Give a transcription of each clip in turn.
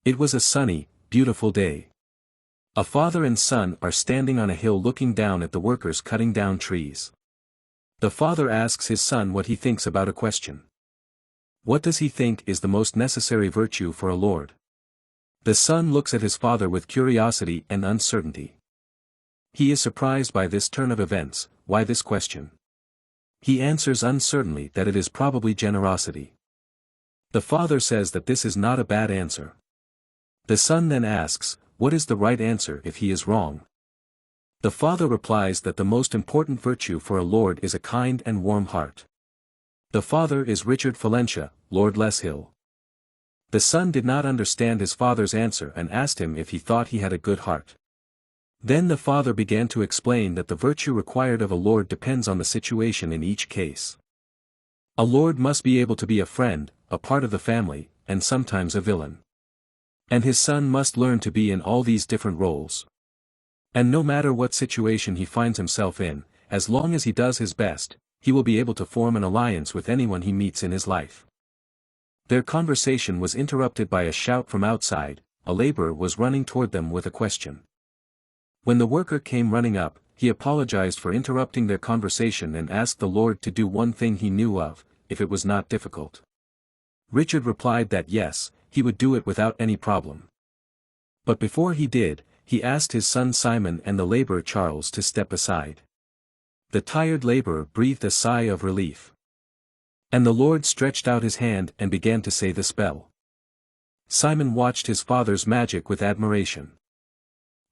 It was a sunny, beautiful day. A father and son are standing on a hill looking down at the workers cutting down trees. The father asks his son what he thinks about a question. What does he think is the most necessary virtue for a lord? The son looks at his father with curiosity and uncertainty. He is surprised by this turn of events. Why this question? He answers uncertainly that it is probably generosity. The father says that this is not a bad answer. The son then asks, what is the right answer if he is wrong? The father replies that the most important virtue for a lord is a kind and warm heart. The father is Richard Valencia, Lord Leshill. The son did not understand his father's answer and asked him if he thought he had a good heart. Then the father began to explain that the virtue required of a lord depends on the situation in each case. A lord must be able to be a friend, a part of the family, and sometimes a villain. And his son must learn to be in all these different roles. And no matter what situation he finds himself in, as long as he does his best, he will be able to form an alliance with anyone he meets in his life. Their conversation was interrupted by a shout from outside. A laborer was running toward them with a question. When the worker came running up, he apologized for interrupting their conversation and asked the Lord to do one thing he knew of, if it was not difficult. Richard replied that yes, he would do it without any problem. But before he did, he asked his son Simon and the laborer Charles to step aside. The tired laborer breathed a sigh of relief. And the Lord stretched out his hand and began to say the spell. Simon watched his father's magic with admiration.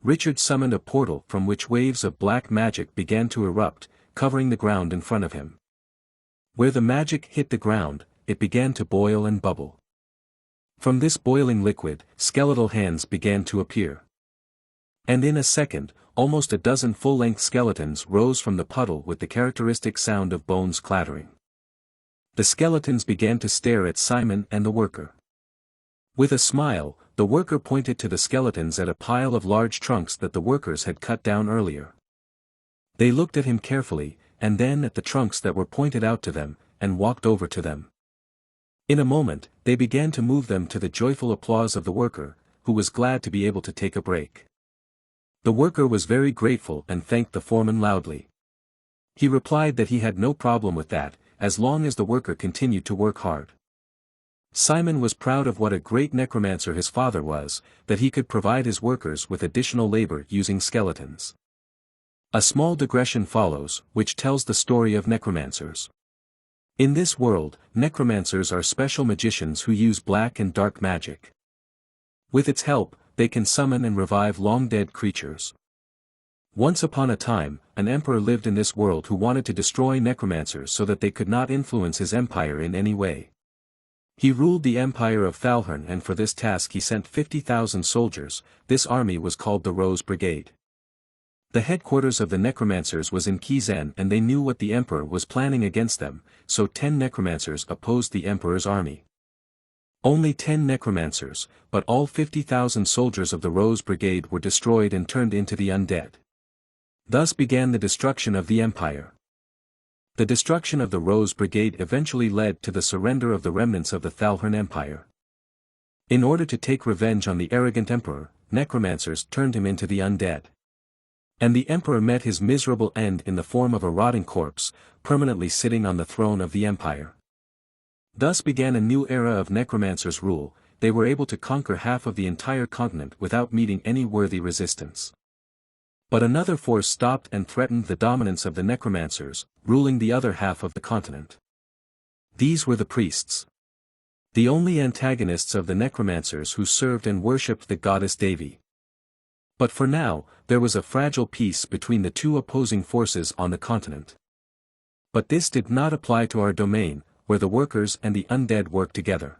Richard summoned a portal from which waves of black magic began to erupt, covering the ground in front of him. Where the magic hit the ground, it began to boil and bubble. From this boiling liquid, skeletal hands began to appear. And in a second, almost a dozen full-length skeletons rose from the puddle with the characteristic sound of bones clattering. The skeletons began to stare at Simon and the worker. With a smile, the worker pointed to the skeletons at a pile of large trunks that the workers had cut down earlier. They looked at him carefully, and then at the trunks that were pointed out to them, and walked over to them. In a moment, they began to move them to the joyful applause of the worker, who was glad to be able to take a break. The worker was very grateful and thanked the foreman loudly. He replied that he had no problem with that, as long as the worker continued to work hard. Simon was proud of what a great necromancer his father was, that he could provide his workers with additional labor using skeletons. A small digression follows, which tells the story of necromancers. In this world, necromancers are special magicians who use black and dark magic. With its help, they can summon and revive long-dead creatures. Once upon a time, an emperor lived in this world who wanted to destroy necromancers so that they could not influence his empire in any way. He ruled the empire of Thalhern, and for this task he sent 50,000 soldiers. This army was called the Rose Brigade. The headquarters of the necromancers was in Kizen, and they knew what the emperor was planning against them, so 10 necromancers opposed the emperor's army. Only 10 necromancers, but all 50,000 soldiers of the Rose Brigade were destroyed and turned into the undead. Thus began the destruction of the empire. The destruction of the Rose Brigade eventually led to the surrender of the remnants of the Thalhern Empire. In order to take revenge on the arrogant emperor, necromancers turned him into the undead. And the emperor met his miserable end in the form of a rotting corpse, permanently sitting on the throne of the empire. Thus began a new era of necromancers' rule. They were able to conquer half of the entire continent without meeting any worthy resistance. But another force stopped and threatened the dominance of the necromancers, ruling the other half of the continent. These were the priests. The only antagonists of the necromancers who served and worshipped the goddess Devi. But for now, there was a fragile peace between the two opposing forces on the continent. But this did not apply to our domain, where the workers and the undead worked together.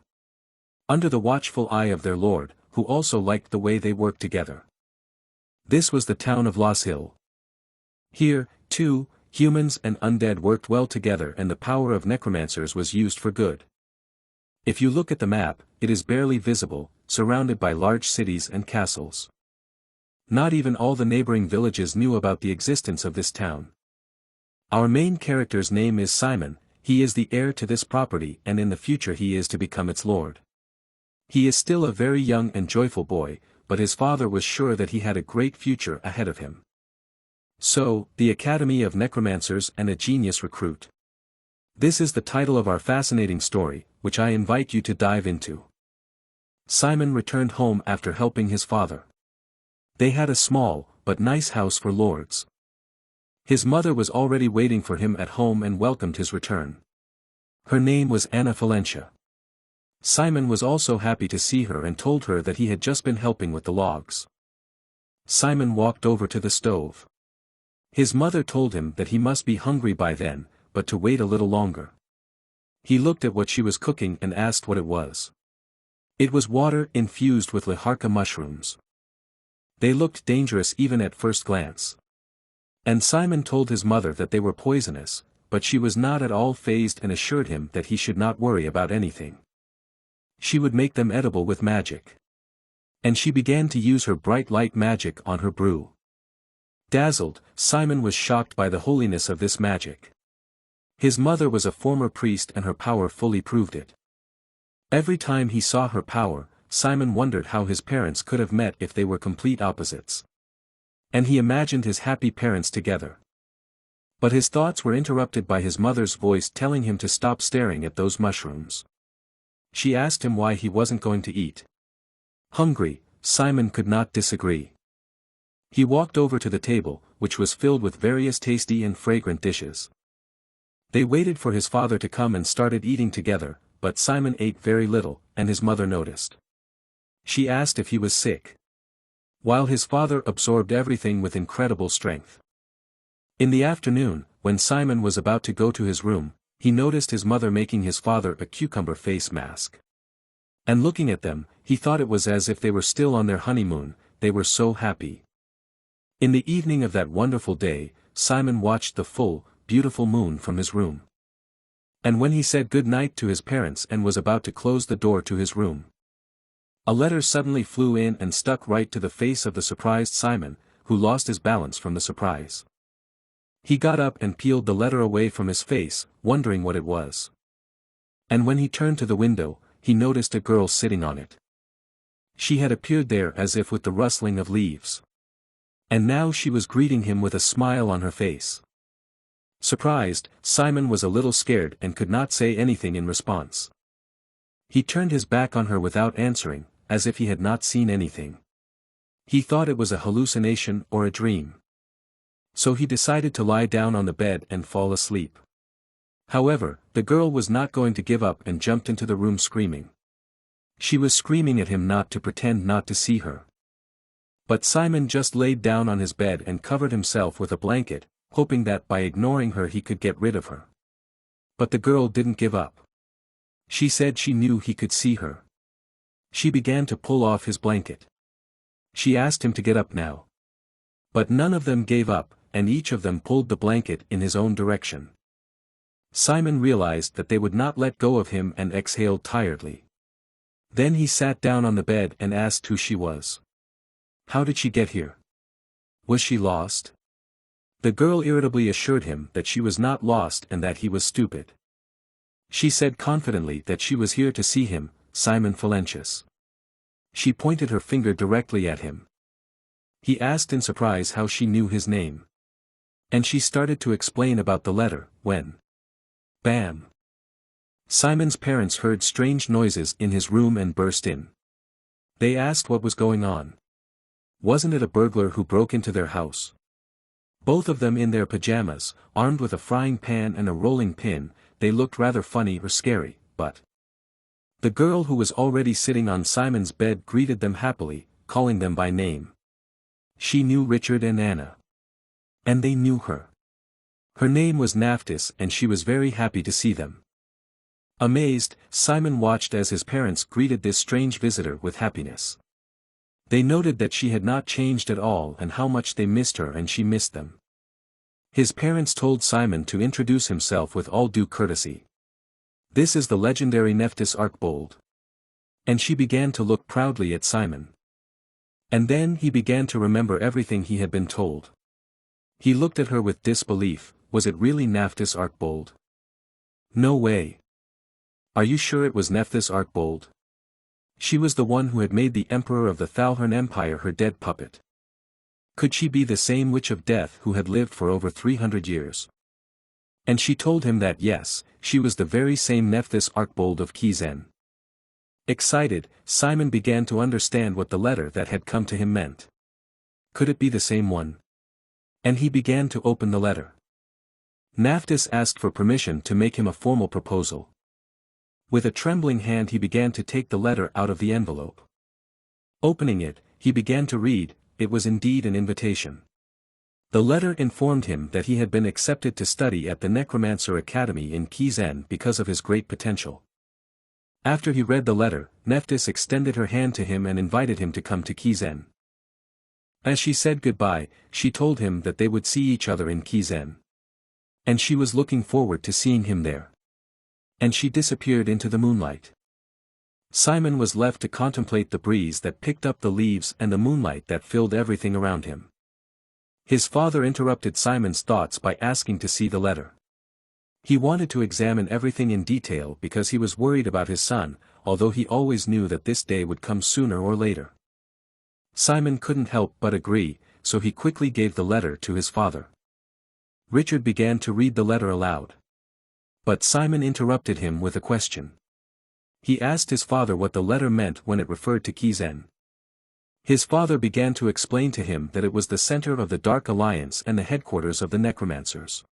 Under the watchful eye of their lord, who also liked the way they worked together. This was the town of Leshill. Here, too, humans and undead worked well together, and the power of necromancers was used for good. If you look at the map, it is barely visible, surrounded by large cities and castles. Not even all the neighboring villages knew about the existence of this town. Our main character's name is Simon. He is the heir to this property, and in the future he is to become its lord. He is still a very young and joyful boy, but his father was sure that he had a great future ahead of him. So, the Academy of Necromancers and a Genius Recruit. This is the title of our fascinating story, which I invite you to dive into. Simon returned home after helping his father. They had a small, but nice house for lords. His mother was already waiting for him at home and welcomed his return. Her name was Anna Valencia. Simon was also happy to see her and told her that he had just been helping with the logs. Simon walked over to the stove. His mother told him that he must be hungry by then, but to wait a little longer. He looked at what she was cooking and asked what it was. It was water infused with leharka mushrooms. They looked dangerous even at first glance. And Simon told his mother that they were poisonous, but she was not at all fazed and assured him that he should not worry about anything. She would make them edible with magic. And she began to use her bright light magic on her brew. Dazzled, Simon was shocked by the holiness of this magic. His mother was a former priest and her power fully proved it. Every time he saw her power, Simon wondered how his parents could have met if they were complete opposites. And he imagined his happy parents together. But his thoughts were interrupted by his mother's voice telling him to stop staring at those mushrooms. She asked him why he wasn't going to eat. Hungry, Simon could not disagree. He walked over to the table, which was filled with various tasty and fragrant dishes. They waited for his father to come and started eating together, but Simon ate very little, and his mother noticed. She asked if he was sick. While his father absorbed everything with incredible strength. In the afternoon, when Simon was about to go to his room, he noticed his mother making his father a cucumber face mask. And looking at them, he thought it was as if they were still on their honeymoon, they were so happy. In the evening of that wonderful day, Simon watched the full, beautiful moon from his room. And when he said good night to his parents and was about to close the door to his room, a letter suddenly flew in and stuck right to the face of the surprised Simon, who lost his balance from the surprise. He got up and peeled the letter away from his face, wondering what it was. And when he turned to the window, he noticed a girl sitting on it. She had appeared there as if with the rustling of leaves. And now she was greeting him with a smile on her face. Surprised, Simon was a little scared and could not say anything in response. He turned his back on her without answering, as if he had not seen anything. He thought it was a hallucination or a dream. So he decided to lie down on the bed and fall asleep. However, the girl was not going to give up and jumped into the room screaming. She was screaming at him not to pretend not to see her. But Simon just laid down on his bed and covered himself with a blanket, hoping that by ignoring her he could get rid of her. But the girl didn't give up. She said she knew he could see her. She began to pull off his blanket. She asked him to get up now. But none of them gave up, and each of them pulled the blanket in his own direction. Simon realized that they would not let go of him and exhaled tiredly. Then he sat down on the bed and asked who she was. How did she get here? Was she lost? The girl irritably assured him that she was not lost and that he was stupid. She said confidently that she was here to see him, Simon Valencius. She pointed her finger directly at him. He asked in surprise how she knew his name. And she started to explain about the letter, when... Bam! Simon's parents heard strange noises in his room and burst in. They asked what was going on. Wasn't it a burglar who broke into their house? Both of them in their pajamas, armed with a frying pan and a rolling pin, they looked rather funny or scary, but... The girl who was already sitting on Simon's bed greeted them happily, calling them by name. She knew Richard and Anna. And they knew her. Her name was Naftis and she was very happy to see them. Amazed, Simon watched as his parents greeted this strange visitor with happiness. They noted that she had not changed at all and how much they missed her and she missed them. His parents told Simon to introduce himself with all due courtesy. This is the legendary Neftis Arkbold. And she began to look proudly at Simon. And then he began to remember everything he had been told. He looked at her with disbelief. Was it really Naftis Arkbold? No way. Are you sure it was Neftis Arkbold? She was the one who had made the emperor of the Thalhern Empire her dead puppet. Could she be the same witch of death who had lived for over 300 years? And she told him that yes, she was the very same Nephthys Archbold of Kizen. Excited, Simon began to understand what the letter that had come to him meant. Could it be the same one? And he began to open the letter. Nephthys asked for permission to make him a formal proposal. With a trembling hand he began to take the letter out of the envelope. Opening it, he began to read. It was indeed an invitation. The letter informed him that he had been accepted to study at the Necromancer Academy in Kizen because of his great potential. After he read the letter, Nephthys extended her hand to him and invited him to come to Kizen. As she said goodbye, she told him that they would see each other in Kizen. And she was looking forward to seeing him there. And she disappeared into the moonlight. Simon was left to contemplate the breeze that picked up the leaves and the moonlight that filled everything around him. His father interrupted Simon's thoughts by asking to see the letter. He wanted to examine everything in detail because he was worried about his son, although he always knew that this day would come sooner or later. Simon couldn't help but agree, so he quickly gave the letter to his father. Richard began to read the letter aloud. But Simon interrupted him with a question. He asked his father what the letter meant when it referred to Kizen. His father began to explain to him that it was the center of the Dark Alliance and the headquarters of the Necromancers.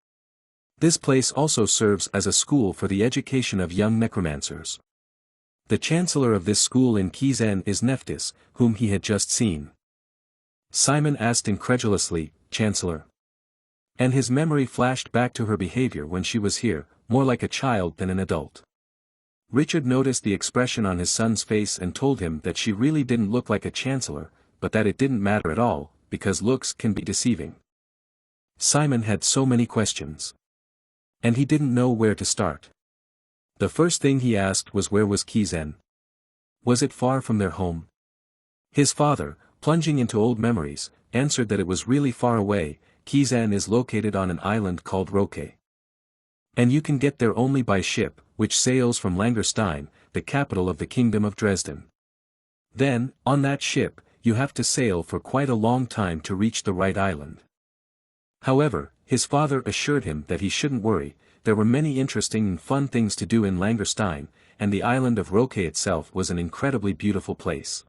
This place also serves as a school for the education of young necromancers. The chancellor of this school in Kizen is Nephthys, whom he had just seen. Simon asked incredulously, "Chancellor?" And his memory flashed back to her behavior when she was here, more like a child than an adult. Richard noticed the expression on his son's face and told him that she really didn't look like a chancellor, but that it didn't matter at all, because looks can be deceiving. Simon had so many questions. And he didn't know where to start. The first thing he asked was where was Kizen? Was it far from their home? His father, plunging into old memories, answered that it was really far away. Kizen is located on an island called Roke. And you can get there only by ship, which sails from Langerstein, the capital of the Kingdom of Dresden. Then, on that ship, you have to sail for quite a long time to reach the right island. However, his father assured him that he shouldn't worry, there were many interesting and fun things to do in Langerstein, and the island of Roke itself was an incredibly beautiful place.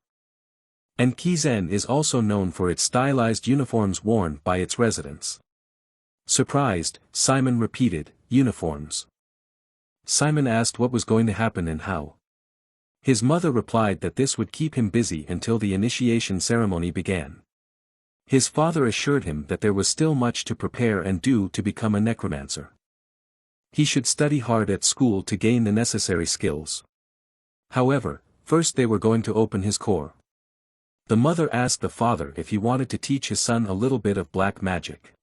And Kizen is also known for its stylized uniforms worn by its residents. Surprised, Simon repeated, uniforms. Simon asked what was going to happen and how. His mother replied that this would keep him busy until the initiation ceremony began. His father assured him that there was still much to prepare and do to become a necromancer. He should study hard at school to gain the necessary skills. However, first they were going to open his core. The mother asked the father if he wanted to teach his son a little bit of black magic.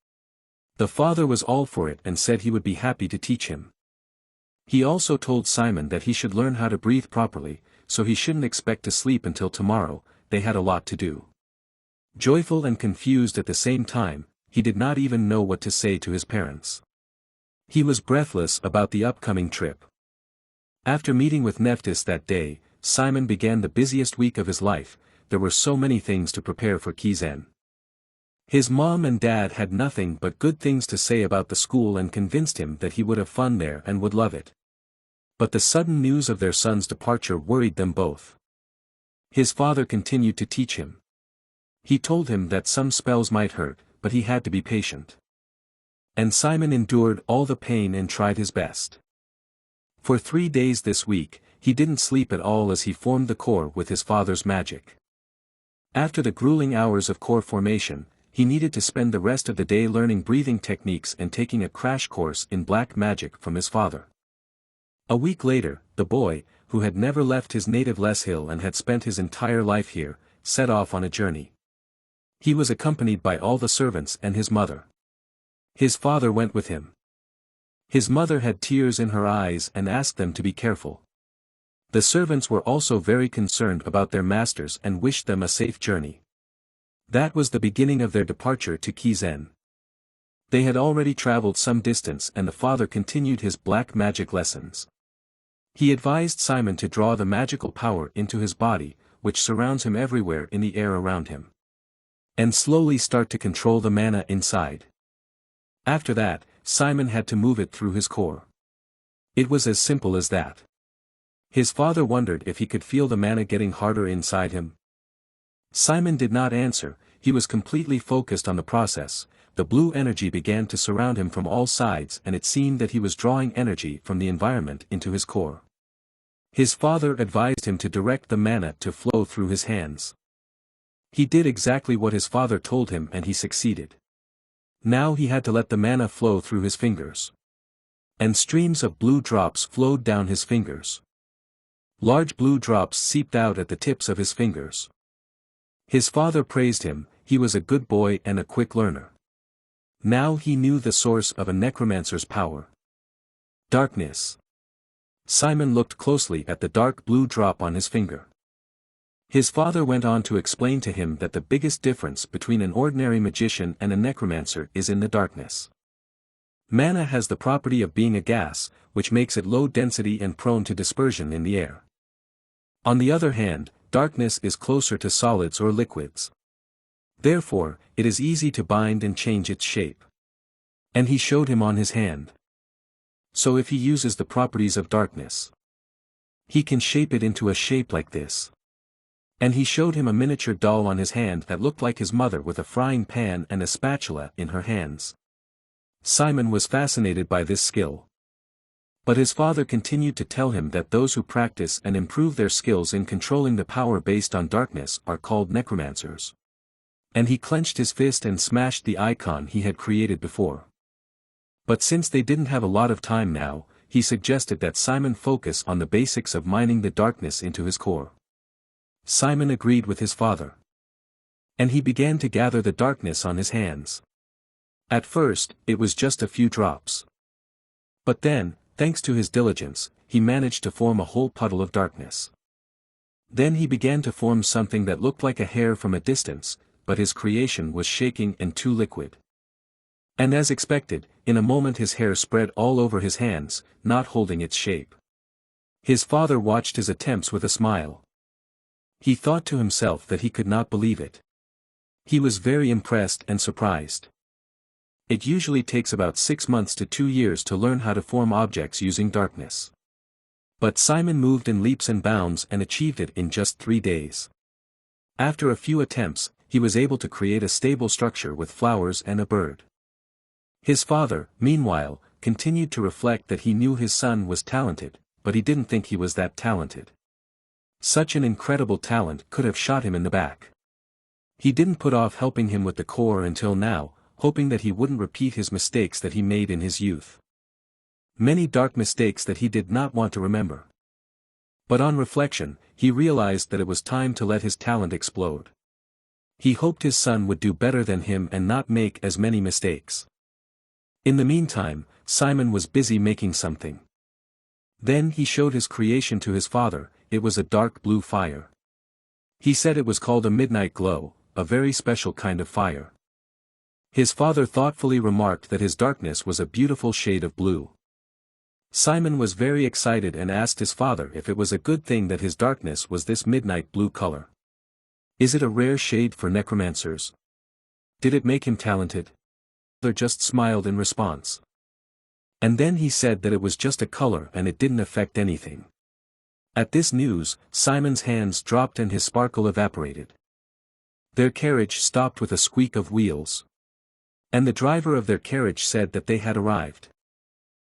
The father was all for it and said he would be happy to teach him. He also told Simon that he should learn how to breathe properly, so he shouldn't expect to sleep until tomorrow. They had a lot to do. Joyful and confused at the same time, he did not even know what to say to his parents. He was breathless about the upcoming trip. After meeting with Nephthys that day, Simon began the busiest week of his life. There were so many things to prepare for Kizen. His mom and dad had nothing but good things to say about the school and convinced him that he would have fun there and would love it. But the sudden news of their son's departure worried them both. His father continued to teach him. He told him that some spells might hurt, but he had to be patient. And Simon endured all the pain and tried his best. For 3 days this week, he didn't sleep at all as he formed the core with his father's magic. After the grueling hours of core formation, he needed to spend the rest of the day learning breathing techniques and taking a crash course in black magic from his father. A week later, the boy, who had never left his native Les Hill and had spent his entire life here, set off on a journey. He was accompanied by all the servants and his mother. His father went with him. His mother had tears in her eyes and asked them to be careful. The servants were also very concerned about their masters and wished them a safe journey. That was the beginning of their departure to Kizen. They had already traveled some distance and the father continued his black magic lessons. He advised Simon to draw the magical power into his body, which surrounds him everywhere in the air around him. And slowly start to control the mana inside. After that, Simon had to move it through his core. It was as simple as that. His father wondered if he could feel the mana getting harder inside him. Simon did not answer, he was completely focused on the process. The blue energy began to surround him from all sides and it seemed that he was drawing energy from the environment into his core. His father advised him to direct the mana to flow through his hands. He did exactly what his father told him and he succeeded. Now he had to let the mana flow through his fingers. And streams of blue drops flowed down his fingers. Large blue drops seeped out at the tips of his fingers. His father praised him, he was a good boy and a quick learner. Now he knew the source of a necromancer's power. Darkness. Simon looked closely at the dark blue drop on his finger. His father went on to explain to him that the biggest difference between an ordinary magician and a necromancer is in the darkness. Mana has the property of being a gas, which makes it low density and prone to dispersion in the air. On the other hand, darkness is closer to solids or liquids. Therefore, it is easy to bind and change its shape. And he showed him on his hand. So if he uses the properties of darkness, he can shape it into a shape like this. And he showed him a miniature doll on his hand that looked like his mother with a frying pan and a spatula in her hands. Simon was fascinated by this skill. But his father continued to tell him that those who practice and improve their skills in controlling the power based on darkness are called necromancers. And he clenched his fist and smashed the icon he had created before. But since they didn't have a lot of time now, he suggested that Simon focus on the basics of mining the darkness into his core. Simon agreed with his father. And he began to gather the darkness on his hands. At first, it was just a few drops. But then, thanks to his diligence, he managed to form a whole puddle of darkness. Then he began to form something that looked like a hair from a distance, but his creation was shaking and too liquid. And as expected, in a moment his hair spread all over his hands, not holding its shape. His father watched his attempts with a smile. He thought to himself that he could not believe it. He was very impressed and surprised. It usually takes about 6 months to 2 years to learn how to form objects using darkness. But Simon moved in leaps and bounds and achieved it in just 3 days. After a few attempts, he was able to create a stable structure with flowers and a bird. His father, meanwhile, continued to reflect that he knew his son was talented, but he didn't think he was that talented. Such an incredible talent could have shot him in the back. He didn't put off helping him with the core until now, hoping that he wouldn't repeat his mistakes that he made in his youth. Many dark mistakes that he did not want to remember. But on reflection, he realized that it was time to let his talent explode. He hoped his son would do better than him and not make as many mistakes. In the meantime, Simon was busy making something. Then he showed his creation to his father. It was a dark blue fire. He said it was called a midnight glow, a very special kind of fire. His father thoughtfully remarked that his darkness was a beautiful shade of blue. Simon was very excited and asked his father if it was a good thing that his darkness was this midnight blue color. Is it a rare shade for necromancers? Did it make him talented? Father just smiled in response. And then he said that it was just a color and it didn't affect anything. At this news, Simon's hands dropped and his sparkle evaporated. Their carriage stopped with a squeak of wheels. And the driver of their carriage said that they had arrived.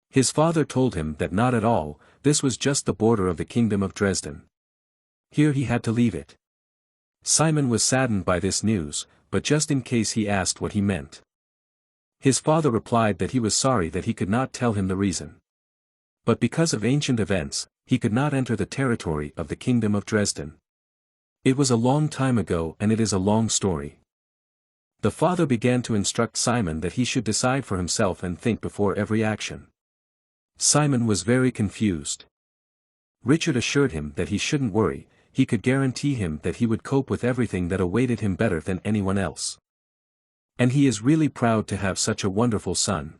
His father told him that not at all, this was just the border of the kingdom of Dresden. Here he had to leave it. Simon was saddened by this news, but just in case he asked what he meant. His father replied that he was sorry that he could not tell him the reason. But because of ancient events, he could not enter the territory of the kingdom of Dresden. It was a long time ago and it is a long story. The father began to instruct Simon that he should decide for himself and think before every action. Simon was very confused. Richard assured him that he shouldn't worry, he could guarantee him that he would cope with everything that awaited him better than anyone else. And he is really proud to have such a wonderful son.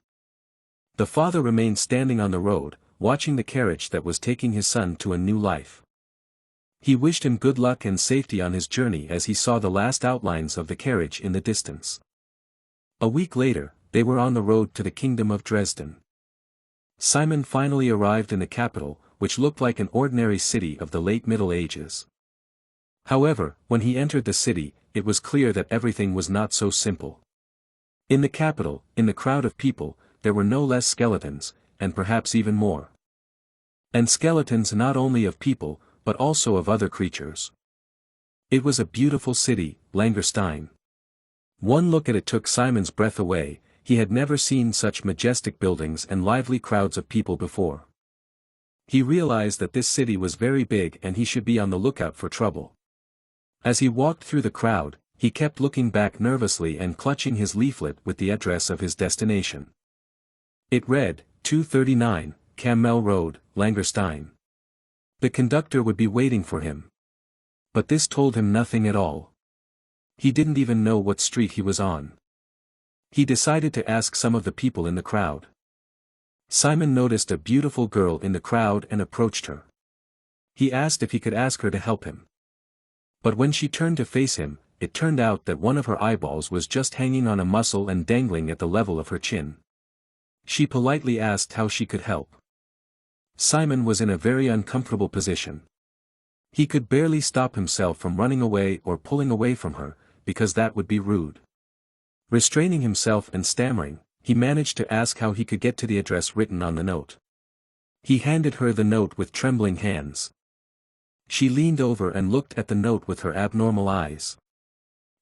The father remained standing on the road, watching the carriage that was taking his son to a new life. He wished him good luck and safety on his journey as he saw the last outlines of the carriage in the distance. A week later, they were on the road to the kingdom of Dresden. Simon finally arrived in the capital, which looked like an ordinary city of the late Middle Ages. However, when he entered the city, it was clear that everything was not so simple. In the capital, in the crowd of people, there were no less skeletons, and perhaps even more. And skeletons not only of people, but also of other creatures. It was a beautiful city, Langerstein. One look at it took Simon's breath away. He had never seen such majestic buildings and lively crowds of people before. He realized that this city was very big and he should be on the lookout for trouble. As he walked through the crowd, he kept looking back nervously and clutching his leaflet with the address of his destination. It read, 239, Kamel Road, Langerstein. The conductor would be waiting for him. But this told him nothing at all. He didn't even know what street he was on. He decided to ask some of the people in the crowd. Simon noticed a beautiful girl in the crowd and approached her. He asked if he could ask her to help him. But when she turned to face him, it turned out that one of her eyeballs was just hanging on a muscle and dangling at the level of her chin. She politely asked how she could help. Simon was in a very uncomfortable position. He could barely stop himself from running away or pulling away from her, because that would be rude. Restraining himself and stammering, he managed to ask how he could get to the address written on the note. He handed her the note with trembling hands. She leaned over and looked at the note with her abnormal eyes.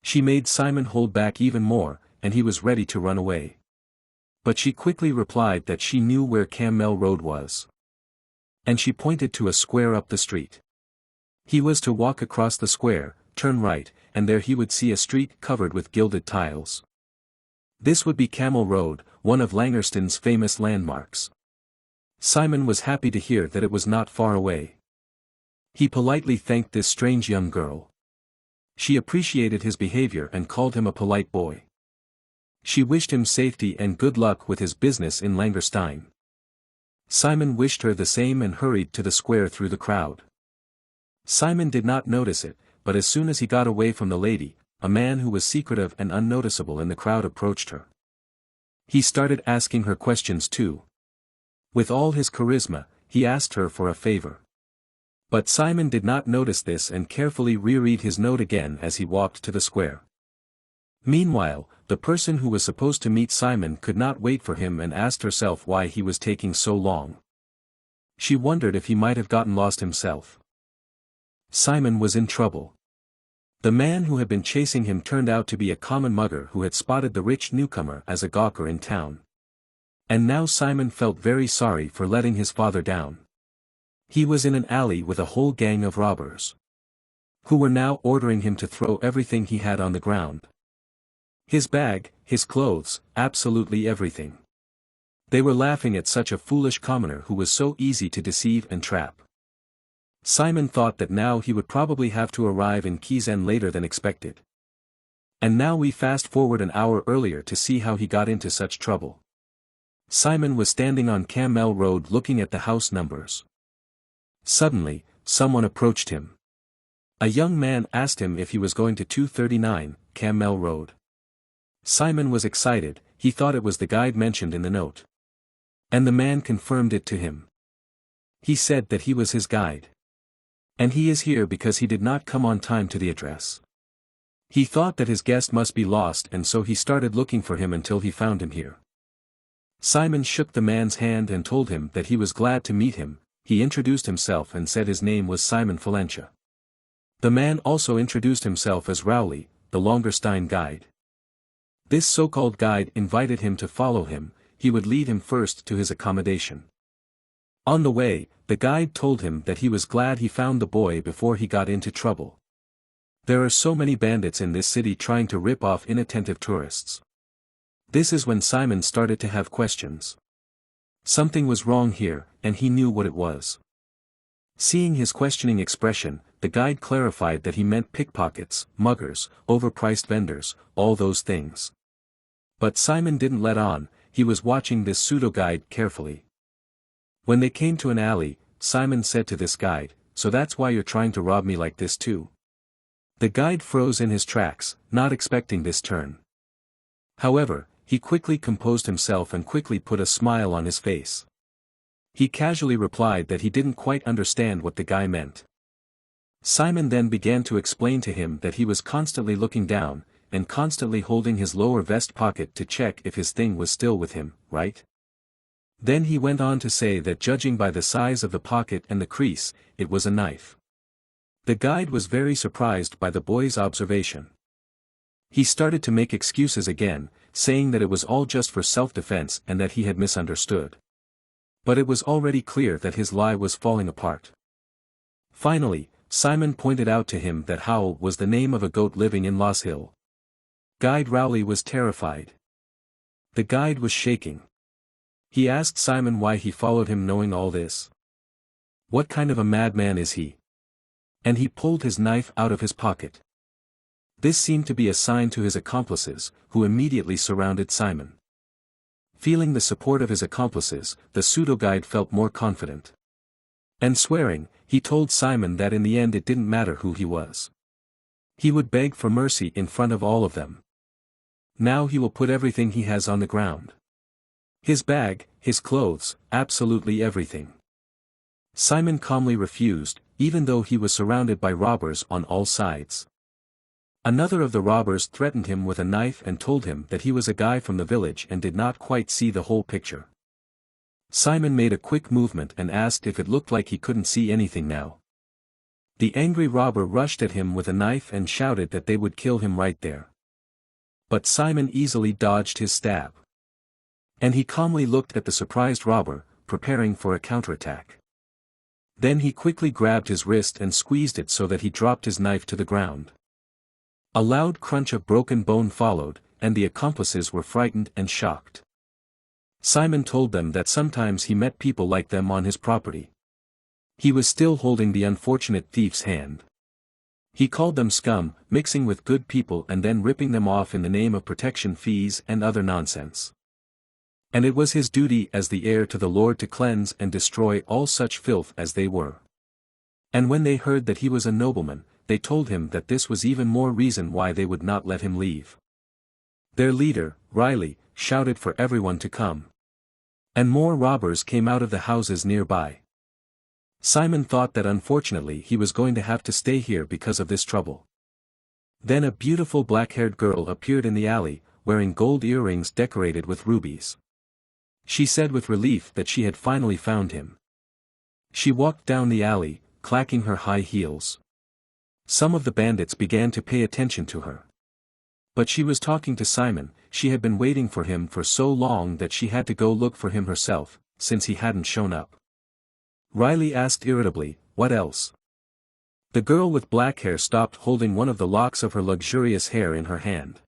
She made Simon hold back even more, and he was ready to run away. But she quickly replied that she knew where Kamel Road was. And she pointed to a square up the street. He was to walk across the square, turn right, and there he would see a street covered with gilded tiles. This would be Kamel Road, one of Langerstein's famous landmarks. Simon was happy to hear that it was not far away. He politely thanked this strange young girl. She appreciated his behavior and called him a polite boy. She wished him safety and good luck with his business in Langerstein. Simon wished her the same and hurried to the square through the crowd. Simon did not notice it, but as soon as he got away from the lady, a man who was secretive and unnoticeable in the crowd approached her. He started asking her questions too. With all his charisma, he asked her for a favor. But Simon did not notice this and carefully reread his note again as he walked to the square. Meanwhile, the person who was supposed to meet Simon could not wait for him and asked herself why he was taking so long. She wondered if he might have gotten lost himself. Simon was in trouble. The man who had been chasing him turned out to be a common mugger who had spotted the rich newcomer as a gawker in town. And now Simon felt very sorry for letting his father down. He was in an alley with a whole gang of robbers, who were now ordering him to throw everything he had on the ground. His bag, his clothes, absolutely everything. They were laughing at such a foolish commoner who was so easy to deceive and trap. Simon thought that now he would probably have to arrive in Kizen later than expected. And now we fast forward an hour earlier to see how he got into such trouble. Simon was standing on Kamel Road looking at the house numbers. Suddenly, someone approached him. A young man asked him if he was going to 239, Kamel Road. Simon was excited, he thought it was the guide mentioned in the note. And the man confirmed it to him. He said that he was his guide. And he is here because he did not come on time to the address. He thought that his guest must be lost and so he started looking for him until he found him here. Simon shook the man's hand and told him that he was glad to meet him. He introduced himself and said his name was Simon Valencia. The man also introduced himself as Rowley, the Langerstein guide. This so-called guide invited him to follow him, he would lead him first to his accommodation. On the way, the guide told him that he was glad he found the boy before he got into trouble. There are so many bandits in this city trying to rip off inattentive tourists. This is when Simon started to have questions. Something was wrong here, and he knew what it was. Seeing his questioning expression, the guide clarified that he meant pickpockets, muggers, overpriced vendors, all those things. But Simon didn't let on, he was watching this pseudo-guide carefully. When they came to an alley, Simon said to this guide, "So that's why you're trying to rob me like this too?" The guide froze in his tracks, not expecting this turn. However, he quickly composed himself and quickly put a smile on his face. He casually replied that he didn't quite understand what the guy meant. Simon then began to explain to him that he was constantly looking down, and constantly holding his lower vest pocket to check if his thing was still with him, right? Then he went on to say that judging by the size of the pocket and the crease, it was a knife. The guide was very surprised by the boy's observation. He started to make excuses again, saying that it was all just for self-defense and that he had misunderstood. But it was already clear that his lie was falling apart. Finally, Simon pointed out to him that Howl was the name of a goat living in Loss Hill. Guide Rowley was terrified. The guide was shaking. He asked Simon why he followed him knowing all this. What kind of a madman is he? And he pulled his knife out of his pocket. This seemed to be a sign to his accomplices, who immediately surrounded Simon. Feeling the support of his accomplices, the pseudo-guide felt more confident. And swearing, he told Simon that in the end it didn't matter who he was. He would beg for mercy in front of all of them. Now he will put everything he has on the ground. His bag, his clothes, absolutely everything. Simon calmly refused, even though he was surrounded by robbers on all sides. Another of the robbers threatened him with a knife and told him that he was a guy from the village and did not quite see the whole picture. Simon made a quick movement and asked if it looked like he couldn't see anything now. The angry robber rushed at him with a knife and shouted that they would kill him right there. But Simon easily dodged his stab. And he calmly looked at the surprised robber, preparing for a counterattack. Then he quickly grabbed his wrist and squeezed it so that he dropped his knife to the ground. A loud crunch of broken bone followed, and the accomplices were frightened and shocked. Simon told them that sometimes he met people like them on his property. He was still holding the unfortunate thief's hand. He called them scum, mixing with good people and then ripping them off in the name of protection fees and other nonsense. And it was his duty as the heir to the Lord to cleanse and destroy all such filth as they were. And when they heard that he was a nobleman, they told him that this was even more reason why they would not let him leave. Their leader, Riley, shouted for everyone to come. And more robbers came out of the houses nearby. Simon thought that unfortunately he was going to have to stay here because of this trouble. Then a beautiful black-haired girl appeared in the alley, wearing gold earrings decorated with rubies. She said with relief that she had finally found him. She walked down the alley, clacking her high heels. Some of the bandits began to pay attention to her. But she was talking to Simon. She had been waiting for him for so long that she had to go look for him herself, since he hadn't shown up. Riley asked irritably, "What else?" The girl with black hair stopped holding one of the locks of her luxurious hair in her hand.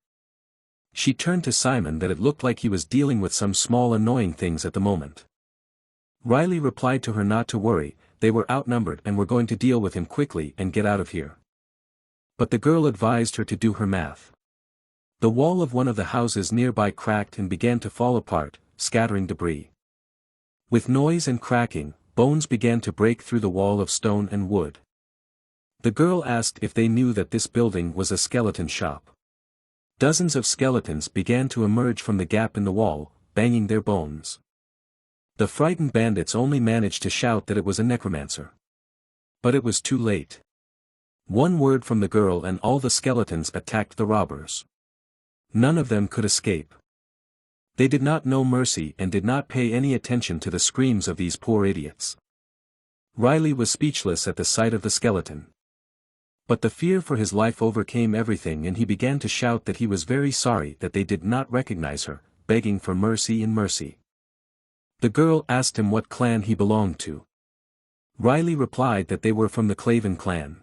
She turned to Simon that it looked like he was dealing with some small annoying things at the moment. Riley replied to her not to worry, they were outnumbered and were going to deal with him quickly and get out of here. But the girl advised her to do her math. The wall of one of the houses nearby cracked and began to fall apart, scattering debris. With noise and cracking, bones began to break through the wall of stone and wood. The girl asked if they knew that this building was a skeleton shop. Dozens of skeletons began to emerge from the gap in the wall, banging their bones. The frightened bandits only managed to shout that it was a necromancer. But it was too late. One word from the girl and all the skeletons attacked the robbers. None of them could escape. They did not know mercy and did not pay any attention to the screams of these poor idiots. Riley was speechless at the sight of the skeleton. But the fear for his life overcame everything and he began to shout that he was very sorry that they did not recognize her, begging for mercy and mercy. The girl asked him what clan he belonged to. Riley replied that they were from the Claven clan.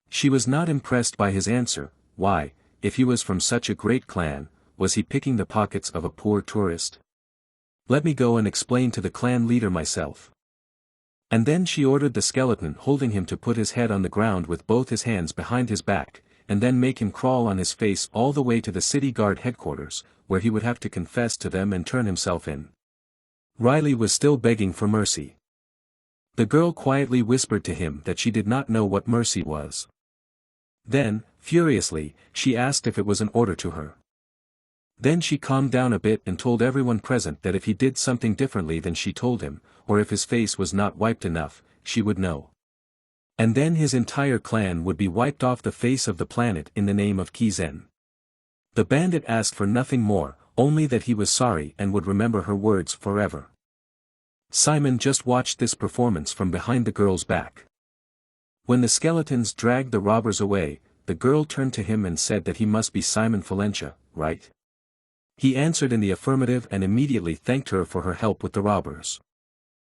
She was not impressed by his answer. Why, if he was from such a great clan, was he picking the pockets of a poor tourist? Let me go and explain to the clan leader myself. And then she ordered the skeleton holding him to put his head on the ground with both his hands behind his back, and then make him crawl on his face all the way to the city guard headquarters, where he would have to confess to them and turn himself in. Riley was still begging for mercy. The girl quietly whispered to him that she did not know what mercy was. Then, furiously, she asked if it was an order to her. Then she calmed down a bit and told everyone present that if he did something differently than she told him, or if his face was not wiped enough, she would know. And then his entire clan would be wiped off the face of the planet in the name of Kizen. The bandit asked for nothing more, only that he was sorry and would remember her words forever. Simon just watched this performance from behind the girl's back. When the skeletons dragged the robbers away, the girl turned to him and said that he must be Simon Valencia, right? He answered in the affirmative and immediately thanked her for her help with the robbers.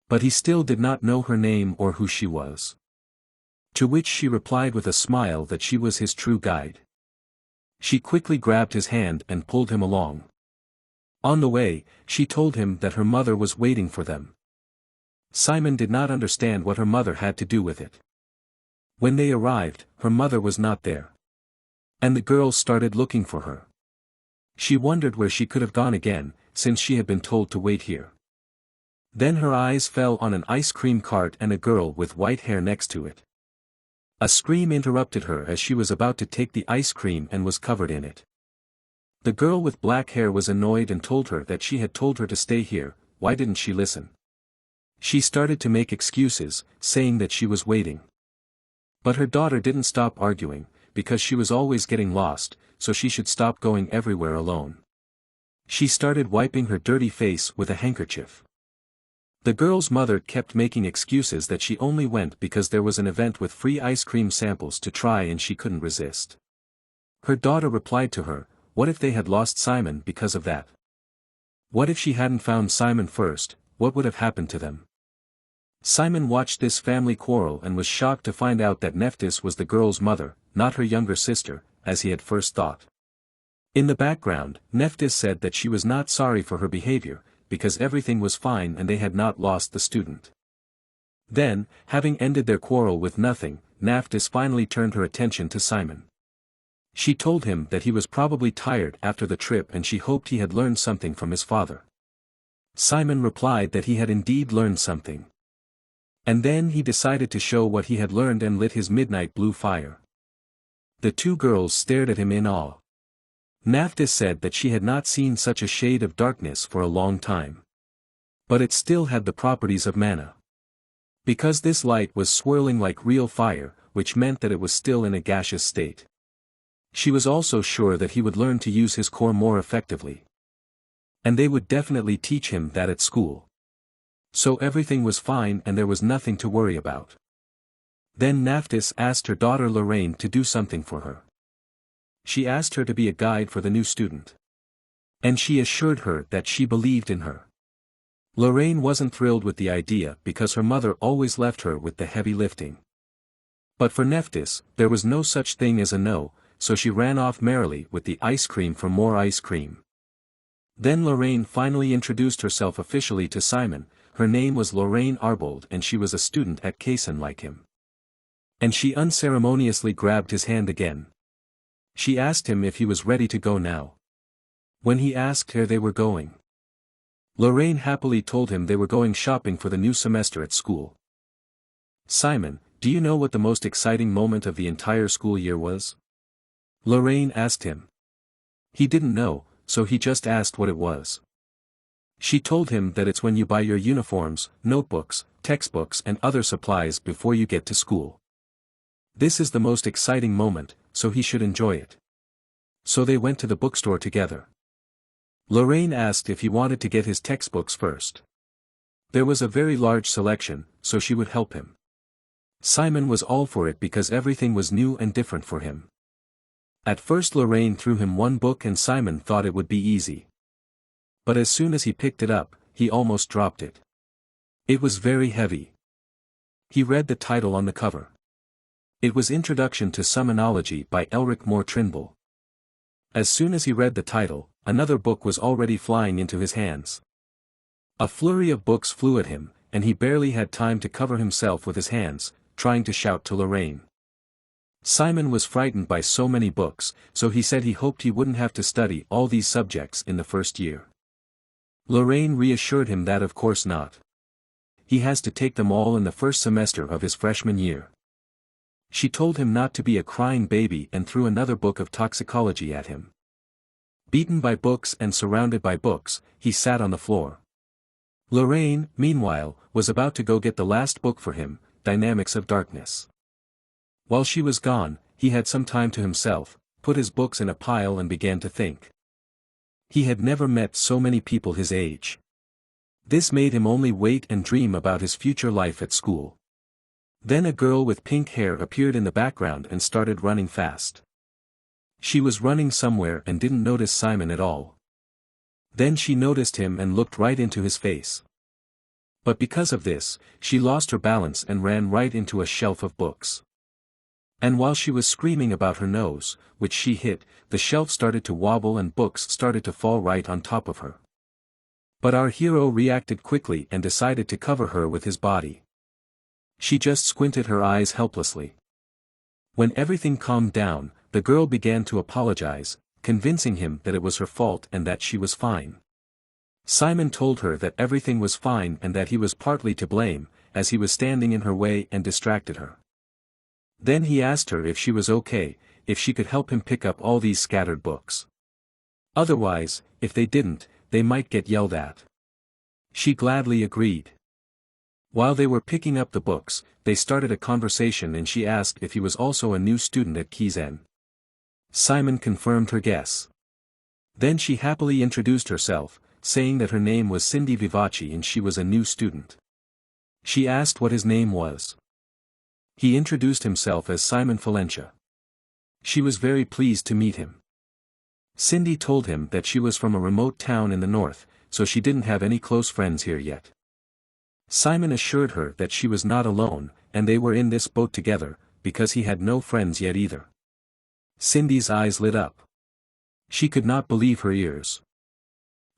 But he still did not know her name or who she was. To which she replied with a smile that she was his true guide. She quickly grabbed his hand and pulled him along. On the way, she told him that her mother was waiting for them. Simon did not understand what her mother had to do with it. When they arrived, her mother was not there. And the girl started looking for her. She wondered where she could have gone again, since she had been told to wait here. Then her eyes fell on an ice cream cart and a girl with white hair next to it. A scream interrupted her as she was about to take the ice cream and was covered in it. The girl with black hair was annoyed and told her that she had told her to stay here. Why didn't she listen? She started to make excuses, saying that she was waiting. But her daughter didn't stop arguing, because she was always getting lost, so she should stop going everywhere alone. She started wiping her dirty face with a handkerchief. The girl's mother kept making excuses that she only went because there was an event with free ice cream samples to try and she couldn't resist. Her daughter replied to her, what if they had lost Simon because of that? What if she hadn't found Simon first, what would have happened to them? Simon watched this family quarrel and was shocked to find out that Nephthys was the girl's mother, not her younger sister, as he had first thought. In the background, Nephthys said that she was not sorry for her behavior, because everything was fine and they had not lost the student. Then, having ended their quarrel with nothing, Nephthys finally turned her attention to Simon. She told him that he was probably tired after the trip and she hoped he had learned something from his father. Simon replied that he had indeed learned something. And then he decided to show what he had learned and lit his midnight blue fire. The two girls stared at him in awe. Nephthys said that she had not seen such a shade of darkness for a long time. But it still had the properties of mana. Because this light was swirling like real fire, which meant that it was still in a gaseous state. She was also sure that he would learn to use his core more effectively. And they would definitely teach him that at school. So everything was fine and there was nothing to worry about. Then Nephthys asked her daughter Lorraine to do something for her. She asked her to be a guide for the new student. And she assured her that she believed in her. Lorraine wasn't thrilled with the idea because her mother always left her with the heavy lifting. But for Nephthys, there was no such thing as a no, so she ran off merrily with the ice cream for more ice cream. Then Lorraine finally introduced herself officially to Simon. Her name was Lorraine Arbold and she was a student at Kizen like him. And she unceremoniously grabbed his hand again. She asked him if he was ready to go now. When he asked where they were going, Lorraine happily told him they were going shopping for the new semester at school. Simon, do you know what the most exciting moment of the entire school year was? Lorraine asked him. He didn't know, so he just asked what it was. She told him that it's when you buy your uniforms, notebooks, textbooks and other supplies before you get to school. This is the most exciting moment, so he should enjoy it. So they went to the bookstore together. Lorraine asked if he wanted to get his textbooks first. There was a very large selection, so she would help him. Simon was all for it because everything was new and different for him. At first Lorraine threw him one book and Simon thought it would be easy. But as soon as he picked it up, he almost dropped it. It was very heavy. He read the title on the cover. It was Introduction to Summonology by Elric Moore Trimble. As soon as he read the title, another book was already flying into his hands. A flurry of books flew at him, and he barely had time to cover himself with his hands, trying to shout to Lorraine. Simon was frightened by so many books, so he said he hoped he wouldn't have to study all these subjects in the first year. Lorraine reassured him that of course not. He has to take them all in the first semester of his freshman year. She told him not to be a crying baby and threw another book of toxicology at him. Beaten by books and surrounded by books, he sat on the floor. Lorraine, meanwhile, was about to go get the last book for him, Dynamics of Darkness. While she was gone, he had some time to himself, put his books in a pile and began to think. He had never met so many people his age. This made him only wait and dream about his future life at school. Then a girl with pink hair appeared in the background and started running fast. She was running somewhere and didn't notice Simon at all. Then she noticed him and looked right into his face. But because of this, she lost her balance and ran right into a shelf of books. And while she was screaming about her nose, which she hit, the shelf started to wobble and books started to fall right on top of her. But our hero reacted quickly and decided to cover her with his body. She just squinted her eyes helplessly. When everything calmed down, the girl began to apologize, convincing him that it was her fault and that she was fine. Simon told her that everything was fine and that he was partly to blame, as he was standing in her way and distracted her. Then he asked her if she was okay, if she could help him pick up all these scattered books. Otherwise, if they didn't, they might get yelled at. She gladly agreed. While they were picking up the books, they started a conversation and she asked if he was also a new student at Kizen. Simon confirmed her guess. Then she happily introduced herself, saying that her name was Cindy Vivace and she was a new student. She asked what his name was. He introduced himself as Simon Valencia. She was very pleased to meet him. Cindy told him that she was from a remote town in the north, so she didn't have any close friends here yet. Simon assured her that she was not alone, and they were in this boat together, because he had no friends yet either. Cindy's eyes lit up. She could not believe her ears.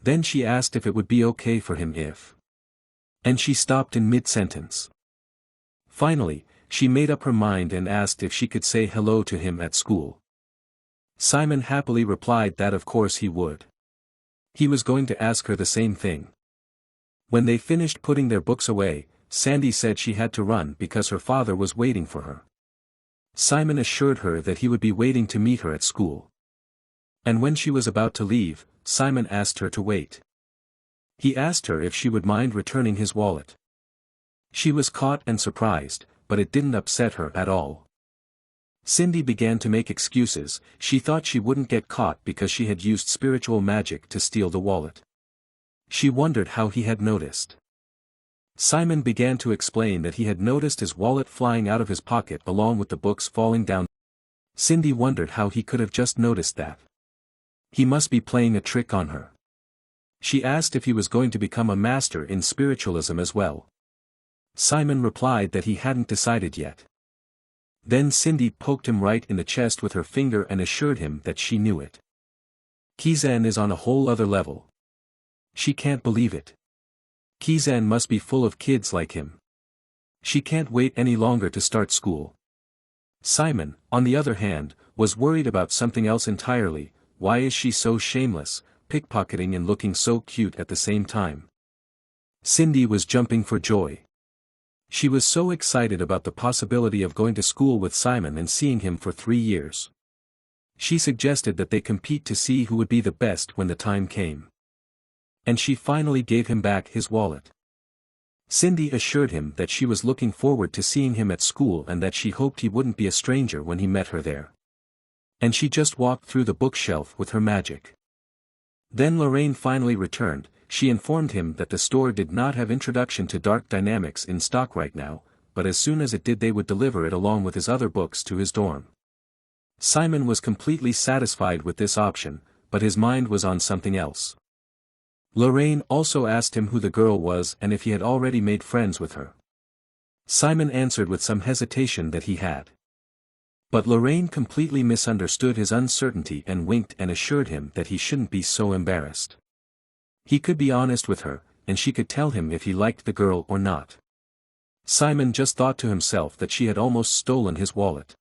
Then she asked if it would be okay for him if. And she stopped in mid-sentence. Finally, she made up her mind and asked if she could say hello to him at school. Simon happily replied that of course he would. He was going to ask her the same thing. When they finished putting their books away, Sandy said she had to run because her father was waiting for her. Simon assured her that he would be waiting to meet her at school. And when she was about to leave, Simon asked her to wait. He asked her if she would mind returning his wallet. She was caught and surprised, but it didn't upset her at all. Cindy began to make excuses. She thought she wouldn't get caught because she had used spiritual magic to steal the wallet. She wondered how he had noticed. Simon began to explain that he had noticed his wallet flying out of his pocket along with the books falling down. Cindy wondered how he could have just noticed that. He must be playing a trick on her. She asked if he was going to become a master in spiritualism as well. Simon replied that he hadn't decided yet. Then Cindy poked him right in the chest with her finger and assured him that she knew it. Kizen is on a whole other level. She can't believe it. Kizen must be full of kids like him. She can't wait any longer to start school. Simon, on the other hand, was worried about something else entirely. Why is she so shameless, pickpocketing and looking so cute at the same time? Cindy was jumping for joy. She was so excited about the possibility of going to school with Simon and seeing him for 3 years. She suggested that they compete to see who would be the best when the time came. And she finally gave him back his wallet. Cindy assured him that she was looking forward to seeing him at school and that she hoped he wouldn't be a stranger when he met her there. And she just walked through the bookshelf with her magic. Then Lorraine finally returned. She informed him that the store did not have Introduction to Dark Dynamics in stock right now, but as soon as it did they would deliver it along with his other books to his dorm. Simon was completely satisfied with this option, but his mind was on something else. Lorraine also asked him who the girl was and if he had already made friends with her. Simon answered with some hesitation that he had. But Lorraine completely misunderstood his uncertainty and winked and assured him that he shouldn't be so embarrassed. He could be honest with her, and she could tell him if he liked the girl or not. Simon just thought to himself that she had almost stolen his wallet.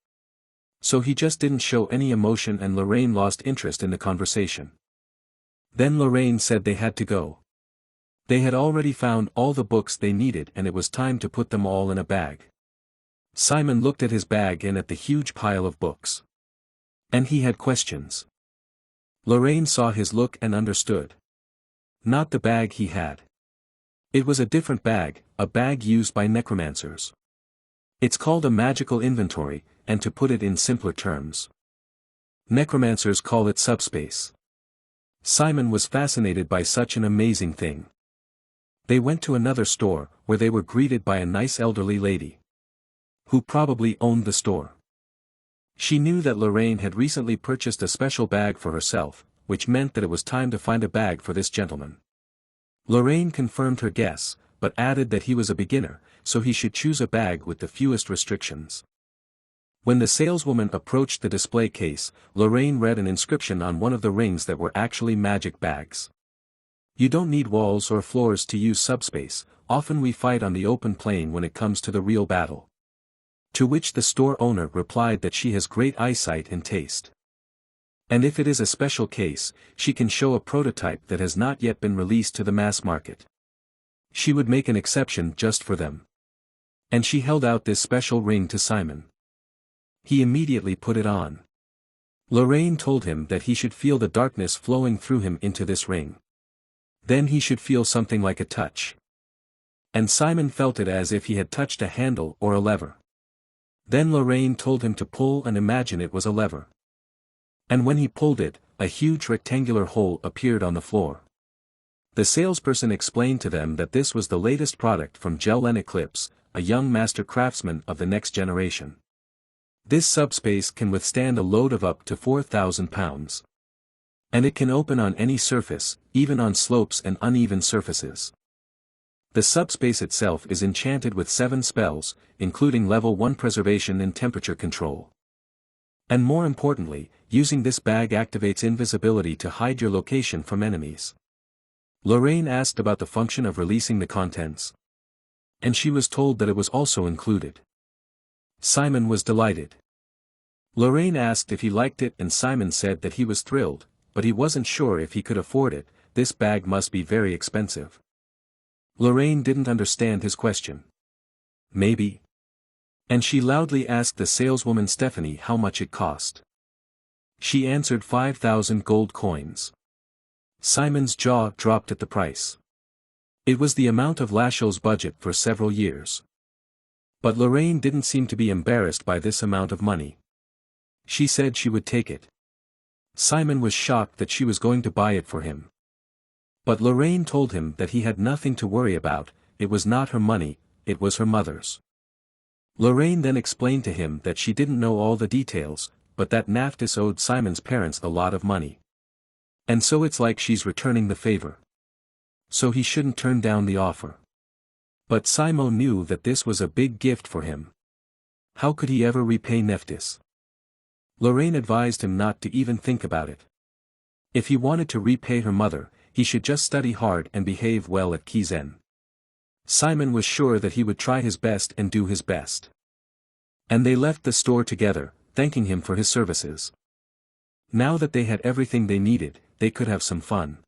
So he just didn't show any emotion and Lorraine lost interest in the conversation. Then Lorraine said they had to go. They had already found all the books they needed and it was time to put them all in a bag. Simon looked at his bag and at the huge pile of books. And he had questions. Lorraine saw his look and understood. Not the bag he had. It was a different bag, a bag used by necromancers. It's called a magical inventory, and to put it in simpler terms, necromancers call it subspace. Simon was fascinated by such an amazing thing. They went to another store, where they were greeted by a nice elderly lady, who probably owned the store. She knew that Lorraine had recently purchased a special bag for herself, which meant that it was time to find a bag for this gentleman. Lorraine confirmed her guess, but added that he was a beginner, so he should choose a bag with the fewest restrictions. When the saleswoman approached the display case, Lorraine read an inscription on one of the rings that were actually magic bags. You don't need walls or floors to use subspace, often we fight on the open plain when it comes to the real battle. To which the store owner replied that she has great eyesight and taste. And if it is a special case, she can show a prototype that has not yet been released to the mass market. She would make an exception just for them. And she held out this special ring to Simon. He immediately put it on. Lorraine told him that he should feel the darkness flowing through him into this ring. Then he should feel something like a touch. And Simon felt it as if he had touched a handle or a lever. Then Lorraine told him to pull and imagine it was a lever. And when he pulled it, a huge rectangular hole appeared on the floor. The salesperson explained to them that this was the latest product from Gelen Eclipse, a young master craftsman of the next generation. This subspace can withstand a load of up to 4,000 pounds. And it can open on any surface, even on slopes and uneven surfaces. The subspace itself is enchanted with 7 spells, including level 1 preservation and temperature control. And more importantly, using this bag activates invisibility to hide your location from enemies. Lorraine asked about the function of releasing the contents. And she was told that it was also included. Simon was delighted. Lorraine asked if he liked it and Simon said that he was thrilled, but he wasn't sure if he could afford it. This bag must be very expensive. Lorraine didn't understand his question. Maybe. And she loudly asked the saleswoman Stephanie how much it cost. She answered 5,000 gold coins. Simon's jaw dropped at the price. It was the amount of Lasho's budget for several years. But Lorraine didn't seem to be embarrassed by this amount of money. She said she would take it. Simon was shocked that she was going to buy it for him. But Lorraine told him that he had nothing to worry about, it was not her money, it was her mother's. Lorraine then explained to him that she didn't know all the details, but that Naftis owed Simon's parents a lot of money. And so it's like she's returning the favor. So he shouldn't turn down the offer. But Simon knew that this was a big gift for him. How could he ever repay Neftis? Lorraine advised him not to even think about it. If he wanted to repay her mother, he should just study hard and behave well at Kizen. Simon was sure that he would try his best and do his best. And they left the store together, thanking him for his services. Now that they had everything they needed, they could have some fun.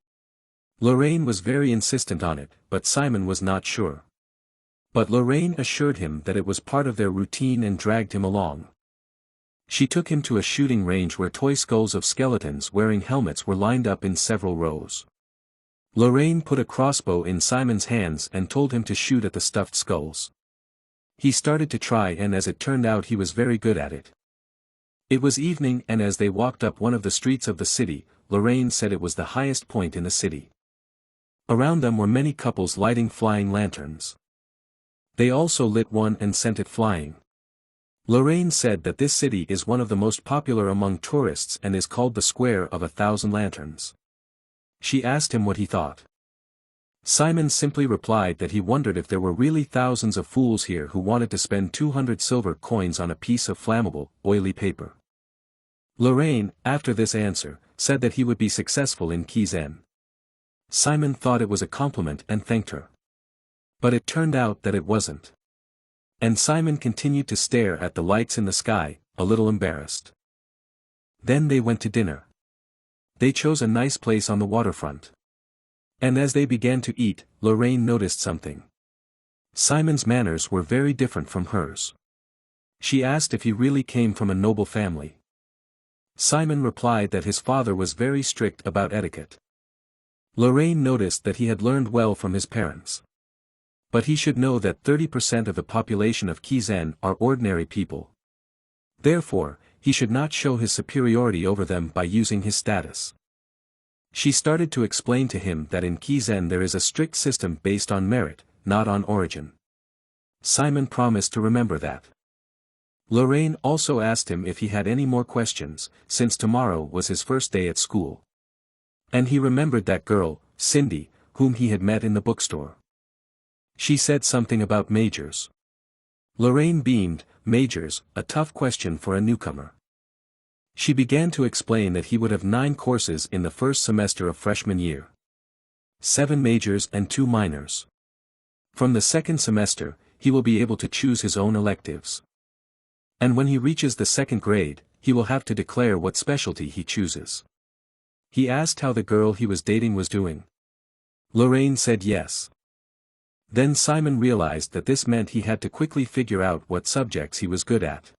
Lorraine was very insistent on it, but Simon was not sure. But Lorraine assured him that it was part of their routine and dragged him along. She took him to a shooting range where toy skulls of skeletons wearing helmets were lined up in several rows. Lorraine put a crossbow in Simon's hands and told him to shoot at the stuffed skulls. He started to try and as it turned out he was very good at it. It was evening and as they walked up one of the streets of the city, Lorraine said it was the highest point in the city. Around them were many couples lighting flying lanterns. They also lit one and sent it flying. Lorraine said that this city is one of the most popular among tourists and is called the Square of 1,000 Lanterns. She asked him what he thought. Simon simply replied that he wondered if there were really thousands of fools here who wanted to spend 200 silver coins on a piece of flammable, oily paper. Lorraine, after this answer, said that he would be successful in Kizen. Simon thought it was a compliment and thanked her. But it turned out that it wasn't. And Simon continued to stare at the lights in the sky, a little embarrassed. Then they went to dinner. They chose a nice place on the waterfront. And as they began to eat, Lorraine noticed something. Simon's manners were very different from hers. She asked if he really came from a noble family. Simon replied that his father was very strict about etiquette. Lorraine noticed that he had learned well from his parents. But he should know that 30% of the population of Kizen are ordinary people. Therefore, he should not show his superiority over them by using his status. She started to explain to him that in Kizen there is a strict system based on merit, not on origin. Simon promised to remember that. Lorraine also asked him if he had any more questions, since tomorrow was his first day at school. And he remembered that girl, Cindy, whom he had met in the bookstore. She said something about majors. Lorraine beamed. Majors, a tough question for a newcomer. She began to explain that he would have 9 courses in the first semester of freshman year. 7 majors and 2 minors. From the second semester, he will be able to choose his own electives. And when he reaches the second grade, he will have to declare what specialty he chooses. He asked how the girl he was dating was doing. Lorraine said yes. Then Simon realized that this meant he had to quickly figure out what subjects he was good at.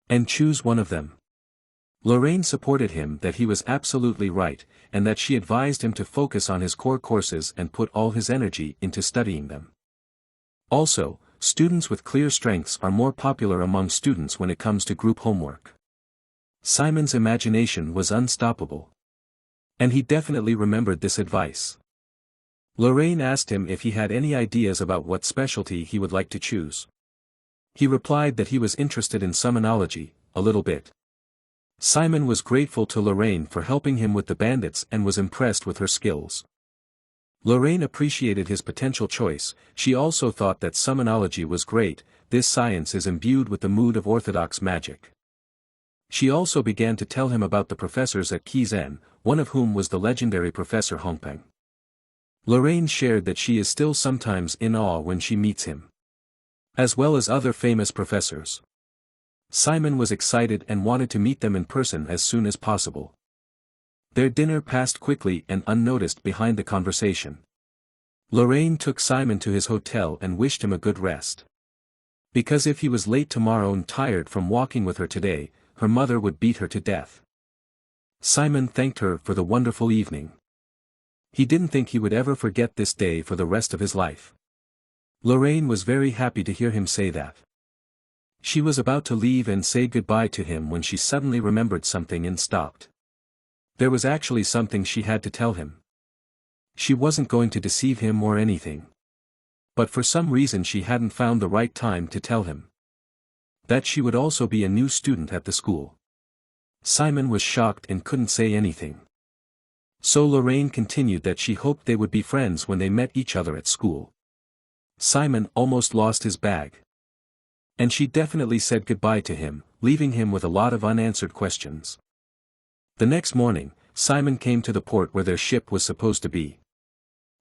And choose one of them. Lorraine supported him that he was absolutely right, and that she advised him to focus on his core courses and put all his energy into studying them. Also, students with clear strengths are more popular among students when it comes to group homework. Simon's imagination was unstoppable. And he definitely remembered this advice. Lorraine asked him if he had any ideas about what specialty he would like to choose. He replied that he was interested in summonology, a little bit. Simon was grateful to Lorraine for helping him with the bandits and was impressed with her skills. Lorraine appreciated his potential choice. She also thought that summonology was great. This science is imbued with the mood of orthodox magic. She also began to tell him about the professors at Kizen, one of whom was the legendary Professor Hongpeng. Lorraine shared that she is still sometimes in awe when she meets him. As well as other famous professors. Simon was excited and wanted to meet them in person as soon as possible. Their dinner passed quickly and unnoticed behind the conversation. Lorraine took Simon to his hotel and wished him a good rest. Because if he was late tomorrow and tired from walking with her today, her mother would beat her to death. Simon thanked her for the wonderful evening. He didn't think he would ever forget this day for the rest of his life. Lorraine was very happy to hear him say that. She was about to leave and say goodbye to him when she suddenly remembered something and stopped. There was actually something she had to tell him. She wasn't going to deceive him or anything. But for some reason she hadn't found the right time to tell him. That she would also be a new student at the school. Simon was shocked and couldn't say anything. So Lorraine continued that she hoped they would be friends when they met each other at school. Simon almost lost his bag. And she definitely said goodbye to him, leaving him with a lot of unanswered questions. The next morning, Simon came to the port where their ship was supposed to be.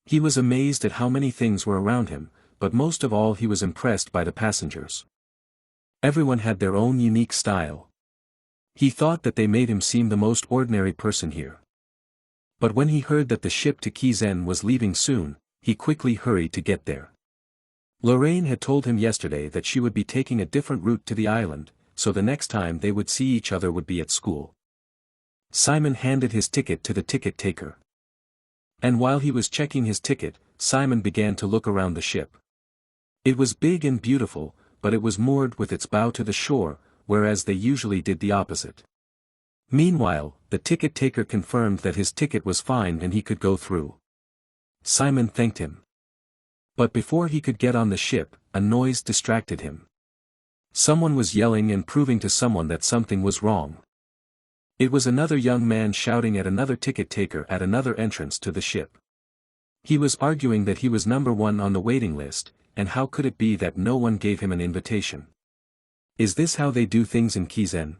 He was amazed at how many things were around him, but most of all he was impressed by the passengers. Everyone had their own unique style. He thought that they made him seem the most ordinary person here. But when he heard that the ship to Kizen was leaving soon, he quickly hurried to get there. Lorraine had told him yesterday that she would be taking a different route to the island, so the next time they would see each other would be at school. Simon handed his ticket to the ticket taker. And while he was checking his ticket, Simon began to look around the ship. It was big and beautiful, but it was moored with its bow to the shore, whereas they usually did the opposite. Meanwhile, the ticket taker confirmed that his ticket was fine and he could go through. Simon thanked him. But before he could get on the ship, a noise distracted him. Someone was yelling and proving to someone that something was wrong. It was another young man shouting at another ticket taker at another entrance to the ship. He was arguing that he was number 1 on the waiting list, and how could it be that no one gave him an invitation? Is this how they do things in Kizen?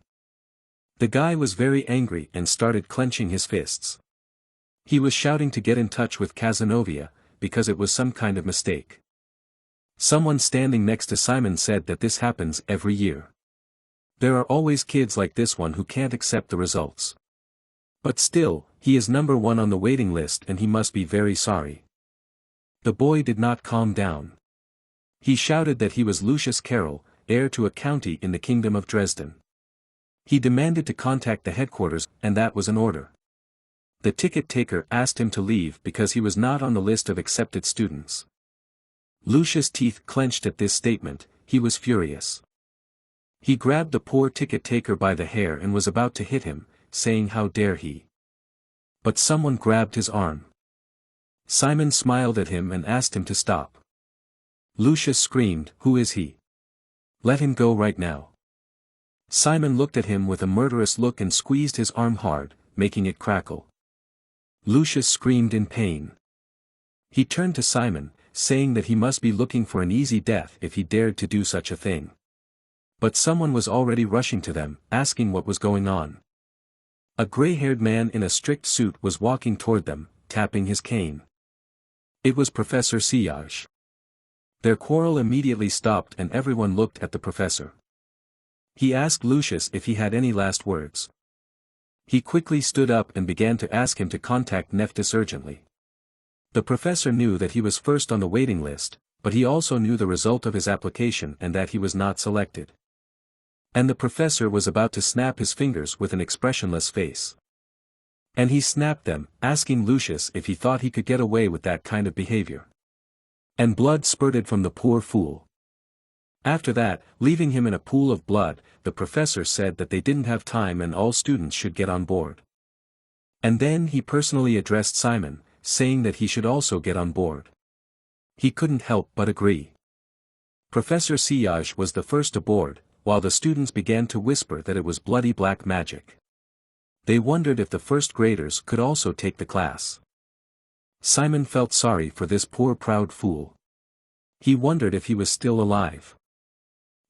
The guy was very angry and started clenching his fists. He was shouting to get in touch with Casanova, because it was some kind of mistake. Someone standing next to Simon said that this happens every year. There are always kids like this one who can't accept the results. But still, he is number one on the waiting list and he must be very sorry. The boy did not calm down. He shouted that he was Lucius Carroll, heir to a county in the Kingdom of Dresden. He demanded to contact the headquarters, and that was an order. The ticket taker asked him to leave because he was not on the list of accepted students. Lucius' teeth clenched at this statement. He was furious. He grabbed the poor ticket taker by the hair and was about to hit him, saying how dare he. But someone grabbed his arm. Simon smiled at him and asked him to stop. Lucius screamed, "Who is he? Let him go right now." Simon looked at him with a murderous look and squeezed his arm hard, making it crackle. Lucius screamed in pain. He turned to Simon, saying that he must be looking for an easy death if he dared to do such a thing. But someone was already rushing to them, asking what was going on. A gray-haired man in a strict suit was walking toward them, tapping his cane. It was Professor Siage. Their quarrel immediately stopped and everyone looked at the professor. He asked Lucius if he had any last words. He quickly stood up and began to ask him to contact Nephthys urgently. The professor knew that he was first on the waiting list, but he also knew the result of his application and that he was not selected. And the professor was about to snap his fingers with an expressionless face. And he snapped them, asking Lucius if he thought he could get away with that kind of behavior. And blood spurted from the poor fool. After that, leaving him in a pool of blood, the professor said that they didn't have time and all students should get on board. And then he personally addressed Simon, saying that he should also get on board. He couldn't help but agree. Professor Siage was the first aboard, while the students began to whisper that it was bloody black magic. They wondered if the first graders could also take the class. Simon felt sorry for this poor proud fool. He wondered if he was still alive.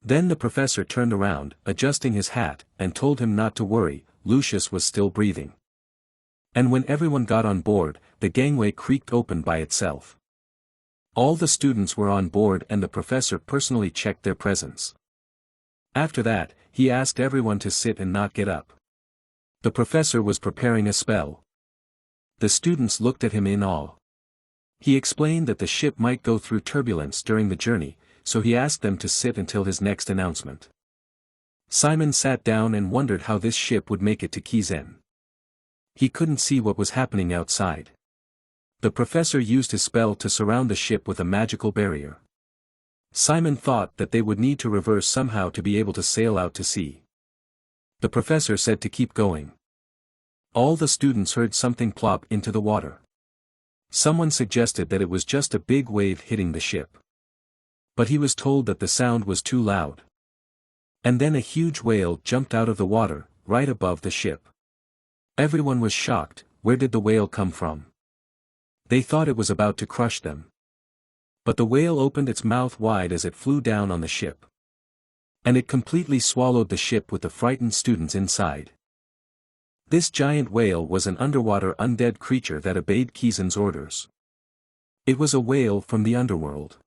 Then the professor turned around, adjusting his hat, and told him not to worry, Lucius was still breathing. And when everyone got on board, the gangway creaked open by itself. All the students were on board and the professor personally checked their presence. After that, he asked everyone to sit and not get up. The professor was preparing a spell. The students looked at him in awe. He explained that the ship might go through turbulence during the journey, so he asked them to sit until his next announcement. Simon sat down and wondered how this ship would make it to Kizen. He couldn't see what was happening outside. The professor used his spell to surround the ship with a magical barrier. Simon thought that they would need to reverse somehow to be able to sail out to sea. The professor said to keep going. All the students heard something plop into the water. Someone suggested that it was just a big wave hitting the ship. But he was told that the sound was too loud. And then a huge whale jumped out of the water, right above the ship. Everyone was shocked. Where did the whale come from? They thought it was about to crush them. But the whale opened its mouth wide as it flew down on the ship. And it completely swallowed the ship with the frightened students inside. This giant whale was an underwater undead creature that obeyed Kizen's orders. It was a whale from the underworld.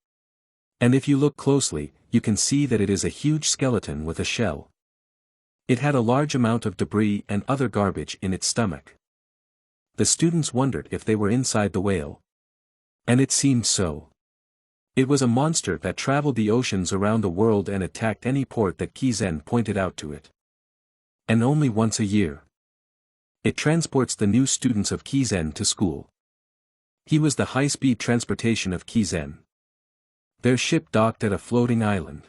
And if you look closely, you can see that it is a huge skeleton with a shell. It had a large amount of debris and other garbage in its stomach. The students wondered if they were inside the whale. And it seemed so. It was a monster that traveled the oceans around the world and attacked any port that Kizen pointed out to it. And only once a year. It transports the new students of Kizen to school. He was the high-speed transportation of Kizen. Their ship docked at a floating island.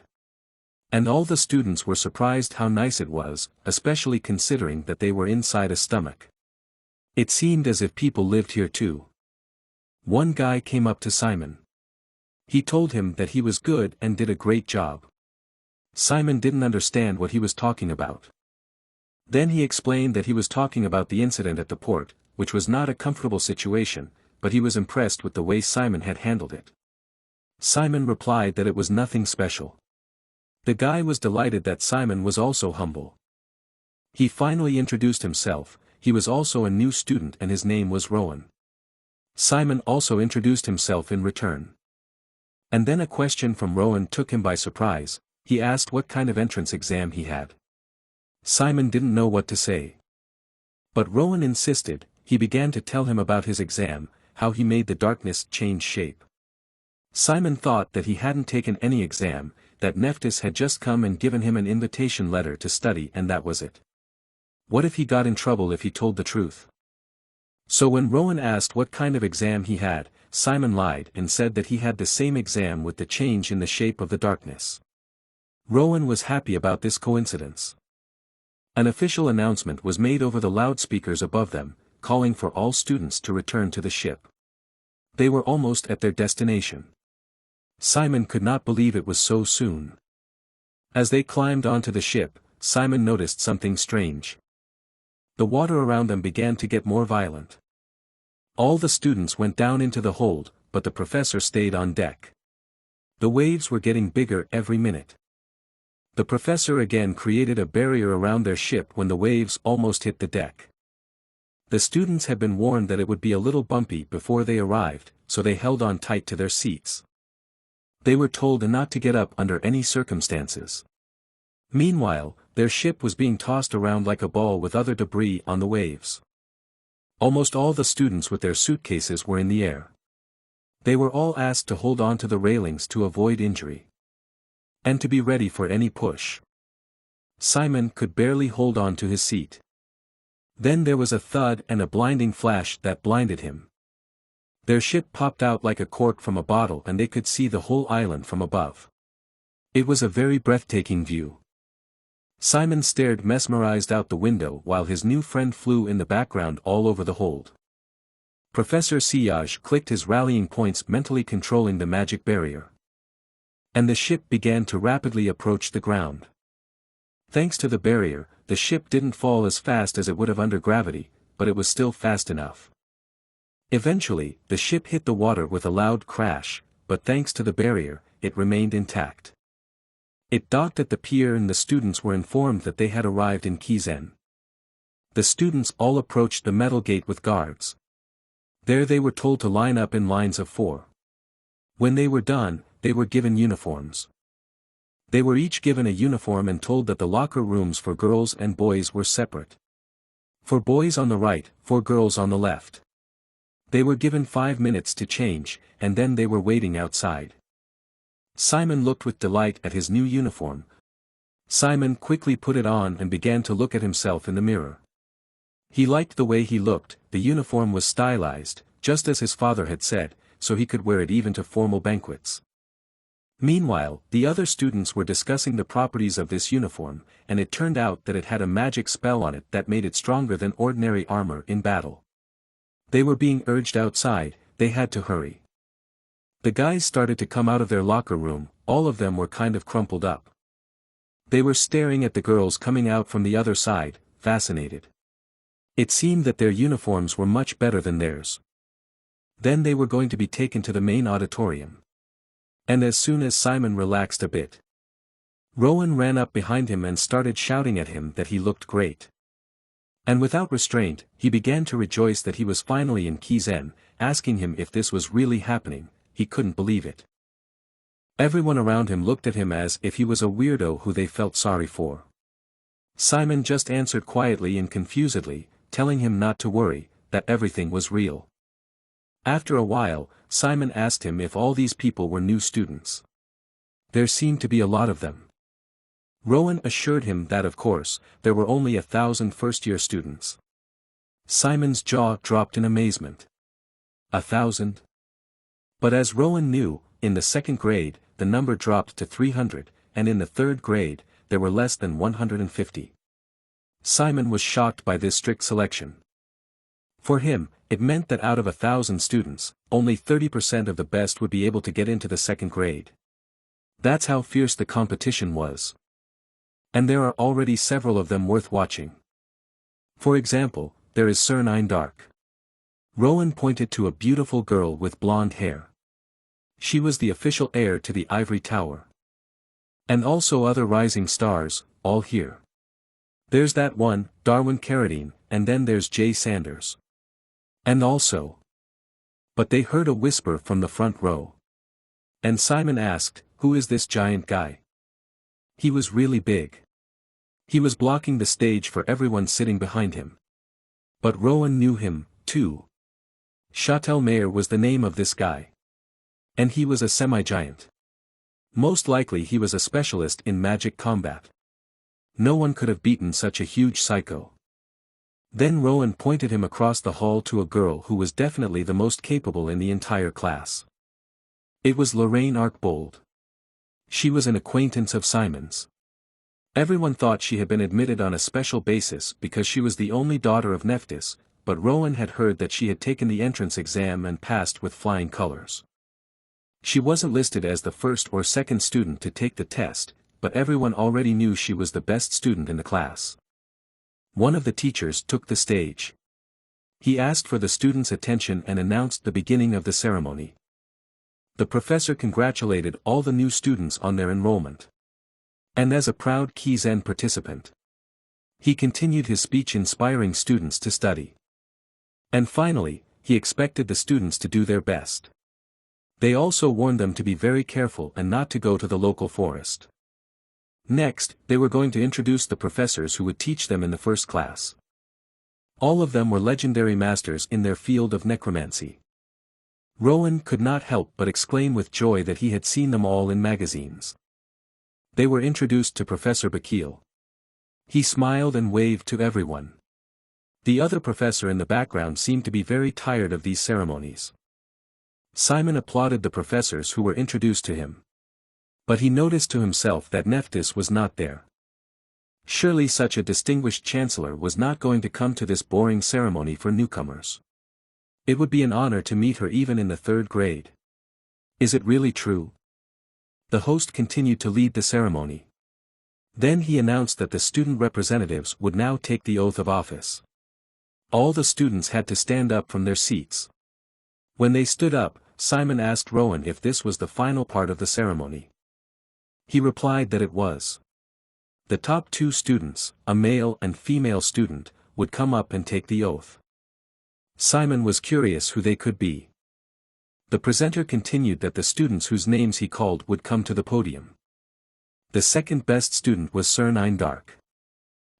And all the students were surprised how nice it was, especially considering that they were inside a stomach. It seemed as if people lived here too. One guy came up to Simon. He told him that he was good and did a great job. Simon didn't understand what he was talking about. Then he explained that he was talking about the incident at the port, which was not a comfortable situation, but he was impressed with the way Simon had handled it. Simon replied that it was nothing special. The guy was delighted that Simon was also humble. He finally introduced himself. He was also a new student and his name was Rowan. Simon also introduced himself in return. And then a question from Rowan took him by surprise. He asked what kind of entrance exam he had. Simon didn't know what to say. But Rowan insisted. He began to tell him about his exam, how he made the darkness change shape. Simon thought that he hadn't taken any exam, that Nephthys had just come and given him an invitation letter to study and that was it. What if he got in trouble if he told the truth? So when Rowan asked what kind of exam he had, Simon lied and said that he had the same exam with the change in the shape of the darkness. Rowan was happy about this coincidence. An official announcement was made over the loudspeakers above them, calling for all students to return to the ship. They were almost at their destination. Simon could not believe it was so soon. As they climbed onto the ship, Simon noticed something strange. The water around them began to get more violent. All the students went down into the hold, but the professor stayed on deck. The waves were getting bigger every minute. The professor again created a barrier around their ship when the waves almost hit the deck. The students had been warned that it would be a little bumpy before they arrived, so they held on tight to their seats. They were told not to get up under any circumstances. Meanwhile, their ship was being tossed around like a ball with other debris on the waves. Almost all the students with their suitcases were in the air. They were all asked to hold on to the railings to avoid injury. And to be ready for any push. Simon could barely hold on to his seat. Then there was a thud and a blinding flash that blinded him. Their ship popped out like a cork from a bottle and they could see the whole island from above. It was a very breathtaking view. Simon stared mesmerized out the window while his new friend flew in the background all over the hold. Professor Sillage clicked his rallying points, mentally controlling the magic barrier. And the ship began to rapidly approach the ground. Thanks to the barrier, the ship didn't fall as fast as it would have under gravity, but it was still fast enough. Eventually, the ship hit the water with a loud crash, but thanks to the barrier, it remained intact. It docked at the pier and the students were informed that they had arrived in Kizen. The students all approached the metal gate with guards. There they were told to line up in lines of 4. When they were done, they were given uniforms. They were each given a uniform and told that the locker rooms for girls and boys were separate. For boys on the right, for girls on the left. They were given 5 minutes to change, and then they were waiting outside. Simon looked with delight at his new uniform. Simon quickly put it on and began to look at himself in the mirror. He liked the way he looked. The uniform was stylized, just as his father had said, so he could wear it even to formal banquets. Meanwhile, the other students were discussing the properties of this uniform, and it turned out that it had a magic spell on it that made it stronger than ordinary armor in battle. They were being urged outside. They had to hurry. The guys started to come out of their locker room. All of them were kind of crumpled up. They were staring at the girls coming out from the other side, fascinated. It seemed that their uniforms were much better than theirs. Then they were going to be taken to the main auditorium. And as soon as Simon relaxed a bit, Rowan ran up behind him and started shouting at him that he looked great. And without restraint, he began to rejoice that he was finally in Kizen, asking him if this was really happening. He couldn't believe it. Everyone around him looked at him as if he was a weirdo who they felt sorry for. Simon just answered quietly and confusedly, telling him not to worry, that everything was real. After a while, Simon asked him if all these people were new students. There seemed to be a lot of them. Rowan assured him that of course, there were only 1,000 first-year students. Simon's jaw dropped in amazement. 1,000? But as Rowan knew, in the second grade, the number dropped to 300, and in the third grade, there were less than 150. Simon was shocked by this strict selection. For him, it meant that out of 1,000 students, only 30% of the best would be able to get into the second grade. That's how fierce the competition was. And there are already several of them worth watching. For example, there is Sir Nine Dark. Rowan pointed to a beautiful girl with blonde hair. She was the official heir to the Ivory Tower. And also other rising stars, all here. There's that one, Darwin Carradine, and then there's Jay Sanders. And also. But they heard a whisper from the front row. And Simon asked, who is this giant guy? He was really big. He was blocking the stage for everyone sitting behind him. But Rowan knew him, too. Chatelmaire was the name of this guy. And he was a semi-giant. Most likely he was a specialist in magic combat. No one could have beaten such a huge psycho. Then Rowan pointed him across the hall to a girl who was definitely the most capable in the entire class. It was Lorraine Archbold. She was an acquaintance of Simon's. Everyone thought she had been admitted on a special basis because she was the only daughter of Nephthys, but Rowan had heard that she had taken the entrance exam and passed with flying colors. She wasn't listed as the first or second student to take the test, but everyone already knew she was the best student in the class. One of the teachers took the stage. He asked for the students' attention and announced the beginning of the ceremony. The professor congratulated all the new students on their enrollment. And as a proud Kizen participant, he continued his speech inspiring students to study. And finally, he expected the students to do their best. They also warned them to be very careful and not to go to the local forest. Next, they were going to introduce the professors who would teach them in the first class. All of them were legendary masters in their field of necromancy. Rowan could not help but exclaim with joy that he had seen them all in magazines. They were introduced to Professor Bakil. He smiled and waved to everyone. The other professor in the background seemed to be very tired of these ceremonies. Simon applauded the professors who were introduced to him. But he noticed to himself that Nephthys was not there. Surely such a distinguished chancellor was not going to come to this boring ceremony for newcomers. It would be an honor to meet her even in the third grade. Is it really true? The host continued to lead the ceremony. Then he announced that the student representatives would now take the oath of office. All the students had to stand up from their seats. When they stood up, Simon asked Rowan if this was the final part of the ceremony. He replied that it was. The top two students, a male and female student, would come up and take the oath. Simon was curious who they could be. The presenter continued that the students whose names he called would come to the podium. The second best student was Sernine Dark.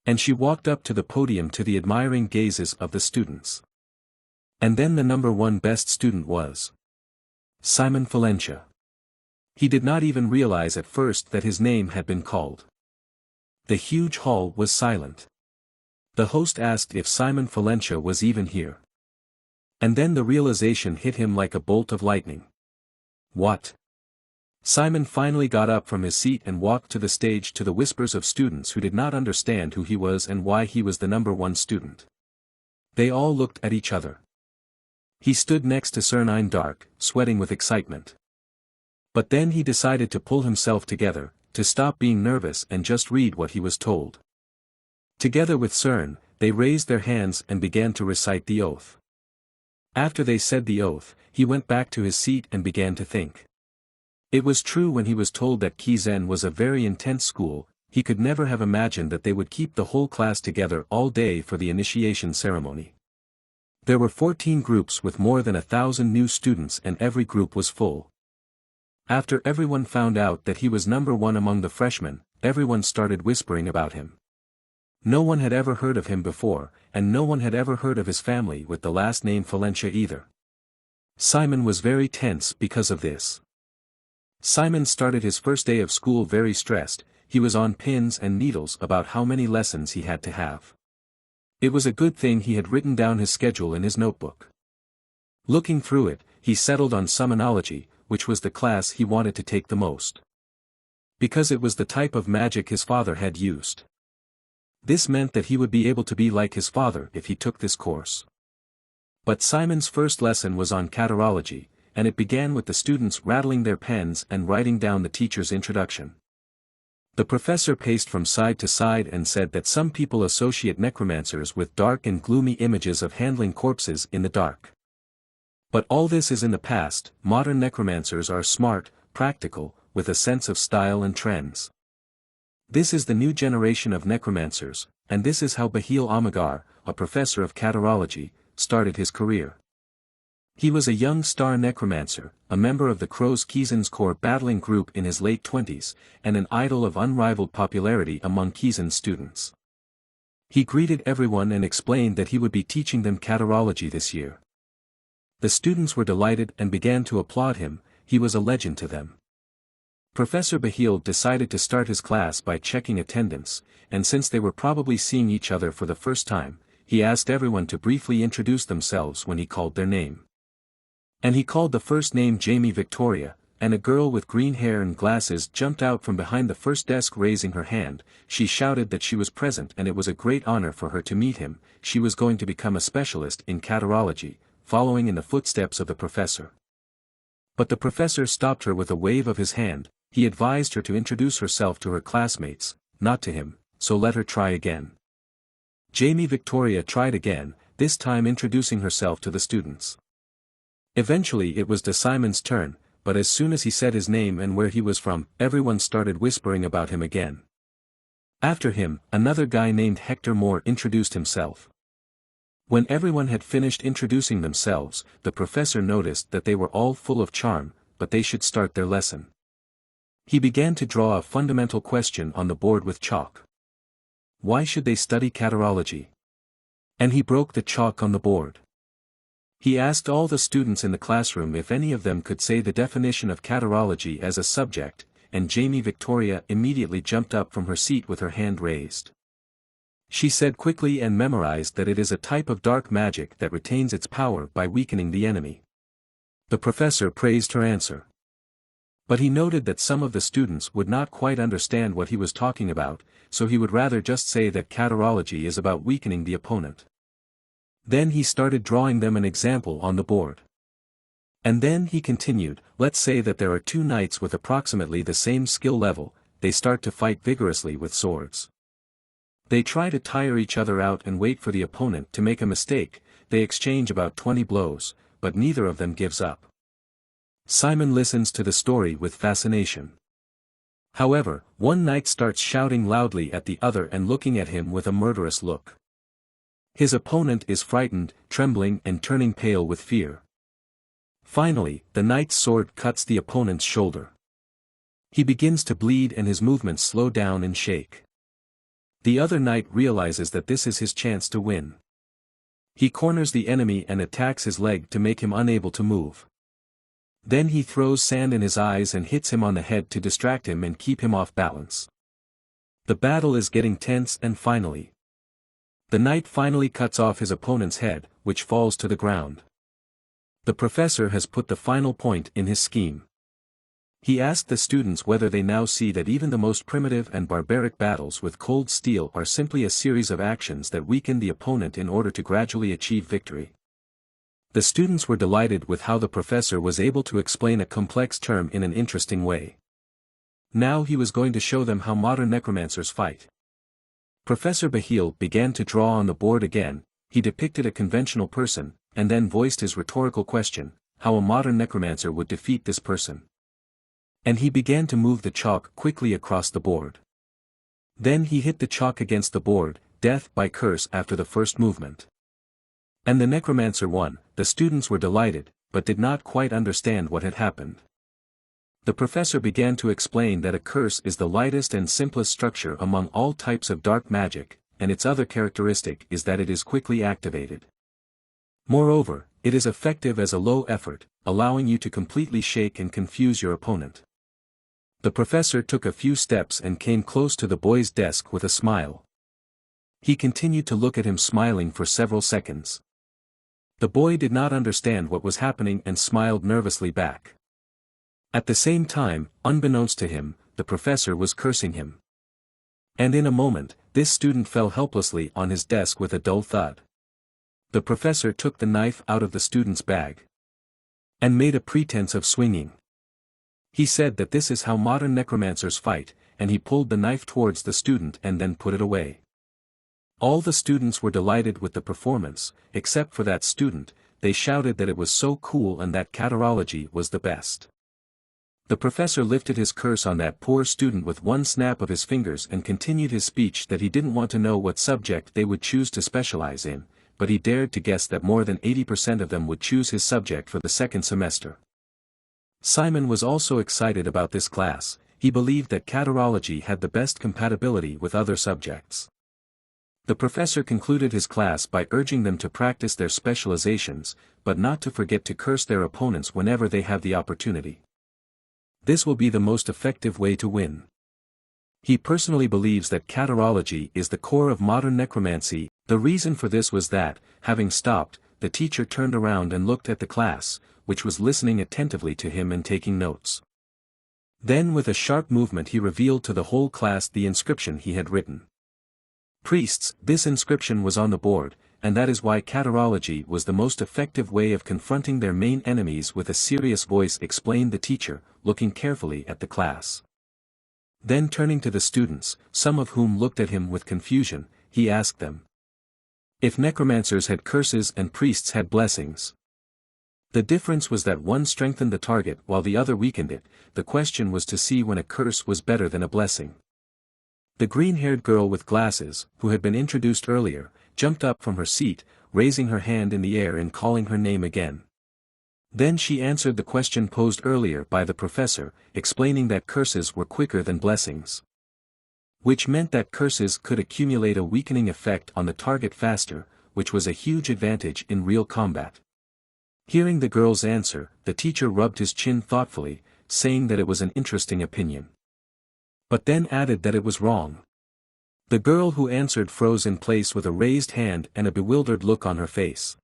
And she walked up to the podium to the admiring gazes of the students. And then the number one best student was Simon Valencia. He did not even realize at first that his name had been called. The huge hall was silent. The host asked if Simon Valencia was even here. And then the realization hit him like a bolt of lightning. What? Simon finally got up from his seat and walked to the stage to the whispers of students who did not understand who he was and why he was the number one student. They all looked at each other. He stood next to Sernine Dark, sweating with excitement. But then he decided to pull himself together, to stop being nervous and just read what he was told. Together with Cern, they raised their hands and began to recite the oath. After they said the oath, he went back to his seat and began to think. It was true when he was told that Kizen was a very intense school, he could never have imagined that they would keep the whole class together all day for the initiation ceremony. There were 14 groups with more than 1,000 new students and every group was full. After everyone found out that he was number one among the freshmen, everyone started whispering about him. No one had ever heard of him before, and no one had ever heard of his family with the last name Valencia either. Simon was very tense because of this. Simon started his first day of school very stressed, he was on pins and needles about how many lessons he had to have. It was a good thing he had written down his schedule in his notebook. Looking through it, he settled on summonology, which was the class he wanted to take the most. Because it was the type of magic his father had used. This meant that he would be able to be like his father if he took this course. But Simon's first lesson was on catarology, and it began with the students rattling their pens and writing down the teacher's introduction. The professor paced from side to side and said that some people associate necromancers with dark and gloomy images of handling corpses in the dark. But all this is in the past, modern necromancers are smart, practical, with a sense of style and trends. This is the new generation of necromancers, and this is how Bahil Amagar, a professor of catarology, started his career. He was a young star necromancer, a member of the Crow's Kizen's core battling group in his late 20s, and an idol of unrivaled popularity among Kizen students. He greeted everyone and explained that he would be teaching them catarology this year. The students were delighted and began to applaud him. He was a legend to them. Professor Bahil decided to start his class by checking attendance, and since they were probably seeing each other for the first time, he asked everyone to briefly introduce themselves when he called their name. And he called the first name Jamie Victoria, and a girl with green hair and glasses jumped out from behind the first desk raising her hand. She shouted that she was present and it was a great honor for her to meet him. She was going to become a specialist in catarology, following in the footsteps of the professor. But the professor stopped her with a wave of his hand. He advised her to introduce herself to her classmates, not to him, so let her try again. Jamie Victoria tried again, this time introducing herself to the students. Eventually it was de Simon's turn, but as soon as he said his name and where he was from, everyone started whispering about him again. After him, another guy named Hector Moore introduced himself. When everyone had finished introducing themselves, the professor noticed that they were all full of charm, but they should start their lesson. He began to draw a fundamental question on the board with chalk. Why should they study catarology? And he broke the chalk on the board. He asked all the students in the classroom if any of them could say the definition of catarology as a subject, and Jamie Victoria immediately jumped up from her seat with her hand raised. She said quickly and memorized that it is a type of dark magic that retains its power by weakening the enemy. The professor praised her answer. But he noted that some of the students would not quite understand what he was talking about, so he would rather just say that catarology is about weakening the opponent. Then he started drawing them an example on the board. And then he continued, let's say that there are two knights with approximately the same skill level, they start to fight vigorously with swords. They try to tire each other out and wait for the opponent to make a mistake, they exchange about 20 blows, but neither of them gives up. Simon listens to the story with fascination. However, one knight starts shouting loudly at the other and looking at him with a murderous look. His opponent is frightened, trembling and turning pale with fear. Finally, the knight's sword cuts the opponent's shoulder. He begins to bleed and his movements slow down and shake. The other knight realizes that this is his chance to win. He corners the enemy and attacks his leg to make him unable to move. Then he throws sand in his eyes and hits him on the head to distract him and keep him off balance. The battle is getting tense and finally, the knight finally cuts off his opponent's head, which falls to the ground. The professor has put the final point in his scheme. He asked the students whether they now see that even the most primitive and barbaric battles with cold steel are simply a series of actions that weaken the opponent in order to gradually achieve victory. The students were delighted with how the professor was able to explain a complex term in an interesting way. Now he was going to show them how modern necromancers fight. Professor Bahil began to draw on the board again. He depicted a conventional person, and then voiced his rhetorical question, how a modern necromancer would defeat this person. And he began to move the chalk quickly across the board. Then he hit the chalk against the board, death by curse after the first movement. And the necromancer won. The students were delighted, but did not quite understand what had happened. The professor began to explain that a curse is the lightest and simplest structure among all types of dark magic, and its other characteristic is that it is quickly activated. Moreover, it is effective as a low effort, allowing you to completely shake and confuse your opponent. The professor took a few steps and came close to the boy's desk with a smile. He continued to look at him smiling for several seconds. The boy did not understand what was happening and smiled nervously back. At the same time, unbeknownst to him, the professor was cursing him. And in a moment, this student fell helplessly on his desk with a dull thud. The professor took the knife out of the student's bag and made a pretense of swinging. He said that this is how modern necromancers fight, and he pulled the knife towards the student and then put it away. All the students were delighted with the performance, except for that student. They shouted that it was so cool and that catarology was the best. The professor lifted his curse on that poor student with one snap of his fingers and continued his speech that he didn't want to know what subject they would choose to specialize in, but he dared to guess that more than 80% of them would choose his subject for the second semester. Simon was also excited about this class. He believed that catarology had the best compatibility with other subjects. The professor concluded his class by urging them to practice their specializations, but not to forget to curse their opponents whenever they have the opportunity. This will be the most effective way to win. He personally believes that catarology is the core of modern necromancy. The reason for this was that, having stopped, the teacher turned around and looked at the class, which was listening attentively to him and taking notes. Then with a sharp movement he revealed to the whole class the inscription he had written. Priests, this inscription was on the board, and that is why catarology was the most effective way of confronting their main enemies. With a serious voice explained the teacher, looking carefully at the class. Then turning to the students, some of whom looked at him with confusion, he asked them if necromancers had curses and priests had blessings. The difference was that one strengthened the target while the other weakened it. The question was to see when a curse was better than a blessing. The green-haired girl with glasses, who had been introduced earlier, jumped up from her seat, raising her hand in the air and calling her name again. Then she answered the question posed earlier by the professor, explaining that curses were quicker than blessings. Which meant that curses could accumulate a weakening effect on the target faster, which was a huge advantage in real combat. Hearing the girl's answer, the teacher rubbed his chin thoughtfully, saying that it was an interesting opinion. But then added that it was wrong. The girl who answered froze in place with a raised hand and a bewildered look on her face.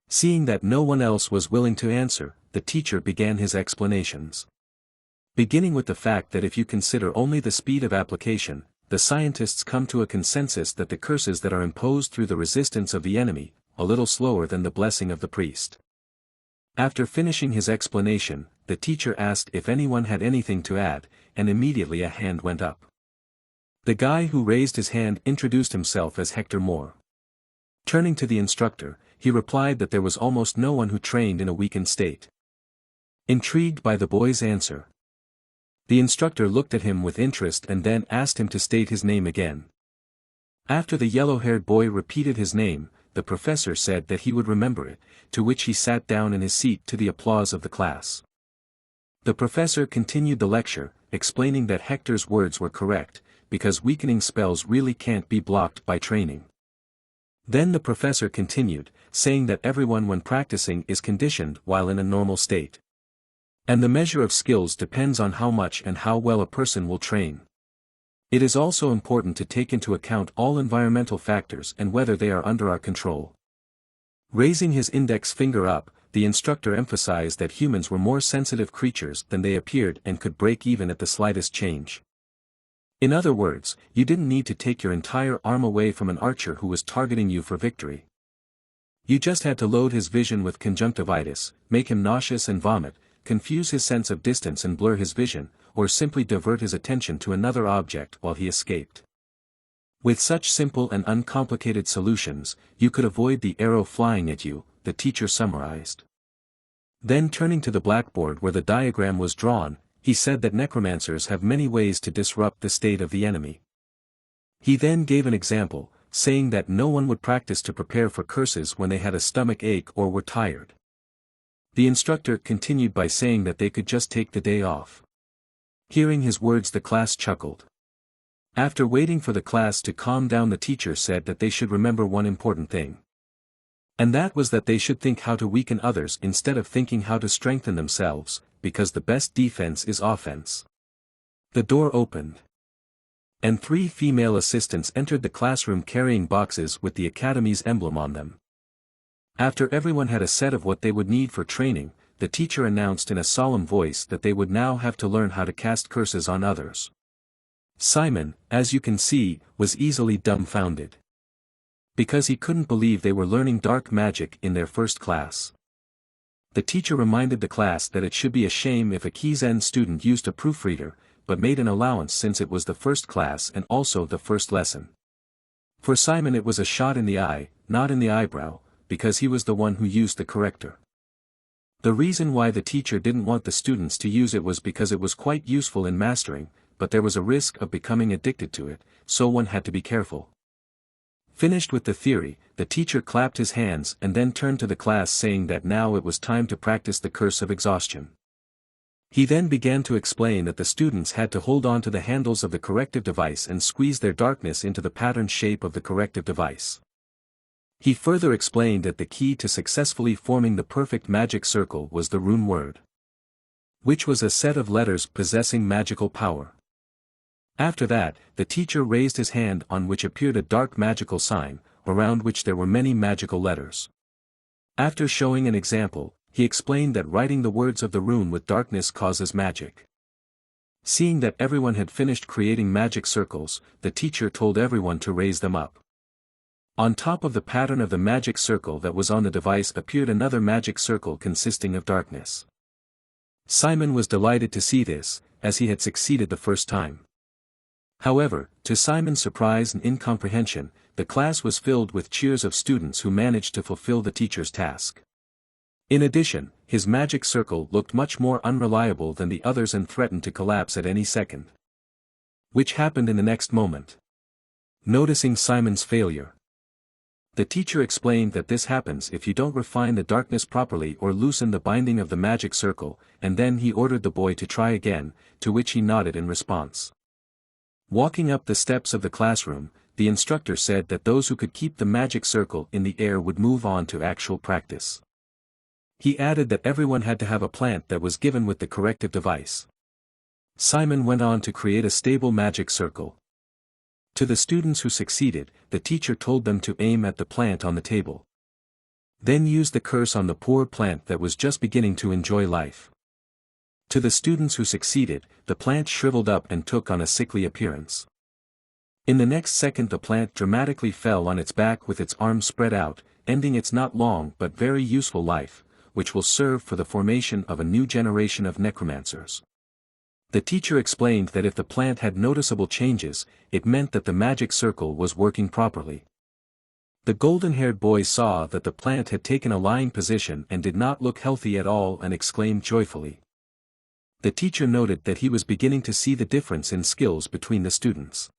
Seeing that no one else was willing to answer, the teacher began his explanations. Beginning with the fact that if you consider only the speed of application, the scientists come to a consensus that the curses that are imposed through the resistance of the enemy, a little slower than the blessing of the priest. After finishing his explanation, the teacher asked if anyone had anything to add, and immediately a hand went up. The guy who raised his hand introduced himself as Hector Moore. Turning to the instructor, he replied that there was almost no one who trained in a weakened state. Intrigued by the boy's answer, the instructor looked at him with interest and then asked him to state his name again. After the yellow-haired boy repeated his name, the professor said that he would remember it, to which he sat down in his seat to the applause of the class. The professor continued the lecture, explaining that Hector's words were correct, because weakening spells really can't be blocked by training. Then the professor continued, saying that everyone when practicing is conditioned while in a normal state. And the measure of skills depends on how much and how well a person will train. It is also important to take into account all environmental factors and whether they are under our control. Raising his index finger up, the instructor emphasized that humans were more sensitive creatures than they appeared and could break even at the slightest change. In other words, you didn't need to take your entire arm away from an archer who was targeting you for victory. You just had to load his vision with conjunctivitis, make him nauseous and vomit, confuse his sense of distance and blur his vision, or simply divert his attention to another object while he escaped. With such simple and uncomplicated solutions, you could avoid the arrow flying at you, the teacher summarized. Then turning to the blackboard where the diagram was drawn, he said that necromancers have many ways to disrupt the state of the enemy. He then gave an example, saying that no one would practice to prepare for curses when they had a stomach ache or were tired. The instructor continued by saying that they could just take the day off. Hearing his words, the class chuckled. After waiting for the class to calm down, the teacher said that they should remember one important thing. And that was that they should think how to weaken others instead of thinking how to strengthen themselves, because the best defense is offense. The door opened. And 3 female assistants entered the classroom carrying boxes with the academy's emblem on them. After everyone had a set of what they would need for training, the teacher announced in a solemn voice that they would now have to learn how to cast curses on others. Simon, as you can see, was easily dumbfounded. Because he couldn't believe they were learning dark magic in their first class. The teacher reminded the class that it should be a shame if a Kizen student used a proofreader, but made an allowance since it was the first class and also the first lesson. For Simon it was a shot in the eye, not in the eyebrow, because he was the one who used the corrector. The reason why the teacher didn't want the students to use it was because it was quite useful in mastering, but there was a risk of becoming addicted to it, so one had to be careful. Finished with the theory, the teacher clapped his hands and then turned to the class saying that now it was time to practice the curse of exhaustion. He then began to explain that the students had to hold on to the handles of the corrective device and squeeze their darkness into the patterned shape of the corrective device. He further explained that the key to successfully forming the perfect magic circle was the rune word, which was a set of letters possessing magical power. After that, the teacher raised his hand on which appeared a dark magical sign, around which there were many magical letters. After showing an example, he explained that writing the words of the rune with darkness causes magic. Seeing that everyone had finished creating magic circles, the teacher told everyone to raise them up. On top of the pattern of the magic circle that was on the device appeared another magic circle consisting of darkness. Simon was delighted to see this, as he had succeeded the first time. However, to Simon's surprise and incomprehension, the class was filled with cheers of students who managed to fulfill the teacher's task. In addition, his magic circle looked much more unreliable than the others and threatened to collapse at any second. Which happened in the next moment. Noticing Simon's failure, the teacher explained that this happens if you don't refine the darkness properly or loosen the binding of the magic circle, and then he ordered the boy to try again, to which he nodded in response. Walking up the steps of the classroom, the instructor said that those who could keep the magic circle in the air would move on to actual practice. He added that everyone had to have a plant that was given with the corrective device. Simon went on to create a stable magic circle. To the students who succeeded, the teacher told them to aim at the plant on the table. Then use the curse on the poor plant that was just beginning to enjoy life. To the students who succeeded, the plant shriveled up and took on a sickly appearance. In the next second the plant dramatically fell on its back with its arms spread out, ending its not long but very useful life, which will serve for the formation of a new generation of necromancers. The teacher explained that if the plant had noticeable changes, it meant that the magic circle was working properly. The golden-haired boy saw that the plant had taken a lying position and did not look healthy at all and exclaimed joyfully. The teacher noted that he was beginning to see the difference in skills between the students.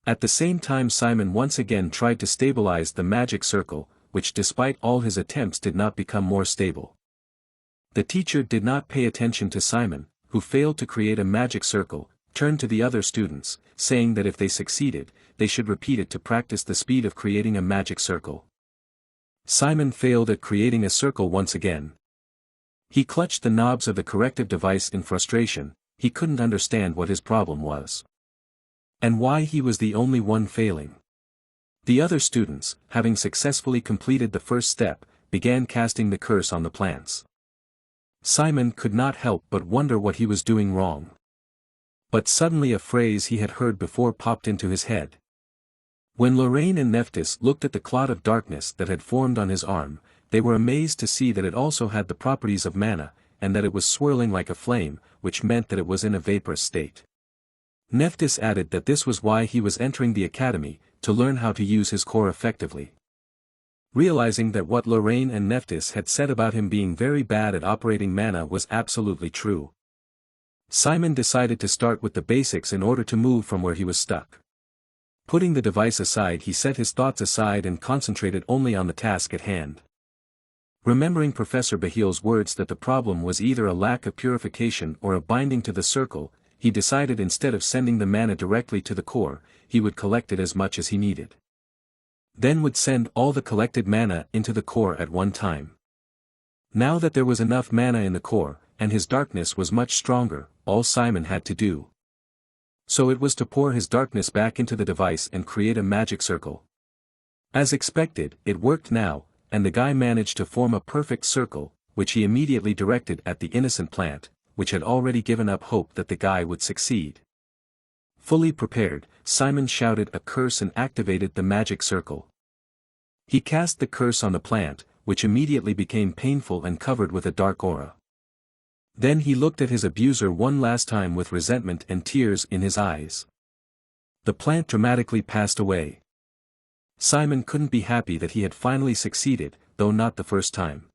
At the same time Simon once again tried to stabilize the magic circle, which despite all his attempts did not become more stable. The teacher did not pay attention to Simon, who failed to create a magic circle, turned to the other students, saying that if they succeeded, they should repeat it to practice the speed of creating a magic circle. Simon failed at creating a circle once again. He clutched the knobs of the corrective device in frustration. He couldn't understand what his problem was, and why he was the only one failing. The other students, having successfully completed the first step, began casting the curse on the plants. Simon could not help but wonder what he was doing wrong. But suddenly a phrase he had heard before popped into his head. When Lorraine and Nephthys looked at the clot of darkness that had formed on his arm, they were amazed to see that it also had the properties of mana, and that it was swirling like a flame, which meant that it was in a vaporous state. Nephthys added that this was why he was entering the academy, to learn how to use his core effectively. Realizing that what Lorraine and Nephthys had said about him being very bad at operating mana was absolutely true, Simon decided to start with the basics in order to move from where he was stuck. Putting the device aside, he set his thoughts aside and concentrated only on the task at hand. Remembering Professor Bahil's words that the problem was either a lack of purification or a binding to the circle, he decided instead of sending the mana directly to the core, he would collect it as much as he needed. Then would send all the collected mana into the core at one time. Now that there was enough mana in the core, and his darkness was much stronger, all Simon had to do so it was to pour his darkness back into the device and create a magic circle. As expected, it worked now, and the guy managed to form a perfect circle, which he immediately directed at the innocent plant, which had already given up hope that the guy would succeed. Fully prepared, Simon shouted a curse and activated the magic circle. He cast the curse on the plant, which immediately became painful and covered with a dark aura. Then he looked at his abuser one last time with resentment and tears in his eyes. The plant dramatically passed away. Simon couldn't be happy that he had finally succeeded, though not the first time.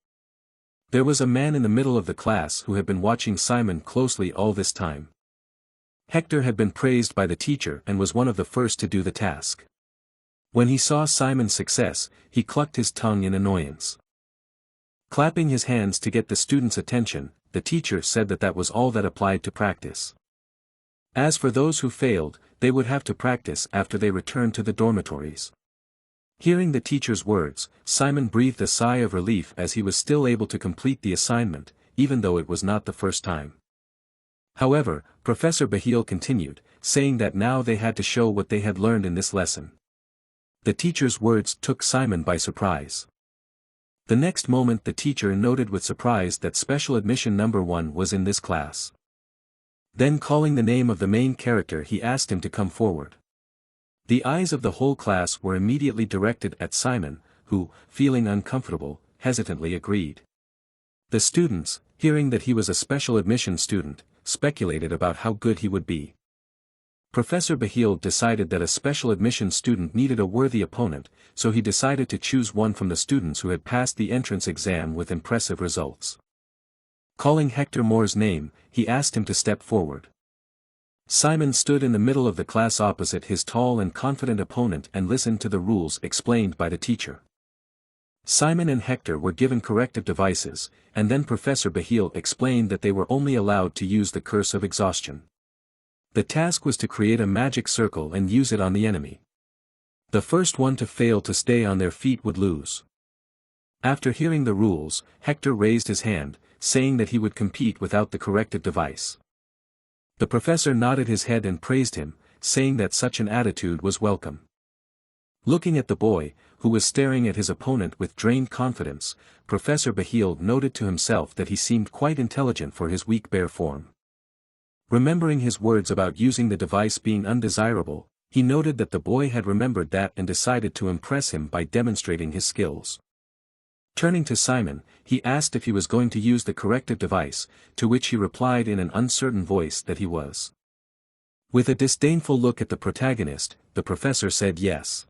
There was a man in the middle of the class who had been watching Simon closely all this time. Hector had been praised by the teacher and was one of the first to do the task. When he saw Simon's success, he clucked his tongue in annoyance. Clapping his hands to get the students' attention, the teacher said that that was all that applied to practice. As for those who failed, they would have to practice after they returned to the dormitories. Hearing the teacher's words, Simon breathed a sigh of relief as he was still able to complete the assignment, even though it was not the first time. However, Professor Bahil continued, saying that now they had to show what they had learned in this lesson. The teacher's words took Simon by surprise. The next moment the teacher noted with surprise that special admission number 1 was in this class. Then calling the name of the main character he asked him to come forward. The eyes of the whole class were immediately directed at Simon, who, feeling uncomfortable, hesitantly agreed. The students, hearing that he was a special admission student, speculated about how good he would be. Professor Bahil decided that a special admission student needed a worthy opponent, so he decided to choose one from the students who had passed the entrance exam with impressive results. Calling Hector Moore's name, he asked him to step forward. Simon stood in the middle of the class opposite his tall and confident opponent and listened to the rules explained by the teacher. Simon and Hector were given corrective devices, and then Professor Bahil explained that they were only allowed to use the curse of exhaustion. The task was to create a magic circle and use it on the enemy. The first one to fail to stay on their feet would lose. After hearing the rules, Hector raised his hand, saying that he would compete without the corrective device. The professor nodded his head and praised him, saying that such an attitude was welcome. Looking at the boy, who was staring at his opponent with drained confidence, Professor Bahil noted to himself that he seemed quite intelligent for his weak bare form. Remembering his words about using the device being undesirable, he noted that the boy had remembered that and decided to impress him by demonstrating his skills. Turning to Simon, he asked if he was going to use the corrective device, to which he replied in an uncertain voice that he was. With a disdainful look at the protagonist, the professor said yes.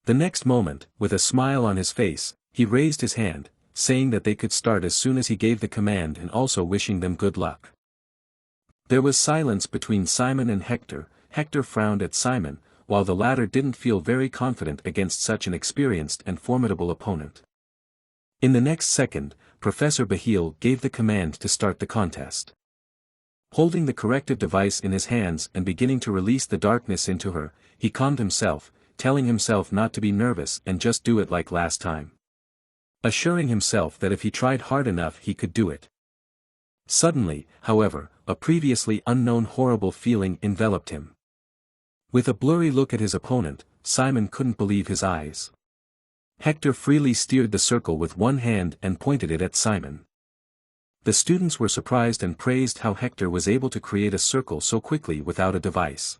The next moment, with a smile on his face, he raised his hand, saying that they could start as soon as he gave the command and also wishing them good luck. There was silence between Simon and Hector. Hector frowned at Simon, while the latter didn't feel very confident against such an experienced and formidable opponent. In the next second, Professor Bahil gave the command to start the contest. Holding the corrective device in his hands and beginning to release the darkness into her, he calmed himself, telling himself not to be nervous and just do it like last time. Assuring himself that if he tried hard enough he could do it. Suddenly, however, a previously unknown horrible feeling enveloped him. With a blurry look at his opponent, Simon couldn't believe his eyes. Hector freely steered the circle with one hand and pointed it at Simon. The students were surprised and praised how Hector was able to create a circle so quickly without a device.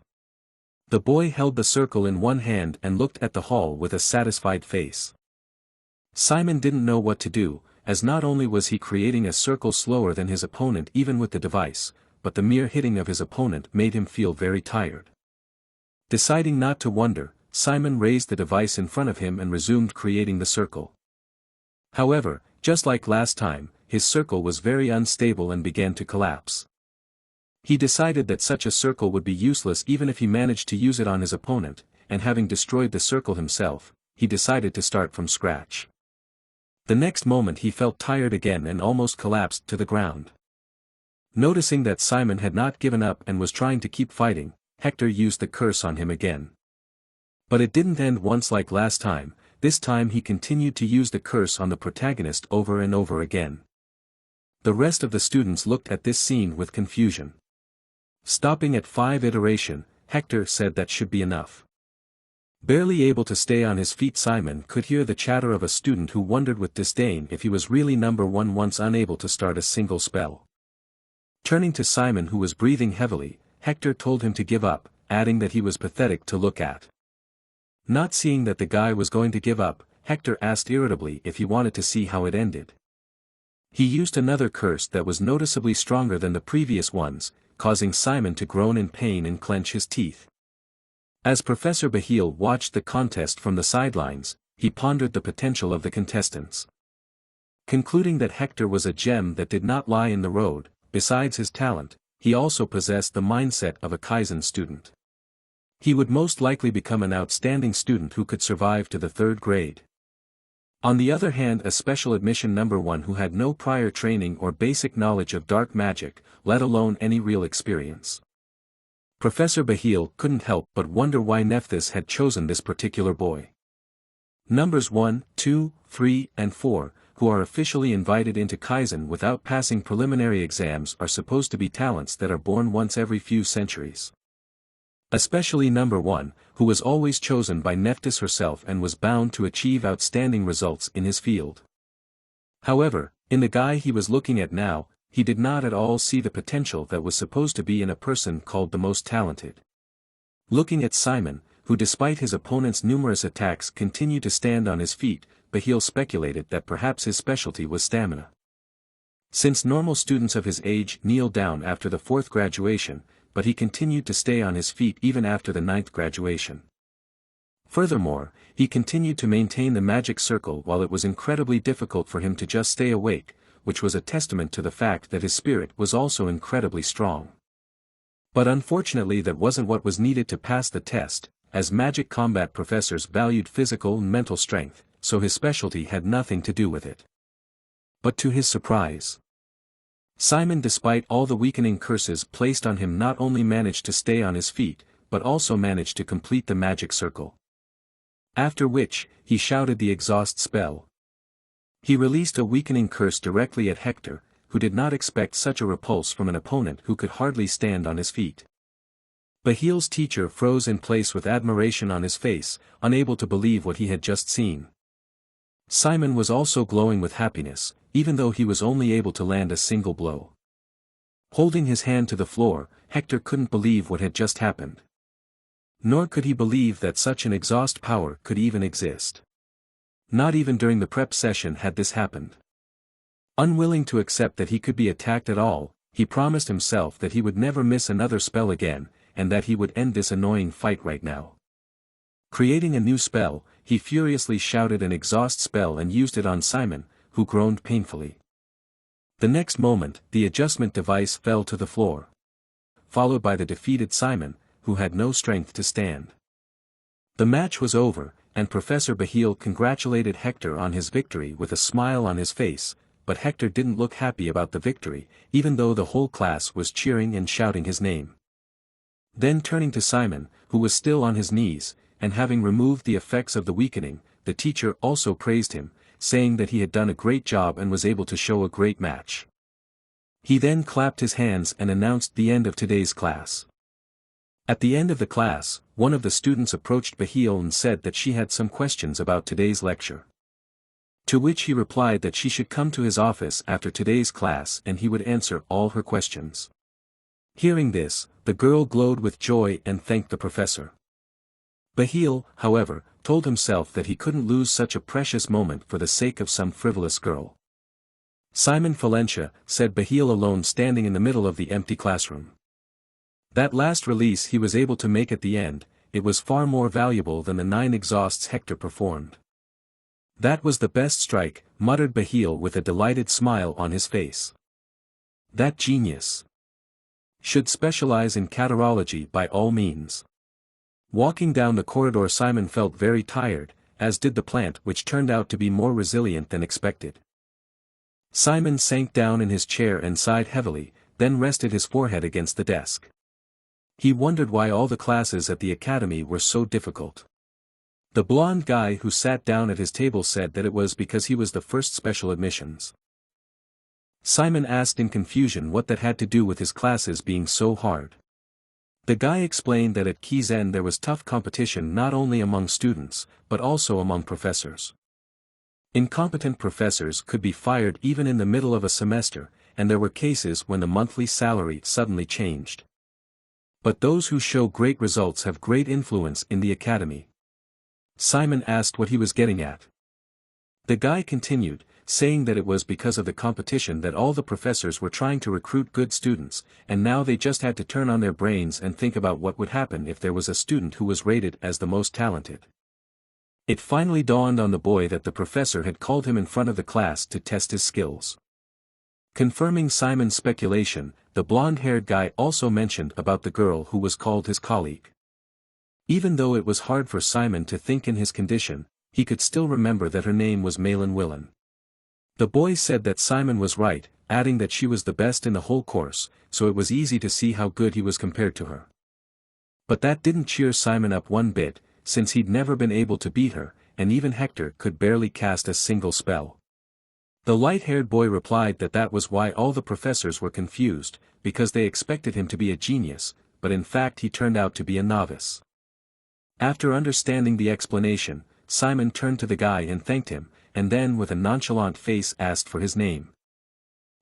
The boy held the circle in one hand and looked at the hall with a satisfied face. Simon didn't know what to do, as not only was he creating a circle slower than his opponent even with the device, but the mere hitting of his opponent made him feel very tired. Deciding not to wonder, Simon raised the device in front of him and resumed creating the circle. However, just like last time, his circle was very unstable and began to collapse. He decided that such a circle would be useless even if he managed to use it on his opponent, and having destroyed the circle himself, he decided to start from scratch. The next moment he felt tired again and almost collapsed to the ground. Noticing that Simon had not given up and was trying to keep fighting, Hector used the curse on him again. But it didn't end once like last time. This time he continued to use the curse on the protagonist over and over again. The rest of the students looked at this scene with confusion. Stopping at 5 iteration, Hector said that should be enough. Barely able to stay on his feet, Simon could hear the chatter of a student who wondered with disdain if he was really number 1 once unable to start a single spell. Turning to Simon, who was breathing heavily, Hector told him to give up, adding that he was pathetic to look at. Not seeing that the guy was going to give up, Hector asked irritably if he wanted to see how it ended. He used another curse that was noticeably stronger than the previous ones, causing Simon to groan in pain and clench his teeth. As Professor Bahil watched the contest from the sidelines, he pondered the potential of the contestants. Concluding that Hector was a gem that did not lie in the road, besides his talent, he also possessed the mindset of a Kizen student. He would most likely become an outstanding student who could survive to the 3rd grade. On the other hand, a special admission number 1 who had no prior training or basic knowledge of dark magic, let alone any real experience. Professor Bahil couldn't help but wonder why Nephthys had chosen this particular boy. Numbers 1, 2, 3, and 4, who are officially invited into Kizen without passing preliminary exams, are supposed to be talents that are born once every few centuries. Especially number 1, who was always chosen by Nephthys herself and was bound to achieve outstanding results in his field. However, in the guy he was looking at now, he did not at all see the potential that was supposed to be in a person called the most talented. Looking at Simon, who despite his opponent's numerous attacks continued to stand on his feet, Bahil speculated that perhaps his specialty was stamina. Since normal students of his age kneel down after the 4th graduation, but he continued to stay on his feet even after the 9th graduation. Furthermore, he continued to maintain the magic circle while it was incredibly difficult for him to just stay awake, which was a testament to the fact that his spirit was also incredibly strong. But unfortunately that wasn't what was needed to pass the test, as magic combat professors valued physical and mental strength, so his specialty had nothing to do with it. But to his surprise, Simon, despite all the weakening curses placed on him, not only managed to stay on his feet, but also managed to complete the magic circle. After which, he shouted the exhaust spell. He released a weakening curse directly at Hector, who did not expect such a repulse from an opponent who could hardly stand on his feet. Bahil's teacher froze in place with admiration on his face, unable to believe what he had just seen. Simon was also glowing with happiness, even though he was only able to land a single blow. Holding his hand to the floor, Hector couldn't believe what had just happened. Nor could he believe that such an exhaust power could even exist. Not even during the prep session had this happened. Unwilling to accept that he could be attacked at all, he promised himself that he would never miss another spell again, and that he would end this annoying fight right now. Creating a new spell, he furiously shouted an exhaust spell and used it on Simon, who groaned painfully. The next moment, the adjustment device fell to the floor, followed by the defeated Simon, who had no strength to stand. The match was over, and Professor Bahil congratulated Hector on his victory with a smile on his face, but Hector didn't look happy about the victory, even though the whole class was cheering and shouting his name. Then turning to Simon, who was still on his knees, and having removed the effects of the weakening, the teacher also praised him, saying that he had done a great job and was able to show a great match. He then clapped his hands and announced the end of today's class. At the end of the class, one of the students approached Bahil and said that she had some questions about today's lecture. To which he replied that she should come to his office after today's class and he would answer all her questions. Hearing this, the girl glowed with joy and thanked the professor. Bahil, however, told himself that he couldn't lose such a precious moment for the sake of some frivolous girl. Simon Valencia, said Bahil alone standing in the middle of the empty classroom. That last release he was able to make at the end, it was far more valuable than the 9 exhausts Hector performed. That was the best strike, muttered Bahil with a delighted smile on his face. That genius should specialize in catarology by all means. Walking down the corridor, Simon felt very tired, as did the plant, which turned out to be more resilient than expected. Simon sank down in his chair and sighed heavily, then rested his forehead against the desk. He wondered why all the classes at the academy were so difficult. The blonde guy who sat down at his table said that it was because he was the first special admissions. Simon asked in confusion what that had to do with his classes being so hard. The guy explained that at Kizen there was tough competition not only among students, but also among professors. Incompetent professors could be fired even in the middle of a semester, and there were cases when the monthly salary suddenly changed. But those who show great results have great influence in the academy. Simon asked what he was getting at. The guy continued, saying that it was because of the competition that all the professors were trying to recruit good students, and now they just had to turn on their brains and think about what would happen if there was a student who was rated as the most talented. It finally dawned on the boy that the professor had called him in front of the class to test his skills. Confirming Simon's speculation, the blonde-haired guy also mentioned about the girl who was called his colleague. Even though it was hard for Simon to think in his condition, he could still remember that her name was Malin Willen. The boy said that Simon was right, adding that she was the best in the whole course, so it was easy to see how good he was compared to her. But that didn't cheer Simon up one bit, since he'd never been able to beat her, and even Hector could barely cast a single spell. The light-haired boy replied that that was why all the professors were confused, because they expected him to be a genius, but in fact he turned out to be a novice. After understanding the explanation, Simon turned to the guy and thanked him, and then with a nonchalant face asked for his name.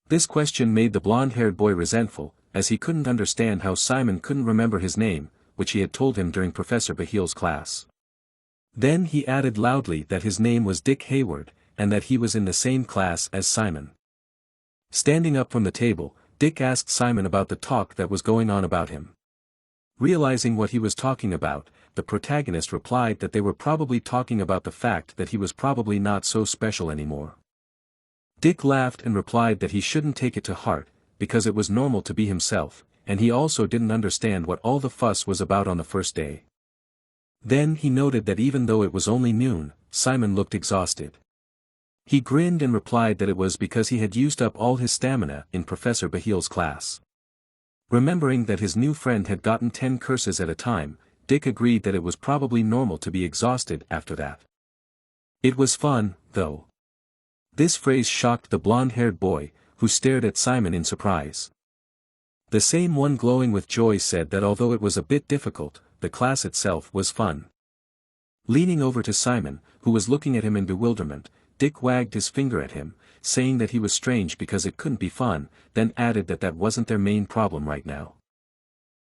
This question made the blonde-haired boy resentful, as he couldn't understand how Simon couldn't remember his name, which he had told him during Professor Bahil's class. Then he added loudly that his name was Dick Hayward, and that he was in the same class as Simon. Standing up from the table, Dick asked Simon about the talk that was going on about him. Realizing what he was talking about, the protagonist replied that they were probably talking about the fact that he was probably not so special anymore. Dick laughed and replied that he shouldn't take it to heart, because it was normal to be himself, and he also didn't understand what all the fuss was about on the first day. Then he noted that even though it was only noon, Simon looked exhausted. He grinned and replied that it was because he had used up all his stamina in Professor Bahil's class. Remembering that his new friend had gotten 10 curses at a time, Dick agreed that it was probably normal to be exhausted after that. It was fun, though. This phrase shocked the blonde-haired boy, who stared at Simon in surprise. The same one glowing with joy said that although it was a bit difficult, the class itself was fun. Leaning over to Simon, who was looking at him in bewilderment, Dick wagged his finger at him, saying that he was strange because it couldn't be fun, then added that that wasn't their main problem right now.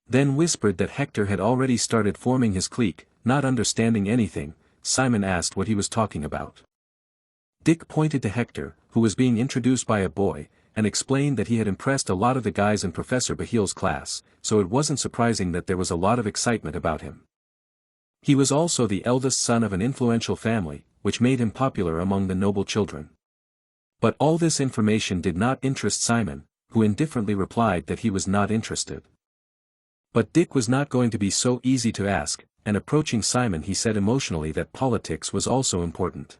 Then whispered that Hector had already started forming his clique. Not understanding anything, Simon asked what he was talking about. Dick pointed to Hector, who was being introduced by a boy, and explained that he had impressed a lot of the guys in Professor Bahil's class, so it wasn't surprising that there was a lot of excitement about him. He was also the eldest son of an influential family, which made him popular among the noble children. But all this information did not interest Simon, who indifferently replied that he was not interested. But Dick was not going to be so easy to ask, and approaching Simon he said emotionally that politics was also important.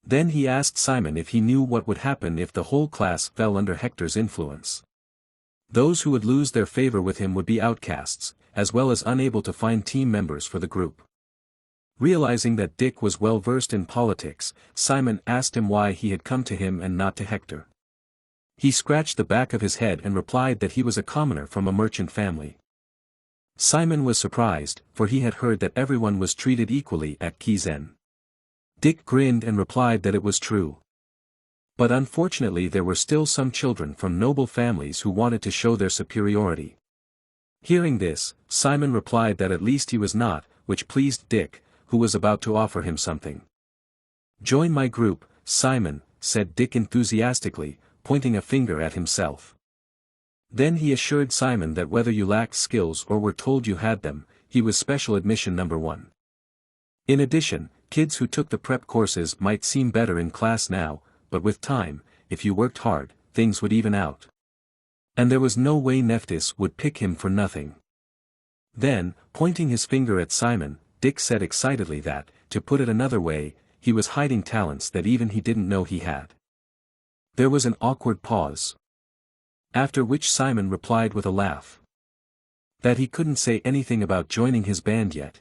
Then he asked Simon if he knew what would happen if the whole class fell under Hector's influence. Those who would lose their favor with him would be outcasts, as well as unable to find team members for the group. Realizing that Dick was well versed in politics, Simon asked him why he had come to him and not to Hector. He scratched the back of his head and replied that he was a commoner from a merchant family. Simon was surprised, for he had heard that everyone was treated equally at Kizen. Dick grinned and replied that it was true. But unfortunately there were still some children from noble families who wanted to show their superiority. Hearing this, Simon replied that at least he was not, which pleased Dick, who was about to offer him something. "Join my group, Simon," said Dick enthusiastically, pointing a finger at himself. Then he assured Simon that whether you lacked skills or were told you had them, he was special admission number 1. In addition, kids who took the prep courses might seem better in class now, but with time, if you worked hard, things would even out. And there was no way Nephthys would pick him for nothing. Then, pointing his finger at Simon, Dick said excitedly that, to put it another way, he was hiding talents that even he didn't know he had. There was an awkward pause. After which Simon replied with a laugh. That he couldn't say anything about joining his band yet.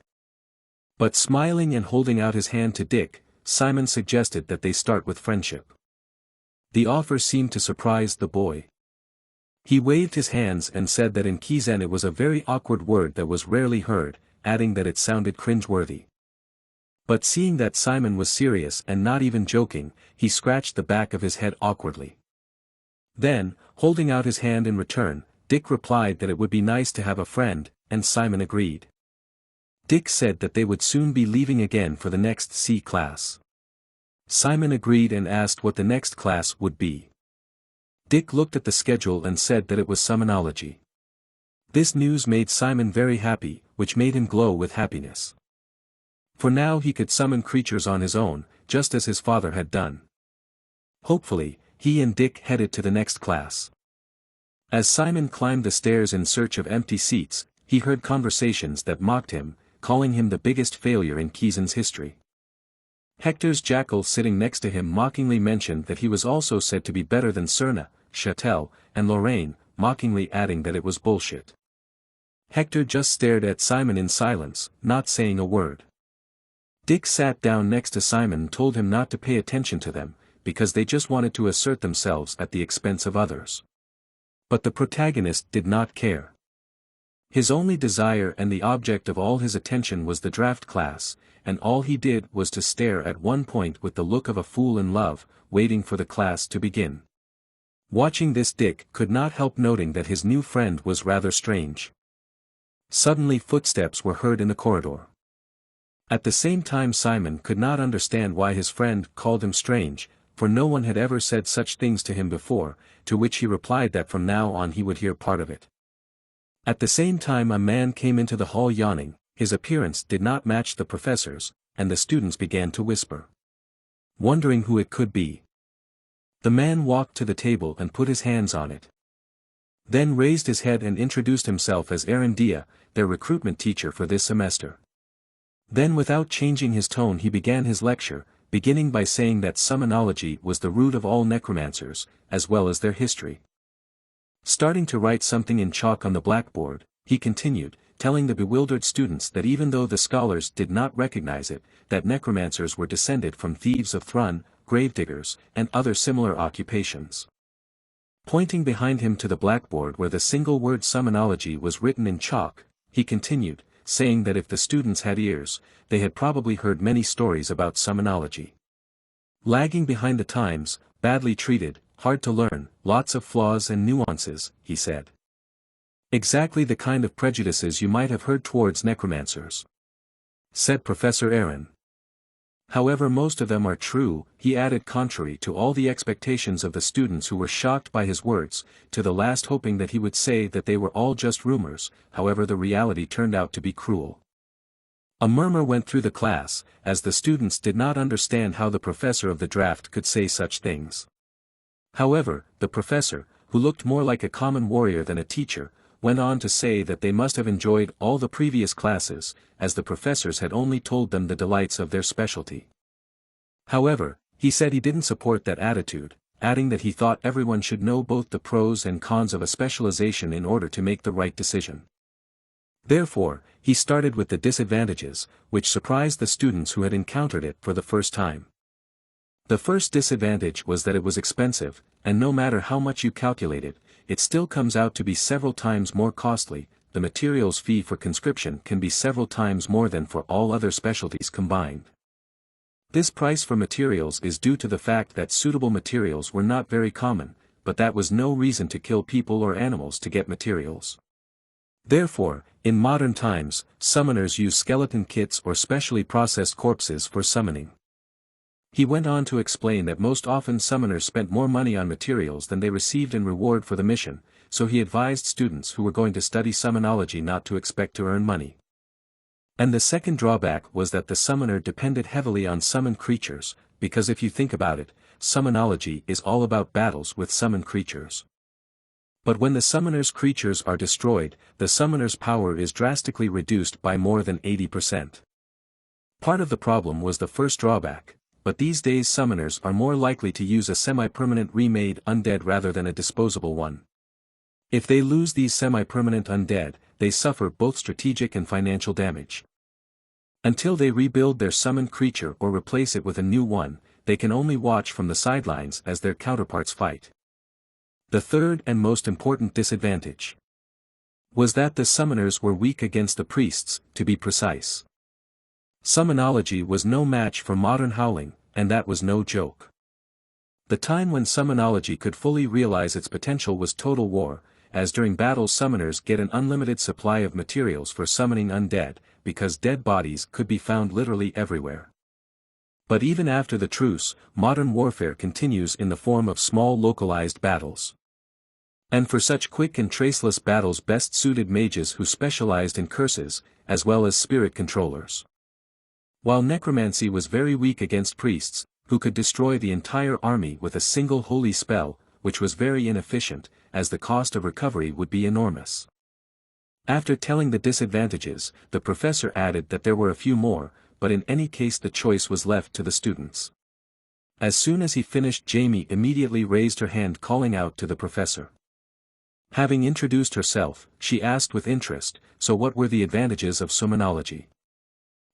But smiling and holding out his hand to Dick, Simon suggested that they start with friendship. The offer seemed to surprise the boy. He waved his hands and said that in Kizen it was a very awkward word that was rarely heard, adding that it sounded cringeworthy. But seeing that Simon was serious and not even joking, he scratched the back of his head awkwardly. Then, holding out his hand in return, Dick replied that it would be nice to have a friend, and Simon agreed. Dick said that they would soon be leaving again for the next C class. Simon agreed and asked what the next class would be. Dick looked at the schedule and said that it was summonology. This news made Simon very happy, which made him glow with happiness. For now he could summon creatures on his own, just as his father had done. Hopefully, he and Dick headed to the next class. As Simon climbed the stairs in search of empty seats, he heard conversations that mocked him, calling him the biggest failure in Kizen's history. Hector's jackal sitting next to him mockingly mentioned that he was also said to be better than Cerna, Châtel, and Lorraine, mockingly adding that it was bullshit. Hector just stared at Simon in silence, not saying a word. Dick sat down next to Simon and told him not to pay attention to them, because they just wanted to assert themselves at the expense of others. But the protagonist did not care. His only desire and the object of all his attention was the draft class, and all he did was to stare at one point with the look of a fool in love, waiting for the class to begin. Watching this, Dick could not help noting that his new friend was rather strange. Suddenly footsteps were heard in the corridor. At the same time Simon could not understand why his friend called him strange, for no one had ever said such things to him before, to which he replied that from now on he would hear part of it. At the same time a man came into the hall yawning, his appearance did not match the professor's, and the students began to whisper, wondering who it could be. The man walked to the table and put his hands on it. Then raised his head and introduced himself as Aaron Dia, their recruitment teacher for this semester. Then without changing his tone he began his lecture, beginning by saying that summonology was the root of all necromancers, as well as their history. Starting to write something in chalk on the blackboard, he continued, telling the bewildered students that even though the scholars did not recognize it, that necromancers were descended from thieves of Thrun, gravediggers, and other similar occupations. Pointing behind him to the blackboard where the single word summonology was written in chalk, he continued, saying that if the students had ears, they had probably heard many stories about summonology. Lagging behind the times, badly treated, hard to learn, lots of flaws and nuances, he said. Exactly the kind of prejudices you might have heard towards necromancers, said Professor Aaron. However, most of them are true, he added, contrary to all the expectations of the students who were shocked by his words, to the last hoping that he would say that they were all just rumors. However, the reality turned out to be cruel. A murmur went through the class, as the students did not understand how the professor of the draft could say such things. However, the professor, who looked more like a common warrior than a teacher, went on to say that they must have enjoyed all the previous classes, as the professors had only told them the delights of their specialty. However, he said he didn't support that attitude, adding that he thought everyone should know both the pros and cons of a specialization in order to make the right decision. Therefore, he started with the disadvantages, which surprised the students who had encountered it for the first time. The first disadvantage was that it was expensive, and no matter how much you calculate it, it still comes out to be several times more costly. The materials fee for conscription can be several times more than for all other specialties combined. This price for materials is due to the fact that suitable materials were not very common, but that was no reason to kill people or animals to get materials. Therefore, in modern times, summoners use skeleton kits or specially processed corpses for summoning. He went on to explain that most often summoners spent more money on materials than they received in reward for the mission, so he advised students who were going to study summonology not to expect to earn money. And the second drawback was that the summoner depended heavily on summoned creatures, because if you think about it, summonology is all about battles with summoned creatures. But when the summoner's creatures are destroyed, the summoner's power is drastically reduced by more than 80%. Part of the problem was the first drawback, but these days summoners are more likely to use a semi-permanent remade undead rather than a disposable one. If they lose these semi-permanent undead, they suffer both strategic and financial damage. Until they rebuild their summoned creature or replace it with a new one, they can only watch from the sidelines as their counterparts fight. The third and most important disadvantage was that the summoners were weak against the priests, to be precise. Summonology was no match for modern howling, and that was no joke. The time when summonology could fully realize its potential was total war, as during battles summoners get an unlimited supply of materials for summoning undead, because dead bodies could be found literally everywhere. But even after the truce, modern warfare continues in the form of small localized battles. And for such quick and traceless battles best suited mages who specialized in curses, as well as spirit controllers. While necromancy was very weak against priests, who could destroy the entire army with a single holy spell, which was very inefficient, as the cost of recovery would be enormous. After telling the disadvantages, the professor added that there were a few more, but in any case the choice was left to the students. As soon as he finished, Jamie immediately raised her hand, calling out to the professor. Having introduced herself, she asked with interest, "So what were the advantages of summonology?"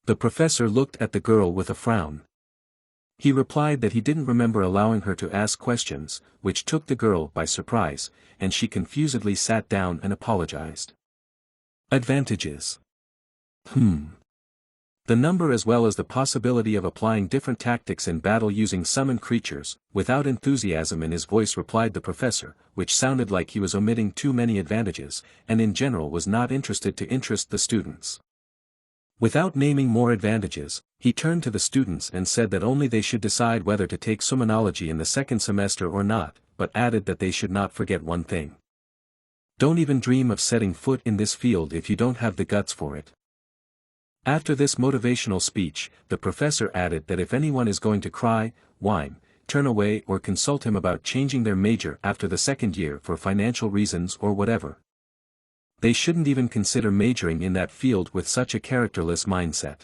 The professor looked at the girl with a frown. He replied that he didn't remember allowing her to ask questions, which took the girl by surprise, and she confusedly sat down and apologized. Advantages. The number as well as the possibility of applying different tactics in battle using summoned creatures, without enthusiasm in his voice replied the professor, which sounded like he was omitting too many advantages, and in general was not interested to interest the students. Without naming more advantages, he turned to the students and said that only they should decide whether to take summonology in the second semester or not, but added that they should not forget one thing. Don't even dream of setting foot in this field if you don't have the guts for it. After this motivational speech, the professor added that if anyone is going to cry, whine, turn away or consult him about changing their major after the second year for financial reasons or whatever, they shouldn't even consider majoring in that field with such a characterless mindset.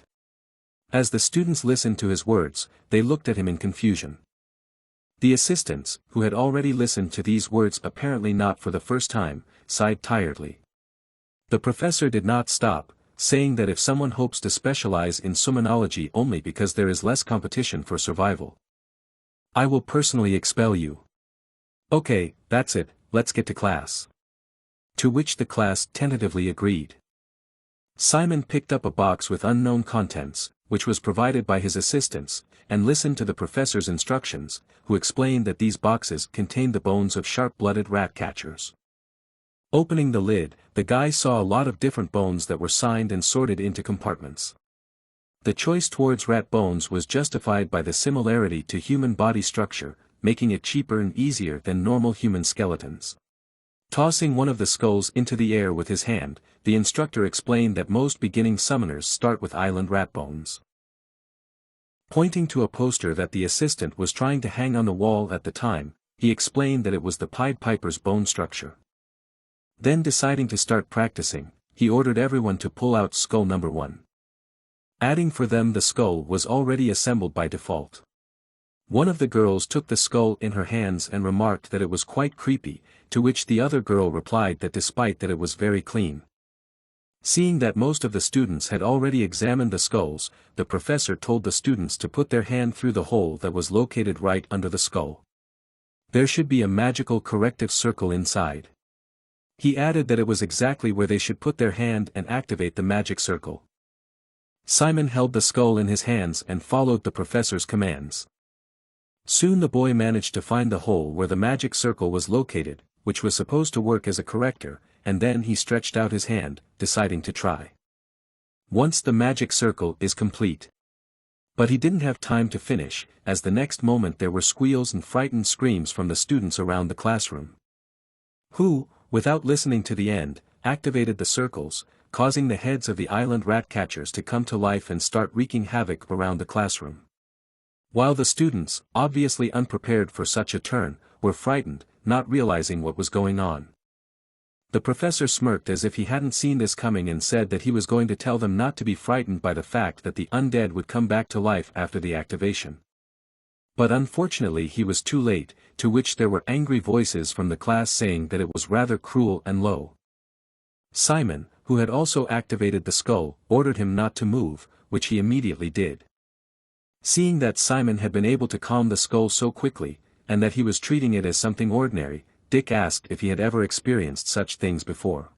As the students listened to his words, they looked at him in confusion. The assistants, who had already listened to these words apparently not for the first time, sighed tiredly. The professor did not stop, saying that if someone hopes to specialize in summonology only because there is less competition for survival, I will personally expel you. Okay, that's it, let's get to class. To which the class tentatively agreed. Simon picked up a box with unknown contents, which was provided by his assistants, and listened to the professor's instructions, who explained that these boxes contained the bones of sharp-blooded rat catchers. Opening the lid, the guy saw a lot of different bones that were signed and sorted into compartments. The choice towards rat bones was justified by the similarity to human body structure, making it cheaper and easier than normal human skeletons. Tossing one of the skulls into the air with his hand, the instructor explained that most beginning summoners start with island rat bones. Pointing to a poster that the assistant was trying to hang on the wall at the time, he explained that it was the Pied Piper's bone structure. Then deciding to start practicing, he ordered everyone to pull out skull number 1. Adding for them the skull was already assembled by default. One of the girls took the skull in her hands and remarked that it was quite creepy, to which the other girl replied that despite that it was very clean. Seeing that most of the students had already examined the skulls, the professor told the students to put their hand through the hole that was located right under the skull. There should be a magical corrective circle inside. He added that it was exactly where they should put their hand and activate the magic circle. Simon held the skull in his hands and followed the professor's commands. Soon the boy managed to find the hole where the magic circle was located, which was supposed to work as a corrector, and then he stretched out his hand, deciding to try. Once the magic circle is complete. But he didn't have time to finish, as the next moment there were squeals and frightened screams from the students around the classroom. Who, without listening to the end, activated the circles, causing the heads of the island rat catchers to come to life and start wreaking havoc around the classroom. While the students, obviously unprepared for such a turn, were frightened, not realizing what was going on. The professor smirked as if he hadn't seen this coming and said that he was going to tell them not to be frightened by the fact that the undead would come back to life after the activation. But unfortunately he was too late, to which there were angry voices from the class saying that it was rather cruel and low. Simon, who had also activated the skull, ordered him not to move, which he immediately did. Seeing that Simon had been able to calm the skull so quickly, and that he was treating it as something ordinary, Dick asked if he had ever experienced such things before.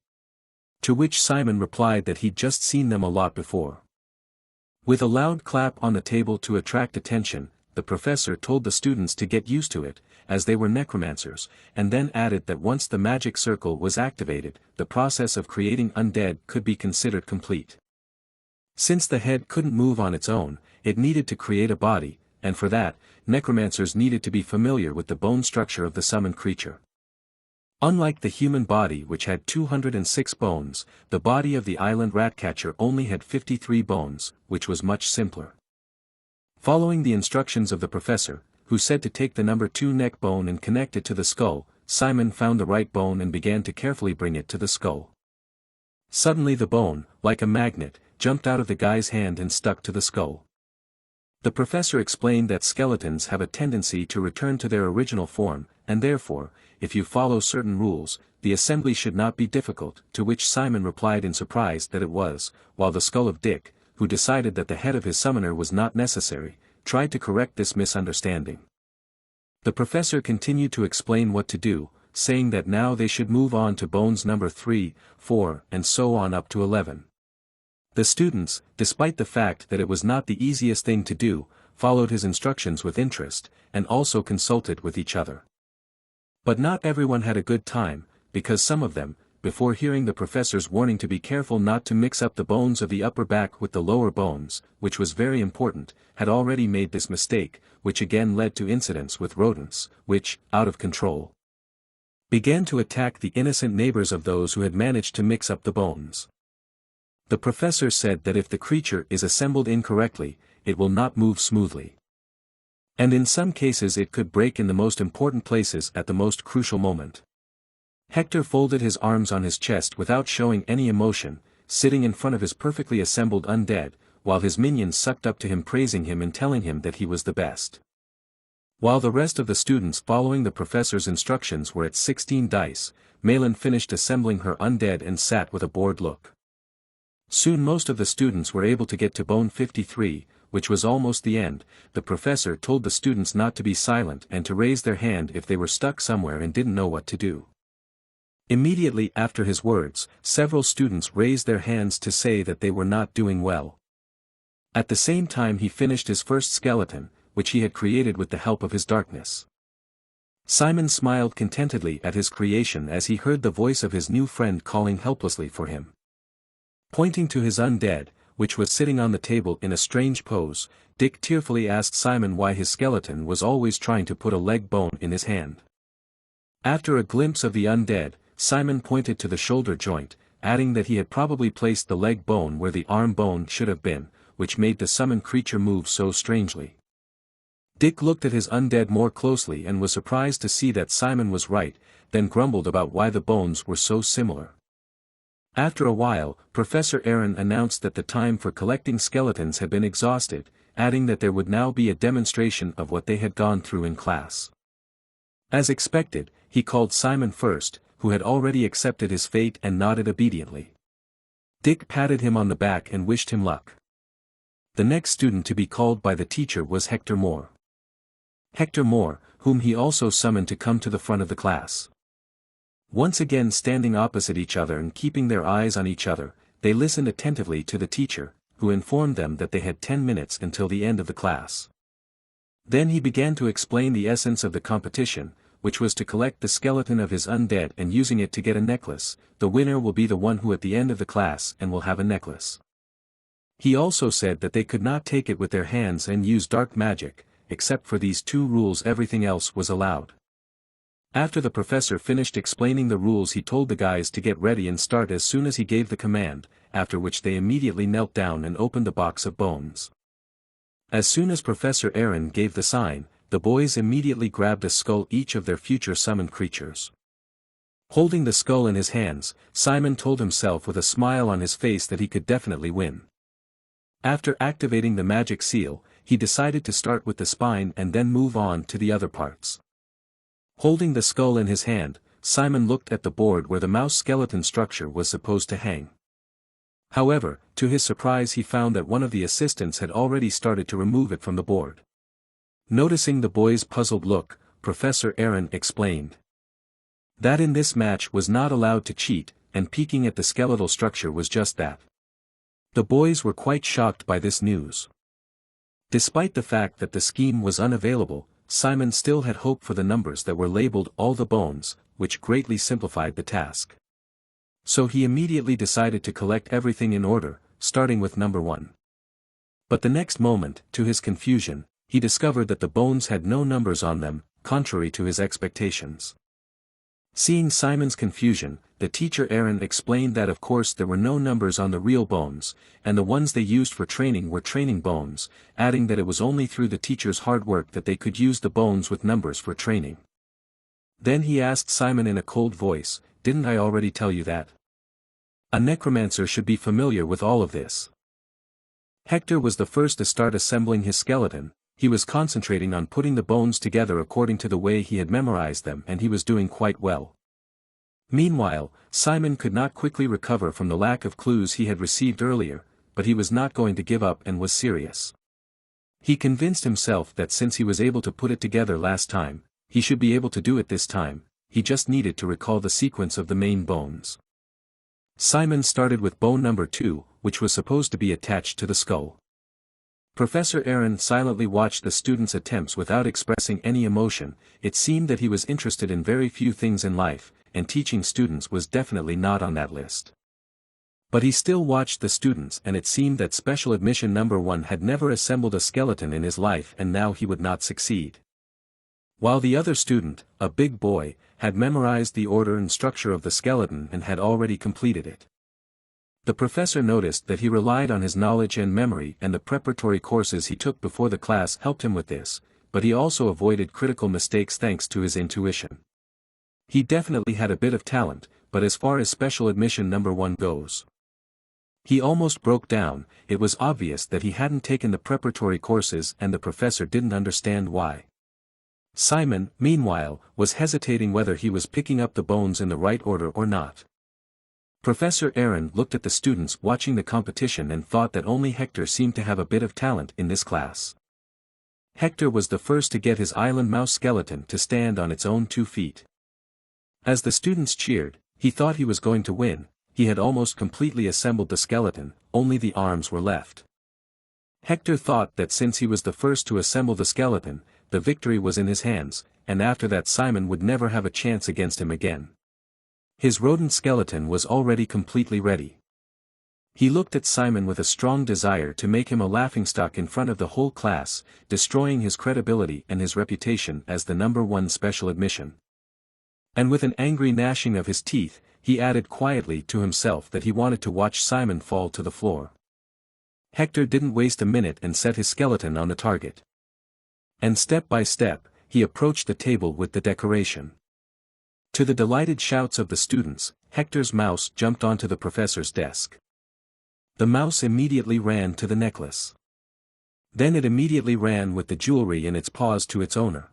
To which Simon replied that he'd just seen them a lot before. With a loud clap on the table to attract attention, the professor told the students to get used to it, as they were necromancers, and then added that once the magic circle was activated, the process of creating undead could be considered complete. Since the head couldn't move on its own, it needed to create a body, and for that, necromancers needed to be familiar with the bone structure of the summoned creature. Unlike the human body which had 206 bones, the body of the island ratcatcher only had 53 bones, which was much simpler. Following the instructions of the professor, who said to take the number 2 neck bone and connect it to the skull, Simon found the right bone and began to carefully bring it to the skull. Suddenly the bone, like a magnet, jumped out of the guy's hand and stuck to the skull. The professor explained that skeletons have a tendency to return to their original form, and therefore, if you follow certain rules, the assembly should not be difficult, to which Simon replied in surprise that it was, while the skull of Dick, who decided that the head of his summoner was not necessary, tried to correct this misunderstanding. The professor continued to explain what to do, saying that now they should move on to bones number 3, 4, and so on up to 11. The students, despite the fact that it was not the easiest thing to do, followed his instructions with interest, and also consulted with each other. But not everyone had a good time, because some of them, before hearing the professor's warning to be careful not to mix up the bones of the upper back with the lower bones, which was very important, had already made this mistake, which again led to incidents with rodents, which, out of control, began to attack the innocent neighbors of those who had managed to mix up the bones. The professor said that if the creature is assembled incorrectly, it will not move smoothly. And in some cases it could break in the most important places at the most crucial moment. Hector folded his arms on his chest without showing any emotion, sitting in front of his perfectly assembled undead, while his minions sucked up to him praising him and telling him that he was the best. While the rest of the students following the professor's instructions were at 16 dice, Malin finished assembling her undead and sat with a bored look. Soon most of the students were able to get to bone 53, which was almost the end. The professor told the students not to be silent and to raise their hand if they were stuck somewhere and didn't know what to do. Immediately after his words, several students raised their hands to say that they were not doing well. At the same time he finished his first skeleton, which he had created with the help of his darkness. Simon smiled contentedly at his creation as he heard the voice of his new friend calling helplessly for him. Pointing to his undead, which was sitting on the table in a strange pose, Dick tearfully asked Simon why his skeleton was always trying to put a leg bone in his hand. After a glimpse of the undead, Simon pointed to the shoulder joint, adding that he had probably placed the leg bone where the arm bone should have been, which made the summoned creature move so strangely. Dick looked at his undead more closely and was surprised to see that Simon was right, then grumbled about why the bones were so similar. After a while, Professor Aaron announced that the time for collecting skeletons had been exhausted, adding that there would now be a demonstration of what they had gone through in class. As expected, he called Simon first, who had already accepted his fate and nodded obediently. Dick patted him on the back and wished him luck. The next student to be called by the teacher was Hector Moore. Hector Moore, whom he also summoned to come to the front of the class. Once again standing opposite each other and keeping their eyes on each other, they listened attentively to the teacher, who informed them that they had 10 minutes until the end of the class. Then he began to explain the essence of the competition, which was to collect the skeleton of his undead and using it to get a necklace. The winner will be the one who at the end of the class and will have a necklace. He also said that they could not take it with their hands and use dark magic, except for these 2 rules everything else was allowed. After the professor finished explaining the rules he told the guys to get ready and start as soon as he gave the command, after which they immediately knelt down and opened the box of bones. As soon as Professor Aaron gave the sign, the boys immediately grabbed a skull each of their future summoned creatures. Holding the skull in his hands, Simon told himself with a smile on his face that he could definitely win. After activating the magic seal, he decided to start with the spine and then move on to the other parts. Holding the skull in his hand, Simon looked at the board where the mouse skeleton structure was supposed to hang. However, to his surprise he found that one of the assistants had already started to remove it from the board. Noticing the boys' puzzled look, Professor Aaron explained that in this match was not allowed to cheat, and peeking at the skeletal structure was just that. The boys were quite shocked by this news. Despite the fact that the scheme was unavailable, Simon still had hope for the numbers that were labeled all the bones, which greatly simplified the task. So he immediately decided to collect everything in order, starting with number 1. But the next moment, to his confusion, he discovered that the bones had no numbers on them, contrary to his expectations. Seeing Simon's confusion, the teacher Aaron explained that of course there were no numbers on the real bones, and the ones they used for training were training bones, adding that it was only through the teacher's hard work that they could use the bones with numbers for training. Then he asked Simon in a cold voice, "Didn't I already tell you that? A necromancer should be familiar with all of this." Hector was the first to start assembling his skeleton. He was concentrating on putting the bones together according to the way he had memorized them, and he was doing quite well. Meanwhile, Simon could not quickly recover from the lack of clues he had received earlier, but he was not going to give up and was serious. He convinced himself that since he was able to put it together last time, he should be able to do it this time. He just needed to recall the sequence of the main bones. Simon started with bone number 2, which was supposed to be attached to the skull. Professor Aaron silently watched the student's attempts without expressing any emotion. It seemed that he was interested in very few things in life, and teaching students was definitely not on that list. But he still watched the students, and it seemed that special admission number 1 had never assembled a skeleton in his life, and now he would not succeed. While the other student, a big boy, had memorized the order and structure of the skeleton and had already completed it. The professor noticed that he relied on his knowledge and memory, and the preparatory courses he took before the class helped him with this, but he also avoided critical mistakes thanks to his intuition. He definitely had a bit of talent, but as far as special admission number 1 goes, he almost broke down. It was obvious that he hadn't taken the preparatory courses, and the professor didn't understand why. Simon, meanwhile, was hesitating whether he was picking up the bones in the right order or not. Professor Aaron looked at the students watching the competition and thought that only Hector seemed to have a bit of talent in this class. Hector was the first to get his island mouse skeleton to stand on its own 2 feet. As the students cheered, he thought he was going to win. He had almost completely assembled the skeleton, only the arms were left. Hector thought that since he was the first to assemble the skeleton, the victory was in his hands, and after that Simon would never have a chance against him again. His rodent skeleton was already completely ready. He looked at Simon with a strong desire to make him a laughingstock in front of the whole class, destroying his credibility and his reputation as the number 1 special admission. And with an angry gnashing of his teeth, he added quietly to himself that he wanted to watch Simon fall to the floor. Hector didn't waste a minute and set his skeleton on the target. And step by step, he approached the table with the decoration. To the delighted shouts of the students, Hector's mouse jumped onto the professor's desk. The mouse immediately ran to the necklace. Then it immediately ran with the jewelry in its paws to its owner.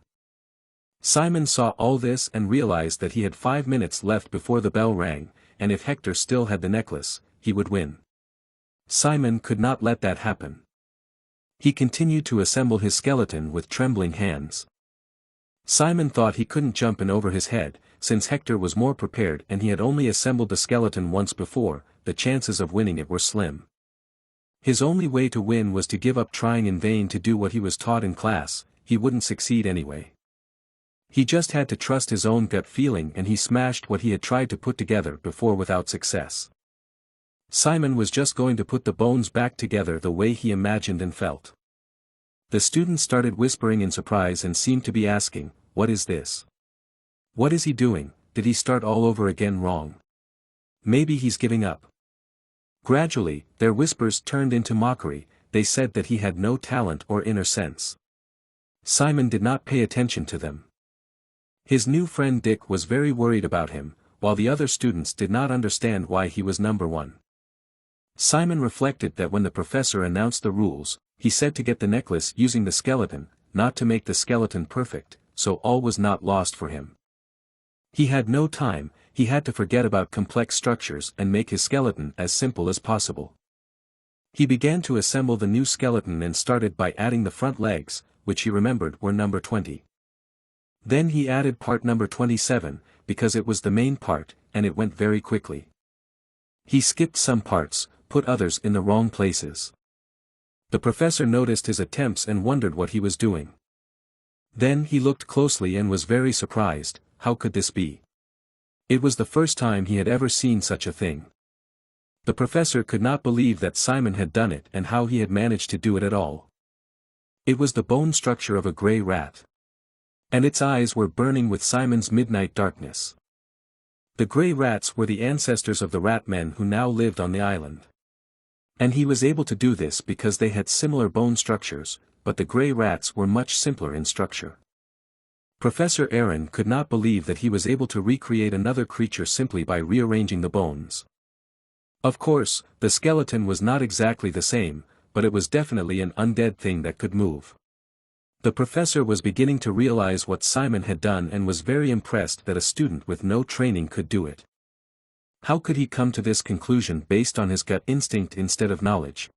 Simon saw all this and realized that he had 5 minutes left before the bell rang, and if Hector still had the necklace, he would win. Simon could not let that happen. He continued to assemble his skeleton with trembling hands. Simon thought he couldn't jump in over his head, since Hector was more prepared and he had only assembled the skeleton once before. The chances of winning it were slim. His only way to win was to give up trying in vain to do what he was taught in class. He wouldn't succeed anyway. He just had to trust his own gut feeling, and he smashed what he had tried to put together before without success. Simon was just going to put the bones back together the way he imagined and felt. The students started whispering in surprise and seemed to be asking, "What is this? What is he doing? Did he start all over again wrong? Maybe he's giving up." Gradually, their whispers turned into mockery. They said that he had no talent or inner sense. Simon did not pay attention to them. His new friend Dick was very worried about him, while the other students did not understand why he was number 1. Simon reflected that when the professor announced the rules, he said to get the necklace using the skeleton, not to make the skeleton perfect, so all was not lost for him. He had no time. He had to forget about complex structures and make his skeleton as simple as possible. He began to assemble the new skeleton and started by adding the front legs, which he remembered were number 20. Then he added part number 27, because it was the main part, and it went very quickly. He skipped some parts, put others in the wrong places. The professor noticed his attempts and wondered what he was doing. Then he looked closely and was very surprised. How could this be? It was the first time he had ever seen such a thing. The professor could not believe that Simon had done it and how he had managed to do it at all. It was the bone structure of a grey rat. And its eyes were burning with Simon's midnight darkness. The grey rats were the ancestors of the rat men who now lived on the island. And he was able to do this because they had similar bone structures, but the grey rats were much simpler in structure. Professor Aaron could not believe that he was able to recreate another creature simply by rearranging the bones. Of course, the skeleton was not exactly the same, but it was definitely an undead thing that could move. The professor was beginning to realize what Simon had done and was very impressed that a student with no training could do it. How could he come to this conclusion based on his gut instinct instead of knowledge?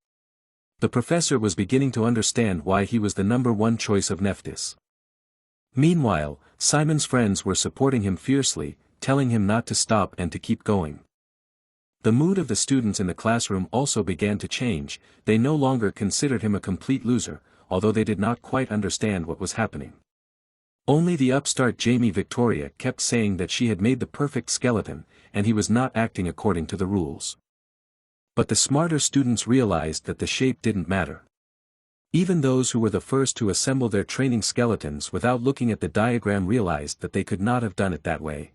The professor was beginning to understand why he was the #1 choice of Nephthys. Meanwhile, Simon's friends were supporting him fiercely, telling him not to stop and to keep going. The mood of the students in the classroom also began to change. They no longer considered him a complete loser, although they did not quite understand what was happening. Only the upstart Jamie Victoria kept saying that she had made the perfect skeleton, and he was not acting according to the rules. But the smarter students realized that the shape didn't matter. Even those who were the first to assemble their training skeletons without looking at the diagram realized that they could not have done it that way.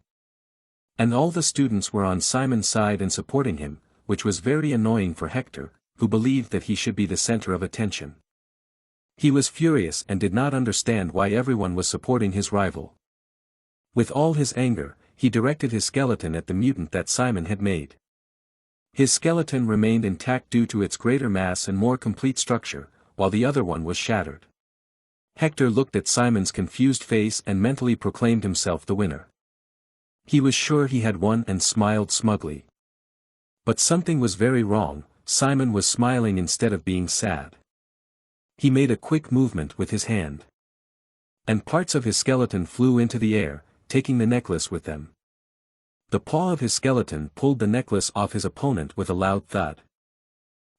And all the students were on Simon's side and supporting him, which was very annoying for Hector, who believed that he should be the center of attention. He was furious and did not understand why everyone was supporting his rival. With all his anger, he directed his skeleton at the mutant that Simon had made. His skeleton remained intact due to its greater mass and more complete structure, while the other one was shattered. Hector looked at Simon's confused face and mentally proclaimed himself the winner. He was sure he had won and smiled smugly. But something was very wrong. Simon was smiling instead of being sad. He made a quick movement with his hand. And parts of his skeleton flew into the air, taking the necklace with them. The paw of his skeleton pulled the necklace off his opponent with a loud thud.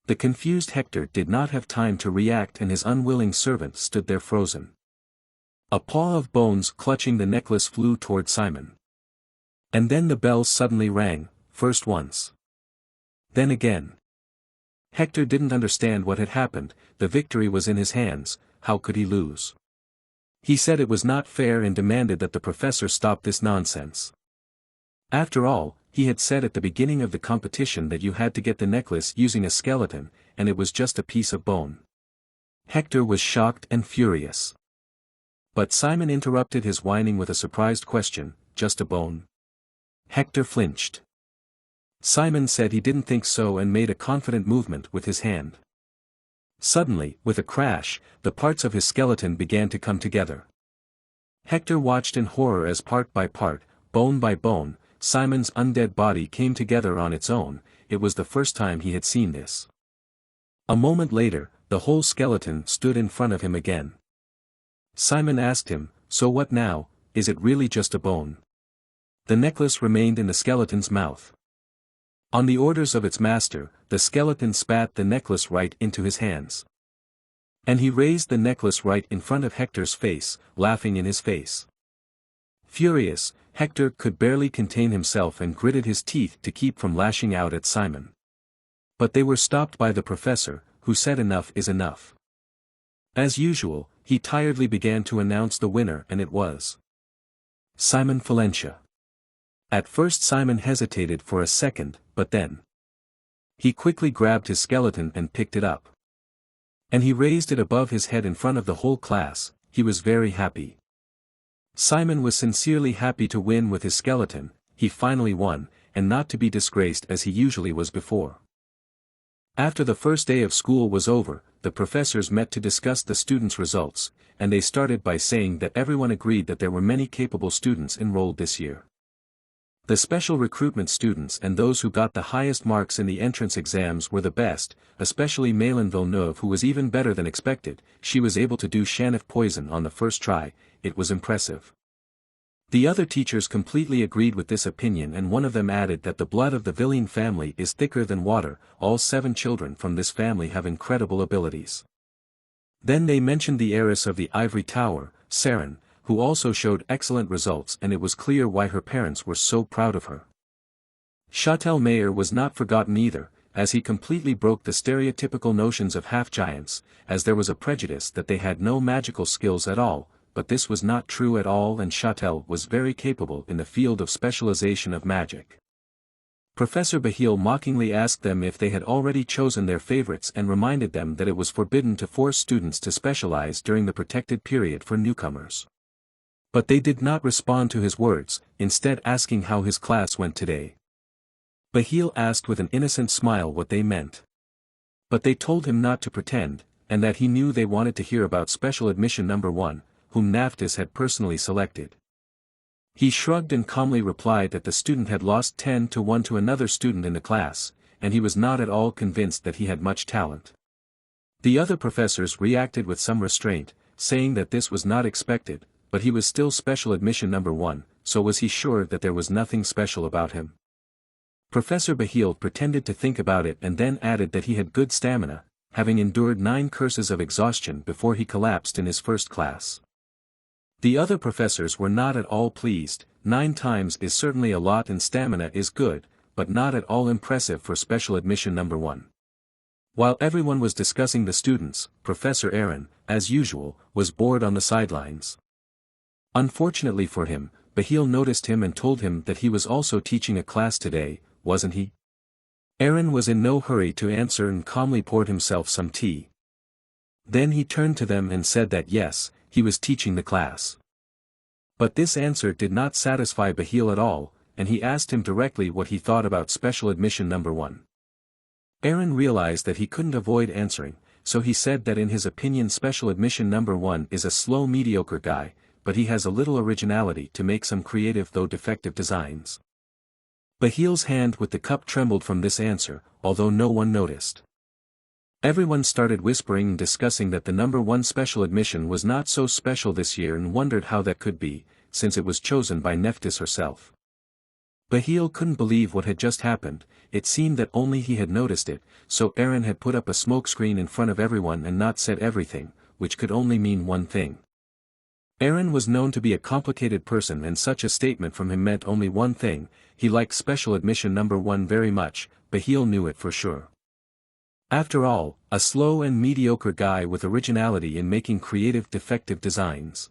The confused Hector did not have time to react and his unwilling servant stood there frozen. A paw of bones clutching the necklace flew toward Simon. And then the bell suddenly rang, first once. Then again. Hector didn't understand what had happened. The victory was in his hands, how could he lose? He said it was not fair and demanded that the professor stop this nonsense. After all, he had said at the beginning of the competition that you had to get the necklace using a skeleton, and it was just a piece of bone. Hector was shocked and furious. But Simon interrupted his whining with a surprised question, just a bone? Hector flinched. Simon said he didn't think so and made a confident movement with his hand. Suddenly, with a crash, the parts of his skeleton began to come together. Hector watched in horror as part by part, bone by bone, Simon's undead body came together on its own. It was the first time he had seen this. A moment later, the whole skeleton stood in front of him again. Simon asked him, "So what now, is it really just a bone?" The necklace remained in the skeleton's mouth. On the orders of its master, the skeleton spat the necklace right into his hands. And he raised the necklace right in front of Hector's face, laughing in his face. Furious, Hector could barely contain himself and gritted his teeth to keep from lashing out at Simon. But they were stopped by the professor, who said enough is enough. As usual, he tiredly began to announce the winner and it was Simon Valencia. At first Simon hesitated for a second, but then he quickly grabbed his skeleton and picked it up. And he raised it above his head in front of the whole class. He was very happy. Simon was sincerely happy to win with his skeleton. He finally won, and not to be disgraced as he usually was before. After the first day of school was over, the professors met to discuss the students' results, and they started by saying that everyone agreed that there were many capable students enrolled this year. The special recruitment students and those who got the highest marks in the entrance exams were the best, especially Malin Villeneuve, who was even better than expected. She was able to do Shanif poison on the first try. It was impressive. The other teachers completely agreed with this opinion, and one of them added that the blood of the Villian family is thicker than water. All 7 children from this family have incredible abilities. Then they mentioned the heiress of the Ivory Tower, Saren, who also showed excellent results, and it was clear why her parents were so proud of her. Châtel Mayer was not forgotten either, as he completely broke the stereotypical notions of half-giants, as there was a prejudice that they had no magical skills at all, but this was not true at all, and Châtel was very capable in the field of specialization of magic. Professor Bahil mockingly asked them if they had already chosen their favorites and reminded them that it was forbidden to force students to specialize during the protected period for newcomers. But they did not respond to his words, instead asking how his class went today. Bahil asked with an innocent smile what they meant. But they told him not to pretend, and that he knew they wanted to hear about special admission number 1, whom Naftis had personally selected. He shrugged and calmly replied that the student had lost 10-1 to another student in the class, and he was not at all convinced that he had much talent. The other professors reacted with some restraint, saying that this was not expected, but he was still special admission number 1, so was he sure that there was nothing special about him. Professor Bahil pretended to think about it and then added that he had good stamina, having endured 9 curses of exhaustion before he collapsed in his first class. The other professors were not at all pleased. 9 times is certainly a lot and stamina is good, but not at all impressive for special admission number 1. While everyone was discussing the students, Professor Aaron, as usual, was bored on the sidelines. Unfortunately for him, Bahil noticed him and told him that he was also teaching a class today, wasn't he? Aaron was in no hurry to answer and calmly poured himself some tea. Then he turned to them and said that yes, he was teaching the class. But this answer did not satisfy Bahil at all, and he asked him directly what he thought about special admission number 1. Aaron realized that he couldn't avoid answering, so he said that in his opinion special admission number 1 is a slow mediocre guy, but he has a little originality to make some creative though defective designs. Bahil's hand with the cup trembled from this answer, although no one noticed. Everyone started whispering and discussing that the number 1 special admission was not so special this year and wondered how that could be, since it was chosen by Neftis herself. Bahil couldn't believe what had just happened. It seemed that only he had noticed it, so Aaron had put up a smokescreen in front of everyone and not said everything, which could only mean one thing. Aaron was known to be a complicated person and such a statement from him meant only one thing: he liked special admission number 1 very much. Bahil knew it for sure. After all, a slow and mediocre guy with originality in making creative defective designs.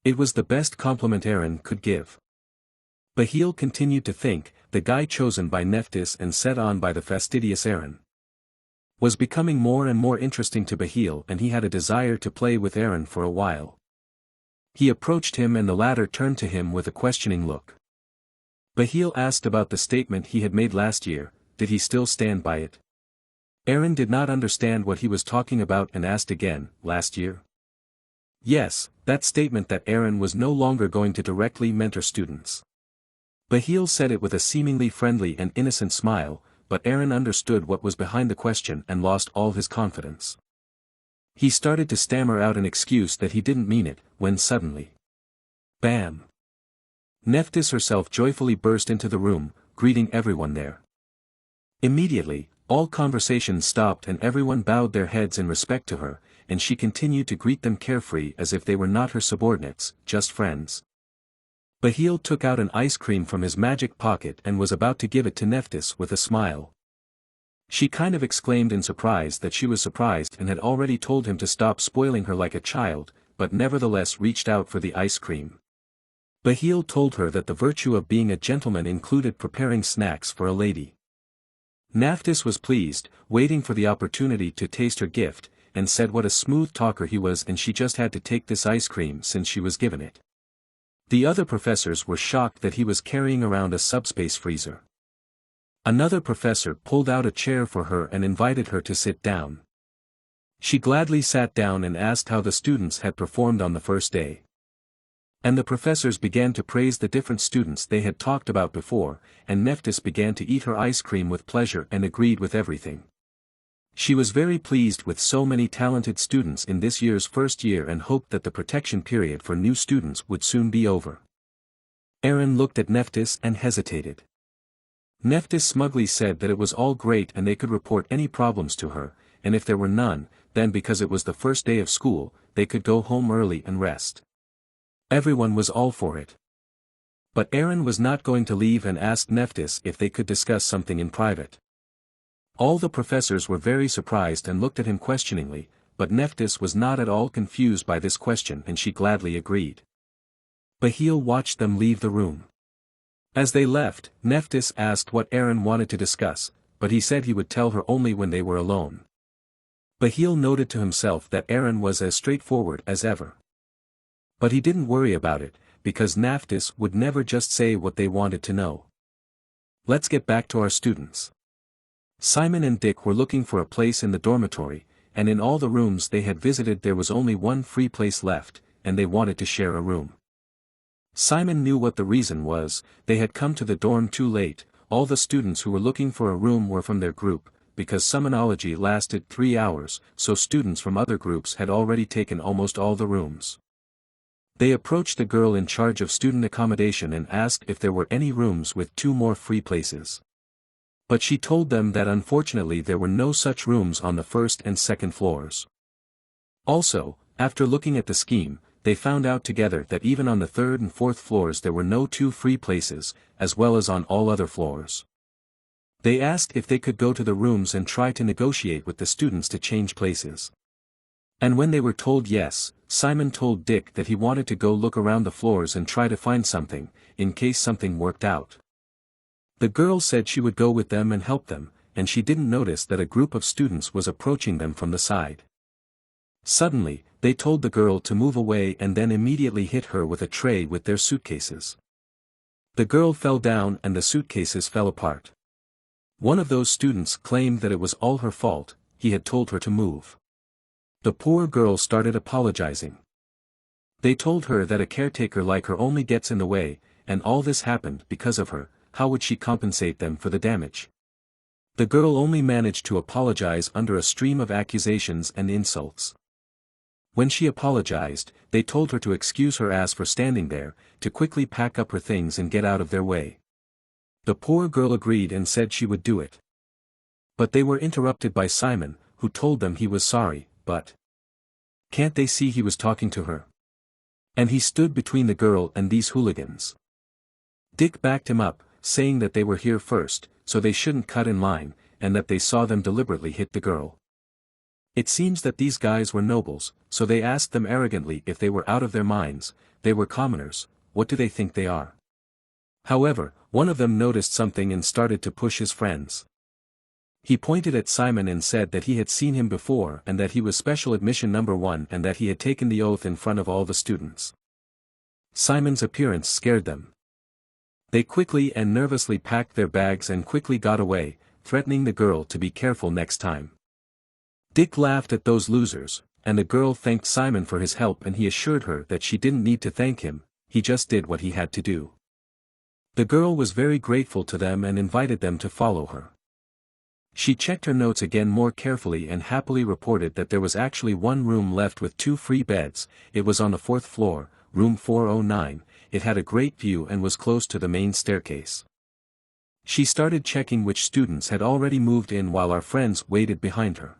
It was the best compliment Aaron could give. Bahil continued to think, the guy chosen by Neftis and set on by the fastidious Aaron was becoming more and more interesting to Bahil, and he had a desire to play with Aaron for a while. He approached him and the latter turned to him with a questioning look. Bahil asked about the statement he had made last year. Did he still stand by it? Aaron did not understand what he was talking about and asked again, last year? Yes, that statement that Aaron was no longer going to directly mentor students. Bahil said it with a seemingly friendly and innocent smile, but Aaron understood what was behind the question and lost all his confidence. He started to stammer out an excuse that he didn't mean it, when suddenly, bam! Neftis herself joyfully burst into the room, greeting everyone there. Immediately, all conversation stopped and everyone bowed their heads in respect to her, and she continued to greet them carefree as if they were not her subordinates, just friends. Bahil took out an ice cream from his magic pocket and was about to give it to Neftis with a smile. She kind of exclaimed in surprise that she was surprised and had already told him to stop spoiling her like a child, but nevertheless reached out for the ice cream. Bahil told her that the virtue of being a gentleman included preparing snacks for a lady. Neftis was pleased, waiting for the opportunity to taste her gift, and said what a smooth talker he was and she just had to take this ice cream since she was given it. The other professors were shocked that he was carrying around a subspace freezer. Another professor pulled out a chair for her and invited her to sit down. She gladly sat down and asked how the students had performed on the first day. And the professors began to praise the different students they had talked about before, and Neftis began to eat her ice cream with pleasure and agreed with everything. She was very pleased with so many talented students in this year's first year and hoped that the protection period for new students would soon be over. Aaron looked at Neftis and hesitated. Neftis smugly said that it was all great and they could report any problems to her, and if there were none, then because it was the first day of school, they could go home early and rest. Everyone was all for it. But Aaron was not going to leave and asked Neftis if they could discuss something in private. All the professors were very surprised and looked at him questioningly, but Neftis was not at all confused by this question and she gladly agreed. Bahil watched them leave the room. As they left, Neftis asked what Aaron wanted to discuss, but he said he would tell her only when they were alone. Bahil noted to himself that Aaron was as straightforward as ever. But he didn't worry about it, because Neftis would never just say what they wanted to know. Let's get back to our students. Simon and Dick were looking for a place in the dormitory, and in all the rooms they had visited there was only one free place left, and they wanted to share a room. Simon knew what the reason was. They had come to the dorm too late. All the students who were looking for a room were from their group, because summonology lasted 3 hours, so students from other groups had already taken almost all the rooms. They approached the girl in charge of student accommodation and asked if there were any rooms with 2 more free places. But she told them that unfortunately there were no such rooms on the first and second floors. Also, after looking at the scheme, they found out together that even on the third and fourth floors there were no 2 free places, as well as on all other floors. They asked if they could go to the rooms and try to negotiate with the students to change places. And when they were told yes, Simon told Dick that he wanted to go look around the floors and try to find something, in case something worked out. The girl said she would go with them and help them, and she didn't notice that a group of students was approaching them from the side. Suddenly, they told the girl to move away and then immediately hit her with a tray with their suitcases. The girl fell down and the suitcases fell apart. One of those students claimed that it was all her fault, he had told her to move. The poor girl started apologizing. They told her that a caretaker like her only gets in the way, and all this happened because of her. How would she compensate them for the damage? The girl only managed to apologize under a stream of accusations and insults. When she apologized, they told her to excuse her ass for standing there, to quickly pack up her things and get out of their way. The poor girl agreed and said she would do it. But they were interrupted by Simon, who told them he was sorry, but can't they see he was talking to her? And he stood between the girl and these hooligans. Dick backed him up, saying that they were here first, so they shouldn't cut in line, and that they saw them deliberately hit the girl. It seems that these guys were nobles, so they asked them arrogantly if they were out of their minds. They were commoners, what do they think they are? However, one of them noticed something and started to push his friends. He pointed at Simon and said that he had seen him before and that he was special admission number 1 and that he had taken the oath in front of all the students. Simon's appearance scared them. They quickly and nervously packed their bags and quickly got away, threatening the girl to be careful next time. Dick laughed at those losers, and the girl thanked Simon for his help and he assured her that she didn't need to thank him, he just did what he had to do. The girl was very grateful to them and invited them to follow her. She checked her notes again more carefully and happily reported that there was actually 1 room left with 2 free beds. It was on the 4th floor, room 409, it had a great view and was close to the main staircase. She started checking which students had already moved in while our friends waited behind her.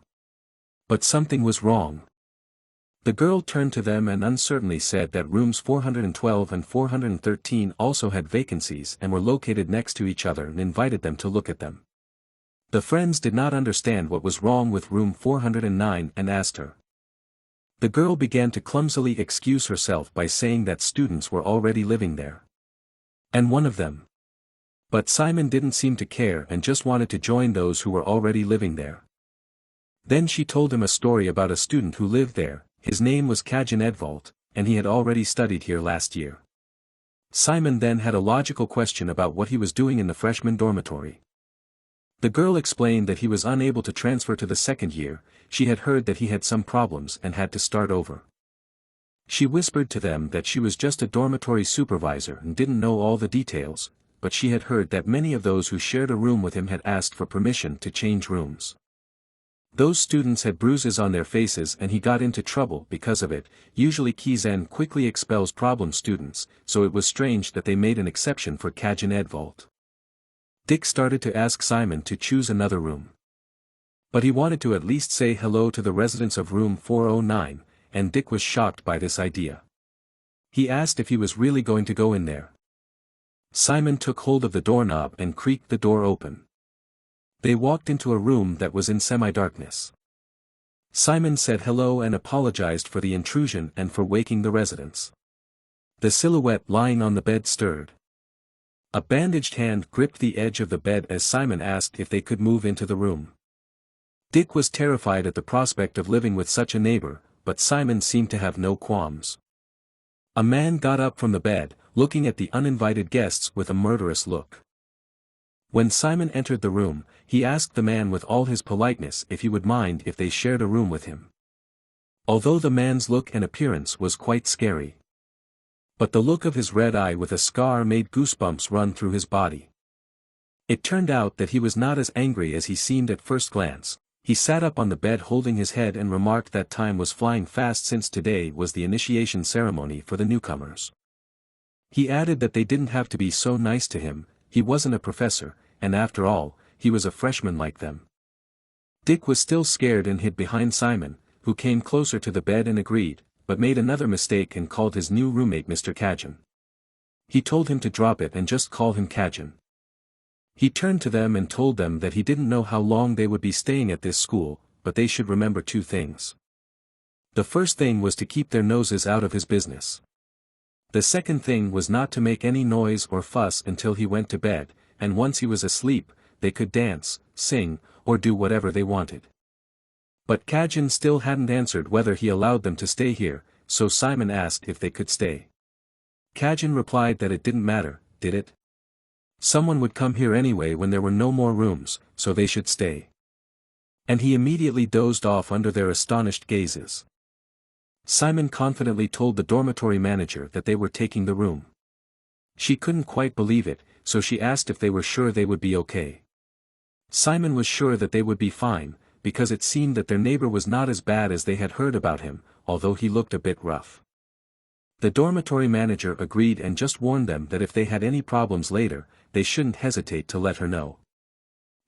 But something was wrong. The girl turned to them and uncertainly said that rooms 412 and 413 also had vacancies and were located next to each other and invited them to look at them. The friends did not understand what was wrong with room 409 and asked her. The girl began to clumsily excuse herself by saying that students were already living there. And one of them. But Simon didn't seem to care and just wanted to join those who were already living there. Then she told him a story about a student who lived there. His name was Kizen, and he had already studied here last year. Simon then had a logical question about what he was doing in the freshman dormitory. The girl explained that he was unable to transfer to the second year. She had heard that he had some problems and had to start over. She whispered to them that she was just a dormitory supervisor and didn't know all the details, but she had heard that many of those who shared a room with him had asked for permission to change rooms. Those students had bruises on their faces and he got into trouble because of it. Usually Kizen quickly expels problem students, so it was strange that they made an exception for Kizen. Dick started to ask Simon to choose another room. But he wanted to at least say hello to the residents of room 409, and Dick was shocked by this idea. He asked if he was really going to go in there. Simon took hold of the doorknob and creaked the door open. They walked into a room that was in semi-darkness. Simon said hello and apologized for the intrusion and for waking the residents. The silhouette lying on the bed stirred. A bandaged hand gripped the edge of the bed as Simon asked if they could move into the room. Dick was terrified at the prospect of living with such a neighbor, but Simon seemed to have no qualms. A man got up from the bed, looking at the uninvited guests with a murderous look. When Simon entered the room, he asked the man with all his politeness if he would mind if they shared a room with him. Although the man's look and appearance was quite scary. But the look of his red eye with a scar made goosebumps run through his body. It turned out that he was not as angry as he seemed at first glance. He sat up on the bed holding his head and remarked that time was flying fast since today was the initiation ceremony for the newcomers. He added that they didn't have to be so nice to him, he wasn't a professor, and after all, he was a freshman like them. Dick was still scared and hid behind Simon, who came closer to the bed and agreed, but made another mistake and called his new roommate Mr. Kizen. He told him to drop it and just call him Kizen. He turned to them and told them that he didn't know how long they would be staying at this school, but they should remember two things. The first thing was to keep their noses out of his business. The second thing was not to make any noise or fuss until he went to bed, and once he was asleep, they could dance, sing, or do whatever they wanted. But Kizen still hadn't answered whether he allowed them to stay here, so Simon asked if they could stay. Kizen replied that it didn't matter, did it? Someone would come here anyway when there were no more rooms, so they should stay. And he immediately dozed off under their astonished gazes. Simon confidently told the dormitory manager that they were taking the room. She couldn't quite believe it, so she asked if they were sure they would be okay. Simon was sure that they would be fine, because it seemed that their neighbor was not as bad as they had heard about him, although he looked a bit rough. The dormitory manager agreed and just warned them that if they had any problems later, they shouldn't hesitate to let her know.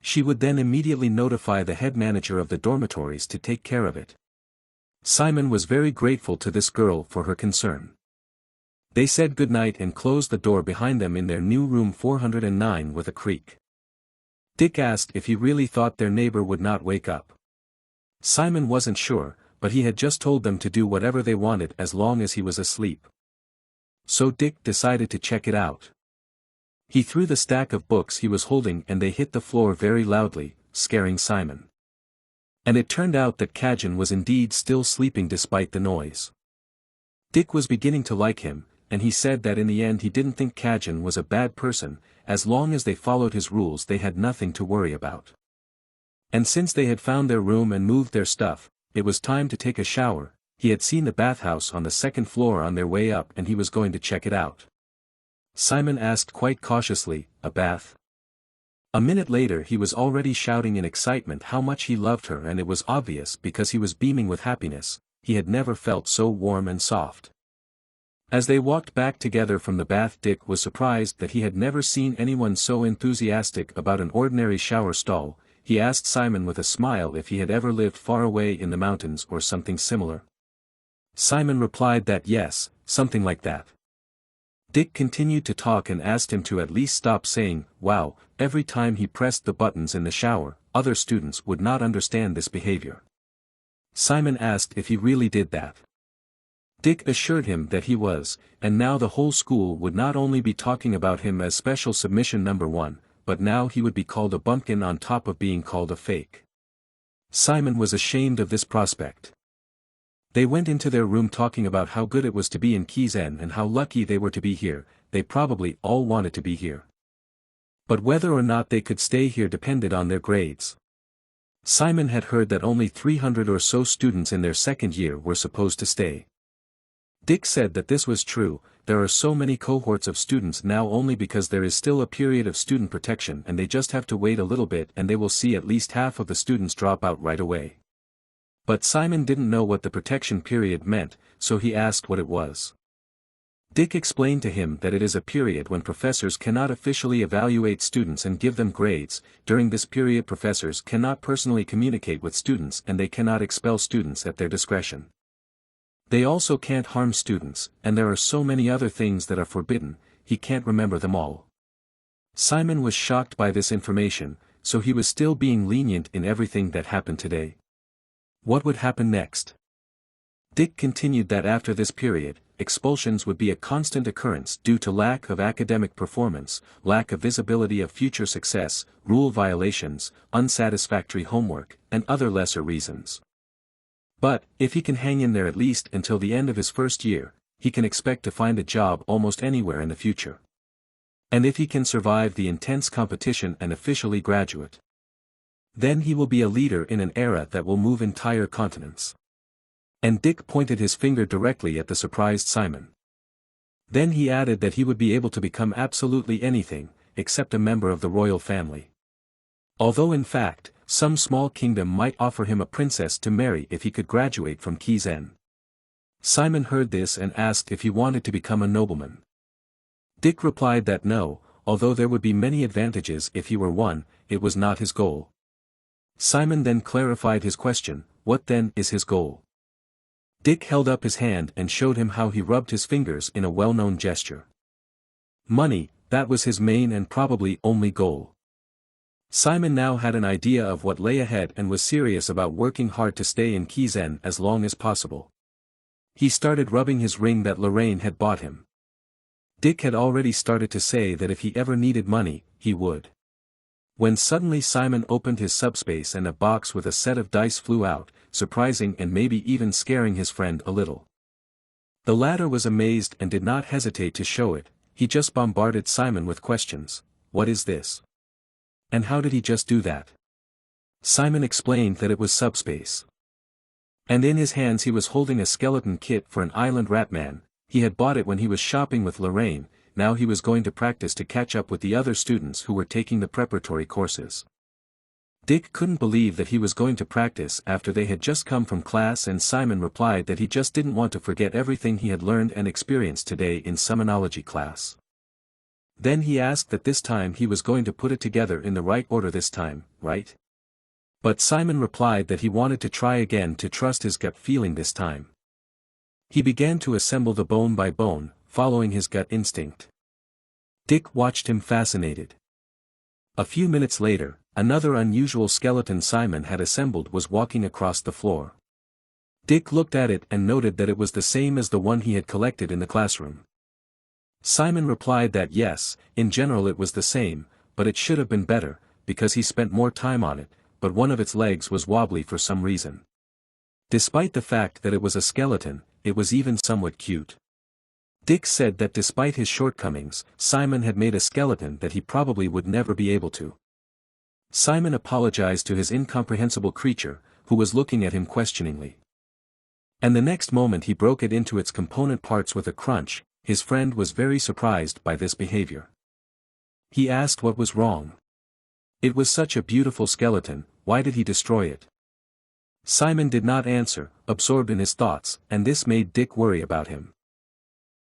She would then immediately notify the head manager of the dormitories to take care of it. Simon was very grateful to this girl for her concern. They said goodnight and closed the door behind them in their new room 409 with a creak. Dick asked if he really thought their neighbor would not wake up. Simon wasn't sure, but he had just told them to do whatever they wanted as long as he was asleep. So Dick decided to check it out. He threw the stack of books he was holding and they hit the floor very loudly, scaring Simon. And it turned out that Kizen was indeed still sleeping despite the noise. Dick was beginning to like him, and he said that in the end he didn't think Kizen was a bad person, as long as they followed his rules they had nothing to worry about. And since they had found their room and moved their stuff, it was time to take a shower. He had seen the bathhouse on the second floor on their way up and he was going to check it out. Simon asked quite cautiously, "A bath?" A minute later he was already shouting in excitement how much he loved her, and it was obvious because he was beaming with happiness. He had never felt so warm and soft. As they walked back together from the bath, Dick was surprised that he had never seen anyone so enthusiastic about an ordinary shower stall. He asked Simon with a smile if he had ever lived far away in the mountains or something similar. Simon replied that yes, something like that. Dick continued to talk and asked him to at least stop saying, "Wow," every time he pressed the buttons in the shower. Other students would not understand this behavior. Simon asked if he really did that. Dick assured him that he was, and now the whole school would not only be talking about him as special submission number 1, but now he would be called a bumpkin on top of being called a fake. Simon was ashamed of this prospect. They went into their room talking about how good it was to be in Kizen and how lucky they were to be here. They probably all wanted to be here. But whether or not they could stay here depended on their grades. Simon had heard that only 300 or so students in their second year were supposed to stay. Dick said that this was true. There are so many cohorts of students now only because there is still a period of student protection and they just have to wait a little bit and they will see at least half of the students drop out right away. But Simon didn't know what the protection period meant, so he asked what it was. Dick explained to him that it is a period when professors cannot officially evaluate students and give them grades. During this period professors cannot personally communicate with students and they cannot expel students at their discretion. They also can't harm students, and there are so many other things that are forbidden, he can't remember them all. Simon was shocked by this information, so he was still being lenient in everything that happened today. What would happen next? Dick continued that after this period, expulsions would be a constant occurrence due to lack of academic performance, lack of visibility of future success, rule violations, unsatisfactory homework, and other lesser reasons. But, if he can hang in there at least until the end of his first year, he can expect to find a job almost anywhere in the future. And if he can survive the intense competition and officially graduate, then he will be a leader in an era that will move entire continents. And Dick pointed his finger directly at the surprised Simon. Then he added that he would be able to become absolutely anything, except a member of the royal family. Although in fact, some small kingdom might offer him a princess to marry if he could graduate from Kizen. Simon heard this and asked if he wanted to become a nobleman. Dick replied that no, although there would be many advantages if he were one, it was not his goal. Simon then clarified his question, what then is his goal? Dick held up his hand and showed him how he rubbed his fingers in a well-known gesture. Money, that was his main and probably only goal. Simon now had an idea of what lay ahead and was serious about working hard to stay in Kizen as long as possible. He started rubbing his ring that Lorraine had bought him. Dick had already started to say that if he ever needed money, he would. When suddenly Simon opened his subspace and a box with a set of dice flew out, surprising and maybe even scaring his friend a little. The latter was amazed and did not hesitate to show it, he just bombarded Simon with questions. What is this? And how did he just do that? Simon explained that it was subspace. And in his hands he was holding a skeleton kit for an island ratman. He had bought it when he was shopping with Lorraine, now he was going to practice to catch up with the other students who were taking the preparatory courses. Dick couldn't believe that he was going to practice after they had just come from class, and Simon replied that he just didn't want to forget everything he had learned and experienced today in summonology class. Then he asked that this time he was going to put it together in the right order this time, right? But Simon replied that he wanted to try again to trust his gut feeling this time. He began to assemble the bone by bone, following his gut instinct. Dick watched him fascinated. A few minutes later, another unusual skeleton Simon had assembled was walking across the floor. Dick looked at it and noted that it was the same as the one he had collected in the classroom. Simon replied that yes, in general it was the same, but it should have been better, because he spent more time on it, but one of its legs was wobbly for some reason. Despite the fact that it was a skeleton, it was even somewhat cute. Dick said that despite his shortcomings, Simon had made a skeleton that he probably would never be able to. Simon apologized to his incomprehensible creature, who was looking at him questioningly. And the next moment he broke it into its component parts with a crunch. His friend was very surprised by this behavior. He asked what was wrong. It was such a beautiful skeleton, why did he destroy it? Simon did not answer, absorbed in his thoughts, and this made Dick worry about him.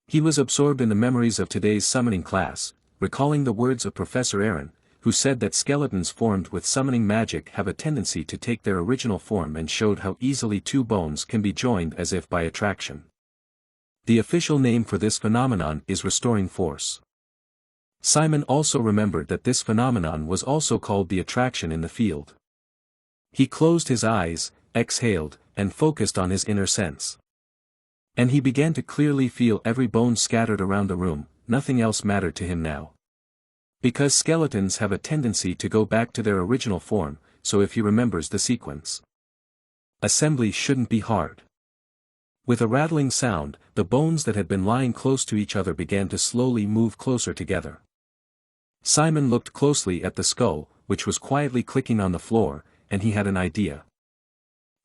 He was absorbed in the memories of today's summoning class, recalling the words of Professor Aaron, who said that skeletons formed with summoning magic have a tendency to take their original form, and showed how easily two bones can be joined as if by attraction. The official name for this phenomenon is restoring force. Simon also remembered that this phenomenon was also called the attraction in the field. He closed his eyes, exhaled, and focused on his inner sense. And he began to clearly feel every bone scattered around the room, nothing else mattered to him now. Because skeletons have a tendency to go back to their original form, so if he remembers the sequence, assembly shouldn't be hard. With a rattling sound, the bones that had been lying close to each other began to slowly move closer together. Simon looked closely at the skull, which was quietly clicking on the floor, and he had an idea.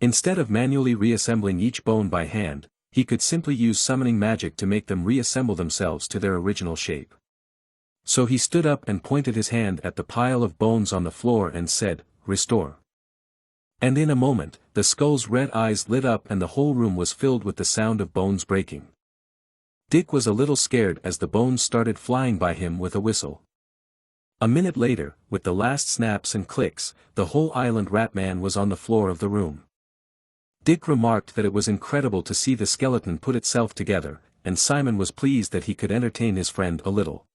Instead of manually reassembling each bone by hand, he could simply use summoning magic to make them reassemble themselves to their original shape. So he stood up and pointed his hand at the pile of bones on the floor and said, "Restore." And in a moment, the skull's red eyes lit up and the whole room was filled with the sound of bones breaking. Dick was a little scared as the bones started flying by him with a whistle. A minute later, with the last snaps and clicks, the whole island ratman was on the floor of the room. Dick remarked that it was incredible to see the skeleton put itself together, and Simon was pleased that he could entertain his friend a little.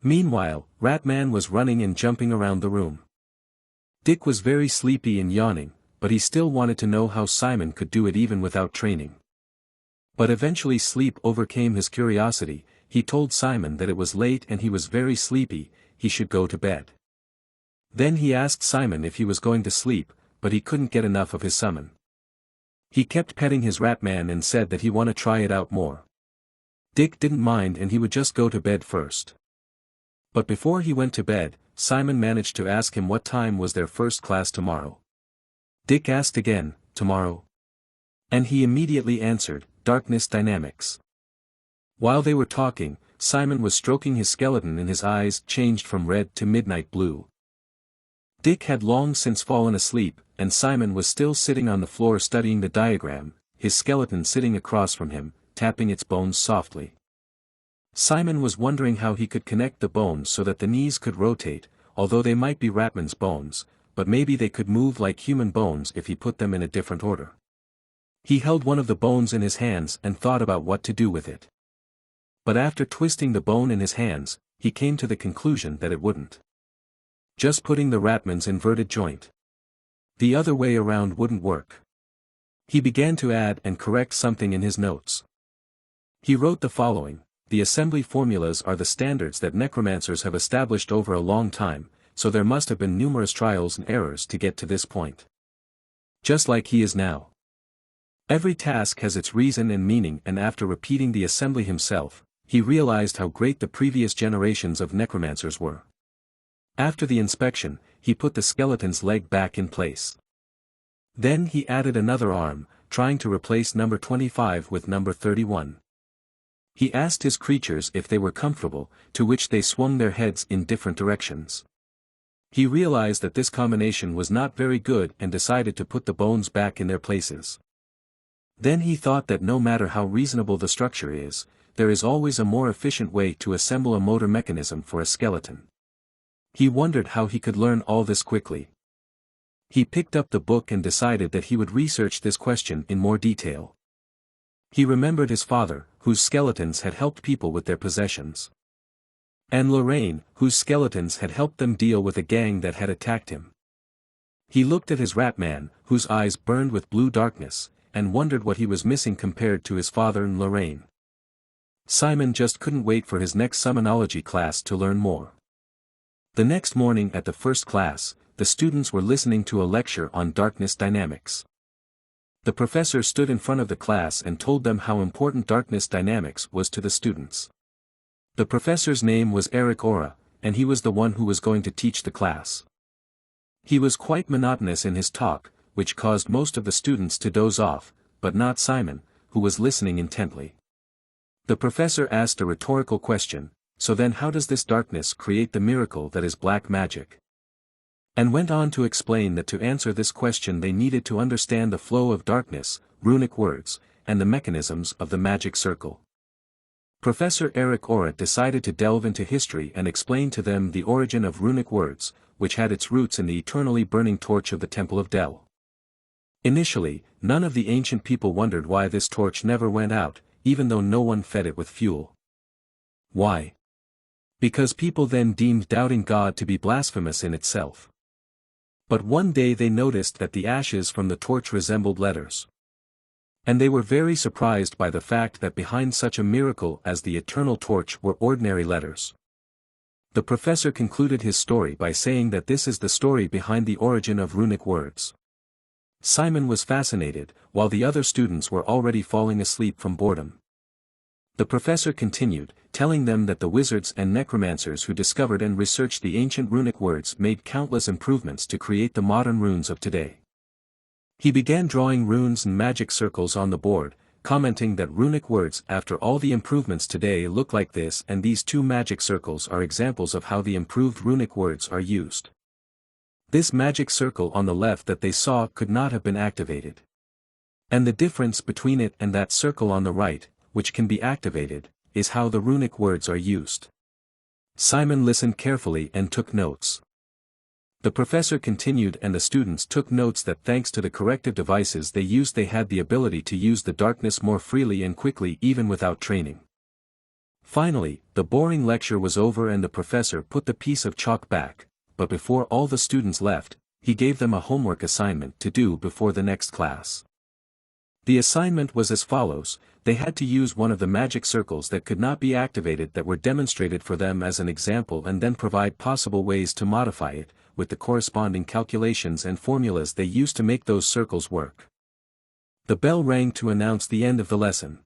Meanwhile, Ratman was running and jumping around the room. Dick was very sleepy and yawning, but he still wanted to know how Simon could do it even without training. But eventually sleep overcame his curiosity. He told Simon that it was late and he was very sleepy, he should go to bed. Then he asked Simon if he was going to sleep, but he couldn't get enough of his summon. He kept petting his Ratman and said that he wanted to try it out more. Dick didn't mind and he would just go to bed first. But before he went to bed, Simon managed to ask him what time was their first class tomorrow. Dick asked again, tomorrow? And he immediately answered, darkness dynamics. While they were talking, Simon was stroking his skeleton and his eyes changed from red to midnight blue. Dick had long since fallen asleep, and Simon was still sitting on the floor studying the diagram, his skeleton sitting across from him, tapping its bones softly. Simon was wondering how he could connect the bones so that the knees could rotate, although they might be Ratman's bones, but maybe they could move like human bones if he put them in a different order. He held one of the bones in his hands and thought about what to do with it. But after twisting the bone in his hands, he came to the conclusion that it wouldn't. Just putting the Ratman's inverted joint. The other way around wouldn't work. He began to add and correct something in his notes. He wrote the following: the assembly formulas are the standards that necromancers have established over a long time, so there must have been numerous trials and errors to get to this point. Just like he is now. Every task has its reason and meaning, and after repeating the assembly himself, he realized how great the previous generations of necromancers were. After the inspection, he put the skeleton's leg back in place. Then he added another arm, trying to replace number 25 with number 31. He asked his creatures if they were comfortable, to which they swung their heads in different directions. He realized that this combination was not very good and decided to put the bones back in their places. Then he thought that no matter how reasonable the structure is, there is always a more efficient way to assemble a motor mechanism for a skeleton. He wondered how he could learn all this quickly. He picked up the book and decided that he would research this question in more detail. He remembered his father, whose skeletons had helped people with their possessions. And Lorraine, whose skeletons had helped them deal with a gang that had attacked him. He looked at his Ratman, whose eyes burned with blue darkness, and wondered what he was missing compared to his father and Lorraine. Simon just couldn't wait for his next summonology class to learn more. The next morning at the first class, the students were listening to a lecture on darkness dynamics. The professor stood in front of the class and told them how important darkness dynamics was to the students. The professor's name was Eric Ora, and he was the one who was going to teach the class. He was quite monotonous in his talk, which caused most of the students to doze off, but not Simon, who was listening intently. The professor asked a rhetorical question: so then how does this darkness create the miracle that is black magic? And went on to explain that to answer this question they needed to understand the flow of darkness, runic words, and the mechanisms of the magic circle. Professor Eric Ora decided to delve into history and explain to them the origin of runic words, which had its roots in the eternally burning torch of the Temple of Del. Initially, none of the ancient people wondered why this torch never went out, even though no one fed it with fuel. Why? Because people then deemed doubting God to be blasphemous in itself. But one day they noticed that the ashes from the torch resembled letters. And they were very surprised by the fact that behind such a miracle as the eternal torch were ordinary letters. The professor concluded his story by saying that this is the story behind the origin of runic words. Simon was fascinated, while the other students were already falling asleep from boredom. The professor continued, telling them that the wizards and necromancers who discovered and researched the ancient runic words made countless improvements to create the modern runes of today. He began drawing runes and magic circles on the board, commenting that runic words after all the improvements today look like this, and these two magic circles are examples of how the improved runic words are used. This magic circle on the left that they saw could not have been activated. And the difference between it and that circle on the right, which can be activated, is how the runic words are used. Simon listened carefully and took notes. The professor continued and the students took notes that thanks to the corrective devices they used they had the ability to use the darkness more freely and quickly even without training. Finally, the boring lecture was over and the professor put the piece of chalk back, but before all the students left, he gave them a homework assignment to do before the next class. The assignment was as follows: they had to use one of the magic circles that could not be activated that were demonstrated for them as an example and then provide possible ways to modify it, with the corresponding calculations and formulas they used to make those circles work. The bell rang to announce the end of the lesson.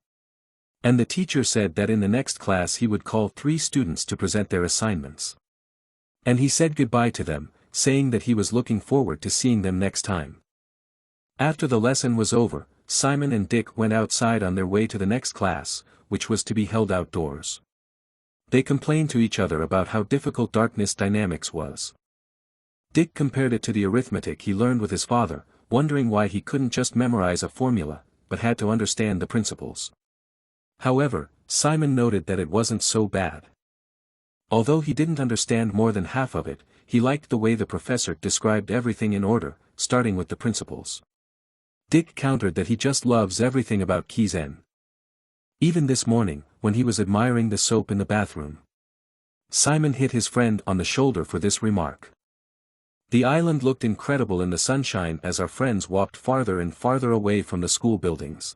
And the teacher said that in the next class he would call 3 students to present their assignments. And he said goodbye to them, saying that he was looking forward to seeing them next time. After the lesson was over, Simon and Dick went outside on their way to the next class, which was to be held outdoors. They complained to each other about how difficult darkness dynamics was. Dick compared it to the arithmetic he learned with his father, wondering why he couldn't just memorize a formula, but had to understand the principles. However, Simon noted that it wasn't so bad. Although he didn't understand more than half of it, he liked the way the professor described everything in order, starting with the principles. Dick countered that he just loves everything about Kizen. Even this morning, when he was admiring the soap in the bathroom. Simon hit his friend on the shoulder for this remark. The island looked incredible in the sunshine as our friends walked farther and farther away from the school buildings.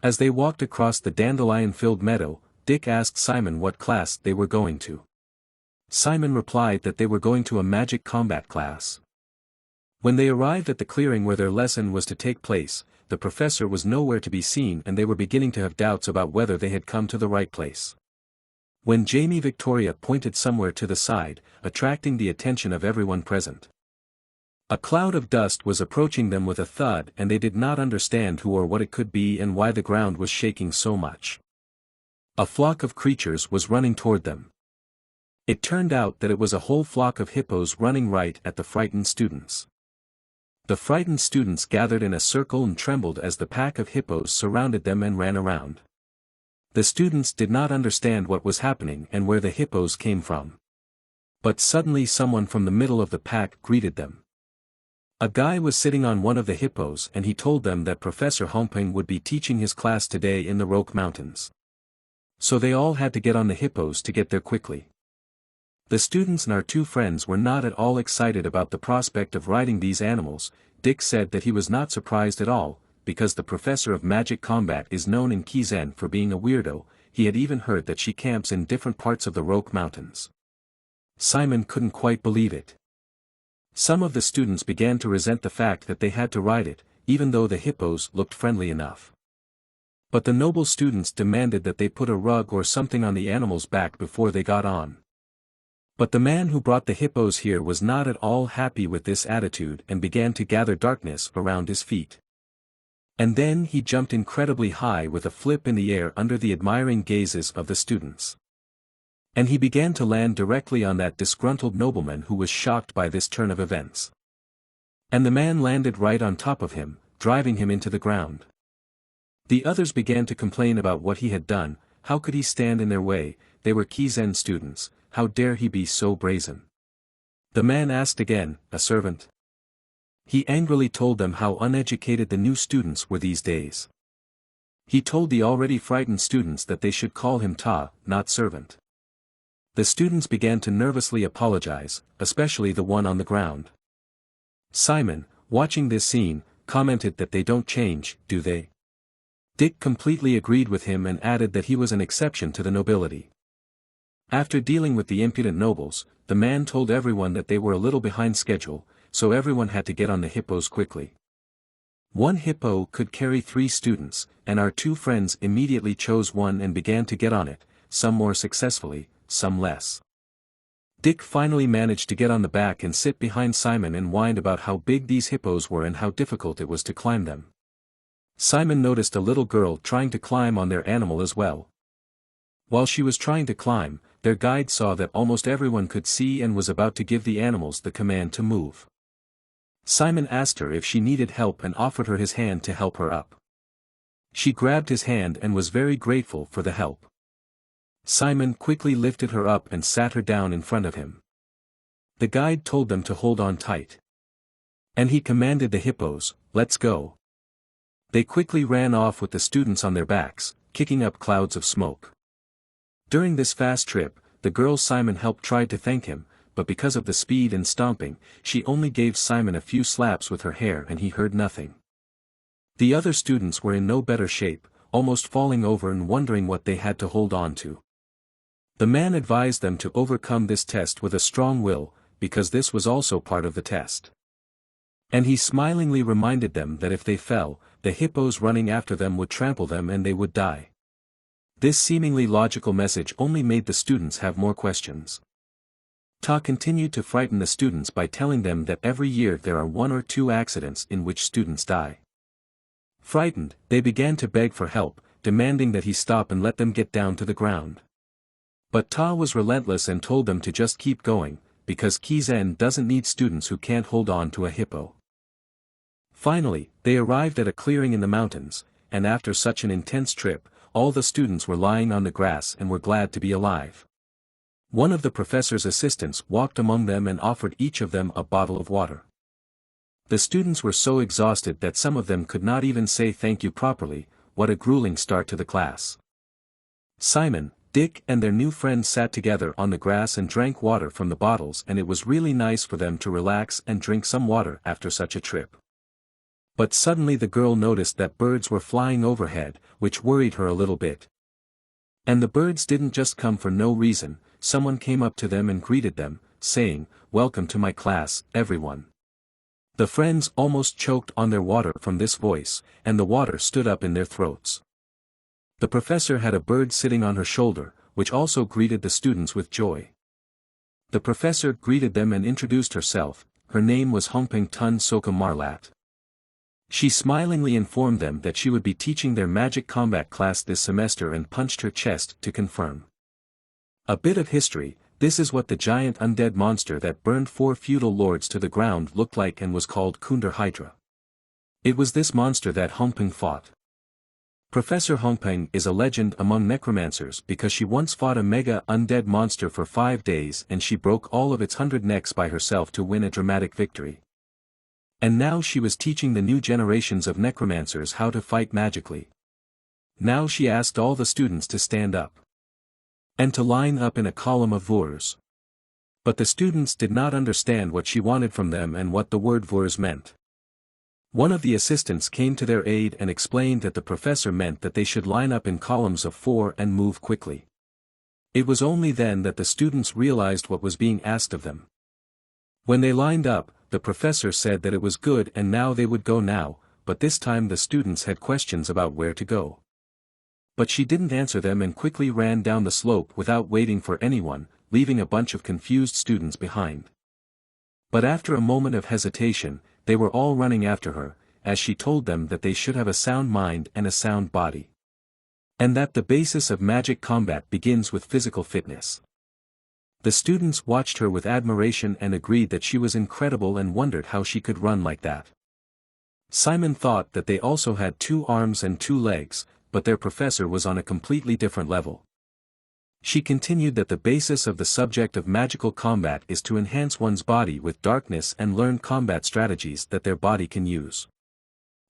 As they walked across the dandelion-filled meadow, Dick asked Simon what class they were going to. Simon replied that they were going to a magic combat class. When they arrived at the clearing where their lesson was to take place, the professor was nowhere to be seen and they were beginning to have doubts about whether they had come to the right place. When Jamie Victoria pointed somewhere to the side, attracting the attention of everyone present. A cloud of dust was approaching them with a thud and they did not understand who or what it could be and why the ground was shaking so much. A flock of creatures was running toward them. It turned out that it was a whole flock of hippos running right at the frightened students. The frightened students gathered in a circle and trembled as the pack of hippos surrounded them and ran around. The students did not understand what was happening and where the hippos came from. But suddenly someone from the middle of the pack greeted them. A guy was sitting on one of the hippos and he told them that Professor Homping would be teaching his class today in the Roque Mountains. So they all had to get on the hippos to get there quickly. The students and our 2 friends were not at all excited about the prospect of riding these animals. Dick said that he was not surprised at all, because the professor of magic combat is known in Kizen for being a weirdo. He had even heard that she camps in different parts of the Roque Mountains. Simon couldn't quite believe it. Some of the students began to resent the fact that they had to ride it, even though the hippos looked friendly enough. But the noble students demanded that they put a rug or something on the animal's back before they got on. But the man who brought the hippos here was not at all happy with this attitude and began to gather darkness around his feet. And then he jumped incredibly high with a flip in the air under the admiring gazes of the students. And he began to land directly on that disgruntled nobleman who was shocked by this turn of events. And the man landed right on top of him, driving him into the ground. The others began to complain about what he had done. How could he stand in their way? They were Kizen students. How dare he be so brazen? The man asked again, a servant? He angrily told them how uneducated the new students were these days. He told the already frightened students that they should call him Ta, not servant. The students began to nervously apologize, especially the one on the ground. Simon, watching this scene, commented that they don't change, do they? Dick completely agreed with him and added that he was an exception to the nobility. After dealing with the impudent nobles, the man told everyone that they were a little behind schedule, so everyone had to get on the hippos quickly. One hippo could carry 3 students, and our 2 friends immediately chose one and began to get on it, some more successfully, some less. Dick finally managed to get on the back and sit behind Simon and whined about how big these hippos were and how difficult it was to climb them. Simon noticed a little girl trying to climb on their animal as well. While she was trying to climb, their guide saw that almost everyone could see and was about to give the animals the command to move. Simon asked her if she needed help and offered her his hand to help her up. She grabbed his hand and was very grateful for the help. Simon quickly lifted her up and sat her down in front of him. The guide told them to hold on tight. And he commanded the hippos, "Let's go." They quickly ran off with the students on their backs, kicking up clouds of smoke. During this fast trip, the girl Simon helped tried to thank him, but because of the speed and stomping, she only gave Simon a few slaps with her hair and he heard nothing. The other students were in no better shape, almost falling over and wondering what they had to hold on to. The man advised them to overcome this test with a strong will, because this was also part of the test. And he smilingly reminded them that if they fell, the hippos running after them would trample them and they would die. This seemingly logical message only made the students have more questions. Ta continued to frighten the students by telling them that every year there are 1 or 2 accidents in which students die. Frightened, they began to beg for help, demanding that he stop and let them get down to the ground. But Ta was relentless and told them to just keep going, because Kizen doesn't need students who can't hold on to a hippo. Finally, they arrived at a clearing in the mountains, and after such an intense trip, all the students were lying on the grass and were glad to be alive. One of the professor's assistants walked among them and offered each of them a bottle of water. The students were so exhausted that some of them could not even say thank you properly. What a grueling start to the class. Simon, Dick and their new friend sat together on the grass and drank water from the bottles, and it was really nice for them to relax and drink some water after such a trip. But suddenly the girl noticed that birds were flying overhead, which worried her a little bit. And the birds didn't just come for no reason. Someone came up to them and greeted them, saying, "Welcome to my class, everyone." The friends almost choked on their water from this voice, and the water stood up in their throats. The professor had a bird sitting on her shoulder, which also greeted the students with joy. The professor greeted them and introduced herself. Her name was Hongping Tun Soka Marlat. She smilingly informed them that she would be teaching their magic combat class this semester and punched her chest to confirm. A bit of history: this is what the giant undead monster that burned 4 feudal lords to the ground looked like and was called Kunder Hydra. It was this monster that Hongping fought. Professor Hongping is a legend among necromancers because she once fought a mega undead monster for 5 days and she broke all of its 100 necks by herself to win a dramatic victory. And now she was teaching the new generations of necromancers how to fight magically. Now she asked all the students to stand up and to line up in a column of vurs. But the students did not understand what she wanted from them and what the word vurs meant. One of the assistants came to their aid and explained that the professor meant that they should line up in columns of 4 and move quickly. It was only then that the students realized what was being asked of them. When they lined up, the professor said that it was good and now they would go now, but this time the students had questions about where to go. But she didn't answer them and quickly ran down the slope without waiting for anyone, leaving a bunch of confused students behind. But after a moment of hesitation, they were all running after her, as she told them that they should have a sound mind and a sound body. And that the basis of magic combat begins with physical fitness. The students watched her with admiration and agreed that she was incredible and wondered how she could run like that. Simon thought that they also had 2 arms and 2 legs, but their professor was on a completely different level. She continued that the basis of the subject of magical combat is to enhance one's body with darkness and learn combat strategies that their body can use.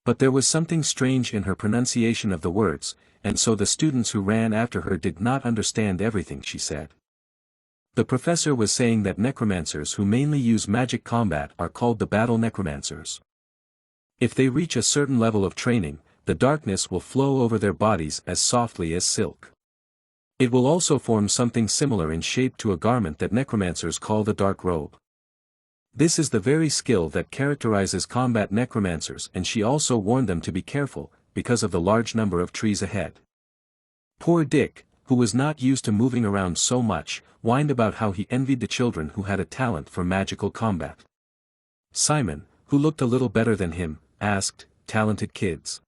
But there was something strange in her pronunciation of the words, and so the students who ran after her did not understand everything she said. The professor was saying that necromancers who mainly use magic combat are called the battle necromancers. If they reach a certain level of training, the darkness will flow over their bodies as softly as silk. It will also form something similar in shape to a garment that necromancers call the dark robe. This is the very skill that characterizes combat necromancers, and she also warned them to be careful, because of the large number of trees ahead. Poor Dick, who was not used to moving around so much, whined about how he envied the children who had a talent for magical combat. Simon, who looked a little better than him, asked, "Talented kids?"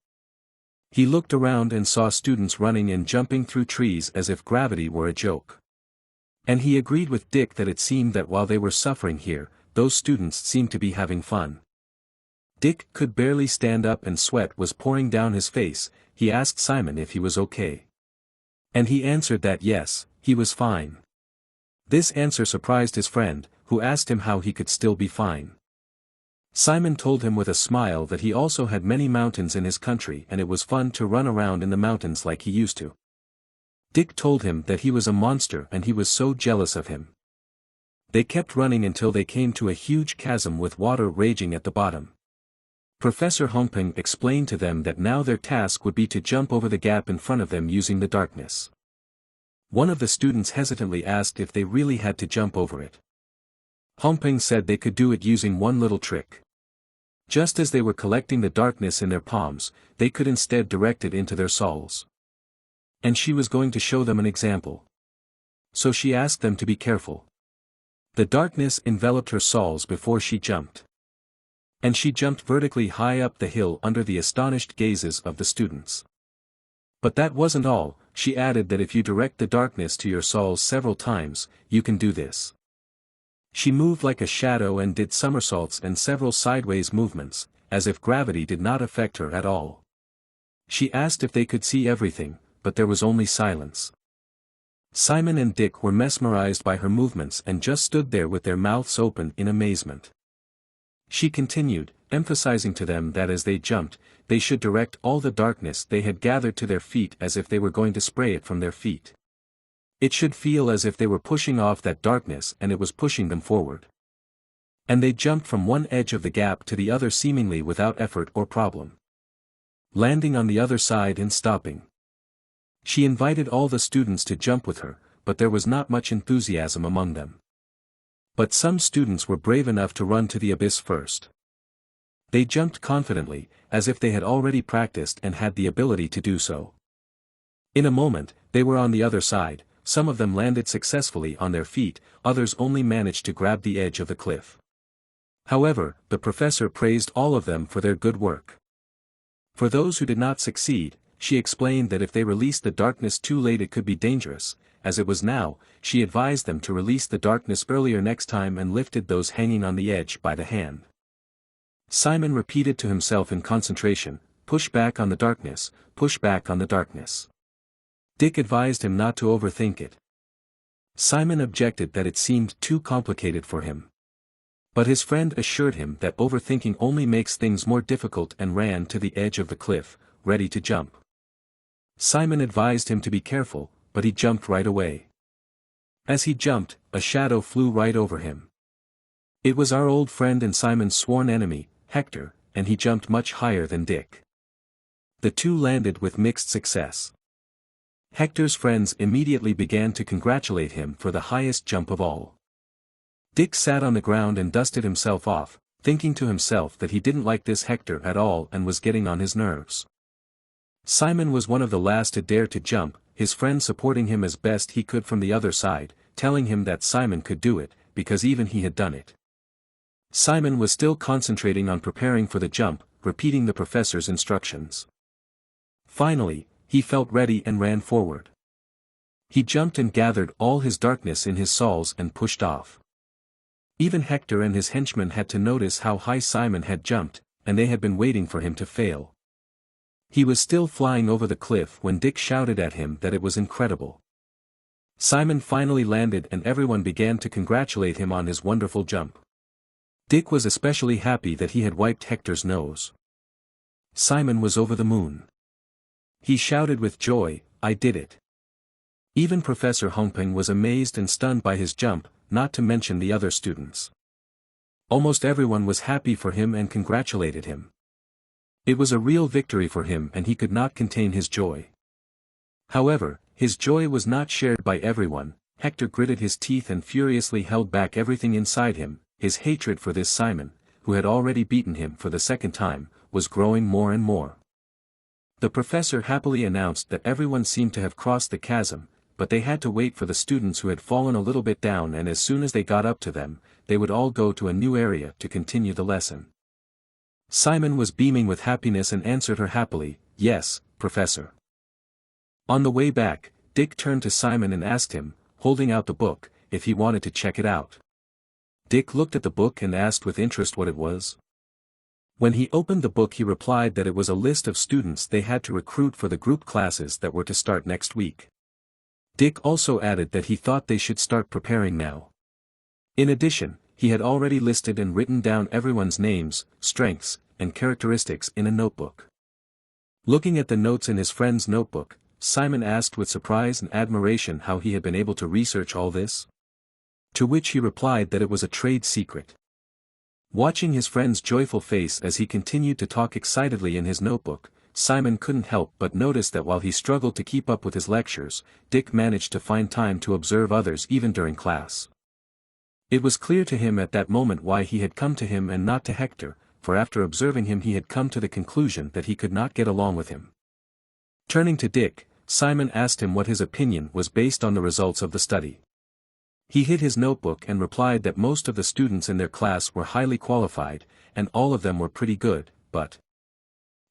He looked around and saw students running and jumping through trees as if gravity were a joke. And he agreed with Dick that it seemed that while they were suffering here, those students seemed to be having fun. Dick could barely stand up and sweat was pouring down his face. He asked Simon if he was okay. And he answered that yes, he was fine. This answer surprised his friend, who asked him how he could still be fine. Simon told him with a smile that he also had many mountains in his country and it was fun to run around in the mountains like he used to. Dick told him that he was a monster and he was so jealous of him. They kept running until they came to a huge chasm with water raging at the bottom. Professor Hongping explained to them that now their task would be to jump over the gap in front of them using the darkness. One of the students hesitantly asked if they really had to jump over it. Hongping said they could do it using one little trick. Just as they were collecting the darkness in their palms, they could instead direct it into their souls. And she was going to show them an example. So she asked them to be careful. The darkness enveloped her soles before she jumped. And she jumped vertically high up the hill under the astonished gazes of the students. But that wasn't all, she added that if you direct the darkness to your soles several times, you can do this. She moved like a shadow and did somersaults and several sideways movements, as if gravity did not affect her at all. She asked if they could see everything, but there was only silence. Simon and Dick were mesmerized by her movements and just stood there with their mouths open in amazement. She continued, emphasizing to them that as they jumped, they should direct all the darkness they had gathered to their feet as if they were going to spray it from their feet. It should feel as if they were pushing off that darkness and it was pushing them forward. And they jumped from one edge of the gap to the other seemingly without effort or problem, landing on the other side and stopping. She invited all the students to jump with her, but there was not much enthusiasm among them. But some students were brave enough to run to the abyss first. They jumped confidently, as if they had already practiced and had the ability to do so. In a moment, they were on the other side. Some of them landed successfully on their feet, others only managed to grab the edge of the cliff. However, the professor praised all of them for their good work. For those who did not succeed, she explained that if they released the darkness too late it could be dangerous. As it was now, she advised them to release the darkness earlier next time and lifted those hanging on the edge by the hand. Simon repeated to himself in concentration, "Push back on the darkness, push back on the darkness." Dick advised him not to overthink it. Simon objected that it seemed too complicated for him. But his friend assured him that overthinking only makes things more difficult and ran to the edge of the cliff, ready to jump. Simon advised him to be careful, but he jumped right away. As he jumped, a shadow flew right over him. It was our old friend and Simon's sworn enemy, Hector, and he jumped much higher than Dick. The two landed with mixed success. Hector's friends immediately began to congratulate him for the highest jump of all. Dick sat on the ground and dusted himself off, thinking to himself that he didn't like this Hector at all and was getting on his nerves. Simon was one of the last to dare to jump, his friend supporting him as best he could from the other side, telling him that Simon could do it, because even he had done it. Simon was still concentrating on preparing for the jump, repeating the professor's instructions. Finally, he felt ready and ran forward. He jumped and gathered all his darkness in his soles and pushed off. Even Hector and his henchmen had to notice how high Simon had jumped, and they had been waiting for him to fail. He was still flying over the cliff when Dick shouted at him that it was incredible. Simon finally landed and everyone began to congratulate him on his wonderful jump. Dick was especially happy that he had wiped Hector's nose. Simon was over the moon. He shouted with joy, "I did it." Even Professor Hongping was amazed and stunned by his jump, not to mention the other students. Almost everyone was happy for him and congratulated him. It was a real victory for him and he could not contain his joy. However, his joy was not shared by everyone. Hector gritted his teeth and furiously held back everything inside him. His hatred for this Simon, who had already beaten him for the second time, was growing more and more. The professor happily announced that everyone seemed to have crossed the chasm, but they had to wait for the students who had fallen a little bit down, and as soon as they got up to them, they would all go to a new area to continue the lesson. Simon was beaming with happiness and answered her happily, "Yes, Professor." On the way back, Dick turned to Simon and asked him, holding out the book, if he wanted to check it out. Dick looked at the book and asked with interest what it was. When he opened the book he replied that it was a list of students they had to recruit for the group classes that were to start next week. Dick also added that he thought they should start preparing now. In addition, he had already listed and written down everyone's names, strengths, and characteristics in a notebook. Looking at the notes in his friend's notebook, Simon asked with surprise and admiration how he had been able to research all this. To which he replied that it was a trade secret. Watching his friend's joyful face as he continued to talk excitedly in his notebook, Simon couldn't help but notice that while he struggled to keep up with his lectures, Dick managed to find time to observe others even during class. It was clear to him at that moment why he had come to him and not to Hector, for after observing him he had come to the conclusion that he could not get along with him. Turning to Dick, Simon asked him what his opinion was based on the results of the study. He hid his notebook and replied that most of the students in their class were highly qualified, and all of them were pretty good, but...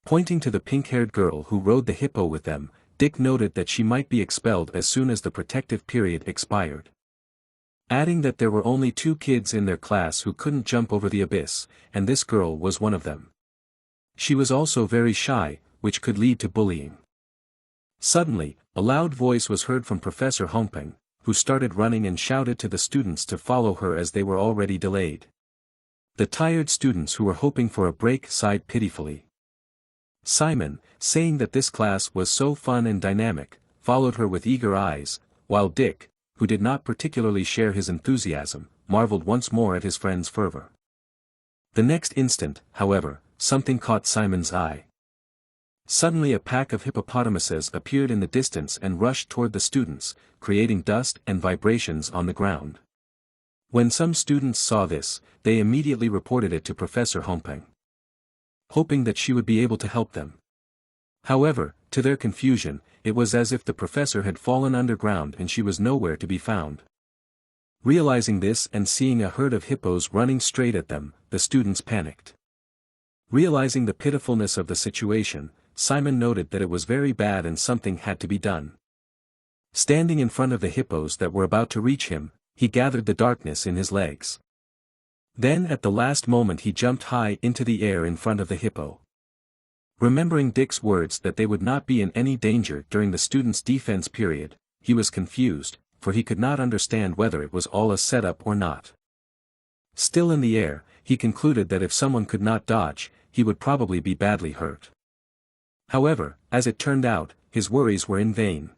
Pointing to the pink-haired girl who rode the hippo with them, Dick noted that she might be expelled as soon as the protective period expired. Adding that there were only 2 kids in their class who couldn't jump over the abyss, and this girl was one of them. She was also very shy, which could lead to bullying. Suddenly, a loud voice was heard from Professor Hongpeng, who started running and shouted to the students to follow her as they were already delayed. The tired students who were hoping for a break sighed pitifully. Simon, saying that this class was so fun and dynamic, followed her with eager eyes, while Dick, who did not particularly share his enthusiasm, marveled once more at his friend's fervor. The next instant, however, something caught Simon's eye. Suddenly a pack of hippopotamuses appeared in the distance and rushed toward the students, creating dust and vibrations on the ground. When some students saw this, they immediately reported it to Professor Hongpeng, hoping that she would be able to help them. However, to their confusion, it was as if the professor had fallen underground and she was nowhere to be found. Realizing this and seeing a herd of hippos running straight at them, the students panicked. Realizing the pitifulness of the situation, Simon noted that it was very bad and something had to be done. Standing in front of the hippos that were about to reach him, he gathered the darkness in his legs. Then at the last moment he jumped high into the air in front of the hippo. Remembering Dick's words that they would not be in any danger during the students' defense period, he was confused, for he could not understand whether it was all a setup or not. Still in the air, he concluded that if someone could not dodge, he would probably be badly hurt. However, as it turned out, his worries were in vain.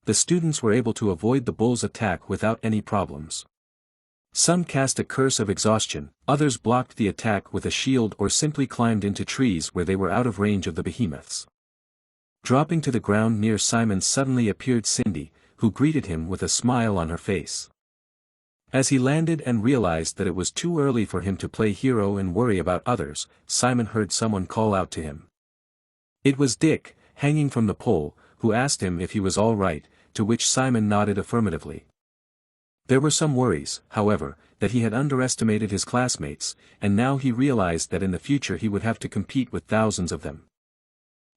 The students were able to avoid the bull's attack without any problems. Some cast a curse of exhaustion, others blocked the attack with a shield or simply climbed into trees where they were out of range of the behemoths. Dropping to the ground near Simon suddenly appeared Cindy, who greeted him with a smile on her face. As he landed and realized that it was too early for him to play hero and worry about others, Simon heard someone call out to him. It was Dick, hanging from the pole, who asked him if he was all right, to which Simon nodded affirmatively. There were some worries, however, that he had underestimated his classmates, and now he realized that in the future he would have to compete with thousands of them.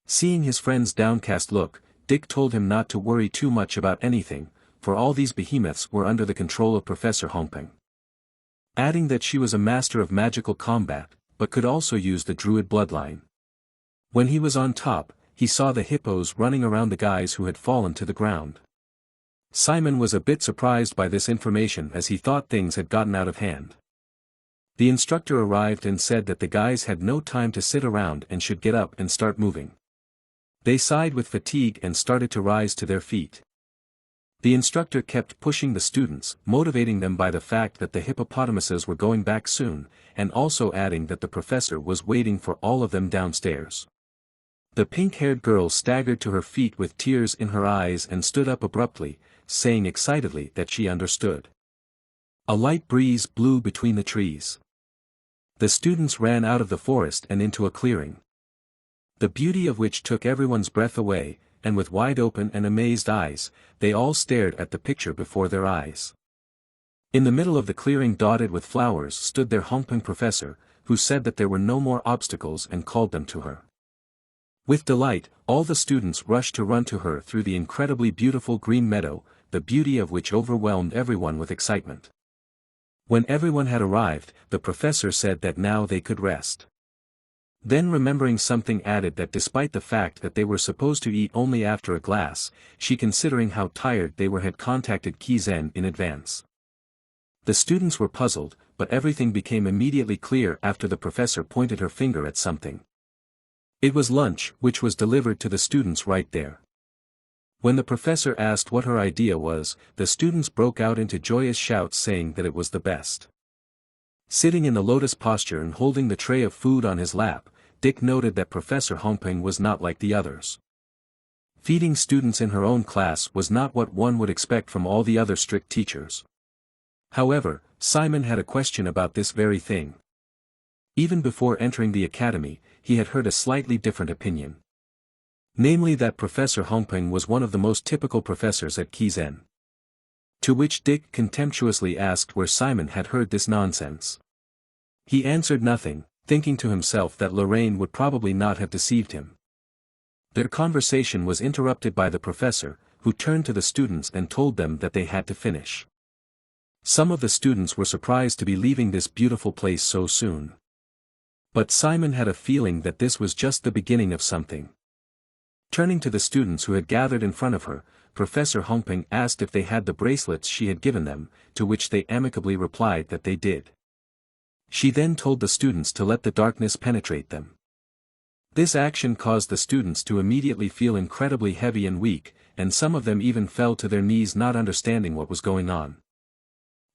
Seeing his friend's downcast look, Dick told him not to worry too much about anything, for all these behemoths were under the control of Professor Hongpeng. Adding that she was a master of magical combat, but could also use the druid bloodline. When he was on top, he saw the hippos running around the guys who had fallen to the ground. Simon was a bit surprised by this information as he thought things had gotten out of hand. The instructor arrived and said that the guys had no time to sit around and should get up and start moving. They sighed with fatigue and started to rise to their feet. The instructor kept pushing the students, motivating them by the fact that the hippopotamuses were going back soon, and also adding that the professor was waiting for all of them downstairs. The pink-haired girl staggered to her feet with tears in her eyes and stood up abruptly, saying excitedly that she understood. A light breeze blew between the trees. The students ran out of the forest and into a clearing, the beauty of which took everyone's breath away, and with wide open and amazed eyes, they all stared at the picture before their eyes. In the middle of the clearing dotted with flowers stood their Hongpeng professor, who said that there were no more obstacles and called them to her. With delight, all the students rushed to run to her through the incredibly beautiful green meadow, the beauty of which overwhelmed everyone with excitement. When everyone had arrived, the professor said that now they could rest. Then remembering something added that despite the fact that they were supposed to eat only after a glass, she considering how tired they were had contacted Kizen in advance. The students were puzzled, but everything became immediately clear after the professor pointed her finger at something. It was lunch, which was delivered to the students right there. When the professor asked what her idea was, the students broke out into joyous shouts saying that it was the best. Sitting in the lotus posture and holding the tray of food on his lap, Dick noted that Professor Hongpeng was not like the others. Feeding students in her own class was not what one would expect from all the other strict teachers. However, Simon had a question about this very thing. Even before entering the academy, he had heard a slightly different opinion. Namely that Professor Hongping was one of the most typical professors at Kizen. To which Dick contemptuously asked where Simon had heard this nonsense. He answered nothing, thinking to himself that Lorraine would probably not have deceived him. Their conversation was interrupted by the professor, who turned to the students and told them that they had to finish. Some of the students were surprised to be leaving this beautiful place so soon. But Simon had a feeling that this was just the beginning of something. Turning to the students who had gathered in front of her, Professor Hongping asked if they had the bracelets she had given them, to which they amicably replied that they did. She then told the students to let the darkness penetrate them. This action caused the students to immediately feel incredibly heavy and weak, and some of them even fell to their knees not understanding what was going on.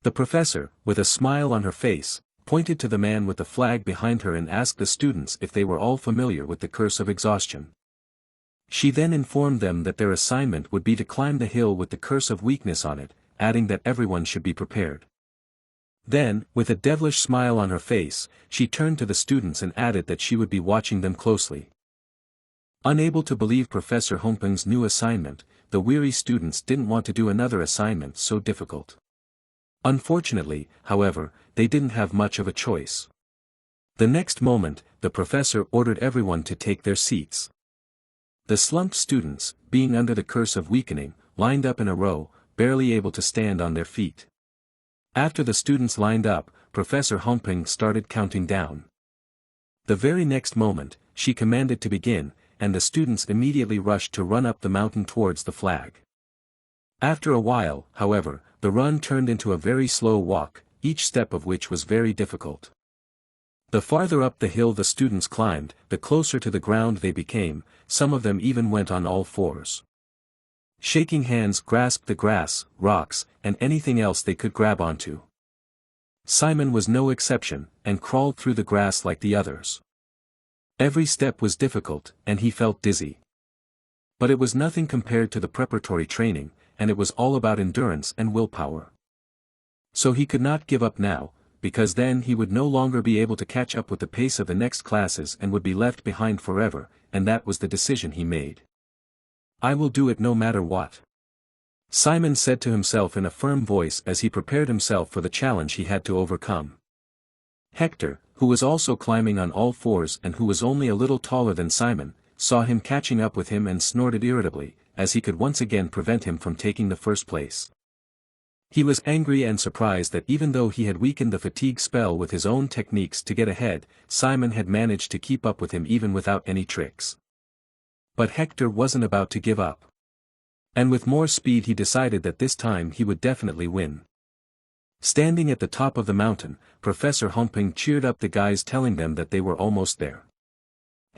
The professor, with a smile on her face, pointed to the man with the flag behind her and asked the students if they were all familiar with the curse of exhaustion. She then informed them that their assignment would be to climb the hill with the curse of weakness on it, adding that everyone should be prepared. Then, with a devilish smile on her face, she turned to the students and added that she would be watching them closely. Unable to believe Professor Hongping's new assignment, the weary students didn't want to do another assignment so difficult. Unfortunately, however, they didn't have much of a choice. The next moment, the professor ordered everyone to take their seats. The slumped students, being under the curse of weakening, lined up in a row, barely able to stand on their feet. After the students lined up, Professor Hongping started counting down. The very next moment, she commanded to begin, and the students immediately rushed to run up the mountain towards the flag. After a while, however, the run turned into a very slow walk, each step of which was very difficult. The farther up the hill the students climbed, the closer to the ground they became, some of them even went on all fours. Shaking hands grasped the grass, rocks, and anything else they could grab onto. Simon was no exception, and crawled through the grass like the others. Every step was difficult, and he felt dizzy. But it was nothing compared to the preparatory training, and it was all about endurance and willpower. So he could not give up now, because then he would no longer be able to catch up with the pace of the next classes and would be left behind forever, and that was the decision he made. I will do it no matter what. Simon said to himself in a firm voice as he prepared himself for the challenge he had to overcome. Hector, who was also climbing on all fours and who was only a little taller than Simon, saw him catching up with him and snorted irritably, as he could once again prevent him from taking the first place. He was angry and surprised that even though he had weakened the fatigue spell with his own techniques to get ahead, Simon had managed to keep up with him even without any tricks. But Hector wasn't about to give up. And with more speed he decided that this time he would definitely win. Standing at the top of the mountain, Professor Hongping cheered up the guys telling them that they were almost there.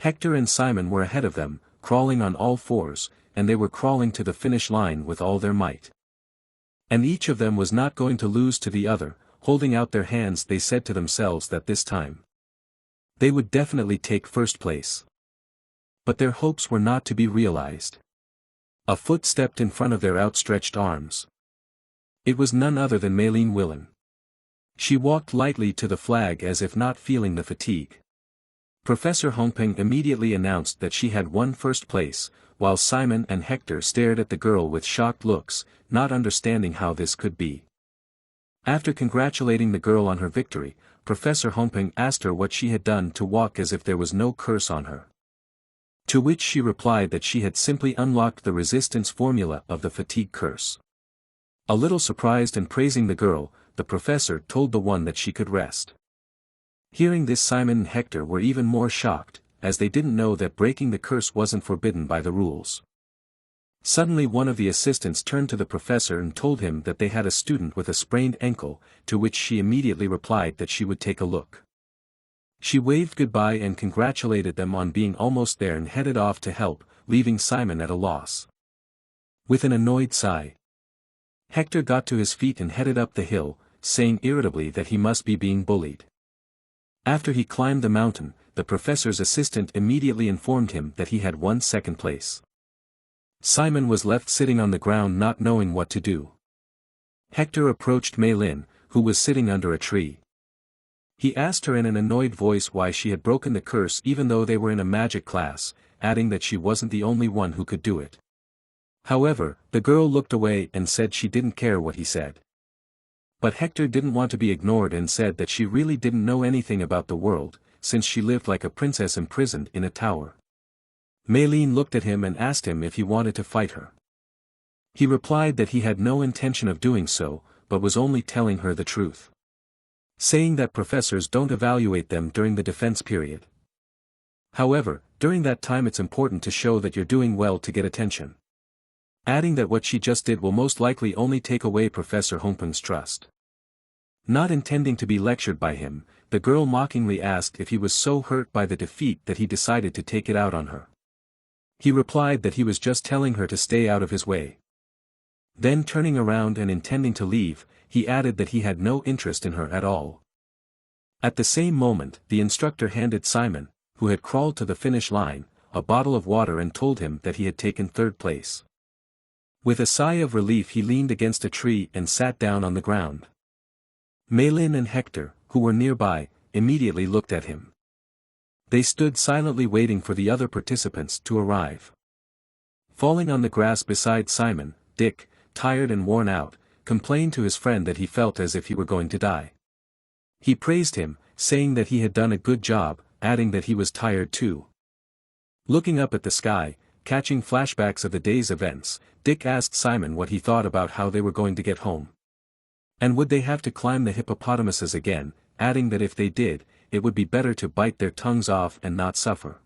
Hector and Simon were ahead of them, crawling on all fours, and they were crawling to the finish line with all their might. And each of them was not going to lose to the other, holding out their hands they said to themselves that this time they would definitely take first place. But their hopes were not to be realized. A foot stepped in front of their outstretched arms. It was none other than Maylene Willen. She walked lightly to the flag as if not feeling the fatigue. Professor Hongping immediately announced that she had won first place, while Simon and Hector stared at the girl with shocked looks, not understanding how this could be. After congratulating the girl on her victory, Professor Hongping asked her what she had done to walk as if there was no curse on her. To which she replied that she had simply unlocked the resistance formula of the fatigue curse. A little surprised and praising the girl, the professor told the one that she could rest. Hearing this, Simon and Hector were even more shocked, as they didn't know that breaking the curse wasn't forbidden by the rules. Suddenly one of the assistants turned to the professor and told him that they had a student with a sprained ankle, to which she immediately replied that she would take a look. She waved goodbye and congratulated them on being almost there and headed off to help, leaving Simon at a loss. With an annoyed sigh, Hector got to his feet and headed up the hill, saying irritably that he must be being bullied. After he climbed the mountain, the professor's assistant immediately informed him that he had won second place. Simon was left sitting on the ground not knowing what to do. Hector approached Maylin, who was sitting under a tree. He asked her in an annoyed voice why she had broken the curse even though they were in a magic class, adding that she wasn't the only one who could do it. However, the girl looked away and said she didn't care what he said. But Hector didn't want to be ignored and said that she really didn't know anything about the world, since she lived like a princess imprisoned in a tower. Maylene looked at him and asked him if he wanted to fight her. He replied that he had no intention of doing so, but was only telling her the truth, saying that professors don't evaluate them during the defense period. However, during that time it's important to show that you're doing well to get attention. Adding that what she just did will most likely only take away Professor Hongpeng's trust. Not intending to be lectured by him, the girl mockingly asked if he was so hurt by the defeat that he decided to take it out on her. He replied that he was just telling her to stay out of his way. Then turning around and intending to leave, he added that he had no interest in her at all. At the same moment, the instructor handed Simon, who had crawled to the finish line, a bottle of water and told him that he had taken third place. With a sigh of relief he leaned against a tree and sat down on the ground. Maylin and Hector, who were nearby, immediately looked at him. They stood silently waiting for the other participants to arrive. Falling on the grass beside Simon, Dick, tired and worn out, complained to his friend that he felt as if he were going to die. He praised him, saying that he had done a good job, adding that he was tired too. Looking up at the sky, catching flashbacks of the day's events, Dick asked Simon what he thought about how they were going to get home. And would they have to climb the hippopotamuses again, adding that if they did, it would be better to bite their tongues off and not suffer.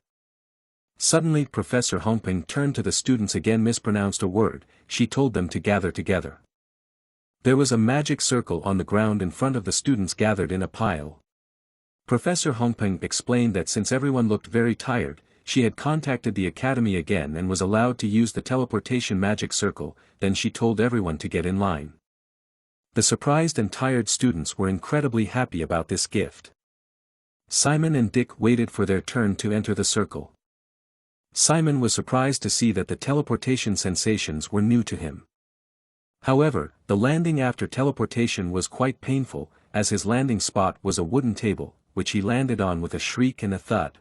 Suddenly Professor Hongpeng turned to the students again, mispronounced a word. She told them to gather together. There was a magic circle on the ground in front of the students gathered in a pile. Professor Hongpeng explained that since everyone looked very tired, she had contacted the academy again and was allowed to use the teleportation magic circle. Then she told everyone to get in line. The surprised and tired students were incredibly happy about this gift. Simon and Dick waited for their turn to enter the circle. Simon was surprised to see that the teleportation sensations were new to him. However, the landing after teleportation was quite painful, as his landing spot was a wooden table, which he landed on with a shriek and a thud.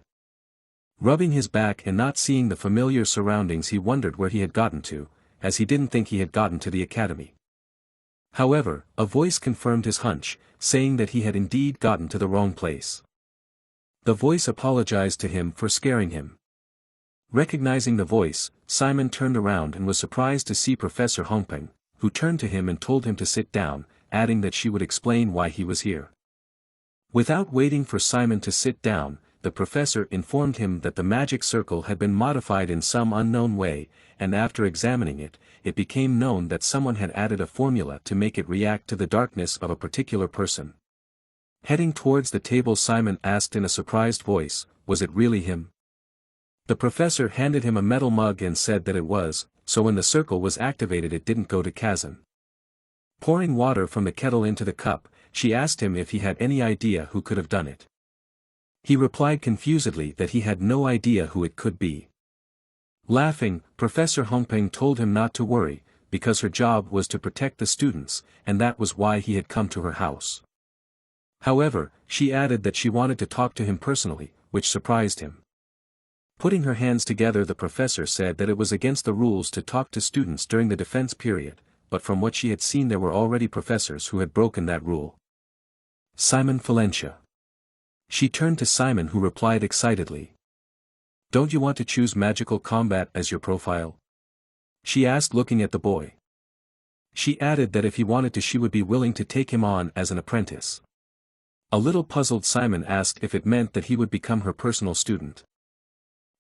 Rubbing his back and not seeing the familiar surroundings, he wondered where he had gotten to, as he didn't think he had gotten to the academy. However, a voice confirmed his hunch, saying that he had indeed gotten to the wrong place. The voice apologized to him for scaring him. Recognizing the voice, Simon turned around and was surprised to see Professor Hongpeng, who turned to him and told him to sit down, adding that she would explain why he was here. Without waiting for Simon to sit down, the professor informed him that the magic circle had been modified in some unknown way, and after examining it, it became known that someone had added a formula to make it react to the darkness of a particular person. Heading towards the table, Simon asked in a surprised voice, "Was it really him?" The professor handed him a metal mug and said that it was, so when the circle was activated it didn't go to Kizen. Pouring water from the kettle into the cup, she asked him if he had any idea who could have done it. He replied confusedly that he had no idea who it could be. Laughing, Professor Hongpeng told him not to worry, because her job was to protect the students, and that was why he had come to her house. However, she added that she wanted to talk to him personally, which surprised him. Putting her hands together, the professor said that it was against the rules to talk to students during the defense period, but from what she had seen there were already professors who had broken that rule. Simon Valencia. She turned to Simon, who replied excitedly. "Don't you want to choose magical combat as your profile?" she asked, looking at the boy. She added that if he wanted to she would be willing to take him on as an apprentice. A little puzzled, Simon asked if it meant that he would become her personal student.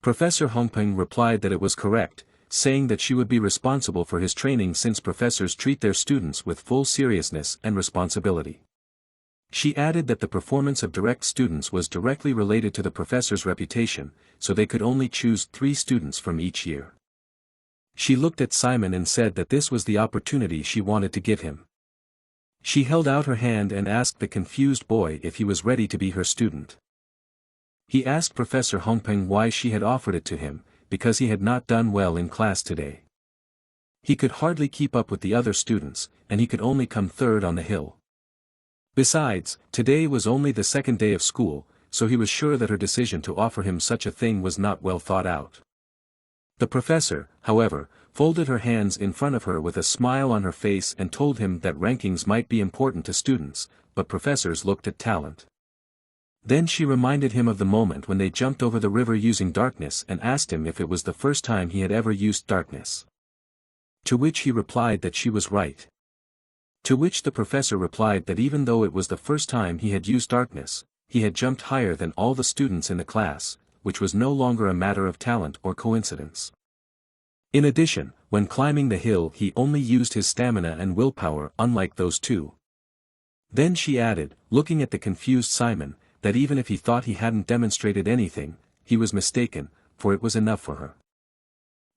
Professor Hongpeng replied that it was correct, saying that she would be responsible for his training since professors treat their students with full seriousness and responsibility. She added that the performance of direct students was directly related to the professor's reputation, so they could only choose 3 students from each year. She looked at Simon and said that this was the opportunity she wanted to give him. She held out her hand and asked the confused boy if he was ready to be her student. He asked Professor Hongpeng why she had offered it to him, because he had not done well in class today. He could hardly keep up with the other students, and he could only come third on the hill. Besides, today was only the second day of school, so he was sure that her decision to offer him such a thing was not well thought out. The professor, however, folded her hands in front of her with a smile on her face and told him that rankings might be important to students, but professors looked at talent. Then she reminded him of the moment when they jumped over the river using darkness and asked him if it was the first time he had ever used darkness. To which he replied that she was right. To which the professor replied that even though it was the first time he had used darkness, he had jumped higher than all the students in the class, which was no longer a matter of talent or coincidence. In addition, when climbing the hill he only used his stamina and willpower, unlike those two. Then she added, looking at the confused Simon, that even if he thought he hadn't demonstrated anything, he was mistaken, for it was enough for her.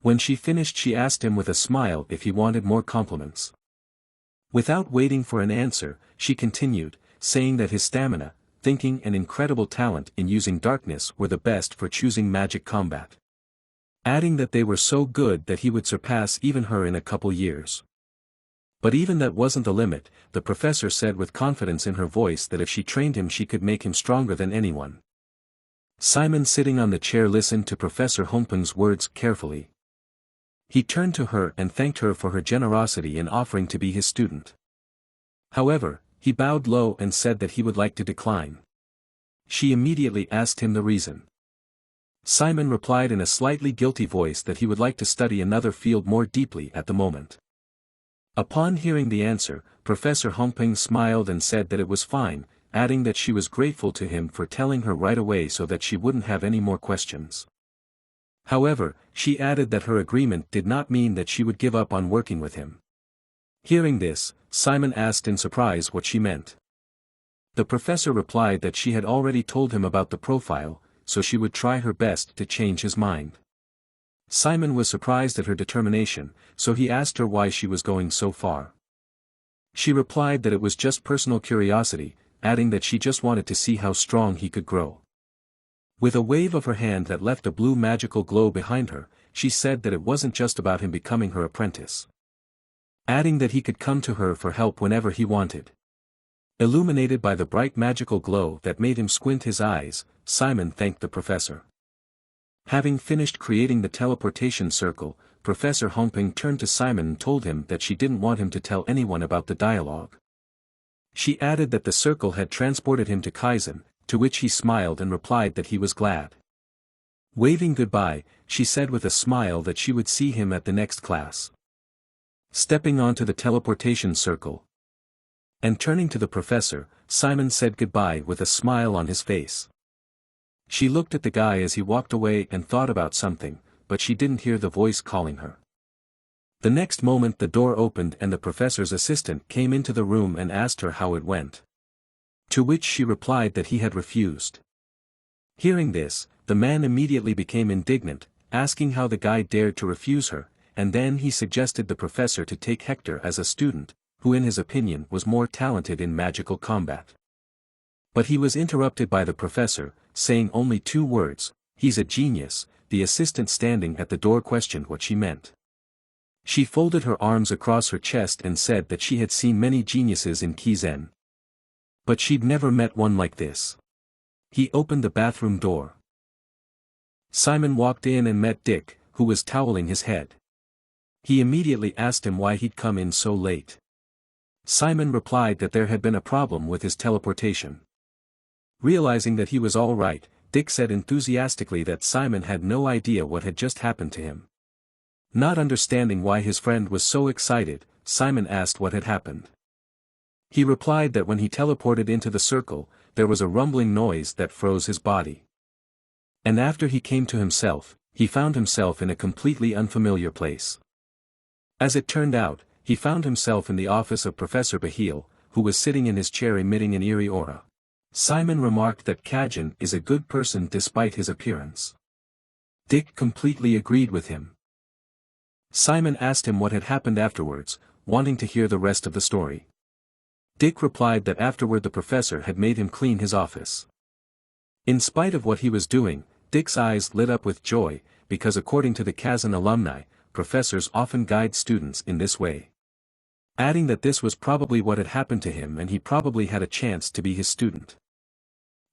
When she finished she asked him with a smile if he wanted more compliments. Without waiting for an answer, she continued, saying that his stamina, thinking and incredible talent in using darkness were the best for choosing magic combat. Adding that they were so good that he would surpass even her in a couple years. But even that wasn't the limit, the professor said with confidence in her voice that if she trained him she could make him stronger than anyone. Simon sitting on the chair listened to Professor Hongpeng's words carefully. He turned to her and thanked her for her generosity in offering to be his student. However, he bowed low and said that he would like to decline. She immediately asked him the reason. Simon replied in a slightly guilty voice that he would like to study another field more deeply at the moment. Upon hearing the answer, Professor Hongpeng smiled and said that it was fine, adding that she was grateful to him for telling her right away so that she wouldn't have any more questions. However, she added that her agreement did not mean that she would give up on working with him. Hearing this, Simon asked in surprise what she meant. The professor replied that she had already told him about the profile, so she would try her best to change his mind. Simon was surprised at her determination, so he asked her why she was going so far. She replied that it was just personal curiosity, adding that she just wanted to see how strong he could grow. With a wave of her hand that left a blue magical glow behind her, she said that it wasn't just about him becoming her apprentice. Adding that he could come to her for help whenever he wanted. Illuminated by the bright magical glow that made him squint his eyes, Simon thanked the professor. Having finished creating the teleportation circle, Professor Hongpeng turned to Simon and told him that she didn't want him to tell anyone about the dialogue. She added that the circle had transported him to Kizen, to which he smiled and replied that he was glad. Waving goodbye, she said with a smile that she would see him at the next class. Stepping onto the teleportation circle and turning to the professor, Simon said goodbye with a smile on his face. She looked at the guy as he walked away and thought about something, but she didn't hear the voice calling her. The next moment the door opened and the professor's assistant came into the room and asked her how it went. To which she replied that he had refused. Hearing this, the man immediately became indignant, asking how the guy dared to refuse her, and then he suggested the professor to take Hector as a student, who in his opinion was more talented in magical combat. But he was interrupted by the professor, saying only 2 words, "He's a genius." The assistant standing at the door questioned what she meant. She folded her arms across her chest and said that she had seen many geniuses in Kizen. But she'd never met one like this. He opened the bathroom door. Simon walked in and met Dick, who was toweling his head. He immediately asked him why he'd come in so late. Simon replied that there had been a problem with his teleportation. Realizing that he was all right, Dick said enthusiastically that Simon had no idea what had just happened to him. Not understanding why his friend was so excited, Simon asked what had happened. He replied that when he teleported into the circle, there was a rumbling noise that froze his body. And after he came to himself, he found himself in a completely unfamiliar place. As it turned out, he found himself in the office of Professor Bahil, who was sitting in his chair emitting an eerie aura. Simon remarked that Kizen is a good person despite his appearance. Dick completely agreed with him. Simon asked him what had happened afterwards, wanting to hear the rest of the story. Dick replied that afterward the professor had made him clean his office. In spite of what he was doing, Dick's eyes lit up with joy, because according to the Kizen alumni, professors often guide students in this way. Adding that this was probably what had happened to him and he probably had a chance to be his student.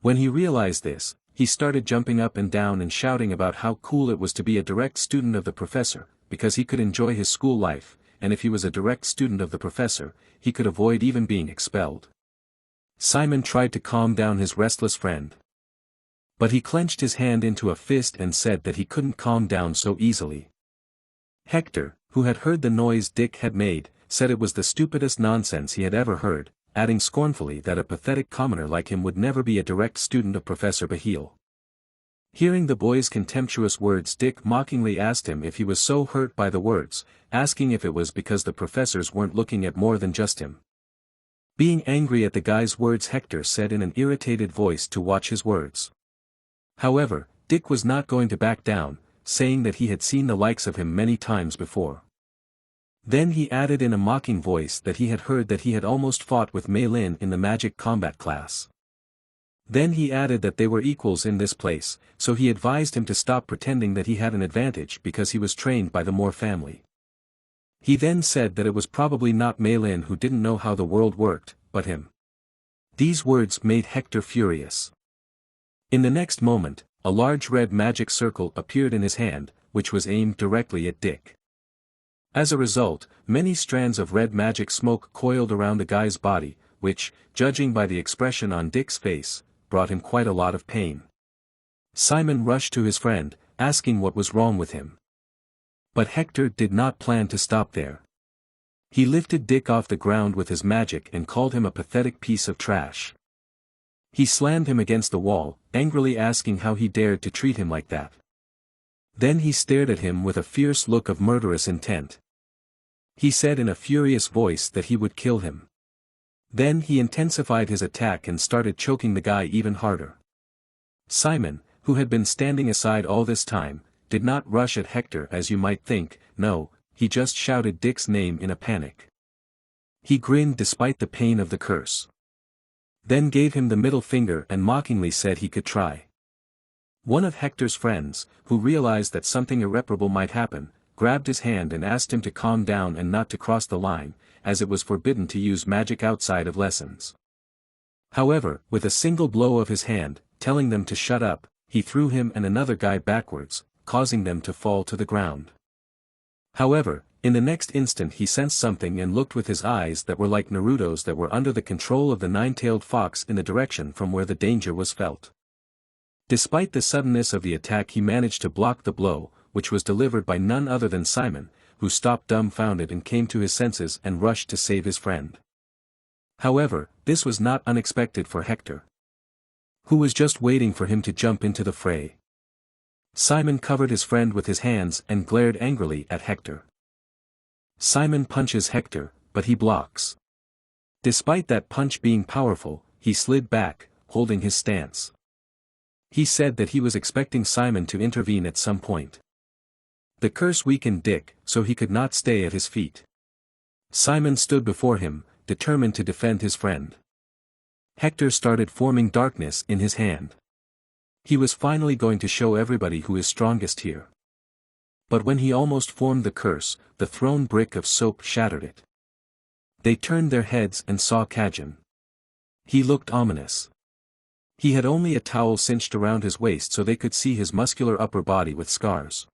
When he realized this, he started jumping up and down and shouting about how cool it was to be a direct student of the professor, because he could enjoy his school life, and if he was a direct student of the professor, he could avoid even being expelled. Simon tried to calm down his restless friend. But he clenched his hand into a fist and said that he couldn't calm down so easily. Hector, who had heard the noise Dick had made, said it was the stupidest nonsense he had ever heard, adding scornfully that a pathetic commoner like him would never be a direct student of Professor Bahil. Hearing the boy's contemptuous words, Dick mockingly asked him if he was so hurt by the words, asking if it was because the professors weren't looking at more than just him. Being angry at the guy's words, Hector said in an irritated voice to watch his words. However, Dick was not going to back down, saying that he had seen the likes of him many times before. Then he added in a mocking voice that he had heard that he had almost fought with Mei Lin in the magic combat class. Then he added that they were equals in this place, so he advised him to stop pretending that he had an advantage because he was trained by the Moore family. He then said that it was probably not Mei Lin who didn't know how the world worked, but him. These words made Hector furious. In the next moment, a large red magic circle appeared in his hand, which was aimed directly at Dick. As a result, many strands of red magic smoke coiled around the guy's body, which, judging by the expression on Dick's face, brought him quite a lot of pain. Simon rushed to his friend, asking what was wrong with him. But Hector did not plan to stop there. He lifted Dick off the ground with his magic and called him a pathetic piece of trash. He slammed him against the wall, angrily asking how he dared to treat him like that. Then he stared at him with a fierce look of murderous intent. He said in a furious voice that he would kill him. Then he intensified his attack and started choking the guy even harder. Simon, who had been standing aside all this time, did not rush at Hector as you might think. No, he just shouted Dick's name in a panic. He grinned despite the pain of the curse. Then gave him the middle finger and mockingly said he could try. One of Hector's friends, who realized that something irreparable might happen, grabbed his hand and asked him to calm down and not to cross the line, as it was forbidden to use magic outside of lessons. However, with a single blow of his hand, telling them to shut up, he threw him and another guy backwards, causing them to fall to the ground. However, in the next instant he sensed something and looked with his eyes that were like Naruto's that were under the control of the nine-tailed fox in the direction from where the danger was felt. Despite the suddenness of the attack, he managed to block the blow, which was delivered by none other than Simon, who stopped dumbfounded and came to his senses and rushed to save his friend. However, this was not unexpected for Hector, who was just waiting for him to jump into the fray. Simon covered his friend with his hands and glared angrily at Hector. Simon punches Hector, but he blocks. Despite that punch being powerful, he slid back, holding his stance. He said that he was expecting Simon to intervene at some point. The curse weakened Dick, so he could not stay at his feet. Simon stood before him, determined to defend his friend. Hector started forming darkness in his hand. He was finally going to show everybody who is strongest here. But when he almost formed the curse, the thrown brick of soap shattered it. They turned their heads and saw Kizen. He looked ominous. He had only a towel cinched around his waist so they could see his muscular upper body with scars.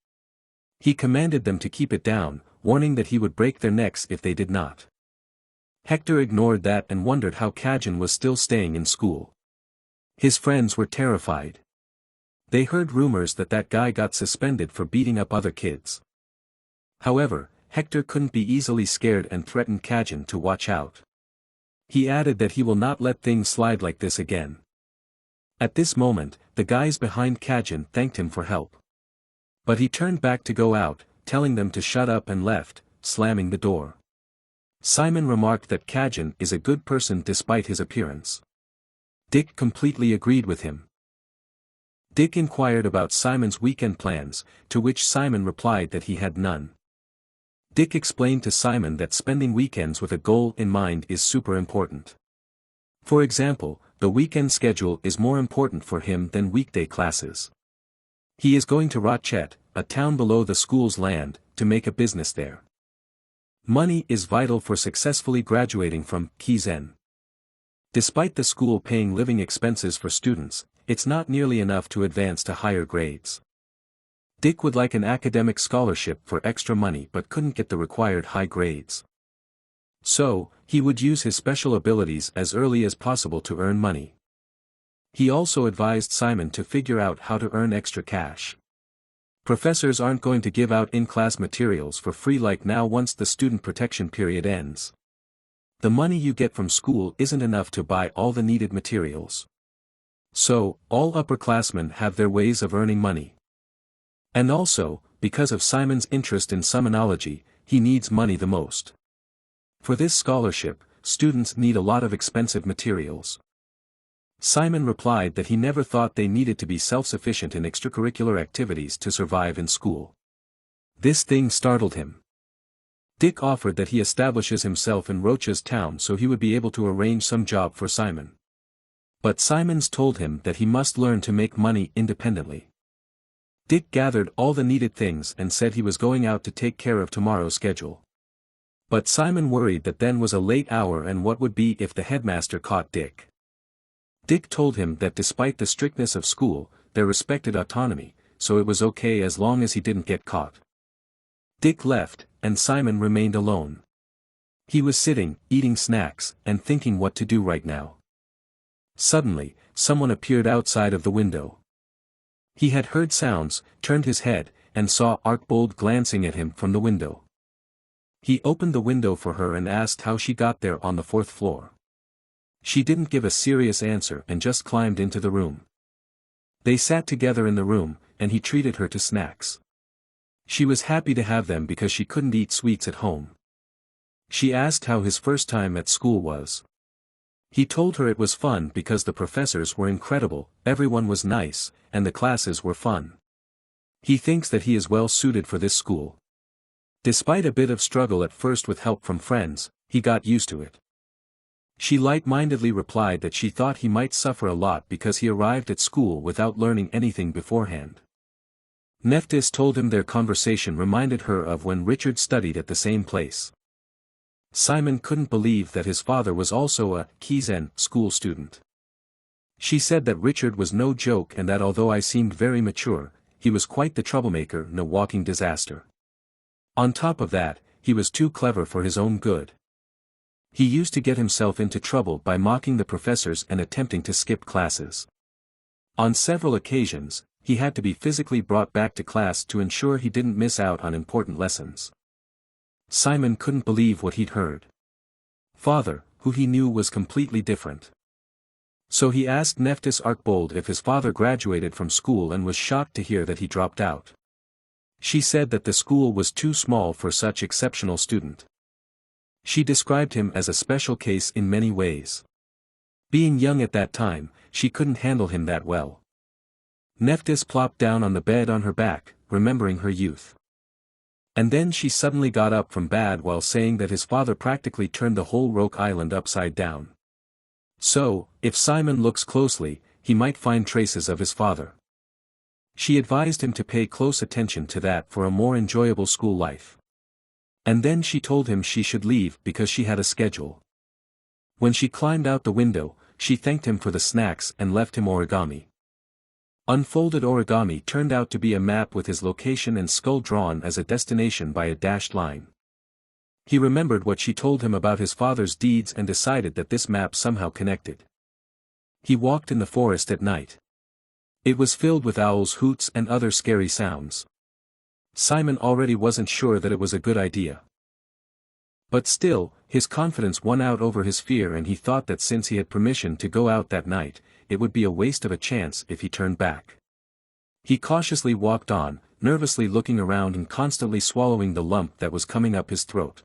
He commanded them to keep it down, warning that he would break their necks if they did not. Hector ignored that and wondered how Kizen was still staying in school. His friends were terrified. They heard rumors that that guy got suspended for beating up other kids. However, Hector couldn't be easily scared and threatened Kizen to watch out. He added that he will not let things slide like this again. At this moment, the guys behind Kizen thanked him for help. But he turned back to go out, telling them to shut up and left, slamming the door. Simon remarked that Kizen is a good person despite his appearance. Dick completely agreed with him. Dick inquired about Simon's weekend plans, to which Simon replied that he had none. Dick explained to Simon that spending weekends with a goal in mind is super important. For example, the weekend schedule is more important for him than weekday classes. He is going to Rachet, a town below the school's land, to make a business there. Money is vital for successfully graduating from Kizen. Despite the school paying living expenses for students, it's not nearly enough to advance to higher grades. Dick would like an academic scholarship for extra money but couldn't get the required high grades. So, he would use his special abilities as early as possible to earn money. He also advised Simon to figure out how to earn extra cash. Professors aren't going to give out in-class materials for free like now once the student protection period ends. The money you get from school isn't enough to buy all the needed materials. So, all upperclassmen have their ways of earning money. And also, because of Simon's interest in summonology, he needs money the most. For this scholarship, students need a lot of expensive materials. Simon replied that he never thought they needed to be self-sufficient in extracurricular activities to survive in school. This thing startled him. Dick offered that he establishes himself in Rocha's town so he would be able to arrange some job for Simon. But Simons told him that he must learn to make money independently. Dick gathered all the needed things and said he was going out to take care of tomorrow's schedule. But Simon worried that then was a late hour and what would be if the headmaster caught Dick. Dick told him that despite the strictness of school, they respected autonomy, so it was okay as long as he didn't get caught. Dick left, and Simon remained alone. He was sitting, eating snacks, and thinking what to do right now. Suddenly, someone appeared outside of the window. He had heard sounds, turned his head, and saw Archbold glancing at him from the window. He opened the window for her and asked how she got there on the 4th floor. She didn't give a serious answer and just climbed into the room. They sat together in the room, and he treated her to snacks. She was happy to have them because she couldn't eat sweets at home. She asked how his first time at school was. He told her it was fun because the professors were incredible, everyone was nice, and the classes were fun. He thinks that he is well suited for this school. Despite a bit of struggle at first with help from friends, he got used to it. She light-mindedly replied that she thought he might suffer a lot because he arrived at school without learning anything beforehand. Nephthys told him their conversation reminded her of when Richard studied at the same place. Simon couldn't believe that his father was also a Kizen school student. She said that Richard was no joke and that although I seemed very mature, he was quite the troublemaker and a walking disaster. On top of that, he was too clever for his own good. He used to get himself into trouble by mocking the professors and attempting to skip classes. On several occasions, he had to be physically brought back to class to ensure he didn't miss out on important lessons. Simon couldn't believe what he'd heard. Father, who he knew was completely different. So he asked Nephthys Archbold if his father graduated from school and was shocked to hear that he dropped out. She said that the school was too small for such exceptional student. She described him as a special case in many ways. Being young at that time, she couldn't handle him that well. Nephthys plopped down on the bed on her back, remembering her youth. And then she suddenly got up from bed while saying that his father practically turned the whole Roke Island upside down. So, if Simon looks closely, he might find traces of his father. She advised him to pay close attention to that for a more enjoyable school life. And then she told him she should leave because she had a schedule. When she climbed out the window, she thanked him for the snacks and left him origami. Unfolded origami turned out to be a map with his location and skull drawn as a destination by a dashed line. He remembered what she told him about his father's deeds and decided that this map somehow connected. He walked in the forest at night. It was filled with owls' hoots and other scary sounds. Simon already wasn't sure that it was a good idea. But still, his confidence won out over his fear and he thought that since he had permission to go out that night, it would be a waste of a chance if he turned back. He cautiously walked on, nervously looking around and constantly swallowing the lump that was coming up his throat.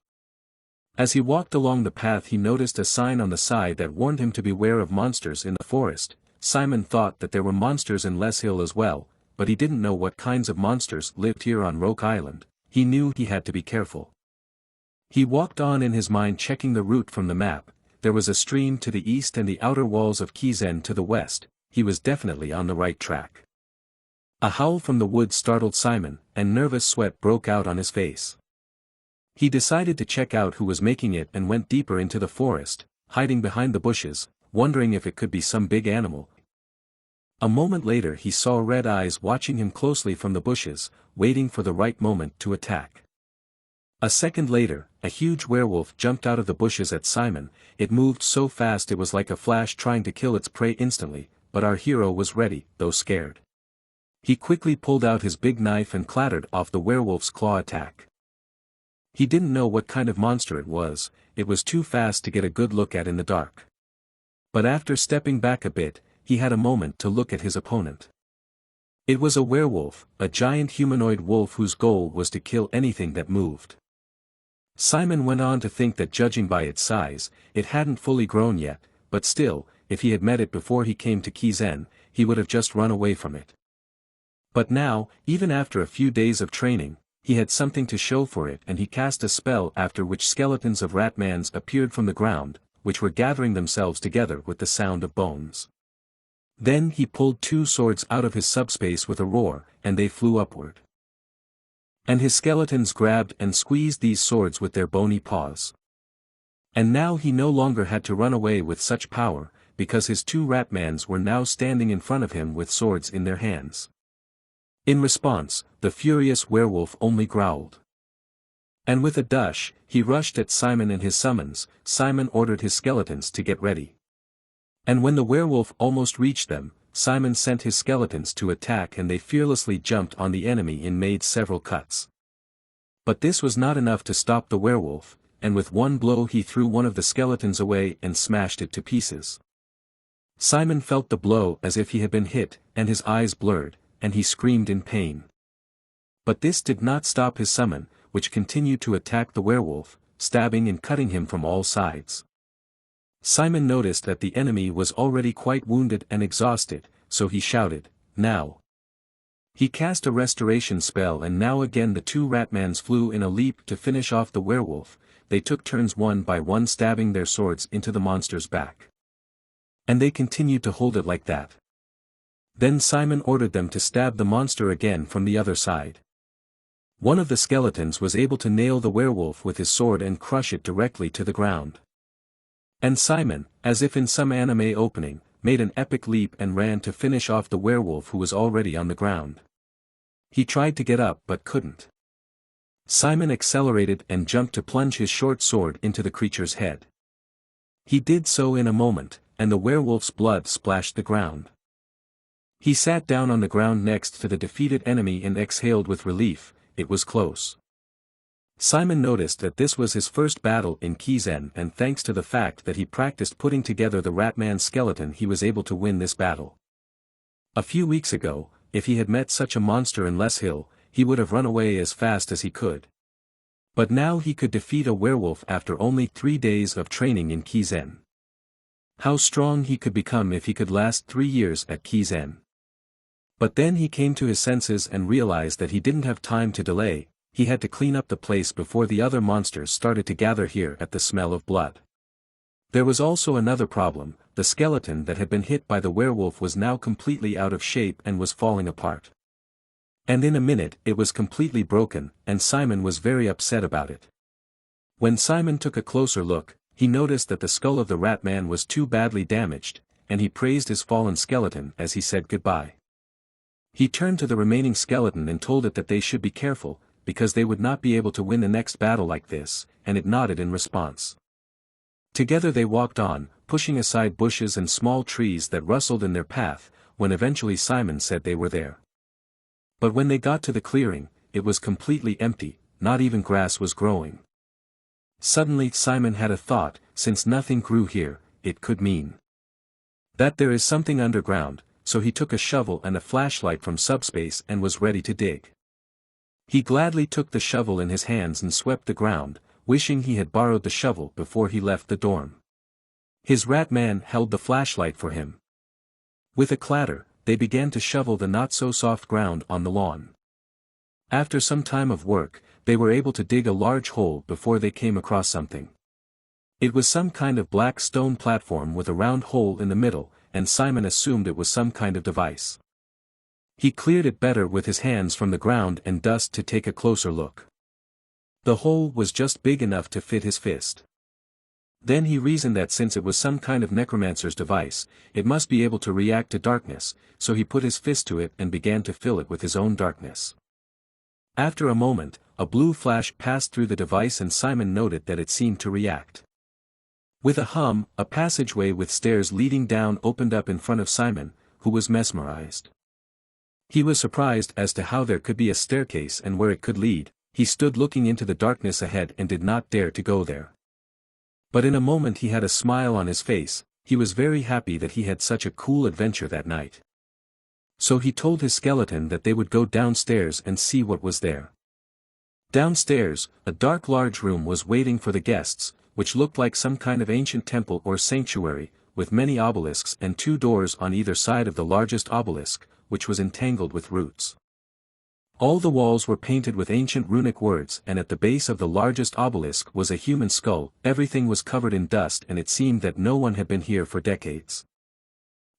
As he walked along the path he noticed a sign on the side that warned him to beware of monsters in the forest. Simon thought that there were monsters in Les Hill as well, but he didn't know what kinds of monsters lived here on Roke Island. He knew he had to be careful. He walked on in his mind checking the route from the map. There was a stream to the east and the outer walls of Kizen to the west. He was definitely on the right track. A howl from the woods startled Simon, and nervous sweat broke out on his face. He decided to check out who was making it and went deeper into the forest, hiding behind the bushes, wondering if it could be some big animal. A moment later he saw red eyes watching him closely from the bushes, waiting for the right moment to attack. A second later, a huge werewolf jumped out of the bushes at Simon. It moved so fast it was like a flash trying to kill its prey instantly, but our hero was ready, though scared. He quickly pulled out his big knife and clattered off the werewolf's claw attack. He didn't know what kind of monster it was too fast to get a good look at in the dark. But after stepping back a bit, he had a moment to look at his opponent. It was a werewolf, a giant humanoid wolf whose goal was to kill anything that moved. Simon went on to think that judging by its size, it hadn't fully grown yet, but still, if he had met it before he came to Kizen, he would have just run away from it. But now, even after a few days of training, he had something to show for it, and he cast a spell after which skeletons of ratmans appeared from the ground, which were gathering themselves together with the sound of bones. Then he pulled two swords out of his subspace with a roar, and they flew upward. And his skeletons grabbed and squeezed these swords with their bony paws. And now he no longer had to run away with such power, because his two ratmans were now standing in front of him with swords in their hands. In response, the furious werewolf only growled. And with a dash, he rushed at Simon and his summons. Simon ordered his skeletons to get ready. And when the werewolf almost reached them, Simon sent his skeletons to attack, and they fearlessly jumped on the enemy and made several cuts. But this was not enough to stop the werewolf, and with one blow he threw one of the skeletons away and smashed it to pieces. Simon felt the blow as if he had been hit, and his eyes blurred, and he screamed in pain. But this did not stop his summon, which continued to attack the werewolf, stabbing and cutting him from all sides. Simon noticed that the enemy was already quite wounded and exhausted, so he shouted, "Now!" He cast a restoration spell, and now again the two ratmans flew in a leap to finish off the werewolf. They took turns one by one stabbing their swords into the monster's back. And they continued to hold it like that. Then Simon ordered them to stab the monster again from the other side. One of the skeletons was able to nail the werewolf with his sword and crush it directly to the ground. And Simon, as if in some anime opening, made an epic leap and ran to finish off the werewolf who was already on the ground. He tried to get up but couldn't. Simon accelerated and jumped to plunge his short sword into the creature's head. He did so in a moment, and the werewolf's blood splashed the ground. He sat down on the ground next to the defeated enemy and exhaled with relief. It was close. Simon noticed that this was his first battle in Kizen, and thanks to the fact that he practiced putting together the ratman skeleton, he was able to win this battle. A few weeks ago, if he had met such a monster in Les Hill, he would have run away as fast as he could. But now he could defeat a werewolf after only 3 days of training in Kizen. How strong he could become if he could last 3 years at Kizen. But then he came to his senses and realized that he didn't have time to delay. He had to clean up the place before the other monsters started to gather here at the smell of blood. There was also another problem. The skeleton that had been hit by the werewolf was now completely out of shape and was falling apart. And in a minute it was completely broken, and Simon was very upset about it. When Simon took a closer look, he noticed that the skull of the ratman was too badly damaged, and he praised his fallen skeleton as he said goodbye. He turned to the remaining skeleton and told it that they should be careful, because they would not be able to win the next battle like this, and it nodded in response. Together they walked on, pushing aside bushes and small trees that rustled in their path, when eventually Simon said they were there. But when they got to the clearing, it was completely empty, not even grass was growing. Suddenly Simon had a thought. Since nothing grew here, it could mean that there is something underground, so he took a shovel and a flashlight from subspace and was ready to dig. He gladly took the shovel in his hands and swept the ground, wishing he had borrowed the shovel before he left the dorm. His ratman held the flashlight for him. With a clatter, they began to shovel the not-so-soft ground on the lawn. After some time of work, they were able to dig a large hole before they came across something. It was some kind of black stone platform with a round hole in the middle, and Simon assumed it was some kind of device. He cleared it better with his hands from the ground and dust to take a closer look. The hole was just big enough to fit his fist. Then he reasoned that since it was some kind of necromancer's device, it must be able to react to darkness, so he put his fist to it and began to fill it with his own darkness. After a moment, a blue flash passed through the device and Simon noted that it seemed to react. With a hum, a passageway with stairs leading down opened up in front of Simon, who was mesmerized. He was surprised as to how there could be a staircase and where it could lead. He stood looking into the darkness ahead and did not dare to go there. But in a moment he had a smile on his face. He was very happy that he had such a cool adventure that night. So he told his skeleton that they would go downstairs and see what was there. Downstairs, a dark large room was waiting for the guests, which looked like some kind of ancient temple or sanctuary, with many obelisks and 2 doors on either side of the largest obelisk, which was entangled with roots. All the walls were painted with ancient runic words, and at the base of the largest obelisk was a human skull. Everything was covered in dust and it seemed that no one had been here for decades.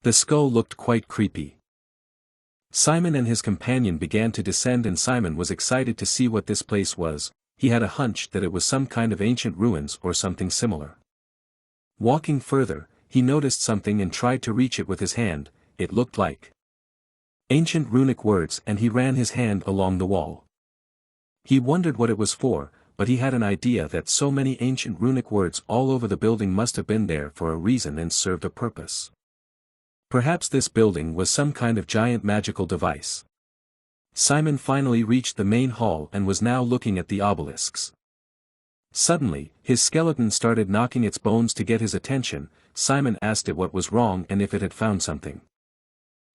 The skull looked quite creepy. Simon and his companion began to descend and Simon was excited to see what this place was. He had a hunch that it was some kind of ancient ruins or something similar. Walking further, he noticed something and tried to reach it with his hand. It looked like ancient runic words and he ran his hand along the wall. He wondered what it was for, but he had an idea that so many ancient runic words all over the building must have been there for a reason and served a purpose. Perhaps this building was some kind of giant magical device. Simon finally reached the main hall and was now looking at the obelisks. Suddenly, his skeleton started knocking its bones to get his attention. Simon asked it what was wrong and if it had found something.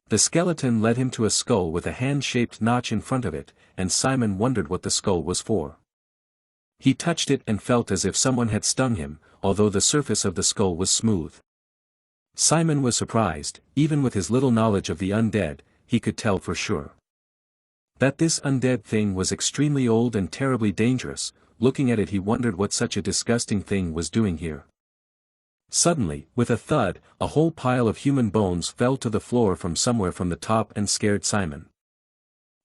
The skeleton led him to a skull with a hand-shaped notch in front of it, and Simon wondered what the skull was for. He touched it and felt as if someone had stung him, although the surface of the skull was smooth. Simon was surprised. Even with his little knowledge of the undead, he could tell for sure that this undead thing was extremely old and terribly dangerous. Looking at it he wondered what such a disgusting thing was doing here. Suddenly, with a thud, a whole pile of human bones fell to the floor from somewhere from the top and scared Simon.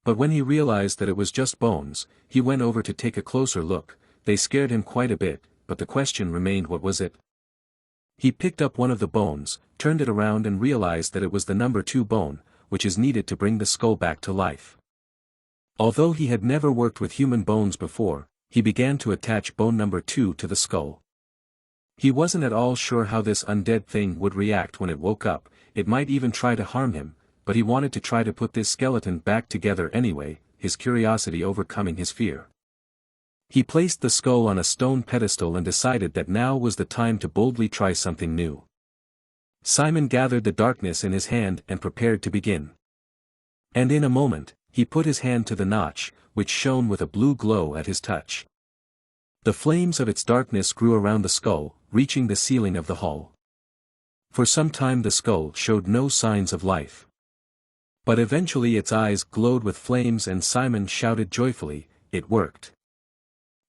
But when he realized that it was just bones, he went over to take a closer look. They scared him quite a bit, but the question remained, what was it? He picked up one of the bones, turned it around and realized that it was the number 2 bone, which is needed to bring the skull back to life. Although he had never worked with human bones before, he began to attach bone number 2 to the skull. He wasn't at all sure how this undead thing would react when it woke up. It might even try to harm him, but he wanted to try to put this skeleton back together anyway, his curiosity overcoming his fear. He placed the skull on a stone pedestal and decided that now was the time to boldly try something new. Simon gathered the darkness in his hand and prepared to begin. And in a moment, he put his hand to the notch, which shone with a blue glow at his touch. The flames of its darkness grew around the skull, reaching the ceiling of the hall. For some time the skull showed no signs of life. But eventually its eyes glowed with flames and Simon shouted joyfully, "It worked!"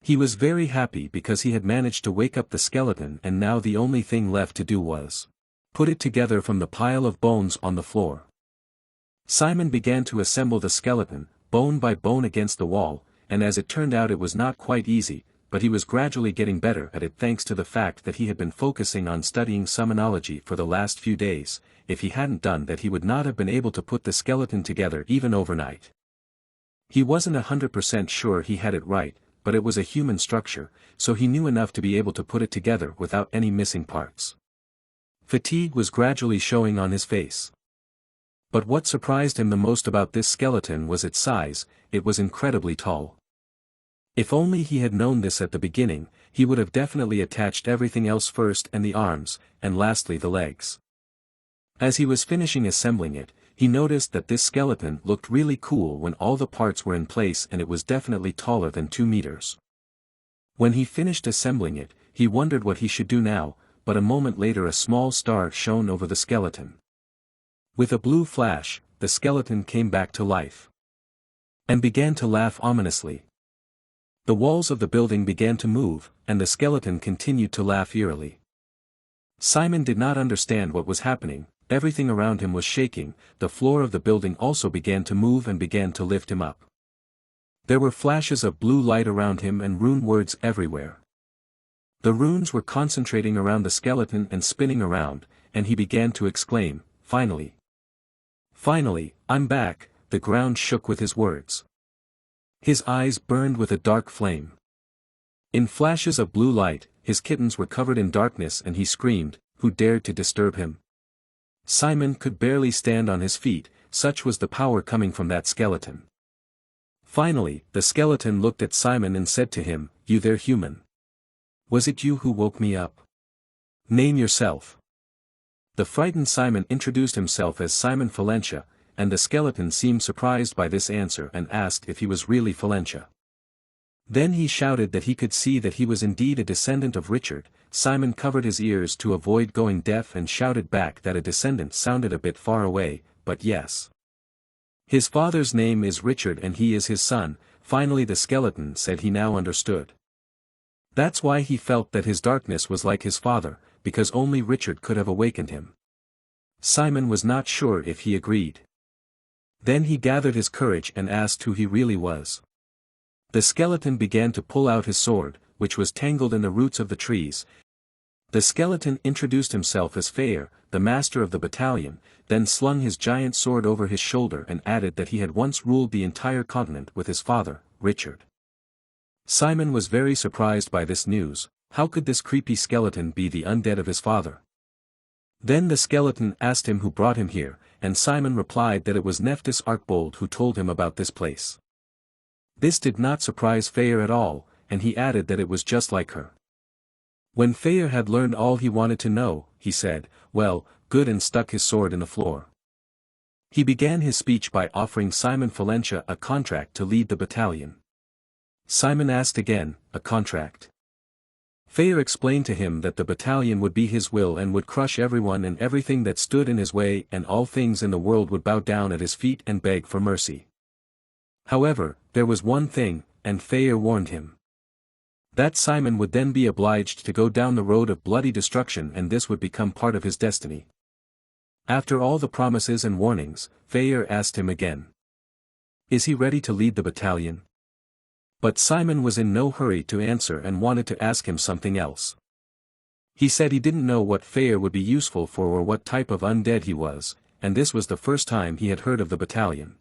He was very happy because he had managed to wake up the skeleton and now the only thing left to do was put it together from the pile of bones on the floor. Simon began to assemble the skeleton, bone by bone against the wall, and as it turned out it was not quite easy, but he was gradually getting better at it thanks to the fact that he had been focusing on studying summonology for the last few days. If he hadn't done that he would not have been able to put the skeleton together even overnight. He wasn't 100% sure he had it right, but it was a human structure, so he knew enough to be able to put it together without any missing parts. Fatigue was gradually showing on his face. But what surprised him the most about this skeleton was its size. It was incredibly tall. If only he had known this at the beginning, he would have definitely attached everything else first, and the arms, and lastly the legs. As he was finishing assembling it, he noticed that this skeleton looked really cool when all the parts were in place, and it was definitely taller than 2 meters. When he finished assembling it, he wondered what he should do now, but a moment later a small star shone over the skeleton. With a blue flash, the skeleton came back to life. And began to laugh ominously. The walls of the building began to move, and the skeleton continued to laugh eerily. Simon did not understand what was happening. Everything around him was shaking. The floor of the building also began to move and began to lift him up. There were flashes of blue light around him and rune words everywhere. The runes were concentrating around the skeleton and spinning around, and he began to exclaim, "Finally! Finally, I'm back," the ground shook with his words. His eyes burned with a dark flame. In flashes of blue light, his kittens were covered in darkness and he screamed, "Who dared to disturb him?" Simon could barely stand on his feet, such was the power coming from that skeleton. Finally, the skeleton looked at Simon and said to him, "You there, human? Was it you who woke me up? Name yourself." The frightened Simon introduced himself as Simon Valentia, and the skeleton seemed surprised by this answer and asked if he was really Valentia. Then he shouted that he could see that he was indeed a descendant of Richard. Simon covered his ears to avoid going deaf and shouted back that a descendant sounded a bit far away, but yes. His father's name is Richard and he is his son. Finally the skeleton said he now understood. That's why he felt that his darkness was like his father, because only Richard could have awakened him. Simon was not sure if he agreed. Then he gathered his courage and asked who he really was. The skeleton began to pull out his sword, which was tangled in the roots of the trees. The skeleton introduced himself as Fair, the master of the battalion, then slung his giant sword over his shoulder and added that he had once ruled the entire continent with his father, Richard. Simon was very surprised by this news. How could this creepy skeleton be the undead of his father? Then the skeleton asked him who brought him here, and Simon replied that it was Nephthys Archbold who told him about this place. This did not surprise Fair at all, and he added that it was just like her. When Fair had learned all he wanted to know, he said, "Well, good," and stuck his sword in the floor. He began his speech by offering Simon Valentia a contract to lead the battalion. Simon asked again, "A contract?" Fair explained to him that the battalion would be his will and would crush everyone and everything that stood in his way, and all things in the world would bow down at his feet and beg for mercy. However, there was one thing, and Fair warned him. That Simon would then be obliged to go down the road of bloody destruction, and this would become part of his destiny. After all the promises and warnings, Fair asked him again. Is he ready to lead the battalion? But Simon was in no hurry to answer and wanted to ask him something else. He said he didn't know what Fair would be useful for or what type of undead he was, and this was the first time he had heard of the battalion.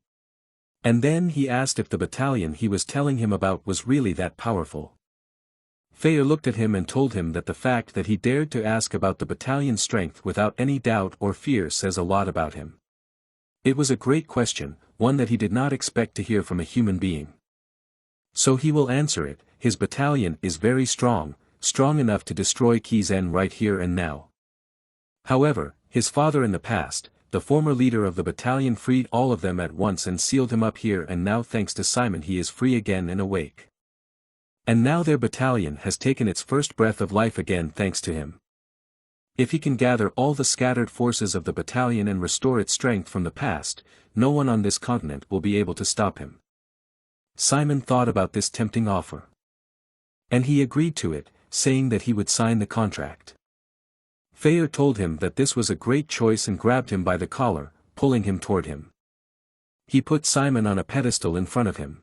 And then he asked if the battalion he was telling him about was really that powerful. Fair looked at him and told him that the fact that he dared to ask about the battalion's strength without any doubt or fear says a lot about him. It was a great question, one that he did not expect to hear from a human being. So he will answer it. His battalion is very strong, strong enough to destroy Kizen right here and now. However, his father in the past, the former leader of the battalion, freed all of them at once and sealed him up here, and now thanks to Simon he is free again and awake. And now their battalion has taken its first breath of life again thanks to him. If he can gather all the scattered forces of the battalion and restore its strength from the past, no one on this continent will be able to stop him. Simon thought about this tempting offer. And he agreed to it, saying that he would sign the contract. Fair told him that this was a great choice and grabbed him by the collar, pulling him toward him. He put Simon on a pedestal in front of him.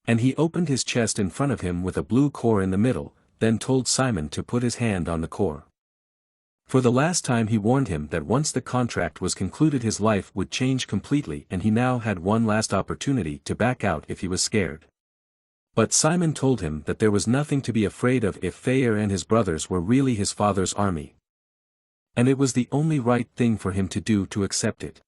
And he opened his chest in front of him with a blue core in the middle, then told Simon to put his hand on the core. For the last time he warned him that once the contract was concluded his life would change completely, and he now had one last opportunity to back out if he was scared. But Simon told him that there was nothing to be afraid of if Fair and his brothers were really his father's army. And it was the only right thing for him to do to accept it.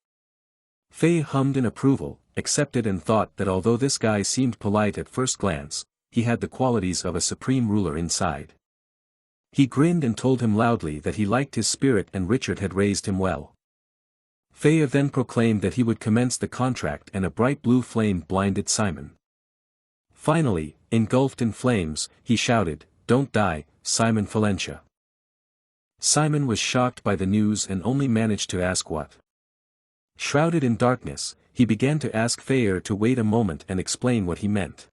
Faye hummed in approval, accepted, and thought that although this guy seemed polite at first glance, he had the qualities of a supreme ruler inside. He grinned and told him loudly that he liked his spirit and Richard had raised him well. Faye then proclaimed that he would commence the contract, and a bright blue flame blinded Simon. Finally, engulfed in flames, he shouted, "Don't die, Simon Valentia." Simon was shocked by the news and only managed to ask what. Shrouded in darkness, he began to ask Fair to wait a moment and explain what he meant.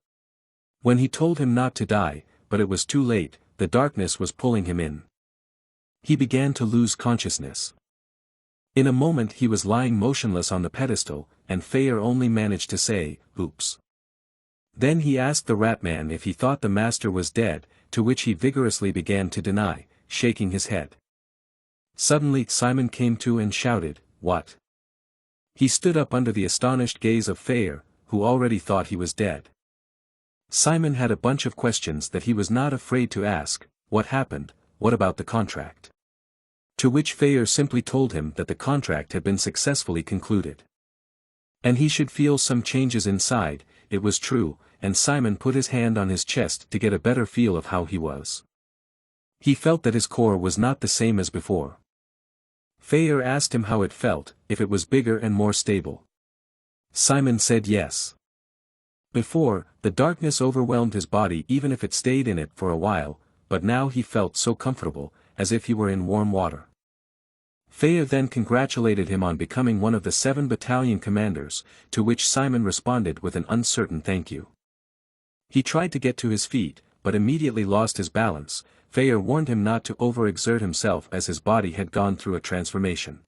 When he told him not to die, but it was too late, the darkness was pulling him in. He began to lose consciousness. In a moment he was lying motionless on the pedestal, and Fair only managed to say, "Oops." Then he asked the Ratman if he thought the master was dead, to which he vigorously began to deny, shaking his head. Suddenly Simon came to and shouted, "What?" He stood up under the astonished gaze of Feyre, who already thought he was dead. Simon had a bunch of questions that he was not afraid to ask. What happened? What about the contract? To which Feyre simply told him that the contract had been successfully concluded. And he should feel some changes inside. It was true, and Simon put his hand on his chest to get a better feel of how he was. He felt that his core was not the same as before. Feyre asked him how it felt, if it was bigger and more stable. Simon said yes. Before, the darkness overwhelmed his body even if it stayed in it for a while, but now he felt so comfortable, as if he were in warm water. Feyre then congratulated him on becoming one of the 7 battalion commanders, to which Simon responded with an uncertain thank you. He tried to get to his feet, but immediately lost his balance. Feyre warned him not to overexert himself as his body had gone through a transformation.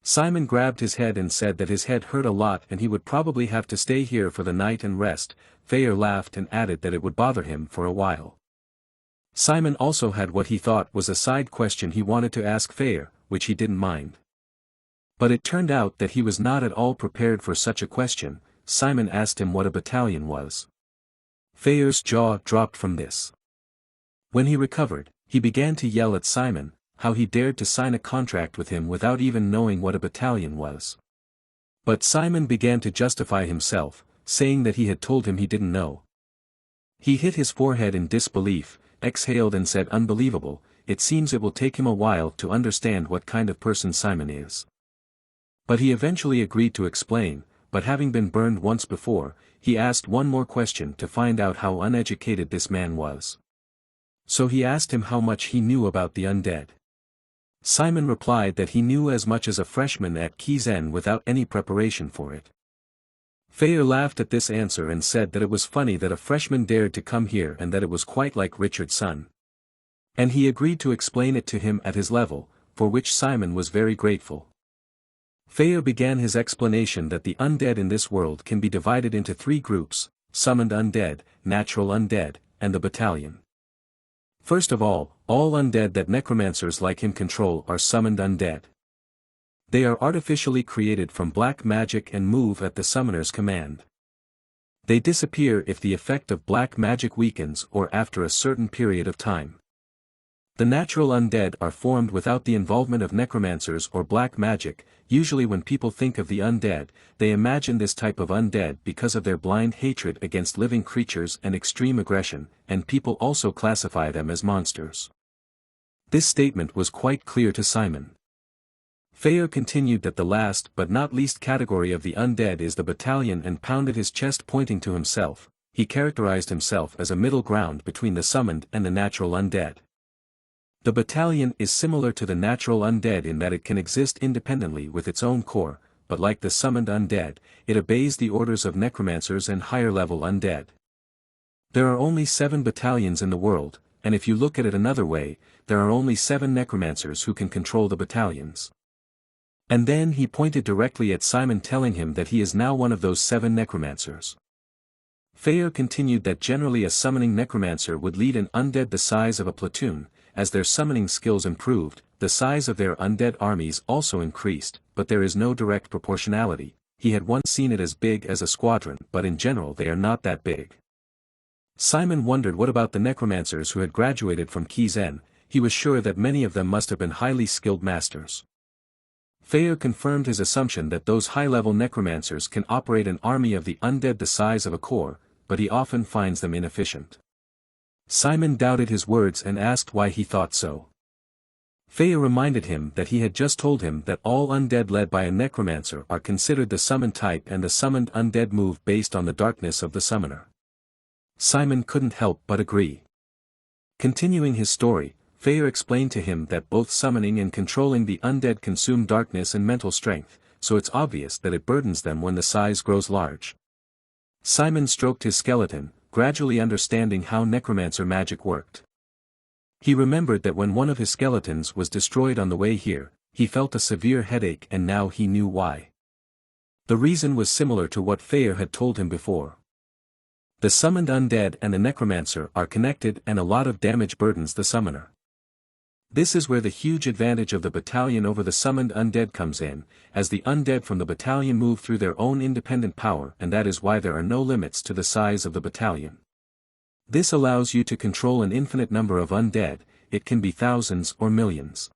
Simon grabbed his head and said that his head hurt a lot and he would probably have to stay here for the night and rest. Feyre laughed and added that it would bother him for a while. Simon also had what he thought was a side question he wanted to ask Feyre, which he didn't mind. But it turned out that he was not at all prepared for such a question. Simon asked him what a battalion was. Feyre's jaw dropped from this. When he recovered, he began to yell at Simon, how he dared to sign a contract with him without even knowing what a battalion was. But Simon began to justify himself, saying that he had told him he didn't know. He hit his forehead in disbelief, exhaled and said, "Unbelievable, it seems it will take him a while to understand what kind of person Simon is." But he eventually agreed to explain, but having been burned once before, he asked one more question to find out how uneducated this man was. So he asked him how much he knew about the undead. Simon replied that he knew as much as a freshman at Kizen without any preparation for it. Feyre laughed at this answer and said that it was funny that a freshman dared to come here and that it was quite like Richard's son. And he agreed to explain it to him at his level, for which Simon was very grateful. Feyre began his explanation that the undead in this world can be divided into 3 groups: summoned undead, natural undead, and the battalion. First of all undead that necromancers like him control are summoned undead. They are artificially created from black magic and move at the summoner's command. They disappear if the effect of black magic weakens or after a certain period of time. The natural undead are formed without the involvement of necromancers or black magic. Usually when people think of the undead, they imagine this type of undead because of their blind hatred against living creatures and extreme aggression, and people also classify them as monsters. This statement was quite clear to Simon. Feyre continued that the last but not least category of the undead is the battalion and pounded his chest, pointing to himself. He characterized himself as a middle ground between the summoned and the natural undead. The battalion is similar to the natural undead in that it can exist independently with its own core, but like the summoned undead, it obeys the orders of necromancers and higher-level undead. There are only 7 battalions in the world, and if you look at it another way, there are only 7 necromancers who can control the battalions. And then he pointed directly at Simon, telling him that he is now one of those 7 necromancers. Feyre continued that generally a summoning necromancer would lead an undead the size of a platoon. As their summoning skills improved, the size of their undead armies also increased, but there is no direct proportionality. He had once seen it as big as a squadron, but in general they are not that big. Simon wondered what about the necromancers who had graduated from Kizen. He was sure that many of them must have been highly skilled masters. Feyre confirmed his assumption that those high-level necromancers can operate an army of the undead the size of a corps, but he often finds them inefficient. Simon doubted his words and asked why he thought so. Feyre reminded him that he had just told him that all undead led by a necromancer are considered the summoned type and the summoned undead move based on the darkness of the summoner. Simon couldn't help but agree. Continuing his story, Feyre explained to him that both summoning and controlling the undead consume darkness and mental strength, so it's obvious that it burdens them when the size grows large. Simon stroked his skeleton, gradually understanding how necromancer magic worked. He remembered that when one of his skeletons was destroyed on the way here, he felt a severe headache, and now he knew why. The reason was similar to what Feyre had told him before. The summoned undead and the necromancer are connected and a lot of damage burdens the summoner. This is where the huge advantage of the battalion over the summoned undead comes in, as the undead from the battalion move through their own independent power, and that is why there are no limits to the size of the battalion. This allows you to control an infinite number of undead, it can be thousands or millions.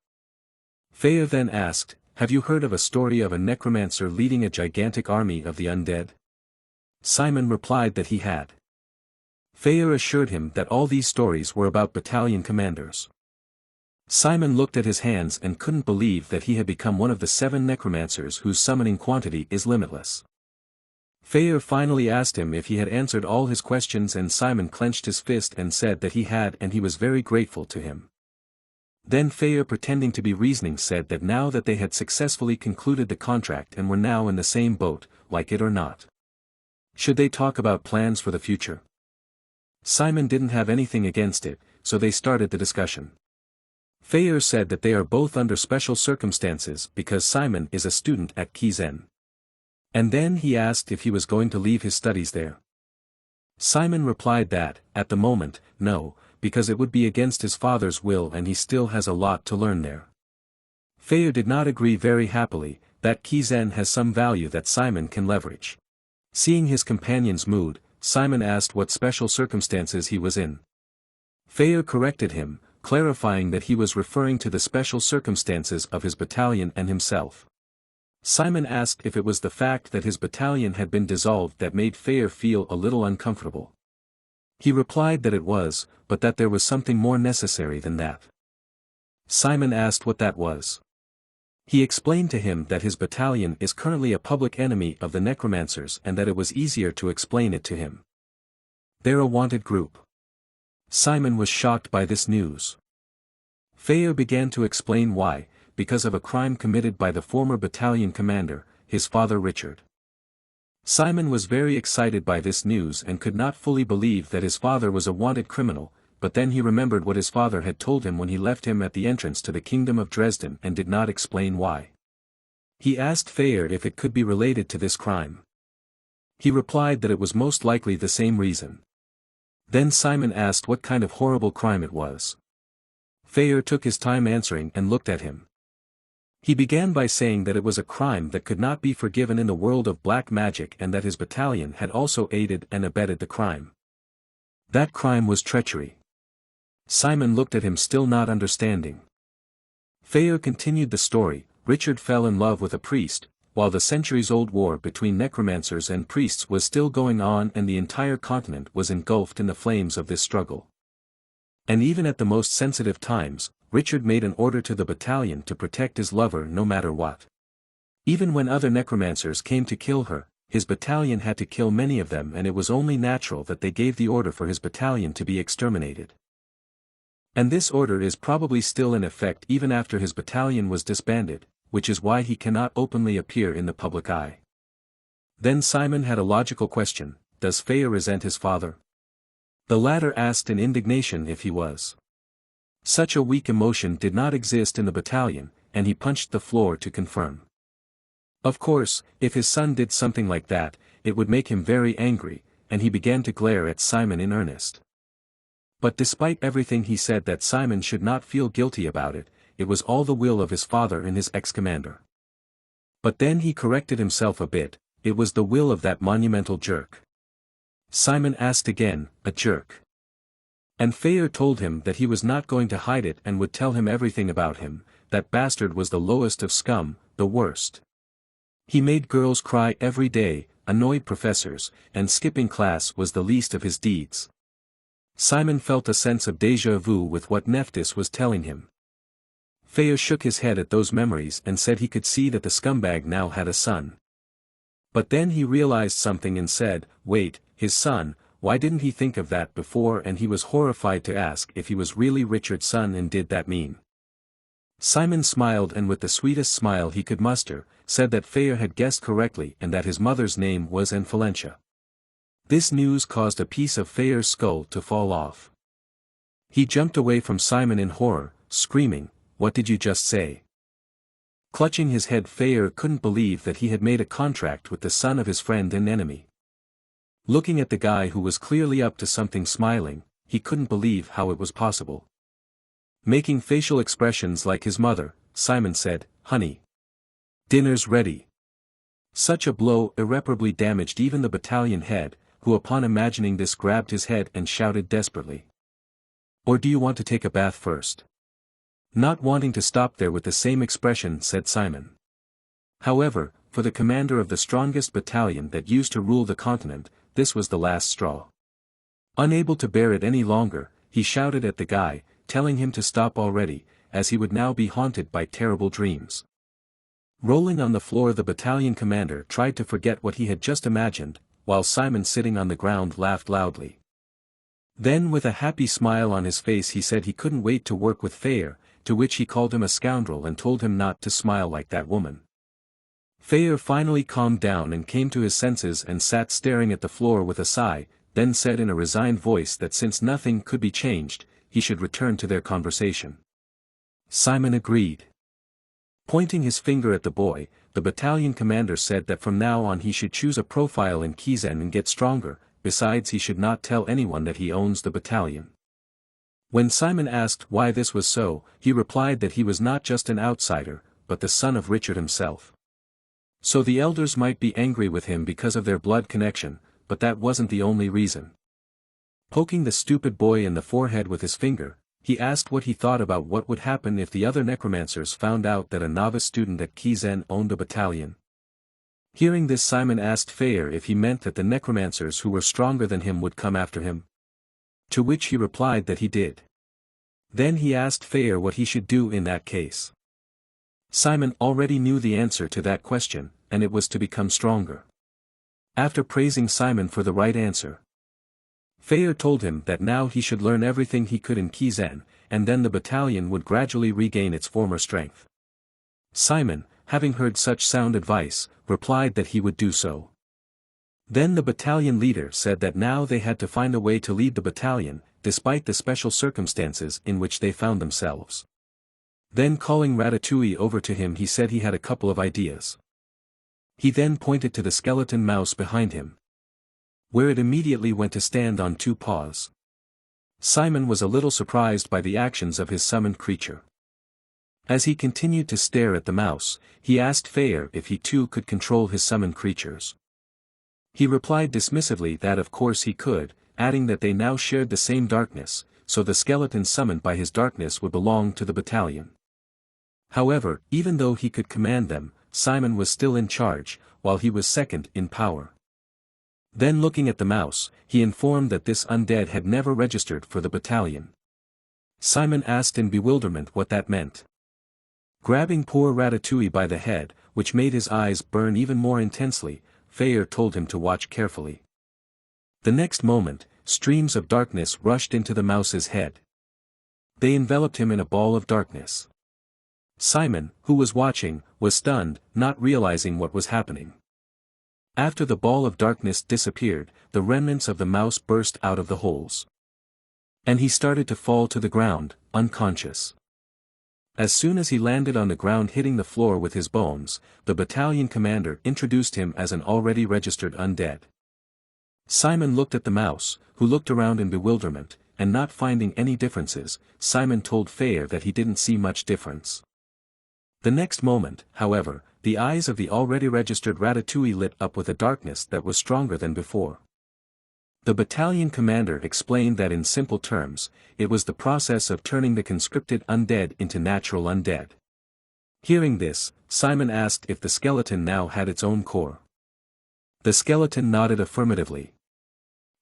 Feyre then asked, "Have you heard of a story of a necromancer leading a gigantic army of the undead?" Simon replied that he had. Feyre assured him that all these stories were about battalion commanders. Simon looked at his hands and couldn't believe that he had become one of the 7 necromancers whose summoning quantity is limitless. Feyre finally asked him if he had answered all his questions, and Simon clenched his fist and said that he had, and he was very grateful to him. Then Feyre, pretending to be reasoning, said that now that they had successfully concluded the contract and were now in the same boat, like it or not, should they talk about plans for the future? Simon didn't have anything against it, so they started the discussion. Feyre said that they are both under special circumstances because Simon is a student at Kizen. And then he asked if he was going to leave his studies there. Simon replied that, at the moment, no, because it would be against his father's will and he still has a lot to learn there. Feyre did not agree very happily, that Kizen has some value that Simon can leverage. Seeing his companion's mood, Simon asked what special circumstances he was in. Feyre corrected him, clarifying that he was referring to the special circumstances of his battalion and himself. Simon asked if it was the fact that his battalion had been dissolved that made Feyre feel a little uncomfortable. He replied that it was, but that there was something more necessary than that. Simon asked what that was. He explained to him that his battalion is currently a public enemy of the necromancers and that it was easier to explain it to him. They're a wanted group. Simon was shocked by this news. Feyre began to explain why, because of a crime committed by the former battalion commander, his father Richard. Simon was very excited by this news and could not fully believe that his father was a wanted criminal, but then he remembered what his father had told him when he left him at the entrance to the kingdom of Dresden and did not explain why. He asked Feyre if it could be related to this crime. He replied that it was most likely the same reason. Then Simon asked what kind of horrible crime it was. Feyre took his time answering and looked at him. He began by saying that it was a crime that could not be forgiven in the world of black magic and that his battalion had also aided and abetted the crime. That crime was treachery. Simon looked at him, still not understanding. Feyre continued the story. Richard fell in love with a priest, while the centuries-old war between necromancers and priests was still going on and the entire continent was engulfed in the flames of this struggle. And even at the most sensitive times, Richard made an order to the battalion to protect his lover no matter what. Even when other necromancers came to kill her, his battalion had to kill many of them, and it was only natural that they gave the order for his battalion to be exterminated. And this order is probably still in effect even after his battalion was disbanded, which is why he cannot openly appear in the public eye. Then Simon had a logical question: does Feyre resent his father? The latter asked in indignation if he was. Such a weak emotion did not exist in the battalion, and he punched the floor to confirm. Of course, if his son did something like that, it would make him very angry, and he began to glare at Simon in earnest. But despite everything he said that Simon should not feel guilty about it, it was all the will of his father and his ex-commander. But then he corrected himself a bit, it was the will of that monumental jerk. Simon asked again, a jerk? And Feyre told him that he was not going to hide it and would tell him everything about him. That bastard was the lowest of scum, the worst. He made girls cry every day, annoyed professors, and skipping class was the least of his deeds. Simon felt a sense of déjà vu with what Nephthys was telling him. Feyre shook his head at those memories and said he could see that the scumbag now had a son. But then he realized something and said, wait, his son, why didn't he think of that before? And he was horrified to ask if he was really Richard's son, and did that mean? Simon smiled, and with the sweetest smile he could muster, said that Feyre had guessed correctly and that his mother's name was Enrolls. This news caused a piece of Feyre's skull to fall off. He jumped away from Simon in horror, screaming, "What did you just say?" Clutching his head, Feyre couldn't believe that he had made a contract with the son of his friend and enemy. Looking at the guy who was clearly up to something smiling, he couldn't believe how it was possible. Making facial expressions like his mother, Simon said, "Honey, dinner's ready." Such a blow irreparably damaged even the battalion head, who upon imagining this grabbed his head and shouted desperately. "Or do you want to take a bath first?" Not wanting to stop there with the same expression said Simon. However, for the commander of the strongest battalion that used to rule the continent, this was the last straw. Unable to bear it any longer, he shouted at the guy, telling him to stop already, as he would now be haunted by terrible dreams. Rolling on the floor, the battalion commander tried to forget what he had just imagined, while Simon sitting on the ground laughed loudly. Then with a happy smile on his face he said he couldn't wait to work with Fayer, to which he called him a scoundrel and told him not to smile like that woman. Fayer finally calmed down and came to his senses and sat staring at the floor with a sigh, then said in a resigned voice that since nothing could be changed, he should return to their conversation. Simon agreed. Pointing his finger at the boy, the battalion commander said that from now on he should choose a profile in Kizen and get stronger, besides he should not tell anyone that he owns the battalion. When Simon asked why this was so, he replied that he was not just an outsider, but the son of Richard himself. So the elders might be angry with him because of their blood connection, but that wasn't the only reason. Poking the stupid boy in the forehead with his finger, he asked what he thought about what would happen if the other necromancers found out that a novice student at Kizen owned a battalion. Hearing this, Simon asked Fayer if he meant that the necromancers who were stronger than him would come after him. To which he replied that he did. Then he asked Fayer what he should do in that case. Simon already knew the answer to that question, and it was to become stronger. After praising Simon for the right answer, Fayer told him that now he should learn everything he could in Kizen, and then the battalion would gradually regain its former strength. Simon, having heard such sound advice, replied that he would do so. Then the battalion leader said that now they had to find a way to lead the battalion, despite the special circumstances in which they found themselves. Then calling Ratatouille over to him, he said he had a couple of ideas. He then pointed to the skeleton mouse behind him, where it immediately went to stand on two paws. Simon was a little surprised by the actions of his summoned creature. As he continued to stare at the mouse, he asked Fayer if he too could control his summoned creatures. He replied dismissively that of course he could, adding that they now shared the same darkness, so the skeleton summoned by his darkness would belong to the battalion. However, even though he could command them, Simon was still in charge, while he was second in power. Then looking at the mouse, he informed that this undead had never registered for the battalion. Simon asked in bewilderment what that meant. Grabbing poor Ratatouille by the head, which made his eyes burn even more intensely, Fayer told him to watch carefully. The next moment, streams of darkness rushed into the mouse's head. They enveloped him in a ball of darkness. Simon, who was watching, was stunned, not realizing what was happening. After the ball of darkness disappeared, the remnants of the mouse burst out of the holes. And he started to fall to the ground, unconscious. As soon as he landed on the ground hitting the floor with his bones, the battalion commander introduced him as an already registered undead. Simon looked at the mouse, who looked around in bewilderment, and not finding any differences, Simon told Fayer that he didn't see much difference. The next moment, however, the eyes of the already registered Ratatouille lit up with a darkness that was stronger than before. The battalion commander explained that in simple terms, it was the process of turning the conscripted undead into natural undead. Hearing this, Simon asked if the skeleton now had its own core. The skeleton nodded affirmatively.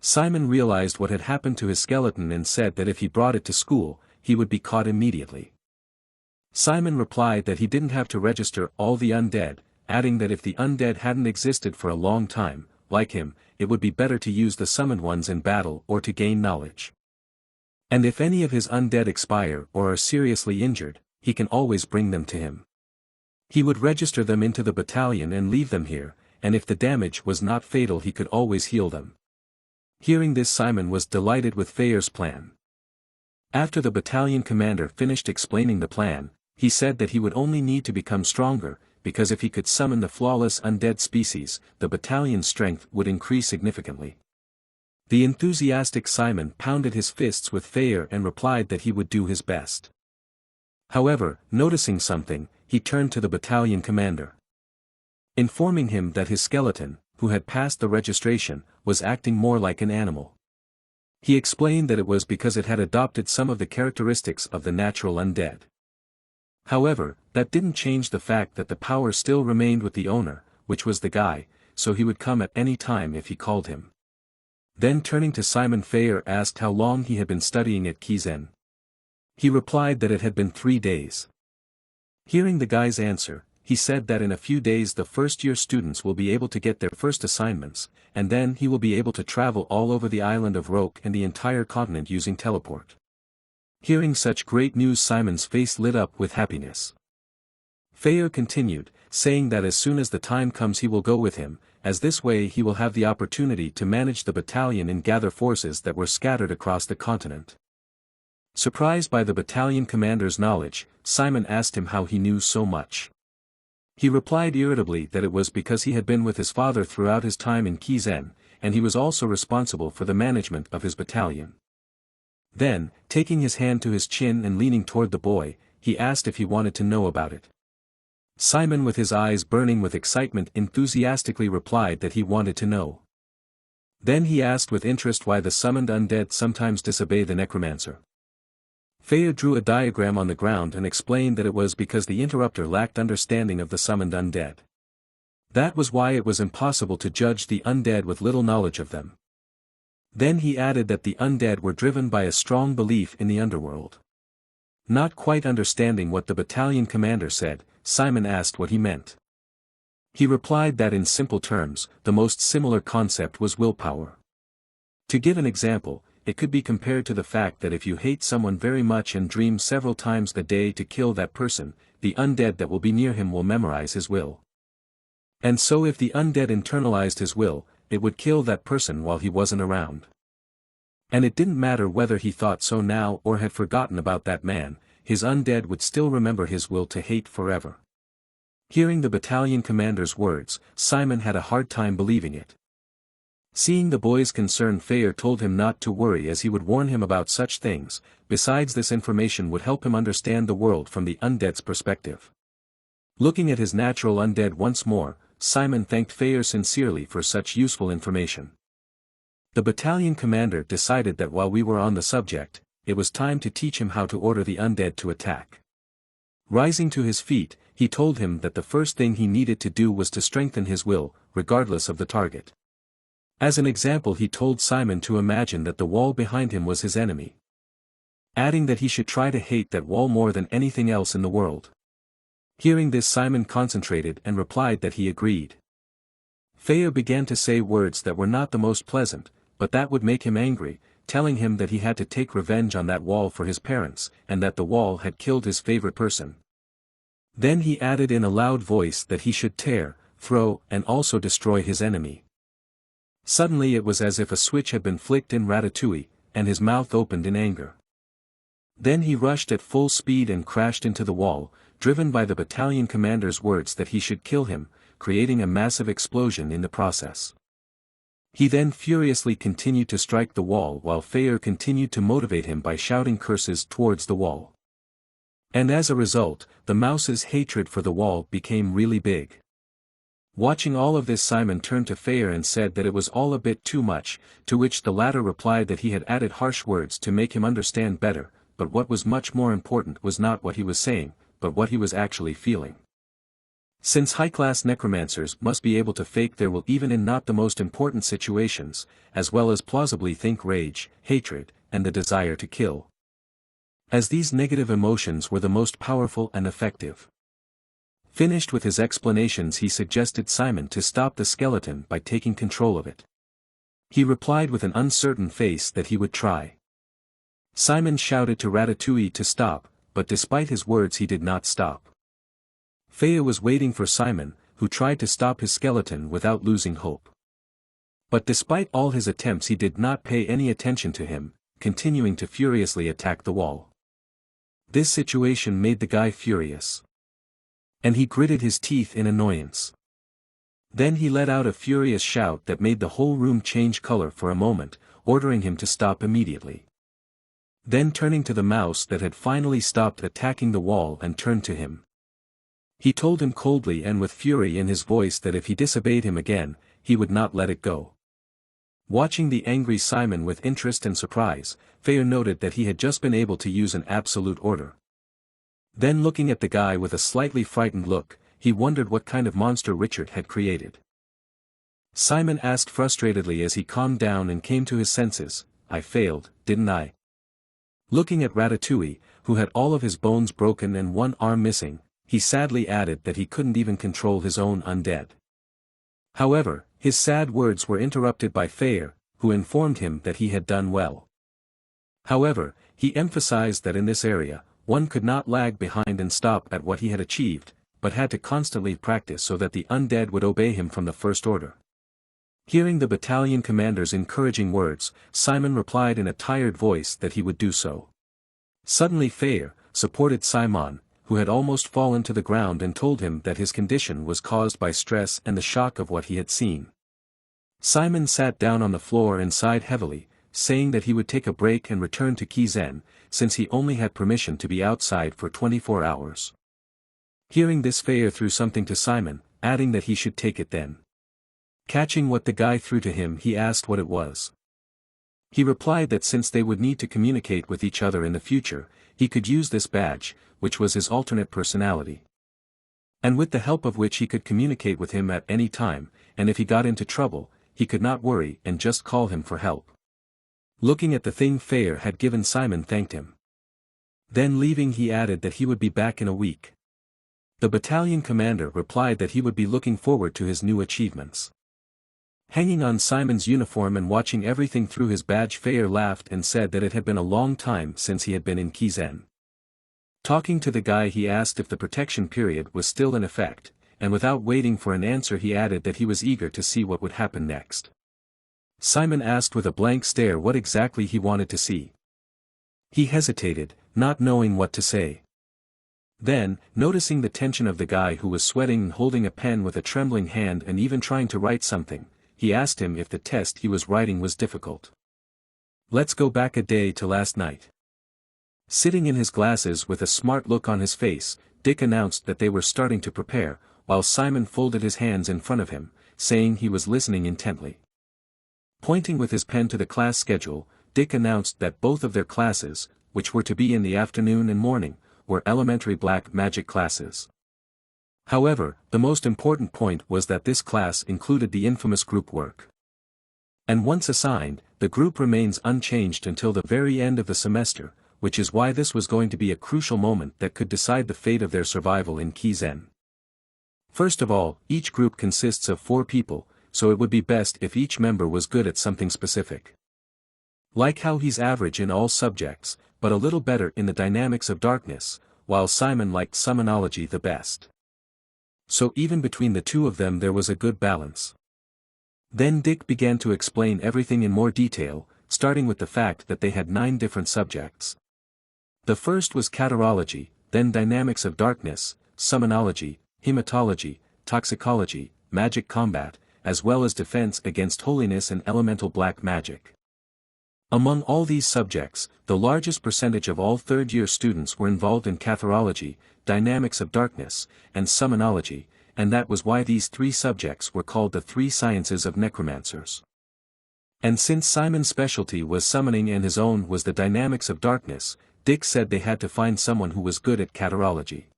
Simon realized what had happened to his skeleton and said that if he brought it to school, he would be caught immediately. Simon replied that he didn't have to register all the undead, adding that if the undead hadn't existed for a long time, like him, it would be better to use the summoned ones in battle or to gain knowledge. And if any of his undead expire or are seriously injured, he can always bring them to him. He would register them into the battalion and leave them here, and if the damage was not fatal he could always heal them. Hearing this, Simon was delighted with Fayer's plan. After the battalion commander finished explaining the plan, he said that he would only need to become stronger, because if he could summon the flawless undead species, the battalion's strength would increase significantly. The enthusiastic Simon pounded his fists with fire and replied that he would do his best. However, noticing something, he turned to the battalion commander, informing him that his skeleton, who had passed the registration, was acting more like an animal. He explained that it was because it had adopted some of the characteristics of the natural undead. However, that didn't change the fact that the power still remained with the owner, which was the guy, so he would come at any time if he called him. Then turning to Simon, Fayer asked how long he had been studying at Kizen. He replied that it had been 3 days. Hearing the guy's answer, he said that in a few days the first-year students will be able to get their first assignments, and then he will be able to travel all over the island of Roke and the entire continent using teleport. Hearing such great news, Simon's face lit up with happiness. Fayer continued, saying that as soon as the time comes he will go with him, as this way he will have the opportunity to manage the battalion and gather forces that were scattered across the continent. Surprised by the battalion commander's knowledge, Simon asked him how he knew so much. He replied irritably that it was because he had been with his father throughout his time in Kizen, and he was also responsible for the management of his battalion. Then, taking his hand to his chin and leaning toward the boy, he asked if he wanted to know about it. Simon, with his eyes burning with excitement, enthusiastically replied that he wanted to know. Then he asked with interest why the summoned undead sometimes disobey the necromancer. Fayer drew a diagram on the ground and explained that it was because the interrupter lacked understanding of the summoned undead. That was why it was impossible to judge the undead with little knowledge of them. Then he added that the undead were driven by a strong belief in the underworld. Not quite understanding what the battalion commander said, Simon asked what he meant. He replied that in simple terms, the most similar concept was willpower. To give an example, it could be compared to the fact that if you hate someone very much and dream several times a day to kill that person, the undead that will be near him will memorize his will. And so if the undead internalized his will, it would kill that person while he wasn't around. And it didn't matter whether he thought so now or had forgotten about that man, his undead would still remember his will to hate forever. Hearing the battalion commander's words, Simon had a hard time believing it. Seeing the boy's concern, Fayer told him not to worry as he would warn him about such things. Besides, this information would help him understand the world from the undead's perspective. Looking at his natural undead once more, Simon thanked Fayer sincerely for such useful information. The battalion commander decided that while we were on the subject, it was time to teach him how to order the undead to attack. Rising to his feet, he told him that the first thing he needed to do was to strengthen his will, regardless of the target. As an example, he told Simon to imagine that the wall behind him was his enemy, adding that he should try to hate that wall more than anything else in the world. Hearing this, Simon concentrated and replied that he agreed. Fayer began to say words that were not the most pleasant, but that would make him angry, telling him that he had to take revenge on that wall for his parents, and that the wall had killed his favorite person. Then he added in a loud voice that he should tear, throw, and also destroy his enemy. Suddenly it was as if a switch had been flicked in Ratatouille, and his mouth opened in anger. Then he rushed at full speed and crashed into the wall, driven by the battalion commander's words that he should kill him, creating a massive explosion in the process. He then furiously continued to strike the wall while Fayer continued to motivate him by shouting curses towards the wall. And as a result, the mouse's hatred for the wall became really big. Watching all of this, Simon turned to Fayer and said that it was all a bit too much, to which the latter replied that he had added harsh words to make him understand better, but what was much more important was not what he was saying, but what he was actually feeling. Since high-class necromancers must be able to fake their will even in not the most important situations, as well as plausibly think rage, hatred, and the desire to kill, as these negative emotions were the most powerful and effective. Finished with his explanations, he suggested Simon to stop the skeleton by taking control of it. He replied with an uncertain face that he would try. Simon shouted to Ratatouille to stop, but despite his words he did not stop. Fayer was waiting for Simon, who tried to stop his skeleton without losing hope. But despite all his attempts he did not pay any attention to him, continuing to furiously attack the wall. This situation made the guy furious, and he gritted his teeth in annoyance. Then he let out a furious shout that made the whole room change color for a moment, ordering him to stop immediately. Then turning to the mouse that had finally stopped attacking the wall and turned to him. He told him coldly and with fury in his voice that if he disobeyed him again, he would not let it go. Watching the angry Simon with interest and surprise, Feyre noted that he had just been able to use an absolute order. Then looking at the guy with a slightly frightened look, he wondered what kind of monster Richard had created. Simon asked frustratedly as he calmed down and came to his senses, "I failed, didn't I?" Looking at Ratatouille, who had all of his bones broken and one arm missing, he sadly added that he couldn't even control his own undead. However, his sad words were interrupted by Feyre, who informed him that he had done well. However, he emphasized that in this area, one could not lag behind and stop at what he had achieved, but had to constantly practice so that the undead would obey him from the first order. Hearing the battalion commander's encouraging words, Simon replied in a tired voice that he would do so. Suddenly Feyre supported Simon, who had almost fallen to the ground, and told him that his condition was caused by stress and the shock of what he had seen. Simon sat down on the floor and sighed heavily, saying that he would take a break and return to Kizen, since he only had permission to be outside for 24 hours. Hearing this, Feyre threw something to Simon, adding that he should take it then. Catching what the guy threw to him, he asked what it was. He replied that since they would need to communicate with each other in the future, he could use this badge, which was his alternate personality. And with the help of which he could communicate with him at any time, and if he got into trouble, he could not worry and just call him for help. Looking at the thing Feyre had given, Simon thanked him. Then leaving, he added that he would be back in a week. The battalion commander replied that he would be looking forward to his new achievements. Hanging on Simon's uniform and watching everything through his badge, Feyre laughed and said that it had been a long time since he had been in Kizen. Talking to the guy, he asked if the protection period was still in effect, and without waiting for an answer he added that he was eager to see what would happen next. Simon asked with a blank stare what exactly he wanted to see. He hesitated, not knowing what to say. Then, noticing the tension of the guy who was sweating and holding a pen with a trembling hand and even trying to write something, he asked him if the test he was writing was difficult. "Let's go back a day to last night." Sitting in his glasses with a smart look on his face, Dick announced that they were starting to prepare, while Simon folded his hands in front of him, saying he was listening intently. Pointing with his pen to the class schedule, Dick announced that both of their classes, which were to be in the afternoon and morning, were elementary black magic classes. However, the most important point was that this class included the infamous group work. And once assigned, the group remains unchanged until the very end of the semester, which is why this was going to be a crucial moment that could decide the fate of their survival in Kizen. First of all, each group consists of 4 people, so it would be best if each member was good at something specific. Like how he's average in all subjects, but a little better in the dynamics of darkness, while Simon liked summonology the best. So even between the two of them there was a good balance. Then Dick began to explain everything in more detail, starting with the fact that they had 9 different subjects. The first was catarology, then dynamics of darkness, summonology, hematology, toxicology, magic combat, as well as defense against holiness and elemental black magic. Among all these subjects, the largest percentage of all third-year students were involved in catarology, dynamics of darkness, and summonology, and that was why these 3 subjects were called the 3 sciences of necromancers. And since Simon's specialty was summoning and his own was the dynamics of darkness, Dick said they had to find someone who was good at catarology.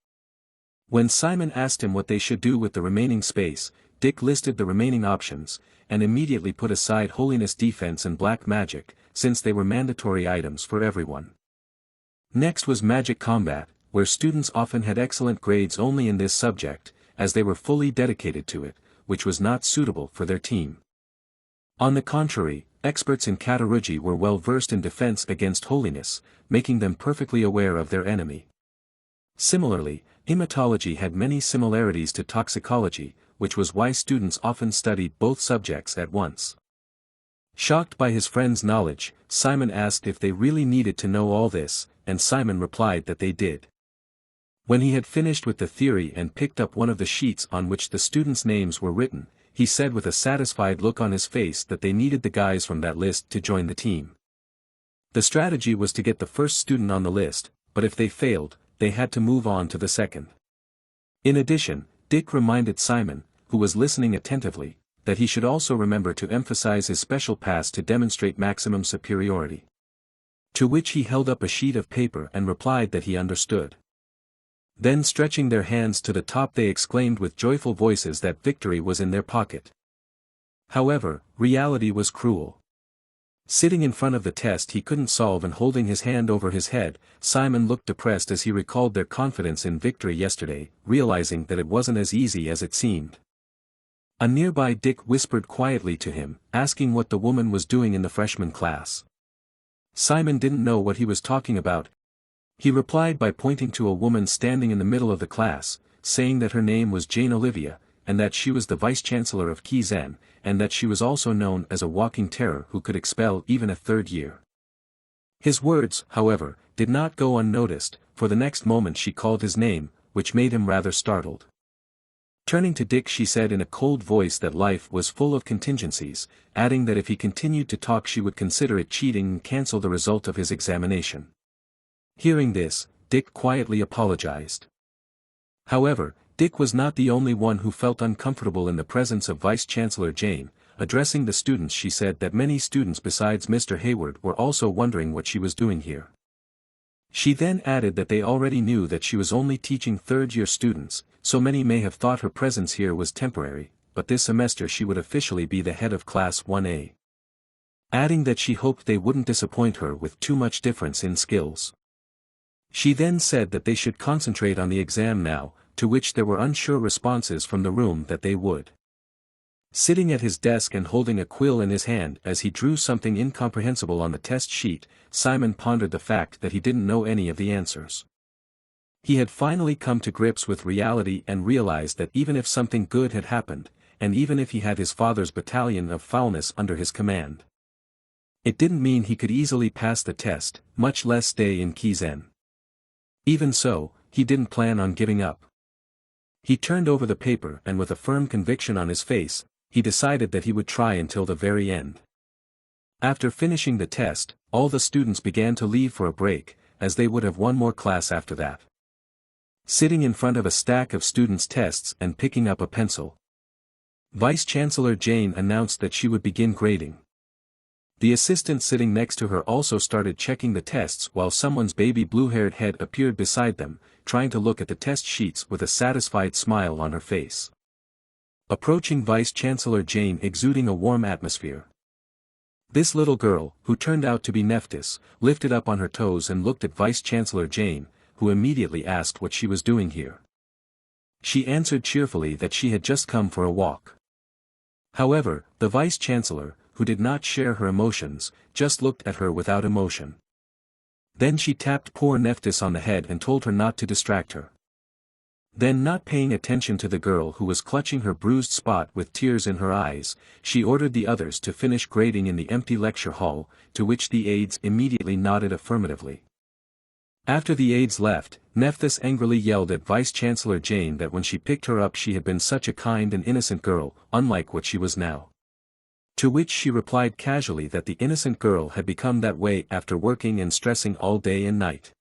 When Simon asked him what they should do with the remaining space, Dick listed the remaining options, and immediately put aside holiness defense and black magic, since they were mandatory items for everyone. Next was magic combat, where students often had excellent grades only in this subject, as they were fully dedicated to it, which was not suitable for their team. On the contrary, experts in catarology were well versed in defense against holiness, making them perfectly aware of their enemy. Similarly, hematology had many similarities to toxicology, which was why students often studied both subjects at once. Shocked by his friend's knowledge, Simon asked if they really needed to know all this, and Simon replied that they did. When he had finished with the theory and picked up one of the sheets on which the students' names were written, he said with a satisfied look on his face that they needed the guys from that list to join the team. The strategy was to get the first student on the list, but if they failed, they had to move on to the second. In addition, Dick reminded Simon, who was listening attentively, that he should also remember to emphasize his special pass to demonstrate maximum superiority. To which he held up a sheet of paper and replied that he understood. Then stretching their hands to the top they exclaimed with joyful voices that victory was in their pocket. However, reality was cruel. Sitting in front of the test he couldn't solve and holding his hand over his head, Simon looked depressed as he recalled their confidence in victory yesterday, realizing that it wasn't as easy as it seemed. A nearby Dick whispered quietly to him, asking what the woman was doing in the freshman class. Simon didn't know what he was talking about. He replied by pointing to a woman standing in the middle of the class, saying that her name was Jane Olivia, and that she was the vice-chancellor of Kizen, and that she was also known as a walking terror who could expel even a third year. His words, however, did not go unnoticed, for the next moment she called his name, which made him rather startled. Turning to Dick she said in a cold voice that life was full of contingencies, adding that if he continued to talk she would consider it cheating and cancel the result of his examination. Hearing this, Dick quietly apologized. However, Dick was not the only one who felt uncomfortable in the presence of Vice-Chancellor Jane. Addressing the students she said that many students besides Mr. Hayward were also wondering what she was doing here. She then added that they already knew that she was only teaching third-year students, so many may have thought her presence here was temporary, but this semester she would officially be the head of Class 1A. Adding that she hoped they wouldn't disappoint her with too much difference in skills. She then said that they should concentrate on the exam now, to which there were unsure responses from the room that they would. Sitting at his desk and holding a quill in his hand as he drew something incomprehensible on the test sheet, Simon pondered the fact that he didn't know any of the answers. He had finally come to grips with reality and realized that even if something good had happened, and even if he had his father's battalion of foulness under his command, it didn't mean he could easily pass the test, much less stay in Kizen. Even so, he didn't plan on giving up. He turned over the paper and with a firm conviction on his face, he decided that he would try until the very end. After finishing the test, all the students began to leave for a break, as they would have one more class after that. Sitting in front of a stack of students' tests and picking up a pencil, Vice-Chancellor Jane announced that she would begin grading. The assistant sitting next to her also started checking the tests while someone's baby blue-haired head appeared beside them, trying to look at the test sheets with a satisfied smile on her face. Approaching Vice-Chancellor Jane exuding a warm atmosphere. This little girl, who turned out to be Nephthys, lifted up on her toes and looked at Vice-Chancellor Jane, who immediately asked what she was doing here. She answered cheerfully that she had just come for a walk. However, the Vice-Chancellor, who did not share her emotions, just looked at her without emotion. Then she tapped poor Nephthys on the head and told her not to distract her. Then not paying attention to the girl who was clutching her bruised spot with tears in her eyes, she ordered the others to finish grading in the empty lecture hall, to which the aides immediately nodded affirmatively. After the aides left, Nephthys angrily yelled at Vice-Chancellor Jane that when she picked her up she had been such a kind and innocent girl, unlike what she was now. To which she replied casually that the innocent girl had become that way after working and stressing all day and night.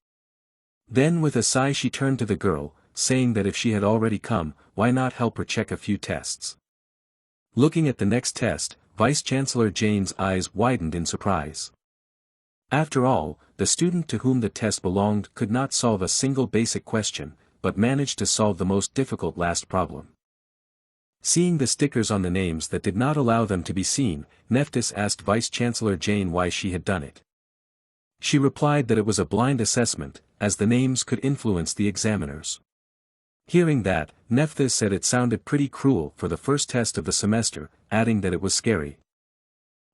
Then with a sigh she turned to the girl, saying that if she had already come, why not help her check a few tests. Looking at the next test, Vice-Chancellor Jane's eyes widened in surprise. After all, the student to whom the test belonged could not solve a single basic question, but managed to solve the most difficult last problem. Seeing the stickers on the names that did not allow them to be seen, Nephthys asked Vice-Chancellor Jane why she had done it. She replied that it was a blind assessment, as the names could influence the examiners. Hearing that, Nephthys said it sounded pretty cruel for the first test of the semester, adding that it was scary.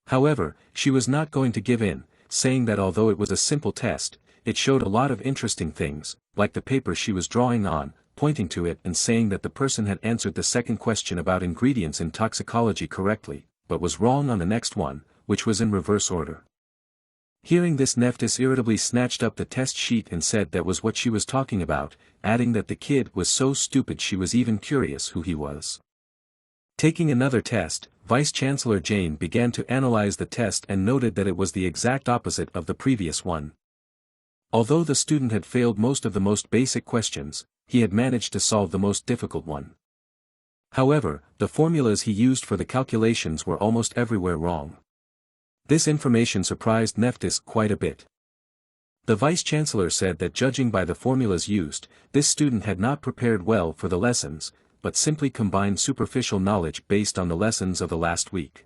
However, she was not going to give in, saying that although it was a simple test, it showed a lot of interesting things, like the paper she was drawing on, pointing to it and saying that the person had answered the second question about ingredients in toxicology correctly, but was wrong on the next one, which was in reverse order. Hearing this, Nephthys irritably snatched up the test sheet and said that was what she was talking about, adding that the kid was so stupid she was even curious who he was. Taking another test, Vice-Chancellor Jane began to analyze the test and noted that it was the exact opposite of the previous one. Although the student had failed most of the most basic questions, he had managed to solve the most difficult one. However, the formulas he used for the calculations were almost everywhere wrong. This information surprised Nephthys quite a bit. The Vice-Chancellor said that judging by the formulas used, this student had not prepared well for the lessons, but simply combined superficial knowledge based on the lessons of the last week.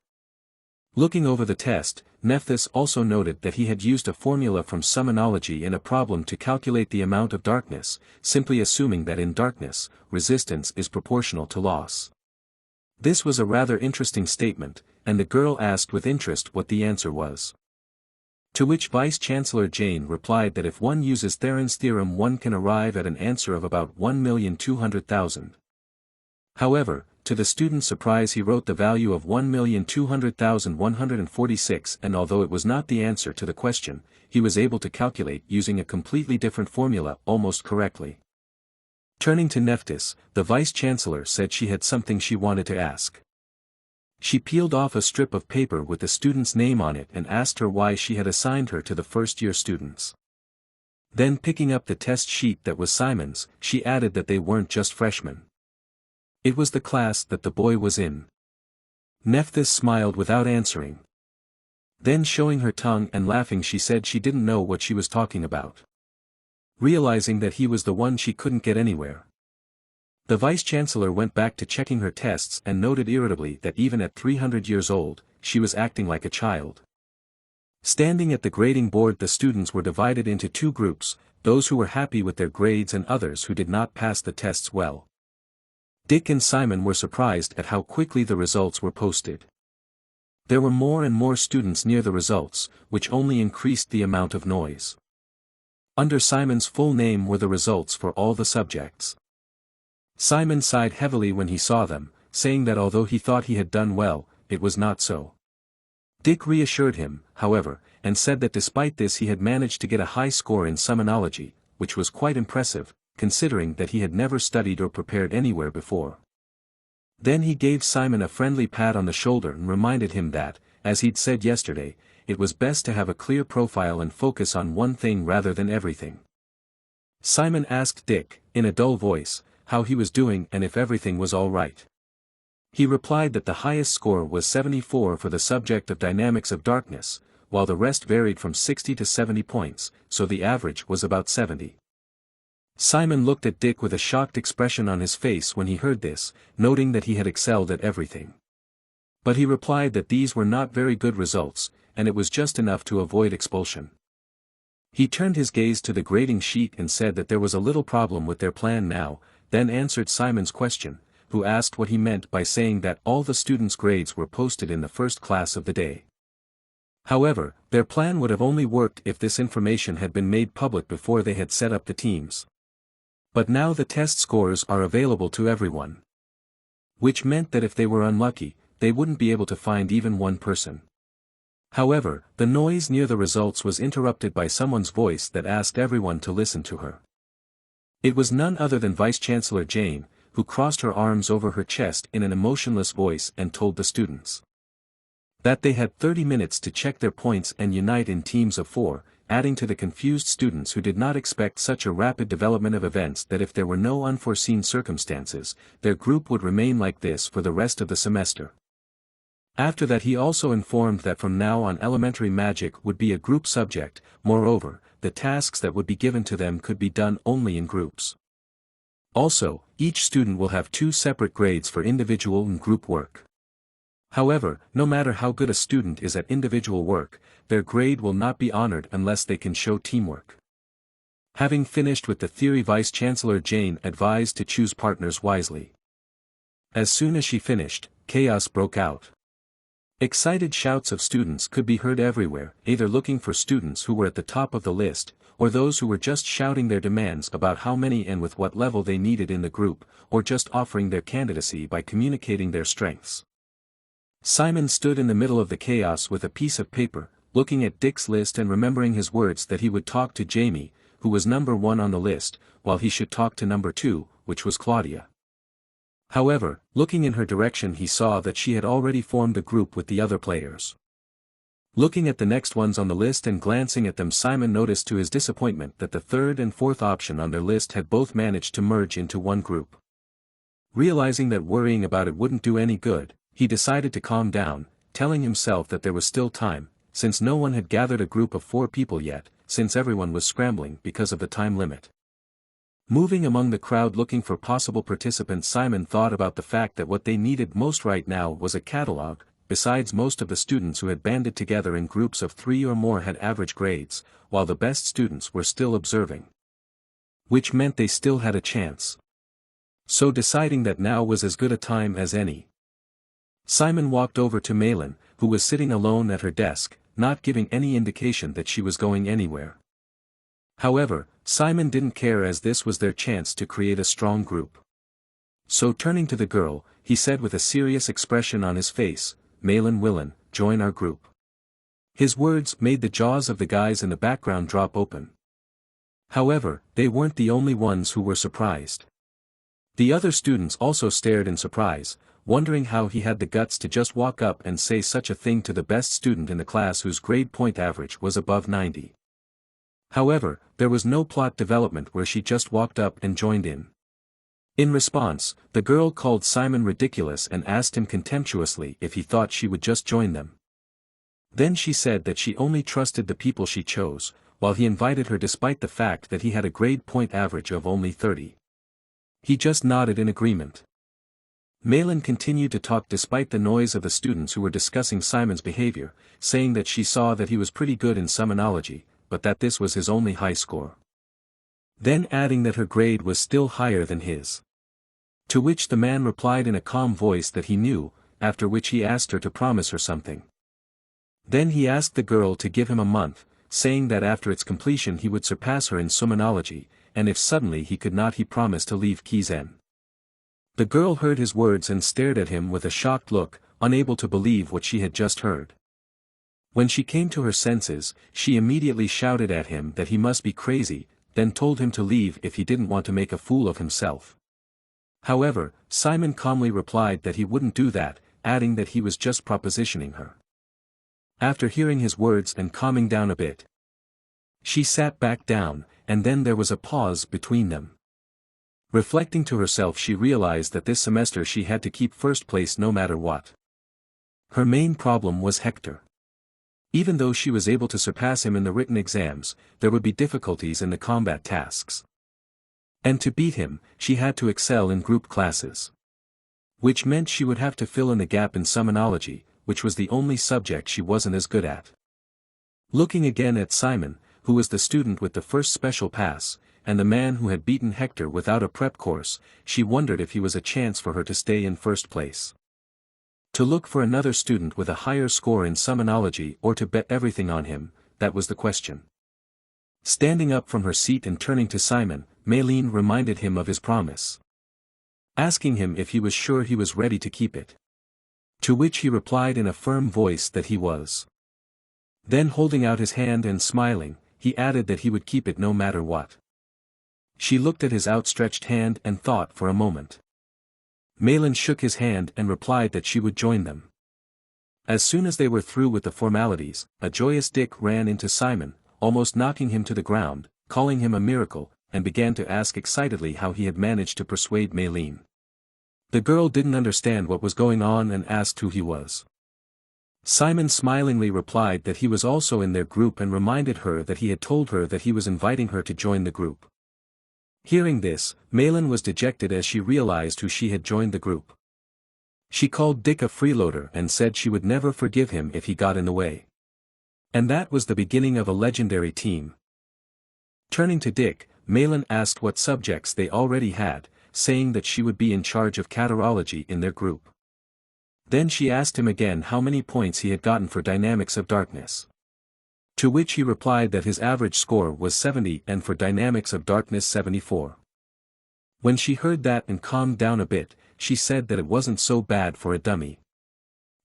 Looking over the test, Nephthys also noted that he had used a formula from summonology in a problem to calculate the amount of darkness, simply assuming that in darkness, resistance is proportional to loss. This was a rather interesting statement, and the girl asked with interest what the answer was. To which Vice-Chancellor Jane replied that if one uses Theron's theorem one can arrive at an answer of about 1,200,000. However, to the student's surprise he wrote the value of 1,200,146 and although it was not the answer to the question, he was able to calculate using a completely different formula almost correctly. Turning to Nephthys, the Vice-Chancellor said she had something she wanted to ask. She peeled off a strip of paper with the student's name on it and asked her why she had assigned her to the first-year students. Then picking up the test sheet that was Simon's, she added that they weren't just freshmen. It was the class that the boy was in. Nephthys smiled without answering. Then showing her tongue and laughing she said she didn't know what she was talking about. Realizing that he was the one she couldn't get anywhere. The Vice-Chancellor went back to checking her tests and noted irritably that even at 300 years old, she was acting like a child. Standing at the grading board the students were divided into two groups, those who were happy with their grades and others who did not pass the tests well. Dick and Simon were surprised at how quickly the results were posted. There were more and more students near the results, which only increased the amount of noise. Under Simon's full name were the results for all the subjects. Simon sighed heavily when he saw them, saying that although he thought he had done well, it was not so. Dick reassured him, however, and said that despite this he had managed to get a high score in summonology, which was quite impressive, considering that he had never studied or prepared anywhere before. Then he gave Simon a friendly pat on the shoulder and reminded him that, as he'd said yesterday, it was best to have a clear profile and focus on one thing rather than everything. Simon asked Dick, in a dull voice, how he was doing and if everything was all right. He replied that the highest score was 74 for the subject of dynamics of darkness, while the rest varied from 60 to 70 points, so the average was about 70. Simon looked at Dick with a shocked expression on his face when he heard this, noting that he had excelled at everything. But he replied that these were not very good results, and it was just enough to avoid expulsion. He turned his gaze to the grading sheet and said that there was a little problem with their plan now, then answered Simon's question, who asked what he meant by saying that all the students' grades were posted in the first class of the day. However, their plan would have only worked if this information had been made public before they had set up the teams. But now the test scores are available to everyone. Which meant that if they were unlucky, they wouldn't be able to find even one person. However, the noise near the results was interrupted by someone's voice that asked everyone to listen to her. It was none other than Vice-Chancellor Jane, who crossed her arms over her chest in an emotionless voice and told the students that they had 30 minutes to check their points and unite in teams of 4, adding to the confused students who did not expect such a rapid development of events that if there were no unforeseen circumstances, their group would remain like this for the rest of the semester. After that he also informed that from now on elementary magic would be a group subject, moreover, the tasks that would be given to them could be done only in groups. Also, each student will have 2 separate grades for individual and group work. However, no matter how good a student is at individual work, their grade will not be honored unless they can show teamwork. Having finished with the theory, Vice-Chancellor Jane advised to choose partners wisely. As soon as she finished, chaos broke out. Excited shouts of students could be heard everywhere, either looking for students who were at the top of the list, or those who were just shouting their demands about how many and with what level they needed in the group, or just offering their candidacy by communicating their strengths. Simon stood in the middle of the chaos with a piece of paper, looking at Dick's list and remembering his words that he would talk to Jamie, who was number 1 on the list, while he should talk to number 2, which was Claudia. However, looking in her direction he saw that she had already formed a group with the other players. Looking at the next ones on the list and glancing at them, Simon noticed to his disappointment that the third and fourth option on their list had both managed to merge into one group. Realizing that worrying about it wouldn't do any good, he decided to calm down, telling himself that there was still time, since no one had gathered a group of 4 people yet, since everyone was scrambling because of the time limit. Moving among the crowd looking for possible participants, Simon thought about the fact that what they needed most right now was a catalog. Besides, most of the students who had banded together in groups of 3 or more had average grades, while the best students were still observing. Which meant they still had a chance. So deciding that now was as good a time as any, Simon walked over to Malin, who was sitting alone at her desk, not giving any indication that she was going anywhere. However, Simon didn't care, as this was their chance to create a strong group. So turning to the girl, he said with a serious expression on his face, "Malin Willen, join our group." His words made the jaws of the guys in the background drop open. However, they weren't the only ones who were surprised. The other students also stared in surprise, wondering how he had the guts to just walk up and say such a thing to the best student in the class whose grade point average was above 90. However, there was no plot development where she just walked up and joined in. In response, the girl called Simon ridiculous and asked him contemptuously if he thought she would just join them. Then she said that she only trusted the people she chose, while he invited her despite the fact that he had a grade point average of only 30. He just nodded in agreement. Malin continued to talk despite the noise of the students who were discussing Simon's behavior, saying that she saw that he was pretty good in summonology, but that this was his only high score. Then adding that her grade was still higher than his. To which the man replied in a calm voice that he knew, after which he asked her to promise her something. Then he asked the girl to give him a month, saying that after its completion he would surpass her in summonology, and if suddenly he could not, he promised to leave Kizen. The girl heard his words and stared at him with a shocked look, unable to believe what she had just heard. When she came to her senses, she immediately shouted at him that he must be crazy, then told him to leave if he didn't want to make a fool of himself. However, Simon calmly replied that he wouldn't do that, adding that he was just propositioning her. After hearing his words and calming down a bit, she sat back down, and then there was a pause between them. Reflecting to herself, she realized that this semester she had to keep first place no matter what. Her main problem was Hector. Even though she was able to surpass him in the written exams, there would be difficulties in the combat tasks. And to beat him, she had to excel in group classes. Which meant she would have to fill in the gap in summonology, which was the only subject she wasn't as good at. Looking again at Simon, who was the student with the first special pass, and the man who had beaten Hector without a prep course, she wondered if he was a chance for her to stay in first place. To look for another student with a higher score in summonology or to bet everything on him, that was the question. Standing up from her seat and turning to Simon, Malin reminded him of his promise, asking him if he was sure he was ready to keep it. To which he replied in a firm voice that he was. Then holding out his hand and smiling, he added that he would keep it no matter what. She looked at his outstretched hand and thought for a moment. Malin shook his hand and replied that she would join them. As soon as they were through with the formalities, a joyous Dick ran into Simon, almost knocking him to the ground, calling him a miracle, and began to ask excitedly how he had managed to persuade Malin. The girl didn't understand what was going on and asked who he was. Simon smilingly replied that he was also in their group and reminded her that he had told her that he was inviting her to join the group. Hearing this, Malin was dejected as she realized who she had joined the group. She called Dick a freeloader and said she would never forgive him if he got in the way. And that was the beginning of a legendary team. Turning to Dick, Malin asked what subjects they already had, saying that she would be in charge of catarology in their group. Then she asked him again how many points he had gotten for Dynamics of Darkness. To which he replied that his average score was 70 and for Dynamics of Darkness 74. When she heard that and calmed down a bit, she said that it wasn't so bad for a dummy.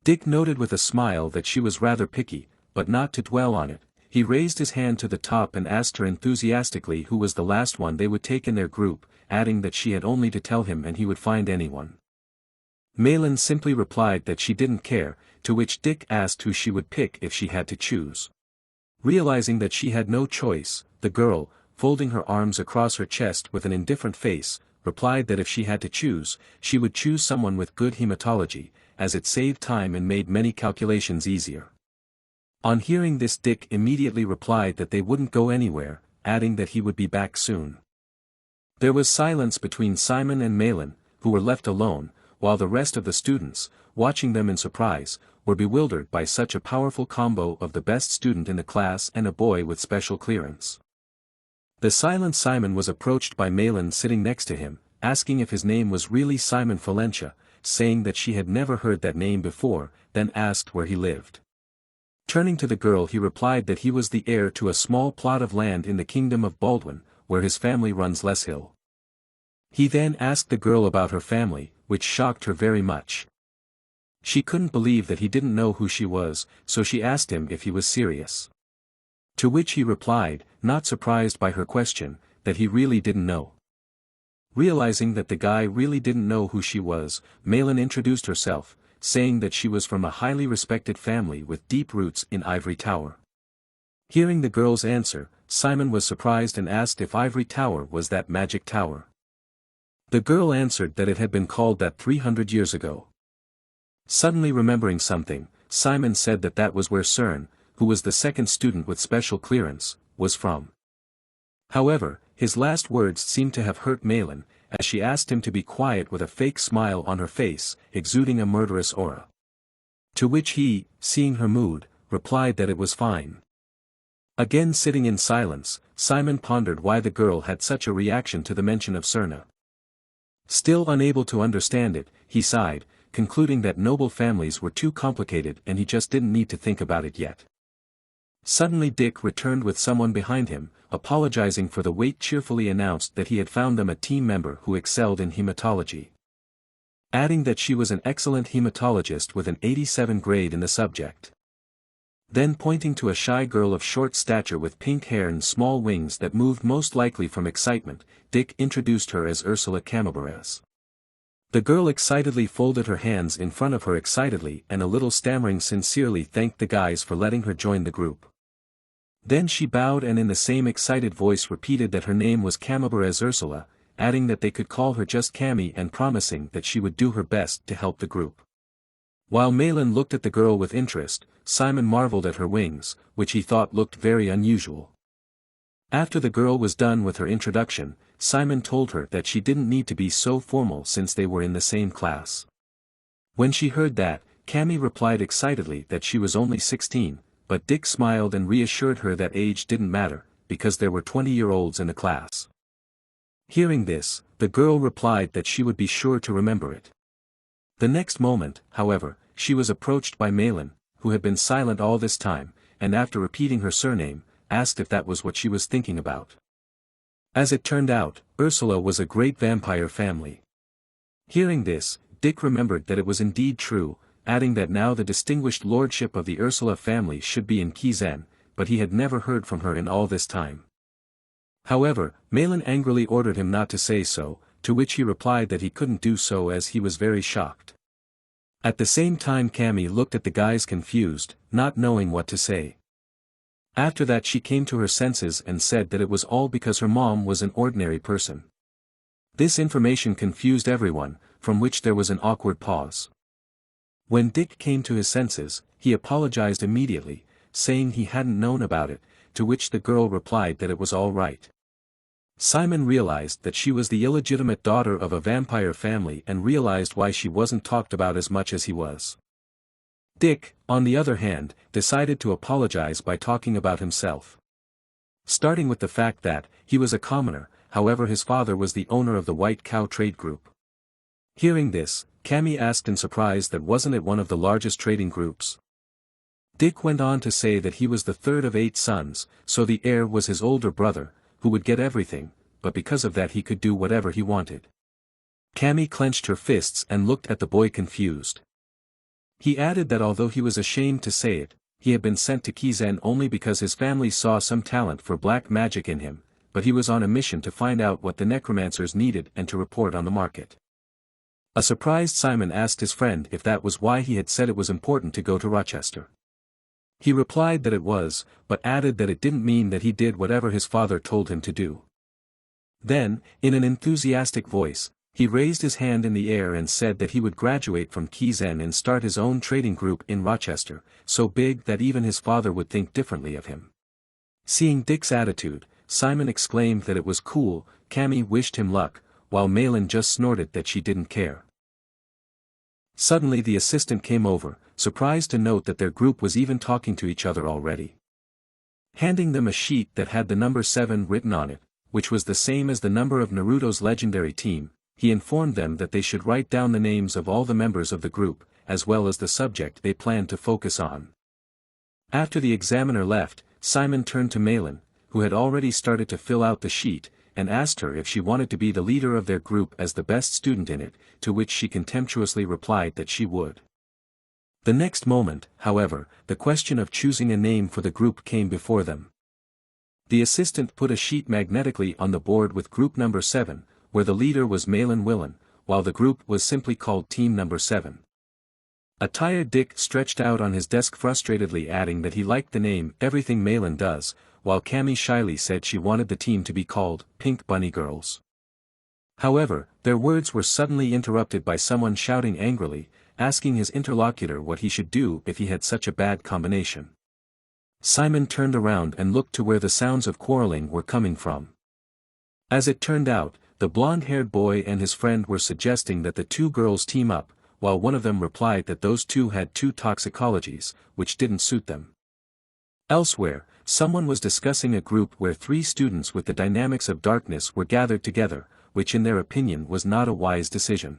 Dick noted with a smile that she was rather picky, but not to dwell on it. He raised his hand to the top and asked her enthusiastically who was the last one they would take in their group, adding that she had only to tell him and he would find anyone. Malin simply replied that she didn't care, to which Dick asked who she would pick if she had to choose. Realizing that she had no choice, the girl, folding her arms across her chest with an indifferent face, replied that if she had to choose, she would choose someone with good hematology, as it saved time and made many calculations easier. On hearing this, Dick immediately replied that they wouldn't go anywhere, adding that he would be back soon. There was silence between Simon and Malin, who were left alone, while the rest of the students, watching them in surprise, were bewildered by such a powerful combo of the best student in the class and a boy with special clearance. The silent Simon was approached by Malin sitting next to him, asking if his name was really Simon Valencia, saying that she had never heard that name before, then asked where he lived. Turning to the girl, he replied that he was the heir to a small plot of land in the kingdom of Baldwin, where his family runs Les Hill. He then asked the girl about her family, which shocked her very much. She couldn't believe that he didn't know who she was, so she asked him if he was serious. To which he replied, not surprised by her question, that he really didn't know. Realizing that the guy really didn't know who she was, Malin introduced herself, saying that she was from a highly respected family with deep roots in Ivory Tower. Hearing the girl's answer, Simon was surprised and asked if Ivory Tower was that magic tower. The girl answered that it had been called that 300 years ago. Suddenly remembering something, Simon said that that was where CERN, who was the second student with special clearance, was from. However, his last words seemed to have hurt Malin, as she asked him to be quiet with a fake smile on her face, exuding a murderous aura. To which he, seeing her mood, replied that it was fine. Again sitting in silence, Simon pondered why the girl had such a reaction to the mention of Cerna. Still unable to understand it, he sighed, concluding that noble families were too complicated and he just didn't need to think about it yet. Suddenly Dick returned with someone behind him, apologizing for the wait, cheerfully announced that he had found them a team member who excelled in hematology. Adding that she was an excellent hematologist with an 87 grade in the subject. Then pointing to a shy girl of short stature with pink hair and small wings that moved most likely from excitement, Dick introduced her as Ursula Camabares. The girl excitedly folded her hands in front of her excitedly and a little stammering sincerely thanked the guys for letting her join the group. Then she bowed and in the same excited voice repeated that her name was Camabares Ursula, adding that they could call her just Cammy and promising that she would do her best to help the group. While Malin looked at the girl with interest, Simon marveled at her wings, which he thought looked very unusual. After the girl was done with her introduction, Simon told her that she didn't need to be so formal since they were in the same class. When she heard that, Cammy replied excitedly that she was only 16, but Dick smiled and reassured her that age didn't matter, because there were 20-year-olds in the class. Hearing this, the girl replied that she would be sure to remember it. The next moment, however, she was approached by Malin, who had been silent all this time, and after repeating her surname, asked if that was what she was thinking about. As it turned out, Ursula was a great vampire family. Hearing this, Dick remembered that it was indeed true, adding that now the distinguished lordship of the Ursula family should be in Kizen, but he had never heard from her in all this time. However, Malin angrily ordered him not to say so, to which he replied that he couldn't do so as he was very shocked. At the same time Cammy looked at the guys confused, not knowing what to say. After that she came to her senses and said that it was all because her mom was an ordinary person. This information confused everyone, from which there was an awkward pause. When Dick came to his senses, he apologized immediately, saying he hadn't known about it, to which the girl replied that it was all right. Simon realized that she was the illegitimate daughter of a vampire family and realized why she wasn't talked about as much as he was. Dick, on the other hand, decided to apologize by talking about himself. Starting with the fact that, he was a commoner, however his father was the owner of the White Cow Trade Group. Hearing this, Cammy asked in surprise that wasn't it one of the largest trading groups. Dick went on to say that he was the third of 8 sons, so the heir was his older brother, who would get everything, but because of that he could do whatever he wanted. Cammy clenched her fists and looked at the boy confused. He added that although he was ashamed to say it, he had been sent to Kizen only because his family saw some talent for black magic in him, but he was on a mission to find out what the necromancers needed and to report on the market. A surprised Simon asked his friend if that was why he had said it was important to go to Rochester. He replied that it was, but added that it didn't mean that he did whatever his father told him to do. Then, in an enthusiastic voice, he raised his hand in the air and said that he would graduate from Kizen and start his own trading group in Rochester, so big that even his father would think differently of him. Seeing Dick's attitude, Simon exclaimed that it was cool. Cammy wished him luck, while Malin just snorted that she didn't care. Suddenly the assistant came over, surprised to note that their group was even talking to each other already. Handing them a sheet that had the number 7 written on it, which was the same as the number of Naruto's legendary team, he informed them that they should write down the names of all the members of the group, as well as the subject they planned to focus on. After the examiner left, Simon turned to Malin, who had already started to fill out the sheet, and asked her if she wanted to be the leader of their group as the best student in it, to which she contemptuously replied that she would. The next moment, however, the question of choosing a name for the group came before them. The assistant put a sheet magnetically on the board with group number 7, where the leader was Malin Willen, while the group was simply called Team Number 7. A tired Dick stretched out on his desk frustratedly, adding that he liked the name Everything Malin Does, while Cammy shyly said she wanted the team to be called Pink Bunny Girls. However, their words were suddenly interrupted by someone shouting angrily, asking his interlocutor what he should do if he had such a bad combination. Simon turned around and looked to where the sounds of quarreling were coming from. As it turned out, the blonde-haired boy and his friend were suggesting that the two girls team up, while one of them replied that those two had two toxicologies, which didn't suit them. Elsewhere, someone was discussing a group where 3 students with the dynamics of darkness were gathered together, which in their opinion was not a wise decision.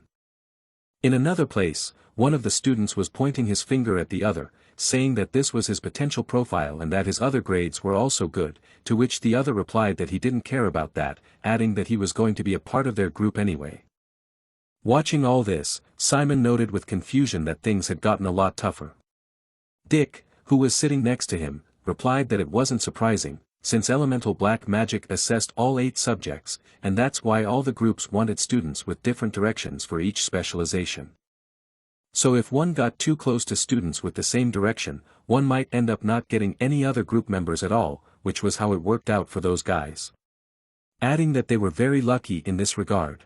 In another place, one of the students was pointing his finger at the other, saying that this was his potential profile and that his other grades were also good, to which the other replied that he didn't care about that, adding that he was going to be a part of their group anyway. Watching all this, Simon noted with confusion that things had gotten a lot tougher. Dick, who was sitting next to him, replied that it wasn't surprising, since elemental black magic assessed all 8 subjects, and that's why all the groups wanted students with different directions for each specialization. So if one got too close to students with the same direction, one might end up not getting any other group members at all, which was how it worked out for those guys. Adding that they were very lucky in this regard.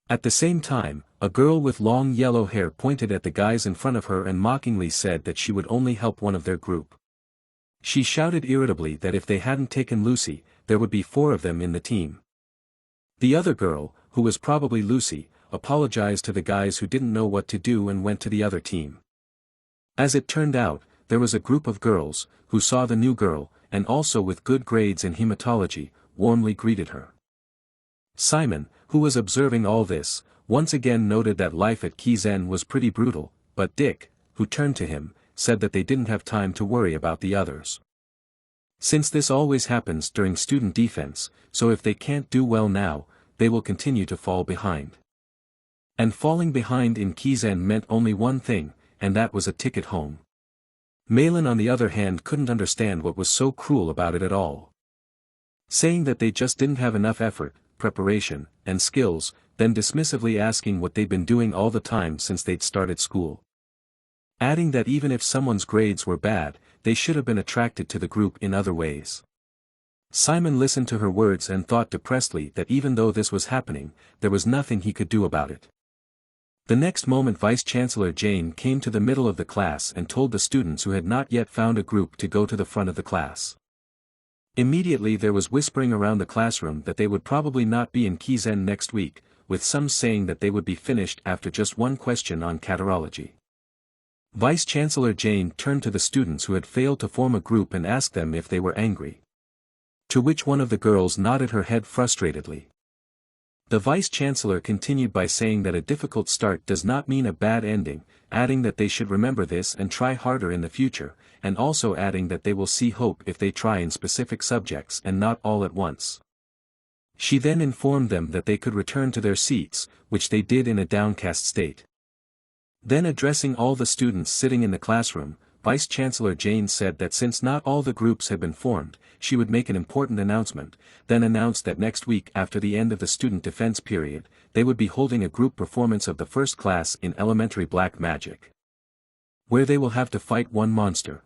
At the same time, a girl with long yellow hair pointed at the guys in front of her and mockingly said that she would only help one of their group. She shouted irritably that if they hadn't taken Lucy, there would be 4 of them in the team. The other girl, who was probably Lucy, apologized to the guys who didn't know what to do and went to the other team. As it turned out, there was a group of girls, who saw the new girl, and also with good grades in hematology, warmly greeted her. Simon, who was observing all this, once again noted that life at Kizen was pretty brutal, but Dick, who turned to him, said that they didn't have time to worry about the others. Since this always happens during student defense, so if they can't do well now, they will continue to fall behind. And falling behind in Kizen meant only one thing, and that was a ticket home. Malin on the other hand couldn't understand what was so cruel about it at all. Saying that they just didn't have enough effort, preparation, and skills, then dismissively asking what they'd been doing all the time since they'd started school. Adding that even if someone's grades were bad, they should have been attracted to the group in other ways. Simon listened to her words and thought depressedly that even though this was happening, there was nothing he could do about it. The next moment Vice-Chancellor Jane came to the middle of the class and told the students who had not yet found a group to go to the front of the class. Immediately there was whispering around the classroom that they would probably not be in Kizen next week, with some saying that they would be finished after just one question on catarology. Vice-Chancellor Jane turned to the students who had failed to form a group and asked them if they were angry. To which one of the girls nodded her head frustratedly. The Vice-Chancellor continued by saying that a difficult start does not mean a bad ending, adding that they should remember this and try harder in the future, and also adding that they will see hope if they try in specific subjects and not all at once. She then informed them that they could return to their seats, which they did in a downcast state. Then addressing all the students sitting in the classroom, Vice-Chancellor Jane said that since not all the groups had been formed, she would make an important announcement, then announced that next week after the end of the student defense period, they would be holding a group performance of the first class in elementary black magic, where they will have to fight one monster.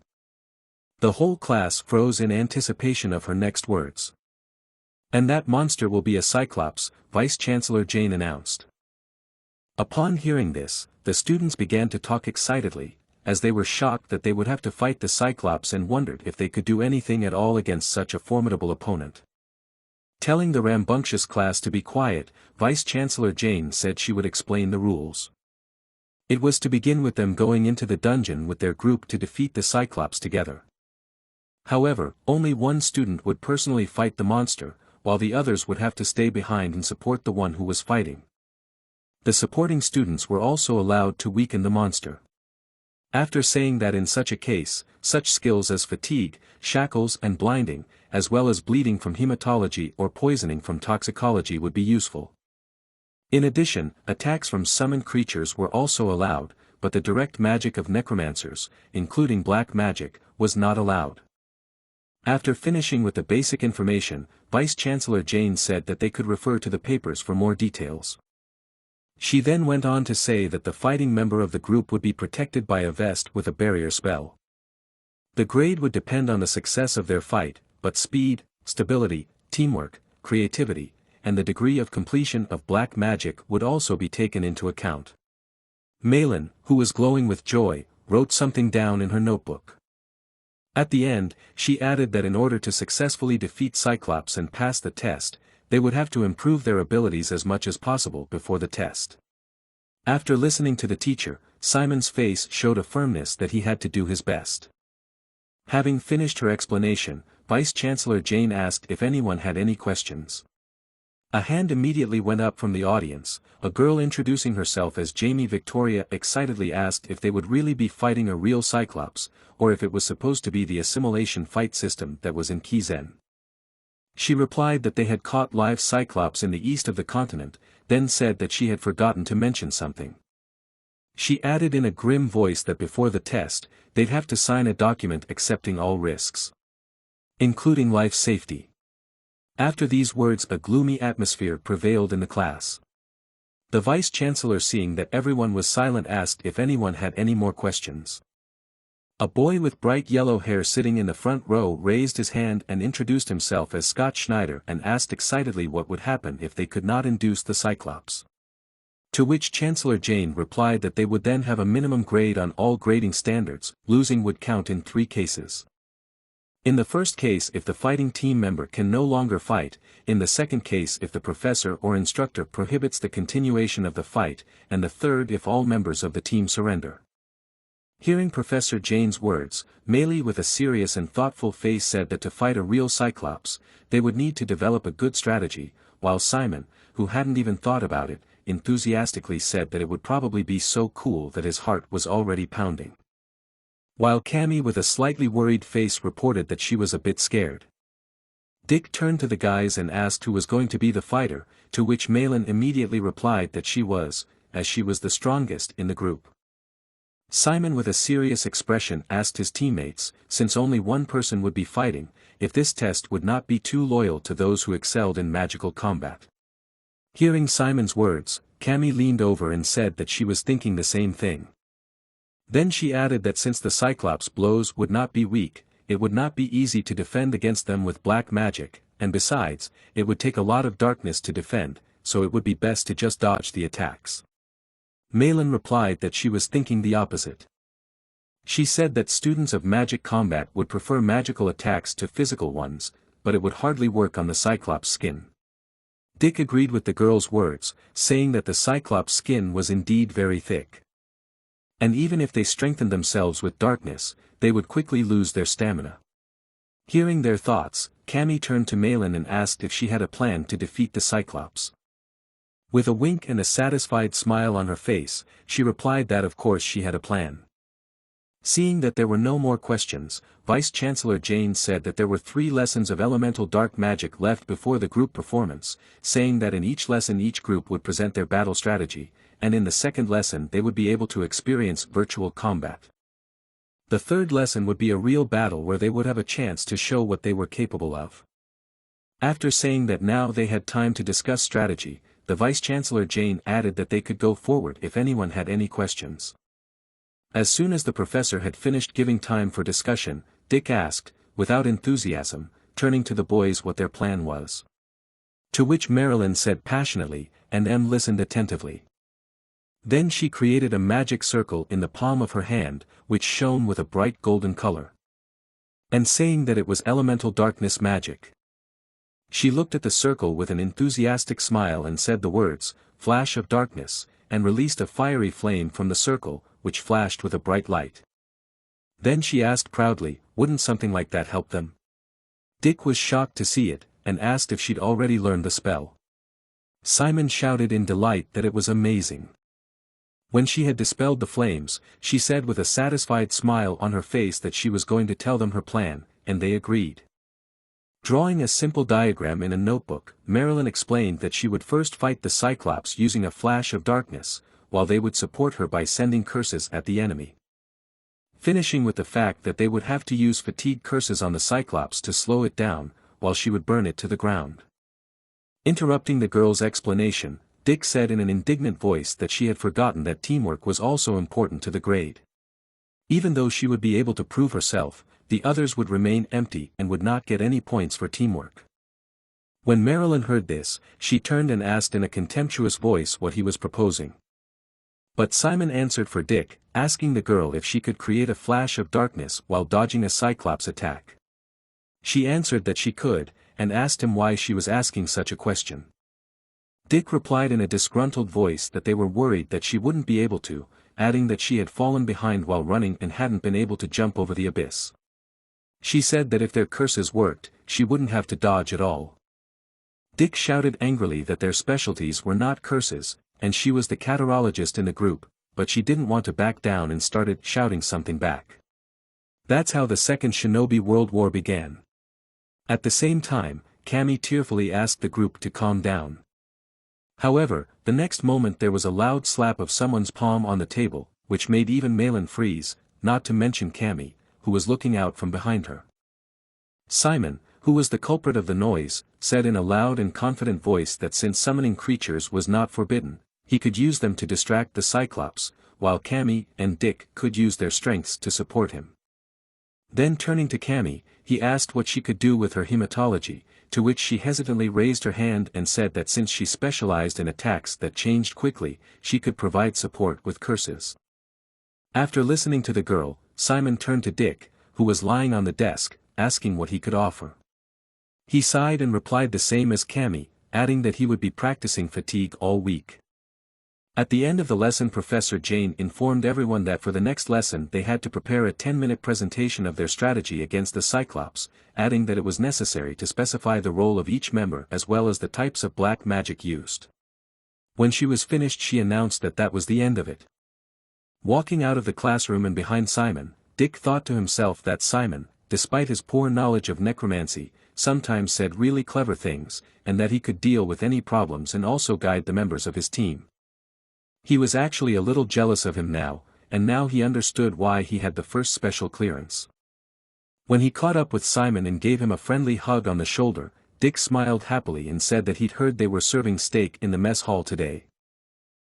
The whole class froze in anticipation of her next words. And that monster will be a Cyclops, Vice-Chancellor Jane announced. Upon hearing this, the students began to talk excitedly, as they were shocked that they would have to fight the Cyclops and wondered if they could do anything at all against such a formidable opponent. Telling the rambunctious class to be quiet, Vice-Chancellor Jane said she would explain the rules. It was to begin with them going into the dungeon with their group to defeat the Cyclops together. However, only one student would personally fight the monster, while the others would have to stay behind and support the one who was fighting. The supporting students were also allowed to weaken the monster. After saying that in such a case, such skills as fatigue, shackles and blinding, as well as bleeding from hematology or poisoning from toxicology would be useful. In addition, attacks from summoned creatures were also allowed, but the direct magic of necromancers, including black magic, was not allowed. After finishing with the basic information, Vice-Chancellor Jane said that they could refer to the papers for more details. She then went on to say that the fighting member of the group would be protected by a vest with a barrier spell. The grade would depend on the success of their fight, but speed, stability, teamwork, creativity, and the degree of completion of black magic would also be taken into account. Malin, who was glowing with joy, wrote something down in her notebook. At the end, she added that in order to successfully defeat Cyclops and pass the test, they would have to improve their abilities as much as possible before the test. After listening to the teacher, Simon's face showed a firmness that he had to do his best. Having finished her explanation, Vice-Chancellor Jane asked if anyone had any questions. A hand immediately went up from the audience. A girl introducing herself as Jamie Victoria excitedly asked if they would really be fighting a real Cyclops, or if it was supposed to be the assimilation fight system that was in Kizen. She replied that they had caught live Cyclops in the east of the continent, then said that she had forgotten to mention something. She added in a grim voice that before the test, they'd have to sign a document accepting all risks, including life safety. After these words, a gloomy atmosphere prevailed in the class. The Vice-Chancellor, seeing that everyone was silent, asked if anyone had any more questions. A boy with bright yellow hair sitting in the front row raised his hand and introduced himself as Scott Schneider and asked excitedly what would happen if they could not induce the Cyclops. To which Chancellor Jane replied that they would then have a minimum grade on all grading standards. Losing would count in 3 cases. In the first case, if the fighting team member can no longer fight; in the second case, if the professor or instructor prohibits the continuation of the fight; and the third, if all members of the team surrender. Hearing Professor Jane's words, Meili with a serious and thoughtful face said that to fight a real Cyclops, they would need to develop a good strategy, while Simon, who hadn't even thought about it, enthusiastically said that it would probably be so cool that his heart was already pounding. While Cammy with a slightly worried face reported that she was a bit scared. Dick turned to the guys and asked who was going to be the fighter, to which Malin immediately replied that she was, as she was the strongest in the group. Simon with a serious expression asked his teammates, since only one person would be fighting, if this test would not be too loyal to those who excelled in magical combat. Hearing Simon's words, Cammy leaned over and said that she was thinking the same thing. Then she added that since the Cyclops blows would not be weak, it would not be easy to defend against them with black magic, and besides, it would take a lot of darkness to defend, so it would be best to just dodge the attacks. Malin replied that she was thinking the opposite. She said that students of magic combat would prefer magical attacks to physical ones, but it would hardly work on the Cyclops skin. Dick agreed with the girl's words, saying that the Cyclops skin was indeed very thick. And even if they strengthened themselves with darkness, they would quickly lose their stamina. Hearing their thoughts, Cammy turned to Malin and asked if she had a plan to defeat the Cyclops. With a wink and a satisfied smile on her face, she replied that of course she had a plan. Seeing that there were no more questions, Vice-Chancellor Jane said that there were 3 lessons of elemental dark magic left before the group performance, saying that in each lesson each group would present their battle strategy, and in the second lesson they would be able to experience virtual combat. The third lesson would be a real battle where they would have a chance to show what they were capable of. After saying that now they had time to discuss strategy, the Vice-Chancellor Jane added that they could go forward if anyone had any questions. As soon as the professor had finished giving time for discussion, Dick asked, without enthusiasm, turning to the boys what their plan was. To which Marilyn said passionately, and Em listened attentively. Then she created a magic circle in the palm of her hand, which shone with a bright golden color. And saying that it was elemental darkness magic. She looked at the circle with an enthusiastic smile and said the words, "Flash of darkness," and released a fiery flame from the circle, which flashed with a bright light. Then she asked proudly, "Wouldn't something like that help them?" Dick was shocked to see it, and asked if she'd already learned the spell. Simon shouted in delight that it was amazing. When she had dispelled the flames, she said with a satisfied smile on her face that she was going to tell them her plan, and they agreed. Drawing a simple diagram in a notebook, Marilyn explained that she would first fight the Cyclops using a flash of darkness, while they would support her by sending curses at the enemy. Finishing with the fact that they would have to use fatigue curses on the Cyclops to slow it down, while she would burn it to the ground. Interrupting the girl's explanation, Dick said in an indignant voice that she had forgotten that teamwork was also important to the grade. Even though she would be able to prove herself, the others would remain empty and would not get any points for teamwork. When Marilyn heard this, she turned and asked in a contemptuous voice what he was proposing. But Simon answered for Dick, asking the girl if she could create a flash of darkness while dodging a Cyclops attack. She answered that she could, and asked him why she was asking such a question. Dick replied in a disgruntled voice that they were worried that she wouldn't be able to, adding that she had fallen behind while running and hadn't been able to jump over the abyss. She said that if their curses worked, she wouldn't have to dodge at all. Dick shouted angrily that their specialties were not curses, and she was the catarologist in the group, but she didn't want to back down and started shouting something back. That's how the Second Shinobi World War began. At the same time, Cammy tearfully asked the group to calm down. However, the next moment there was a loud slap of someone's palm on the table, which made even Malin freeze, not to mention Cammy, who was looking out from behind her. Simon, who was the culprit of the noise, said in a loud and confident voice that since summoning creatures was not forbidden, he could use them to distract the Cyclops, while Cammy and Dick could use their strengths to support him. Then turning to Cammy, he asked what she could do with her hematology, to which she hesitantly raised her hand and said that since she specialized in attacks that changed quickly, she could provide support with curses. After listening to the girl, Simon turned to Dick, who was lying on the desk, asking what he could offer. He sighed and replied the same as Cammy, adding that he would be practicing fatigue all week. At the end of the lesson, Professor Jane informed everyone that for the next lesson they had to prepare a 10-minute presentation of their strategy against the Cyclops, adding that it was necessary to specify the role of each member as well as the types of black magic used. When she was finished, she announced that that was the end of it. Walking out of the classroom and behind Simon, Dick thought to himself that Simon, despite his poor knowledge of necromancy, sometimes said really clever things, and that he could deal with any problems and also guide the members of his team. He was actually a little jealous of him now, and now he understood why he had the first special clearance. When he caught up with Simon and gave him a friendly hug on the shoulder, Dick smiled happily and said that he'd heard they were serving steak in the mess hall today.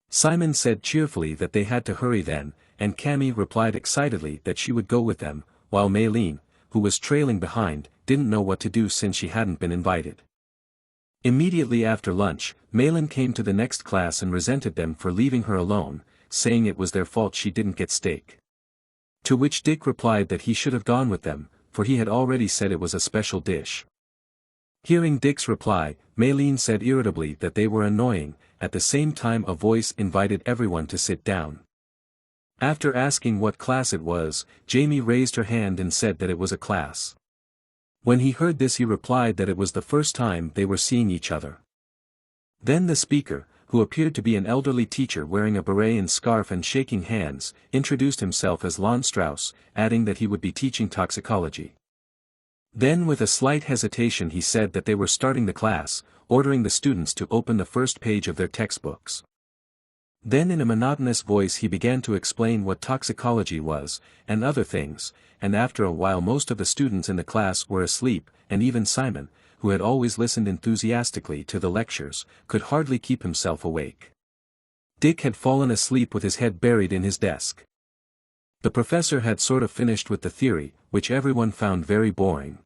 Simon said cheerfully that they had to hurry then, and Cammy replied excitedly that she would go with them, while Maylene, who was trailing behind, didn't know what to do since she hadn't been invited. Immediately after lunch, Malin came to the next class and resented them for leaving her alone, saying it was their fault she didn't get steak. To which Dick replied that he should have gone with them, for he had already said it was a special dish. Hearing Dick's reply, Malin said irritably that they were annoying. At the same time a voice invited everyone to sit down. After asking what class it was, Jamie raised her hand and said that it was a class. When he heard this he replied that it was the first time they were seeing each other. Then the speaker, who appeared to be an elderly teacher wearing a beret and scarf and shaking hands, introduced himself as Lon Strauss, adding that he would be teaching toxicology. Then with a slight hesitation he said that they were starting the class, ordering the students to open the first page of their textbooks. Then in a monotonous voice he began to explain what toxicology was, and other things, and after a while most of the students in the class were asleep, and even Simon, who had always listened enthusiastically to the lectures, could hardly keep himself awake. Dick had fallen asleep with his head buried in his desk. The professor had sort of finished with the theory, which everyone found very boring.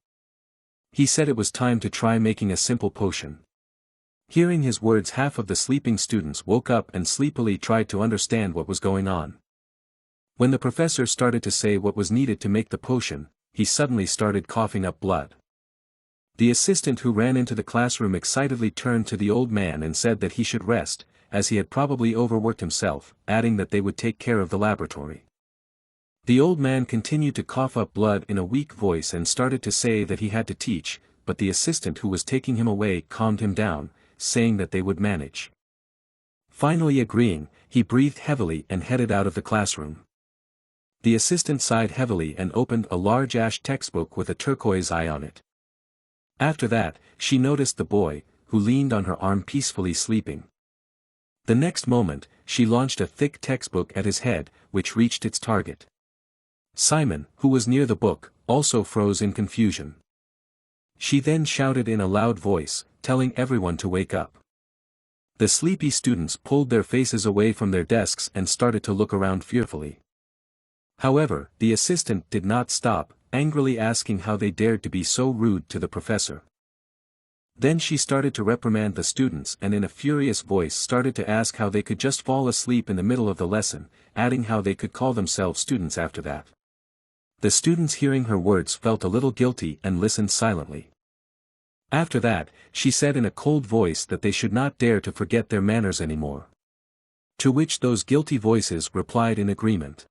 He said it was time to try making a simple potion. Hearing his words, half of the sleeping students woke up and sleepily tried to understand what was going on. When the professor started to say what was needed to make the potion, he suddenly started coughing up blood. The assistant who ran into the classroom excitedly turned to the old man and said that he should rest, as he had probably overworked himself, adding that they would take care of the laboratory. The old man continued to cough up blood in a weak voice and started to say that he had to teach, but the assistant who was taking him away calmed him down, saying that they would manage. Finally agreeing, he breathed heavily and headed out of the classroom. The assistant sighed heavily and opened a large ash textbook with a turquoise eye on it. After that, she noticed the boy, who leaned on her arm peacefully sleeping. The next moment, she launched a thick textbook at his head, which reached its target. Simon, who was near the book, also froze in confusion. She then shouted in a loud voice, telling everyone to wake up. The sleepy students pulled their faces away from their desks and started to look around fearfully. However, the assistant did not stop, angrily asking how they dared to be so rude to the professor. Then she started to reprimand the students and in a furious voice started to ask how they could just fall asleep in the middle of the lesson, adding how they could call themselves students after that. The students hearing her words felt a little guilty and listened silently. After that, she said in a cold voice that they should not dare to forget their manners anymore. To which those guilty voices replied in agreement.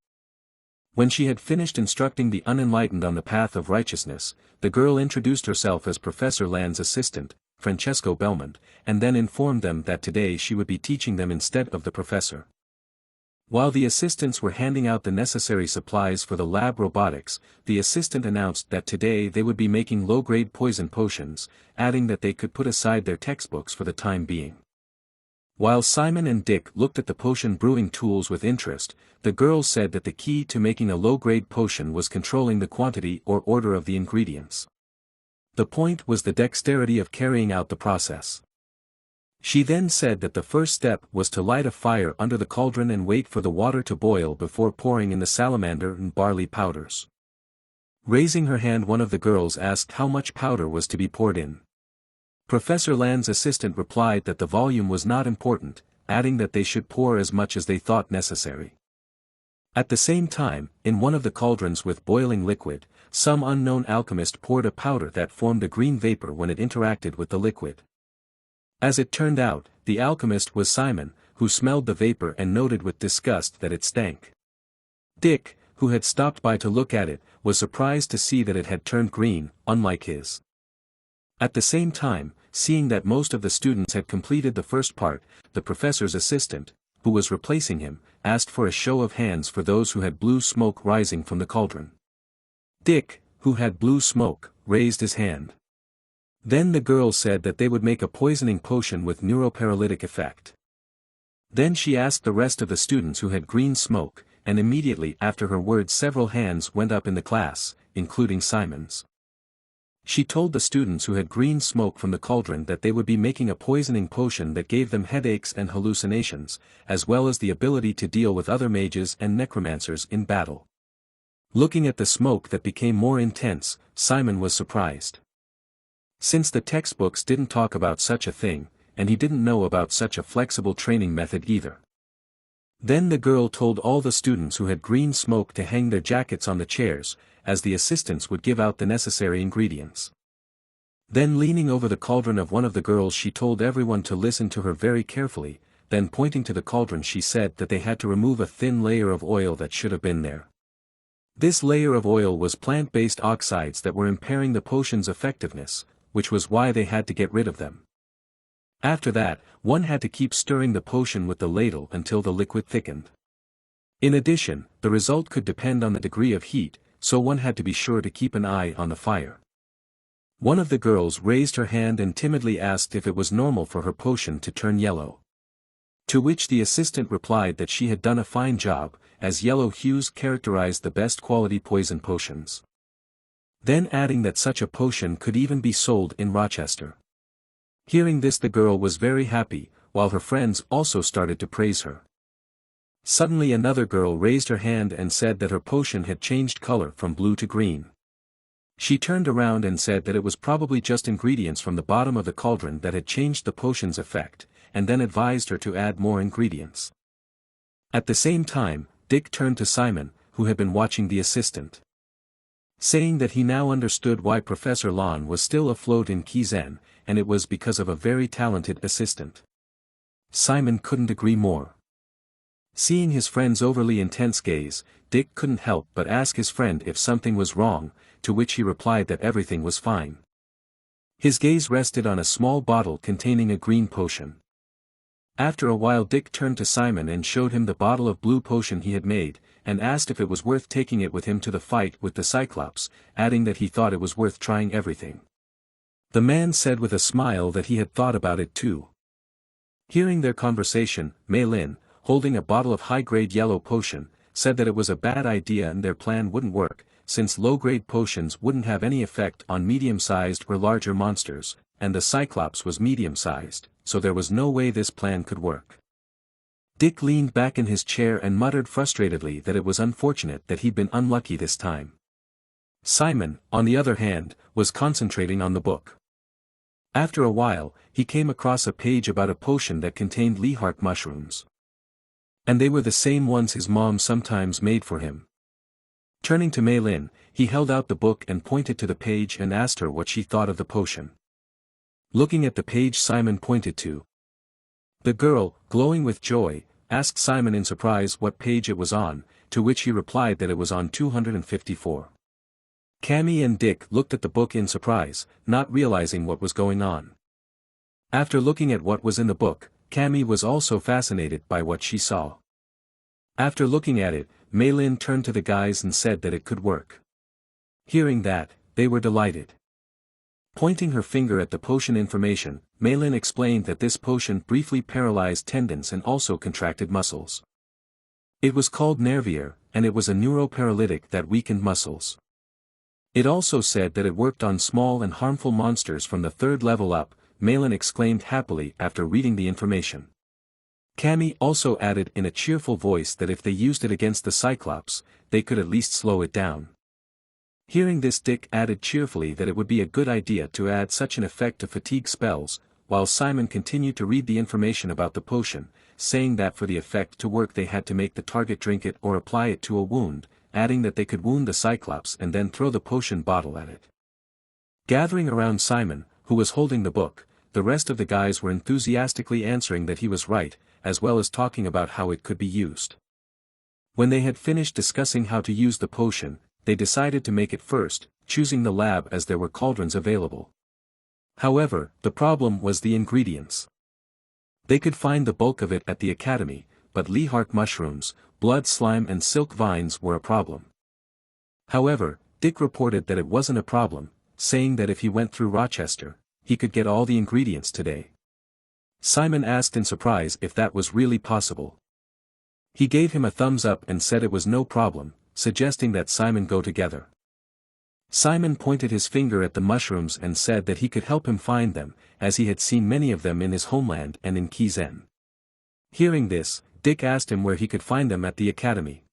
When she had finished instructing the unenlightened on the path of righteousness, the girl introduced herself as Professor Land's assistant, Francesco Belmont, and then informed them that today she would be teaching them instead of the professor. While the assistants were handing out the necessary supplies for the lab robotics, the assistant announced that today they would be making low-grade poison potions, adding that they could put aside their textbooks for the time being. While Simon and Dick looked at the potion brewing tools with interest, the girl said that the key to making a low-grade potion was controlling the quantity or order of the ingredients. The point was the dexterity of carrying out the process. She then said that the first step was to light a fire under the cauldron and wait for the water to boil before pouring in the salamander and barley powders. Raising her hand, one of the girls asked how much powder was to be poured in. Professor Land's assistant replied that the volume was not important, adding that they should pour as much as they thought necessary. At the same time, in one of the cauldrons with boiling liquid, some unknown alchemist poured a powder that formed a green vapor when it interacted with the liquid. As it turned out, the alchemist was Simon, who smelled the vapor and noted with disgust that it stank. Dick, who had stopped by to look at it, was surprised to see that it had turned green, unlike his. At the same time, seeing that most of the students had completed the first part, the professor's assistant, who was replacing him, asked for a show of hands for those who had blue smoke rising from the cauldron. Dick, who had blue smoke, raised his hand. Then the girl said that they would make a poisoning potion with neuroparalytic effect. Then she asked the rest of the students who had green smoke, and immediately after her words several hands went up in the class, including Simon's. She told the students who had green smoke from the cauldron that they would be making a poisoning potion that gave them headaches and hallucinations, as well as the ability to deal with other mages and necromancers in battle. Looking at the smoke that became more intense, Simon was surprised. Since the textbooks didn't talk about such a thing, and he didn't know about such a flexible training method either. Then the girl told all the students who had green smoke to hang their jackets on the chairs, as the assistants would give out the necessary ingredients. Then leaning over the cauldron of one of the girls she told everyone to listen to her very carefully, then pointing to the cauldron she said that they had to remove a thin layer of oil that should have been there. This layer of oil was plant-based oxides that were impairing the potion's effectiveness, which was why they had to get rid of them. After that, one had to keep stirring the potion with the ladle until the liquid thickened. In addition, the result could depend on the degree of heat, so one had to be sure to keep an eye on the fire. One of the girls raised her hand and timidly asked if it was normal for her potion to turn yellow. To which the assistant replied that she had done a fine job, as yellow hues characterized the best quality poison potions. Then adding that such a potion could even be sold in Rochester. Hearing this, the girl was very happy, while her friends also started to praise her. Suddenly another girl raised her hand and said that her potion had changed color from blue to green. She turned around and said that it was probably just ingredients from the bottom of the cauldron that had changed the potion's effect, and then advised her to add more ingredients. At the same time, Dick turned to Simon, who had been watching the assistant, saying that he now understood why Professor Lon was still afloat in Kizen, and it was because of a very talented assistant. Simon couldn't agree more. Seeing his friend's overly intense gaze, Dick couldn't help but ask his friend if something was wrong, to which he replied that everything was fine. His gaze rested on a small bottle containing a green potion. After a while, Dick turned to Simon and showed him the bottle of blue potion he had made, and asked if it was worth taking it with him to the fight with the Cyclops, adding that he thought it was worth trying everything. The man said with a smile that he had thought about it too. Hearing their conversation, Mei Lin, holding a bottle of high-grade yellow potion, said that it was a bad idea and their plan wouldn't work, since low-grade potions wouldn't have any effect on medium-sized or larger monsters, and the Cyclops was medium-sized, so there was no way this plan could work. Dick leaned back in his chair and muttered frustratedly that it was unfortunate that he'd been unlucky this time. Simon, on the other hand, was concentrating on the book. After a while, he came across a page about a potion that contained Lihart mushrooms. And they were the same ones his mom sometimes made for him. Turning to Mei Lin, he held out the book and pointed to the page and asked her what she thought of the potion. Looking at the page Simon pointed to, the girl, glowing with joy, asked Simon in surprise what page it was on, to which he replied that it was on 254. Cammy and Dick looked at the book in surprise, not realizing what was going on. After looking at what was in the book, Cammy was also fascinated by what she saw. After looking at it, Mei Lin turned to the guys and said that it could work. Hearing that, they were delighted. Pointing her finger at the potion information, Mei Lin explained that this potion briefly paralyzed tendons and also contracted muscles. It was called Nervier, and it was a neuroparalytic that weakened muscles. It also said that it worked on small and harmful monsters from the 3rd level up, Mei Lin exclaimed happily after reading the information. Cammy also added in a cheerful voice that if they used it against the Cyclops, they could at least slow it down. Hearing this, Dick added cheerfully that it would be a good idea to add such an effect to fatigue spells, while Simon continued to read the information about the potion, saying that for the effect to work they had to make the target drink it or apply it to a wound, adding that they could wound the Cyclops and then throw the potion bottle at it. Gathering around Simon, who was holding the book, the rest of the guys were enthusiastically answering that he was right, as well as talking about how it could be used. When they had finished discussing how to use the potion, they decided to make it first, choosing the lab as there were cauldrons available. However, the problem was the ingredients. They could find the bulk of it at the academy, but Lihart mushrooms, blood slime and silk vines were a problem. However, Dick reported that it wasn't a problem, saying that if he went through Rochester, he could get all the ingredients today. Simon asked in surprise if that was really possible. He gave him a thumbs up and said it was no problem, suggesting that Simon go together. Simon pointed his finger at the mushrooms and said that he could help him find them, as he had seen many of them in his homeland and in Kizen. Hearing this, Dick asked him where he could find them at the academy.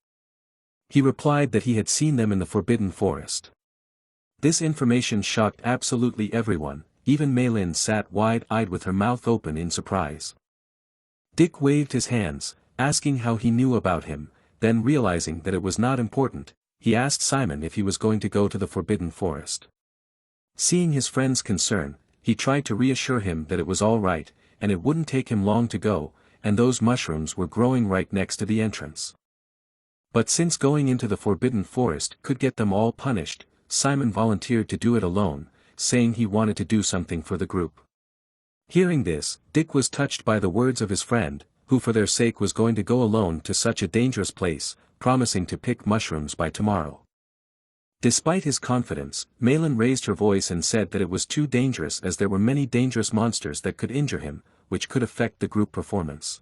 He replied that he had seen them in the Forbidden Forest. This information shocked absolutely everyone, even Mei Lin sat wide-eyed with her mouth open in surprise. Dick waved his hands, asking how he knew about him, then realizing that it was not important, he asked Simon if he was going to go to the Forbidden Forest. Seeing his friend's concern, he tried to reassure him that it was all right, and it wouldn't take him long to go, and those mushrooms were growing right next to the entrance. But since going into the Forbidden Forest could get them all punished, Simon volunteered to do it alone, saying he wanted to do something for the group. Hearing this, Dick was touched by the words of his friend, who for their sake was going to go alone to such a dangerous place, promising to pick mushrooms by tomorrow. Despite his confidence, Mei Lin raised her voice and said that it was too dangerous as there were many dangerous monsters that could injure him, which could affect the group performance.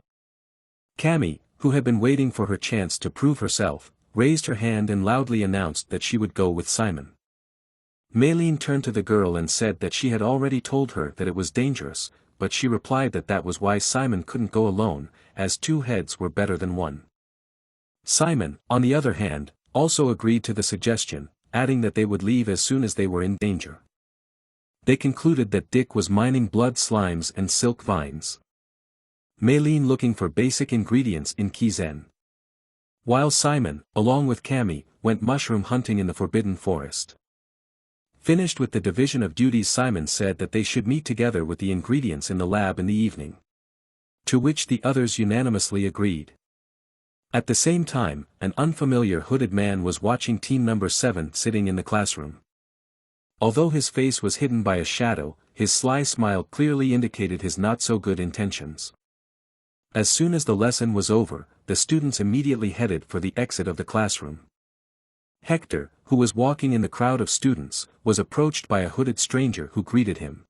Cammy, who had been waiting for her chance to prove herself, raised her hand and loudly announced that she would go with Simon. Maylene turned to the girl and said that she had already told her that it was dangerous, but she replied that that was why Simon couldn't go alone, as two heads were better than one. Simon, on the other hand, also agreed to the suggestion, adding that they would leave as soon as they were in danger. They concluded that Dick was mining blood slimes and silk vines. Maylene looking for basic ingredients in Kizen. While Simon, along with Cammy, went mushroom hunting in the Forbidden Forest. Finished with the division of duties, Simon said that they should meet together with the ingredients in the lab in the evening. To which the others unanimously agreed. At the same time, an unfamiliar hooded man was watching team number 7 sitting in the classroom. Although his face was hidden by a shadow, his sly smile clearly indicated his not-so-good intentions. As soon as the lesson was over, the students immediately headed for the exit of the classroom. Hector, who was walking in the crowd of students, was approached by a hooded stranger who greeted him.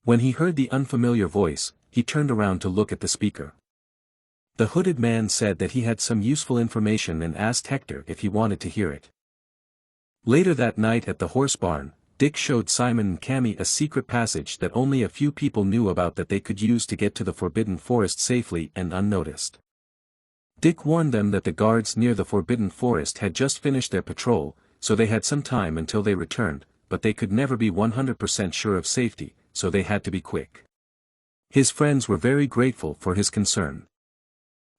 When he heard the unfamiliar voice, he turned around to look at the speaker. The hooded man said that he had some useful information and asked Hector if he wanted to hear it. Later that night at the horse barn, Dick showed Simon and Cammy a secret passage that only a few people knew about that they could use to get to the Forbidden Forest safely and unnoticed. Dick warned them that the guards near the Forbidden Forest had just finished their patrol, so they had some time until they returned, but they could never be 100% sure of safety, so they had to be quick. His friends were very grateful for his concern.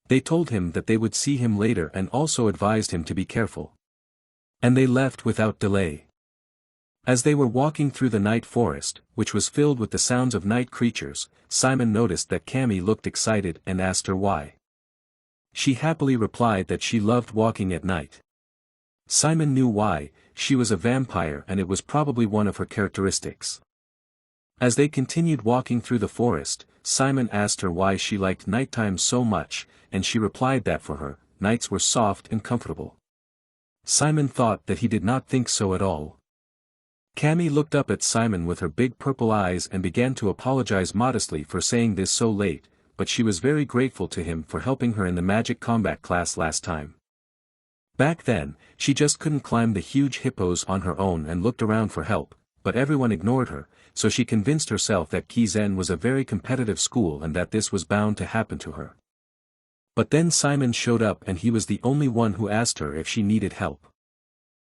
They told him that they would see him later and also advised him to be careful. And they left without delay. As they were walking through the night forest, which was filled with the sounds of night creatures, Simon noticed that Cammy looked excited and asked her why. She happily replied that she loved walking at night. Simon knew why, she was a vampire and it was probably one of her characteristics. As they continued walking through the forest, Simon asked her why she liked nighttime so much, and she replied that for her, nights were soft and comfortable. Simon thought that he did not think so at all. Cammy looked up at Simon with her big purple eyes and began to apologize modestly for saying this so late, but she was very grateful to him for helping her in the magic combat class last time. Back then, she just couldn't climb the huge hippos on her own and looked around for help, but everyone ignored her, so she convinced herself that Kizen was a very competitive school and that this was bound to happen to her. But then Simon showed up and he was the only one who asked her if she needed help.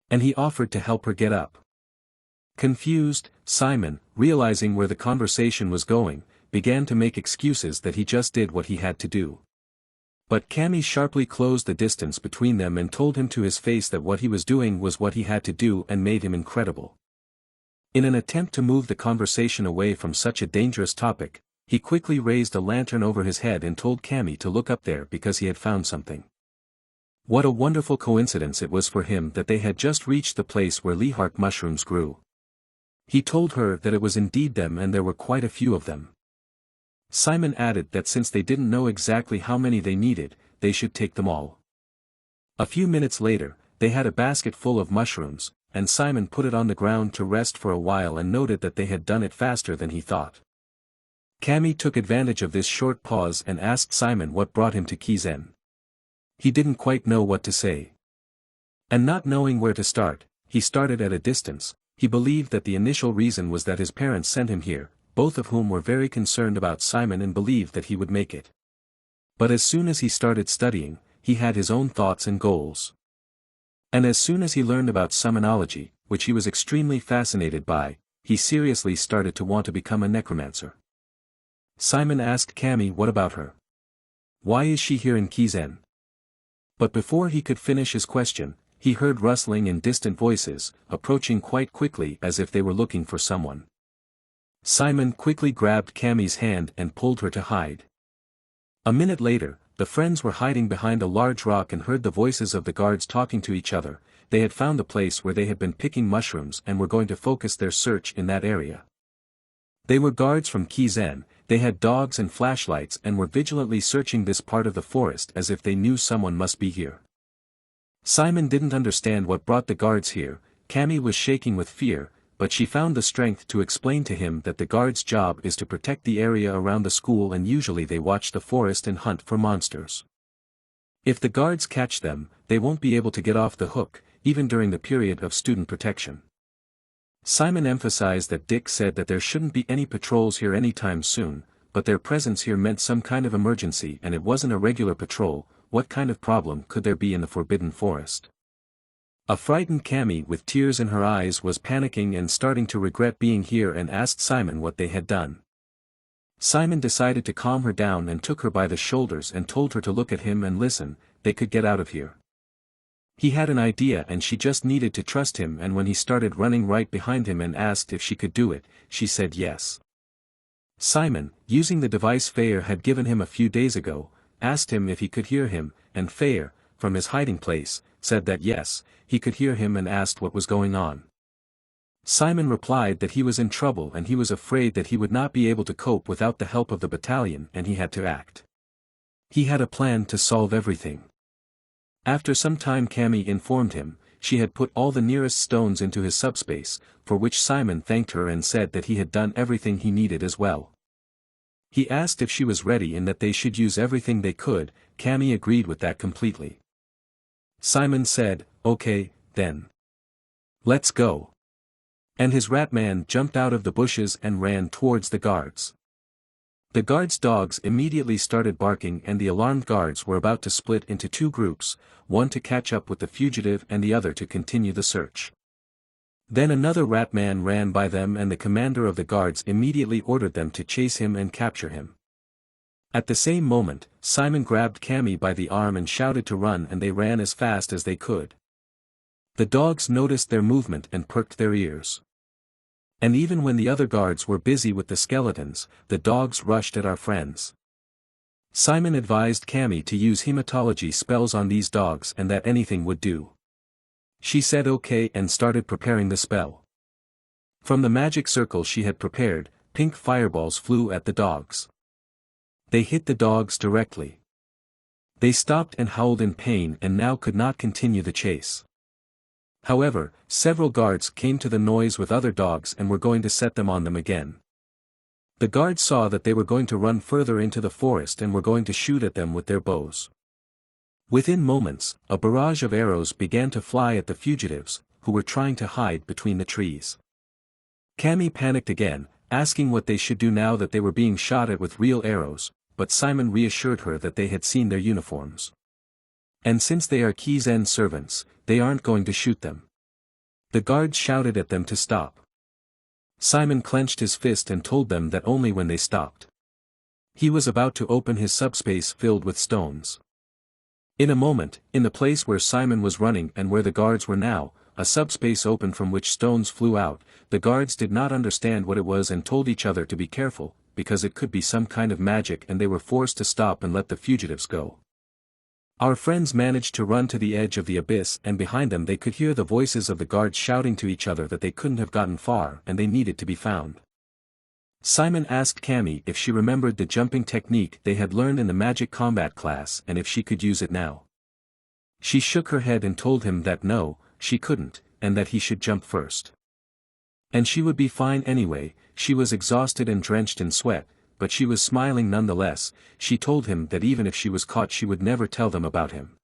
And he offered to help her get up. Confused, Simon, realizing where the conversation was going, began to make excuses that he just did what he had to do. But Cammy sharply closed the distance between them and told him to his face that what he was doing was what he had to do and made him incredible. In an attempt to move the conversation away from such a dangerous topic, he quickly raised a lantern over his head and told Cammy to look up there because he had found something. What a wonderful coincidence it was for him that they had just reached the place where Lehark mushrooms grew. He told her that it was indeed them and there were quite a few of them. Simon added that since they didn't know exactly how many they needed, they should take them all. A few minutes later, they had a basket full of mushrooms, and Simon put it on the ground to rest for a while and noted that they had done it faster than he thought. Cammy took advantage of this short pause and asked Simon what brought him to Kizen. He didn't quite know what to say. And not knowing where to start, he started at a distance. He believed that the initial reason was that his parents sent him here, both of whom were very concerned about Simon and believed that he would make it. But as soon as he started studying, he had his own thoughts and goals. And as soon as he learned about summonology, which he was extremely fascinated by, he seriously started to want to become a necromancer. Simon asked Cammy what about her. Why is she here in Kizen? But before he could finish his question, he heard rustling and distant voices, approaching quite quickly as if they were looking for someone. Simon quickly grabbed Cammy's hand and pulled her to hide. A minute later, the friends were hiding behind a large rock and heard the voices of the guards talking to each other. They had found a place where they had been picking mushrooms and were going to focus their search in that area. They were guards from Kizen, they had dogs and flashlights and were vigilantly searching this part of the forest as if they knew someone must be here. Simon didn't understand what brought the guards here. Cammy was shaking with fear, but she found the strength to explain to him that the guard's job is to protect the area around the school and usually they watch the forest and hunt for monsters. If the guards catch them, they won't be able to get off the hook, even during the period of student protection. Simon emphasized that Dick said that there shouldn't be any patrols here anytime soon, but their presence here meant some kind of emergency and it wasn't a regular patrol. What kind of problem could there be in the Forbidden Forest? A frightened Cammy with tears in her eyes was panicking and starting to regret being here and asked Simon what they had done. Simon decided to calm her down and took her by the shoulders and told her to look at him and listen, they could get out of here. He had an idea and she just needed to trust him, and when he started running right behind him and asked if she could do it, she said yes. Simon, using the device Fayer had given him a few days ago, asked him if he could hear him, and Fayer, from his hiding place, said that yes, he could hear him and asked what was going on. Simon replied that he was in trouble and he was afraid that he would not be able to cope without the help of the battalion and he had to act. He had a plan to solve everything. After some time Cammy informed him, she had put all the nearest stones into his subspace, for which Simon thanked her and said that he had done everything he needed as well. He asked if she was ready and that they should use everything they could. Cammy agreed with that completely. Simon said, "Okay, then. Let's go." And his rat man jumped out of the bushes and ran towards the guards. The guards' dogs immediately started barking and the alarmed guards were about to split into two groups, one to catch up with the fugitive and the other to continue the search. Then another rat man ran by them and the commander of the guards immediately ordered them to chase him and capture him. At the same moment, Simon grabbed Cammy by the arm and shouted to run and they ran as fast as they could. The dogs noticed their movement and perked their ears. And even when the other guards were busy with the skeletons, the dogs rushed at our friends. Simon advised Cammy to use hematology spells on these dogs and that anything would do. She said okay and started preparing the spell. From the magic circle she had prepared, pink fireballs flew at the dogs. They hit the dogs directly. They stopped and howled in pain and now could not continue the chase. However, several guards came to the noise with other dogs and were going to set them on them again. The guards saw that they were going to run further into the forest and were going to shoot at them with their bows. Within moments, a barrage of arrows began to fly at the fugitives, who were trying to hide between the trees. Cammy panicked again, asking what they should do now that they were being shot at with real arrows, but Simon reassured her that they had seen their uniforms. And since they are Kizen servants, they aren't going to shoot them. The guards shouted at them to stop. Simon clenched his fist and told them that only when they stopped. He was about to open his subspace filled with stones. In a moment, in the place where Simon was running and where the guards were now, a subspace opened from which stones flew out. The guards did not understand what it was and told each other to be careful, because it could be some kind of magic and they were forced to stop and let the fugitives go. Our friends managed to run to the edge of the abyss and behind them they could hear the voices of the guards shouting to each other that they couldn't have gotten far and they needed to be found. Simon asked Cammy if she remembered the jumping technique they had learned in the magic combat class and if she could use it now. She shook her head and told him that no, she couldn't, and that he should jump first. And she would be fine anyway. She was exhausted and drenched in sweat, but she was smiling nonetheless. She told him that even if she was caught she would never tell them about him.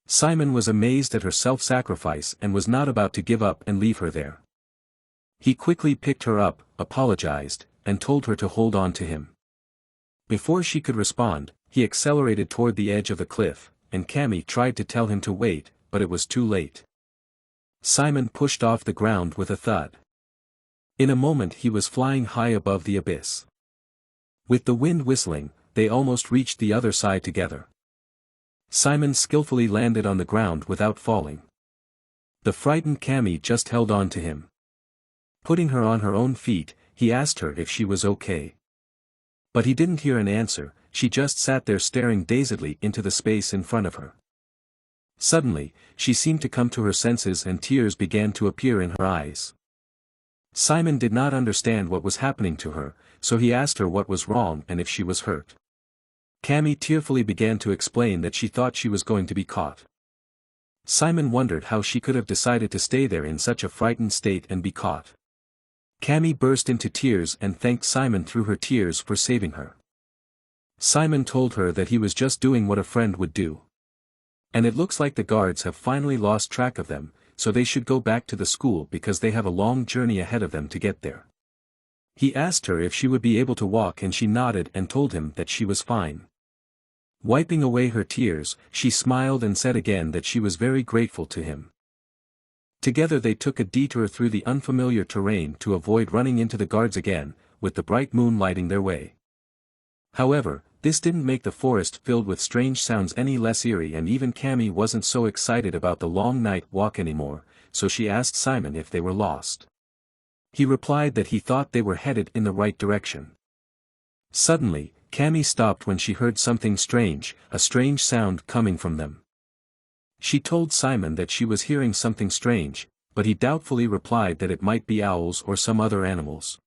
Simon was amazed at her self-sacrifice and was not about to give up and leave her there. He quickly picked her up, apologized, and told her to hold on to him. Before she could respond, he accelerated toward the edge of the cliff, and Cammy tried to tell him to wait, but it was too late. Simon pushed off the ground with a thud. In a moment he was flying high above the abyss. With the wind whistling, they almost reached the other side together. Simon skillfully landed on the ground without falling. The frightened Cammy just held on to him. Putting her on her own feet, he asked her if she was okay. But he didn't hear an answer, she just sat there staring dazedly into the space in front of her. Suddenly, she seemed to come to her senses and tears began to appear in her eyes. Simon did not understand what was happening to her, so he asked her what was wrong and if she was hurt. Cammy tearfully began to explain that she thought she was going to be caught. Simon wondered how she could have decided to stay there in such a frightened state and be caught. Cammy burst into tears and thanked Simon through her tears for saving her. Simon told her that he was just doing what a friend would do. And it looks like the guards have finally lost track of them, so they should go back to the school because they have a long journey ahead of them to get there. He asked her if she would be able to walk and she nodded and told him that she was fine. Wiping away her tears, she smiled and said again that she was very grateful to him. Together they took a detour through the unfamiliar terrain to avoid running into the guards again, with the bright moon lighting their way. However, this didn't make the forest filled with strange sounds any less eerie, and even Cammy wasn't so excited about the long night walk anymore, so she asked Simon if they were lost. He replied that he thought they were headed in the right direction. Suddenly, Cammy stopped when she heard something strange, a strange sound coming from them. She told Simon that she was hearing something strange, but he doubtfully replied that it might be owls or some other animals.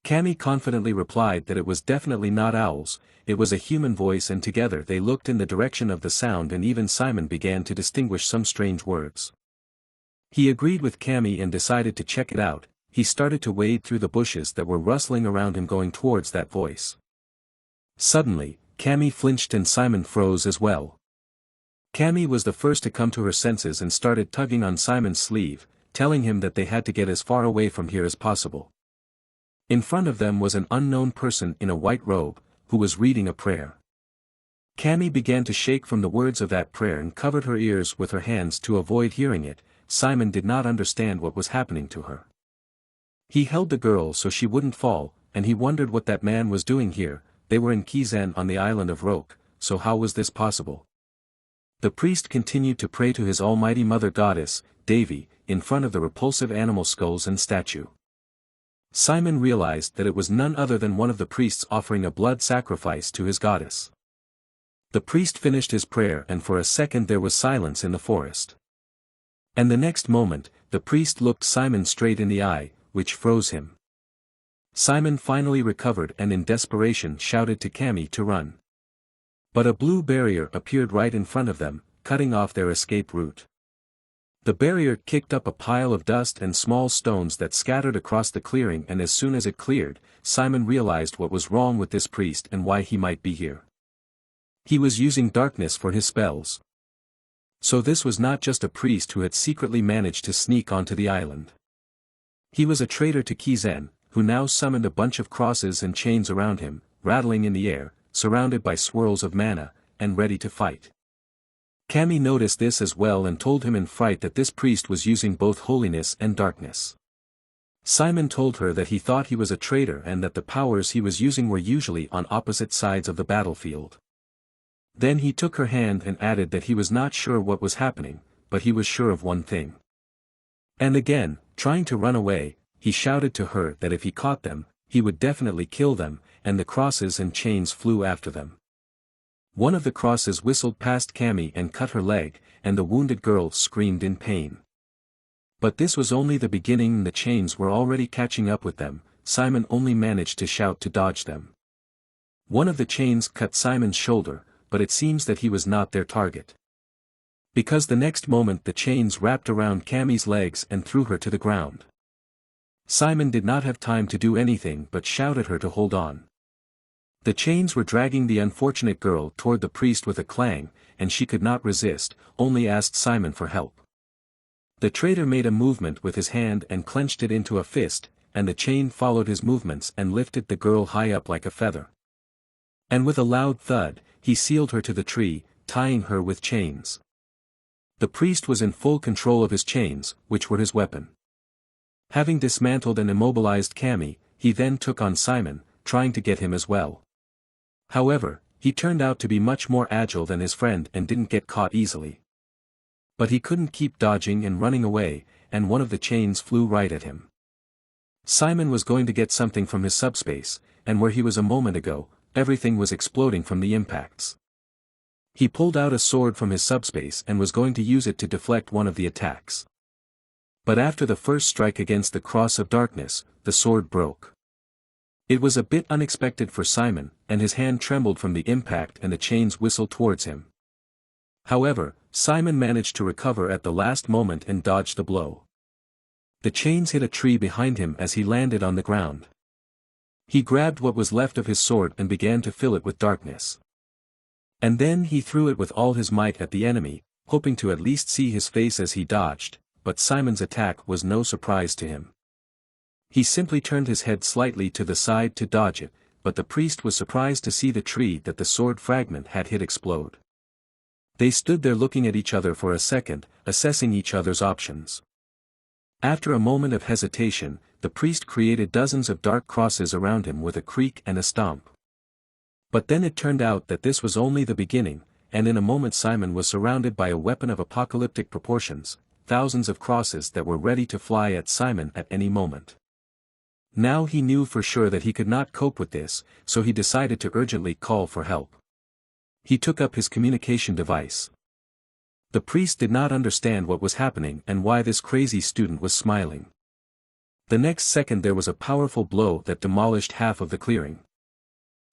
Cammy confidently replied that it was definitely not owls, it was a human voice, and together they looked in the direction of the sound, and even Simon began to distinguish some strange words. He agreed with Cammy and decided to check it out. He started to wade through the bushes that were rustling around him going towards that voice. Suddenly, Cammy flinched and Simon froze as well. Cammy was the first to come to her senses and started tugging on Simon's sleeve, telling him that they had to get as far away from here as possible. In front of them was an unknown person in a white robe, who was reading a prayer. Cammy began to shake from the words of that prayer and covered her ears with her hands to avoid hearing it. Simon did not understand what was happening to her. He held the girl so she wouldn't fall, and he wondered what that man was doing here. They were in Kizen on the island of Roke, so how was this possible? The priest continued to pray to his almighty mother goddess, Devi, in front of the repulsive animal skulls and statue. Simon realized that it was none other than one of the priests offering a blood sacrifice to his goddess. The priest finished his prayer, and for a second there was silence in the forest. And the next moment, the priest looked Simon straight in the eye, which froze him. Simon finally recovered and in desperation shouted to Cammy to run. But a blue barrier appeared right in front of them, cutting off their escape route. The barrier kicked up a pile of dust and small stones that scattered across the clearing, and as soon as it cleared, Simon realized what was wrong with this priest and why he might be here. He was using darkness for his spells. So this was not just a priest who had secretly managed to sneak onto the island. He was a traitor to Kizen, who now summoned a bunch of crosses and chains around him, rattling in the air, surrounded by swirls of mana, and ready to fight. Cammy noticed this as well and told him in fright that this priest was using both holiness and darkness. Simon told her that he thought he was a traitor and that the powers he was using were usually on opposite sides of the battlefield. Then he took her hand and added that he was not sure what was happening, but he was sure of one thing. And again, trying to run away, he shouted to her that if he caught them, he would definitely kill them, and the crosses and chains flew after them. One of the crosses whistled past Cammy and cut her leg, and the wounded girl screamed in pain. But this was only the beginning, and the chains were already catching up with them. Simon only managed to shout to dodge them. One of the chains cut Simon's shoulder, but it seems that he was not their target. Because the next moment the chains wrapped around Cammy's legs and threw her to the ground. Simon did not have time to do anything but shout at her to hold on. The chains were dragging the unfortunate girl toward the priest with a clang, and she could not resist, only asked Simon for help. The traitor made a movement with his hand and clenched it into a fist, and the chain followed his movements and lifted the girl high up like a feather. And with a loud thud, he sealed her to the tree, tying her with chains. The priest was in full control of his chains, which were his weapon. Having dismantled and immobilized Cammy, he then took on Simon, trying to get him as well. However, he turned out to be much more agile than his friend and didn't get caught easily. But he couldn't keep dodging and running away, and one of the chains flew right at him. Simon was going to get something from his subspace, and where he was a moment ago, everything was exploding from the impacts. He pulled out a sword from his subspace and was going to use it to deflect one of the attacks. But after the first strike against the cross of darkness, the sword broke. It was a bit unexpected for Simon, and his hand trembled from the impact and the chains whistled towards him. However, Simon managed to recover at the last moment and dodged the blow. The chains hit a tree behind him as he landed on the ground. He grabbed what was left of his sword and began to fill it with darkness. And then he threw it with all his might at the enemy, hoping to at least see his face as he dodged, but Simon's attack was no surprise to him. He simply turned his head slightly to the side to dodge it, but the priest was surprised to see the tree that the sword fragment had hit explode. They stood there looking at each other for a second, assessing each other's options. After a moment of hesitation, the priest created dozens of dark crosses around him with a creak and a stomp. But then it turned out that this was only the beginning, and in a moment Simon was surrounded by a weapon of apocalyptic proportions, thousands of crosses that were ready to fly at Simon at any moment. Now he knew for sure that he could not cope with this, so he decided to urgently call for help. He took up his communication device. The priest did not understand what was happening and why this crazy student was smiling. The next second there was a powerful blow that demolished half of the clearing.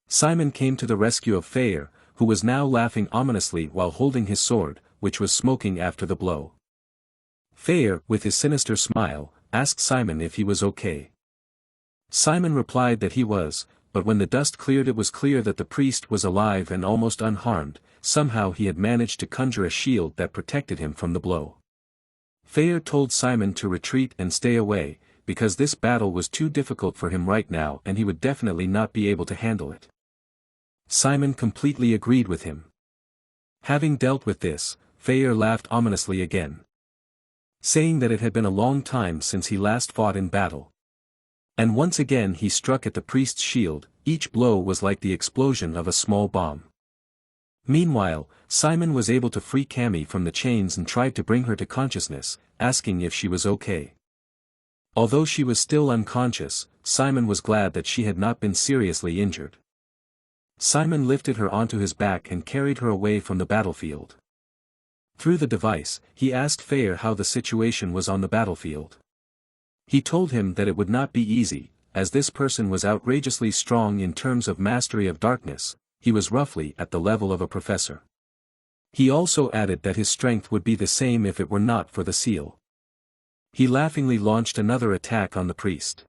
Simon came to the rescue of Fayer, who was now laughing ominously while holding his sword, which was smoking after the blow. Fayer, with his sinister smile, asked Simon if he was okay. Simon replied that he was, but when the dust cleared it was clear that the priest was alive and almost unharmed. Somehow he had managed to conjure a shield that protected him from the blow. Fayer told Simon to retreat and stay away, because this battle was too difficult for him right now and he would definitely not be able to handle it. Simon completely agreed with him. Having dealt with this, Fayer laughed ominously again, saying that it had been a long time since he last fought in battle. And once again he struck at the priest's shield. Each blow was like the explosion of a small bomb. Meanwhile, Simon was able to free Cammy from the chains and tried to bring her to consciousness, asking if she was okay. Although she was still unconscious, Simon was glad that she had not been seriously injured. Simon lifted her onto his back and carried her away from the battlefield. Through the device, he asked Fayer how the situation was on the battlefield. He told him that it would not be easy, as this person was outrageously strong in terms of mastery of darkness. He was roughly at the level of a professor. He also added that his strength would be the same if it were not for the seal. He laughingly launched another attack on the priest.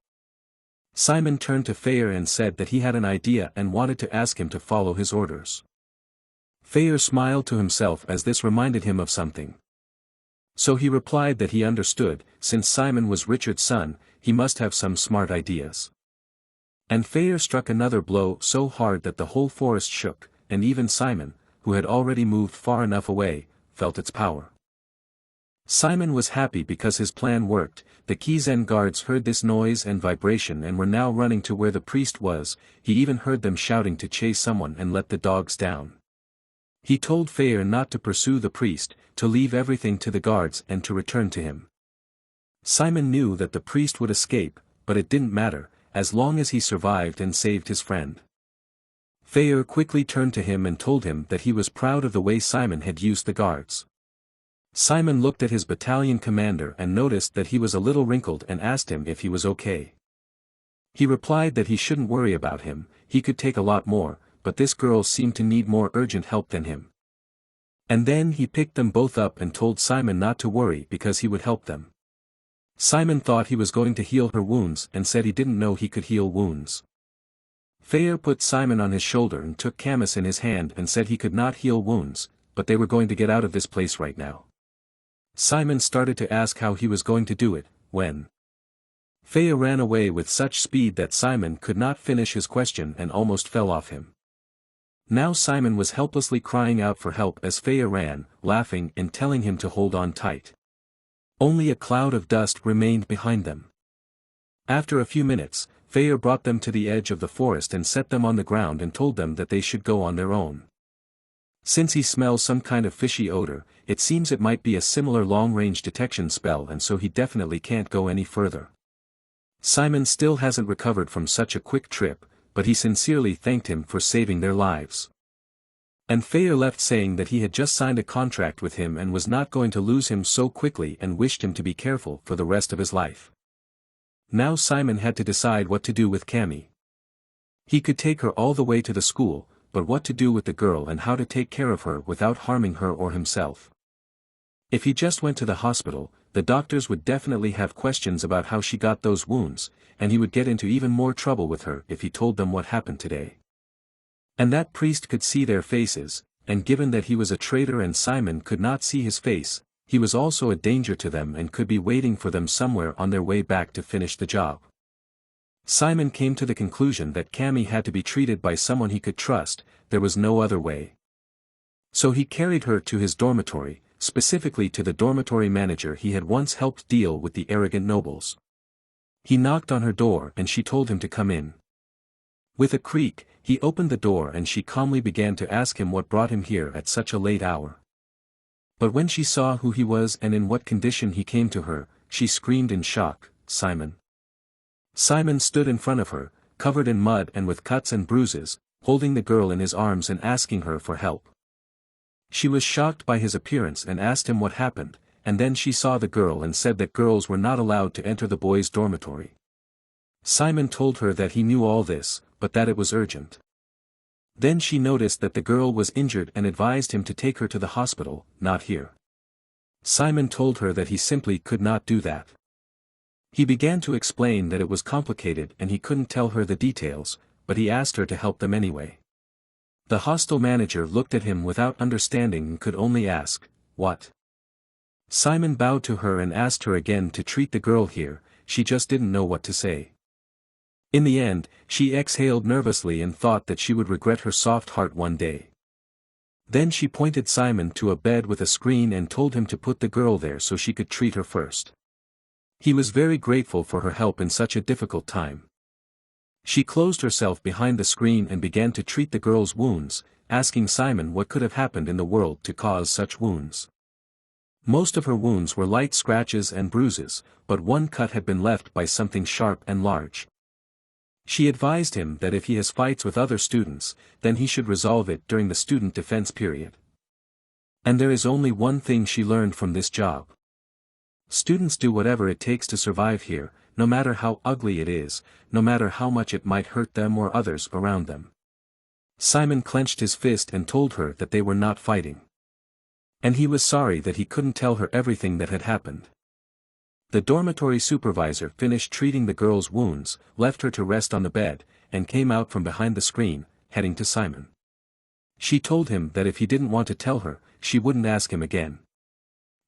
Simon turned to Fayer and said that he had an idea and wanted to ask him to follow his orders. Fayer smiled to himself as this reminded him of something. So he replied that he understood, since Simon was Richard's son, he must have some smart ideas. And Fayer struck another blow so hard that the whole forest shook, and even Simon, who had already moved far enough away, felt its power. Simon was happy because his plan worked. The Kizen guards heard this noise and vibration and were now running to where the priest was. He even heard them shouting to chase someone and let the dogs down. He told Fayer not to pursue the priest, to leave everything to the guards and to return to him. Simon knew that the priest would escape, but it didn't matter, as long as he survived and saved his friend. Fayer quickly turned to him and told him that he was proud of the way Simon had used the guards. Simon looked at his battalion commander and noticed that he was a little wrinkled and asked him if he was okay. He replied that he shouldn't worry about him, he could take a lot more, but this girl seemed to need more urgent help than him. And then he picked them both up and told Simon not to worry because he would help them. Simon thought he was going to heal her wounds and said he didn't know he could heal wounds. Fayer put Simon on his shoulder and took Camus in his hand and said he could not heal wounds, but they were going to get out of this place right now. Simon started to ask how he was going to do it, when Fayer ran away with such speed that Simon could not finish his question and almost fell off him. Now Simon was helplessly crying out for help as Fayer ran, laughing and telling him to hold on tight. Only a cloud of dust remained behind them. After a few minutes, Fayer brought them to the edge of the forest and set them on the ground and told them that they should go on their own. Since he smells some kind of fishy odor, it seems it might be a similar long-range detection spell and so he definitely can't go any further. Simon still hasn't recovered from such a quick trip, but he sincerely thanked him for saving their lives. And Fayer left saying that he had just signed a contract with him and was not going to lose him so quickly and wished him to be careful for the rest of his life. Now Simon had to decide what to do with Cammy. He could take her all the way to the school, but what to do with the girl and how to take care of her without harming her or himself. If he just went to the hospital, the doctors would definitely have questions about how she got those wounds, and he would get into even more trouble with her if he told them what happened today. And that priest could see their faces, and given that he was a traitor and Simon could not see his face, he was also a danger to them and could be waiting for them somewhere on their way back to finish the job. Simon came to the conclusion that Cammy had to be treated by someone he could trust, there was no other way. So he carried her to his dormitory, specifically to the dormitory manager he had once helped deal with the arrogant nobles. He knocked on her door and she told him to come in. With a creak, he opened the door and she calmly began to ask him what brought him here at such a late hour. But when she saw who he was and in what condition he came to her, she screamed in shock, "Simon!" Simon stood in front of her, covered in mud and with cuts and bruises, holding the girl in his arms and asking her for help. She was shocked by his appearance and asked him what happened, and then she saw the girl and said that girls were not allowed to enter the boys' dormitory. Simon told her that he knew all this, but that it was urgent. Then she noticed that the girl was injured and advised him to take her to the hospital, not here. Simon told her that he simply could not do that. He began to explain that it was complicated and he couldn't tell her the details, but he asked her to help them anyway. The hostel manager looked at him without understanding and could only ask, "What?" Simon bowed to her and asked her again to treat the girl here, she just didn't know what to say. In the end, she exhaled nervously and thought that she would regret her soft heart one day. Then she pointed Simon to a bed with a screen and told him to put the girl there so she could treat her first. He was very grateful for her help in such a difficult time. She closed herself behind the screen and began to treat the girl's wounds, asking Simon what could have happened in the world to cause such wounds. Most of her wounds were light scratches and bruises, but one cut had been left by something sharp and large. She advised him that if he has fights with other students, then he should resolve it during the student defense period. And there is only one thing she learned from this job. Students do whatever it takes to survive here, no matter how ugly it is, no matter how much it might hurt them or others around them. Simon clenched his fist and told her that they were not fighting. And he was sorry that he couldn't tell her everything that had happened. The dormitory supervisor finished treating the girl's wounds, left her to rest on the bed, and came out from behind the screen, heading to Simon. She told him that if he didn't want to tell her, she wouldn't ask him again.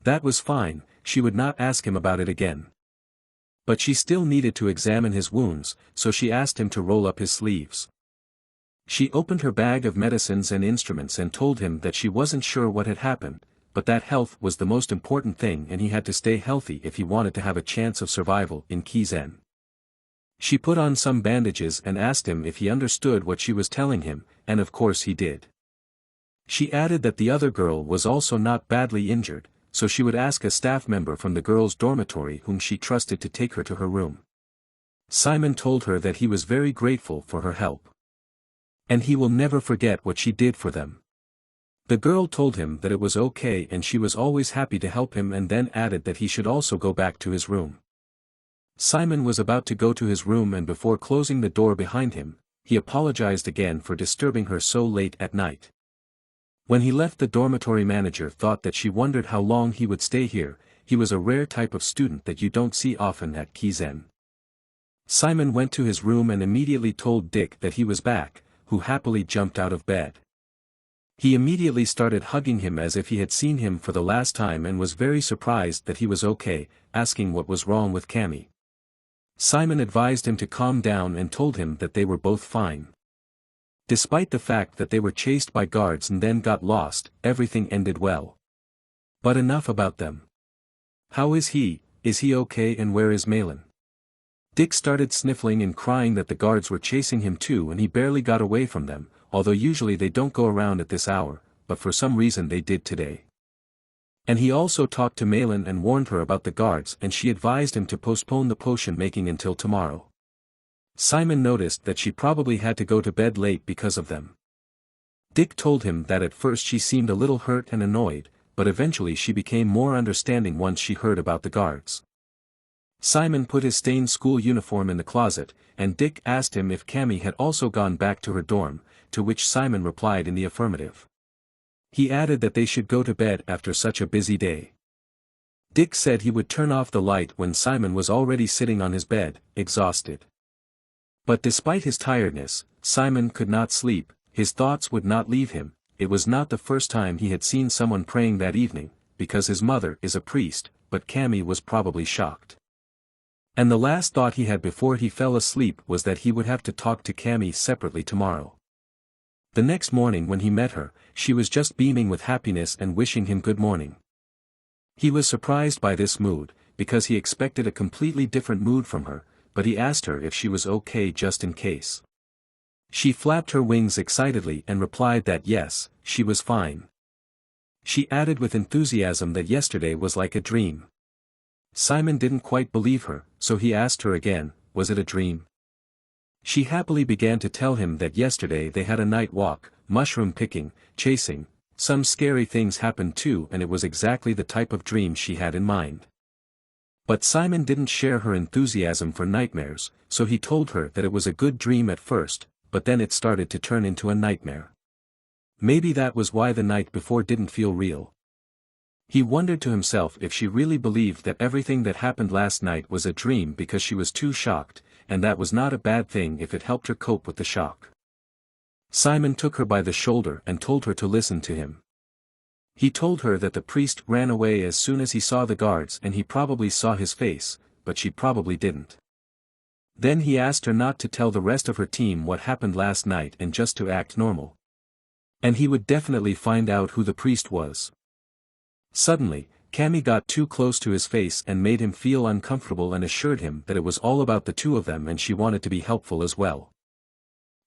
That was fine, she would not ask him about it again. But she still needed to examine his wounds, so she asked him to roll up his sleeves. She opened her bag of medicines and instruments and told him that she wasn't sure what had happened, but that health was the most important thing and he had to stay healthy if he wanted to have a chance of survival in Kizen. She put on some bandages and asked him if he understood what she was telling him, and of course he did. She added that the other girl was also not badly injured, so she would ask a staff member from the girls' dormitory whom she trusted to take her to her room. Simon told her that he was very grateful for her help. And he will never forget what she did for them. The girl told him that it was okay and she was always happy to help him and then added that he should also go back to his room. Simon was about to go to his room and before closing the door behind him, he apologized again for disturbing her so late at night. When he left, the dormitory manager thought that she wondered how long he would stay here. He was a rare type of student that you don't see often at Kizen. Simon went to his room and immediately told Dick that he was back, who happily jumped out of bed. He immediately started hugging him as if he had seen him for the last time and was very surprised that he was okay, asking what was wrong with Cammy. Simon advised him to calm down and told him that they were both fine. Despite the fact that they were chased by guards and then got lost, everything ended well. But enough about them. How is he okay, and where is Malin? Dick started sniffling and crying that the guards were chasing him too and he barely got away from them, although usually they don't go around at this hour, but for some reason they did today. And he also talked to Malin and warned her about the guards and she advised him to postpone the potion making until tomorrow. Simon noticed that she probably had to go to bed late because of them. Dick told him that at first she seemed a little hurt and annoyed, but eventually she became more understanding once she heard about the guards. Simon put his stained school uniform in the closet, and Dick asked him if Cammy had also gone back to her dorm, to which Simon replied in the affirmative. He added that they should go to bed after such a busy day. Dick said he would turn off the light when Simon was already sitting on his bed, exhausted. But despite his tiredness, Simon could not sleep, his thoughts would not leave him. It was not the first time he had seen someone praying that evening, because his mother is a priest, but Cammy was probably shocked. And the last thought he had before he fell asleep was that he would have to talk to Cammy separately tomorrow. The next morning when he met her, she was just beaming with happiness and wishing him good morning. He was surprised by this mood, because he expected a completely different mood from her, but he asked her if she was okay just in case. She flapped her wings excitedly and replied that yes, she was fine. She added with enthusiasm that yesterday was like a dream. Simon didn't quite believe her, so he asked her again, was it a dream? She happily began to tell him that yesterday they had a night walk, mushroom picking, chasing, some scary things happened too, and it was exactly the type of dream she had in mind. But Simon didn't share her enthusiasm for nightmares, so he told her that it was a good dream at first, but then it started to turn into a nightmare. Maybe that was why the night before didn't feel real. He wondered to himself if she really believed that everything that happened last night was a dream because she was too shocked, and that was not a bad thing if it helped her cope with the shock. Simon took her by the shoulder and told her to listen to him. He told her that the priest ran away as soon as he saw the guards and he probably saw his face, but she probably didn't. Then he asked her not to tell the rest of her team what happened last night and just to act normal. And he would definitely find out who the priest was. Suddenly, Cammy got too close to his face and made him feel uncomfortable and assured him that it was all about the two of them and she wanted to be helpful as well.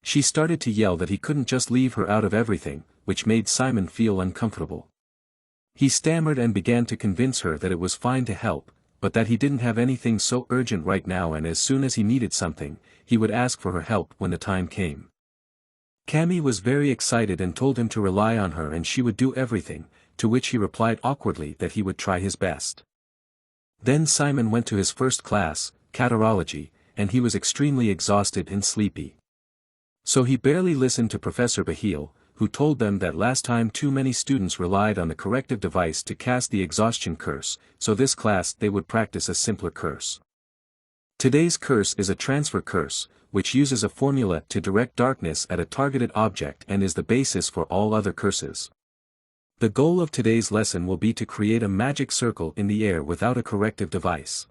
She started to yell that he couldn't just leave her out of everything, which made Simon feel uncomfortable. He stammered and began to convince her that it was fine to help, but that he didn't have anything so urgent right now and as soon as he needed something, he would ask for her help when the time came. Cammy was very excited and told him to rely on her and she would do everything, to which he replied awkwardly that he would try his best. Then Simon went to his first class, catarrhology, and he was extremely exhausted and sleepy. So he barely listened to Professor Bahil, who told them that last time too many students relied on the corrective device to cast the exhaustion curse, so this class they would practice a simpler curse. Today's curse is a transfer curse, which uses a formula to direct darkness at a targeted object and is the basis for all other curses. The goal of today's lesson will be to create a magic circle in the air without a corrective device.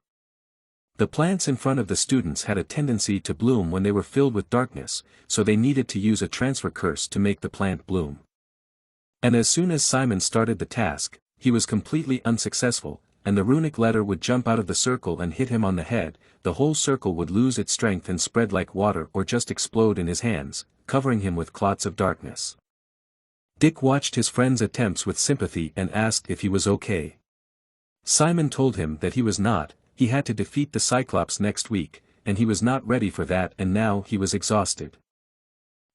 The plants in front of the students had a tendency to bloom when they were filled with darkness, so they needed to use a transfer curse to make the plant bloom. And as soon as Simon started the task, he was completely unsuccessful, and the runic letter would jump out of the circle and hit him on the head. The whole circle would lose its strength and spread like water or just explode in his hands, covering him with clots of darkness. Dick watched his friend's attempts with sympathy and asked if he was okay. Simon told him that he was not. He had to defeat the Cyclops next week, and he was not ready for that and now he was exhausted.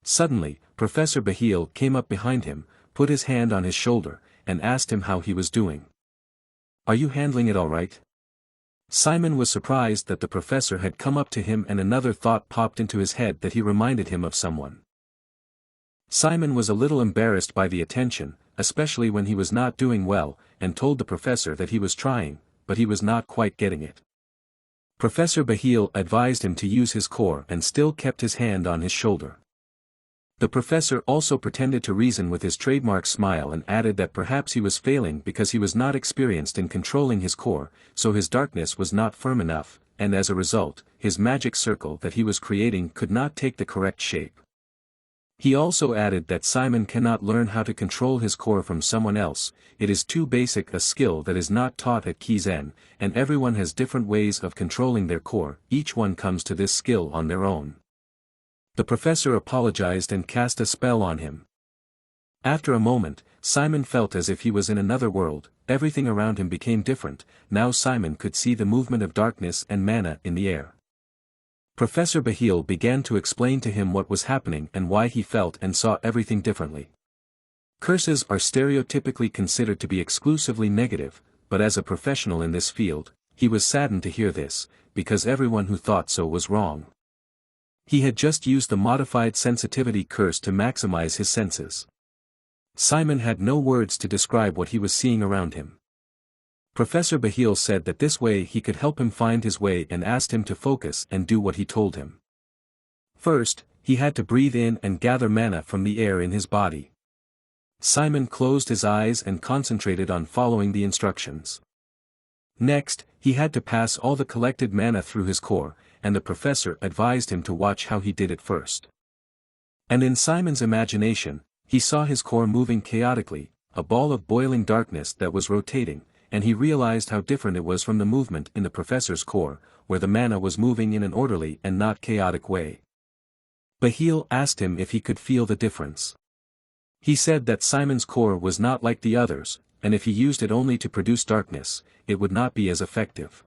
Suddenly, Professor Bahil came up behind him, put his hand on his shoulder, and asked him how he was doing. Are you handling it all right? Simon was surprised that the professor had come up to him and another thought popped into his head that he reminded him of someone. Simon was a little embarrassed by the attention, especially when he was not doing well, and told the professor that he was trying, but he was not quite getting it. Professor Bahil advised him to use his core and still kept his hand on his shoulder. The professor also pretended to reason with his trademark smile and added that perhaps he was failing because he was not experienced in controlling his core, so his darkness was not firm enough, and as a result, his magic circle that he was creating could not take the correct shape. He also added that Simon cannot learn how to control his core from someone else, it is too basic a skill that is not taught at Kizen, and everyone has different ways of controlling their core, each one comes to this skill on their own. The professor apologized and cast a spell on him. After a moment, Simon felt as if he was in another world, everything around him became different, now Simon could see the movement of darkness and mana in the air. Professor Bahil began to explain to him what was happening and why he felt and saw everything differently. Curses are stereotypically considered to be exclusively negative, but as a professional in this field, he was saddened to hear this, because everyone who thought so was wrong. He had just used the modified sensitivity curse to maximize his senses. Simon had no words to describe what he was seeing around him. Professor Bahil said that this way he could help him find his way and asked him to focus and do what he told him. First, he had to breathe in and gather mana from the air in his body. Simon closed his eyes and concentrated on following the instructions. Next, he had to pass all the collected mana through his core, and the professor advised him to watch how he did it first. And in Simon's imagination, he saw his core moving chaotically, a ball of boiling darkness that was rotating, and he realized how different it was from the movement in the professor's core, where the mana was moving in an orderly and not chaotic way. Bahil asked him if he could feel the difference. He said that Simon's core was not like the others, and if he used it only to produce darkness, it would not be as effective.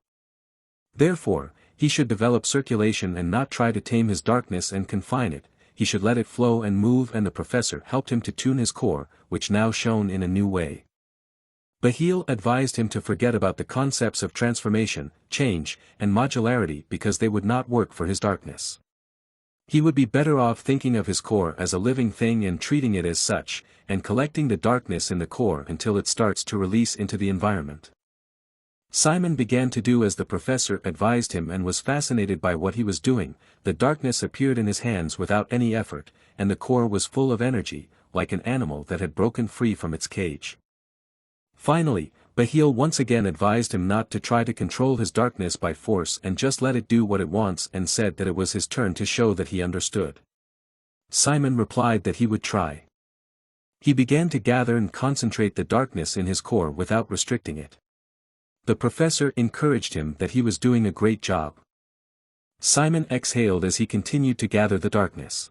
Therefore, he should develop circulation and not try to tame his darkness and confine it, he should let it flow and move, and the professor helped him to tune his core, which now shone in a new way. Bahil advised him to forget about the concepts of transformation, change, and modularity because they would not work for his darkness. He would be better off thinking of his core as a living thing and treating it as such, and collecting the darkness in the core until it starts to release into the environment. Simon began to do as the professor advised him and was fascinated by what he was doing. The darkness appeared in his hands without any effort, and the core was full of energy, like an animal that had broken free from its cage. Finally, Bahil once again advised him not to try to control his darkness by force and just let it do what it wants, and said that it was his turn to show that he understood. Simon replied that he would try. He began to gather and concentrate the darkness in his core without restricting it. The professor encouraged him that he was doing a great job. Simon exhaled as he continued to gather the darkness.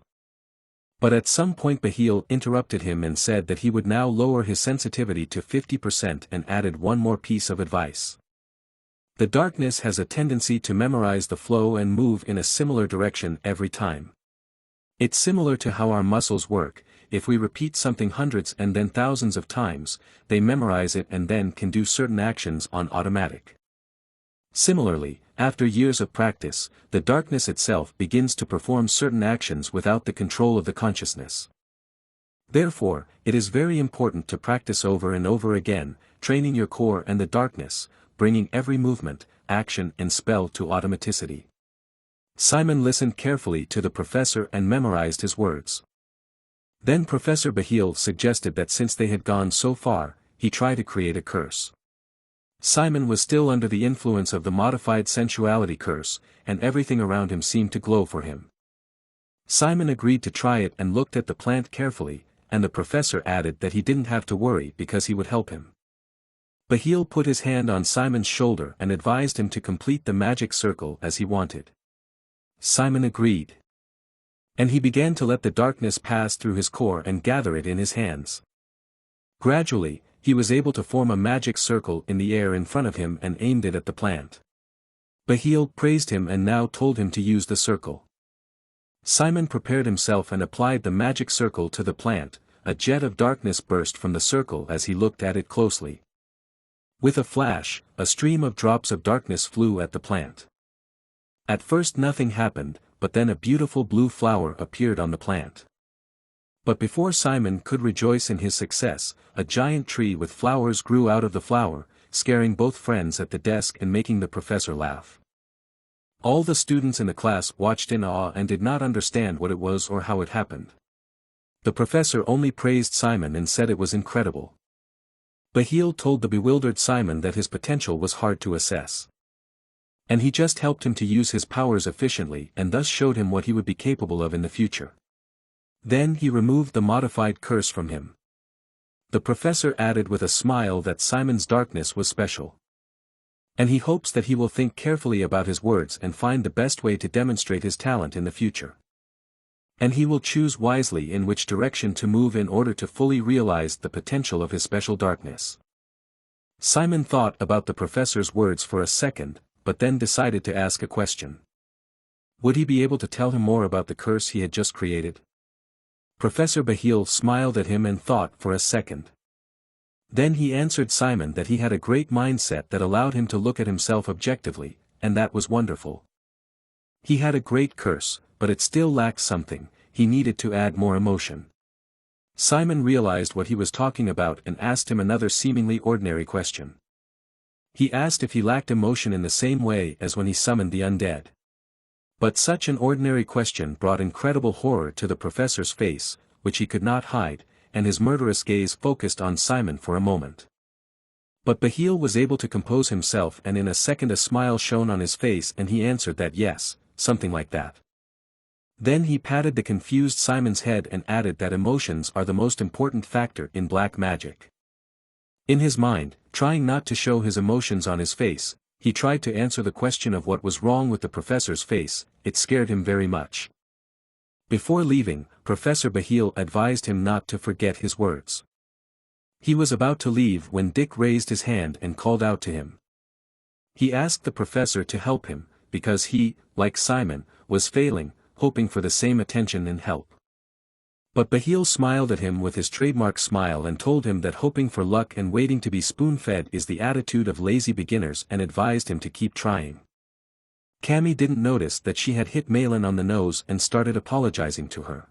But at some point Bahil interrupted him and said that he would now lower his sensitivity to 50% and added one more piece of advice. The darkness has a tendency to memorize the flow and move in a similar direction every time. It's similar to how our muscles work. If we repeat something hundreds and then thousands of times, they memorize it and then can do certain actions on automatic. Similarly, after years of practice, the darkness itself begins to perform certain actions without the control of the consciousness. Therefore, it is very important to practice over and over again, training your core and the darkness, bringing every movement, action and spell to automaticity. Simon listened carefully to the professor and memorized his words. Then Professor Bahil suggested that since they had gone so far, he try to create a curse. Simon was still under the influence of the modified sensuality curse, and everything around him seemed to glow for him. Simon agreed to try it and looked at the plant carefully, and the professor added that he didn't have to worry because he would help him. Bahil put his hand on Simon's shoulder and advised him to complete the magic circle as he wanted. Simon agreed. And he began to let the darkness pass through his core and gather it in his hands. Gradually, he was able to form a magic circle in the air in front of him and aimed it at the plant. Bahil praised him and now told him to use the circle. Simon prepared himself and applied the magic circle to the plant. A jet of darkness burst from the circle as he looked at it closely. With a flash, a stream of drops of darkness flew at the plant. At first nothing happened, but then a beautiful blue flower appeared on the plant. But before Simon could rejoice in his success, a giant tree with flowers grew out of the flower, scaring both friends at the desk and making the professor laugh. All the students in the class watched in awe and did not understand what it was or how it happened. The professor only praised Simon and said it was incredible. Bahil told the bewildered Simon that his potential was hard to assess. And he just helped him to use his powers efficiently and thus showed him what he would be capable of in the future. Then he removed the modified curse from him. The professor added with a smile that Simon's darkness was special. And he hopes that he will think carefully about his words and find the best way to demonstrate his talent in the future. And he will choose wisely in which direction to move in order to fully realize the potential of his special darkness. Simon thought about the professor's words for a second, but then decided to ask a question. Would he be able to tell him more about the curse he had just created? Professor Bahil smiled at him and thought for a second. Then he answered Simon that he had a great mindset that allowed him to look at himself objectively, and that was wonderful. He had a great curse, but it still lacked something. He needed to add more emotion. Simon realized what he was talking about and asked him another seemingly ordinary question. He asked if he lacked emotion in the same way as when he summoned the undead. But such an ordinary question brought incredible horror to the professor's face, which he could not hide, and his murderous gaze focused on Simon for a moment. But Bahil was able to compose himself, and in a second a smile shone on his face and he answered that yes, something like that. Then he patted the confused Simon's head and added that emotions are the most important factor in black magic. In his mind, trying not to show his emotions on his face, he tried to answer the question of what was wrong with the professor's face. It scared him very much. Before leaving, Professor Bahil advised him not to forget his words. He was about to leave when Dick raised his hand and called out to him. He asked the professor to help him, because he, like Simon, was failing, hoping for the same attention and help. But Bahil smiled at him with his trademark smile and told him that hoping for luck and waiting to be spoon-fed is the attitude of lazy beginners and advised him to keep trying. Cammy didn't notice that she had hit Malin on the nose and started apologizing to her.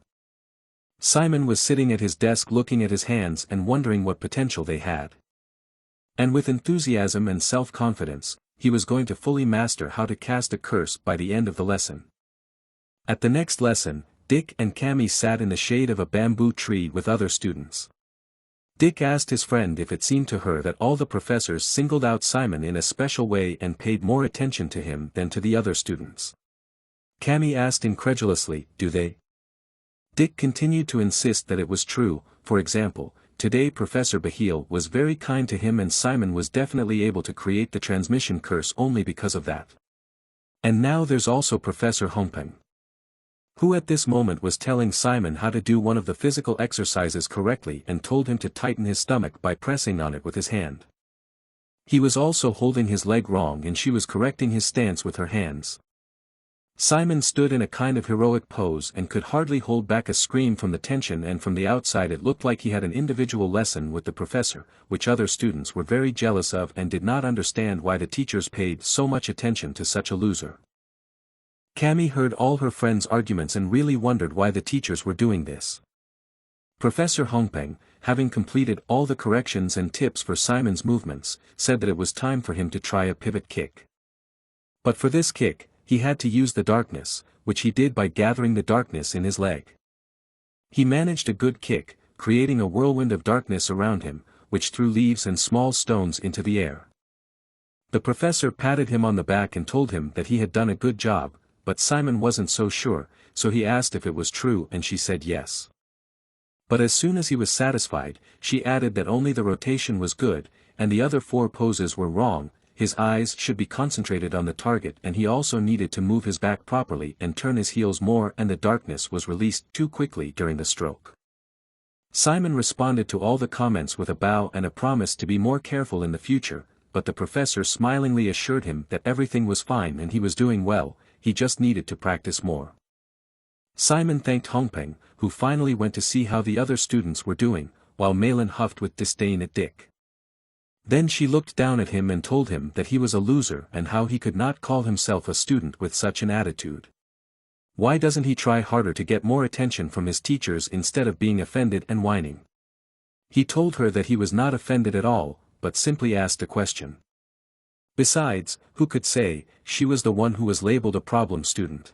Simon was sitting at his desk looking at his hands and wondering what potential they had. And with enthusiasm and self-confidence, he was going to fully master how to cast a curse by the end of the lesson. At the next lesson, Dick and Cammy sat in the shade of a bamboo tree with other students. Dick asked his friend if it seemed to her that all the professors singled out Simon in a special way and paid more attention to him than to the other students. Cammy asked incredulously, "Do they?" Dick continued to insist that it was true. For example, today Professor Bahil was very kind to him and Simon was definitely able to create the transmission curse only because of that. And now there's also Professor Hongpeng, who at this moment was telling Simon how to do one of the physical exercises correctly and told him to tighten his stomach by pressing on it with his hand. He was also holding his leg wrong and she was correcting his stance with her hands. Simon stood in a kind of heroic pose and could hardly hold back a scream from the tension, and from the outside it looked like he had an individual lesson with the professor, which other students were very jealous of and did not understand why the teachers paid so much attention to such a loser. Cammy heard all her friends' arguments and really wondered why the teachers were doing this. Professor Hongpeng, having completed all the corrections and tips for Simon's movements, said that it was time for him to try a pivot kick. But for this kick, he had to use the darkness, which he did by gathering the darkness in his leg. He managed a good kick, creating a whirlwind of darkness around him, which threw leaves and small stones into the air. The professor patted him on the back and told him that he had done a good job, but Simon wasn't so sure, so he asked if it was true and she said yes. But as soon as he was satisfied, she added that only the rotation was good, and the other 4 poses were wrong. His eyes should be concentrated on the target and he also needed to move his back properly and turn his heels more, and the darkness was released too quickly during the stroke. Simon responded to all the comments with a bow and a promise to be more careful in the future, but the professor smilingly assured him that everything was fine and he was doing well. He just needed to practice more. Simon thanked Hongpeng, who finally went to see how the other students were doing, while Malin huffed with disdain at Dick. Then she looked down at him and told him that he was a loser and how he could not call himself a student with such an attitude. Why doesn't he try harder to get more attention from his teachers instead of being offended and whining? He told her that he was not offended at all, but simply asked a question. Besides, who could say, she was the one who was labeled a problem student.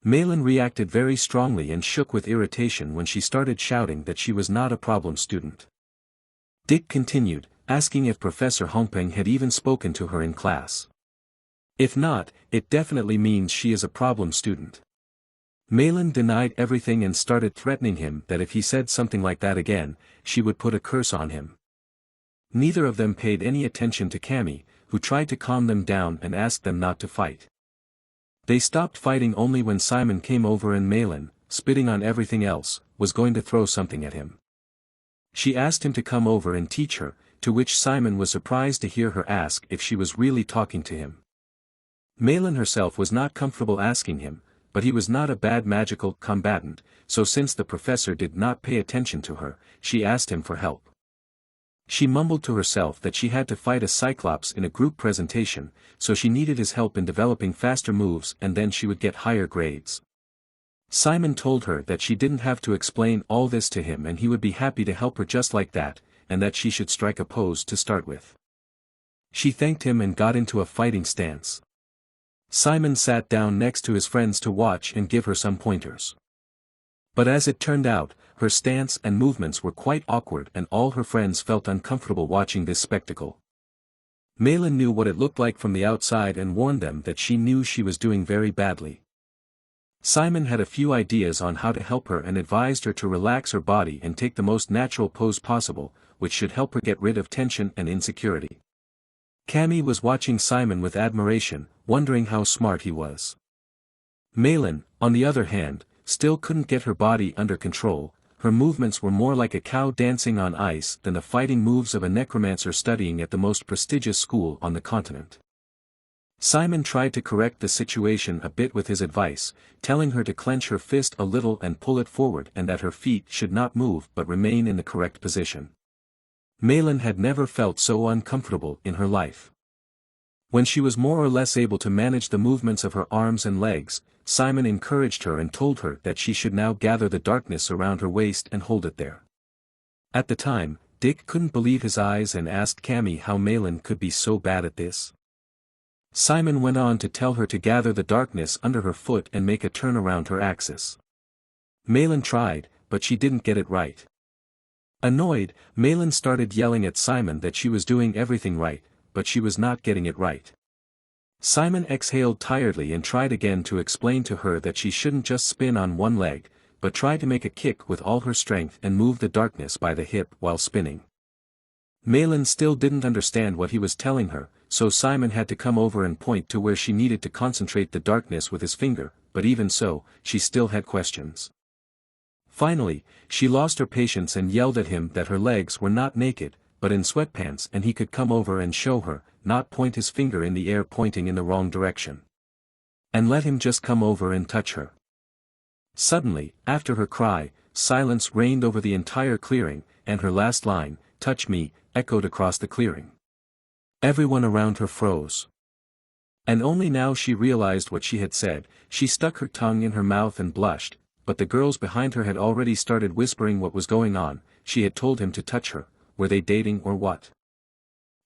Malin reacted very strongly and shook with irritation when she started shouting that she was not a problem student. Dick continued, asking if Professor Hongpeng had even spoken to her in class. If not, it definitely means she is a problem student. Malin denied everything and started threatening him that if he said something like that again, she would put a curse on him. Neither of them paid any attention to Cammy, who tried to calm them down and asked them not to fight. They stopped fighting only when Simon came over and Malin, spitting on everything else, was going to throw something at him. She asked him to come over and teach her, to which Simon was surprised to hear her ask if she was really talking to him. Malin herself was not comfortable asking him, but he was not a bad magical combatant, so since the professor did not pay attention to her, she asked him for help. She mumbled to herself that she had to fight a Cyclops in a group presentation, so she needed his help in developing faster moves and then she would get higher grades. Simon told her that she didn't have to explain all this to him and he would be happy to help her just like that, and that she should strike a pose to start with. She thanked him and got into a fighting stance. Simon sat down next to his friends to watch and give her some pointers. But as it turned out, her stance and movements were quite awkward and all her friends felt uncomfortable watching this spectacle. Malin knew what it looked like from the outside and warned them that she knew she was doing very badly. Simon had a few ideas on how to help her and advised her to relax her body and take the most natural pose possible, which should help her get rid of tension and insecurity. Cammy was watching Simon with admiration, wondering how smart he was. Malin, on the other hand, still couldn't get her body under control. Her movements were more like a cow dancing on ice than the fighting moves of a necromancer studying at the most prestigious school on the continent. Simon tried to correct the situation a bit with his advice, telling her to clench her fist a little and pull it forward and that her feet should not move but remain in the correct position. Malin had never felt so uncomfortable in her life. When she was more or less able to manage the movements of her arms and legs, Simon encouraged her and told her that she should now gather the darkness around her waist and hold it there. At the time, Dick couldn't believe his eyes and asked Cammy how Malin could be so bad at this. Simon went on to tell her to gather the darkness under her foot and make a turn around her axis. Malin tried, but she didn't get it right. Annoyed, Malin started yelling at Simon that she was doing everything right, but she was not getting it right. Simon exhaled tiredly and tried again to explain to her that she shouldn't just spin on one leg, but try to make a kick with all her strength and move the darkness by the hip while spinning. Malin still didn't understand what he was telling her, so Simon had to come over and point to where she needed to concentrate the darkness with his finger, but even so, she still had questions. Finally, she lost her patience and yelled at him that her legs were not naked, but in sweatpants and he could come over and show her, not point his finger in the air pointing in the wrong direction. And let him just come over and touch her. Suddenly, after her cry, silence reigned over the entire clearing, and her last line, "Touch me," echoed across the clearing. Everyone around her froze. And only now she realized what she had said. She stuck her tongue in her mouth and blushed, but the girls behind her had already started whispering what was going on. She had told him to touch her. Were they dating or what?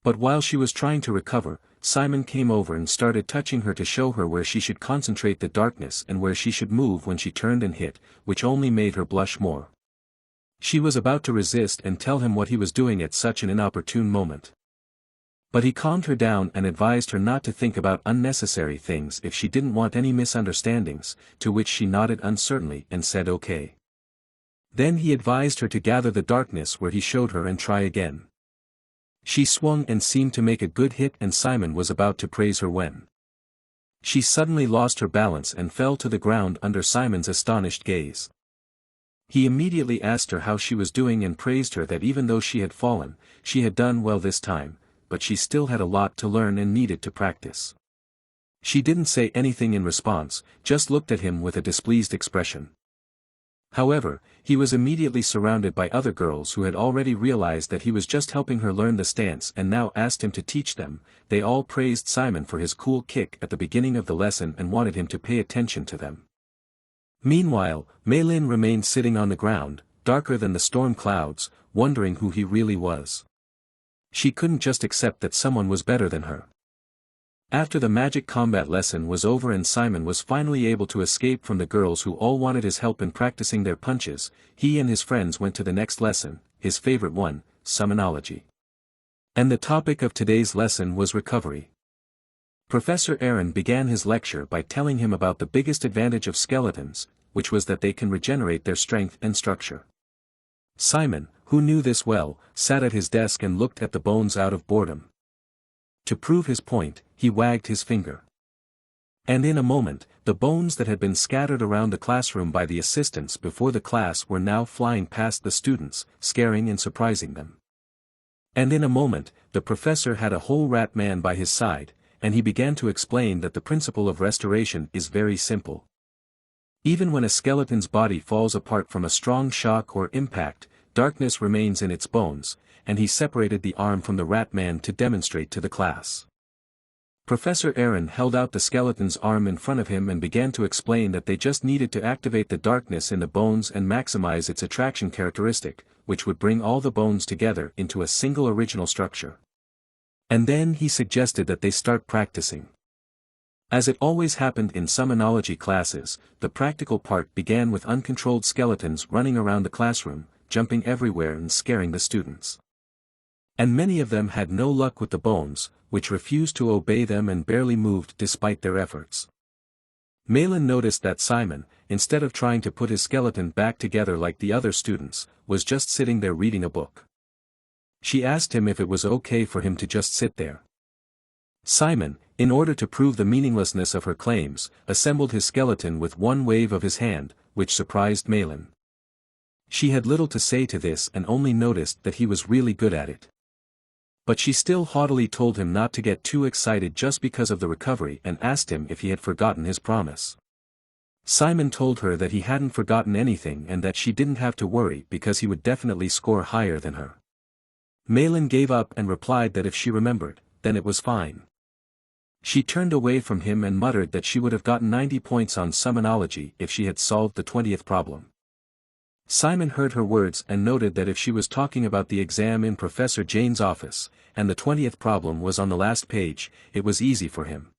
But while she was trying to recover, Simon came over and started touching her to show her where she should concentrate the darkness and where she should move when she turned and hit, which only made her blush more. She was about to resist and tell him what he was doing at such an inopportune moment. But he calmed her down and advised her not to think about unnecessary things if she didn't want any misunderstandings, to which she nodded uncertainly and said okay. Then he advised her to gather the darkness where he showed her and try again. She swung and seemed to make a good hit and Simon was about to praise her when she suddenly lost her balance and fell to the ground under Simon's astonished gaze. He immediately asked her how she was doing and praised her that even though she had fallen, she had done well this time, but she still had a lot to learn and needed to practice. She didn't say anything in response, just looked at him with a displeased expression. However, he was immediately surrounded by other girls who had already realized that he was just helping her learn the stance and now asked him to teach them. They all praised Simon for his cool kick at the beginning of the lesson and wanted him to pay attention to them. Meanwhile, Malin remained sitting on the ground, darker than the storm clouds, wondering who he really was. She couldn't just accept that someone was better than her. After the magic combat lesson was over and Simon was finally able to escape from the girls who all wanted his help in practicing their punches, he and his friends went to the next lesson, his favorite one, summonology. And the topic of today's lesson was recovery. Professor Aaron began his lecture by telling him about the biggest advantage of skeletons, which was that they can regenerate their strength and structure. Simon, who knew this well, sat at his desk and looked at the bones out of boredom. To prove his point, he wagged his finger. And in a moment, the bones that had been scattered around the classroom by the assistants before the class were now flying past the students, scaring and surprising them. And in a moment, the professor had a whole rat man by his side, and he began to explain that the principle of restoration is very simple. Even when a skeleton's body falls apart from a strong shock or impact, darkness remains in its bones, and he separated the arm from the rat man to demonstrate to the class. Professor Aaron held out the skeleton's arm in front of him and began to explain that they just needed to activate the darkness in the bones and maximize its attraction characteristic, which would bring all the bones together into a single original structure. And then he suggested that they start practicing. As it always happened in summonology classes, the practical part began with uncontrolled skeletons running around the classroom, jumping everywhere and scaring the students. And many of them had no luck with the bones, which refused to obey them and barely moved despite their efforts. Malin noticed that Simon, instead of trying to put his skeleton back together like the other students, was just sitting there reading a book. She asked him if it was okay for him to just sit there. Simon, in order to prove the meaninglessness of her claims, assembled his skeleton with one wave of his hand, which surprised Malin. She had little to say to this and only noticed that he was really good at it. But she still haughtily told him not to get too excited just because of the recovery and asked him if he had forgotten his promise. Simon told her that he hadn't forgotten anything and that she didn't have to worry because he would definitely score higher than her. Malin gave up and replied that if she remembered, then it was fine. She turned away from him and muttered that she would have gotten 90 points on summonology if she had solved the 20th problem. Simon heard her words and noted that if she was talking about the exam in Professor Jane's office, and the 20th problem was on the last page, it was easy for him.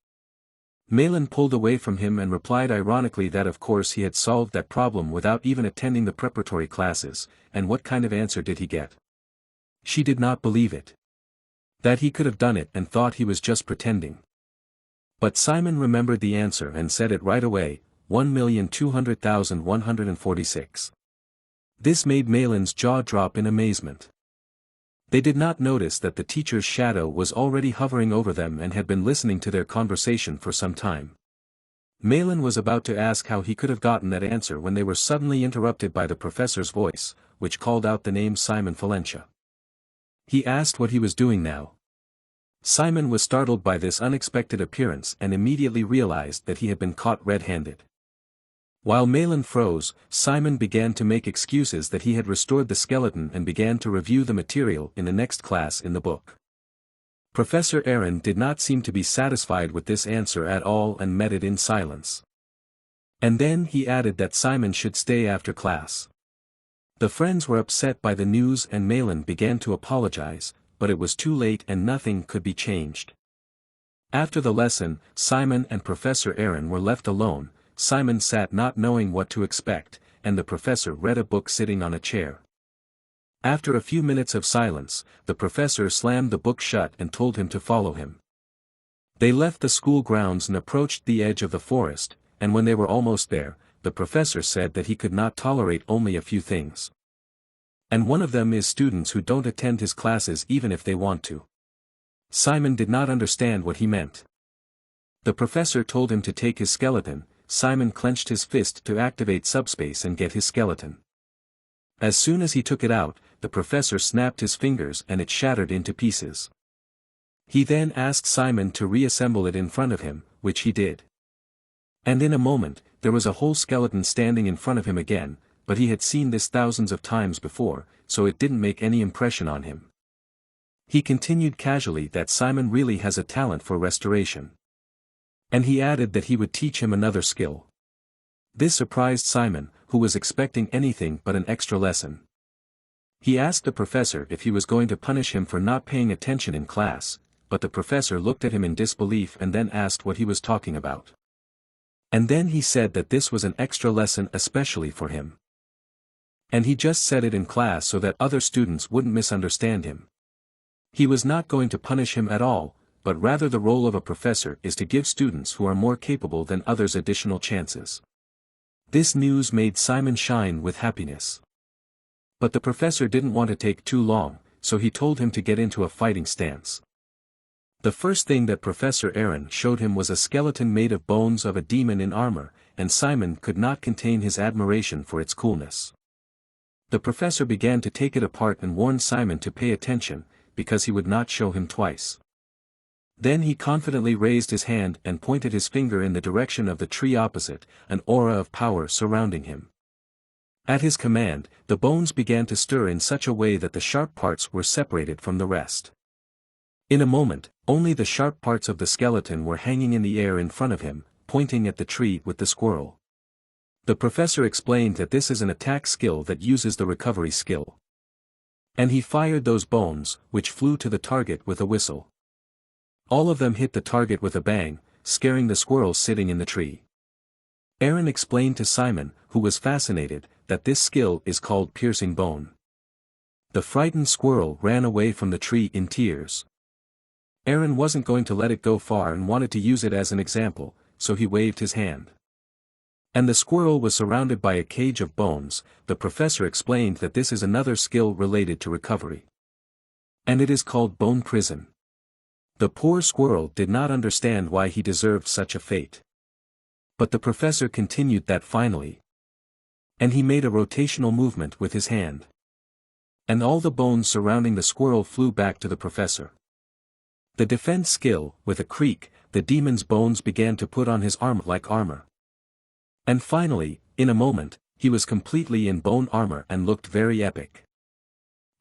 Malin pulled away from him and replied ironically that of course he had solved that problem without even attending the preparatory classes, and what kind of answer did he get? She did not believe it. That he could have done it and thought he was just pretending. But Simon remembered the answer and said it right away, 1,200,146. This made Malin's jaw drop in amazement. They did not notice that the teacher's shadow was already hovering over them and had been listening to their conversation for some time. Malin was about to ask how he could have gotten that answer when they were suddenly interrupted by the professor's voice, which called out the name Simon Valencia. He asked what he was doing now. Simon was startled by this unexpected appearance and immediately realized that he had been caught red-handed. While Malin froze, Simon began to make excuses that he had restored the skeleton and began to review the material in the next class in the book. Professor Aaron did not seem to be satisfied with this answer at all and met it in silence. And then he added that Simon should stay after class. The friends were upset by the news and Malin began to apologize, but it was too late and nothing could be changed. After the lesson, Simon and Professor Aaron were left alone. Simon sat not knowing what to expect, and the professor read a book sitting on a chair. After a few minutes of silence, the professor slammed the book shut and told him to follow him. They left the school grounds and approached the edge of the forest, and when they were almost there, the professor said that he could not tolerate only a few things. And one of them is students who don't attend his classes even if they want to. Simon did not understand what he meant. The professor told him to take his skeleton. Simon clenched his fist to activate subspace and get his skeleton. As soon as he took it out, the professor snapped his fingers and it shattered into pieces. He then asked Simon to reassemble it in front of him, which he did. And in a moment, there was a whole skeleton standing in front of him again, but he had seen this thousands of times before, so it didn't make any impression on him. He continued casually that Simon really has a talent for restoration. And he added that he would teach him another skill. This surprised Simon, who was expecting anything but an extra lesson. He asked the professor if he was going to punish him for not paying attention in class, but the professor looked at him in disbelief and then asked what he was talking about. And then he said that this was an extra lesson especially for him. And he just said it in class so that other students wouldn't misunderstand him. He was not going to punish him at all, but rather the role of a professor is to give students who are more capable than others additional chances. This news made Simon shine with happiness. But the professor didn't want to take too long, so he told him to get into a fighting stance. The first thing that Professor Aaron showed him was a skeleton made of bones of a demon in armor, and Simon could not contain his admiration for its coolness. The professor began to take it apart and warned Simon to pay attention, because he would not show him twice. Then he confidently raised his hand and pointed his finger in the direction of the tree opposite, an aura of power surrounding him. At his command, the bones began to stir in such a way that the sharp parts were separated from the rest. In a moment, only the sharp parts of the skeleton were hanging in the air in front of him, pointing at the tree with the squirrel. The professor explained that this is an attack skill that uses the recovery skill. And he fired those bones, which flew to the target with a whistle. All of them hit the target with a bang, scaring the squirrel sitting in the tree. Aaron explained to Simon, who was fascinated, that this skill is called piercing bone. The frightened squirrel ran away from the tree in tears. Aaron wasn't going to let it go far and wanted to use it as an example, so he waved his hand. And the squirrel was surrounded by a cage of bones. The professor explained that this is another skill related to recovery. And it is called bone prison. The poor squirrel did not understand why he deserved such a fate. But the professor continued that finally. And he made a rotational movement with his hand. And all the bones surrounding the squirrel flew back to the professor. The defense skill, with a creak, the demon's bones began to put on his armor like armor. And finally, in a moment, he was completely in bone armor and looked very epic.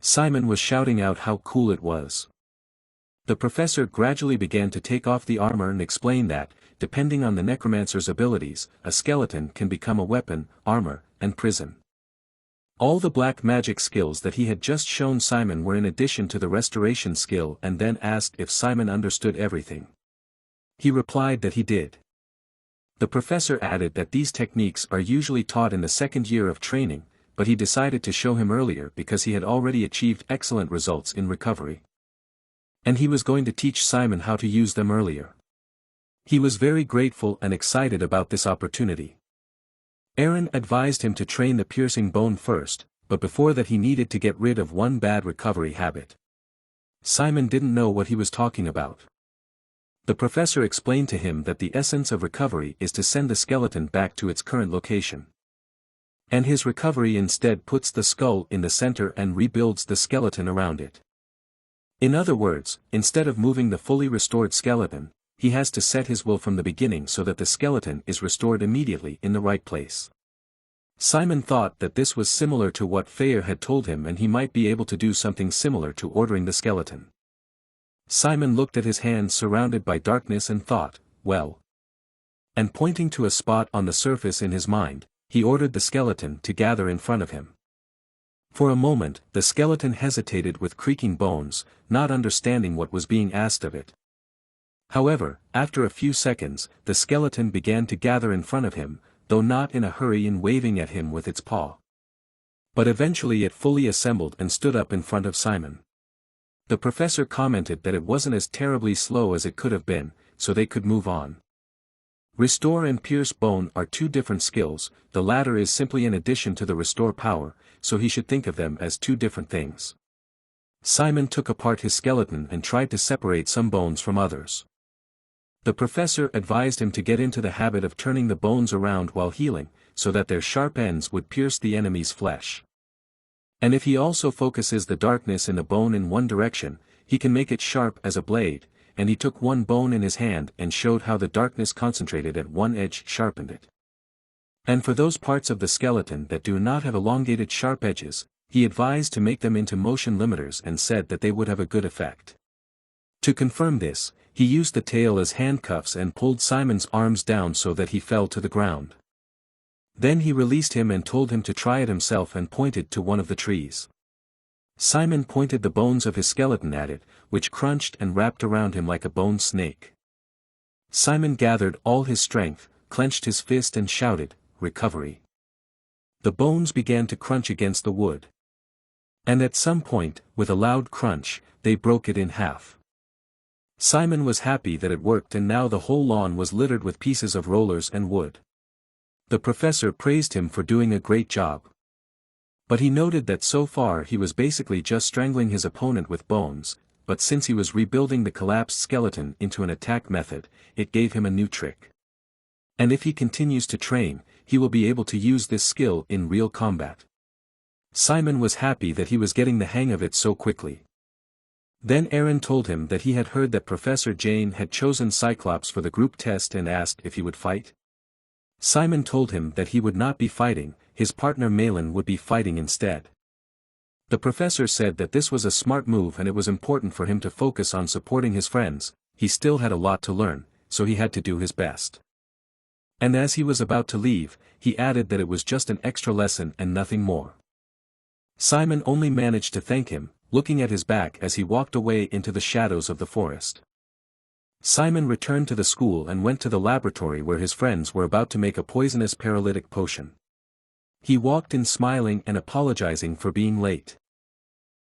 Simon was shouting out how cool it was. The professor gradually began to take off the armor and explain that, depending on the necromancer's abilities, a skeleton can become a weapon, armor, and prison. All the black magic skills that he had just shown Simon were in addition to the restoration skill, and then asked if Simon understood everything. He replied that he did. The professor added that these techniques are usually taught in the second year of training, but he decided to show him earlier because he had already achieved excellent results in recovery. And he was going to teach Simon how to use them earlier. He was very grateful and excited about this opportunity. Aaron advised him to train the piercing bone first, but before that he needed to get rid of one bad recovery habit. Simon didn't know what he was talking about. The professor explained to him that the essence of recovery is to send the skeleton back to its current location. And his recovery instead puts the skull in the center and rebuilds the skeleton around it. In other words, instead of moving the fully restored skeleton, he has to set his will from the beginning so that the skeleton is restored immediately in the right place. Simon thought that this was similar to what Feyer had told him, and he might be able to do something similar to ordering the skeleton. Simon looked at his hands surrounded by darkness and thought, well. And pointing to a spot on the surface in his mind, he ordered the skeleton to gather in front of him. For a moment, the skeleton hesitated with creaking bones, not understanding what was being asked of it. However, after a few seconds, the skeleton began to gather in front of him, though not in a hurry and waving at him with its paw. But eventually it fully assembled and stood up in front of Simon. The professor commented that it wasn't as terribly slow as it could have been, so they could move on. Restore and pierce bone are two different skills, the latter is simply an addition to the restore power, so he should think of them as two different things. Simon took apart his skeleton and tried to separate some bones from others. The professor advised him to get into the habit of turning the bones around while healing, so that their sharp ends would pierce the enemy's flesh. And if he also focuses the darkness in the bone in one direction, he can make it sharp as a blade, and he took one bone in his hand and showed how the darkness concentrated at one edge sharpened it. And for those parts of the skeleton that do not have elongated sharp edges, he advised to make them into motion limiters and said that they would have a good effect. To confirm this, he used the tail as handcuffs and pulled Simon's arms down so that he fell to the ground. Then he released him and told him to try it himself and pointed to one of the trees. Simon pointed the bones of his skeleton at it, which crunched and wrapped around him like a bone snake. Simon gathered all his strength, clenched his fist and shouted, "Recovery!" The bones began to crunch against the wood. And at some point, with a loud crunch, they broke it in half. Simon was happy that it worked, and now the whole lawn was littered with pieces of rollers and wood. The professor praised him for doing a great job. But he noted that so far he was basically just strangling his opponent with bones, but since he was rebuilding the collapsed skeleton into an attack method, it gave him a new trick. And if he continues to train, he will be able to use this skill in real combat. Simon was happy that he was getting the hang of it so quickly. Then Aaron told him that he had heard that Professor Jane had chosen Cyclops for the group test and asked if he would fight. Simon told him that he would not be fighting, his partner Malin would be fighting instead. The professor said that this was a smart move and it was important for him to focus on supporting his friends, he still had a lot to learn, so he had to do his best. And as he was about to leave, he added that it was just an extra lesson and nothing more. Simon only managed to thank him, looking at his back as he walked away into the shadows of the forest. Simon returned to the school and went to the laboratory where his friends were about to make a poisonous paralytic potion. He walked in smiling and apologizing for being late.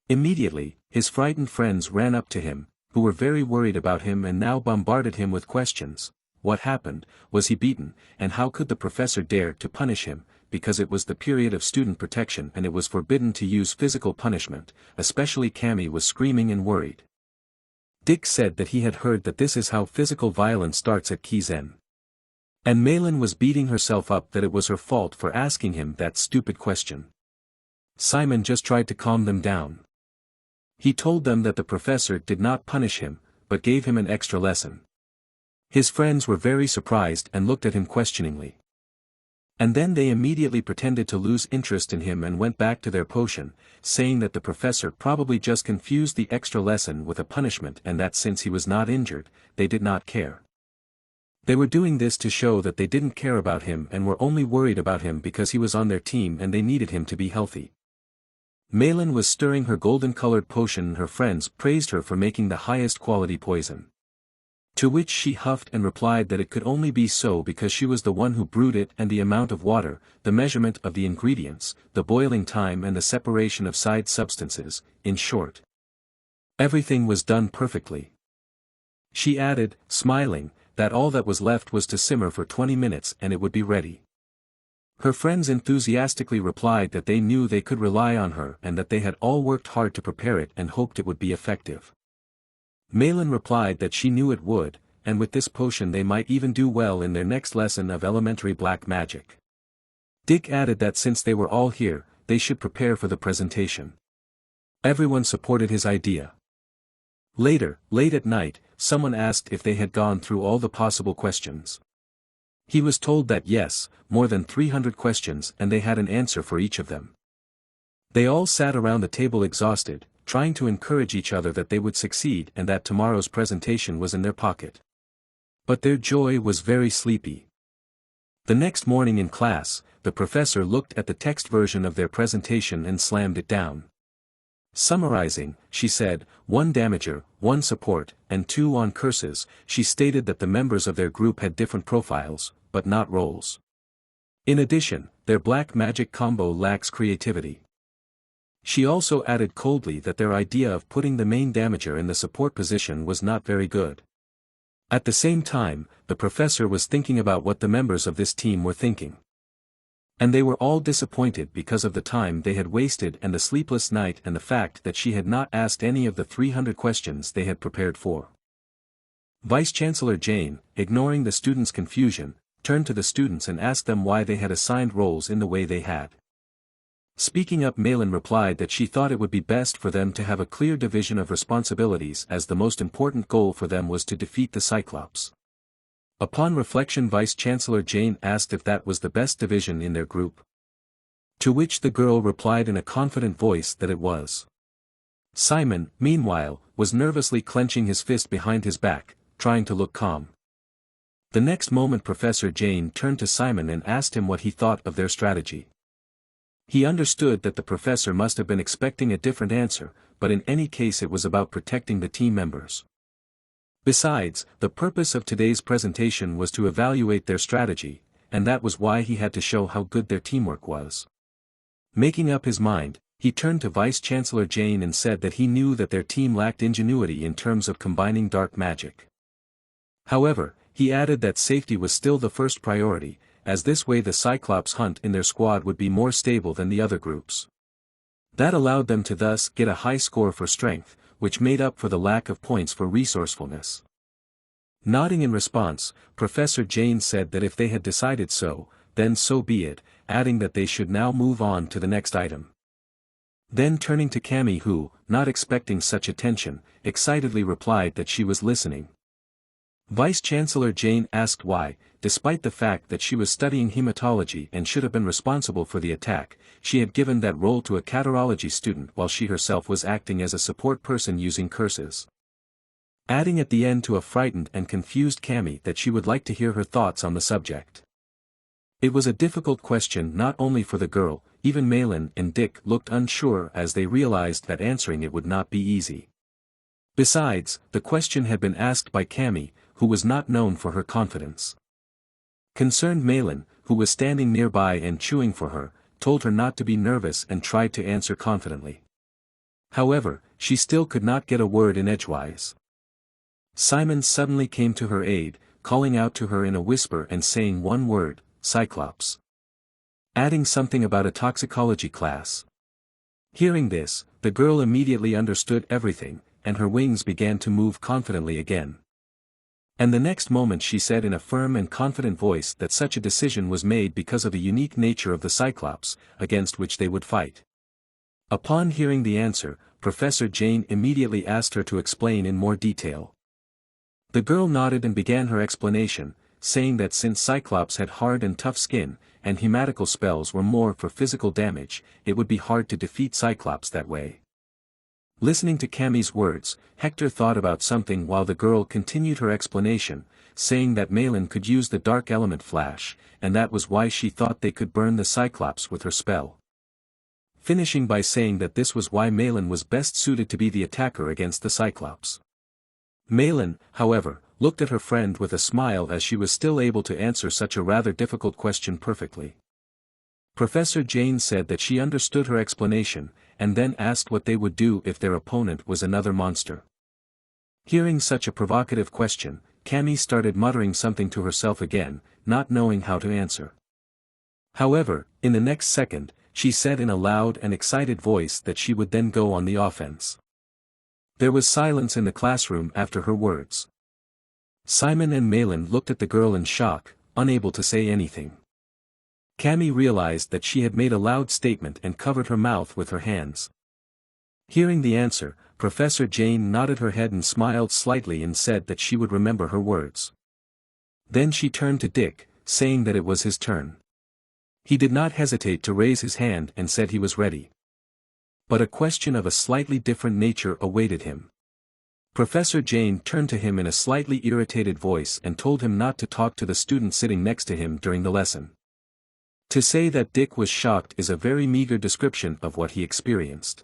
Immediately, his frightened friends ran up to him, who were very worried about him and now bombarded him with questions. What happened? Was he beaten? And how could the professor dare to punish him? Because it was the period of student protection and it was forbidden to use physical punishment. Especially Cammy was screaming and worried. Dick said that he had heard that this is how physical violence starts at Kizen. And Malin was beating herself up that it was her fault for asking him that stupid question. Simon just tried to calm them down. He told them that the professor did not punish him, but gave him an extra lesson. His friends were very surprised and looked at him questioningly. And then they immediately pretended to lose interest in him and went back to their potion, saying that the professor probably just confused the extra lesson with a punishment and that since he was not injured, they did not care. They were doing this to show that they didn't care about him and were only worried about him because he was on their team and they needed him to be healthy. Malin was stirring her golden-colored potion and her friends praised her for making the highest quality poison. To which she huffed and replied that it could only be so because she was the one who brewed it and the amount of water, the measurement of the ingredients, the boiling time and the separation of side substances, in short. Everything was done perfectly. She added, smiling, that all that was left was to simmer for 20 minutes and it would be ready. Her friends enthusiastically replied that they knew they could rely on her and that they had all worked hard to prepare it and hoped it would be effective. Malin replied that she knew it would, and with this potion they might even do well in their next lesson of elementary black magic. Dick added that since they were all here, they should prepare for the presentation. Everyone supported his idea. Later, late at night, someone asked if they had gone through all the possible questions. He was told that yes, more than 300 questions and they had an answer for each of them. They all sat around the table exhausted, trying to encourage each other that they would succeed and that tomorrow's presentation was in their pocket. But their joy was very sleepy. The next morning in class, the professor looked at the text version of their presentation and slammed it down. Summarizing, she said, 1 damager, 1 support, and 2 on curses. She stated that the members of their group had different profiles, but not roles. In addition, their black magic combo lacks creativity. She also added coldly that their idea of putting the main damager in the support position was not very good. At the same time, the professor was thinking about what the members of this team were thinking. And they were all disappointed because of the time they had wasted and the sleepless night and the fact that she had not asked any of the 300 questions they had prepared for. Vice-Chancellor Jane, ignoring the students' confusion, turned to the students and asked them why they had assigned roles in the way they had. Speaking up, Malin replied that she thought it would be best for them to have a clear division of responsibilities as the most important goal for them was to defeat the Cyclops. Upon reflection, Vice-Chancellor Jane asked if that was the best division in their group. To which the girl replied in a confident voice that it was. Simon, meanwhile, was nervously clenching his fist behind his back, trying to look calm. The next moment Professor Jane turned to Simon and asked him what he thought of their strategy. He understood that the professor must have been expecting a different answer, but in any case it was about protecting the team members. Besides, the purpose of today's presentation was to evaluate their strategy, and that was why he had to show how good their teamwork was. Making up his mind, he turned to Vice-Chancellor Jane and said that he knew that their team lacked ingenuity in terms of combining dark magic. However, he added that safety was still the first priority, as this way the Cyclops hunt in their squad would be more stable than the other groups. That allowed them to thus get a high score for strength, which made up for the lack of points for resourcefulness. Nodding in response, Professor Jane said that if they had decided so, then so be it, adding that they should now move on to the next item. Then turning to Cammy, who, not expecting such attention, excitedly replied that she was listening. Vice-Chancellor Jane asked why, despite the fact that she was studying hematology and should have been responsible for the attack, she had given that role to a catarology student while she herself was acting as a support person using curses. Adding at the end to a frightened and confused Cammy that she would like to hear her thoughts on the subject. It was a difficult question not only for the girl, even Malin and Dick looked unsure as they realized that answering it would not be easy. Besides, the question had been asked by Cammy, who was not known for her confidence. Concerned Malin, who was standing nearby and chewing for her, told her not to be nervous and tried to answer confidently. However, she still could not get a word in edgewise. Simon suddenly came to her aid, calling out to her in a whisper and saying one word, Cyclops. Adding something about a toxicology class. Hearing this, the girl immediately understood everything, and her wings began to move confidently again. And the next moment she said in a firm and confident voice that such a decision was made because of the unique nature of the Cyclops, against which they would fight. Upon hearing the answer, Professor Jane immediately asked her to explain in more detail. The girl nodded and began her explanation, saying that since Cyclops had hard and tough skin, and hematical spells were more for physical damage, it would be hard to defeat Cyclops that way. Listening to Cammy's words, Hector thought about something while the girl continued her explanation, saying that Malin could use the dark element flash, and that was why she thought they could burn the Cyclops with her spell. Finishing by saying that this was why Malin was best suited to be the attacker against the Cyclops. Malin, however, looked at her friend with a smile as she was still able to answer such a rather difficult question perfectly. Professor Jane said that she understood her explanation, and then asked what they would do if their opponent was another monster. Hearing such a provocative question, Cammy started muttering something to herself again, not knowing how to answer. However, in the next second, she said in a loud and excited voice that she would then go on the offense. There was silence in the classroom after her words. Simon and Malin looked at the girl in shock, unable to say anything. Cammy realized that she had made a loud statement and covered her mouth with her hands. Hearing the answer, Professor Jane nodded her head and smiled slightly and said that she would remember her words. Then she turned to Dick, saying that it was his turn. He did not hesitate to raise his hand and said he was ready. But a question of a slightly different nature awaited him. Professor Jane turned to him in a slightly irritated voice and told him not to talk to the student sitting next to him during the lesson. To say that Dick was shocked is a very meager description of what he experienced.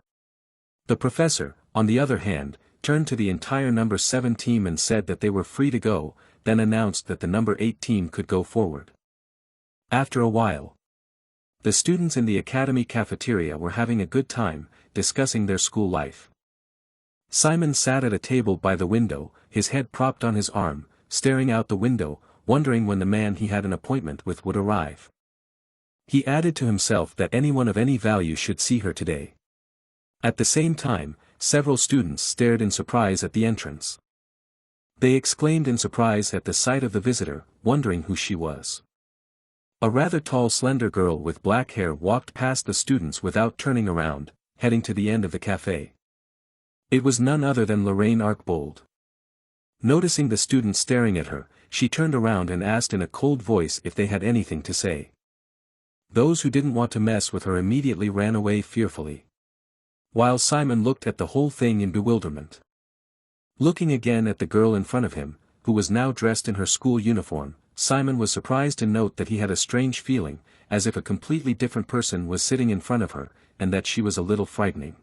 The professor, on the other hand, turned to the entire number 7 team and said that they were free to go, then announced that the number 8 team could go forward. After a while, the students in the academy cafeteria were having a good time, discussing their school life. Simon sat at a table by the window, his head propped on his arm, staring out the window, wondering when the man he had an appointment with would arrive. He added to himself that anyone of any value should see her today. At the same time, several students stared in surprise at the entrance. They exclaimed in surprise at the sight of the visitor, wondering who she was. A rather tall slender girl with black hair walked past the students without turning around, heading to the end of the cafe. It was none other than Lorraine Archbold. Noticing the students staring at her, she turned around and asked in a cold voice if they had anything to say. Those who didn't want to mess with her immediately ran away fearfully. While Simon looked at the whole thing in bewilderment. Looking again at the girl in front of him, who was now dressed in her school uniform, Simon was surprised to note that he had a strange feeling, as if a completely different person was sitting in front of her, and that she was a little frightening.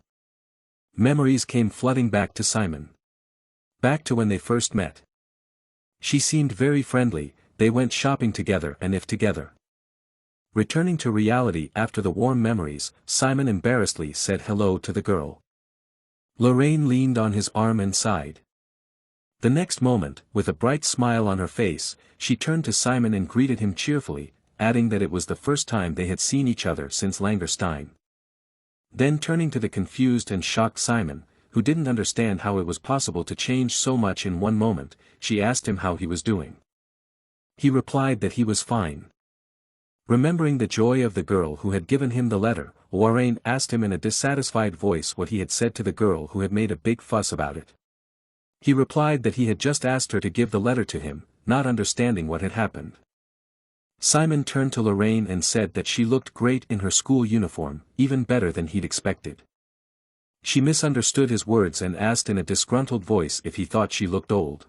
Memories came flooding back to Simon. Back to when they first met. She seemed very friendly, they went shopping together and if together. Returning to reality after the warm memories, Simon embarrassedly said hello to the girl. Lorraine leaned on his arm and sighed. The next moment, with a bright smile on her face, she turned to Simon and greeted him cheerfully, adding that it was the first time they had seen each other since Langerstein. Then turning to the confused and shocked Simon, who didn't understand how it was possible to change so much in one moment, she asked him how he was doing. He replied that he was fine. Remembering the joy of the girl who had given him the letter, Lorraine asked him in a dissatisfied voice what he had said to the girl who had made a big fuss about it. He replied that he had just asked her to give the letter to him, not understanding what had happened. Simon turned to Lorraine and said that she looked great in her school uniform, even better than he'd expected. She misunderstood his words and asked in a disgruntled voice if he thought she looked old.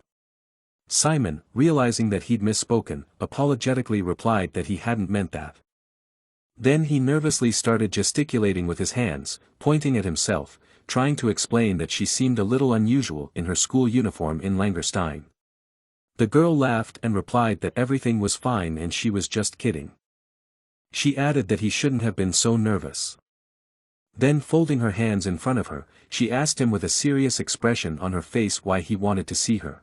Simon, realizing that he'd misspoken, apologetically replied that he hadn't meant that. Then he nervously started gesticulating with his hands, pointing at himself, trying to explain that she seemed a little unusual in her school uniform in Langerstein. The girl laughed and replied that everything was fine and she was just kidding. She added that he shouldn't have been so nervous. Then folding her hands in front of her, she asked him with a serious expression on her face why he wanted to see her.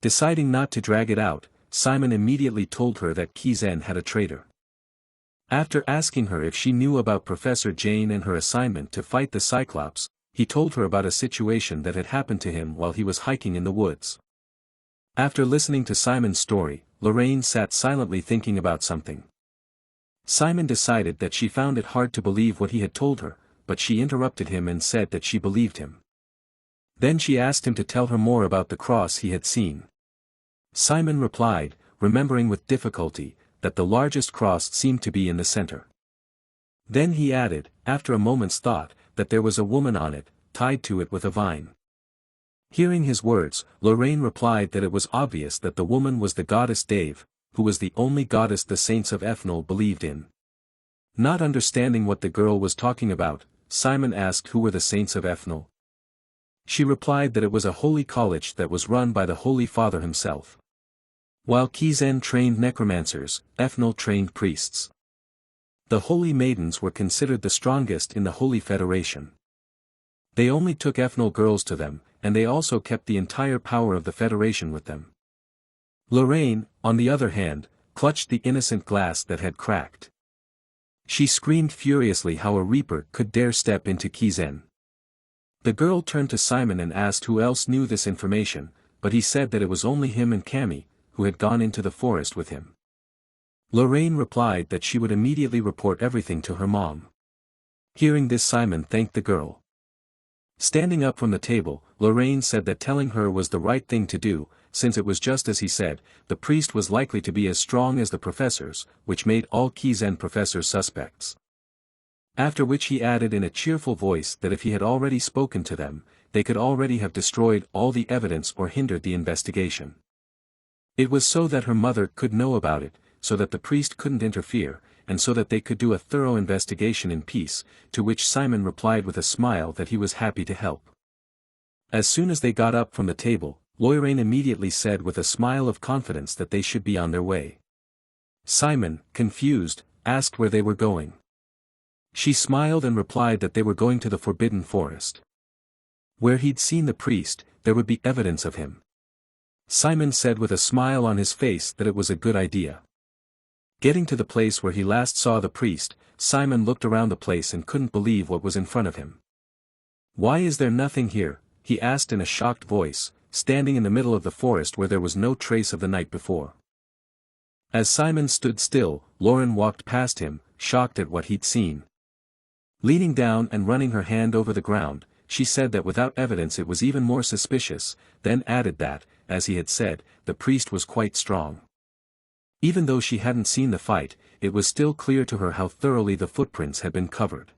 Deciding not to drag it out, Simon immediately told her that Kizen had a traitor. After asking her if she knew about Professor Jane and her assignment to fight the Cyclops, he told her about a situation that had happened to him while he was hiking in the woods. After listening to Simon's story, Lorraine sat silently thinking about something. Simon decided that she found it hard to believe what he had told her, but she interrupted him and said that she believed him. Then she asked him to tell her more about the cross he had seen. Simon replied, remembering with difficulty, that the largest cross seemed to be in the center. Then he added, after a moment's thought, that there was a woman on it, tied to it with a vine. Hearing his words, Lorraine replied that it was obvious that the woman was the goddess Dave, who was the only goddess the saints of Ethnol believed in. Not understanding what the girl was talking about, Simon asked who were the saints of Ethnol. She replied that it was a holy college that was run by the Holy Father himself. While Kizen trained necromancers, Ethnol trained priests. The holy maidens were considered the strongest in the Holy Federation. They only took Ethnol girls to them, and they also kept the entire power of the Federation with them. Lorraine, on the other hand, clutched the innocent glass that had cracked. She screamed furiously how a reaper could dare step into Kizen. The girl turned to Simon and asked who else knew this information, but he said that it was only him and Cammy, who had gone into the forest with him. Lorraine replied that she would immediately report everything to her mom. Hearing this, Simon thanked the girl. Standing up from the table, Lorraine said that telling her was the right thing to do, since it was just as he said, the priest was likely to be as strong as the professors, which made all Kizen professors suspects. After which he added in a cheerful voice that if he had already spoken to them, they could already have destroyed all the evidence or hindered the investigation. It was so that her mother could know about it, so that the priest couldn't interfere, and so that they could do a thorough investigation in peace, to which Simon replied with a smile that he was happy to help. As soon as they got up from the table, Lorraine immediately said with a smile of confidence that they should be on their way. Simon, confused, asked where they were going. She smiled and replied that they were going to the Forbidden Forest. Where he'd seen the priest, there would be evidence of him. Simon said with a smile on his face that it was a good idea. Getting to the place where he last saw the priest, Simon looked around the place and couldn't believe what was in front of him. "Why is there nothing here?" he asked in a shocked voice, standing in the middle of the forest where there was no trace of the night before. As Simon stood still, Lauren walked past him, shocked at what he'd seen. Leaning down and running her hand over the ground, she said that without evidence it was even more suspicious, then added that, as he had said, the priest was quite strong. Even though she hadn't seen the fight, it was still clear to her how thoroughly the footprints had been covered.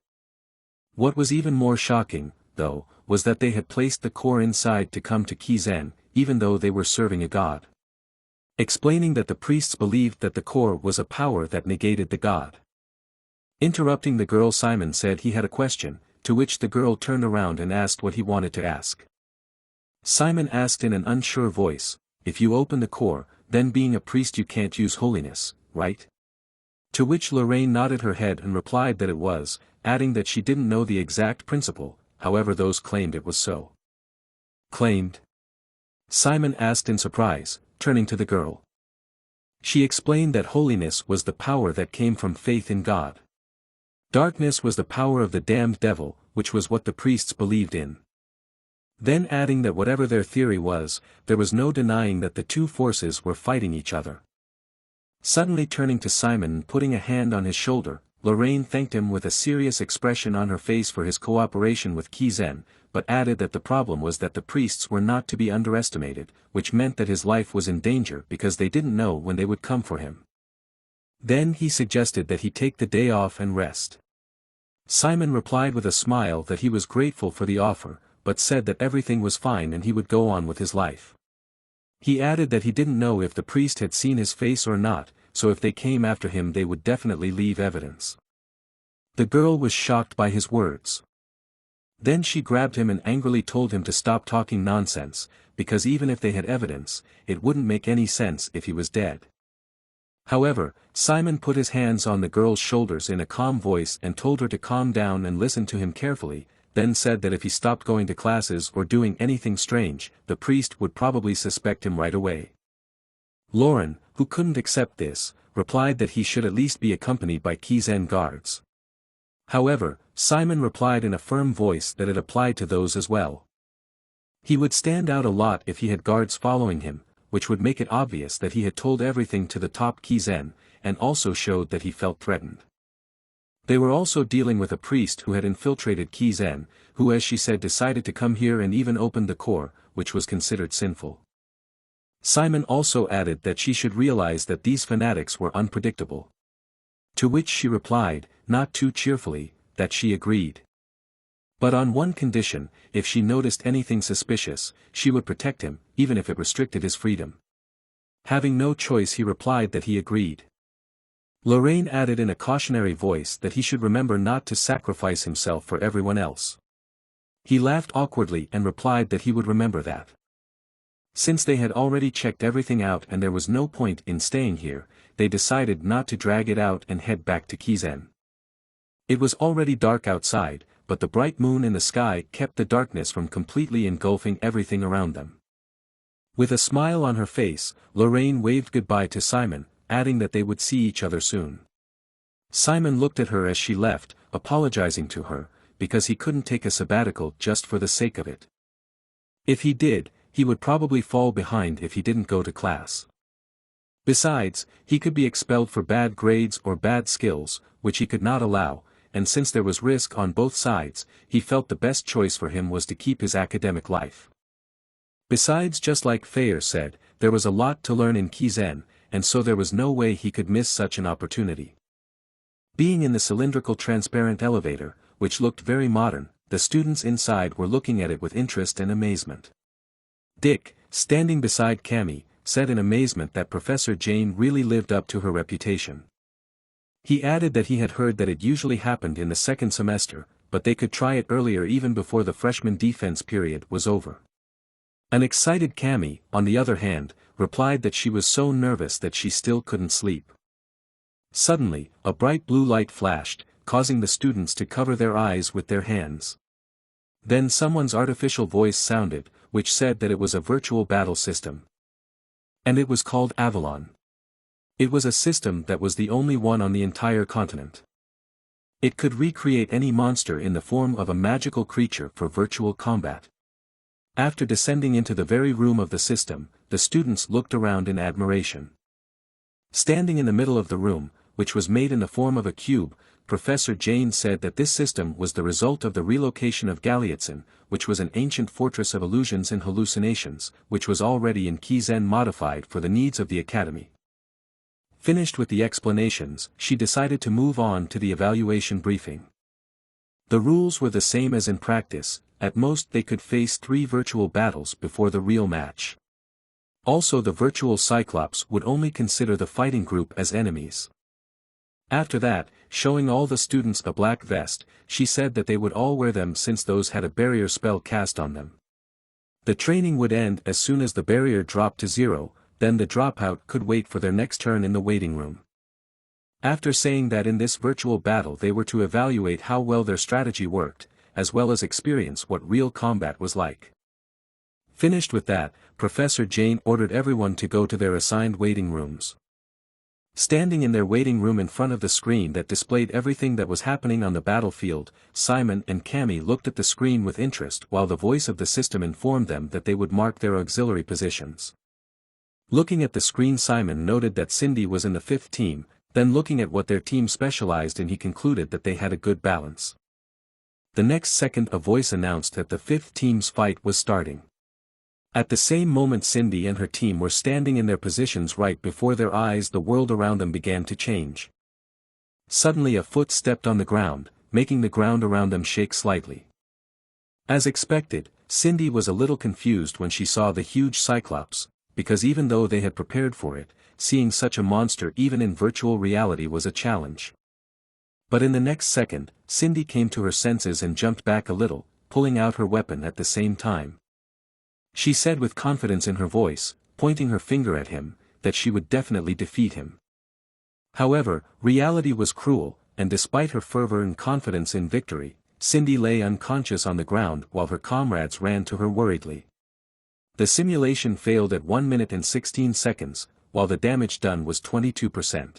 What was even more shocking, though, was that they had placed the core inside to come to Kizen, even though they were serving a god. Explaining that the priests believed that the core was a power that negated the god. Interrupting the girl, Simon said he had a question, to which the girl turned around and asked what he wanted to ask. Simon asked in an unsure voice, "If you open the core, then being a priest you can't use holiness, right?" To which Lorraine nodded her head and replied that it was, adding that she didn't know the exact principle, however those claimed it was so. Claimed? Simon asked in surprise, turning to the girl. She explained that holiness was the power that came from faith in God. Darkness was the power of the damned devil, which was what the priests believed in. Then adding that whatever their theory was, there was no denying that the two forces were fighting each other. Suddenly turning to Simon and putting a hand on his shoulder, Lorraine thanked him with a serious expression on her face for his cooperation with Kizen, but added that the problem was that the priests were not to be underestimated, which meant that his life was in danger because they didn't know when they would come for him. Then he suggested that he take the day off and rest. Simon replied with a smile that he was grateful for the offer, but said that everything was fine and he would go on with his life. He added that he didn't know if the priest had seen his face or not, so if they came after him they would definitely leave evidence. The girl was shocked by his words. Then she grabbed him and angrily told him to stop talking nonsense, because even if they had evidence, it wouldn't make any sense if he was dead. However, Simon put his hands on the girl's shoulders in a calm voice and told her to calm down and listen to him carefully, then said that if he stopped going to classes or doing anything strange, the priest would probably suspect him right away. Lauren, who couldn't accept this, replied that he should at least be accompanied by Kizen guards. However, Simon replied in a firm voice that it applied to those as well. He would stand out a lot if he had guards following him, which would make it obvious that he had told everything to the top Kizen, and also showed that he felt threatened. They were also dealing with a priest who had infiltrated Kizen, who as she said decided to come here and even opened the core, which was considered sinful. Simon also added that she should realize that these fanatics were unpredictable. To which she replied, not too cheerfully, that she agreed. But on one condition, if she noticed anything suspicious, she would protect him, even if it restricted his freedom. Having no choice, he replied that he agreed. Lorraine added in a cautionary voice that he should remember not to sacrifice himself for everyone else. He laughed awkwardly and replied that he would remember that. Since they had already checked everything out and there was no point in staying here, they decided not to drag it out and head back to Kizen. It was already dark outside, but the bright moon in the sky kept the darkness from completely engulfing everything around them. With a smile on her face, Lorraine waved goodbye to Simon, adding that they would see each other soon. Simon looked at her as she left, apologizing to her, because he couldn't take a sabbatical just for the sake of it. If he did, he would probably fall behind if he didn't go to class. Besides, he could be expelled for bad grades or bad skills, which he could not allow, and since there was risk on both sides, he felt the best choice for him was to keep his academic life. Besides, just like Fayer said, there was a lot to learn in Kizen, and so there was no way he could miss such an opportunity. Being in the cylindrical transparent elevator, which looked very modern, the students inside were looking at it with interest and amazement. Dick, standing beside Cammy, said in amazement that Professor Jane really lived up to her reputation. He added that he had heard that it usually happened in the second semester, but they could try it earlier even before the freshman defense period was over. An excited Cammy, on the other hand, replied that she was so nervous that she still couldn't sleep. Suddenly, a bright blue light flashed, causing the students to cover their eyes with their hands. Then someone's artificial voice sounded, which said that it was a virtual battle system. And it was called Avalon. It was a system that was the only one on the entire continent. It could recreate any monster in the form of a magical creature for virtual combat. After descending into the very room of the system, the students looked around in admiration. Standing in the middle of the room, which was made in the form of a cube, Professor Jane said that this system was the result of the relocation of Galiatsson, which was an ancient fortress of illusions and hallucinations, which was already in Kizen modified for the needs of the academy. Finished with the explanations, she decided to move on to the evaluation briefing. The rules were the same as in practice, at most they could face 3 virtual battles before the real match. Also, the virtual Cyclops would only consider the fighting group as enemies. After that, showing all the students a black vest, she said that they would all wear them since those had a barrier spell cast on them. The training would end as soon as the barrier dropped to 0, then the dropout could wait for their next turn in the waiting room. After saying that in this virtual battle they were to evaluate how well their strategy worked, as well as experience what real combat was like. Finished with that, Professor Jane ordered everyone to go to their assigned waiting rooms. Standing in their waiting room in front of the screen that displayed everything that was happening on the battlefield, Simon and Cammy looked at the screen with interest while the voice of the system informed them that they would mark their auxiliary positions. Looking at the screen, Simon noted that Cindy was in the 5th team, then looking at what their team specialized in, he concluded that they had a good balance. The next second a voice announced that the 5th team's fight was starting. At the same moment Cindy and her team were standing in their positions. Right before their eyes the world around them began to change. Suddenly a foot stepped on the ground, making the ground around them shake slightly. As expected, Cindy was a little confused when she saw the huge Cyclops, because even though they had prepared for it, seeing such a monster even in virtual reality was a challenge. But in the next second, Cindy came to her senses and jumped back a little, pulling out her weapon at the same time. She said with confidence in her voice, pointing her finger at him, that she would definitely defeat him. However, reality was cruel, and despite her fervor and confidence in victory, Cindy lay unconscious on the ground while her comrades ran to her worriedly. The simulation failed at 1 minute and 16 seconds, while the damage done was 22%.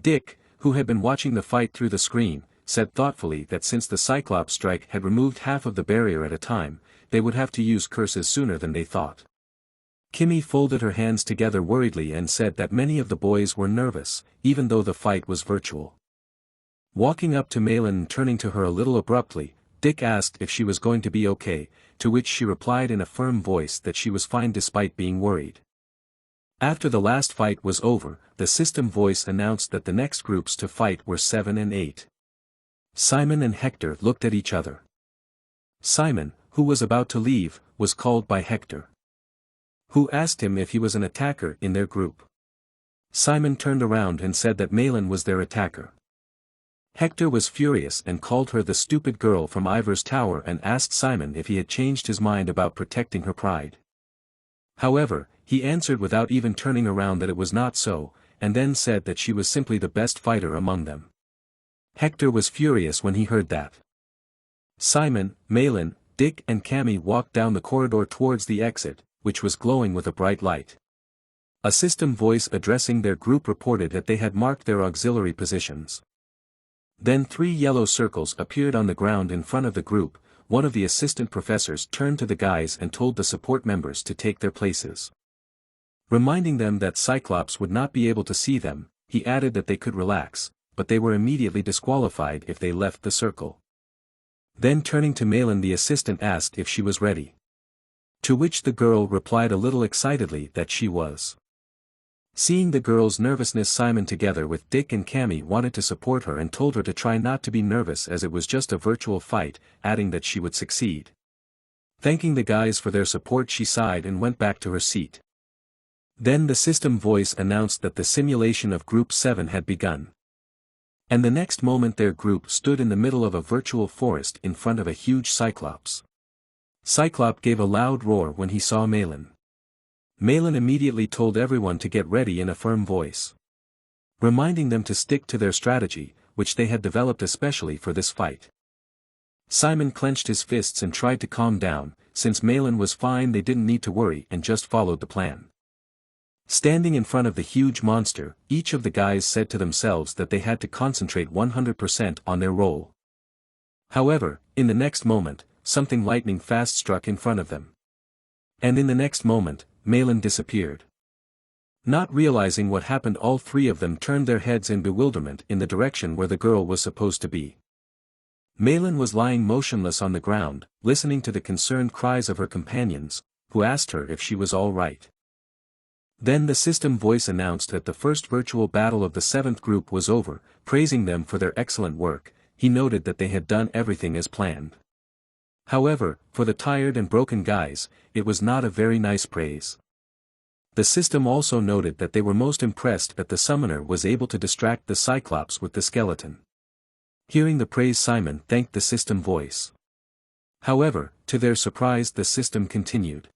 Dick, who had been watching the fight through the screen, said thoughtfully that since the Cyclops strike had removed half of the barrier at a time, they would have to use curses sooner than they thought. Kimmy folded her hands together worriedly and said that many of the boys were nervous, even though the fight was virtual. Walking up to Malin and turning to her a little abruptly, Dick asked if she was going to be okay, to which she replied in a firm voice that she was fine despite being worried. After the last fight was over, the system voice announced that the next groups to fight were 7 and 8. Simon and Hector looked at each other. Simon, who was about to leave, was called by Hector, who asked him if he was an attacker in their group. Simon turned around and said that Malin was their attacker. Hector was furious and called her the stupid girl from Ivor's tower and asked Simon if he had changed his mind about protecting her pride. However, he answered without even turning around that it was not so, and then said that she was simply the best fighter among them. Hector was furious when he heard that. Simon, Malin, Dick and Cammy walked down the corridor towards the exit, which was glowing with a bright light. A system voice addressing their group reported that they had marked their auxiliary positions. Then 3 yellow circles appeared on the ground in front of the group. One of the assistant professors turned to the guys and told the support members to take their places. Reminding them that Cyclops would not be able to see them, he added that they could relax, but they were immediately disqualified if they left the circle. Then turning to Malin, the assistant asked if she was ready. To which the girl replied a little excitedly that she was. Seeing the girl's nervousness, Simon together with Dick and Cammy wanted to support her and told her to try not to be nervous as it was just a virtual fight, adding that she would succeed. Thanking the guys for their support, she sighed and went back to her seat. Then the system voice announced that the simulation of Group 7 had begun. And the next moment their group stood in the middle of a virtual forest in front of a huge Cyclops. Cyclops gave a loud roar when he saw Malin. Malin immediately told everyone to get ready in a firm voice, reminding them to stick to their strategy, which they had developed especially for this fight. Simon clenched his fists and tried to calm down. Since Malin was fine, they didn't need to worry and just followed the plan. Standing in front of the huge monster, each of the guys said to themselves that they had to concentrate 100% on their role. However, in the next moment, something lightning fast struck in front of them. And in the next moment, Malin disappeared. Not realizing what happened, all 3 of them turned their heads in bewilderment in the direction where the girl was supposed to be. Malin was lying motionless on the ground, listening to the concerned cries of her companions, who asked her if she was all right. Then the system voice announced that the first virtual battle of the 7th group was over. Praising them for their excellent work, he noted that they had done everything as planned. However, for the tired and broken guys, it was not a very nice praise. The system also noted that they were most impressed that the summoner was able to distract the Cyclops with the skeleton. Hearing the praise, Simon thanked the system voice. However, to their surprise, the system continued,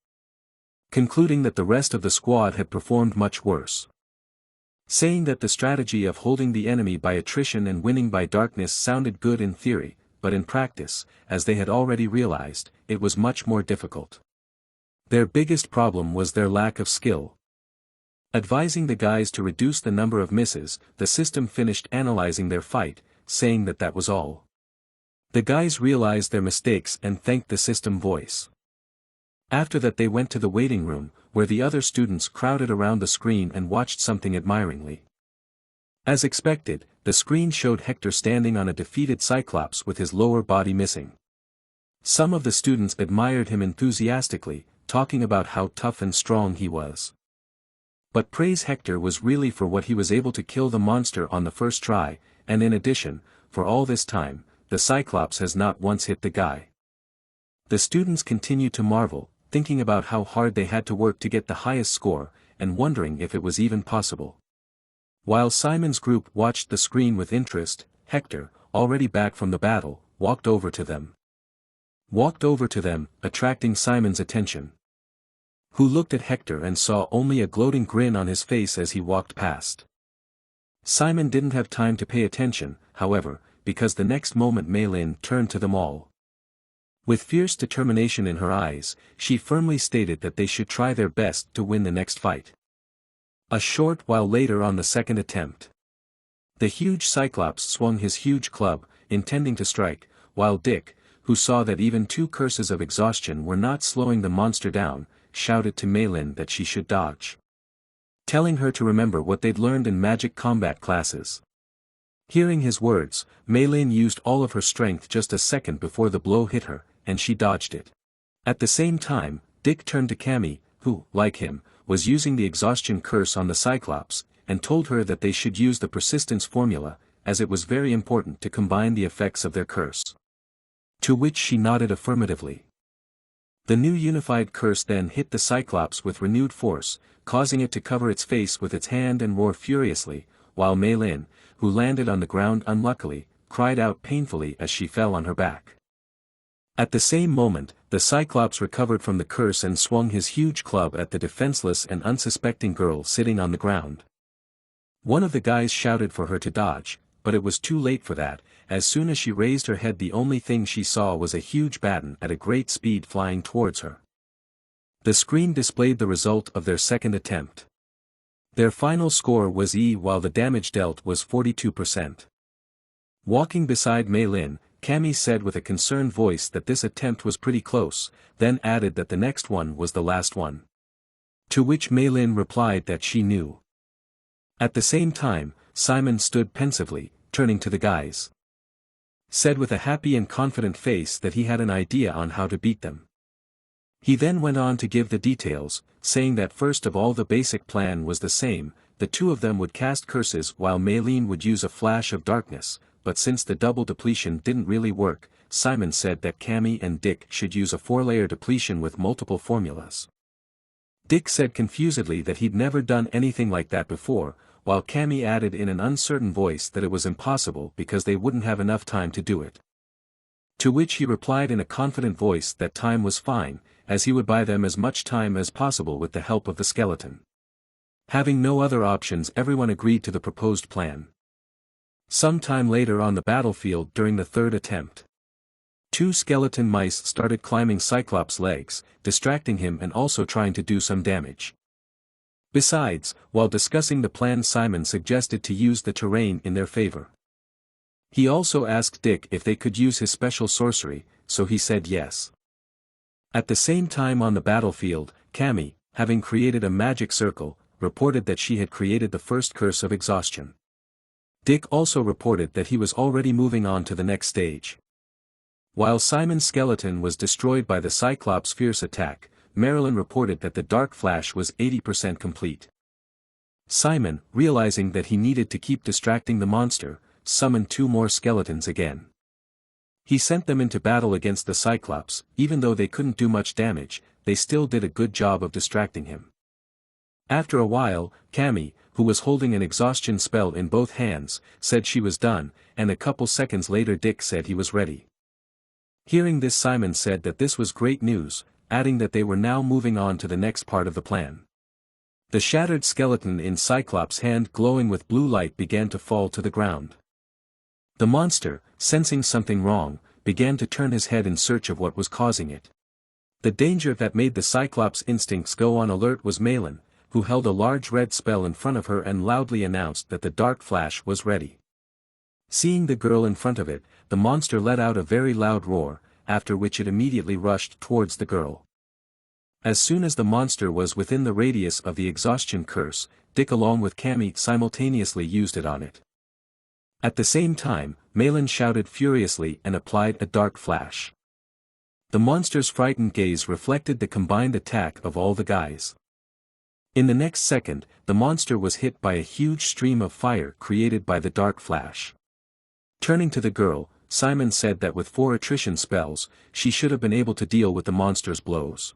concluding that the rest of the squad had performed much worse. Saying that the strategy of holding the enemy by attrition and winning by darkness sounded good in theory, but in practice, as they had already realized, it was much more difficult. Their biggest problem was their lack of skill. Advising the guys to reduce the number of misses, the system finished analyzing their fight, saying that that was all. The guys realized their mistakes and thanked the system voice. After that they went to the waiting room, where the other students crowded around the screen and watched something admiringly. As expected, the screen showed Hector standing on a defeated Cyclops with his lower body missing. Some of the students admired him enthusiastically, talking about how tough and strong he was. But praise Hector was really for what he was able to kill the monster on the first try, and in addition, for all this time, the Cyclops has not once hit the guy. The students continued to marvel, thinking about how hard they had to work to get the highest score, and wondering if it was even possible. While Simon's group watched the screen with interest, Hector, already back from the battle, walked over to them, attracting Simon's attention. who looked at Hector and saw only a gloating grin on his face as he walked past. Simon didn't have time to pay attention, however, because the next moment Meilin turned to them all. With fierce determination in her eyes, she firmly stated that they should try their best to win the next fight. A short while later on the second attempt, the huge Cyclops swung his huge club, intending to strike, while Dick, who saw that even 2 curses of exhaustion were not slowing the monster down, shouted to Meilin that she should dodge, telling her to remember what they'd learned in magic combat classes. Hearing his words, Meilin used all of her strength just a second before the blow hit her, and she dodged it. At the same time, Dick turned to Cammy, who, like him, was using the exhaustion curse on the Cyclops, and told her that they should use the persistence formula, as it was very important to combine the effects of their curse. To which she nodded affirmatively. The new unified curse then hit the Cyclops with renewed force, causing it to cover its face with its hand and roar furiously, while Meilin, who landed on the ground unluckily, cried out painfully as she fell on her back. At the same moment, the Cyclops recovered from the curse and swung his huge club at the defenseless and unsuspecting girl sitting on the ground. One of the guys shouted for her to dodge, but it was too late for that. As soon as she raised her head, the only thing she saw was a huge baton at a great speed flying towards her. The screen displayed the result of their second attempt. Their final score was E, while the damage dealt was 42%. Walking beside Meilin, Cammy said with a concerned voice that this attempt was pretty close, then added that the next one was the last one. To which Meilin replied that she knew. At the same time, Simon stood pensively, turning to the guys. Said with a happy and confident face that he had an idea on how to beat them. He then went on to give the details, saying that first of all the basic plan was the same, the 2 of them would cast curses while Meilin would use a flash of darkness, but since the double depletion didn't really work, Simon said that Cammy and Dick should use a 4-layer depletion with multiple formulas. Dick said confusedly that he'd never done anything like that before, while Cammy added in an uncertain voice that it was impossible because they wouldn't have enough time to do it. To which he replied in a confident voice that time was fine, as he would buy them as much time as possible with the help of the skeleton. Having no other options, everyone agreed to the proposed plan. Some time later on the battlefield during the third attempt, 2 skeleton mice started climbing Cyclops' legs, distracting him and also trying to do some damage. Besides, while discussing the plan, Simon suggested to use the terrain in their favor. He also asked Dick if they could use his special sorcery, so he said yes. At the same time on the battlefield, Cammy, having created a magic circle, reported that she had created the first curse of exhaustion. Dick also reported that he was already moving on to the next stage. While Simon's skeleton was destroyed by the Cyclops' fierce attack, Marilyn reported that the dark flash was 80% complete. Simon, realizing that he needed to keep distracting the monster, summoned 2 more skeletons again. He sent them into battle against the Cyclops. Even though they couldn't do much damage, they still did a good job of distracting him. After a while, Cammy, who was holding an exhaustion spell in both hands, said she was done, and a couple seconds later Dick said he was ready. Hearing this, Simon said that this was great news, adding that they were now moving on to the next part of the plan. The shattered skeleton in Cyclops' hand glowing with blue light began to fall to the ground. The monster, sensing something wrong, began to turn his head in search of what was causing it. The danger that made the Cyclops' instincts go on alert was Malin, who held a large red spell in front of her and loudly announced that the dark flash was ready. Seeing the girl in front of it, the monster let out a very loud roar, after which it immediately rushed towards the girl. As soon as the monster was within the radius of the exhaustion curse, Dick along with Cammy simultaneously used it on it. At the same time, Malin shouted furiously and applied a dark flash. The monster's frightened gaze reflected the combined attack of all the guys. In the next second, the monster was hit by a huge stream of fire created by the dark flash. Turning to the girl, Simon said that with 4 attrition spells, she should have been able to deal with the monster's blows.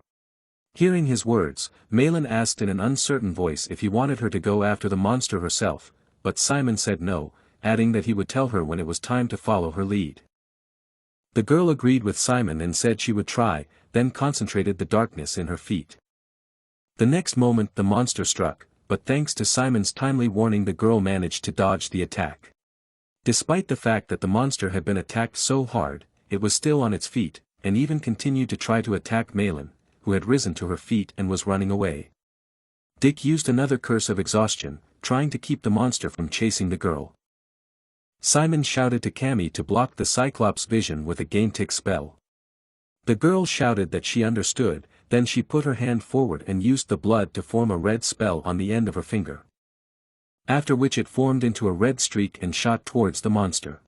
Hearing his words, Malin asked in an uncertain voice if he wanted her to go after the monster herself, but Simon said no, adding that he would tell her when it was time to follow her lead. The girl agreed with Simon and said she would try, then concentrated the darkness in her feet. The next moment the monster struck, but thanks to Simon's timely warning the girl managed to dodge the attack. Despite the fact that the monster had been attacked so hard, it was still on its feet, and even continued to try to attack Malin, who had risen to her feet and was running away. Dick used another curse of exhaustion, trying to keep the monster from chasing the girl. Simon shouted to Cammy to block the Cyclops' vision with a game-tick spell. The girl shouted that she understood, then she put her hand forward and used the blood to form a red spell on the end of her finger. After which it formed into a red streak and shot towards the monster.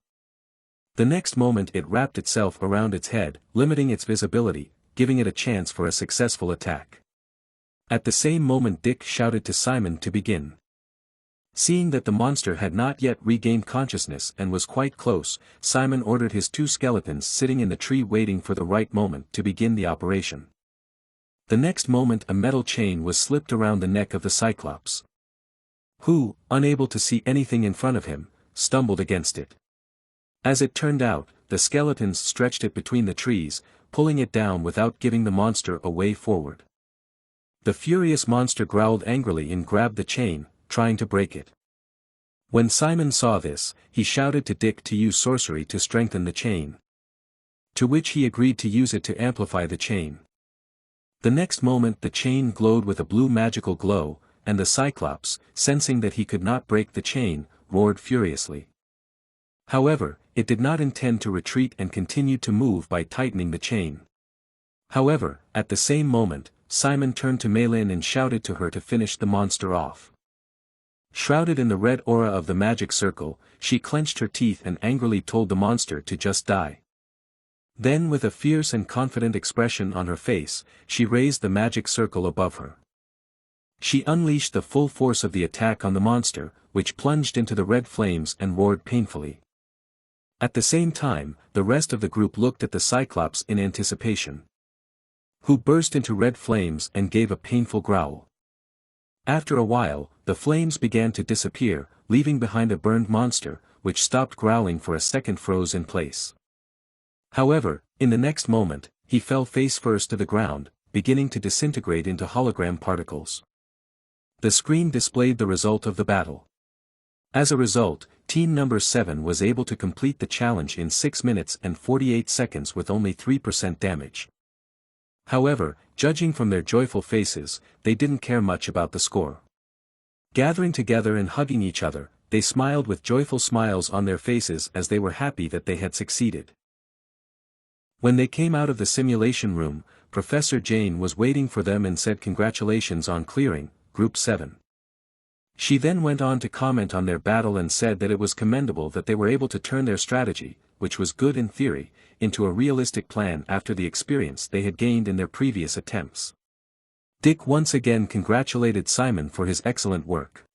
The next moment it wrapped itself around its head, limiting its visibility, giving it a chance for a successful attack. At the same moment Dick shouted to Simon to begin. Seeing that the monster had not yet regained consciousness and was quite close, Simon ordered his 2 skeletons sitting in the tree waiting for the right moment to begin the operation. The next moment a metal chain was slipped around the neck of the Cyclops, who, unable to see anything in front of him, stumbled against it. As it turned out, the skeletons stretched it between the trees, pulling it down without giving the monster a way forward. The furious monster growled angrily and grabbed the chain, trying to break it. When Simon saw this, he shouted to Dick to use sorcery to strengthen the chain. To which he agreed to use it to amplify the chain. The next moment the chain glowed with a blue magical glow, and the Cyclops, sensing that he could not break the chain, roared furiously. However, it did not intend to retreat and continued to move by tightening the chain. However, at the same moment, Simon turned to Malin and shouted to her to finish the monster off. Shrouded in the red aura of the magic circle, she clenched her teeth and angrily told the monster to just die. Then with a fierce and confident expression on her face, she raised the magic circle above her. She unleashed the full force of the attack on the monster, which plunged into the red flames and roared painfully. At the same time, the rest of the group looked at the Cyclops in anticipation, who burst into red flames and gave a painful growl. After a while, the flames began to disappear, leaving behind a burned monster, which stopped growling for a second froze in place. However, in the next moment, he fell face first to the ground, beginning to disintegrate into hologram particles. The screen displayed the result of the battle. As a result, Team Number 7 was able to complete the challenge in 6 minutes and 48 seconds with only 3% damage. However, judging from their joyful faces, they didn't care much about the score. Gathering together and hugging each other, they smiled with joyful smiles on their faces as they were happy that they had succeeded. When they came out of the simulation room, Professor Jane was waiting for them and said congratulations on clearing, Group 7. She then went on to comment on their battle and said that it was commendable that they were able to turn their strategy, which was good in theory, into a realistic plan after the experience they had gained in their previous attempts. Dick once again congratulated Simon for his excellent work.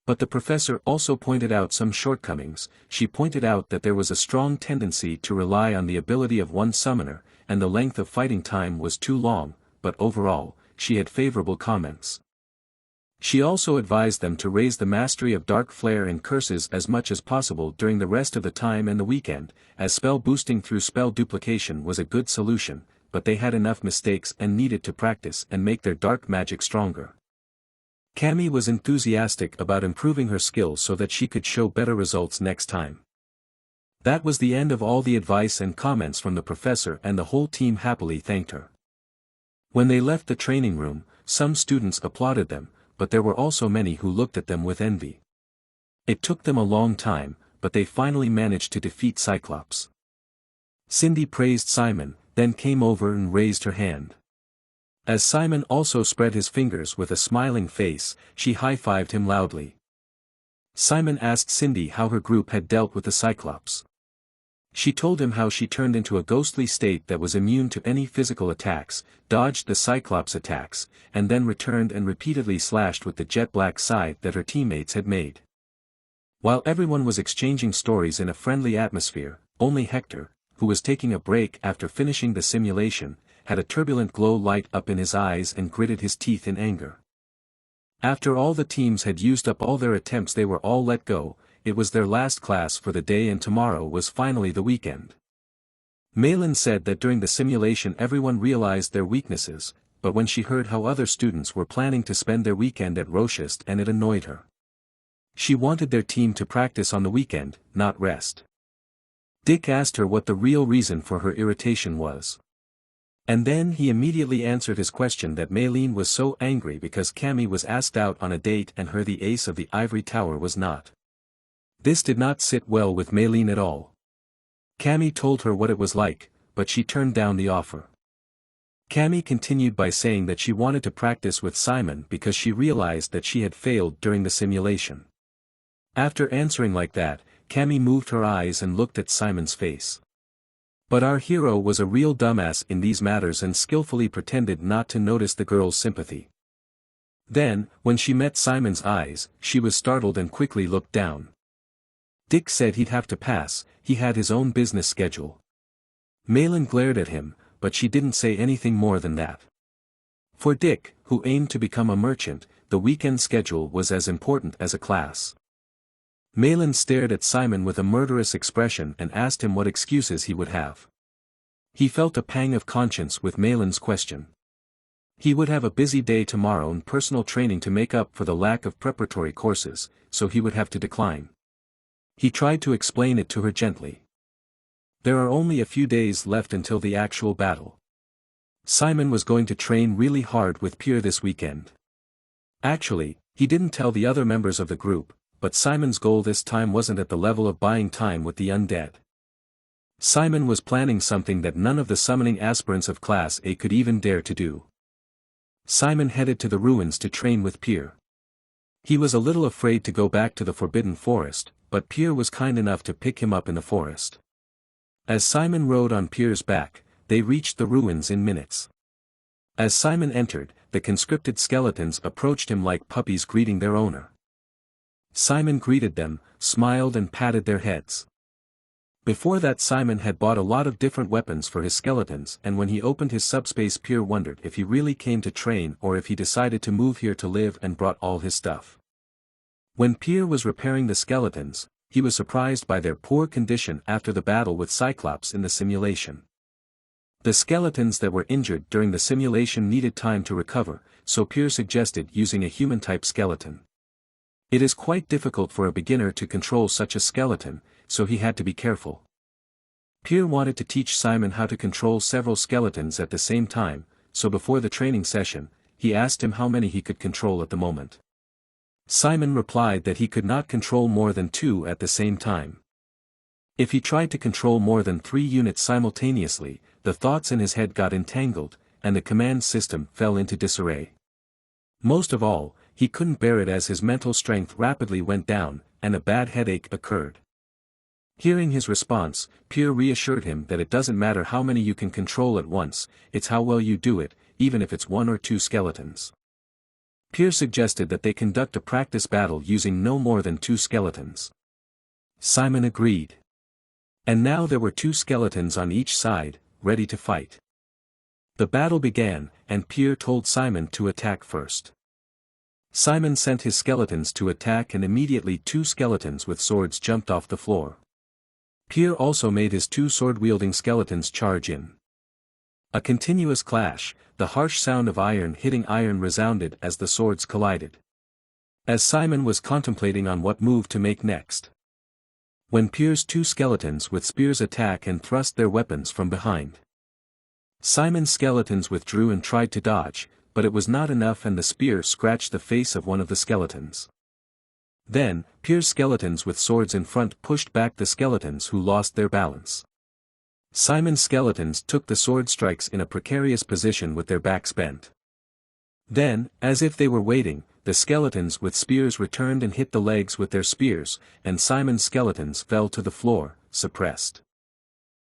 But the professor also pointed out some shortcomings. She pointed out that there was a strong tendency to rely on the ability of one summoner, and the length of fighting time was too long, but overall, she had favorable comments. She also advised them to raise the mastery of Dark Flare and Curses as much as possible during the rest of the time and the weekend, as spell boosting through spell duplication was a good solution, but they had enough mistakes and needed to practice and make their dark magic stronger. Cammy was enthusiastic about improving her skills so that she could show better results next time. That was the end of all the advice and comments from the professor, and the whole team happily thanked her. When they left the training room, some students applauded them, but there were also many who looked at them with envy. It took them a long time, but they finally managed to defeat Cyclops. Cindy praised Simon, then came over and raised her hand. As Simon also spread his fingers with a smiling face, she high-fived him loudly. Simon asked Cindy how her group had dealt with the Cyclops. She told him how she turned into a ghostly state that was immune to any physical attacks, dodged the Cyclops attacks, and then returned and repeatedly slashed with the jet black scythe that her teammates had made. While everyone was exchanging stories in a friendly atmosphere, only Hector, who was taking a break after finishing the simulation, had a turbulent glow light up in his eyes and gritted his teeth in anger. After all the teams had used up all their attempts, they were all let go. It was their last class for the day and tomorrow was finally the weekend. Malin said that during the simulation everyone realized their weaknesses, but when she heard how other students were planning to spend their weekend at Rochest, and it annoyed her. She wanted their team to practice on the weekend, not rest. Dick asked her what the real reason for her irritation was. And then he immediately answered his question that Maylene was so angry because Cammy was asked out on a date and her the ace of the ivory tower was not. This did not sit well with Maylene at all. Cammy told her what it was like, but she turned down the offer. Cammy continued by saying that she wanted to practice with Simon because she realized that she had failed during the simulation. After answering like that, Cammy moved her eyes and looked at Simon's face. But our hero was a real dumbass in these matters and skillfully pretended not to notice the girl's sympathy. Then, when she met Simon's eyes, she was startled and quickly looked down. Dick said he'd have to pass, he had his own business schedule. Maylene glared at him, but she didn't say anything more than that. For Dick, who aimed to become a merchant, the weekend schedule was as important as a class. Maylene stared at Simon with a murderous expression and asked him what excuses he would have. He felt a pang of conscience with Maylene's question. He would have a busy day tomorrow and personal training to make up for the lack of preparatory courses, so he would have to decline. He tried to explain it to her gently. There are only a few days left until the actual battle. Simon was going to train really hard with Pierre this weekend. Actually, he didn't tell the other members of the group, but Simon's goal this time wasn't at the level of buying time with the undead. Simon was planning something that none of the summoning aspirants of Class A could even dare to do. Simon headed to the ruins to train with Pierre. He was a little afraid to go back to the Forbidden Forest, but Pierre was kind enough to pick him up in the forest. As Simon rode on Pierre's back, they reached the ruins in minutes. As Simon entered, the conscripted skeletons approached him like puppies greeting their owner. Simon greeted them, smiled and patted their heads. Before that Simon had bought a lot of different weapons for his skeletons, and when he opened his subspace Pierre wondered if he really came to train or if he decided to move here to live and brought all his stuff. When Pierre was repairing the skeletons, he was surprised by their poor condition after the battle with Cyclops in the simulation. The skeletons that were injured during the simulation needed time to recover, so Pierre suggested using a human-type skeleton. It is quite difficult for a beginner to control such a skeleton, so he had to be careful. Pierre wanted to teach Simon how to control several skeletons at the same time, so before the training session, he asked him how many he could control at the moment. Simon replied that he could not control more than 2 at the same time. If he tried to control more than 3 units simultaneously, the thoughts in his head got entangled, and the command system fell into disarray. Most of all, he couldn't bear it as his mental strength rapidly went down, and a bad headache occurred. Hearing his response, Pierre reassured him that it doesn't matter how many you can control at once, it's how well you do it, even if it's 1 or 2 skeletons. Pierre suggested that they conduct a practice battle using no more than 2 skeletons. Simon agreed. And now there were 2 skeletons on each side, ready to fight. The battle began, and Pierre told Simon to attack first. Simon sent his skeletons to attack and immediately 2 skeletons with swords jumped off the floor. Pierre also made his 2 sword-wielding skeletons charge in. A continuous clash, the harsh sound of iron hitting iron resounded as the swords collided. As Simon was contemplating on what move to make next, when Pierre's 2 skeletons with spears attack and thrust their weapons from behind. Simon's skeletons withdrew and tried to dodge, but it was not enough and the spear scratched the face of one of the skeletons. Then, Pierre's skeletons with swords in front pushed back the skeletons who lost their balance. Simon's skeletons took the sword strikes in a precarious position with their backs bent. Then, as if they were waiting, the skeletons with spears returned and hit the legs with their spears, and Simon's skeletons fell to the floor, suppressed.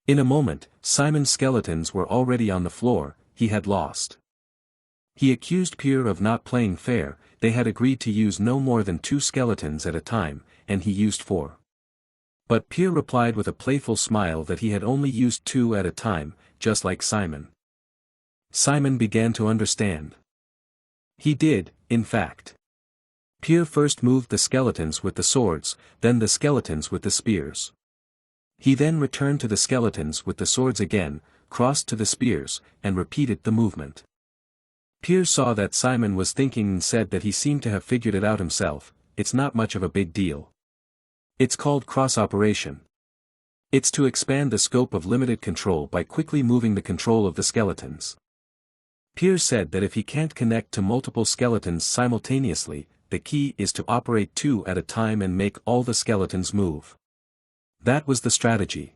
In a moment, Simon's skeletons were already on the floor, he had lost. He accused Pierre of not playing fair, they had agreed to use no more than 2 skeletons at a time, and he used 4. But Pierre replied with a playful smile that he had only used 2 at a time, just like Simon. Simon began to understand. He did, in fact. Pierre first moved the skeletons with the swords, then the skeletons with the spears. He then returned to the skeletons with the swords again, crossed to the spears, and repeated the movement. Pierre saw that Simon was thinking and said that he seemed to have figured it out himself. It's not much of a big deal. It's called cross-operation. It's to expand the scope of limited control by quickly moving the control of the skeletons. Pierre said that if he can't connect to multiple skeletons simultaneously, the key is to operate two at a time and make all the skeletons move. That was the strategy.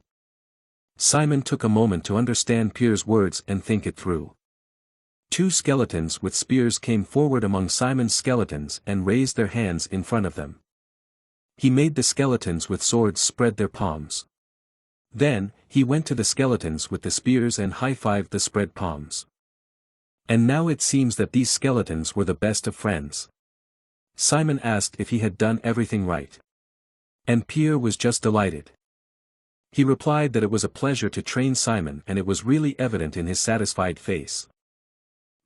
Simon took a moment to understand Pierre's words and think it through. Two skeletons with spears came forward among Simon's skeletons and raised their hands in front of them. He made the skeletons with swords spread their palms. Then, he went to the skeletons with the spears and high-fived the spread palms. And now it seems that these skeletons were the best of friends. Simon asked if he had done everything right. And Pierre was just delighted. He replied that it was a pleasure to train Simon and it was really evident in his satisfied face.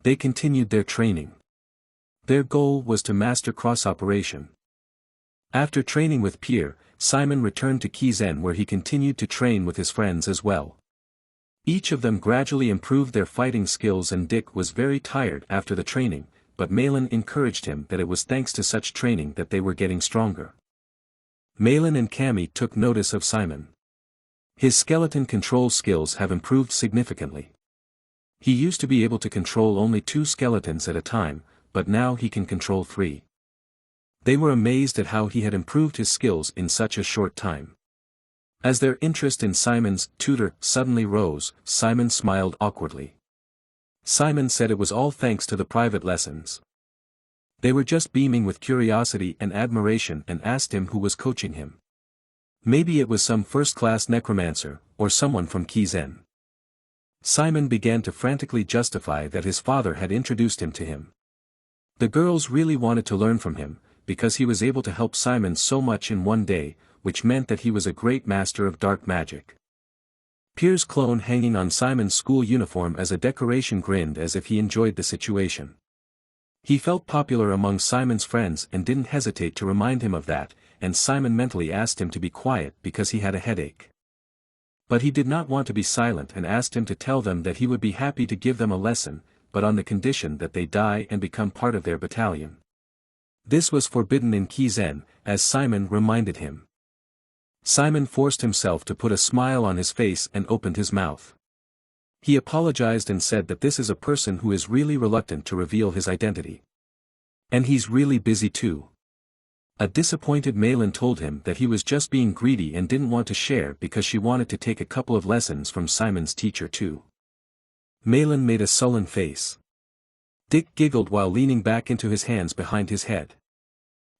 They continued their training. Their goal was to master cross-operation. After training with Pierre, Simon returned to Kizen where he continued to train with his friends as well. Each of them gradually improved their fighting skills and Dick was very tired after the training, but Malin encouraged him that it was thanks to such training that they were getting stronger. Malin and Cammy took notice of Simon. His skeleton control skills have improved significantly. He used to be able to control only 2 skeletons at a time, but now he can control 3. They were amazed at how he had improved his skills in such a short time. As their interest in Simon's tutor suddenly rose, Simon smiled awkwardly. Simon said it was all thanks to the private lessons. They were just beaming with curiosity and admiration and asked him who was coaching him. Maybe it was some first-class necromancer, or someone from Kizen. Simon began to frantically justify that his father had introduced him to him. The girls really wanted to learn from him, because he was able to help Simon so much in one day, which meant that he was a great master of dark magic. Pierre's clone hanging on Simon's school uniform as a decoration grinned as if he enjoyed the situation. He felt popular among Simon's friends and didn't hesitate to remind him of that, and Simon mentally asked him to be quiet because he had a headache. But he did not want to be silent and asked him to tell them that he would be happy to give them a lesson, but on the condition that they die and become part of their battalion. This was forbidden in Kizen, as Simon reminded him. Simon forced himself to put a smile on his face and opened his mouth. He apologized and said that this is a person who is really reluctant to reveal his identity. And he's really busy too. A disappointed Malin told him that he was just being greedy and didn't want to share because she wanted to take a couple of lessons from Simon's teacher too. Malin made a sullen face. Dick giggled while leaning back into his hands behind his head.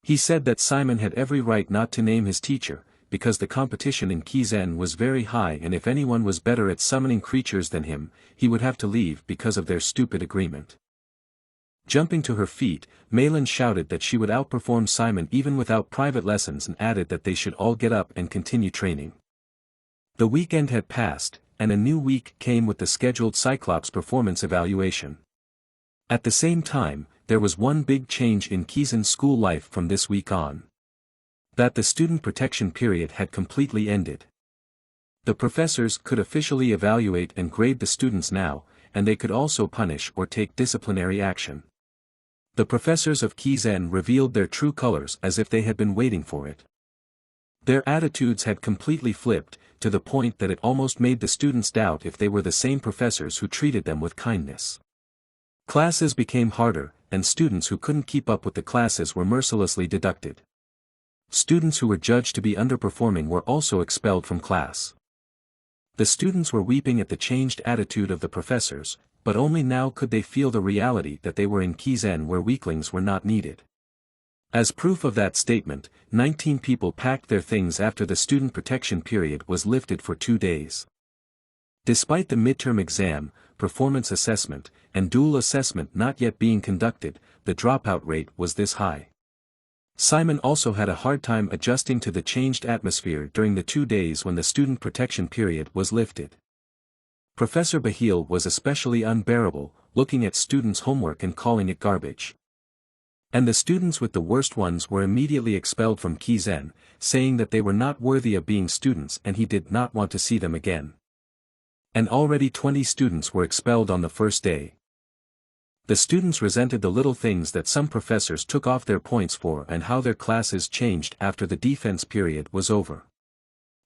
He said that Simon had every right not to name his teacher, because the competition in Kizen was very high and if anyone was better at summoning creatures than him, he would have to leave because of their stupid agreement. Jumping to her feet, Malin shouted that she would outperform Simon even without private lessons and added that they should all get up and continue training. The weekend had passed, and a new week came with the scheduled Cyclops performance evaluation. At the same time, there was one big change in Kizen's school life from this week on. That the student protection period had completely ended. The professors could officially evaluate and grade the students now, and they could also punish or take disciplinary action. The professors of Kizen revealed their true colors as if they had been waiting for it. Their attitudes had completely flipped, to the point that it almost made the students doubt if they were the same professors who treated them with kindness. Classes became harder, and students who couldn't keep up with the classes were mercilessly deducted. Students who were judged to be underperforming were also expelled from class. The students were weeping at the changed attitude of the professors, but only now could they feel the reality that they were in Kizen where weaklings were not needed. As proof of that statement, 19 people packed their things after the student protection period was lifted for 2 days. Despite the midterm exam, performance assessment, and dual assessment not yet being conducted, the dropout rate was this high. Simon also had a hard time adjusting to the changed atmosphere during the 2 days when the student protection period was lifted. Professor Bahil was especially unbearable, looking at students' homework and calling it garbage. And the students with the worst ones were immediately expelled from Kizen, saying that they were not worthy of being students and he did not want to see them again. And already 20 students were expelled on the first day. The students resented the little things that some professors took off their points for and how their classes changed after the defense period was over.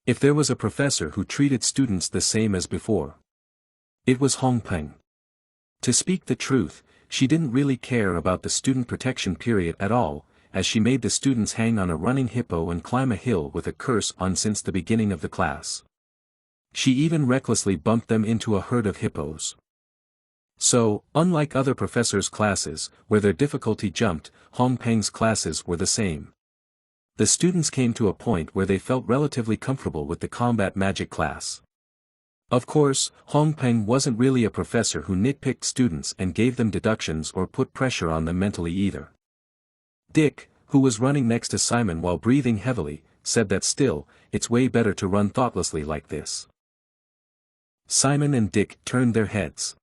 If there was a professor who treated students the same as before, it was Hong Peng. To speak the truth, she didn't really care about the student protection period at all, as she made the students hang on a running hippo and climb a hill with a curse on since the beginning of the class. She even recklessly bumped them into a herd of hippos. So, unlike other professors' classes, where their difficulty jumped, Hong Peng's classes were the same. The students came to a point where they felt relatively comfortable with the combat magic class. Of course, Hong Peng wasn't really a professor who nitpicked students and gave them deductions or put pressure on them mentally either. Dick, who was running next to Simon while breathing heavily, said that still, it's way better to run thoughtlessly like this. Simon and Dick turned their heads.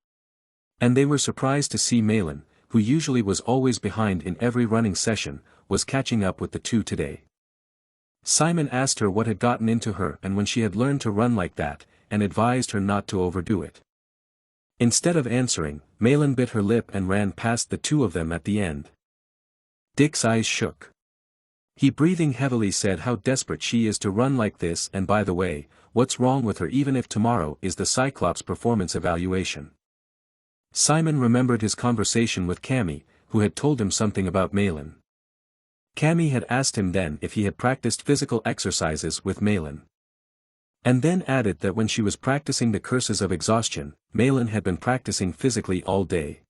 And they were surprised to see Malin, who usually was always behind in every running session, was catching up with the two today. Simon asked her what had gotten into her and when she had learned to run like that, and advised her not to overdo it. Instead of answering, Malin bit her lip and ran past the two of them at the end. Dick's eyes shook. He breathing heavily said how desperate she is to run like this, and by the way, what's wrong with her even if tomorrow is the Cyclops performance evaluation. Simon remembered his conversation with Cammy, who had told him something about Malin. Cammy had asked him then if he had practiced physical exercises with Malin. And then added that when she was practicing the curses of exhaustion, Malin had been practicing physically all day.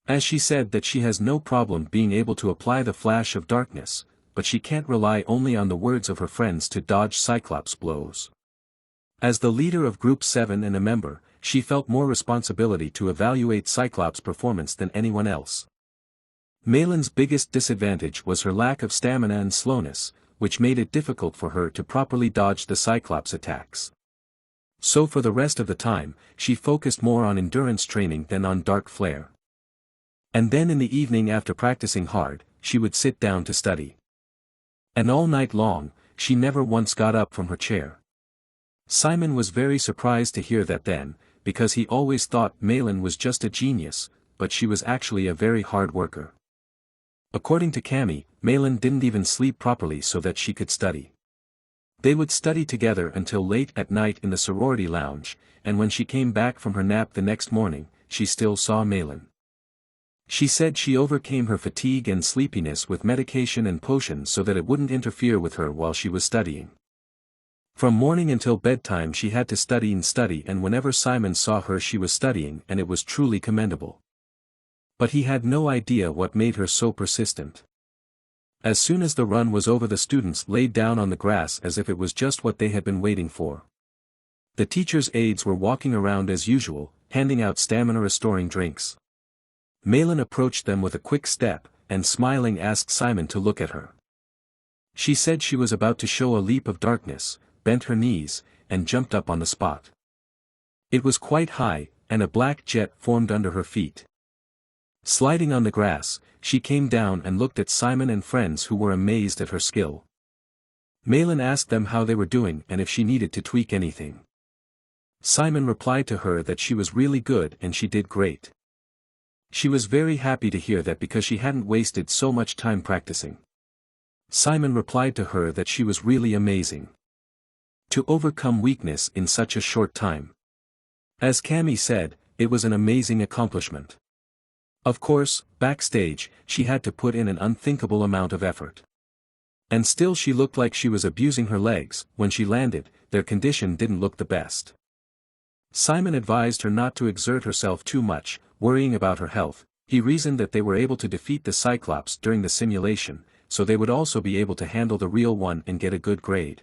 As she said that she has no problem being able to apply the flash of darkness, but she can't rely only on the words of her friends to dodge Cyclops blows. As the leader of Group 7 and a member, she felt more responsibility to evaluate Cyclops' performance than anyone else. Malin's biggest disadvantage was her lack of stamina and slowness, which made it difficult for her to properly dodge the Cyclops attacks. So for the rest of the time, she focused more on endurance training than on dark flare. And then in the evening after practicing hard, she would sit down to study. And all night long, she never once got up from her chair. Simon was very surprised to hear that then, because he always thought Malin was just a genius, but she was actually a very hard worker. According to Cammy, Malin didn't even sleep properly so that she could study. They would study together until late at night in the sorority lounge, and when she came back from her nap the next morning, she still saw Malin. She said she overcame her fatigue and sleepiness with medication and potions so that it wouldn't interfere with her while she was studying. From morning until bedtime she had to study and whenever Simon saw her she was studying, and it was truly commendable. But he had no idea what made her so persistent. As soon as the run was over the students laid down on the grass as if it was just what they had been waiting for. The teacher's aides were walking around as usual, handing out stamina-restoring drinks. Malin approached them with a quick step, and smiling asked Simon to look at her. She said she was about to show a leap of darkness, bent her knees, and jumped up on the spot. It was quite high, and a black jet formed under her feet. Sliding on the grass, she came down and looked at Simon and friends who were amazed at her skill. Malin asked them how they were doing and if she needed to tweak anything. Simon replied to her that she was really good and she did great. She was very happy to hear that because she hadn't wasted so much time practicing. Simon replied to her that she was really amazing. To overcome weakness in such a short time. As Cammy said, it was an amazing accomplishment. Of course, backstage, she had to put in an unthinkable amount of effort. And still she looked like she was abusing her legs. When she landed, their condition didn't look the best. Simon advised her not to exert herself too much, worrying about her health. He reasoned that they were able to defeat the Cyclops during the simulation, so they would also be able to handle the real one and get a good grade.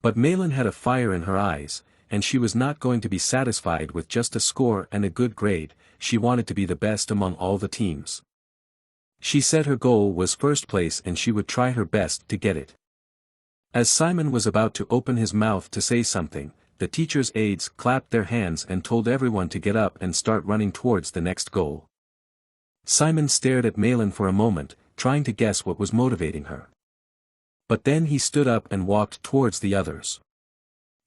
But Malin had a fire in her eyes, and she was not going to be satisfied with just a score and a good grade. She wanted to be the best among all the teams. She said her goal was first place and she would try her best to get it. As Simon was about to open his mouth to say something, the teacher's aides clapped their hands and told everyone to get up and start running towards the next goal. Simon stared at Malin for a moment, trying to guess what was motivating her. But then he stood up and walked towards the others.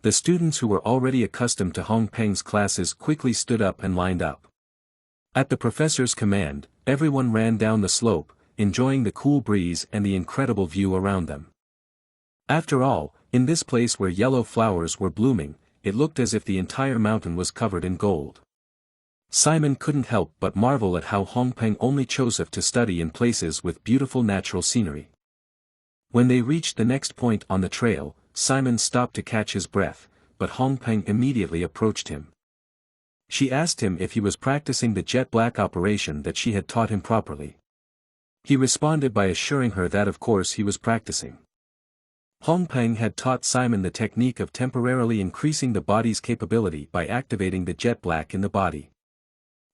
The students who were already accustomed to Hong Peng's classes quickly stood up and lined up. At the professor's command, everyone ran down the slope, enjoying the cool breeze and the incredible view around them. After all, in this place where yellow flowers were blooming, it looked as if the entire mountain was covered in gold. Simon couldn't help but marvel at how Hongpeng only chose to study in places with beautiful natural scenery. When they reached the next point on the trail, Simon stopped to catch his breath, but Hongpeng immediately approached him. She asked him if he was practicing the jet black operation that she had taught him properly. He responded by assuring her that of course he was practicing. Hongpeng had taught Simon the technique of temporarily increasing the body's capability by activating the jet black in the body.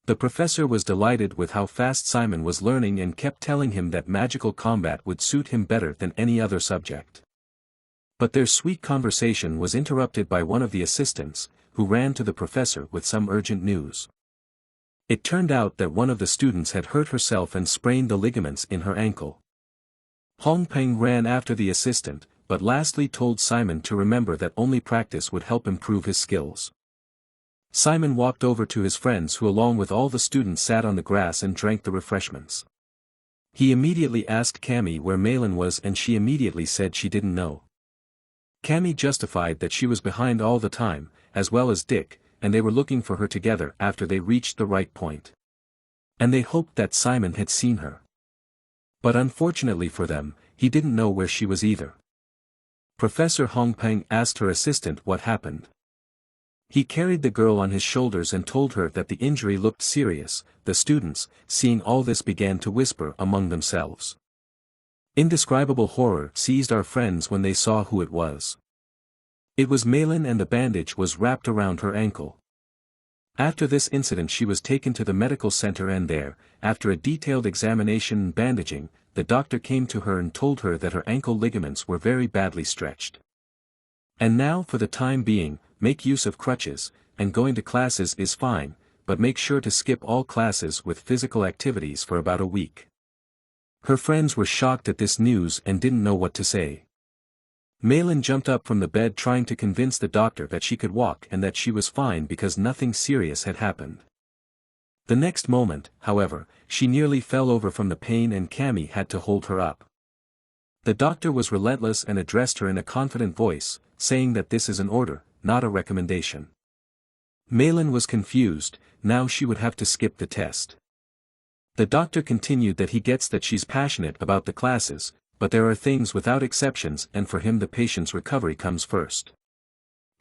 The professor was delighted with how fast Simon was learning and kept telling him that magical combat would suit him better than any other subject. But their sweet conversation was interrupted by one of the assistants, who ran to the professor with some urgent news. It turned out that one of the students had hurt herself and sprained the ligaments in her ankle. Hongpeng ran after the assistant, but lastly told Simon to remember that only practice would help improve his skills. Simon walked over to his friends who along with all the students sat on the grass and drank the refreshments. He immediately asked Cammy where Malin was and she immediately said she didn't know. Cammy justified that she was behind all the time, as well as Dick, and they were looking for her together after they reached the right point. And they hoped that Simon had seen her. But unfortunately for them, he didn't know where she was either. Professor Hongpeng asked her assistant what happened. He carried the girl on his shoulders and told her that the injury looked serious. The students, seeing all this, began to whisper among themselves. Indescribable horror seized our friends when they saw who it was. It was Malin and the bandage was wrapped around her ankle. After this incident she was taken to the medical center and there, after a detailed examination and bandaging, the doctor came to her and told her that her ankle ligaments were very badly stretched. And now for the time being, make use of crutches, and going to classes is fine, but make sure to skip all classes with physical activities for about a week. Her friends were shocked at this news and didn't know what to say. Malin jumped up from the bed trying to convince the doctor that she could walk and that she was fine because nothing serious had happened. The next moment, however, she nearly fell over from the pain and Cammy had to hold her up. The doctor was relentless and addressed her in a confident voice, saying that this is an order, not a recommendation. Malin was confused, now she would have to skip the test. The doctor continued that he gets that she's passionate about the classes, but there are things without exceptions and for him the patient's recovery comes first.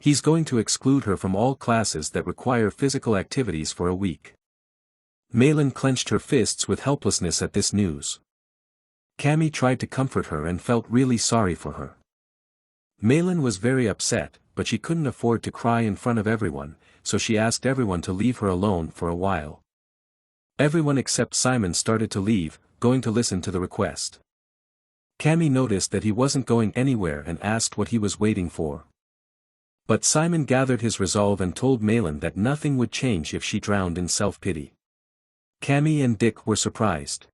He's going to exclude her from all classes that require physical activities for a week. Malin clenched her fists with helplessness at this news. Cammy tried to comfort her and felt really sorry for her. Malin was very upset, but she couldn't afford to cry in front of everyone, so she asked everyone to leave her alone for a while. Everyone except Simon started to leave, going to listen to the request. Cammy noticed that he wasn't going anywhere and asked what he was waiting for. But Simon gathered his resolve and told Malin that nothing would change if she drowned in self-pity. Cammy and Dick were surprised.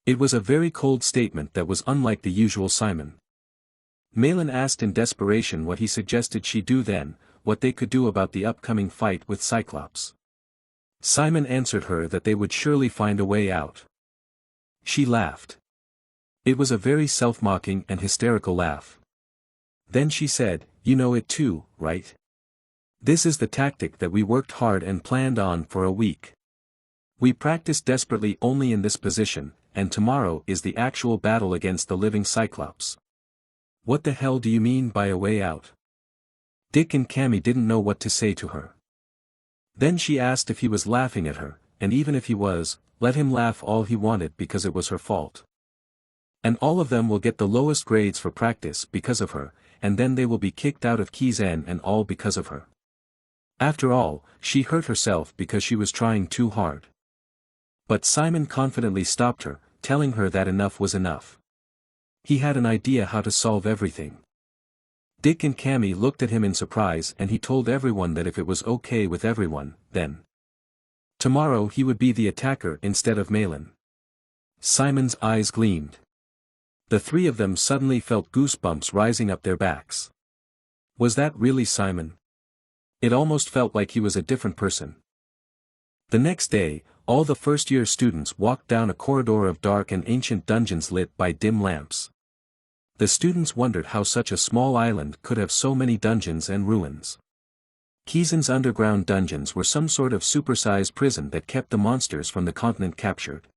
It was a very cold statement that was unlike the usual Simon. Malin asked in desperation what he suggested she do then, what they could do about the upcoming fight with Cyclops. Simon answered her that they would surely find a way out. She laughed. It was a very self-mocking and hysterical laugh. Then she said, "You know it too, right? This is the tactic that we worked hard and planned on for a week. We practiced desperately only in this position, and tomorrow is the actual battle against the living Cyclops. What the hell do you mean by a way out?" Dick and Cammy didn't know what to say to her. Then she asked if he was laughing at her, and even if he was, let him laugh all he wanted because it was her fault. And all of them will get the lowest grades for practice because of her, and then they will be kicked out of Kizen and all because of her. After all, she hurt herself because she was trying too hard. But Simon confidently stopped her, telling her that enough was enough. He had an idea how to solve everything. Dick and Cammy looked at him in surprise and he told everyone that if it was okay with everyone, then tomorrow he would be the attacker instead of Malin. Simon's eyes gleamed. The three of them suddenly felt goosebumps rising up their backs. Was that really Simon? It almost felt like he was a different person. The next day, All the first-year students walked down a corridor of dark and ancient dungeons lit by dim lamps. The students wondered how such a small island could have so many dungeons and ruins. Kizen's underground dungeons were some sort of supersized prison that kept the monsters from the continent captured.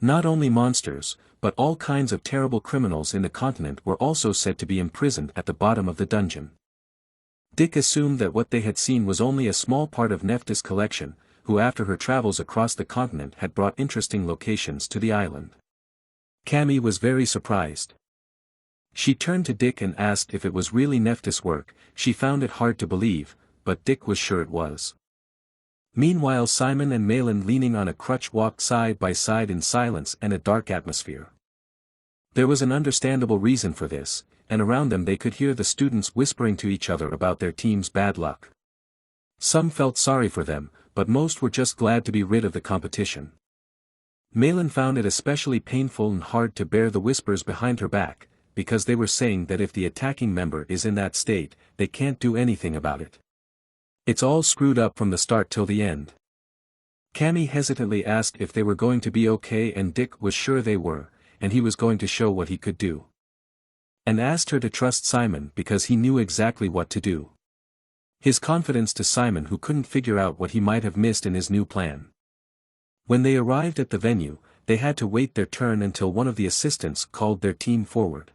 Not only monsters, but all kinds of terrible criminals in the continent were also said to be imprisoned at the bottom of the dungeon. Dick assumed that what they had seen was only a small part of Nephthys' collection, who after her travels across the continent had brought interesting locations to the island. Cammy was very surprised. She turned to Dick and asked if it was really Nephthys' work. She found it hard to believe, but Dick was sure it was. Meanwhile, Simon and Malin, leaning on a crutch, walked side by side in silence and a dark atmosphere. There was an understandable reason for this, and around them they could hear the students whispering to each other about their team's bad luck. Some felt sorry for them, but most were just glad to be rid of the competition. Malin found it especially painful and hard to bear the whispers behind her back, because they were saying that if the attacking member is in that state, they can't do anything about it. It's all screwed up from the start till the end. Cammy hesitantly asked if they were going to be okay, and Dick was sure they were, and he was going to show what he could do. And asked her to trust Simon because he knew exactly what to do. His confidence to Simon, who couldn't figure out what he might have missed in his new plan. When they arrived at the venue, they had to wait their turn until one of the assistants called their team forward.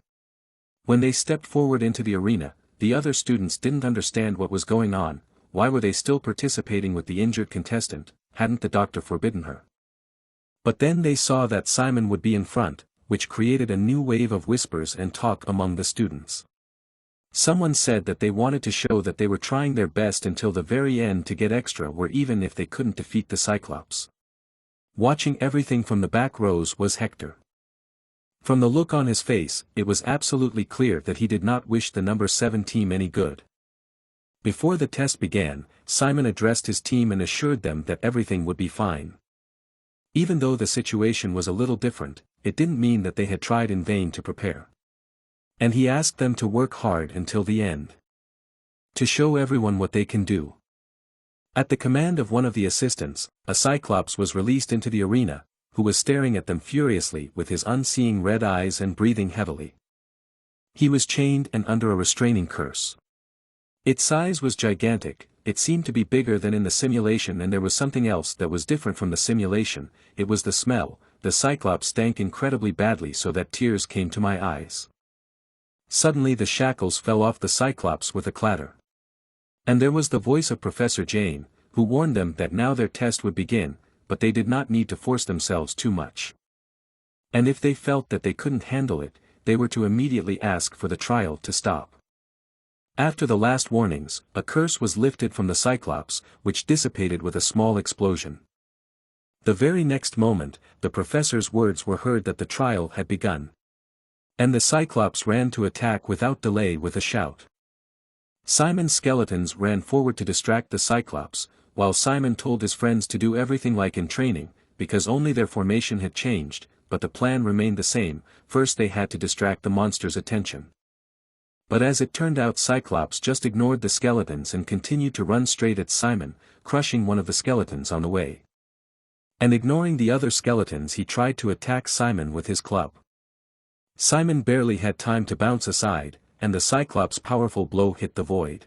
When they stepped forward into the arena, the other students didn't understand what was going on. Why were they still participating with the injured contestant? Hadn't the doctor forbidden her? But then they saw that Simon would be in front, which created a new wave of whispers and talk among the students. Someone said that they wanted to show that they were trying their best until the very end to get extra, where even if they couldn't defeat the Cyclops. Watching everything from the back rows was Hector. From the look on his face, it was absolutely clear that he did not wish the number 7 team any good. Before the test began, Simon addressed his team and assured them that everything would be fine. Even though the situation was a little different, it didn't mean that they had tried in vain to prepare. And he asked them to work hard until the end. To show everyone what they can do. At the command of one of the assistants, a Cyclops was released into the arena, who was staring at them furiously with his unseeing red eyes and breathing heavily. He was chained and under a restraining curse. Its size was gigantic. It seemed to be bigger than in the simulation, and there was something else that was different from the simulation. It was the smell. The Cyclops stank incredibly badly, so that tears came to my eyes. Suddenly the shackles fell off the Cyclops with a clatter. And there was the voice of Professor Jane, who warned them that now their test would begin, but they did not need to force themselves too much. And if they felt that they couldn't handle it, they were to immediately ask for the trial to stop. After the last warnings, a curse was lifted from the Cyclops, which dissipated with a small explosion. The very next moment, the professor's words were heard that the trial had begun. And the Cyclops ran to attack without delay with a shout. Simon's skeletons ran forward to distract the Cyclops, while Simon told his friends to do everything like in training, because only their formation had changed, but the plan remained the same. First they had to distract the monster's attention. But as it turned out, Cyclops just ignored the skeletons and continued to run straight at Simon, crushing one of the skeletons on the way. And ignoring the other skeletons, he tried to attack Simon with his club. Simon barely had time to bounce aside, and the Cyclops' powerful blow hit the void.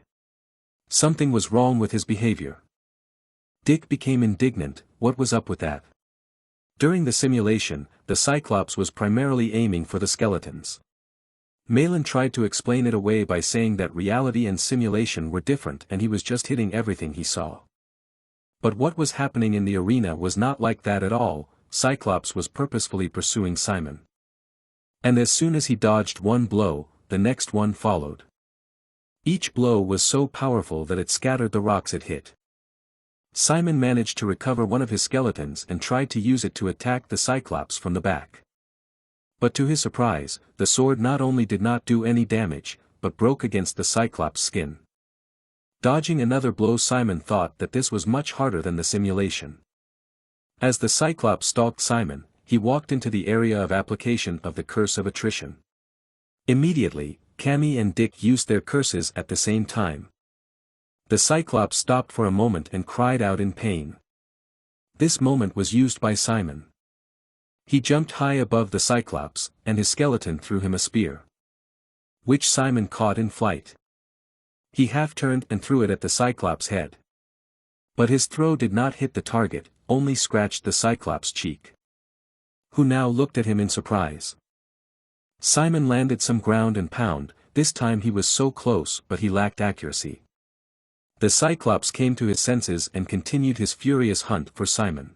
Something was wrong with his behavior. Dick became indignant. What was up with that? During the simulation, the Cyclops was primarily aiming for the skeletons. Malin tried to explain it away by saying that reality and simulation were different and he was just hitting everything he saw. But what was happening in the arena was not like that at all. Cyclops was purposefully pursuing Simon. And as soon as he dodged one blow, the next one followed. Each blow was so powerful that it scattered the rocks it hit. Simon managed to recover one of his skeletons and tried to use it to attack the Cyclops from the back. But to his surprise, the sword not only did not do any damage, but broke against the Cyclops' skin. Dodging another blow, Simon thought that this was much harder than the simulation. As the Cyclops stalked Simon, he walked into the area of application of the curse of attrition. Immediately, Cammy and Dick used their curses at the same time. The Cyclops stopped for a moment and cried out in pain. This moment was used by Simon. He jumped high above the Cyclops, and his skeleton threw him a spear, which Simon caught in flight. He half-turned and threw it at the Cyclops' head. But his throw did not hit the target, only scratched the Cyclops' cheek, who now looked at him in surprise. Simon landed some ground and pound. This time he was so close but he lacked accuracy. The Cyclops came to his senses and continued his furious hunt for Simon.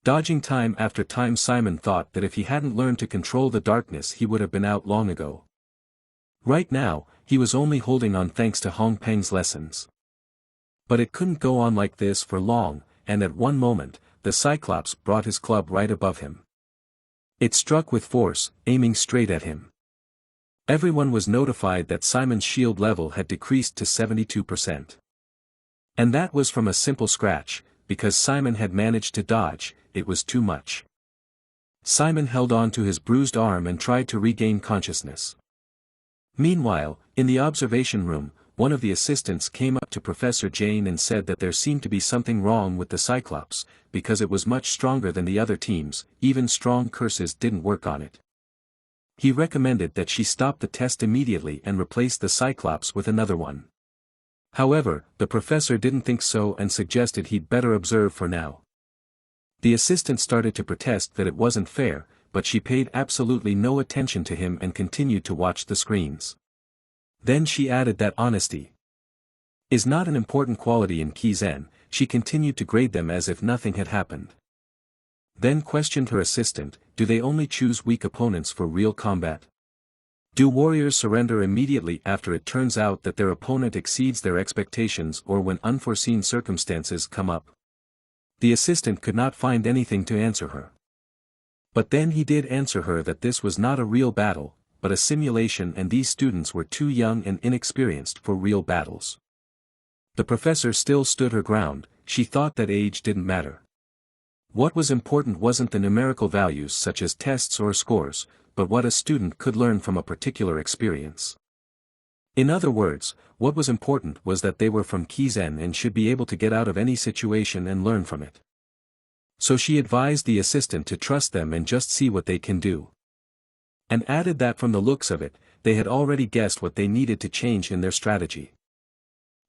Dodging time after time, Simon thought that if he hadn't learned to control the darkness he would have been out long ago. Right now, he was only holding on thanks to Hong Peng's lessons. But it couldn't go on like this for long, and at one moment, the Cyclops brought his club right above him. It struck with force, aiming straight at him. Everyone was notified that Simon's shield level had decreased to 72%. And that was from a simple scratch, because Simon had managed to dodge. It was too much. Simon held on to his bruised arm and tried to regain consciousness. Meanwhile, in the observation room, one of the assistants came up to Professor Jane and said that there seemed to be something wrong with the Cyclops, because it was much stronger than the other teams. Even strong curses didn't work on it. He recommended that she stop the test immediately and replace the Cyclops with another one. However, the professor didn't think so and suggested he'd better observe for now. The assistant started to protest that it wasn't fair, but she paid absolutely no attention to him and continued to watch the screens. Then she added that honesty is not an important quality in Kizen. She continued to grade them as if nothing had happened. Then questioned her assistant, do they only choose weak opponents for real combat? Do warriors surrender immediately after it turns out that their opponent exceeds their expectations or when unforeseen circumstances come up? The assistant could not find anything to answer her. But then he did answer her that this was not a real battle, but a simulation, and these students were too young and inexperienced for real battles. The professor still stood her ground. She thought that age didn't matter. What was important wasn't the numerical values such as tests or scores, but what a student could learn from a particular experience. In other words, what was important was that they were from Kizen and should be able to get out of any situation and learn from it. So she advised the assistant to trust them and just see what they can do. And added that from the looks of it, they had already guessed what they needed to change in their strategy.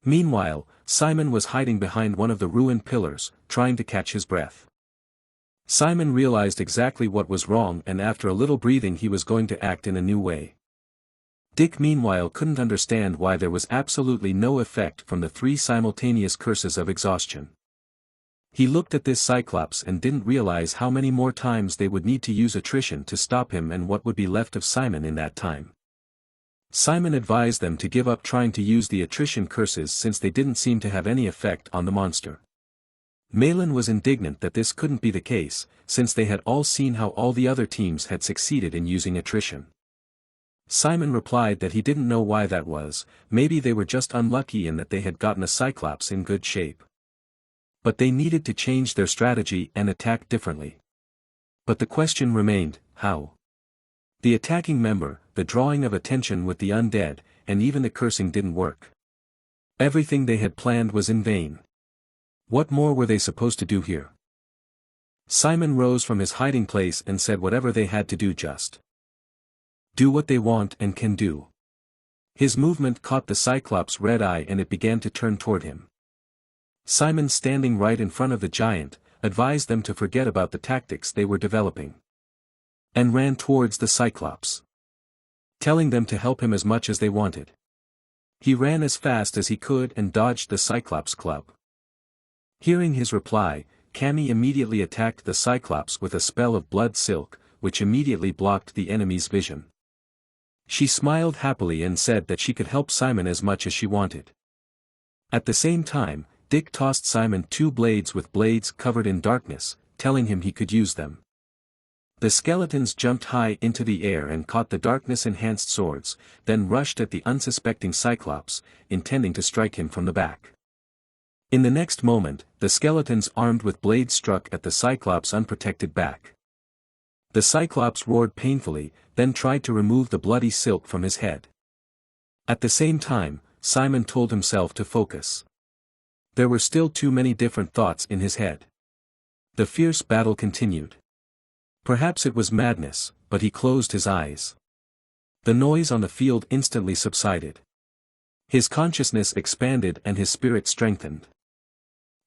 Meanwhile, Simon was hiding behind one of the ruined pillars, trying to catch his breath. Simon realized exactly what was wrong, and after a little breathing he was going to act in a new way. Dick meanwhile couldn't understand why there was absolutely no effect from the 3 simultaneous curses of exhaustion. He looked at this Cyclops and didn't realize how many more times they would need to use attrition to stop him and what would be left of Simon in that time. Simon advised them to give up trying to use the attrition curses since they didn't seem to have any effect on the monster. Malin was indignant that this couldn't be the case, since they had all seen how all the other teams had succeeded in using attrition. Simon replied that he didn't know why that was. Maybe they were just unlucky in that they had gotten a Cyclops in good shape. But they needed to change their strategy and attack differently. But the question remained, how? The attacking member, the drawing of attention with the undead, and even the cursing didn't work. Everything they had planned was in vain. What more were they supposed to do here? Simon rose from his hiding place and said whatever they had to do, just do what they want and can do. His movement caught the Cyclops' red eye and it began to turn toward him. Simon, standing right in front of the giant, advised them to forget about the tactics they were developing, and ran towards the Cyclops, telling them to help him as much as they wanted. He ran as fast as he could and dodged the Cyclops' club. Hearing his reply, Cammy immediately attacked the Cyclops with a spell of blood silk, which immediately blocked the enemy's vision. She smiled happily and said that she could help Simon as much as she wanted. At the same time, Dick tossed Simon 2 blades with blades covered in darkness, telling him he could use them. The skeletons jumped high into the air and caught the darkness-enhanced swords, then rushed at the unsuspecting Cyclops, intending to strike him from the back. In the next moment, the skeletons armed with blades struck at the Cyclops' unprotected back. The Cyclops roared painfully, then tried to remove the bloody silk from his head. At the same time, Simon told himself to focus. There were still too many different thoughts in his head. The fierce battle continued. Perhaps it was madness, but he closed his eyes. The noise on the field instantly subsided. His consciousness expanded and his spirit strengthened.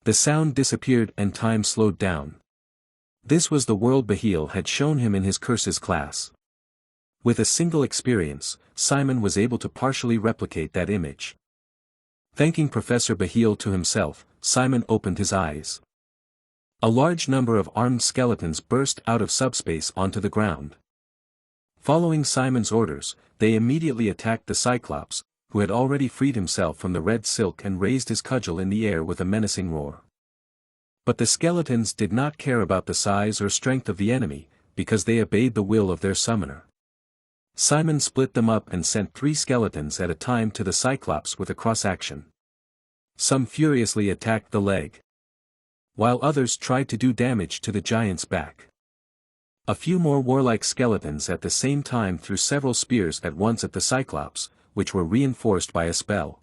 The sound disappeared and time slowed down. This was the world Bahil had shown him in his curses class. With a single experience, Simon was able to partially replicate that image. Thanking Professor Bahil to himself, Simon opened his eyes. A large number of armed skeletons burst out of subspace onto the ground. Following Simon's orders, they immediately attacked the Cyclops, who had already freed himself from the red silk and raised his cudgel in the air with a menacing roar. But the skeletons did not care about the size or strength of the enemy, because they obeyed the will of their summoner. Simon split them up and sent 3 skeletons at a time to the Cyclops with a cross-action. Some furiously attacked the leg, while others tried to do damage to the giant's back. A few more warlike skeletons at the same time threw several spears at once at the Cyclops, which were reinforced by a spell.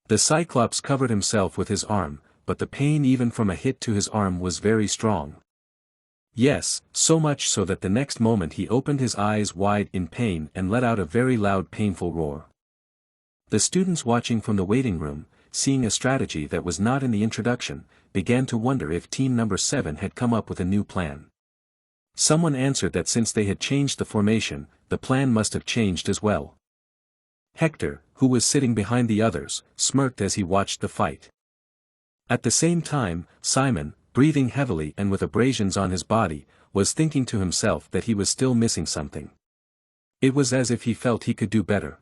The Cyclops covered himself with his arm, but the pain even from a hit to his arm was very strong. Yes, so much so that the next moment he opened his eyes wide in pain and let out a very loud painful roar. The students watching from the waiting room, seeing a strategy that was not in the introduction, began to wonder if Team Number 7 had come up with a new plan. Someone answered that since they had changed the formation, the plan must have changed as well. Hector, who was sitting behind the others, smirked as he watched the fight. At the same time, Simon, breathing heavily and with abrasions on his body, was thinking to himself that he was still missing something. It was as if he felt he could do better.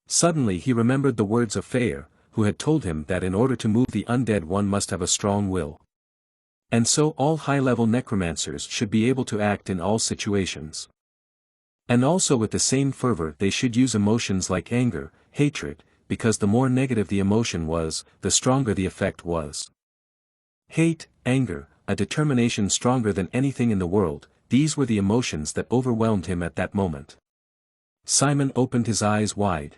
Suddenly he remembered the words of Fair, who had told him that in order to move the undead one must have a strong will. And so all high-level necromancers should be able to act in all situations. And also with the same fervor they should use emotions like anger, hatred, because the more negative the emotion was, the stronger the effect was. Hate, anger, a determination stronger than anything in the world, these were the emotions that overwhelmed him at that moment. Simon opened his eyes wide.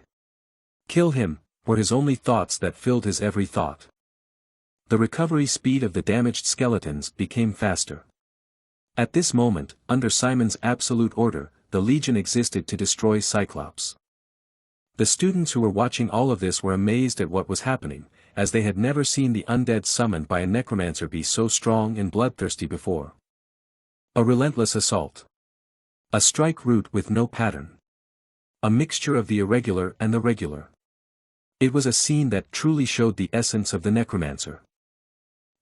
Kill him, were his only thoughts that filled his every thought. The recovery speed of the damaged skeletons became faster. At this moment, under Simon's absolute order, the Legion existed to destroy Cyclops. The students who were watching all of this were amazed at what was happening, as they had never seen the undead summoned by a necromancer be so strong and bloodthirsty before. A relentless assault. A strike route with no pattern. A mixture of the irregular and the regular. It was a scene that truly showed the essence of the necromancer.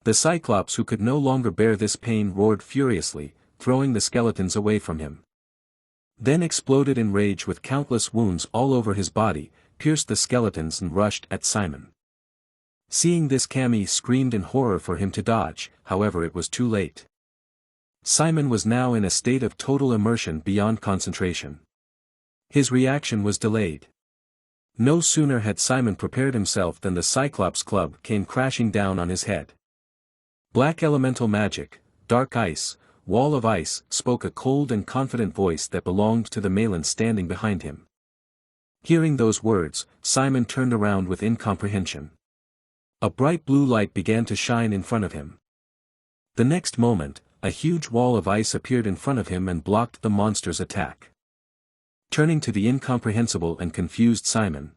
The Cyclops, who could no longer bear this pain, roared furiously, throwing the skeletons away from him. Then exploded in rage with countless wounds all over his body, pierced the skeletons and rushed at Simon. Seeing this, Cammy screamed in horror for him to dodge, however it was too late. Simon was now in a state of total immersion beyond concentration. His reaction was delayed. No sooner had Simon prepared himself than the Cyclops club came crashing down on his head. Black elemental magic, dark ice, wall of ice, spoke a cold and confident voice that belonged to the Malin standing behind him. Hearing those words, Simon turned around with incomprehension. A bright blue light began to shine in front of him. The next moment, a huge wall of ice appeared in front of him and blocked the monster's attack. Turning to the incomprehensible and confused Simon,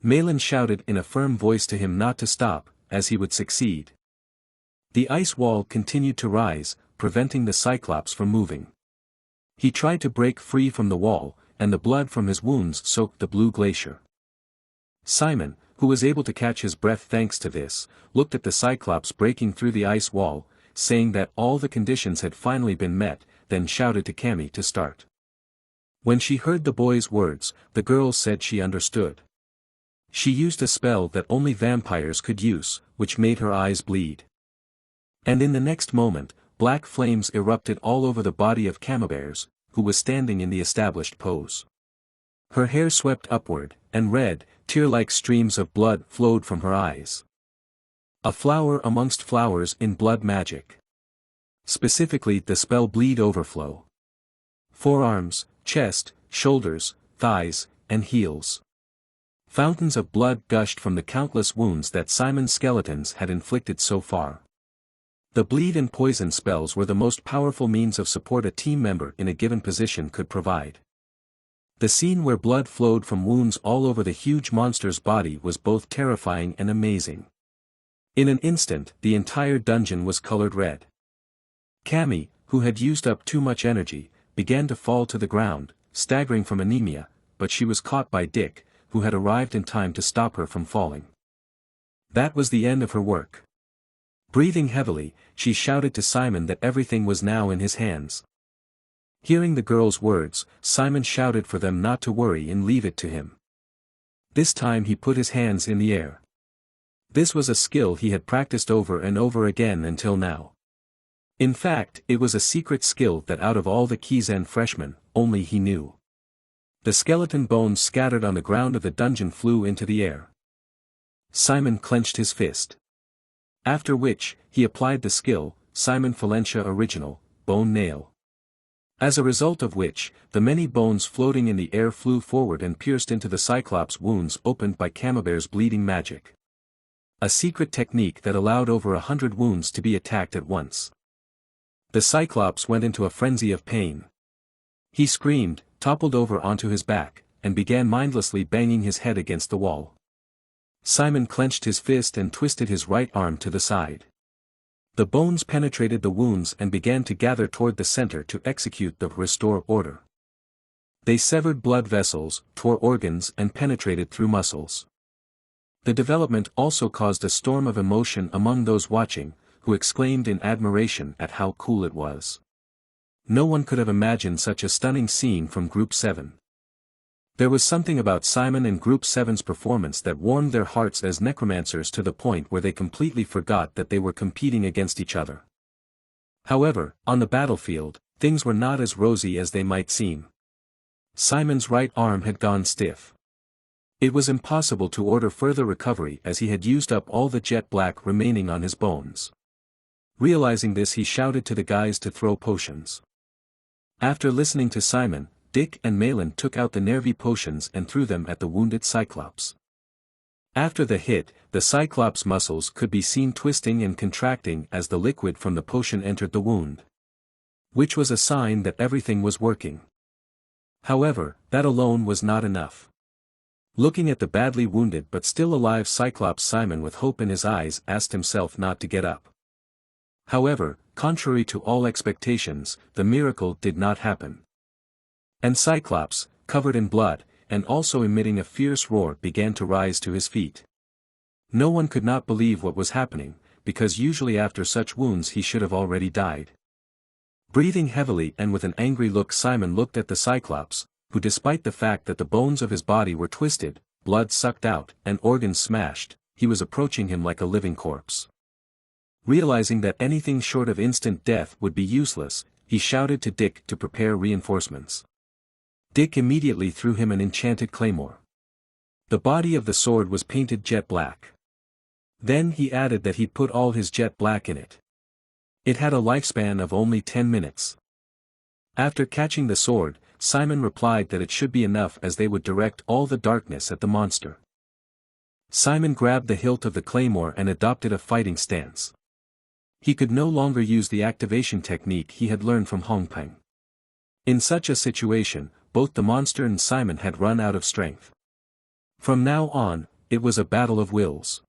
Malin shouted in a firm voice to him not to stop, as he would succeed. The ice wall continued to rise, preventing the Cyclops from moving. He tried to break free from the wall, and the blood from his wounds soaked the blue glacier. Simon, who was able to catch his breath thanks to this, looked at the Cyclops breaking through the ice wall, saying that all the conditions had finally been met, then shouted to Cammy to start. When she heard the boy's words, the girl said she understood. She used a spell that only vampires could use, which made her eyes bleed. And in the next moment, black flames erupted all over the body of Camabears, who was standing in the established pose. Her hair swept upward, and red, tear-like streams of blood flowed from her eyes. A flower amongst flowers in blood magic. Specifically the spell Bleed Overflow. Forearms, chest, shoulders, thighs, and heels. Fountains of blood gushed from the countless wounds that Simon's skeletons had inflicted so far. The bleed and poison spells were the most powerful means of support a team member in a given position could provide. The scene where blood flowed from wounds all over the huge monster's body was both terrifying and amazing. In an instant, the entire dungeon was colored red. Cammy, who had used up too much energy, began to fall to the ground, staggering from anemia, but she was caught by Dick, who had arrived in time to stop her from falling. That was the end of her work. Breathing heavily, she shouted to Simon that everything was now in his hands. Hearing the girl's words, Simon shouted for them not to worry and leave it to him. This time he put his hands in the air. This was a skill he had practiced over and over again until now. In fact, it was a secret skill that out of all the Kizen freshmen, only he knew. The skeleton bones scattered on the ground of the dungeon flew into the air. Simon clenched his fist. After which, he applied the skill, Simon Valencia Original, Bone Nail. As a result of which, the many bones floating in the air flew forward and pierced into the Cyclops' wounds opened by Camabear's bleeding magic. A secret technique that allowed over 100 wounds to be attacked at once. The Cyclops went into a frenzy of pain. He screamed, toppled over onto his back, and began mindlessly banging his head against the wall. Simon clenched his fist and twisted his right arm to the side. The bones penetrated the wounds and began to gather toward the center to execute the restore order. They severed blood vessels, tore organs and penetrated through muscles. The development also caused a storm of emotion among those watching, who exclaimed in admiration at how cool it was. No one could have imagined such a stunning scene from Group 7. There was something about Simon and Group 7's performance that warmed their hearts as necromancers to the point where they completely forgot that they were competing against each other. However, on the battlefield, things were not as rosy as they might seem. Simon's right arm had gone stiff. It was impossible to order further recovery as he had used up all the jet black remaining on his bones. Realizing this, he shouted to the guys to throw potions. After listening to Simon, Dick and Malin took out the nervy potions and threw them at the wounded Cyclops. After the hit, the Cyclops' muscles could be seen twisting and contracting as the liquid from the potion entered the wound. Which was a sign that everything was working. However, that alone was not enough. Looking at the badly wounded but still alive Cyclops, Simon with hope in his eyes asked himself not to get up. However, contrary to all expectations, the miracle did not happen. And Cyclops, covered in blood, and also emitting a fierce roar, began to rise to his feet. No one could not believe what was happening, because usually after such wounds he should have already died. Breathing heavily and with an angry look, Simon looked at the Cyclops, who despite the fact that the bones of his body were twisted, blood sucked out, and organs smashed, he was approaching him like a living corpse. Realizing that anything short of instant death would be useless, he shouted to Dick to prepare reinforcements. Dick immediately threw him an enchanted claymore. The body of the sword was painted jet black. Then he added that he'd put all his jet black in it. It had a lifespan of only 10 minutes. After catching the sword, Simon replied that it should be enough as they would direct all the darkness at the monster. Simon grabbed the hilt of the claymore and adopted a fighting stance. He could no longer use the activation technique he had learned from Hongpeng. In such a situation, both the monster and Simon had run out of strength. From now on, it was a battle of wills.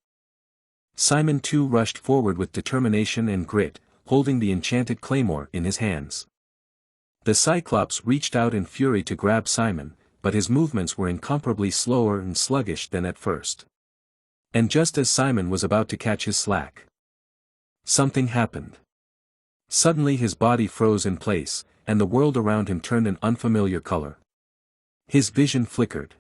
Simon too rushed forward with determination and grit, holding the enchanted claymore in his hands. The Cyclops reached out in fury to grab Simon, but his movements were incomparably slower and sluggish than at first. And just as Simon was about to catch his slack, something happened. Suddenly his body froze in place, and the world around him turned an unfamiliar color. His vision flickered.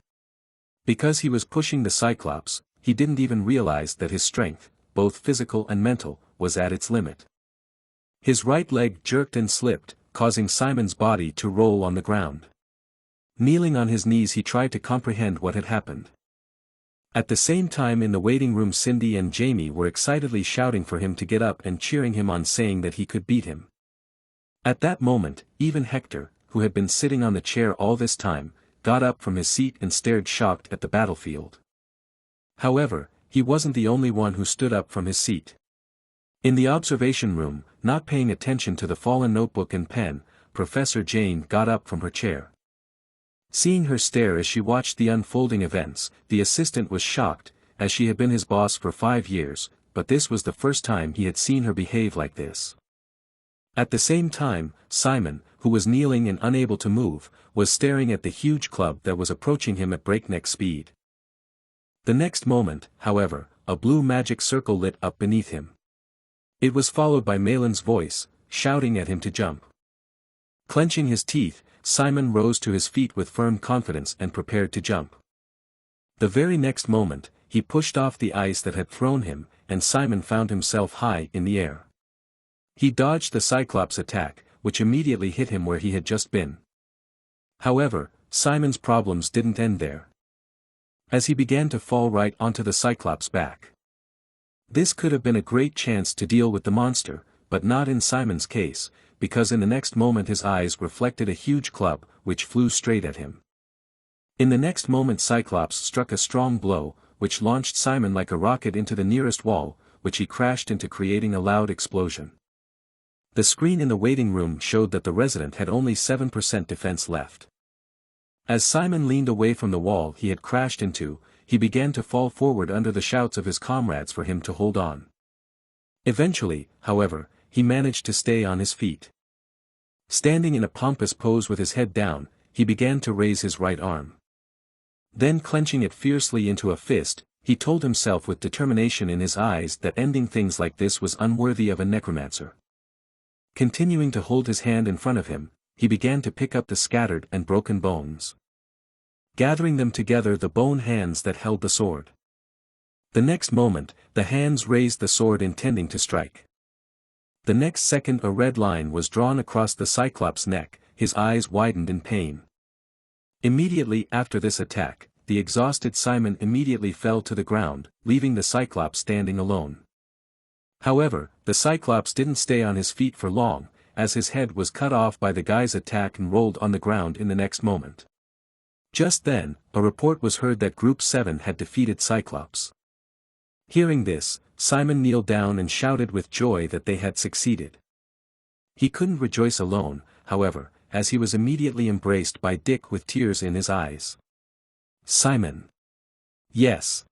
Because he was pushing the Cyclops, he didn't even realize that his strength, both physical and mental, was at its limit. His right leg jerked and slipped, causing Simon's body to roll on the ground. Kneeling on his knees, he tried to comprehend what had happened. At the same time in the waiting room, Cindy and Jamie were excitedly shouting for him to get up and cheering him on, saying that he could beat him. At that moment, even Hector, who had been sitting on the chair all this time, got up from his seat and stared shocked at the battlefield. However, he wasn't the only one who stood up from his seat. In the observation room, not paying attention to the fallen notebook and pen, Professor Jane got up from her chair. Seeing her stare as she watched the unfolding events, the assistant was shocked, as she had been his boss for 5 years, but this was the first time he had seen her behave like this. At the same time, Simon, who was kneeling and unable to move, was staring at the huge club that was approaching him at breakneck speed. The next moment, however, a blue magic circle lit up beneath him. It was followed by Malin's voice, shouting at him to jump. Clenching his teeth, Simon rose to his feet with firm confidence and prepared to jump. The very next moment, he pushed off the ice that had thrown him, and Simon found himself high in the air. He dodged the Cyclops' attack, which immediately hit him where he had just been. However, Simon's problems didn't end there, as he began to fall right onto the Cyclops' back. This could have been a great chance to deal with the monster, but not in Simon's case, because in the next moment his eyes reflected a huge club, which flew straight at him. In the next moment Cyclops struck a strong blow, which launched Simon like a rocket into the nearest wall, which he crashed into, creating a loud explosion. The screen in the waiting room showed that the resident had only 7% defense left. As Simon leaned away from the wall he had crashed into, he began to fall forward under the shouts of his comrades for him to hold on. Eventually, however, he managed to stay on his feet. Standing in a pompous pose with his head down, he began to raise his right arm. Then clenching it fiercely into a fist, he told himself with determination in his eyes that ending things like this was unworthy of a necromancer. Continuing to hold his hand in front of him, he began to pick up the scattered and broken bones, gathering them together, the bone hands that held the sword. The next moment, the hands raised the sword intending to strike. The next second a red line was drawn across the Cyclops' neck, his eyes widened in pain. Immediately after this attack, the exhausted Simon immediately fell to the ground, leaving the Cyclops standing alone. However, the Cyclops didn't stay on his feet for long, as his head was cut off by the guy's attack and rolled on the ground in the next moment. Just then, a report was heard that Group 7 had defeated Cyclops. Hearing this, Simon kneeled down and shouted with joy that they had succeeded. He couldn't rejoice alone, however, as he was immediately embraced by Dick with tears in his eyes. "Simon! Yes!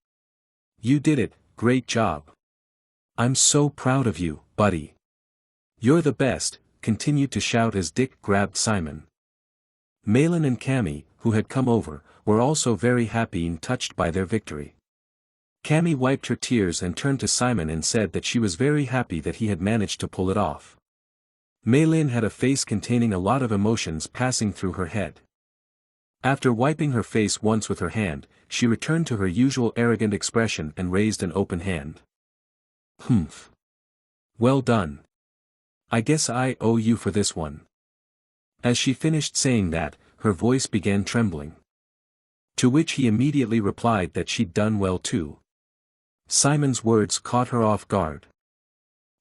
You did it, great job! I'm so proud of you, buddy! You're the best," continued to shout as Dick grabbed Simon. Malin and Cammy, who had come over, were also very happy and touched by their victory. Cammy wiped her tears and turned to Simon and said that she was very happy that he had managed to pull it off. Malin had a face containing a lot of emotions passing through her head. After wiping her face once with her hand, she returned to her usual arrogant expression and raised an open hand. "Humph. Well done. I guess I owe you for this one." As she finished saying that, her voice began trembling. To which he immediately replied that she'd done well too. Simon's words caught her off guard.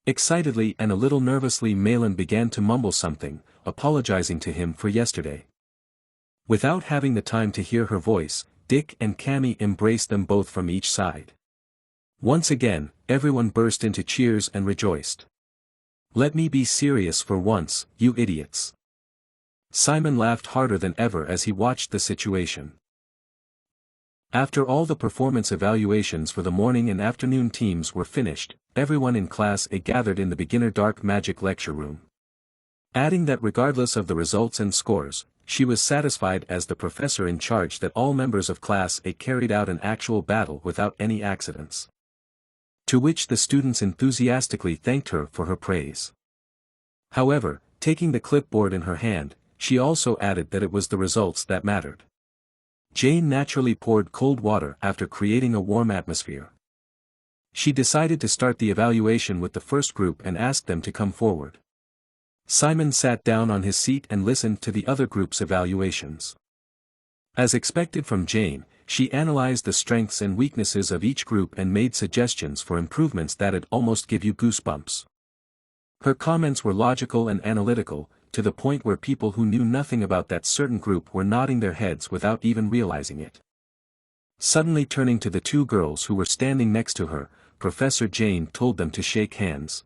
Excitedly and a little nervously Malin began to mumble something, apologizing to him for yesterday. Without having the time to hear her voice, Dick and Cammy embraced them both from each side. Once again, everyone burst into cheers and rejoiced. "Let me be serious for once, you idiots." Simon laughed harder than ever as he watched the situation. After all the performance evaluations for the morning and afternoon teams were finished, everyone in Class A gathered in the beginner dark magic lecture room. Adding that regardless of the results and scores, she was satisfied as the professor in charge that all members of Class A carried out an actual battle without any accidents. To which the students enthusiastically thanked her for her praise. However, taking the clipboard in her hand, she also added that it was the results that mattered. Jane naturally poured cold water after creating a warm atmosphere. She decided to start the evaluation with the first group and asked them to come forward. Simon sat down on his seat and listened to the other group's evaluations. As expected from Jane, she analyzed the strengths and weaknesses of each group and made suggestions for improvements that'd almost give you goosebumps. Her comments were logical and analytical, to the point where people who knew nothing about that certain group were nodding their heads without even realizing it. Suddenly turning to the two girls who were standing next to her, Professor Jane told them to shake hands.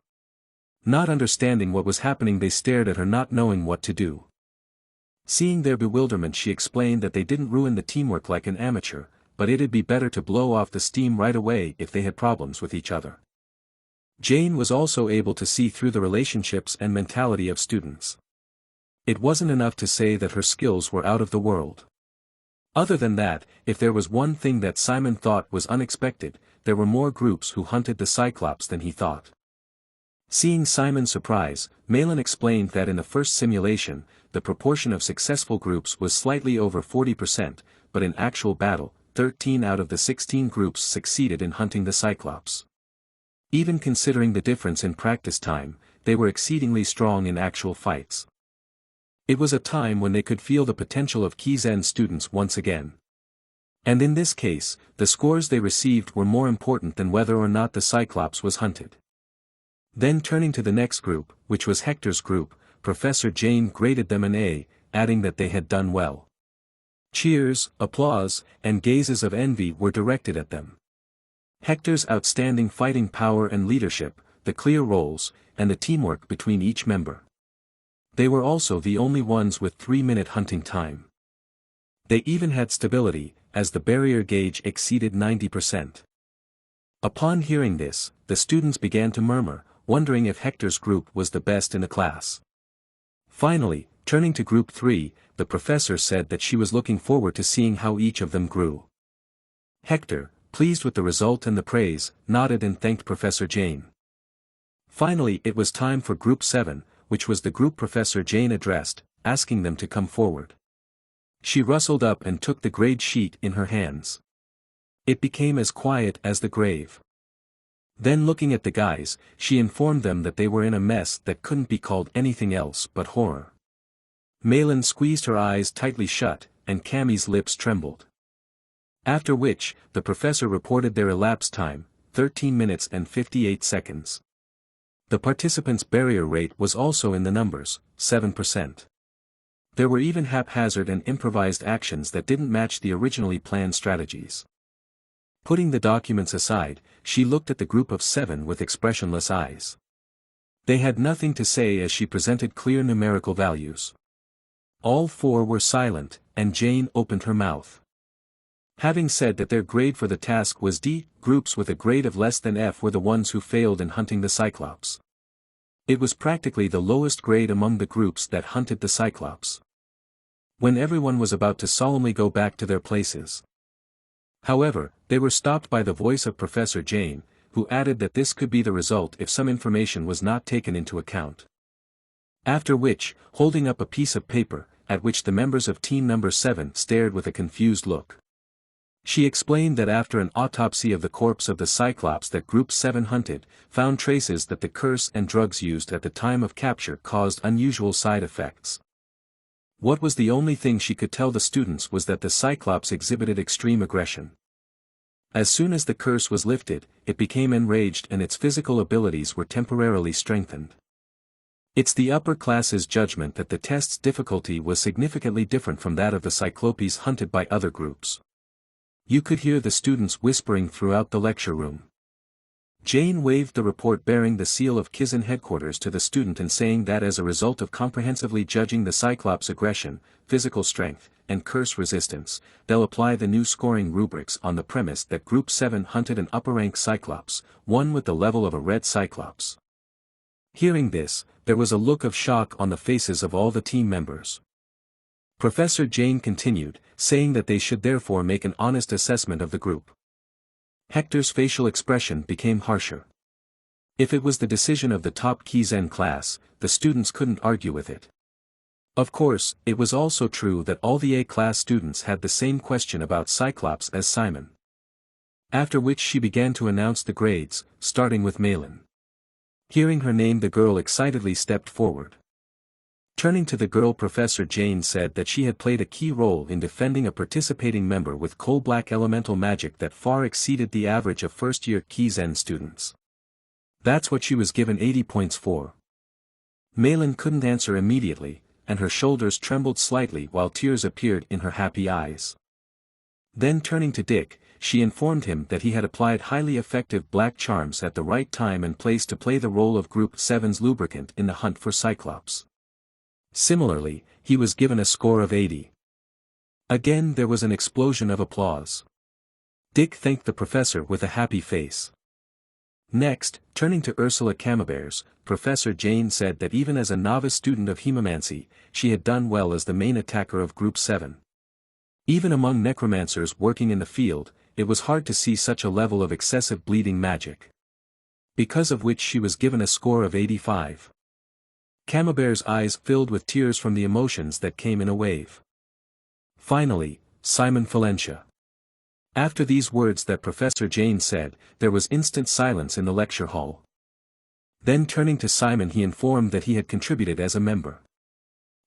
Not understanding what was happening, they stared at her, not knowing what to do. Seeing their bewilderment, she explained that they didn't ruin the teamwork like an amateur, but it'd be better to blow off the steam right away if they had problems with each other. Jane was also able to see through the relationships and mentality of students. It wasn't enough to say that her skills were out of the world. Other than that, if there was one thing that Simon thought was unexpected, there were more groups who hunted the Cyclops than he thought. Seeing Simon's surprise, Malin explained that in the first simulation, the proportion of successful groups was slightly over 40%, but in actual battle, 13 out of the 16 groups succeeded in hunting the Cyclops. Even considering the difference in practice time, they were exceedingly strong in actual fights. It was a time when they could feel the potential of Kizen students once again. And in this case, the scores they received were more important than whether or not the Cyclops was hunted. Then turning to the next group, which was Hector's group, Professor Jane graded them an A, adding that they had done well. Cheers, applause, and gazes of envy were directed at them. Hector's outstanding fighting power and leadership, the clear roles, and the teamwork between each member. They were also the only ones with 3-minute hunting time. They even had stability, as the barrier gauge exceeded 90%. Upon hearing this, the students began to murmur, wondering if Hector's group was the best in the class. Finally, turning to Group 3, the professor said that she was looking forward to seeing how each of them grew. Hector, pleased with the result and the praise, nodded and thanked Professor Jane. Finally, it was time for Group 7, which was the group Professor Jane addressed, asking them to come forward. She rustled up and took the grade sheet in her hands. It became as quiet as the grave. Then looking at the guys, she informed them that they were in a mess that couldn't be called anything else but horror. Malin squeezed her eyes tightly shut, and Cammie's lips trembled. After which, the professor reported their elapsed time, 13 minutes and 58 seconds. The participants' barrier rate was also in the numbers, 7%. There were even haphazard and improvised actions that didn't match the originally planned strategies. Putting the documents aside, she looked at the group of 7 with expressionless eyes. They had nothing to say as she presented clear numerical values. All 4 were silent, and Jane opened her mouth. Having said that their grade for the task was D, groups with a grade of less than F were the ones who failed in hunting the Cyclops. It was practically the lowest grade among the groups that hunted the Cyclops. When everyone was about to solemnly go back to their places. However, they were stopped by the voice of Professor Jane, who added that this could be the result if some information was not taken into account. After which, holding up a piece of paper, at which the members of Team Number 7 stared with a confused look. She explained that after an autopsy of the corpse of the Cyclops that Group 7 hunted, found traces that the curse and drugs used at the time of capture caused unusual side effects. What was the only thing she could tell the students was that the Cyclops exhibited extreme aggression. As soon as the curse was lifted, it became enraged and its physical abilities were temporarily strengthened. It's the upper class's judgment that the test's difficulty was significantly different from that of the Cyclopes hunted by other groups. You could hear the students whispering throughout the lecture room. Jane waved the report bearing the seal of Kizen headquarters to the student and saying that as a result of comprehensively judging the Cyclops' aggression, physical strength, and curse resistance, they'll apply the new scoring rubrics on the premise that Group 7 hunted an upper-rank Cyclops, one with the level of a red Cyclops. Hearing this, there was a look of shock on the faces of all the team members. Professor Jane continued, saying that they should therefore make an honest assessment of the group. Hector's facial expression became harsher. If it was the decision of the top Kizen class, the students couldn't argue with it. Of course, it was also true that all the A-class students had the same question about Cyclops as Simon. After which she began to announce the grades, starting with Malin. Hearing her name, the girl excitedly stepped forward. Turning to the girl, Professor Jane said that she had played a key role in defending a participating member with coal-black elemental magic that far exceeded the average of first-year Kizen students. That's what she was given 80 points for. Malin couldn't answer immediately, and her shoulders trembled slightly while tears appeared in her happy eyes. Then turning to Dick, she informed him that he had applied highly effective black charms at the right time and place to play the role of Group 7's lubricant in the hunt for Cyclops. Similarly, he was given a score of 80. Again there was an explosion of applause. Dick thanked the professor with a happy face. Next, turning to Ursula Camembert's, Professor Jane said that even as a novice student of hemomancy, she had done well as the main attacker of Group 7. Even among necromancers working in the field, it was hard to see such a level of excessive bleeding magic. Because of which she was given a score of 85. Camembert's eyes filled with tears from the emotions that came in a wave. Finally, Simon Valencia. After these words that Professor Jane said, there was instant silence in the lecture hall. Then turning to Simon he informed that he had contributed as a member.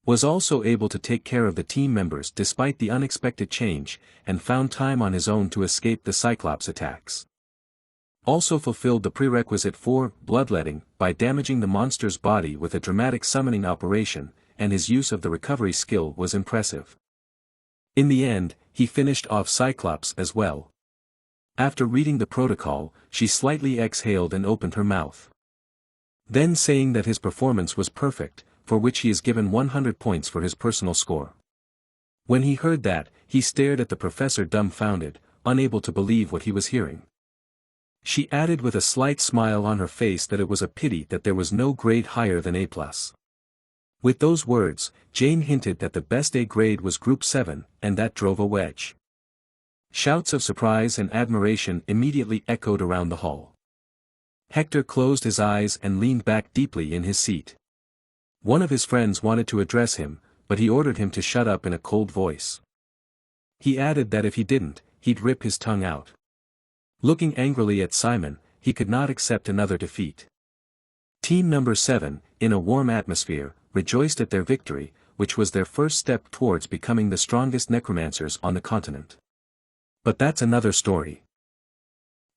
Was also able to take care of the team members despite the unexpected change, and found time on his own to escape the Cyclops attacks. Also fulfilled the prerequisite for bloodletting by damaging the monster's body with a dramatic summoning operation, and his use of the recovery skill was impressive. In the end, he finished off Cyclops as well. After reading the protocol, she slightly exhaled and opened her mouth. Then saying that his performance was perfect, for which he is given 100 points for his personal score. When he heard that, he stared at the professor dumbfounded, unable to believe what he was hearing. She added with a slight smile on her face that it was a pity that there was no grade higher than A+. With those words, Jane hinted that the best A grade was Group 7, and that drove a wedge. Shouts of surprise and admiration immediately echoed around the hall. Hector closed his eyes and leaned back deeply in his seat. One of his friends wanted to address him, but he ordered him to shut up in a cold voice. He added that if he didn't, he'd rip his tongue out. Looking angrily at Simon, he could not accept another defeat. Team number 7, in a warm atmosphere, rejoiced at their victory, which was their first step towards becoming the strongest necromancers on the continent. But that's another story.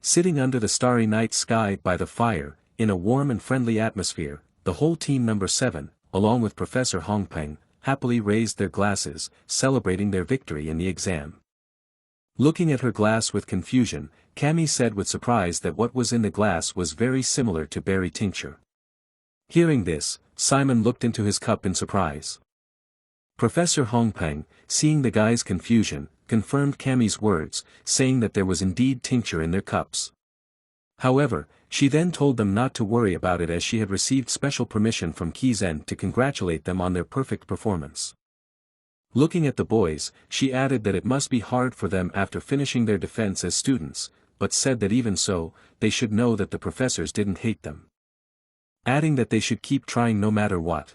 Sitting under the starry night sky by the fire, in a warm and friendly atmosphere, the whole team number 7, along with Professor Hongpeng, happily raised their glasses, celebrating their victory in the exam. Looking at her glass with confusion, Cammy said with surprise that what was in the glass was very similar to berry tincture. Hearing this, Simon looked into his cup in surprise. Professor Hongpeng, seeing the guy's confusion, confirmed Cammy's words, saying that there was indeed tincture in their cups. However, she then told them not to worry about it as she had received special permission from Kizen to congratulate them on their perfect performance. Looking at the boys, she added that it must be hard for them after finishing their defense as students, but said that even so, they should know that the professors didn't hate them. Adding that they should keep trying no matter what.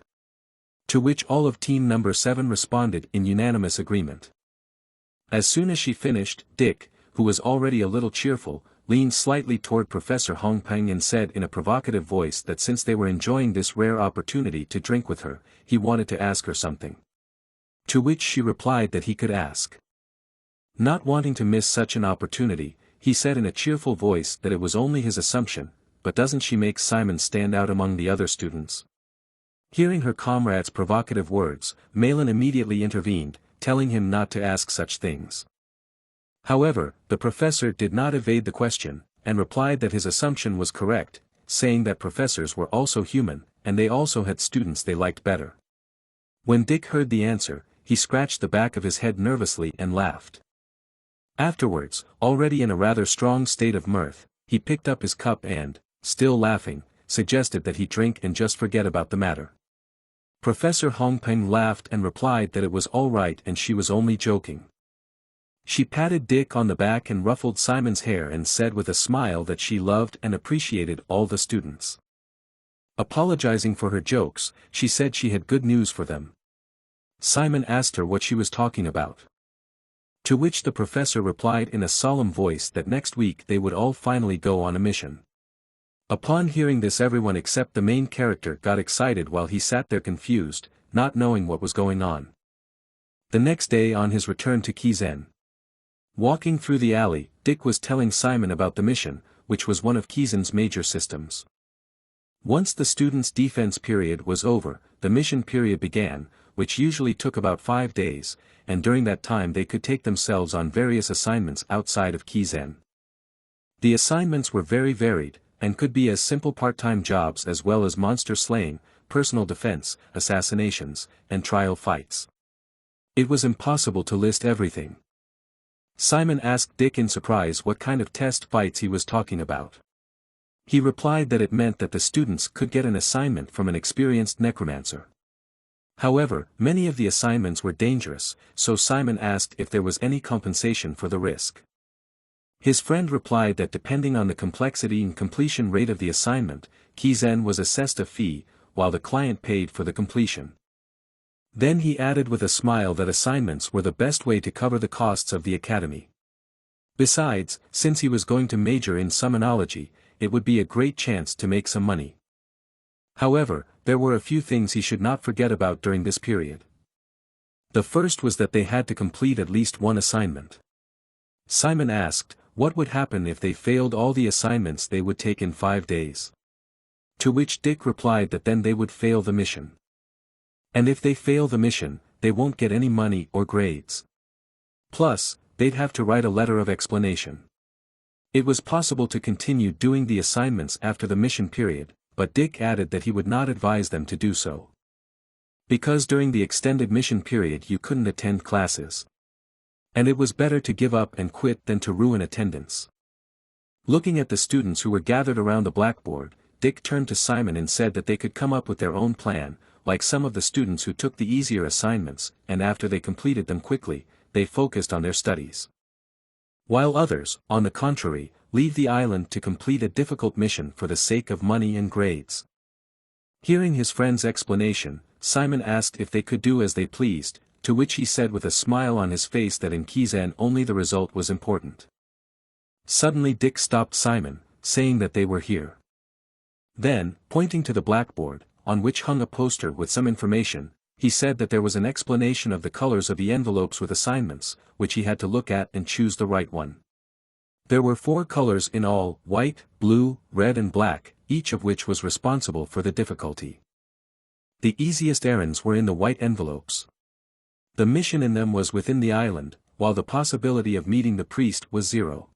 To which all of team number 7 responded in unanimous agreement. As soon as she finished, Dick, who was already a little cheerful, leaned slightly toward Professor Hongpeng and said in a provocative voice that since they were enjoying this rare opportunity to drink with her, he wanted to ask her something. To which she replied that he could ask. Not wanting to miss such an opportunity, he said in a cheerful voice that it was only his assumption, but doesn't she make Simon stand out among the other students? Hearing her comrade's provocative words, Malin immediately intervened, telling him not to ask such things. However, the professor did not evade the question, and replied that his assumption was correct, saying that professors were also human, and they also had students they liked better. When Dick heard the answer, he scratched the back of his head nervously and laughed. Afterwards, already in a rather strong state of mirth, he picked up his cup and, still laughing, suggested that he drink and just forget about the matter. Professor Hongpeng laughed and replied that it was all right and she was only joking. She patted Dick on the back and ruffled Simon's hair and said with a smile that she loved and appreciated all the students. Apologizing for her jokes, she said she had good news for them. Simon asked her what she was talking about. To which the professor replied in a solemn voice that next week they would all finally go on a mission. Upon hearing this everyone except the main character got excited while he sat there confused, not knowing what was going on. The next day on his return to Kizen. Walking through the alley, Dick was telling Simon about the mission, which was one of Kizen's major systems. Once the students' defense period was over, the mission period began, which usually took about 5 days, and during that time they could take themselves on various assignments outside of Kizen. The assignments were very varied, and could be as simple part-time jobs as well as monster slaying, personal defense, assassinations, and trial fights. It was impossible to list everything. Simon asked Dick in surprise what kind of test fights he was talking about. He replied that it meant that the students could get an assignment from an experienced necromancer. However, many of the assignments were dangerous, so Simon asked if there was any compensation for the risk. His friend replied that depending on the complexity and completion rate of the assignment, Kizen was assessed a fee, while the client paid for the completion. Then he added with a smile that assignments were the best way to cover the costs of the academy. Besides, since he was going to major in summonology, it would be a great chance to make some money. However, there were a few things he should not forget about during this period. The first was that they had to complete at least one assignment. Simon asked, what would happen if they failed all the assignments they would take in 5 days? To which Dick replied that then they would fail the mission. And if they fail the mission, they won't get any money or grades. Plus, they'd have to write a letter of explanation. It was possible to continue doing the assignments after the mission period, but Dick added that he would not advise them to do so. Because during the extended mission period you couldn't attend classes. And it was better to give up and quit than to ruin attendance. Looking at the students who were gathered around the blackboard, Dick turned to Simon and said that they could come up with their own plan, like some of the students who took the easier assignments, and after they completed them quickly, they focused on their studies. While others, on the contrary, leave the island to complete a difficult mission for the sake of money and grades. Hearing his friend's explanation, Simon asked if they could do as they pleased, to which he said with a smile on his face that in Kizen only the result was important. Suddenly Dick stopped Simon, saying that they were here. Then, pointing to the blackboard, on which hung a poster with some information, he said that there was an explanation of the colors of the envelopes with assignments, which he had to look at and choose the right one. There were 4 colors in all, white, blue, red and black, each of which was responsible for the difficulty. The easiest errands were in the white envelopes. The mission in them was within the island, while the possibility of meeting the priest was 0.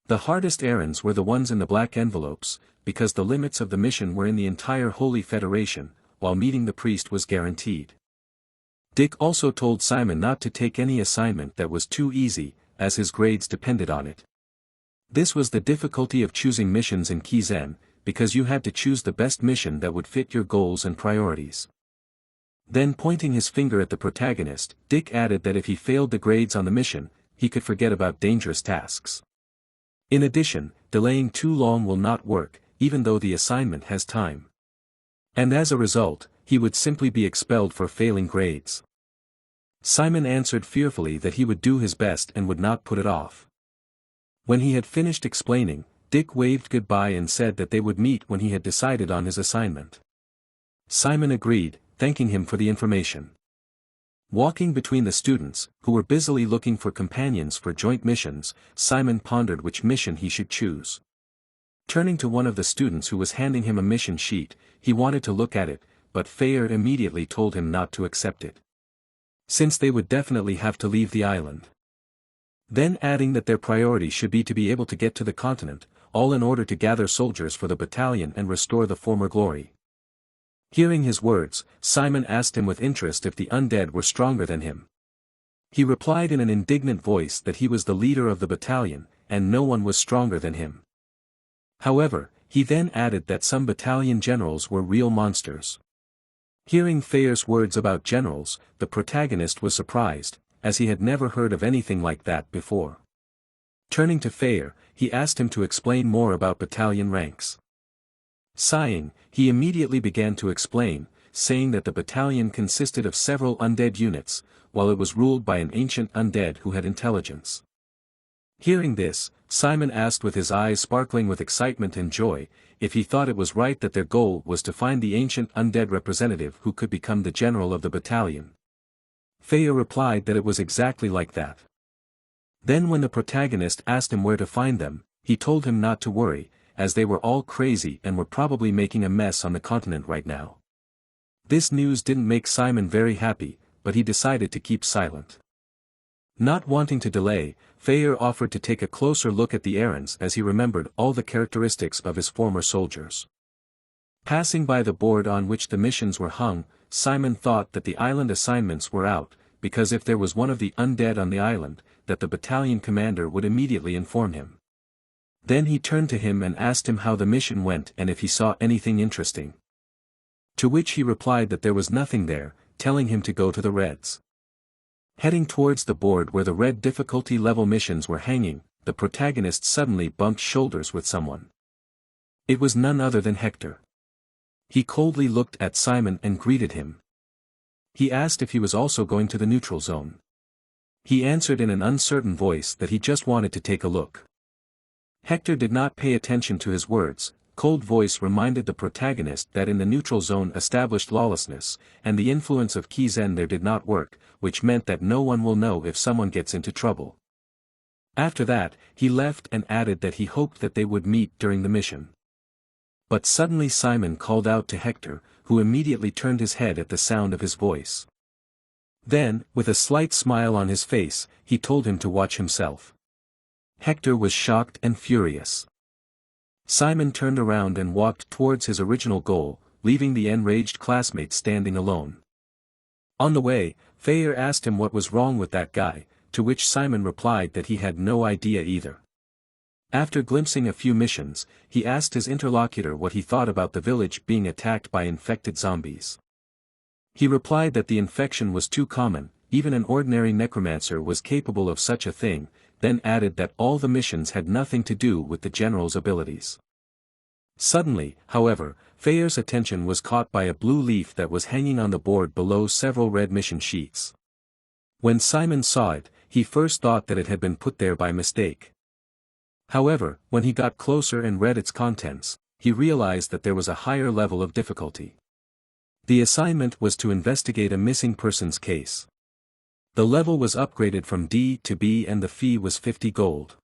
The hardest errands were the ones in the black envelopes, because the limits of the mission were in the entire Holy Federation, while meeting the priest was guaranteed. Dick also told Simon not to take any assignment that was too easy, as his grades depended on it. This was the difficulty of choosing missions in Kizen, because you had to choose the best mission that would fit your goals and priorities. Then pointing his finger at the protagonist, Dick added that if he failed the grades on the mission, he could forget about dangerous tasks. In addition, delaying too long will not work, even though the assignment has time. And as a result, he would simply be expelled for failing grades. Simon answered fearfully that he would do his best and would not put it off. When he had finished explaining, Dick waved goodbye and said that they would meet when he had decided on his assignment. Simon agreed, thanking him for the information. Walking between the students, who were busily looking for companions for joint missions, Simon pondered which mission he should choose. Turning to one of the students who was handing him a mission sheet, he wanted to look at it, but Fayer immediately told him not to accept it, since they would definitely have to leave the island. Then adding that their priority should be to be able to get to the continent, all in order to gather soldiers for the battalion and restore the former glory. Hearing his words, Simon asked him with interest if the undead were stronger than him. He replied in an indignant voice that he was the leader of the battalion, and no one was stronger than him. However, he then added that some battalion generals were real monsters. Hearing Fayer's words about generals, the protagonist was surprised, as he had never heard of anything like that before. Turning to Fayer, he asked him to explain more about battalion ranks. Sighing, he immediately began to explain, saying that the battalion consisted of several undead units, while it was ruled by an ancient undead who had intelligence. Hearing this, Simon asked with his eyes sparkling with excitement and joy, if he thought it was right that their goal was to find the ancient undead representative who could become the general of the battalion. Fayer replied that it was exactly like that. Then when the protagonist asked him where to find them, he told him not to worry, as they were all crazy and were probably making a mess on the continent right now. This news didn't make Simon very happy, but he decided to keep silent. Not wanting to delay, Fayer offered to take a closer look at the errands as he remembered all the characteristics of his former soldiers. Passing by the board on which the missions were hung, Simon thought that the island assignments were out, because if there was one of the undead on the island, that the battalion commander would immediately inform him. Then he turned to him and asked him how the mission went and if he saw anything interesting. To which he replied that there was nothing there, telling him to go to the Reds. Heading towards the board where the red difficulty level missions were hanging, the protagonist suddenly bumped shoulders with someone. It was none other than Hector. He coldly looked at Simon and greeted him. He asked if he was also going to the neutral zone. He answered in an uncertain voice that he just wanted to take a look. Hector did not pay attention to his words. Cold voice reminded the protagonist that in the neutral zone established lawlessness, and the influence of Kizen there did not work, which meant that no one will know if someone gets into trouble. After that, he left and added that he hoped that they would meet during the mission. But suddenly Simon called out to Hector, who immediately turned his head at the sound of his voice. Then, with a slight smile on his face, he told him to watch himself. Hector was shocked and furious. Simon turned around and walked towards his original goal, leaving the enraged classmate standing alone. On the way, Fayer asked him what was wrong with that guy, to which Simon replied that he had no idea either. After glimpsing a few missions, he asked his interlocutor what he thought about the village being attacked by infected zombies. He replied that the infection was too common, even an ordinary necromancer was capable of such a thing, then added that all the missions had nothing to do with the general's abilities. Suddenly, however, Fayer's attention was caught by a blue leaf that was hanging on the board below several red mission sheets. When Simon saw it, he first thought that it had been put there by mistake. However, when he got closer and read its contents, he realized that there was a higher level of difficulty. The assignment was to investigate a missing persons case. The level was upgraded from D to B and the fee was 50 gold.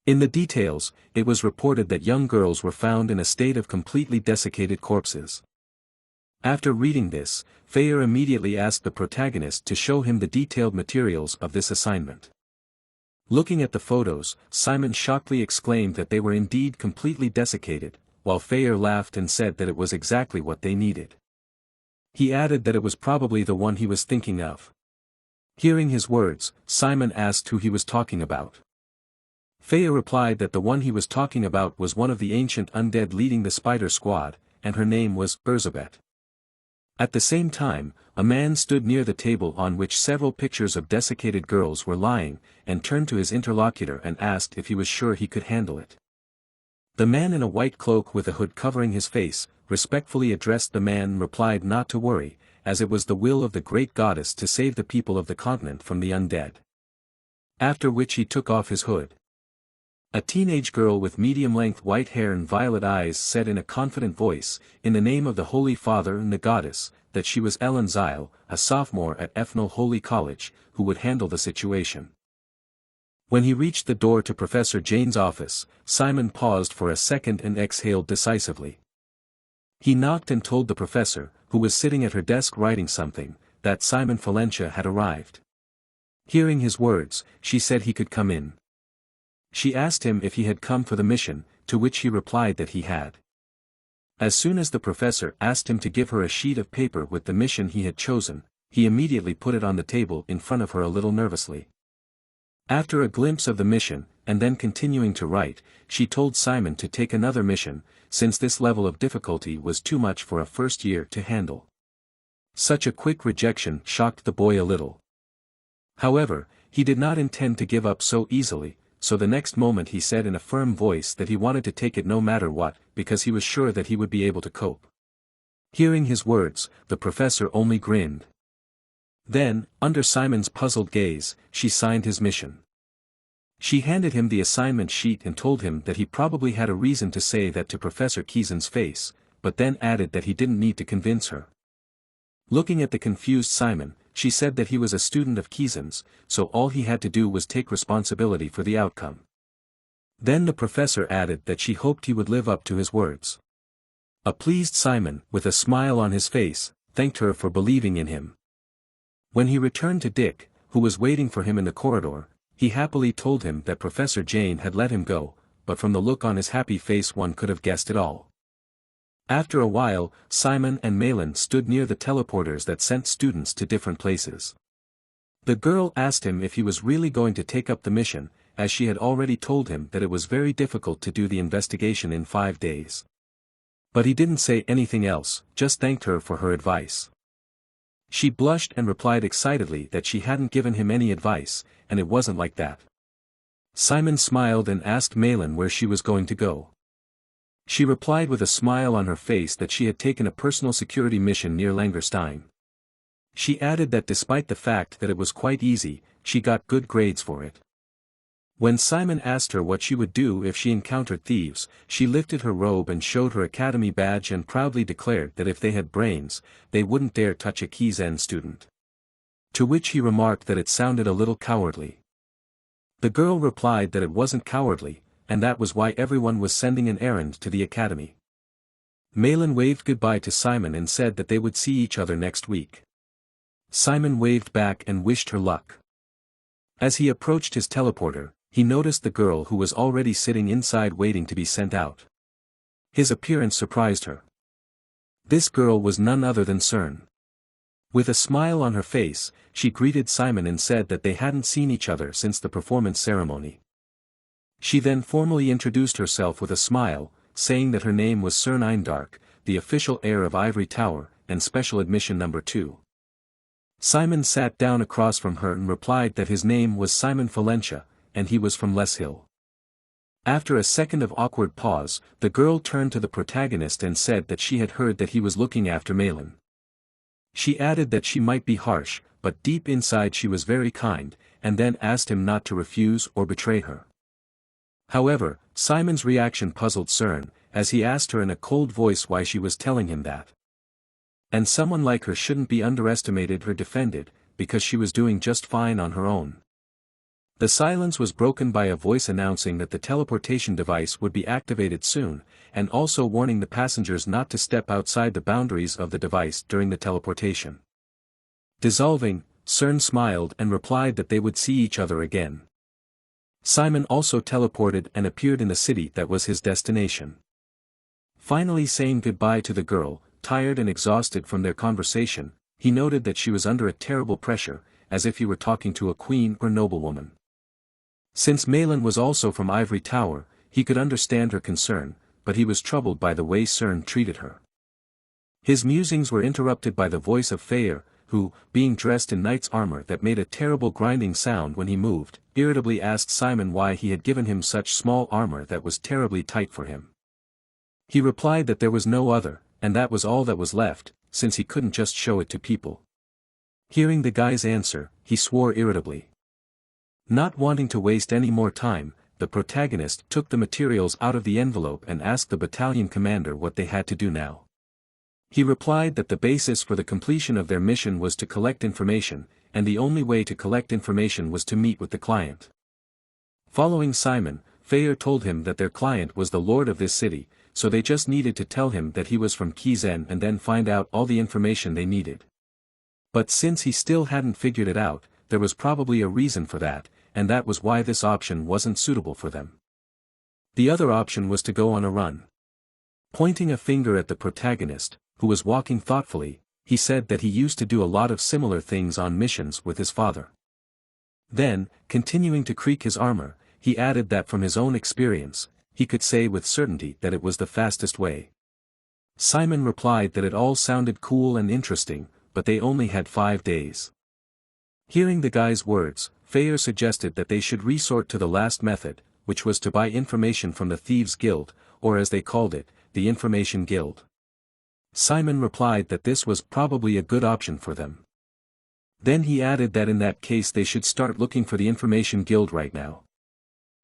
In the details, it was reported that young girls were found in a state of completely desiccated corpses. After reading this, Fayer immediately asked the protagonist to show him the detailed materials of this assignment. Looking at the photos, Simon shockingly exclaimed that they were indeed completely desiccated, while Fayer laughed and said that it was exactly what they needed. He added that it was probably the one he was thinking of. Hearing his words, Simon asked who he was talking about. Fayer replied that the one he was talking about was one of the ancient undead leading the spider squad, and her name was Elizabeth. At the same time, a man stood near the table on which several pictures of desiccated girls were lying, and turned to his interlocutor and asked if he was sure he could handle it. The man in a white cloak with a hood covering his face, respectfully addressed the man and replied not to worry, as it was the will of the great goddess to save the people of the continent from the undead. After which he took off his hood. A teenage girl with medium-length white hair and violet eyes said in a confident voice, in the name of the Holy Father and the Goddess, that she was Ellen Zyle, a sophomore at Ethnal Holy College, who would handle the situation. When he reached the door to Professor Jane's office, Simon paused for a second and exhaled decisively. He knocked and told the professor, who was sitting at her desk writing something, that Simon Valencia had arrived. Hearing his words, she said he could come in. She asked him if he had come for the mission, to which he replied that he had. As soon as the professor asked him to give her a sheet of paper with the mission he had chosen, he immediately put it on the table in front of her a little nervously. After a glimpse of the mission, and then continuing to write, she told Simon to take another mission, since this level of difficulty was too much for a first year to handle. Such a quick rejection shocked the boy a little. However, he did not intend to give up so easily, so the next moment he said in a firm voice that he wanted to take it no matter what, because he was sure that he would be able to cope. Hearing his words, the professor only grinned. Then, under Simon's puzzled gaze, she signed his mission. She handed him the assignment sheet and told him that he probably had a reason to say that to Professor Kizen's face, but then added that he didn't need to convince her. Looking at the confused Simon, she said that he was a student of Kizen's, so all he had to do was take responsibility for the outcome. Then the professor added that she hoped he would live up to his words. A pleased Simon, with a smile on his face, thanked her for believing in him. When he returned to Dick, who was waiting for him in the corridor, he happily told him that Professor Jane had let him go, but from the look on his happy face one could have guessed it all. After a while, Simon and Malin stood near the teleporters that sent students to different places. The girl asked him if he was really going to take up the mission, as she had already told him that it was very difficult to do the investigation in 5 days. But he didn't say anything else, just thanked her for her advice. She blushed and replied excitedly that she hadn't given him any advice, and it wasn't like that. Simon smiled and asked Malin where she was going to go. She replied with a smile on her face that she had taken a personal security mission near Langerstein. She added that despite the fact that it was quite easy, she got good grades for it. When Simon asked her what she would do if she encountered thieves, she lifted her robe and showed her academy badge and proudly declared that if they had brains, they wouldn't dare touch a Kizen student. To which he remarked that it sounded a little cowardly. The girl replied that it wasn't cowardly, and that was why everyone was sending an errand to the academy. Malin waved goodbye to Simon and said that they would see each other next week. Simon waved back and wished her luck. As he approached his teleporter, he noticed the girl who was already sitting inside waiting to be sent out. His appearance surprised her. This girl was none other than Cern. With a smile on her face, she greeted Simon and said that they hadn't seen each other since the performance ceremony. She then formally introduced herself with a smile, saying that her name was Cern Eindark, the official heir of Ivory Tower, and special admission number 2. Simon sat down across from her and replied that his name was Simon Valencia, and he was from Les Hill. After a second of awkward pause, the girl turned to the protagonist and said that she had heard that he was looking after Malin. She added that she might be harsh, but deep inside she was very kind, and then asked him not to refuse or betray her. However, Simon's reaction puzzled Cern, as he asked her in a cold voice why she was telling him that. And someone like her shouldn't be underestimated or defended, because she was doing just fine on her own. The silence was broken by a voice announcing that the teleportation device would be activated soon, and also warning the passengers not to step outside the boundaries of the device during the teleportation. Dissolving, Cern smiled and replied that they would see each other again. Simon also teleported and appeared in the city that was his destination. Finally saying goodbye to the girl, tired and exhausted from their conversation, he noted that she was under a terrible pressure, as if he were talking to a queen or noblewoman. Since Malin was also from Ivory Tower, he could understand her concern, but he was troubled by the way Cern treated her. His musings were interrupted by the voice of Feyer, who, being dressed in knight's armor that made a terrible grinding sound when he moved, irritably asked Simon why he had given him such small armor that was terribly tight for him. He replied that there was no other, and that was all that was left, since he couldn't just show it to people. Hearing the guy's answer, he swore irritably. Not wanting to waste any more time, the protagonist took the materials out of the envelope and asked the battalion commander what they had to do now. He replied that the basis for the completion of their mission was to collect information, and the only way to collect information was to meet with the client. Following Simon, Feyer told him that their client was the lord of this city, so they just needed to tell him that he was from Kizen and then find out all the information they needed. But since he still hadn't figured it out, there was probably a reason for that, and that was why this option wasn't suitable for them. The other option was to go on a run. Pointing a finger at the protagonist, who was walking thoughtfully, he said that he used to do a lot of similar things on missions with his father. Then, continuing to creak his armor, he added that from his own experience, he could say with certainty that it was the fastest way. Simon replied that it all sounded cool and interesting, but they only had 5 days. Hearing the guy's words, Feyer suggested that they should resort to the last method, which was to buy information from the Thieves' Guild, or as they called it, the Information Guild. Simon replied that this was probably a good option for them. Then he added that in that case they should start looking for the Information Guild right now.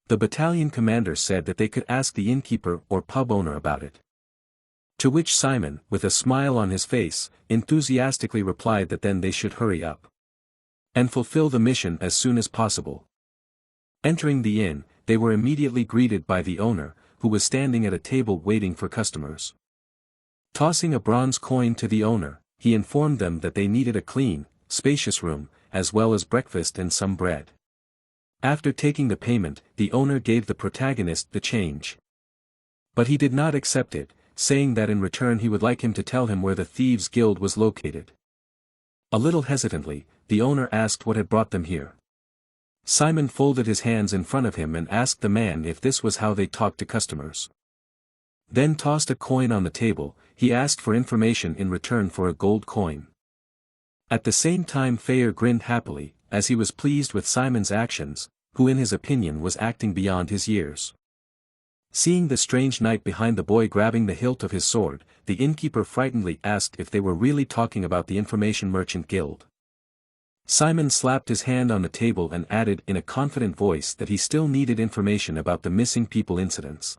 The battalion commander said that they could ask the innkeeper or pub owner about it. To which Simon, with a smile on his face, enthusiastically replied that then they should hurry up and fulfill the mission as soon as possible. Entering the inn, they were immediately greeted by the owner, who was standing at a table waiting for customers. Tossing a bronze coin to the owner, he informed them that they needed a clean, spacious room, as well as breakfast and some bread. After taking the payment, the owner gave the protagonist the change. But he did not accept it, saying that in return he would like him to tell him where the Thieves' Guild was located. A little hesitantly, the owner asked what had brought them here. Simon folded his hands in front of him and asked the man if this was how they talked to customers. Then tossed a coin on the table. He asked for information in return for a gold coin. At the same time Fayer grinned happily, as he was pleased with Simon's actions, who in his opinion was acting beyond his years. Seeing the strange knight behind the boy grabbing the hilt of his sword, the innkeeper frightenedly asked if they were really talking about the Information Merchant Guild. Simon slapped his hand on the table and added in a confident voice that he still needed information about the missing people incidents.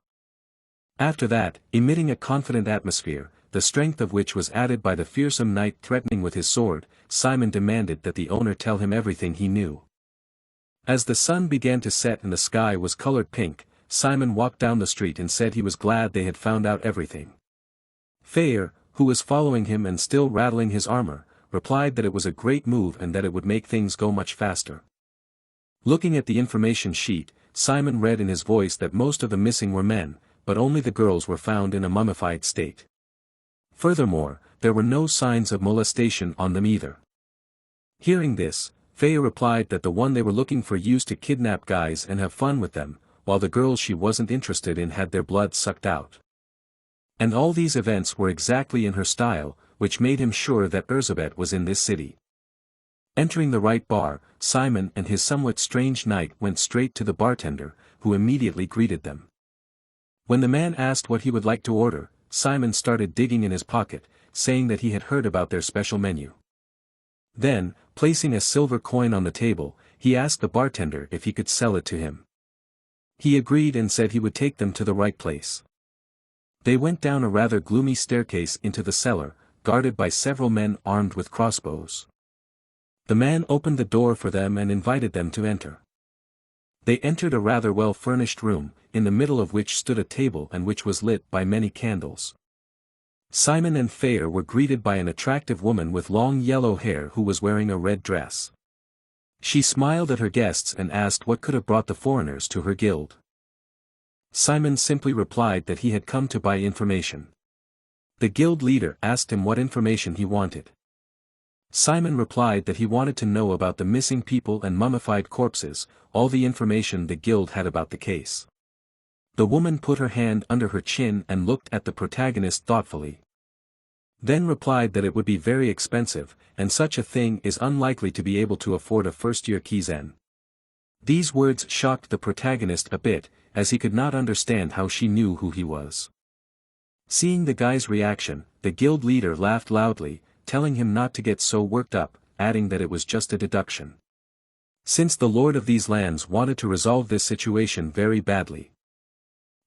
After that, emitting a confident atmosphere, the strength of which was added by the fearsome knight threatening with his sword, Simon demanded that the owner tell him everything he knew. As the sun began to set and the sky was colored pink, Simon walked down the street and said he was glad they had found out everything. Fayer, who was following him and still rattling his armor, replied that it was a great move and that it would make things go much faster. Looking at the information sheet, Simon read in his voice that most of the missing were men, but only the girls were found in a mummified state. Furthermore, there were no signs of molestation on them either. Hearing this, Fayer replied that the one they were looking for used to kidnap guys and have fun with them, while the girls she wasn't interested in had their blood sucked out. And all these events were exactly in her style, which made him sure that Elizabeth was in this city. Entering the right bar, Simon and his somewhat strange knight went straight to the bartender, who immediately greeted them. When the man asked what he would like to order, Simon started digging in his pocket, saying that he had heard about their special menu. Then, placing a silver coin on the table, he asked the bartender if he could sell it to him. He agreed and said he would take them to the right place. They went down a rather gloomy staircase into the cellar, guarded by several men armed with crossbows. The man opened the door for them and invited them to enter. They entered a rather well-furnished room, in the middle of which stood a table and which was lit by many candles. Simon and Fayer were greeted by an attractive woman with long yellow hair who was wearing a red dress. She smiled at her guests and asked what could have brought the foreigners to her guild. Simon simply replied that he had come to buy information. The guild leader asked him what information he wanted. Simon replied that he wanted to know about the missing people and mummified corpses, all the information the guild had about the case. The woman put her hand under her chin and looked at the protagonist thoughtfully. Then replied that it would be very expensive, and such a thing is unlikely to be able to afford a first-year Kizen. These words shocked the protagonist a bit, as he could not understand how she knew who he was. Seeing the guy's reaction, the guild leader laughed loudly, telling him not to get so worked up, adding that it was just a deduction. Since the lord of these lands wanted to resolve this situation very badly.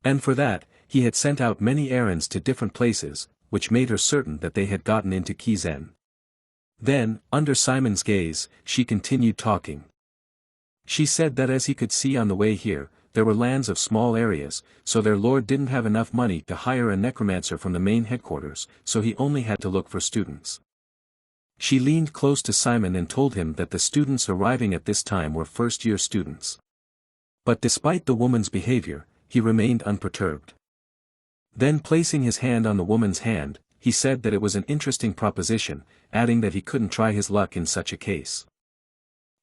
And for that, he had sent out many errands to different places, which made her certain that they had gotten into Kizen. Then, under Simon's gaze, she continued talking. She said that as he could see on the way here, there were lands of small areas, so their lord didn't have enough money to hire a necromancer from the main headquarters, so he only had to look for students. She leaned close to Simon and told him that the students arriving at this time were first-year students. But despite the woman's behavior, he remained unperturbed. Then placing his hand on the woman's hand, he said that it was an interesting proposition, adding that he couldn't try his luck in such a case.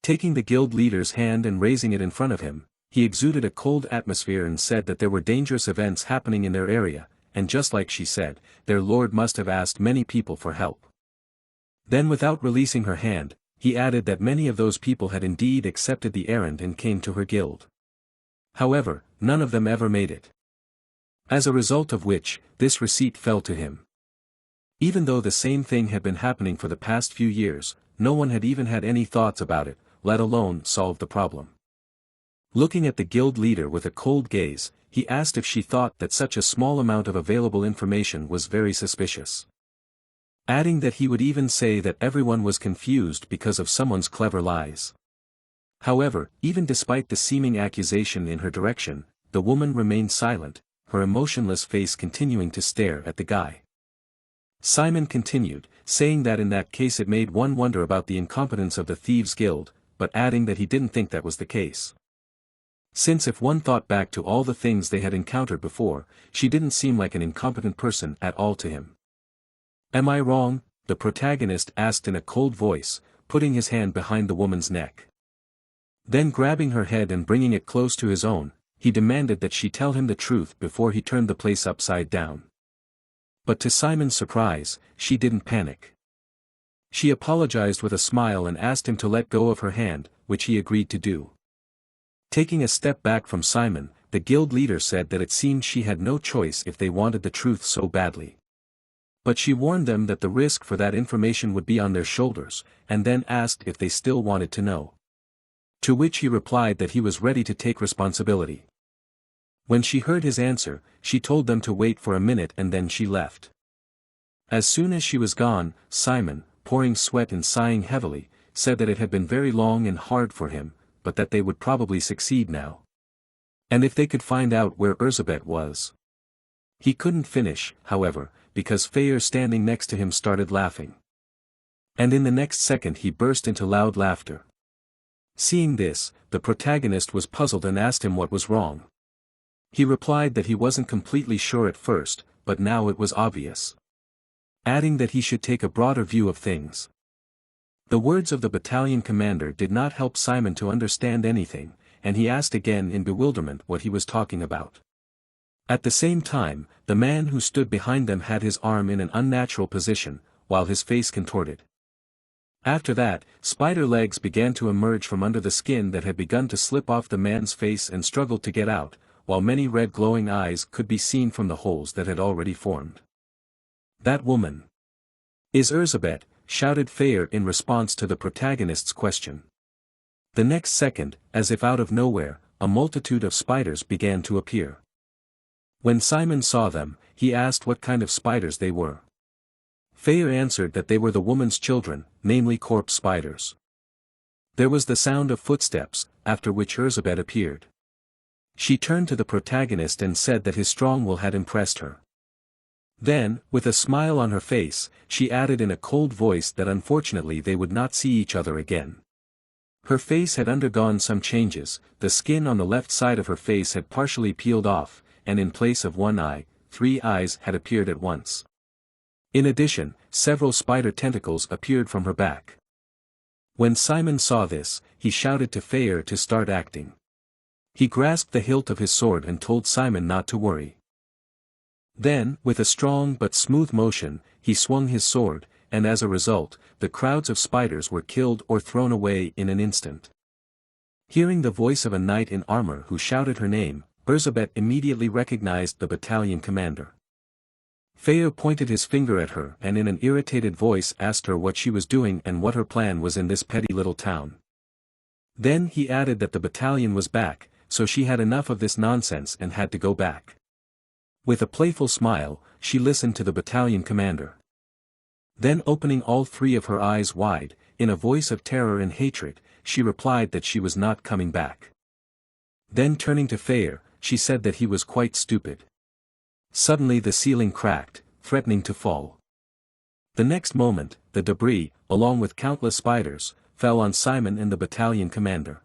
Taking the guild leader's hand and raising it in front of him, he exuded a cold atmosphere and said that there were dangerous events happening in their area, and just like she said, their lord must have asked many people for help. Then without releasing her hand, he added that many of those people had indeed accepted the errand and came to her guild. However, none of them ever made it. As a result of which, this receipt fell to him. Even though the same thing had been happening for the past few years, no one had even had any thoughts about it, let alone solve the problem. Looking at the guild leader with a cold gaze, he asked if she thought that such a small amount of available information was very suspicious. Adding that he would even say that everyone was confused because of someone's clever lies. However, even despite the seeming accusation in her direction, the woman remained silent, her emotionless face continuing to stare at the guy. Simon continued, saying that in that case it made one wonder about the incompetence of the Thieves' Guild, but adding that he didn't think that was the case. Since if one thought back to all the things they had encountered before, she didn't seem like an incompetent person at all to him. "Am I wrong?" the protagonist asked in a cold voice, putting his hand behind the woman's neck. Then grabbing her head and bringing it close to his own, he demanded that she tell him the truth before he turned the place upside down. But to Simon's surprise, she didn't panic. She apologized with a smile and asked him to let go of her hand, which he agreed to do. Taking a step back from Simon, the guild leader said that it seemed she had no choice if they wanted the truth so badly. But she warned them that the risk for that information would be on their shoulders, and then asked if they still wanted to know. To which he replied that he was ready to take responsibility. When she heard his answer, she told them to wait for a minute and then she left. As soon as she was gone, Simon, pouring sweat and sighing heavily, said that it had been very long and hard for him, but that they would probably succeed now. And if they could find out where Elizabeth was. He couldn't finish, however, because Feyre standing next to him started laughing. And in the next second he burst into loud laughter. Seeing this, the protagonist was puzzled and asked him what was wrong. He replied that he wasn't completely sure at first, but now it was obvious. Adding that he should take a broader view of things. The words of the battalion commander did not help Simon to understand anything, and he asked again in bewilderment what he was talking about. At the same time, the man who stood behind them had his arm in an unnatural position, while his face contorted. After that, spider legs began to emerge from under the skin that had begun to slip off the man's face and struggled to get out, while many red glowing eyes could be seen from the holes that had already formed. "That woman is Elizabeth," shouted Feyre in response to the protagonist's question. The next second, as if out of nowhere, a multitude of spiders began to appear. When Simon saw them, he asked what kind of spiders they were. Feyre answered that they were the woman's children, namely corpse spiders. There was the sound of footsteps, after which Elizabeth appeared. She turned to the protagonist and said that his strong will had impressed her. Then, with a smile on her face, she added in a cold voice that unfortunately they would not see each other again. Her face had undergone some changes, the skin on the left side of her face had partially peeled off, and in place of one eye, 3 eyes had appeared at once. In addition, several spider tentacles appeared from her back. When Simon saw this, he shouted to Feyre to start acting. He grasped the hilt of his sword and told Simon not to worry. Then, with a strong but smooth motion, he swung his sword, and as a result, the crowds of spiders were killed or thrown away in an instant. Hearing the voice of a knight in armor who shouted her name, Elizabeth immediately recognized the battalion commander. Feyre pointed his finger at her and in an irritated voice asked her what she was doing and what her plan was in this petty little town. Then he added that the battalion was back, so she had enough of this nonsense and had to go back. With a playful smile, she listened to the battalion commander. Then opening all 3 of her eyes wide, in a voice of terror and hatred, she replied that she was not coming back. Then turning to Feyre, she said that he was quite stupid. Suddenly the ceiling cracked, threatening to fall. The next moment, the debris, along with countless spiders, fell on Simon and the battalion commander.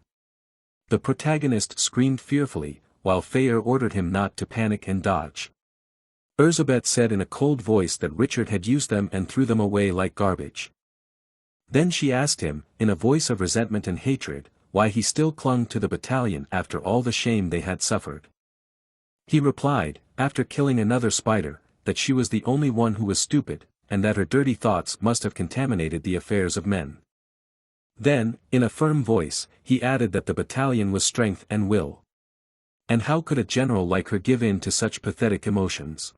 The protagonist screamed fearfully, while Feyre ordered him not to panic and dodge. Elizabeth said in a cold voice that Richard had used them and threw them away like garbage. Then she asked him, in a voice of resentment and hatred, why he still clung to the battalion after all the shame they had suffered. He replied, after killing another spider, that she was the only one who was stupid, and that her dirty thoughts must have contaminated the affairs of men. Then, in a firm voice, he added that the battalion was strength and will. And how could a general like her give in to such pathetic emotions?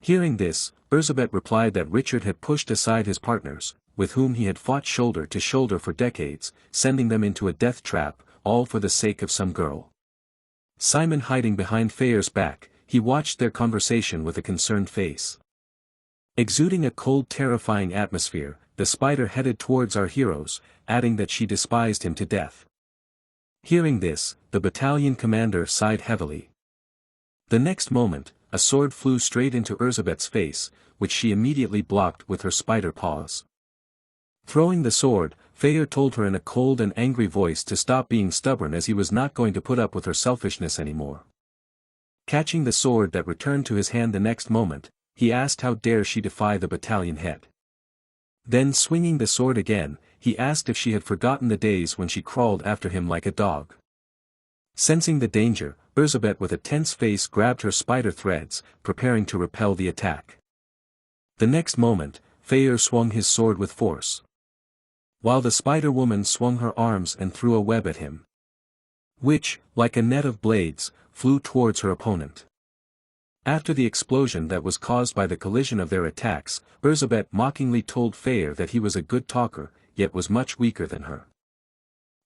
Hearing this, Elizabeth replied that Richard had pushed aside his partners, with whom he had fought shoulder to shoulder for decades, sending them into a death trap, all for the sake of some girl. Simon hiding behind Feyre's back, he watched their conversation with a concerned face. Exuding a cold terrifying atmosphere, the spider headed towards our heroes, adding that she despised him to death. Hearing this, the battalion commander sighed heavily. The next moment, a sword flew straight into Elizabeth's face, which she immediately blocked with her spider paws. Throwing the sword, Feyre told her in a cold and angry voice to stop being stubborn, as he was not going to put up with her selfishness anymore. Catching the sword that returned to his hand the next moment, he asked how dare she defy the battalion head. Then swinging the sword again, he asked if she had forgotten the days when she crawled after him like a dog. Sensing the danger, Elizabeth with a tense face grabbed her spider threads, preparing to repel the attack. The next moment, Feyre swung his sword with force, while the Spider-Woman swung her arms and threw a web at him, which, like a net of blades, flew towards her opponent. After the explosion that was caused by the collision of their attacks, Elizabeth mockingly told Feyre that he was a good talker, yet was much weaker than her.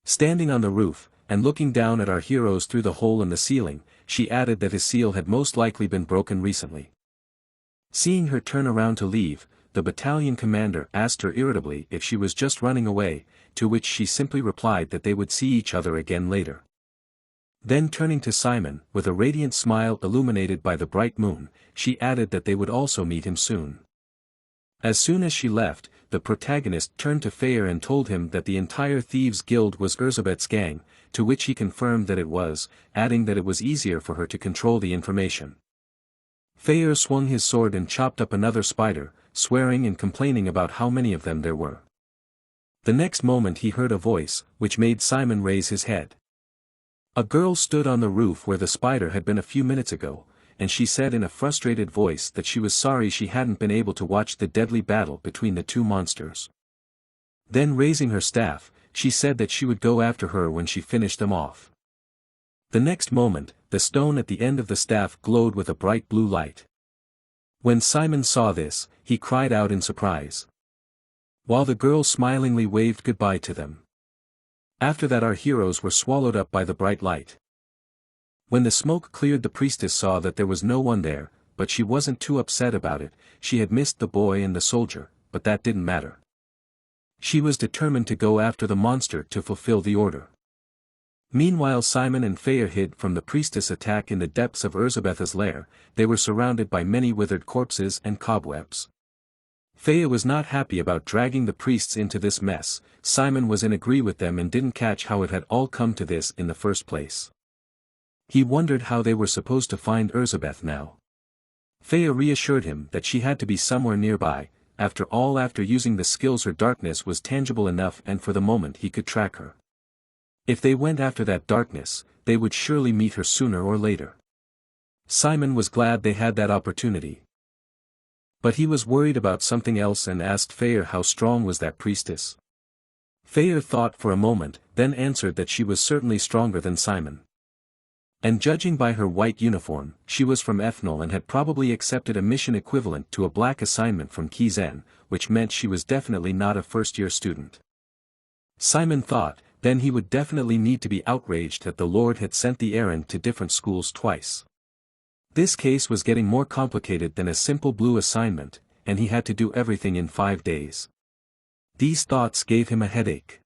Standing on the roof, and looking down at our heroes through the hole in the ceiling, she added that his seal had most likely been broken recently. Seeing her turn around to leave, the battalion commander asked her irritably if she was just running away, to which she simply replied that they would see each other again later. Then turning to Simon, with a radiant smile illuminated by the bright moon, she added that they would also meet him soon. As soon as she left, the protagonist turned to Feyre and told him that the entire Thieves' Guild was Elizabeth's gang, to which he confirmed that it was, adding that it was easier for her to control the information. Feyre swung his sword and chopped up another spider, swearing and complaining about how many of them there were. The next moment he heard a voice, which made Simon raise his head. A girl stood on the roof where the spider had been a few minutes ago, and she said in a frustrated voice that she was sorry she hadn't been able to watch the deadly battle between the two monsters. Then raising her staff, she said that she would go after her when she finished them off. The next moment, the stone at the end of the staff glowed with a bright blue light. When Simon saw this, he cried out in surprise, while the girl smilingly waved goodbye to them. After that our heroes were swallowed up by the bright light. When the smoke cleared, the priestess saw that there was no one there, but she wasn't too upset about it. She had missed the boy and the soldier, but that didn't matter. She was determined to go after the monster to fulfill the order. Meanwhile Simon and Feyre hid from the priestess' attack in the depths of Elizabeth's lair. They were surrounded by many withered corpses and cobwebs. Feyre was not happy about dragging the priests into this mess. Simon was in agree with them and didn't catch how it had all come to this in the first place. He wondered how they were supposed to find Elizabeth now. Feyre reassured him that she had to be somewhere nearby. After all, after using the skills, her darkness was tangible enough, and for the moment he could track her. If they went after that darkness, they would surely meet her sooner or later. Simon was glad they had that opportunity. But he was worried about something else and asked Feyre how strong was that priestess. Feyre thought for a moment, then answered that she was certainly stronger than Simon. And judging by her white uniform, she was from Ethnol and had probably accepted a mission equivalent to a black assignment from Kizen, which meant she was definitely not a first-year student. Simon thought, then he would definitely need to be outraged that the Lord had sent the errand to different schools twice. This case was getting more complicated than a simple blue assignment, and he had to do everything in 5 days. These thoughts gave him a headache.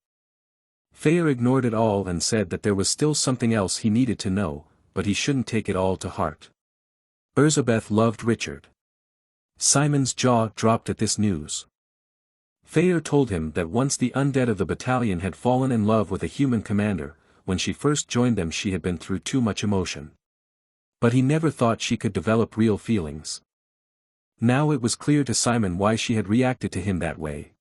Feyre ignored it all and said that there was still something else he needed to know, but he shouldn't take it all to heart. Elizabeth loved Richard. Simon's jaw dropped at this news. Feyre told him that once the undead of the battalion had fallen in love with a human commander, when she first joined them she had been through too much emotion. But he never thought she could develop real feelings. Now it was clear to Simon why she had reacted to him that way.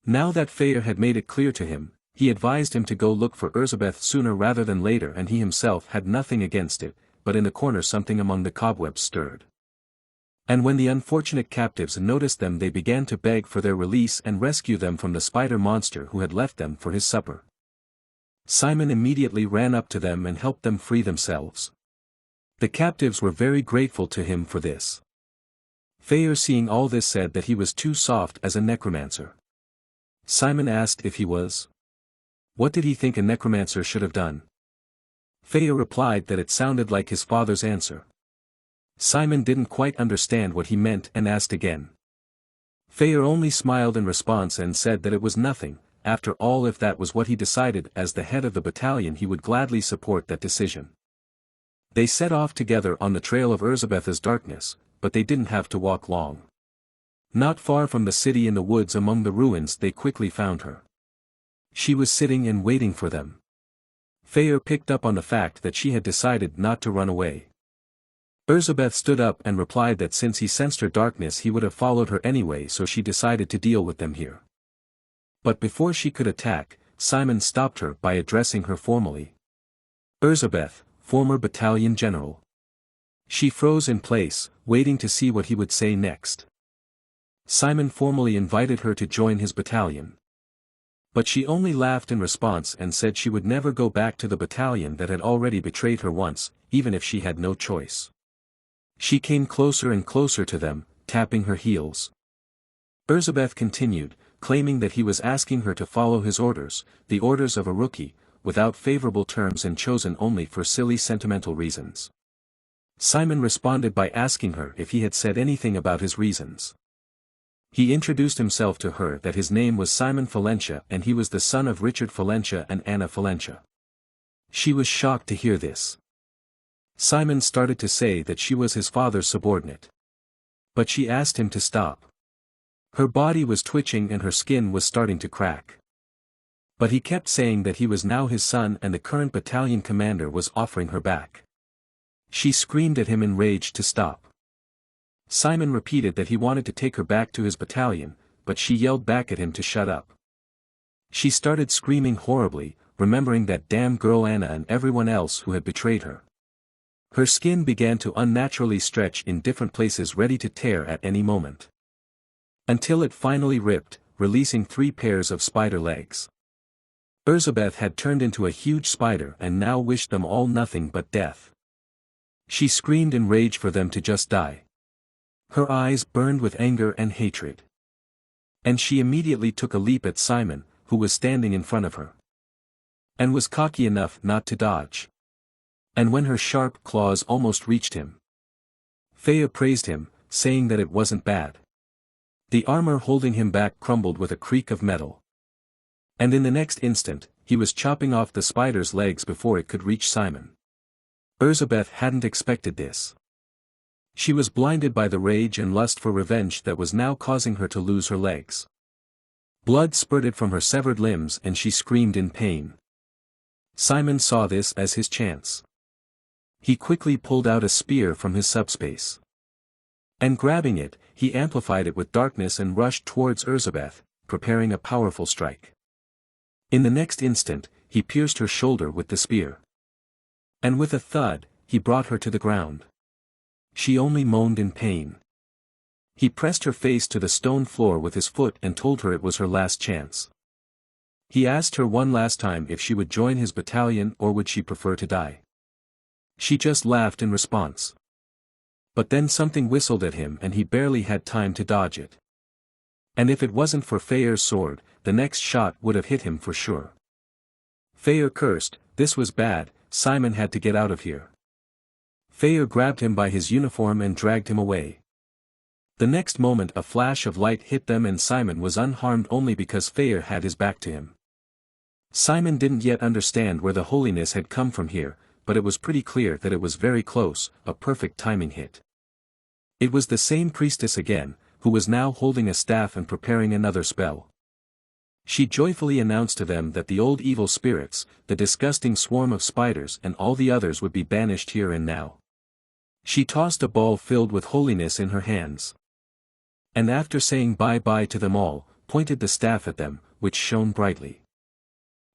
Now that Feyre had made it clear to him, he advised him to go look for Elizabeth sooner rather than later, and he himself had nothing against it, but in the corner something among the cobwebs stirred. And when the unfortunate captives noticed them they began to beg for their release and rescue them from the spider monster who had left them for his supper. Simon immediately ran up to them and helped them free themselves. The captives were very grateful to him for this. Feyre, seeing all this, said that he was too soft as a necromancer. Simon asked if he was. What did he think a necromancer should have done? Feyre replied that it sounded like his father's answer. Simon didn't quite understand what he meant and asked again. Feyre only smiled in response and said that it was nothing. After all, if that was what he decided as the head of the battalion, he would gladly support that decision. They set off together on the trail of Elizabeth's darkness, but they didn't have to walk long. Not far from the city in the woods among the ruins they quickly found her. She was sitting and waiting for them. Feyre picked up on the fact that she had decided not to run away. Elizabeth stood up and replied that since he sensed her darkness he would have followed her anyway, so she decided to deal with them here. But before she could attack, Simon stopped her by addressing her formally. Elizabeth, former battalion general. She froze in place, waiting to see what he would say next. Simon formally invited her to join his battalion. But she only laughed in response and said she would never go back to the battalion that had already betrayed her once, even if she had no choice. She came closer and closer to them, tapping her heels. Elizabeth continued, claiming that he was asking her to follow his orders, the orders of a rookie, without favorable terms and chosen only for silly sentimental reasons. Simon responded by asking her if he had said anything about his reasons. He introduced himself to her that his name was Simon Valentia and he was the son of Richard Valentia and Anna Valentia. She was shocked to hear this. Simon started to say that she was his father's subordinate. But she asked him to stop. Her body was twitching and her skin was starting to crack. But he kept saying that he was now his son and the current battalion commander was offering her back. She screamed at him in rage to stop. Simon repeated that he wanted to take her back to his battalion, but she yelled back at him to shut up. She started screaming horribly, remembering that damn girl Anna and everyone else who had betrayed her. Her skin began to unnaturally stretch in different places, ready to tear at any moment. Until it finally ripped, releasing 3 pairs of spider legs. Elizabeth had turned into a huge spider and now wished them all nothing but death. She screamed in rage for them to just die. Her eyes burned with anger and hatred. And she immediately took a leap at Simon, who was standing in front of her. And was cocky enough not to dodge. And when her sharp claws almost reached him, Feyre praised him, saying that it wasn't bad. The armor holding him back crumbled with a creak of metal. And in the next instant, he was chopping off the spider's legs before it could reach Simon. Elizabeth hadn't expected this. She was blinded by the rage and lust for revenge that was now causing her to lose her legs. Blood spurted from her severed limbs and she screamed in pain. Simon saw this as his chance. He quickly pulled out a spear from his subspace. And grabbing it, he amplified it with darkness and rushed towards Elizabeth, preparing a powerful strike. In the next instant, he pierced her shoulder with the spear. And with a thud, he brought her to the ground. She only moaned in pain. He pressed her face to the stone floor with his foot and told her it was her last chance. He asked her one last time if she would join his battalion or would she prefer to die. She just laughed in response. But then something whistled at him and he barely had time to dodge it. And if it wasn't for Feyre's sword, the next shot would have hit him for sure. Feyre cursed, this was bad, Simon had to get out of here. Feyre grabbed him by his uniform and dragged him away. The next moment a flash of light hit them and Simon was unharmed only because Feyre had his back to him. Simon didn't yet understand where the holiness had come from here, but it was pretty clear that it was very close, a perfect timing hit. It was the same priestess again, who was now holding a staff and preparing another spell. She joyfully announced to them that the old evil spirits, the disgusting swarm of spiders and all the others would be banished here and now. She tossed a ball filled with holiness in her hands. And after saying bye-bye to them all, pointed the staff at them, which shone brightly.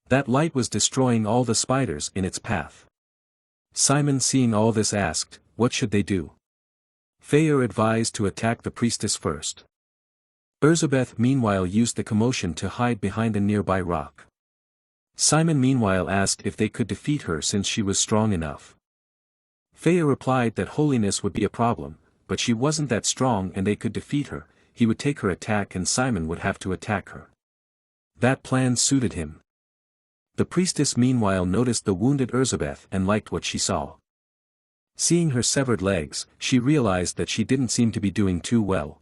That light was destroying all the spiders in its path. Simon, seeing all this, asked, what should they do? Feyre advised to attack the priestess first. Elizabeth meanwhile used the commotion to hide behind a nearby rock. Simon meanwhile asked if they could defeat her since she was strong enough. Feyre replied that holiness would be a problem, but she wasn't that strong and they could defeat her, he would take her attack and Simon would have to attack her. That plan suited him. The priestess meanwhile noticed the wounded Elizabeth and liked what she saw. Seeing her severed legs, she realized that she didn't seem to be doing too well.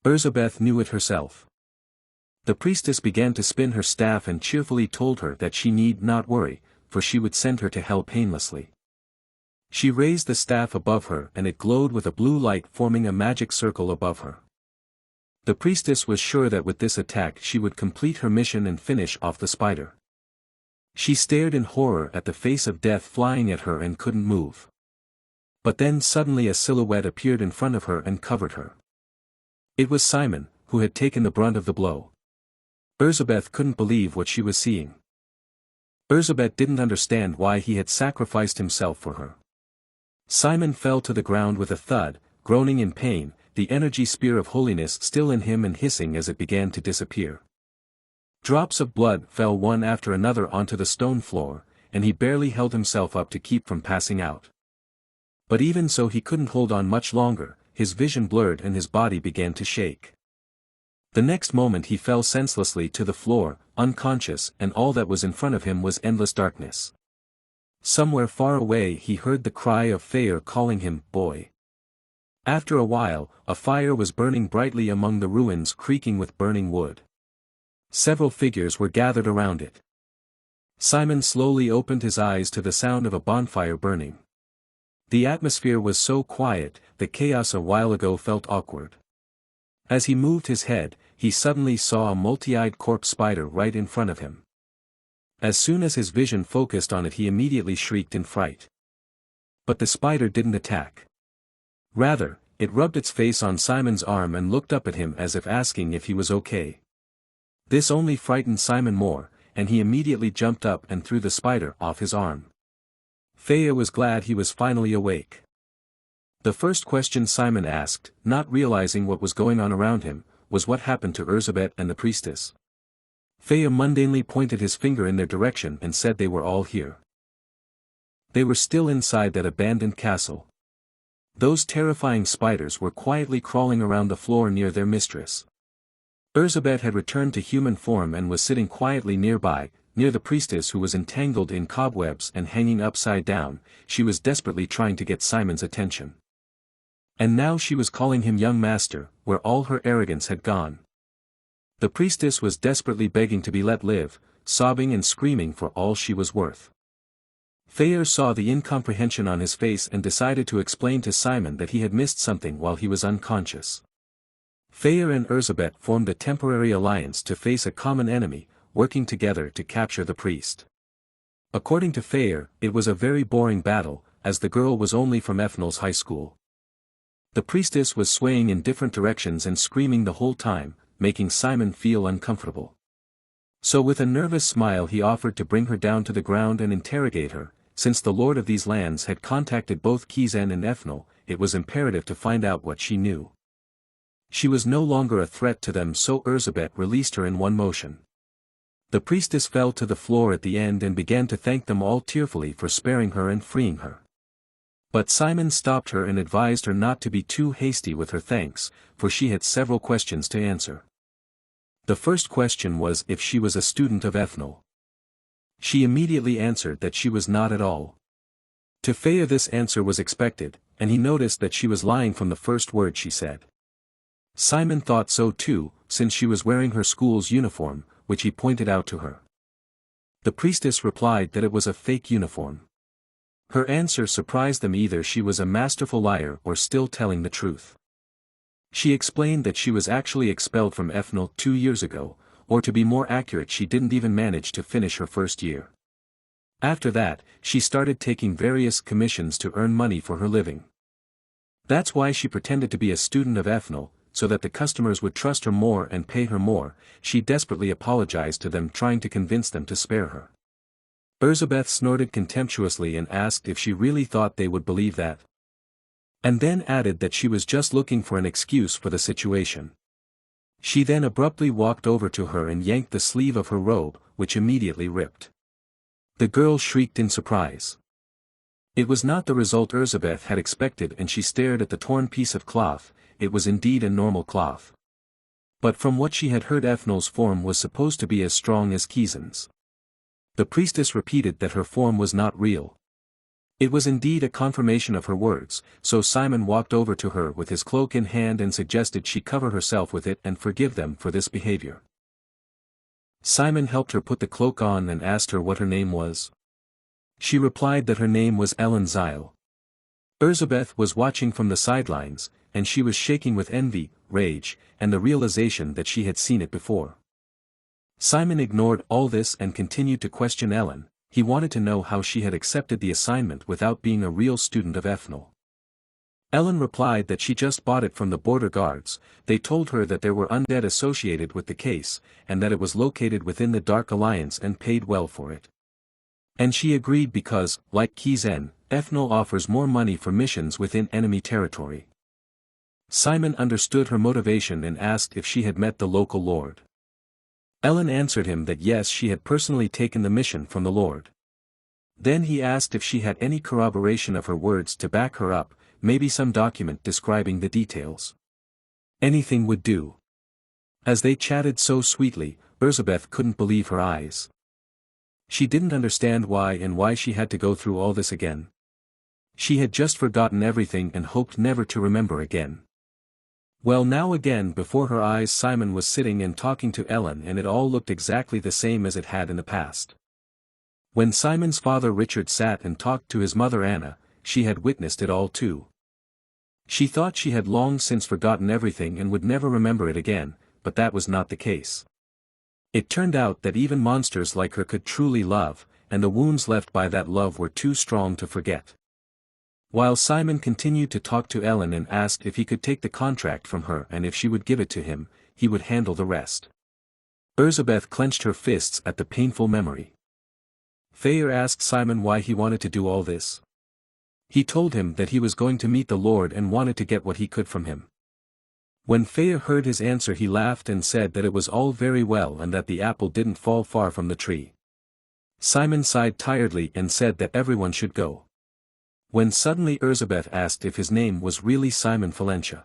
Elizabeth knew it herself. The priestess began to spin her staff and cheerfully told her that she need not worry, for she would send her to hell painlessly. She raised the staff above her and it glowed with a blue light, forming a magic circle above her. The priestess was sure that with this attack she would complete her mission and finish off the spider. She stared in horror at the face of death flying at her and couldn't move. But then suddenly a silhouette appeared in front of her and covered her. It was Simon, who had taken the brunt of the blow. Elizabeth couldn't believe what she was seeing. Elizabeth didn't understand why he had sacrificed himself for her. Simon fell to the ground with a thud, groaning in pain, the energy spear of holiness still in him and hissing as it began to disappear. Drops of blood fell one after another onto the stone floor, and he barely held himself up to keep from passing out. But even so he couldn't hold on much longer, his vision blurred and his body began to shake. The next moment he fell senselessly to the floor, unconscious, and all that was in front of him was endless darkness. Somewhere far away he heard the cry of Feyre calling him, "Boy." After a while, a fire was burning brightly among the ruins, creaking with burning wood. Several figures were gathered around it. Simon slowly opened his eyes to the sound of a bonfire burning. The atmosphere was so quiet, the chaos a while ago felt awkward. As he moved his head, he suddenly saw a multi-eyed corpse spider right in front of him. As soon as his vision focused on it he immediately shrieked in fright. But the spider didn't attack. Rather, it rubbed its face on Simon's arm and looked up at him as if asking if he was okay. This only frightened Simon more, and he immediately jumped up and threw the spider off his arm. Feyre was glad he was finally awake. The first question Simon asked, not realizing what was going on around him, was what happened to Elizabeth and the priestess. Feyre mundanely pointed his finger in their direction and said they were all here. They were still inside that abandoned castle. Those terrifying spiders were quietly crawling around the floor near their mistress. Elizabeth had returned to human form and was sitting quietly nearby, near the priestess who was entangled in cobwebs and hanging upside down. She was desperately trying to get Simon's attention. And now she was calling him young master, where all her arrogance had gone. The priestess was desperately begging to be let live, sobbing and screaming for all she was worth. Feyre saw the incomprehension on his face and decided to explain to Simon that he had missed something while he was unconscious. Feyre and Elizabeth formed a temporary alliance to face a common enemy, working together to capture the priest. According to Feyre, it was a very boring battle, as the girl was only from Ethnol's high school. The priestess was swaying in different directions and screaming the whole time, making Simon feel uncomfortable. So with a nervous smile he offered to bring her down to the ground and interrogate her. Since the lord of these lands had contacted both Kizen and Ethnol, it was imperative to find out what she knew. She was no longer a threat to them, so Elizabeth released her in one motion. The priestess fell to the floor at the end and began to thank them all tearfully for sparing her and freeing her. But Simon stopped her and advised her not to be too hasty with her thanks, for she had several questions to answer. The first question was if she was a student of Ethnol. She immediately answered that she was not at all. To Feyre this answer was expected, and he noticed that she was lying from the first word she said. Simon thought so too, since she was wearing her school's uniform, which he pointed out to her. The priestess replied that it was a fake uniform. Her answer surprised them. Either she was a masterful liar or still telling the truth. She explained that she was actually expelled from Ethnol 2 years ago, or to be more accurate she didn't even manage to finish her first year. After that, she started taking various commissions to earn money for her living. That's why she pretended to be a student of Ethnol, so that the customers would trust her more and pay her more. She desperately apologized to them, trying to convince them to spare her. Elizabeth snorted contemptuously and asked if she really thought they would believe that. And then added that she was just looking for an excuse for the situation. She then abruptly walked over to her and yanked the sleeve of her robe, which immediately ripped. The girl shrieked in surprise. It was not the result Elizabeth had expected, and she stared at the torn piece of cloth. It was indeed a normal cloth. But from what she had heard, Ethnol's form was supposed to be as strong as Kizen's. The priestess repeated that her form was not real. It was indeed a confirmation of her words, so Simon walked over to her with his cloak in hand and suggested she cover herself with it and forgive them for this behavior. Simon helped her put the cloak on and asked her what her name was. She replied that her name was Ellen Zyle. Elizabeth was watching from the sidelines, and she was shaking with envy, rage, and the realization that she had seen it before. Simon ignored all this and continued to question Ellen. He wanted to know how she had accepted the assignment without being a real student of ethnol. Ellen replied that she just bought it from the border guards. They told her that there were undead associated with the case, and that it was located within the Dark Alliance and paid well for it. And she agreed because, like Kizen, ethnol offers more money for missions within enemy territory. Simon understood her motivation and asked if she had met the local lord. Ellen answered him that yes, she had personally taken the mission from the lord. Then he asked if she had any corroboration of her words to back her up, maybe some document describing the details. Anything would do. As they chatted so sweetly, Elizabeth couldn't believe her eyes. She didn't understand why she had to go through all this again. She had just forgotten everything and hoped never to remember again. Well, now again before her eyes Simon was sitting and talking to Ellen, and it all looked exactly the same as it had in the past. When Simon's father Richard sat and talked to his mother Anna, she had witnessed it all too. She thought she had long since forgotten everything and would never remember it again, but that was not the case. It turned out that even monsters like her could truly love, and the wounds left by that love were too strong to forget. While Simon continued to talk to Ellen and asked if he could take the contract from her and if she would give it to him, he would handle the rest. Elizabeth clenched her fists at the painful memory. Thayer asked Simon why he wanted to do all this. He told him that he was going to meet the Lord and wanted to get what he could from him. When Thayer heard his answer he laughed and said that it was all very well and that the apple didn't fall far from the tree. Simon sighed tiredly and said that everyone should go. When suddenly Elizabeth asked if his name was really Simon Valencia.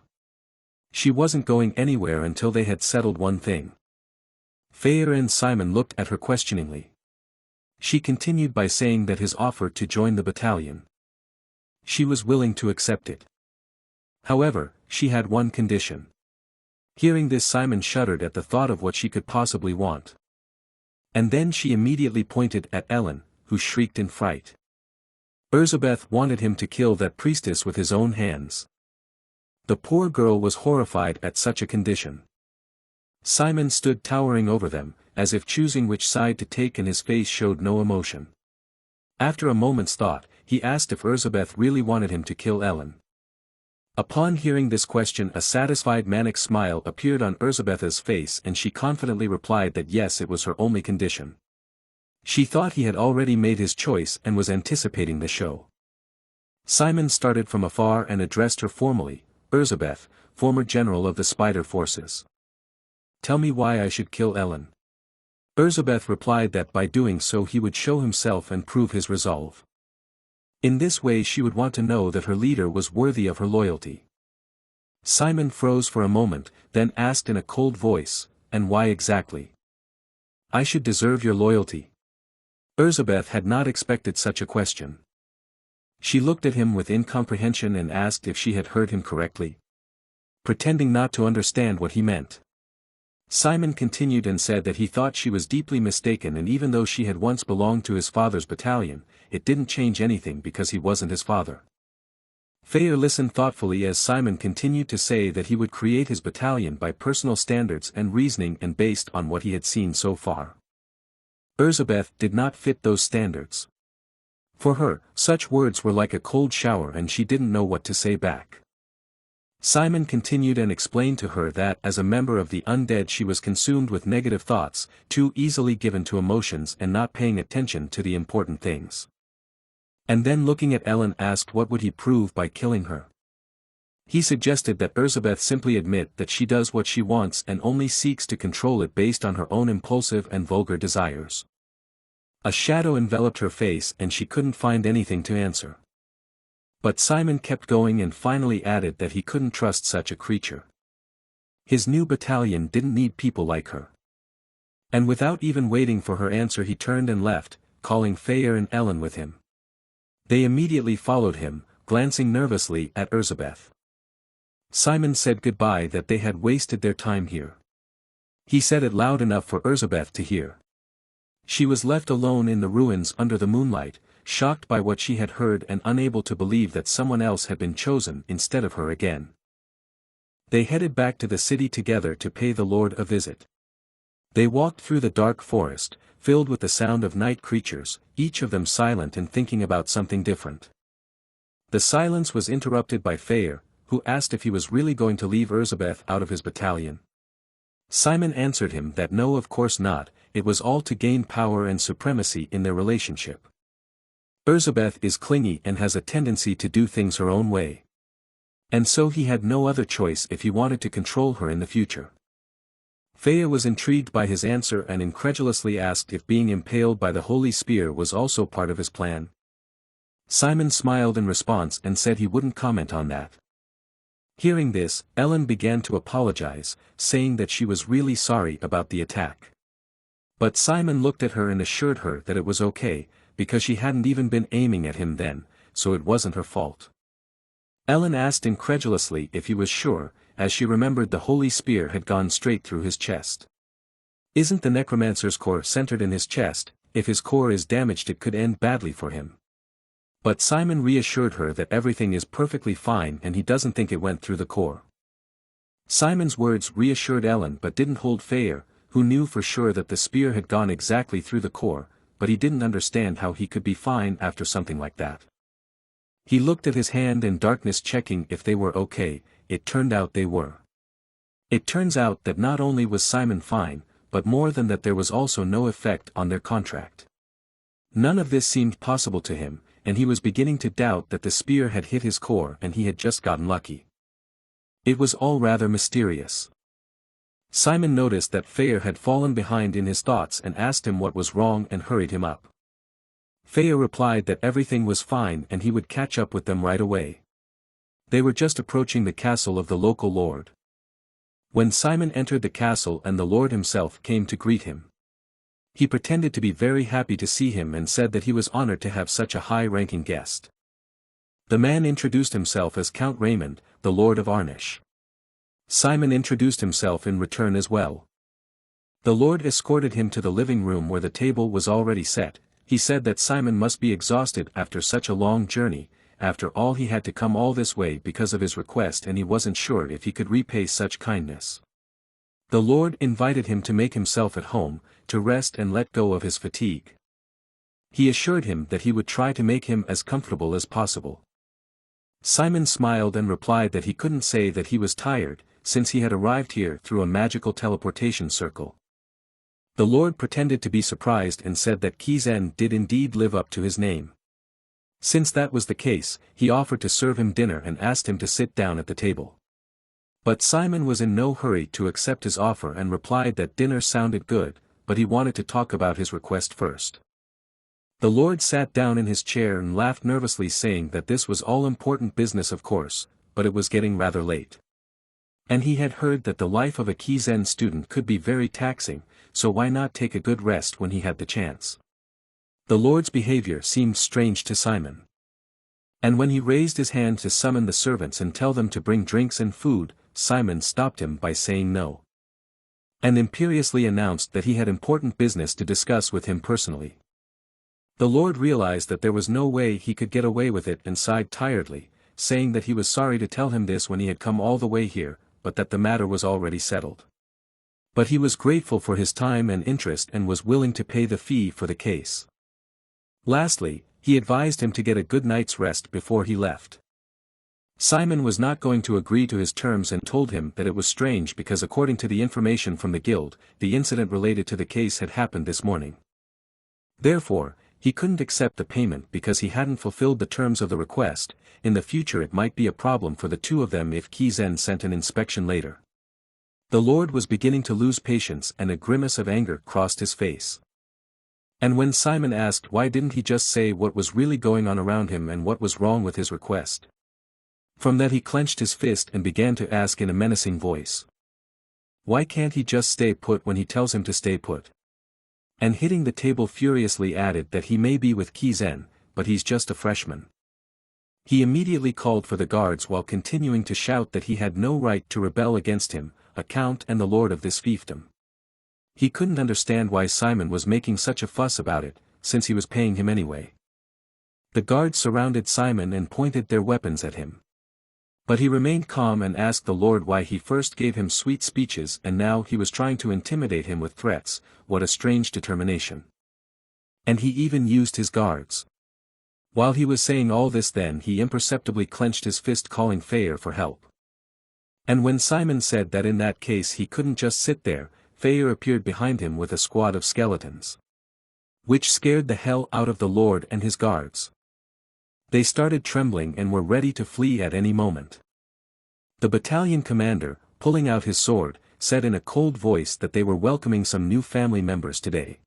She wasn't going anywhere until they had settled one thing. Thayer and Simon looked at her questioningly. She continued by saying that his offer to join the battalion. She was willing to accept it. However, she had one condition. Hearing this Simon shuddered at the thought of what she could possibly want. And then she immediately pointed at Ellen, who shrieked in fright. Elizabeth wanted him to kill that priestess with his own hands. The poor girl was horrified at such a condition. Simon stood towering over them, as if choosing which side to take, and his face showed no emotion. After a moment's thought, he asked if Elizabeth really wanted him to kill Ellen. Upon hearing this question a satisfied manic smile appeared on Elizabeth's face and she confidently replied that yes, it was her only condition. She thought he had already made his choice and was anticipating the show. Simon started from afar and addressed her formally, Elizabeth, former general of the Spider Forces. Tell me why I should kill Ellen. Elizabeth replied that by doing so he would show himself and prove his resolve. In this way she would want to know that her leader was worthy of her loyalty. Simon froze for a moment, then asked in a cold voice, and why exactly? I should deserve your loyalty. Elizabeth had not expected such a question. She looked at him with incomprehension and asked if she had heard him correctly. Pretending not to understand what he meant. Simon continued and said that he thought she was deeply mistaken, and even though she had once belonged to his father's battalion, it didn't change anything because he wasn't his father. Thayer listened thoughtfully as Simon continued to say that he would create his battalion by personal standards and reasoning and based on what he had seen so far. Elizabeth did not fit those standards. For her, such words were like a cold shower and she didn't know what to say back. Simon continued and explained to her that as a member of the undead she was consumed with negative thoughts, too easily given to emotions and not paying attention to the important things. And then looking at Ellen asked what would he prove by killing her. He suggested that Elizabeth simply admit that she does what she wants and only seeks to control it based on her own impulsive and vulgar desires. A shadow enveloped her face and she couldn't find anything to answer. But Simon kept going and finally added that he couldn't trust such a creature. His new battalion didn't need people like her. And without even waiting for her answer he turned and left, calling Thayer and Ellen with him. They immediately followed him, glancing nervously at Elizabeth. Simon said goodbye, that they had wasted their time here. He said it loud enough for Elizabeth to hear. She was left alone in the ruins under the moonlight, shocked by what she had heard and unable to believe that someone else had been chosen instead of her again. They headed back to the city together to pay the Lord a visit. They walked through the dark forest, filled with the sound of night creatures, each of them silent and thinking about something different. The silence was interrupted by Feyre, who asked if he was really going to leave Elizabeth out of his battalion. Simon answered him that no, of course not, it was all to gain power and supremacy in their relationship. Elizabeth is clingy and has a tendency to do things her own way. And so he had no other choice if he wanted to control her in the future. Feyre was intrigued by his answer and incredulously asked if being impaled by the holy spear was also part of his plan. Simon smiled in response and said he wouldn't comment on that. Hearing this, Ellen began to apologize, saying that she was really sorry about the attack. But Simon looked at her and assured her that it was okay, because she hadn't even been aiming at him then, so it wasn't her fault. Ellen asked incredulously if he was sure, as she remembered the holy spear had gone straight through his chest. Isn't the necromancer's core centered in his chest? If his core is damaged it could end badly for him. But Simon reassured her that everything is perfectly fine and he doesn't think it went through the core. Simon's words reassured Ellen but didn't hold Feyre, who knew for sure that the spear had gone exactly through the core, but he didn't understand how he could be fine after something like that. He looked at his hand in darkness checking if they were okay. It turned out they were. It turns out that not only was Simon fine, but more than that there was also no effect on their contract. None of this seemed possible to him, and he was beginning to doubt that the spear had hit his core and he had just gotten lucky. It was all rather mysterious. Simon noticed that Feyre had fallen behind in his thoughts and asked him what was wrong and hurried him up. Feyre replied that everything was fine and he would catch up with them right away. They were just approaching the castle of the local lord. When Simon entered the castle and the lord himself came to greet him. He pretended to be very happy to see him and said that he was honored to have such a high-ranking guest. The man introduced himself as Count Raymond, the Lord of Arnish. Simon introduced himself in return as well. The lord escorted him to the living room where the table was already set. He said that Simon must be exhausted after such a long journey. After all he had to come all this way because of his request and he wasn't sure if he could repay such kindness. The Lord invited him to make himself at home, to rest and let go of his fatigue. He assured him that he would try to make him as comfortable as possible. Simon smiled and replied that he couldn't say that he was tired, since he had arrived here through a magical teleportation circle. The Lord pretended to be surprised and said that Kizen did indeed live up to his name. Since that was the case, he offered to serve him dinner and asked him to sit down at the table. But Simon was in no hurry to accept his offer and replied that dinner sounded good, but he wanted to talk about his request first. The Lord sat down in his chair and laughed nervously saying that this was all important business of course, but it was getting rather late. And he had heard that the life of a Kizen student could be very taxing, so why not take a good rest when he had the chance? The Lord's behavior seemed strange to Simon. And when he raised his hand to summon the servants and tell them to bring drinks and food, Simon stopped him by saying no. And imperiously announced that he had important business to discuss with him personally. The Lord realized that there was no way he could get away with it and sighed tiredly, saying that he was sorry to tell him this when he had come all the way here, but that the matter was already settled. But he was grateful for his time and interest and was willing to pay the fee for the case. Lastly, he advised him to get a good night's rest before he left. Simon was not going to agree to his terms and told him that it was strange because according to the information from the guild, the incident related to the case had happened this morning. Therefore, he couldn't accept the payment because he hadn't fulfilled the terms of the request. In the future it might be a problem for the two of them if Kizen sent an inspection later. The Lord was beginning to lose patience and a grimace of anger crossed his face. And when Simon asked why didn't he just say what was really going on around him and what was wrong with his request. From that he clenched his fist and began to ask in a menacing voice. Why can't he just stay put when he tells him to stay put? And hitting the table furiously added that he may be with Kizen, but he's just a freshman. He immediately called for the guards while continuing to shout that he had no right to rebel against him, a count and the lord of this fiefdom. He couldn't understand why Simon was making such a fuss about it, since he was paying him anyway. The guards surrounded Simon and pointed their weapons at him. But he remained calm and asked the Lord why he first gave him sweet speeches and now he was trying to intimidate him with threats. What a strange determination. And he even used his guards. While he was saying all this, then he imperceptibly clenched his fist, calling Feyre for help. And when Simon said that in that case he couldn't just sit there, Feyre appeared behind him with a squad of skeletons, which scared the hell out of the Lord and his guards. They started trembling and were ready to flee at any moment. The battalion commander, pulling out his sword, said in a cold voice that they were welcoming some new family members today.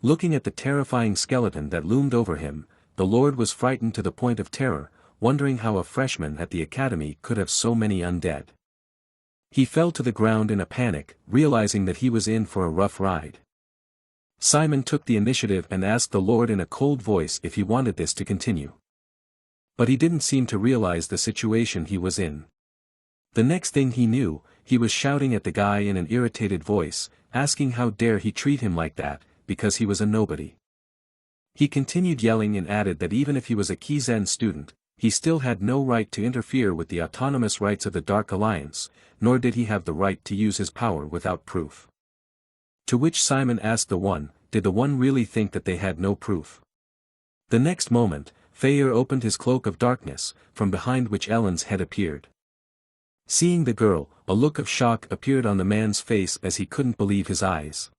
Looking at the terrifying skeleton that loomed over him, the Lord was frightened to the point of terror, wondering how a freshman at the academy could have so many undead. He fell to the ground in a panic, realizing that he was in for a rough ride. Simon took the initiative and asked the Lord in a cold voice if he wanted this to continue. But he didn't seem to realize the situation he was in. The next thing he knew, he was shouting at the guy in an irritated voice, asking how dare he treat him like that, because he was a nobody. He continued yelling and added that even if he was a Kizen student, he still had no right to interfere with the autonomous rights of the Dark Alliance, nor did he have the right to use his power without proof. To which Simon asked did the one really think that they had no proof? The next moment, Feyre opened his cloak of darkness, from behind which Elend's head appeared. Seeing the girl, a look of shock appeared on the man's face as he couldn't believe his eyes.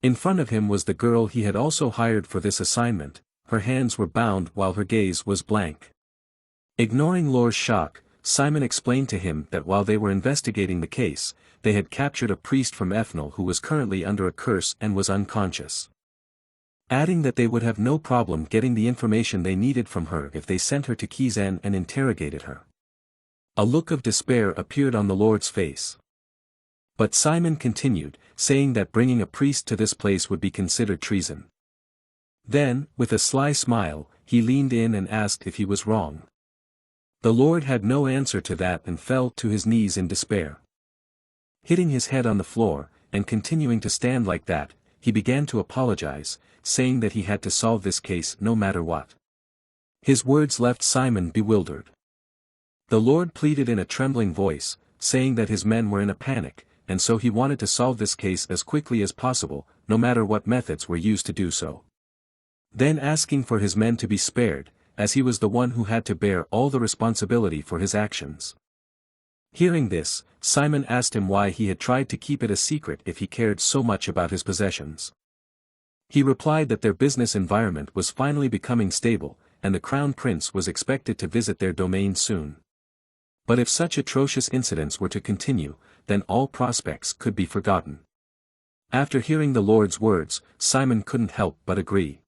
In front of him was the girl he had also hired for this assignment. Her hands were bound while her gaze was blank. Ignoring Lor's shock, Simon explained to him that while they were investigating the case, they had captured a priest from Ethnal who was currently under a curse and was unconscious. Adding that they would have no problem getting the information they needed from her if they sent her to Kizen and interrogated her. A look of despair appeared on the Lord's face. But Simon continued, saying that bringing a priest to this place would be considered treason. Then, with a sly smile, he leaned in and asked if he was wrong. The Lord had no answer to that and fell to his knees in despair. Hitting his head on the floor, and continuing to stand like that, he began to apologize, saying that he had to solve this case no matter what. His words left Simon bewildered. The Lord pleaded in a trembling voice, saying that his men were in a panic, and so he wanted to solve this case as quickly as possible, no matter what methods were used to do so. Then asking for his men to be spared, as he was the one who had to bear all the responsibility for his actions. Hearing this, Simon asked him why he had tried to keep it a secret if he cared so much about his possessions. He replied that their business environment was finally becoming stable, and the Crown Prince was expected to visit their domain soon. But if such atrocious incidents were to continue, then all prospects could be forgotten. After hearing the Lord's words, Simon couldn't help but agree.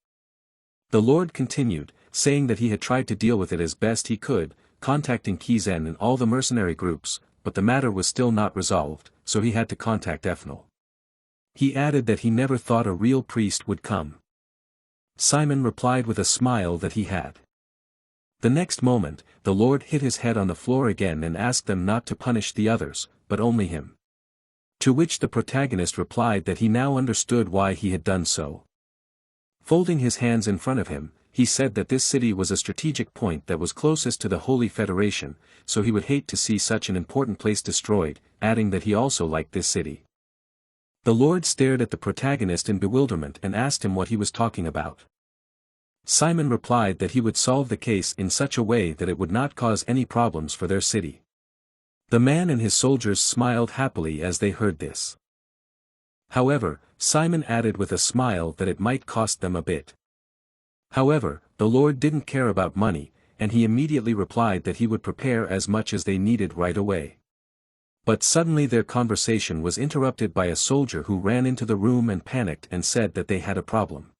The Lord continued, saying that he had tried to deal with it as best he could, contacting Kizen and all the mercenary groups, but the matter was still not resolved, so he had to contact Ethnal. He added that he never thought a real priest would come. Simon replied with a smile that he had. The next moment, the Lord hit his head on the floor again and asked them not to punish the others, but only him. To which the protagonist replied that he now understood why he had done so. Folding his hands in front of him, he said that this city was a strategic point that was closest to the Holy Federation, so he would hate to see such an important place destroyed, adding that he also liked this city. The Lord stared at the protagonist in bewilderment and asked him what he was talking about. Simon replied that he would solve the case in such a way that it would not cause any problems for their city. The man and his soldiers smiled happily as they heard this. However, Simon added with a smile that it might cost them a bit. However, the Lord didn't care about money, and he immediately replied that he would prepare as much as they needed right away. But suddenly their conversation was interrupted by a soldier who ran into the room and panicked and said that they had a problem.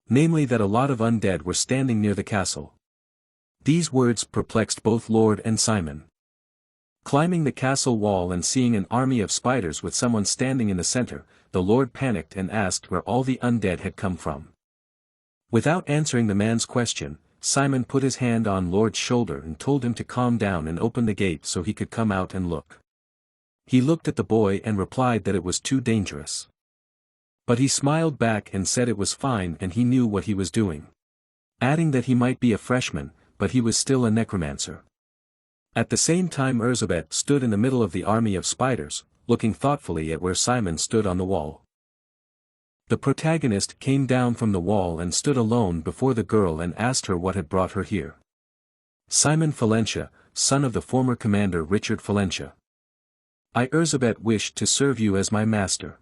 Namely that a lot of undead were standing near the castle. These words perplexed both Lord and Simon. Climbing the castle wall and seeing an army of spiders with someone standing in the center, the Lord panicked and asked where all the undead had come from. Without answering the man's question, Simon put his hand on Lord's shoulder and told him to calm down and open the gate so he could come out and look. He looked at the boy and replied that it was too dangerous. But he smiled back and said it was fine and he knew what he was doing. Adding that he might be a freshman, but he was still a necromancer. At the same time Erzsébet stood in the middle of the army of spiders, looking thoughtfully at where Simon stood on the wall. The protagonist came down from the wall and stood alone before the girl and asked her what had brought her here. Simon Valencia, son of the former commander Richard Valencia. I Erzsébet wished to serve you as my master.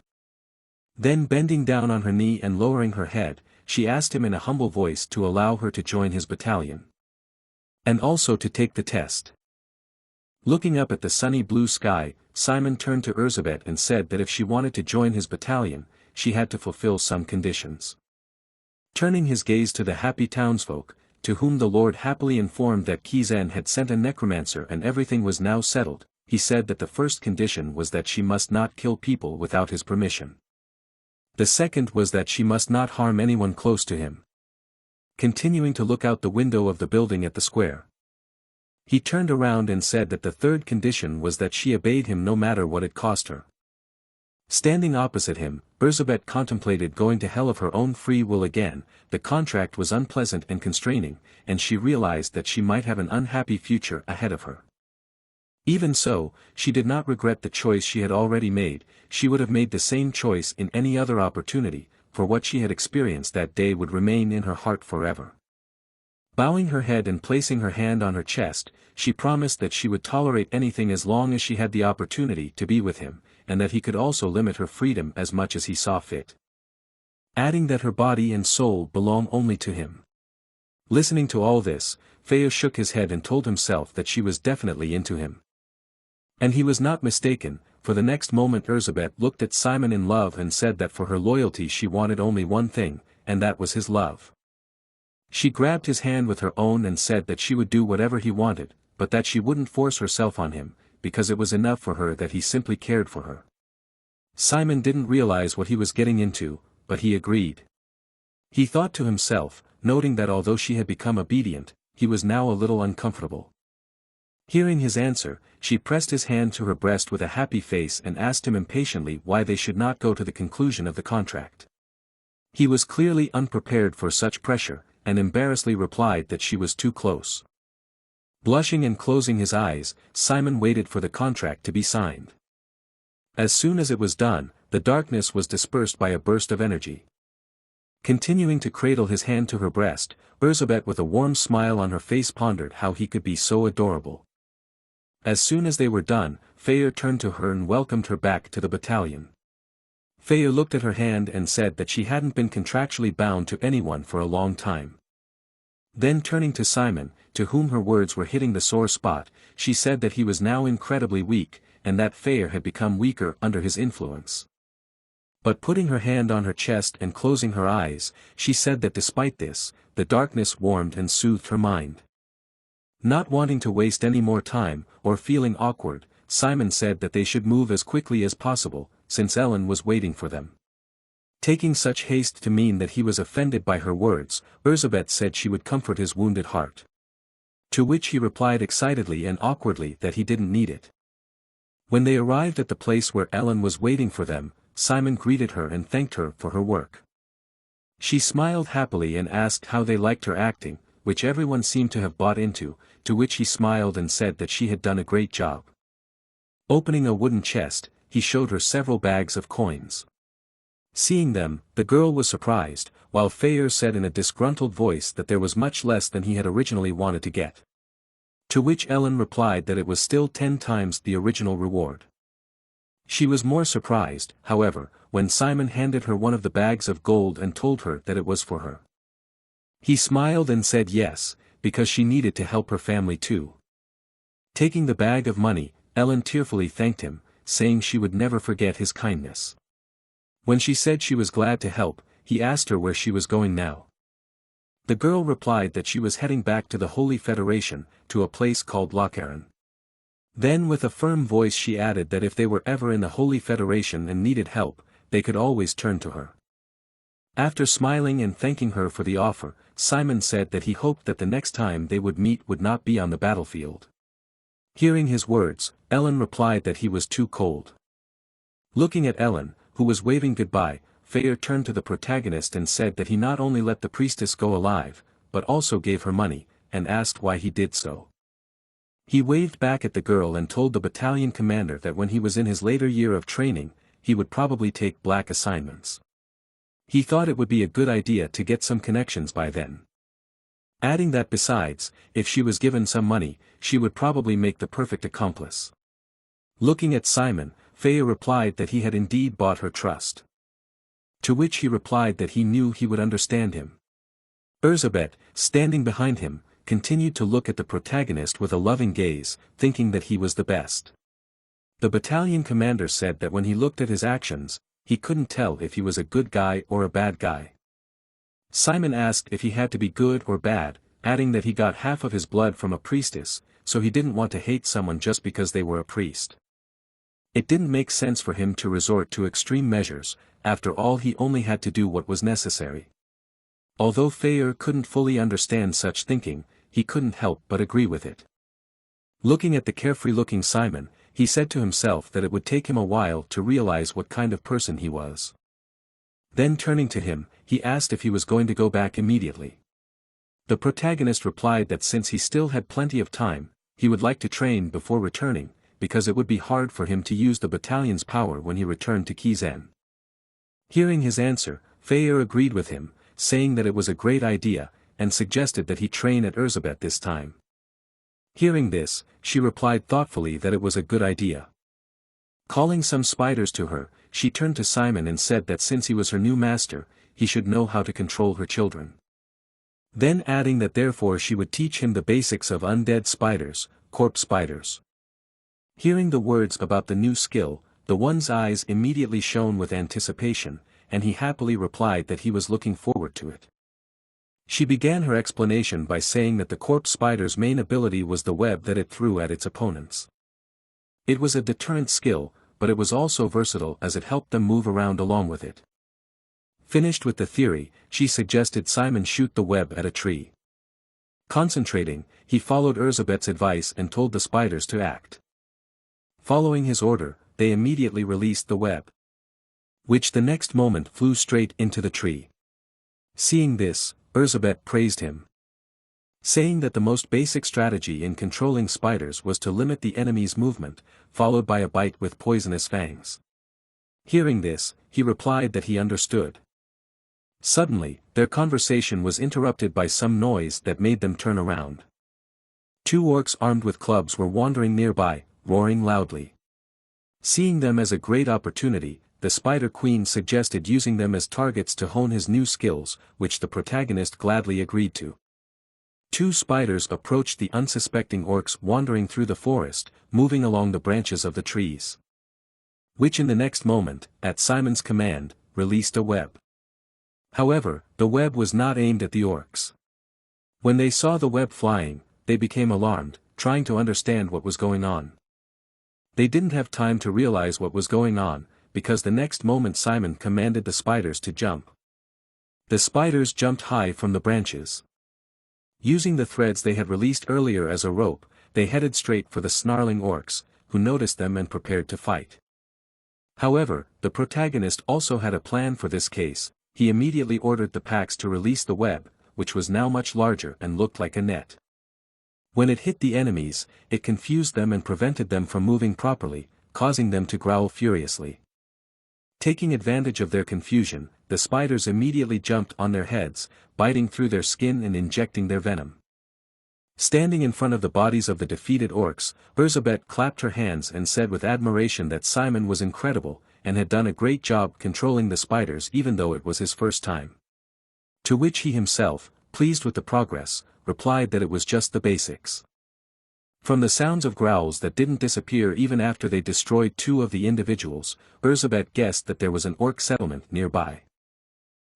Then bending down on her knee and lowering her head, she asked him in a humble voice to allow her to join his battalion. And also to take the test. Looking up at the sunny blue sky, Simon turned to Erzsébet and said that if she wanted to join his battalion, she had to fulfill some conditions. Turning his gaze to the happy townsfolk, to whom the Lord happily informed that Kizen had sent a necromancer and everything was now settled, he said that the first condition was that she must not kill people without his permission. The second was that she must not harm anyone close to him. Continuing to look out the window of the building at the square, he turned around and said that the third condition was that she obeyed him no matter what it cost her. Standing opposite him, Erzsébet contemplated going to hell of her own free will again. The contract was unpleasant and constraining, and she realized that she might have an unhappy future ahead of her. Even so, she did not regret the choice she had already made. She would have made the same choice in any other opportunity, for what she had experienced that day would remain in her heart forever. Bowing her head and placing her hand on her chest, she promised that she would tolerate anything as long as she had the opportunity to be with him, and that he could also limit her freedom as much as he saw fit. Adding that her body and soul belong only to him. Listening to all this, Feo shook his head and told himself that she was definitely into him. And he was not mistaken, for the next moment Erzsébet looked at Simon in love and said that for her loyalty she wanted only one thing, and that was his love. She grabbed his hand with her own and said that she would do whatever he wanted, but that she wouldn't force herself on him, because it was enough for her that he simply cared for her. Simon didn't realize what he was getting into, but he agreed. He thought to himself, noting that although she had become obedient, he was now a little uncomfortable. Hearing his answer, she pressed his hand to her breast with a happy face and asked him impatiently why they should not go to the conclusion of the contract. He was clearly unprepared for such pressure, and embarrassedly replied that she was too close. Blushing and closing his eyes, Simon waited for the contract to be signed. As soon as it was done, the darkness was dispersed by a burst of energy. Continuing to cradle his hand to her breast, Erzsébet with a warm smile on her face pondered how he could be so adorable. As soon as they were done, Feo turned to her and welcomed her back to the battalion. Feo looked at her hand and said that she hadn't been contractually bound to anyone for a long time. Then turning to Simon, to whom her words were hitting the sore spot, she said that he was now incredibly weak, and that Feo had become weaker under his influence. But putting her hand on her chest and closing her eyes, she said that despite this, the darkness warmed and soothed her mind. Not wanting to waste any more time, or feeling awkward, Simon said that they should move as quickly as possible, since Ellen was waiting for them. Taking such haste to mean that he was offended by her words, Erzsébet said she would comfort his wounded heart. To which he replied excitedly and awkwardly that he didn't need it. When they arrived at the place where Ellen was waiting for them, Simon greeted her and thanked her for her work. She smiled happily and asked how they liked her acting, which everyone seemed to have bought into, to which he smiled and said that she had done a great job. Opening a wooden chest, he showed her several bags of coins. Seeing them, the girl was surprised, while Feo said in a disgruntled voice that there was much less than he had originally wanted to get. To which Ellen replied that it was still 10 times the original reward. She was more surprised, however, when Simon handed her one of the bags of gold and told her that it was for her. He smiled and said yes, because she needed to help her family too. Taking the bag of money, Ellen tearfully thanked him, saying she would never forget his kindness. When she said she was glad to help, he asked her where she was going now. The girl replied that she was heading back to the Holy Federation, to a place called Locharen. Then with a firm voice she added that if they were ever in the Holy Federation and needed help, they could always turn to her. After smiling and thanking her for the offer, Simon said that he hoped that the next time they would meet would not be on the battlefield. Hearing his words, Ellen replied that he was too cold. Looking at Ellen, who was waving goodbye, Feo turned to the protagonist and said that he not only let the priestess go alive, but also gave her money, and asked why he did so. He waved back at the girl and told the battalion commander that when he was in his later year of training, he would probably take black assignments. He thought it would be a good idea to get some connections by then. Adding that besides, if she was given some money, she would probably make the perfect accomplice. Looking at Simon, Faya replied that he had indeed bought her trust. To which he replied that he knew he would understand him. Elizabeth, standing behind him, continued to look at the protagonist with a loving gaze, thinking that he was the best. The battalion commander said that when he looked at his actions, he couldn't tell if he was a good guy or a bad guy. Simon asked if he had to be good or bad, adding that he got half of his blood from a priestess, so he didn't want to hate someone just because they were a priest. It didn't make sense for him to resort to extreme measures, after all he only had to do what was necessary. Although Faya couldn't fully understand such thinking, he couldn't help but agree with it. Looking at the carefree-looking Simon, he said to himself that it would take him a while to realize what kind of person he was. Then turning to him, he asked if he was going to go back immediately. The protagonist replied that since he still had plenty of time, he would like to train before returning, because it would be hard for him to use the battalion's power when he returned to Kizen. Hearing his answer, Faya agreed with him, saying that it was a great idea, and suggested that he train at Elizabeth this time. Hearing this, she replied thoughtfully that it was a good idea. Calling some spiders to her, she turned to Simon and said that since he was her new master, he should know how to control her children. Then adding that therefore she would teach him the basics of undead spiders, corpse spiders. Hearing the words about the new skill, the one's eyes immediately shone with anticipation, and he happily replied that he was looking forward to it. She began her explanation by saying that the corpse spider's main ability was the web that it threw at its opponents. It was a deterrent skill, but it was also versatile as it helped them move around along with it. Finished with the theory, she suggested Simon shoot the web at a tree. Concentrating, he followed Elizabeth's advice and told the spiders to act. Following his order, they immediately released the web, which the next moment flew straight into the tree. Seeing this, Elizabeth praised him, saying that the most basic strategy in controlling spiders was to limit the enemy's movement, followed by a bite with poisonous fangs. Hearing this, he replied that he understood. Suddenly, their conversation was interrupted by some noise that made them turn around. 2 orcs armed with clubs were wandering nearby, roaring loudly. Seeing them as a great opportunity, the Spider Queen suggested using them as targets to hone his new skills, which the protagonist gladly agreed to. 2 spiders approached the unsuspecting orcs wandering through the forest, moving along the branches of the trees, which in the next moment, at Simon's command, released a web. However, the web was not aimed at the orcs. When they saw the web flying, they became alarmed, trying to understand what was going on. They didn't have time to realize what was going on, because the next moment Simon commanded the spiders to jump. The spiders jumped high from the branches. Using the threads they had released earlier as a rope, they headed straight for the snarling orcs, who noticed them and prepared to fight. However, the protagonist also had a plan for this case. He immediately ordered the packs to release the web, which was now much larger and looked like a net. When it hit the enemies, it confused them and prevented them from moving properly, causing them to growl furiously. Taking advantage of their confusion, the spiders immediately jumped on their heads, biting through their skin and injecting their venom. Standing in front of the bodies of the defeated orcs, Elizabeth clapped her hands and said with admiration that Simon was incredible, and had done a great job controlling the spiders even though it was his first time. To which he himself, pleased with the progress, replied that it was just the basics. From the sounds of growls that didn't disappear even after they destroyed 2 of the individuals, Elizabeth guessed that there was an orc settlement nearby.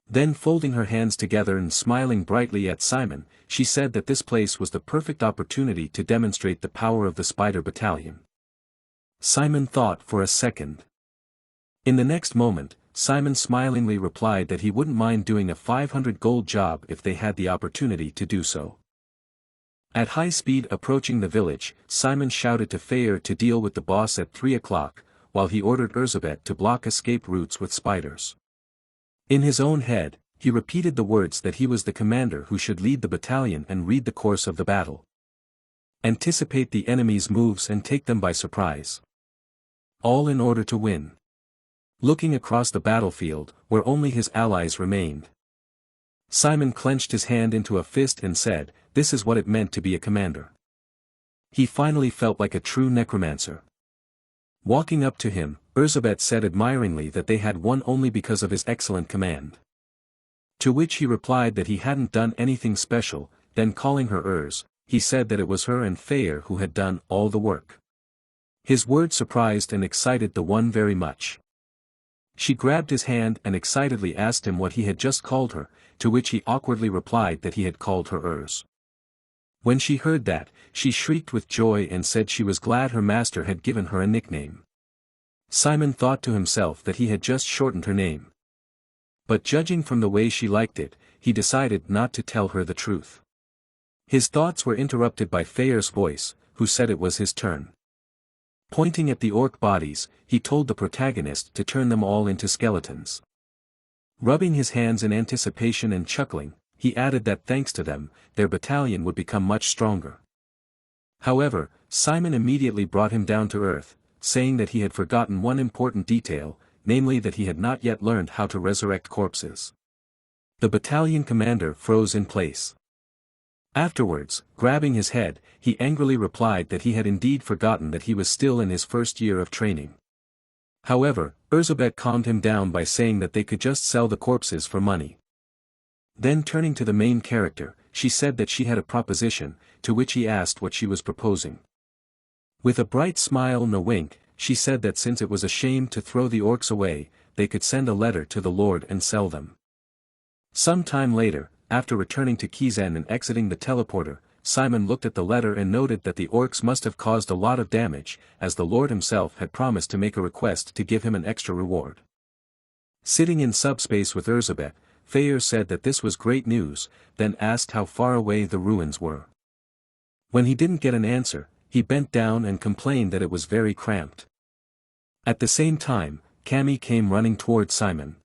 Then folding her hands together and smiling brightly at Simon, she said that this place was the perfect opportunity to demonstrate the power of the spider battalion. Simon thought for a second. In the next moment, Simon smilingly replied that he wouldn't mind doing a 500 gold job if they had the opportunity to do so. At high speed approaching the village, Simon shouted to Faya to deal with the boss at 3 o'clock, while he ordered Elizabeth to block escape routes with spiders. In his own head, he repeated the words that he was the commander who should lead the battalion and read the course of the battle. Anticipate the enemy's moves and take them by surprise. All in order to win. Looking across the battlefield, where only his allies remained, Simon clenched his hand into a fist and said, "This is what it meant to be a commander." He finally felt like a true necromancer. Walking up to him, Elizabeth said admiringly that they had won only because of his excellent command. To which he replied that he hadn't done anything special, then calling her Urs, he said that it was her and Fayer who had done all the work. His words surprised and excited the one very much. She grabbed his hand and excitedly asked him what he had just called her, to which he awkwardly replied that he had called her Urs. When she heard that, she shrieked with joy and said she was glad her master had given her a nickname. Simon thought to himself that he had just shortened her name. But judging from the way she liked it, he decided not to tell her the truth. His thoughts were interrupted by Fayer's voice, who said it was his turn. Pointing at the orc bodies, he told the protagonist to turn them all into skeletons. Rubbing his hands in anticipation and chuckling, he added that thanks to them, their battalion would become much stronger. However, Simon immediately brought him down to earth, saying that he had forgotten one important detail, namely that he had not yet learned how to resurrect corpses. The battalion commander froze in place. Afterwards, grabbing his head, he angrily replied that he had indeed forgotten that he was still in his first year of training. However, Elizabeth calmed him down by saying that they could just sell the corpses for money. Then turning to the main character, she said that she had a proposition, to which he asked what she was proposing. With a bright smile and a wink, she said that since it was a shame to throw the orcs away, they could send a letter to the Lord and sell them. Some time later, after returning to Kizen and exiting the teleporter, Simon looked at the letter and noted that the orcs must have caused a lot of damage, as the Lord himself had promised to make a request to give him an extra reward. Sitting in subspace with Elizabeth, Fayer said that this was great news, then asked how far away the ruins were. When he didn't get an answer, he bent down and complained that it was very cramped. At the same time, Cammy came running toward Simon.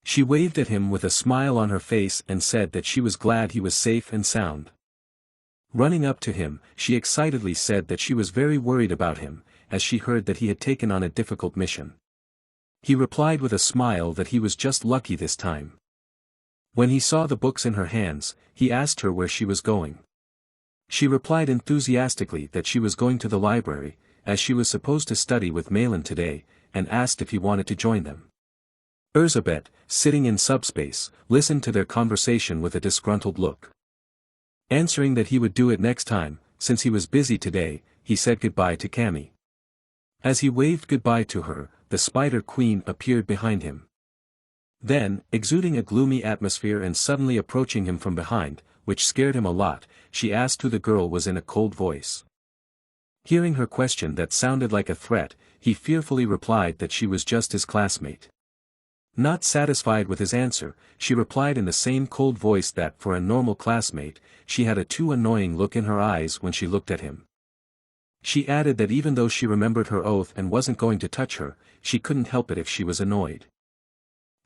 She waved at him with a smile on her face and said that she was glad he was safe and sound. Running up to him, she excitedly said that she was very worried about him, as she heard that he had taken on a difficult mission. He replied with a smile that he was just lucky this time. When he saw the books in her hands, he asked her where she was going. She replied enthusiastically that she was going to the library, as she was supposed to study with Malin today, and asked if he wanted to join them. Elizabeth, sitting in subspace, listened to their conversation with a disgruntled look. Answering that he would do it next time, since he was busy today, he said goodbye to Cammy. As he waved goodbye to her, the Spider Queen appeared behind him. Then, exuding a gloomy atmosphere and suddenly approaching him from behind, which scared him a lot, she asked who the girl was in a cold voice. Hearing her question that sounded like a threat, he fearfully replied that she was just his classmate. Not satisfied with his answer, she replied in the same cold voice that for a normal classmate, she had a too annoying look in her eyes when she looked at him. She added that even though she remembered her oath and wasn't going to touch her, she couldn't help it if she was annoyed.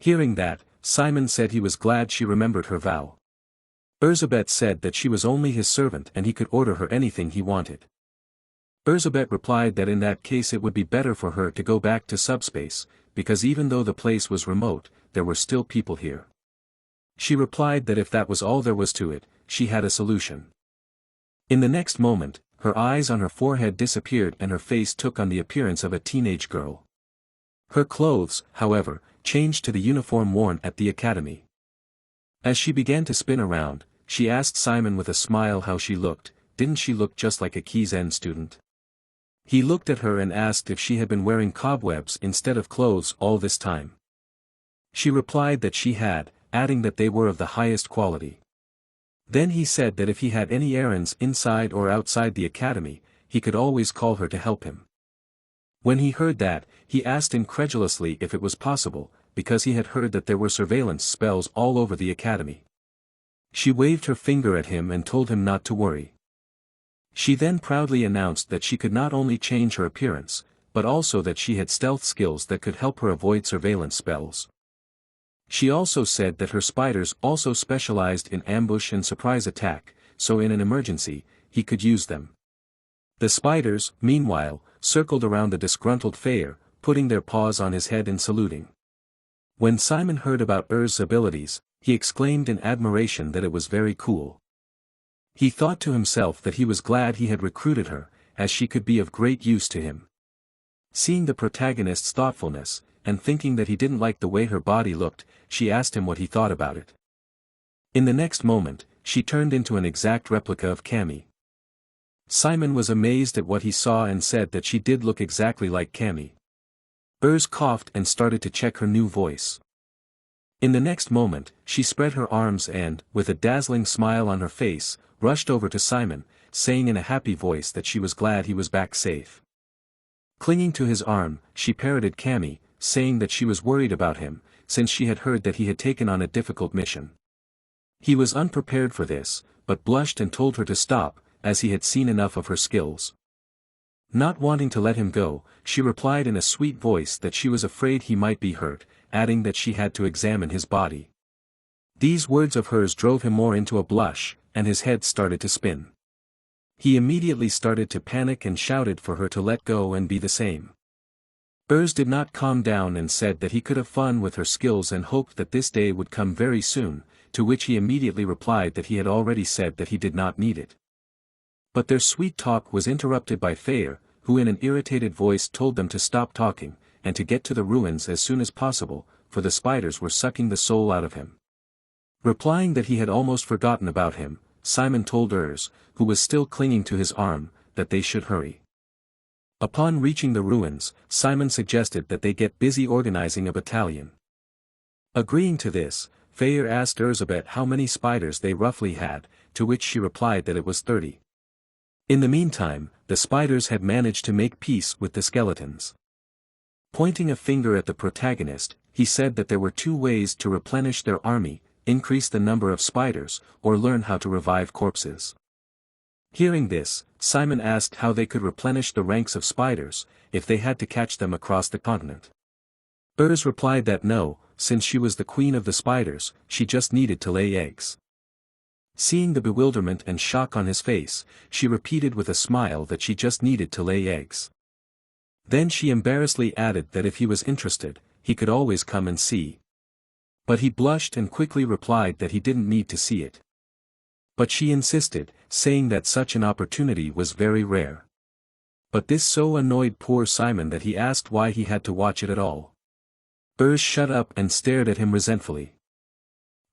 Hearing that, Simon said he was glad she remembered her vow. Elizabeth said that she was only his servant and he could order her anything he wanted. Elizabeth replied that in that case it would be better for her to go back to subspace, because even though the place was remote, there were still people here. She replied that if that was all there was to it, she had a solution. In the next moment, her eyes on her forehead disappeared and her face took on the appearance of a teenage girl. Her clothes, however, changed to the uniform worn at the academy. As she began to spin around, she asked Simon with a smile how she looked. Didn't she look just like a Kizen student? He looked at her and asked if she had been wearing cobwebs instead of clothes all this time. She replied that she had, adding that they were of the highest quality. Then he said that if he had any errands inside or outside the academy, he could always call her to help him. When he heard that, he asked incredulously if it was possible, because he had heard that there were surveillance spells all over the academy. She waved her finger at him and told him not to worry. She then proudly announced that she could not only change her appearance, but also that she had stealth skills that could help her avoid surveillance spells. She also said that her spiders also specialized in ambush and surprise attack, so in an emergency, he could use them. The spiders, meanwhile, circled around the disgruntled Feyre, putting their paws on his head and saluting. When Simon heard about Ur's abilities, he exclaimed in admiration that it was very cool. He thought to himself that he was glad he had recruited her, as she could be of great use to him. Seeing the protagonist's thoughtfulness, and thinking that he didn't like the way her body looked, she asked him what he thought about it. In the next moment, she turned into an exact replica of Cammy. Simon was amazed at what he saw and said that she did look exactly like Cammy. Urs coughed and started to check her new voice. In the next moment, she spread her arms and, with a dazzling smile on her face, rushed over to Simon, saying in a happy voice that she was glad he was back safe. Clinging to his arm, she parroted Cammy, saying that she was worried about him, since she had heard that he had taken on a difficult mission. He was unprepared for this, but blushed and told her to stop, as he had seen enough of her skills. Not wanting to let him go, she replied in a sweet voice that she was afraid he might be hurt, adding that she had to examine his body. These words of hers drove him more into a blush, and his head started to spin. He immediately started to panic and shouted for her to let go and be the same. Urs did not calm down and said that he could have fun with her skills and hoped that this day would come very soon, to which he immediately replied that he had already said that he did not need it. But their sweet talk was interrupted by Feyre, who in an irritated voice told them to stop talking, and to get to the ruins as soon as possible, for the spiders were sucking the soul out of him. Replying that he had almost forgotten about him, Simon told Urs, who was still clinging to his arm, that they should hurry. Upon reaching the ruins, Simon suggested that they get busy organizing a battalion. Agreeing to this, Feyre asked Urs how many spiders they roughly had, to which she replied that it was 30. In the meantime, the spiders had managed to make peace with the skeletons. Pointing a finger at the protagonist, he said that there were two ways to replenish their army: increase the number of spiders, or learn how to revive corpses. Hearing this, Simon asked how they could replenish the ranks of spiders, if they had to catch them across the continent. Urs replied that no, since she was the queen of the spiders, she just needed to lay eggs. Seeing the bewilderment and shock on his face, she repeated with a smile that she just needed to lay eggs. Then she embarrassedly added that if he was interested, he could always come and see. But he blushed and quickly replied that he didn't need to see it. But she insisted, saying that such an opportunity was very rare. But this so annoyed poor Simon that he asked why he had to watch it at all. Urs shut up and stared at him resentfully.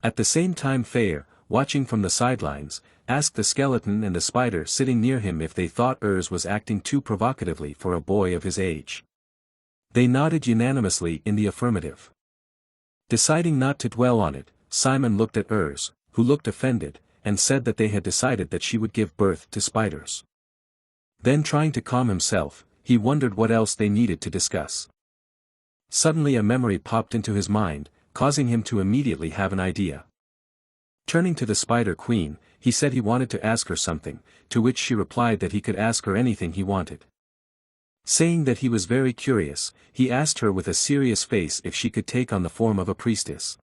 At the same time Feyre, watching from the sidelines, asked the skeleton and the spider sitting near him if they thought Urs was acting too provocatively for a boy of his age. They nodded unanimously in the affirmative. Deciding not to dwell on it, Simon looked at Urs, who looked offended, and said that they had decided that she would give birth to spiders. Then trying to calm himself, he wondered what else they needed to discuss. Suddenly a memory popped into his mind, causing him to immediately have an idea. Turning to the Spider Queen, he said he wanted to ask her something, to which she replied that he could ask her anything he wanted. Saying that he was very curious, he asked her with a serious face if she could take on the form of a priestess.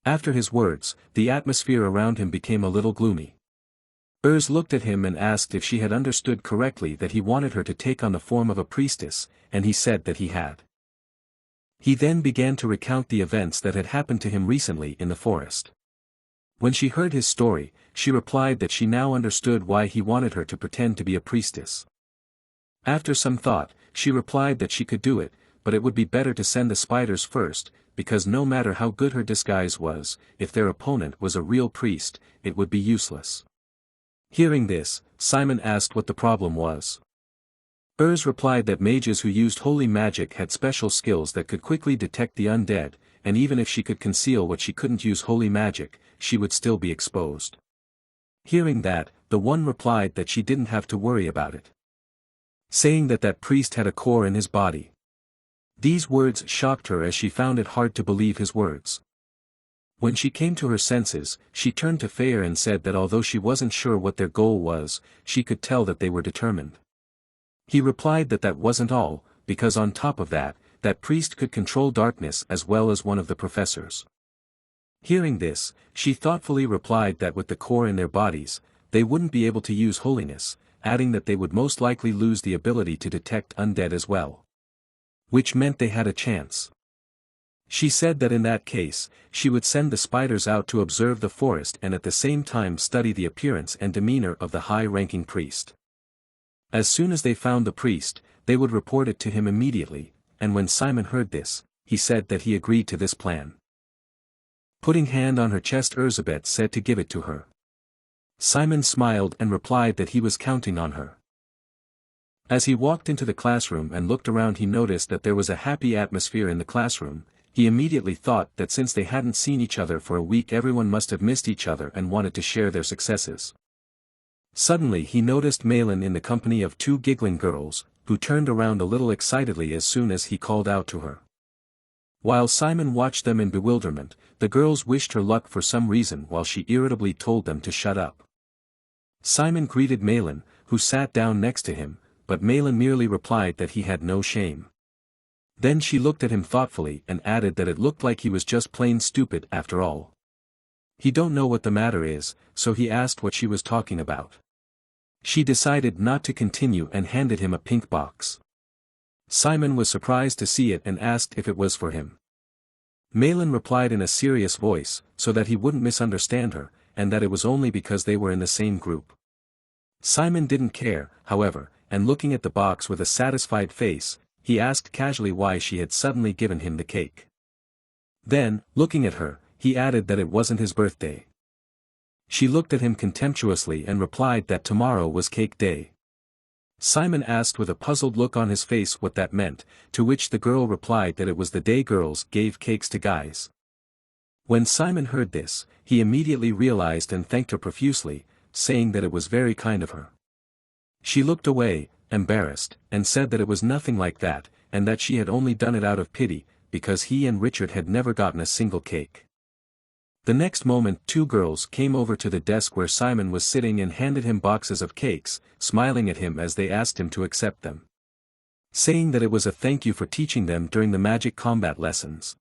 After his words, the atmosphere around him became a little gloomy. Urs looked at him and asked if she had understood correctly that he wanted her to take on the form of a priestess, and he said that he had. He then began to recount the events that had happened to him recently in the forest. When she heard his story, she replied that she now understood why he wanted her to pretend to be a priestess. After some thought, she replied that she could do it, but it would be better to send the spiders first, because no matter how good her disguise was, if their opponent was a real priest, it would be useless. Hearing this, Simon asked what the problem was. Urs replied that mages who used holy magic had special skills that could quickly detect the undead, and even if she could conceal what she couldn't use holy magic, she would still be exposed. Hearing that, the one replied that she didn't have to worry about it, saying that that priest had a core in his body. These words shocked her as she found it hard to believe his words. When she came to her senses, she turned to Feyre and said that although she wasn't sure what their goal was, she could tell that they were determined. He replied that that wasn't all, because on top of that, that priest could control darkness as well as one of the professors. Hearing this, she thoughtfully replied that with the core in their bodies, they wouldn't be able to use holiness, adding that they would most likely lose the ability to detect undead as well. Which meant they had a chance. She said that in that case, she would send the spiders out to observe the forest and at the same time study the appearance and demeanor of the high-ranking priest. As soon as they found the priest, they would report it to him immediately, and when Simon heard this, he said that he agreed to this plan. Putting hand on her chest, Elizabeth said to give it to her. Simon smiled and replied that he was counting on her. As he walked into the classroom and looked around, he noticed that there was a happy atmosphere in the classroom. He immediately thought that since they hadn't seen each other for a week, everyone must have missed each other and wanted to share their successes. Suddenly he noticed Malin in the company of two giggling girls, who turned around a little excitedly as soon as he called out to her. While Simon watched them in bewilderment, the girls wished her luck for some reason while she irritably told them to shut up. Simon greeted Malin, who sat down next to him, but Malin merely replied that he had no shame. Then she looked at him thoughtfully and added that it looked like he was just plain stupid after all. He don't know what the matter is, so he asked what she was talking about. She decided not to continue and handed him a pink box. Simon was surprised to see it and asked if it was for him. Malin replied in a serious voice, so that he wouldn't misunderstand her, and that it was only because they were in the same group. Simon didn't care, however, and looking at the box with a satisfied face, he asked casually why she had suddenly given him the cake. Then, looking at her, he added that it wasn't his birthday. She looked at him contemptuously and replied that tomorrow was cake day. Simon asked with a puzzled look on his face what that meant, to which the girl replied that it was the day girls gave cakes to guys. When Simon heard this, he immediately realized and thanked her profusely, saying that it was very kind of her. She looked away, embarrassed, and said that it was nothing like that, and that she had only done it out of pity, because he and Richard had never gotten a single cake. The next moment two girls came over to the desk where Simon was sitting and handed him boxes of cakes, smiling at him as they asked him to accept them. Saying that it was a thank you for teaching them during the magic combat lessons.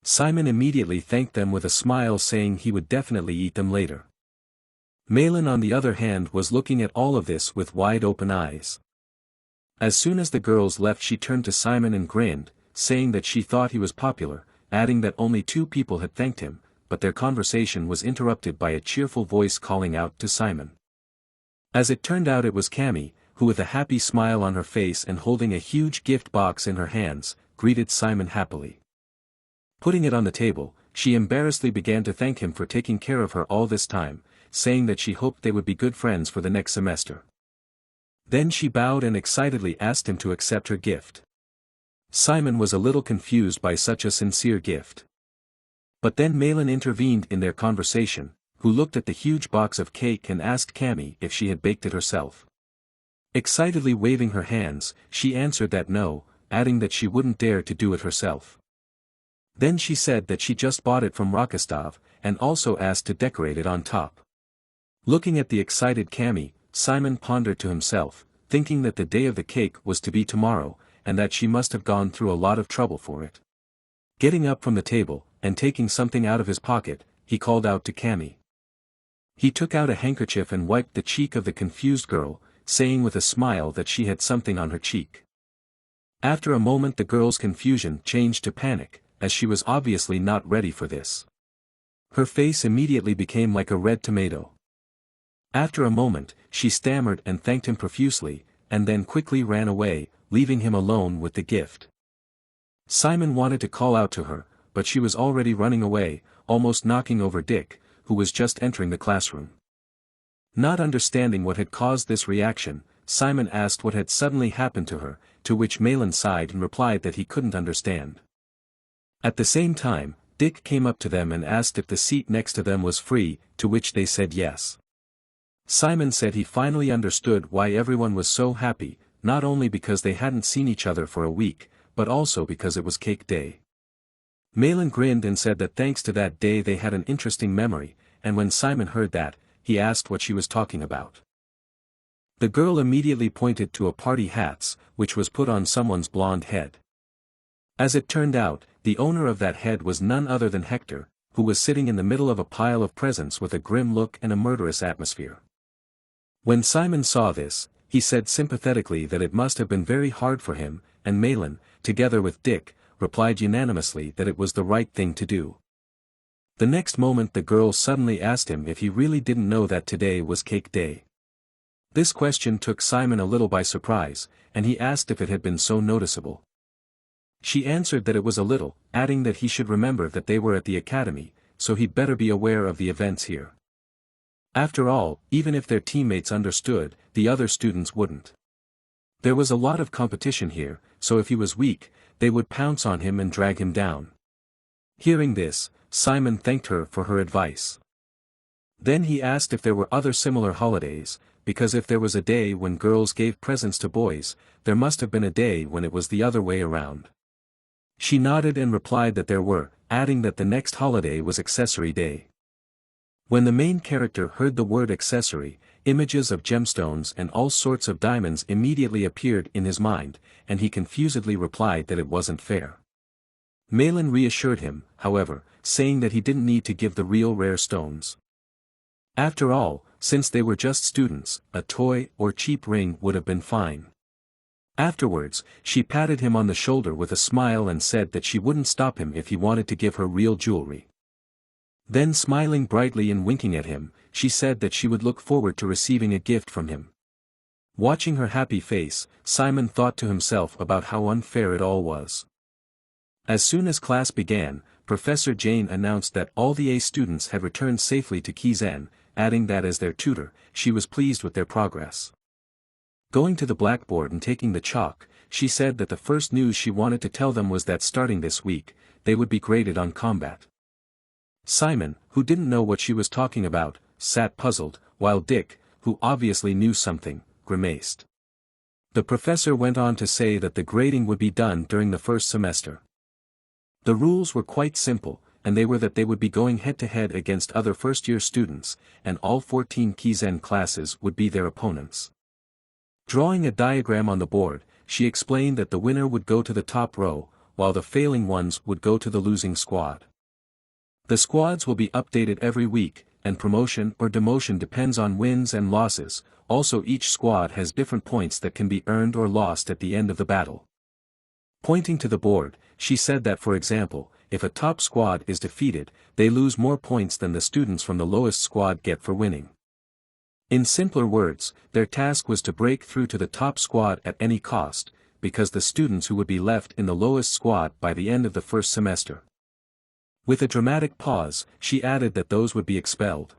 Simon immediately thanked them with a smile, saying he would definitely eat them later. Malin on the other hand was looking at all of this with wide open eyes. As soon as the girls left, she turned to Simon and grinned, saying that she thought he was popular, adding that only 2 people had thanked him, but their conversation was interrupted by a cheerful voice calling out to Simon. As it turned out, it was Cammy, who with a happy smile on her face and holding a huge gift box in her hands, greeted Simon happily. Putting it on the table, she embarrassedly began to thank him for taking care of her all this time, saying that she hoped they would be good friends for the next semester. Then she bowed and excitedly asked him to accept her gift. Simon was a little confused by such a sincere gift. But then Malin intervened in their conversation, who looked at the huge box of cake and asked Cammy if she had baked it herself. Excitedly waving her hands, she answered that no, adding that she wouldn't dare to do it herself. Then she said that she just bought it from Rokostov, and also asked to decorate it on top. Looking at the excited Cammy, Simon pondered to himself, thinking that the day of the cake was to be tomorrow, and that she must have gone through a lot of trouble for it. Getting up from the table, and taking something out of his pocket, he called out to Cammy. He took out a handkerchief and wiped the cheek of the confused girl, saying with a smile that she had something on her cheek. After a moment the girl's confusion changed to panic, as she was obviously not ready for this. Her face immediately became like a red tomato. After a moment, she stammered and thanked him profusely, and then quickly ran away, leaving him alone with the gift. Simon wanted to call out to her, but she was already running away, almost knocking over Dick, who was just entering the classroom. Not understanding what had caused this reaction, Simon asked what had suddenly happened to her, to which Malin sighed and replied that he couldn't understand. At the same time, Dick came up to them and asked if the seat next to them was free, to which they said yes. Simon said he finally understood why everyone was so happy, not only because they hadn't seen each other for a week, but also because it was cake day. Malin grinned and said that thanks to that day they had an interesting memory, and when Simon heard that, he asked what she was talking about. The girl immediately pointed to a party hats, which was put on someone's blonde head. As it turned out, the owner of that head was none other than Hector, who was sitting in the middle of a pile of presents with a grim look and a murderous atmosphere. When Simon saw this, he said sympathetically that it must have been very hard for him, and Malin, together with Dick, replied unanimously that it was the right thing to do. The next moment the girl suddenly asked him if he really didn't know that today was cake day. This question took Simon a little by surprise, and he asked if it had been so noticeable. She answered that it was a little, adding that he should remember that they were at the academy, so he'd better be aware of the events here. After all, even if their teammates understood, the other students wouldn't. There was a lot of competition here, so if he was weak, they would pounce on him and drag him down. Hearing this, Simon thanked her for her advice. Then he asked if there were other similar holidays, because if there was a day when girls gave presents to boys, there must have been a day when it was the other way around. She nodded and replied that there were, adding that the next holiday was Accessory Day. When the main character heard the word accessory, images of gemstones and all sorts of diamonds immediately appeared in his mind, and he confusedly replied that it wasn't fair. Malin reassured him, however, saying that he didn't need to give the real rare stones. After all, since they were just students, a toy or cheap ring would have been fine. Afterwards, she patted him on the shoulder with a smile and said that she wouldn't stop him if he wanted to give her real jewelry. Then smiling brightly and winking at him, she said that she would look forward to receiving a gift from him. Watching her happy face, Simon thought to himself about how unfair it all was. As soon as class began, Professor Jane announced that all the A students had returned safely to Kizen, adding that as their tutor, she was pleased with their progress. Going to the blackboard and taking the chalk, she said that the first news she wanted to tell them was that starting this week, they would be graded on combat. Simon, who didn't know what she was talking about, sat puzzled, while Dick, who obviously knew something, grimaced. The professor went on to say that the grading would be done during the first semester. The rules were quite simple, and they were that they would be going head-to-head against other first-year students, and all 14 Kizen classes would be their opponents. Drawing a diagram on the board, she explained that the winner would go to the top row, while the failing ones would go to the losing squad. The squads will be updated every week, and promotion or demotion depends on wins and losses. Also, each squad has different points that can be earned or lost at the end of the battle. Pointing to the board, she said that for example, if a top squad is defeated, they lose more points than the students from the lowest squad get for winning. In simpler words, their task was to break through to the top squad at any cost, because the students who would be left in the lowest squad by the end of the first semester. With a dramatic pause, she added that those would be expelled.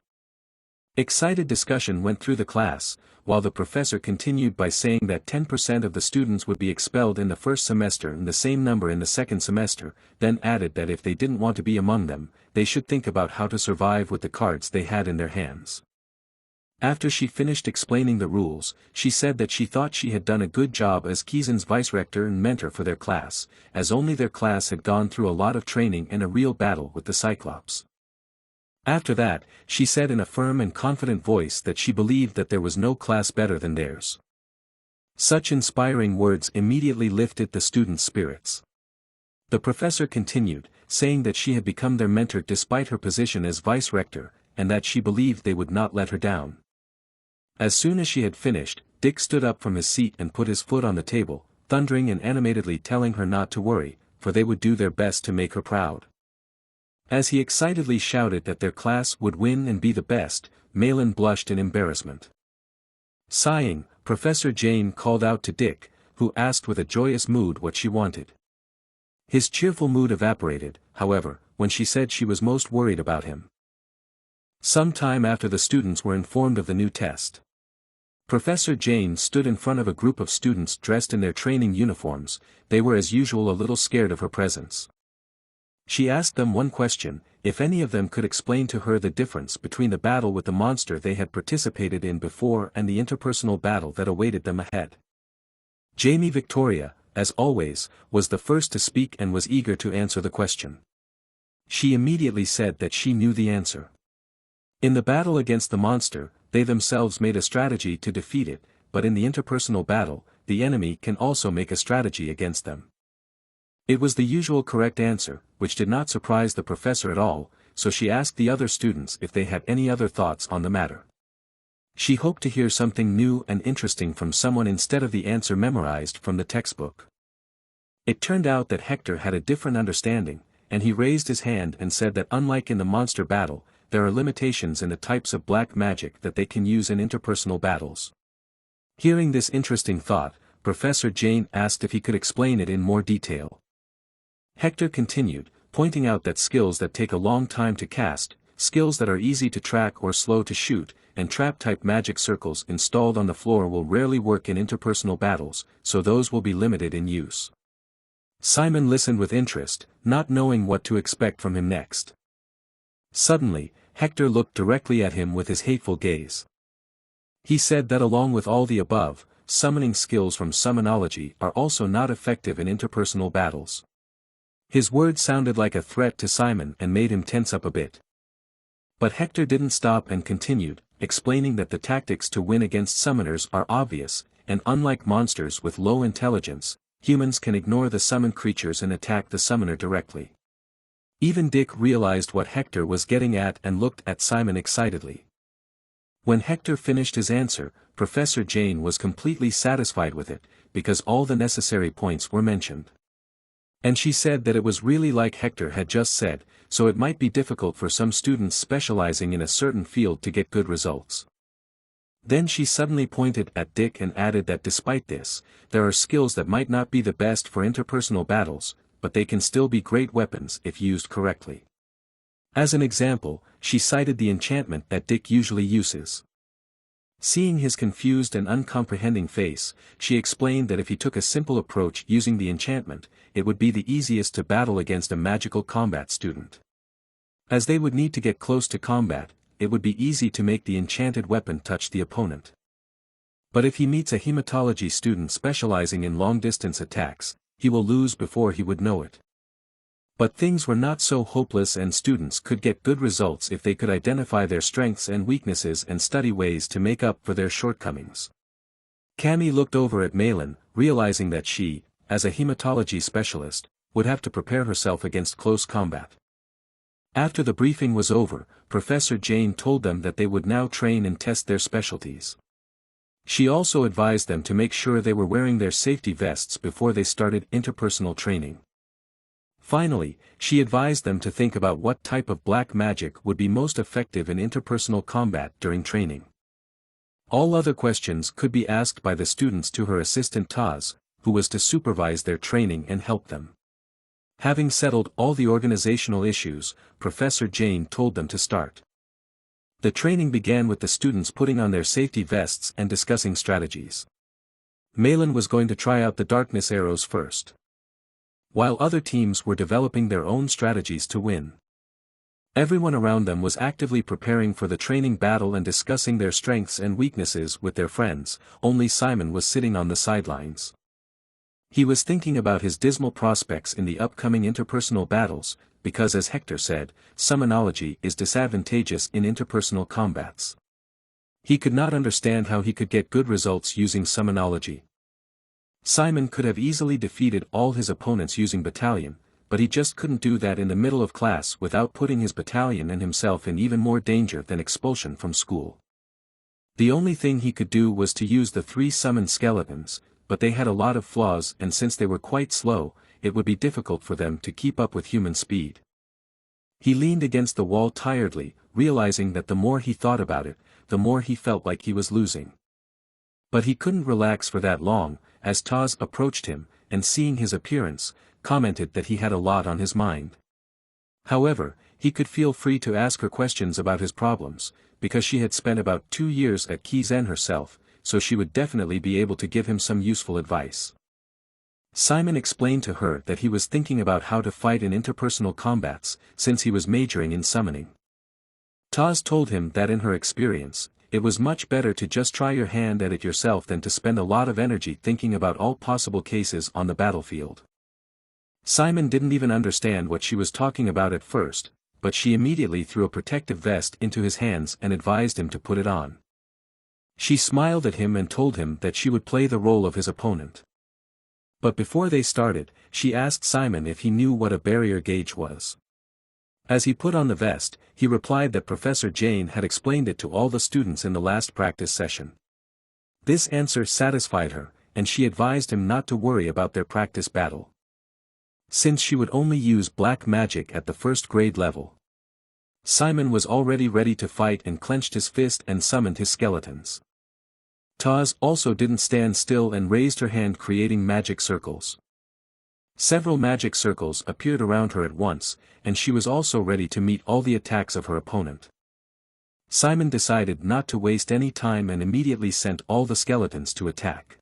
Excited discussion went through the class, while the professor continued by saying that 10% of the students would be expelled in the first semester and the same number in the second semester, then added that if they didn't want to be among them, they should think about how to survive with the cards they had in their hands. After she finished explaining the rules, she said that she thought she had done a good job as Kizen's vice-rector and mentor for their class, as only their class had gone through a lot of training and a real battle with the Cyclops. After that, she said in a firm and confident voice that she believed that there was no class better than theirs. Such inspiring words immediately lifted the students' spirits. The professor continued, saying that she had become their mentor despite her position as vice-rector, and that she believed they would not let her down. As soon as she had finished, Dick stood up from his seat and put his foot on the table, thundering and animatedly telling her not to worry, for they would do their best to make her proud. As he excitedly shouted that their class would win and be the best, Malin blushed in embarrassment. Sighing, Professor Jane called out to Dick, who asked with a joyous mood what she wanted. His cheerful mood evaporated, however, when she said she was most worried about him. Some time after the students were informed of the new test, Professor Jane stood in front of a group of students dressed in their training uniforms. They were as usual a little scared of her presence. She asked them one question: if any of them could explain to her the difference between the battle with the monster they had participated in before and the interpersonal battle that awaited them ahead. Jamie Victoria, as always, was the first to speak and was eager to answer the question. She immediately said that she knew the answer. In the battle against the monster, they themselves made a strategy to defeat it, but in the interpersonal battle, the enemy can also make a strategy against them. It was the usual correct answer, which did not surprise the professor at all, so she asked the other students if they had any other thoughts on the matter. She hoped to hear something new and interesting from someone instead of the answer memorized from the textbook. It turned out that Hector had a different understanding, and he raised his hand and said that unlike in the monster battle, there are limitations in the types of black magic that they can use in interpersonal battles. Hearing this interesting thought, Professor Jane asked if he could explain it in more detail. Hector continued, pointing out that skills that take a long time to cast, skills that are easy to track or slow to shoot, and trap-type magic circles installed on the floor will rarely work in interpersonal battles, so those will be limited in use. Simon listened with interest, not knowing what to expect from him next. Suddenly, Hector looked directly at him with his hateful gaze. He said that along with all the above, summoning skills from summonology are also not effective in interpersonal battles. His words sounded like a threat to Simon and made him tense up a bit. But Hector didn't stop and continued, explaining that the tactics to win against summoners are obvious, and unlike monsters with low intelligence, humans can ignore the summoned creatures and attack the summoner directly. Even Dick realized what Hector was getting at and looked at Simon excitedly. When Hector finished his answer, Professor Jane was completely satisfied with it, because all the necessary points were mentioned. And she said that it was really like Hector had just said, so it might be difficult for some students specializing in a certain field to get good results. Then she suddenly pointed at Dick and added that despite this, there are skills that might not be the best for interpersonal battles, but they can still be great weapons if used correctly. As an example, she cited the enchantment that Dick usually uses. Seeing his confused and uncomprehending face, she explained that if he took a simple approach using the enchantment, it would be the easiest to battle against a magical combat student. As they would need to get close to combat, it would be easy to make the enchanted weapon touch the opponent. But if he meets a hematology student specializing in long-distance attacks, he will lose before he would know it. But things were not so hopeless and students could get good results if they could identify their strengths and weaknesses and study ways to make up for their shortcomings. Cammy looked over at Malin, realizing that she, as a hematology specialist, would have to prepare herself against close combat. After the briefing was over, Professor Jane told them that they would now train and test their specialties. She also advised them to make sure they were wearing their safety vests before they started interpersonal training. Finally, she advised them to think about what type of black magic would be most effective in interpersonal combat during training. All other questions could be asked by the students to her assistant Taz, who was to supervise their training and help them. Having settled all the organizational issues, Professor Jane told them to start. The training began with the students putting on their safety vests and discussing strategies. Malin was going to try out the darkness arrows first, while other teams were developing their own strategies to win. Everyone around them was actively preparing for the training battle and discussing their strengths and weaknesses with their friends, only Simon was sitting on the sidelines. He was thinking about his dismal prospects in the upcoming interpersonal battles, because as Hector said, summonology is disadvantageous in interpersonal combats. He could not understand how he could get good results using summonology. Simon could have easily defeated all his opponents using battalion, but he just couldn't do that in the middle of class without putting his battalion and himself in even more danger than expulsion from school. The only thing he could do was to use the 3 summoned skeletons, but they had a lot of flaws and since they were quite slow, it would be difficult for them to keep up with human speed. He leaned against the wall tiredly, realizing that the more he thought about it, the more he felt like he was losing. But he couldn't relax for that long, as Taz approached him, and seeing his appearance, commented that he had a lot on his mind. However, he could feel free to ask her questions about his problems, because she had spent about 2 years at Kizen herself, so she would definitely be able to give him some useful advice. Simon explained to her that he was thinking about how to fight in interpersonal combats, since he was majoring in summoning. Taz told him that in her experience, it was much better to just try your hand at it yourself than to spend a lot of energy thinking about all possible cases on the battlefield. Simon didn't even understand what she was talking about at first, but she immediately threw a protective vest into his hands and advised him to put it on. She smiled at him and told him that she would play the role of his opponent. But before they started, she asked Simon if he knew what a barrier gauge was. As he put on the vest, he replied that Professor Jane had explained it to all the students in the last practice session. This answer satisfied her, and she advised him not to worry about their practice battle, since she would only use black magic at the first grade level. Simon was already ready to fight and clenched his fist and summoned his skeletons. Taz also didn't stand still and raised her hand, creating magic circles. Several magic circles appeared around her at once, and she was also ready to meet all the attacks of her opponent. Simon decided not to waste any time and immediately sent all the skeletons to attack.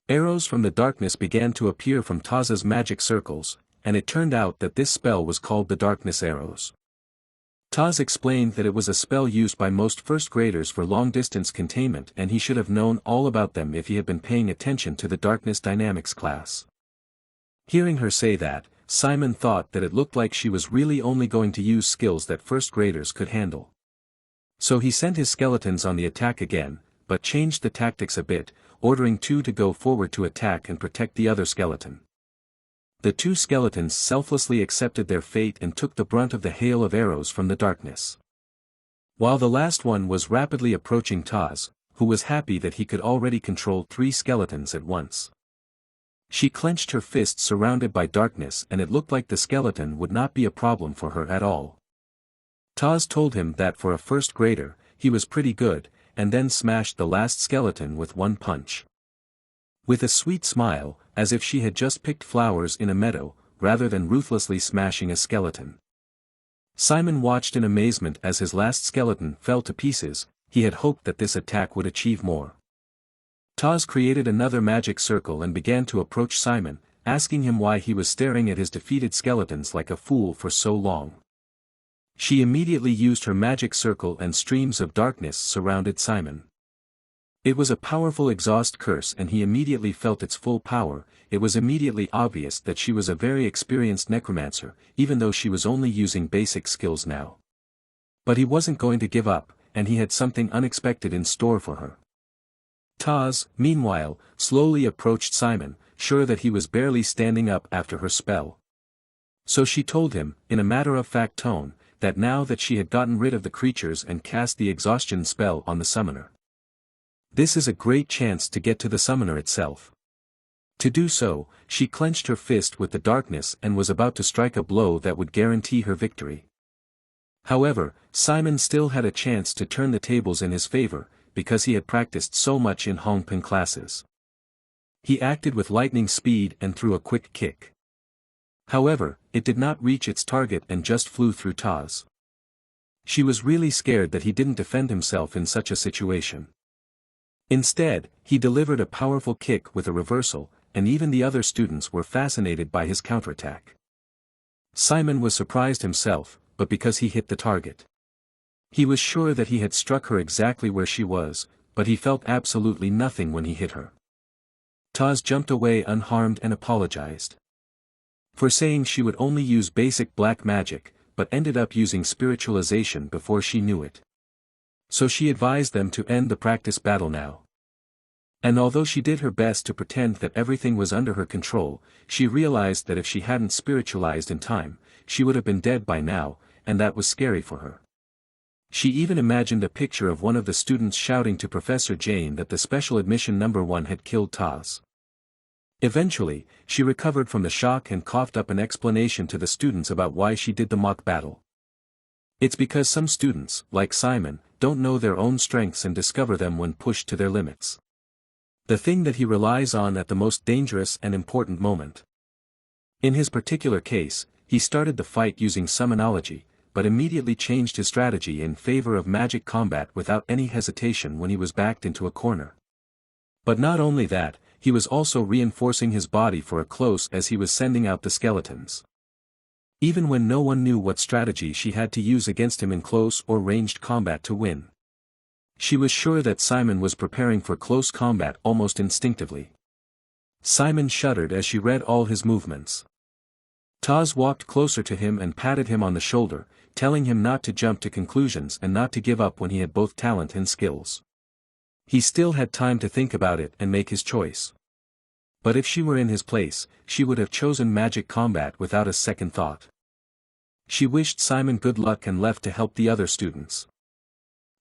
Arrows from the darkness began to appear from Taz's magic circles, and it turned out that this spell was called the Darkness Arrows. Taz explained that it was a spell used by most first graders for long-distance containment, and he should have known all about them if he had been paying attention to the Darkness Dynamics class. Hearing her say that, Simon thought that it looked like she was really only going to use skills that first graders could handle. So he sent his skeletons on the attack again, but changed the tactics a bit, ordering 2 to go forward to attack and protect the other skeleton. The 2 skeletons selflessly accepted their fate and took the brunt of the hail of arrows from the darkness. While the last one was rapidly approaching Taz, who was happy that he could already control 3 skeletons at once. She clenched her fists surrounded by darkness, and it looked like the skeleton would not be a problem for her at all. Taz told him that for a first grader, he was pretty good, and then smashed the last skeleton with 1 punch. With a sweet smile, as if she had just picked flowers in a meadow, rather than ruthlessly smashing a skeleton. Simon watched in amazement as his last skeleton fell to pieces. He had hoped that this attack would achieve more. Taz created another magic circle and began to approach Simon, asking him why he was staring at his defeated skeletons like a fool for so long. She immediately used her magic circle and streams of darkness surrounded Simon. It was a powerful exhaust curse and he immediately felt its full power. It was immediately obvious that she was a very experienced necromancer, even though she was only using basic skills now. But he wasn't going to give up, and he had something unexpected in store for her. Taz, meanwhile, slowly approached Simon, sure that he was barely standing up after her spell. So she told him, in a matter-of-fact tone, that now that she had gotten rid of the creatures and cast the exhaustion spell on the summoner, this is a great chance to get to the summoner itself. To do so, she clenched her fist with the darkness and was about to strike a blow that would guarantee her victory. However, Simon still had a chance to turn the tables in his favor, because he had practiced so much in Hongping classes. He acted with lightning speed and threw a quick kick. However, it did not reach its target and just flew through Taz. She was really scared that he didn't defend himself in such a situation. Instead, he delivered a powerful kick with a reversal, and even the other students were fascinated by his counterattack. Simon was surprised himself, but because he hit the target. He was sure that he had struck her exactly where she was, but he felt absolutely nothing when he hit her. Taz jumped away unharmed and apologized for saying she would only use basic black magic, but ended up using spiritualization before she knew it. So she advised them to end the practice battle now. And although she did her best to pretend that everything was under her control, she realized that if she hadn't spiritualized in time, she would have been dead by now, and that was scary for her. She even imagined a picture of one of the students shouting to Professor Jane that the special admission number 1 had killed Taz. Eventually, she recovered from the shock and coughed up an explanation to the students about why she did the mock battle. It's because some students, like Simon, don't know their own strengths and discover them when pushed to their limits. The thing that he relies on at the most dangerous and important moment. In his particular case, he started the fight using summonology, but immediately changed his strategy in favor of magic combat without any hesitation when he was backed into a corner. But not only that, he was also reinforcing his body for a close as he was sending out the skeletons. Even when no one knew what strategy she had to use against him in close or ranged combat to win. She was sure that Simon was preparing for close combat almost instinctively. Simon shuddered as she read all his movements. Taz walked closer to him and patted him on the shoulder, telling him not to jump to conclusions and not to give up when he had both talent and skills. He still had time to think about it and make his choice. But if she were in his place, she would have chosen magic combat without a second thought. She wished Simon good luck and left to help the other students.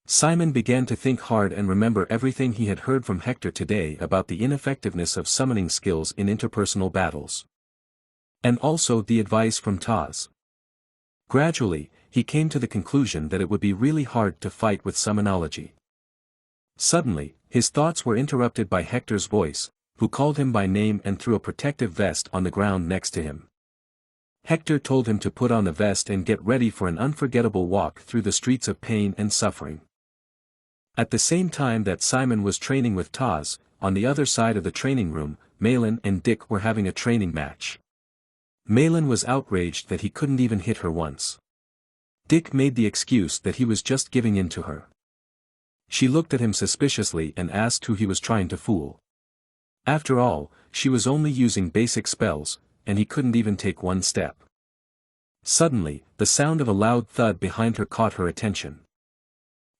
Simon began to think hard and remember everything he had heard from Hector today about the ineffectiveness of summoning skills in interpersonal battles. And also the advice from Taz. Gradually, he came to the conclusion that it would be really hard to fight with summonology. Suddenly, his thoughts were interrupted by Hector's voice, who called him by name and threw a protective vest on the ground next to him. Hector told him to put on the vest and get ready for an unforgettable walk through the streets of pain and suffering. At the same time that Simon was training with Taz, on the other side of the training room, Malin and Dick were having a training match. Malin was outraged that he couldn't even hit her once. Dick made the excuse that he was just giving in to her. She looked at him suspiciously and asked who he was trying to fool. After all, she was only using basic spells, and he couldn't even take one step. Suddenly, the sound of a loud thud behind her caught her attention.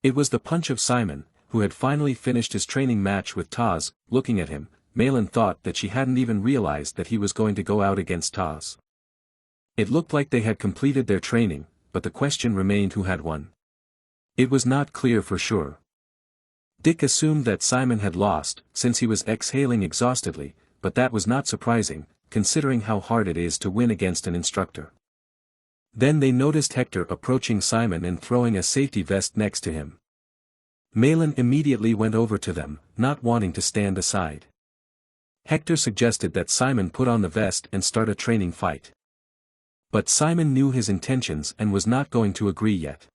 It was the punch of Simon, who had finally finished his training match with Taz. Looking at him, Malin thought that she hadn't even realized that he was going to go out against Taz. It looked like they had completed their training, but the question remained who had won. It was not clear for sure. Dick assumed that Simon had lost, since he was exhaling exhaustedly, but that was not surprising, considering how hard it is to win against an instructor. Then they noticed Hector approaching Simon and throwing a safety vest next to him. Malin immediately went over to them, not wanting to stand aside. Hector suggested that Simon put on the vest and start a training fight. But Simon knew his intentions and was not going to agree yet.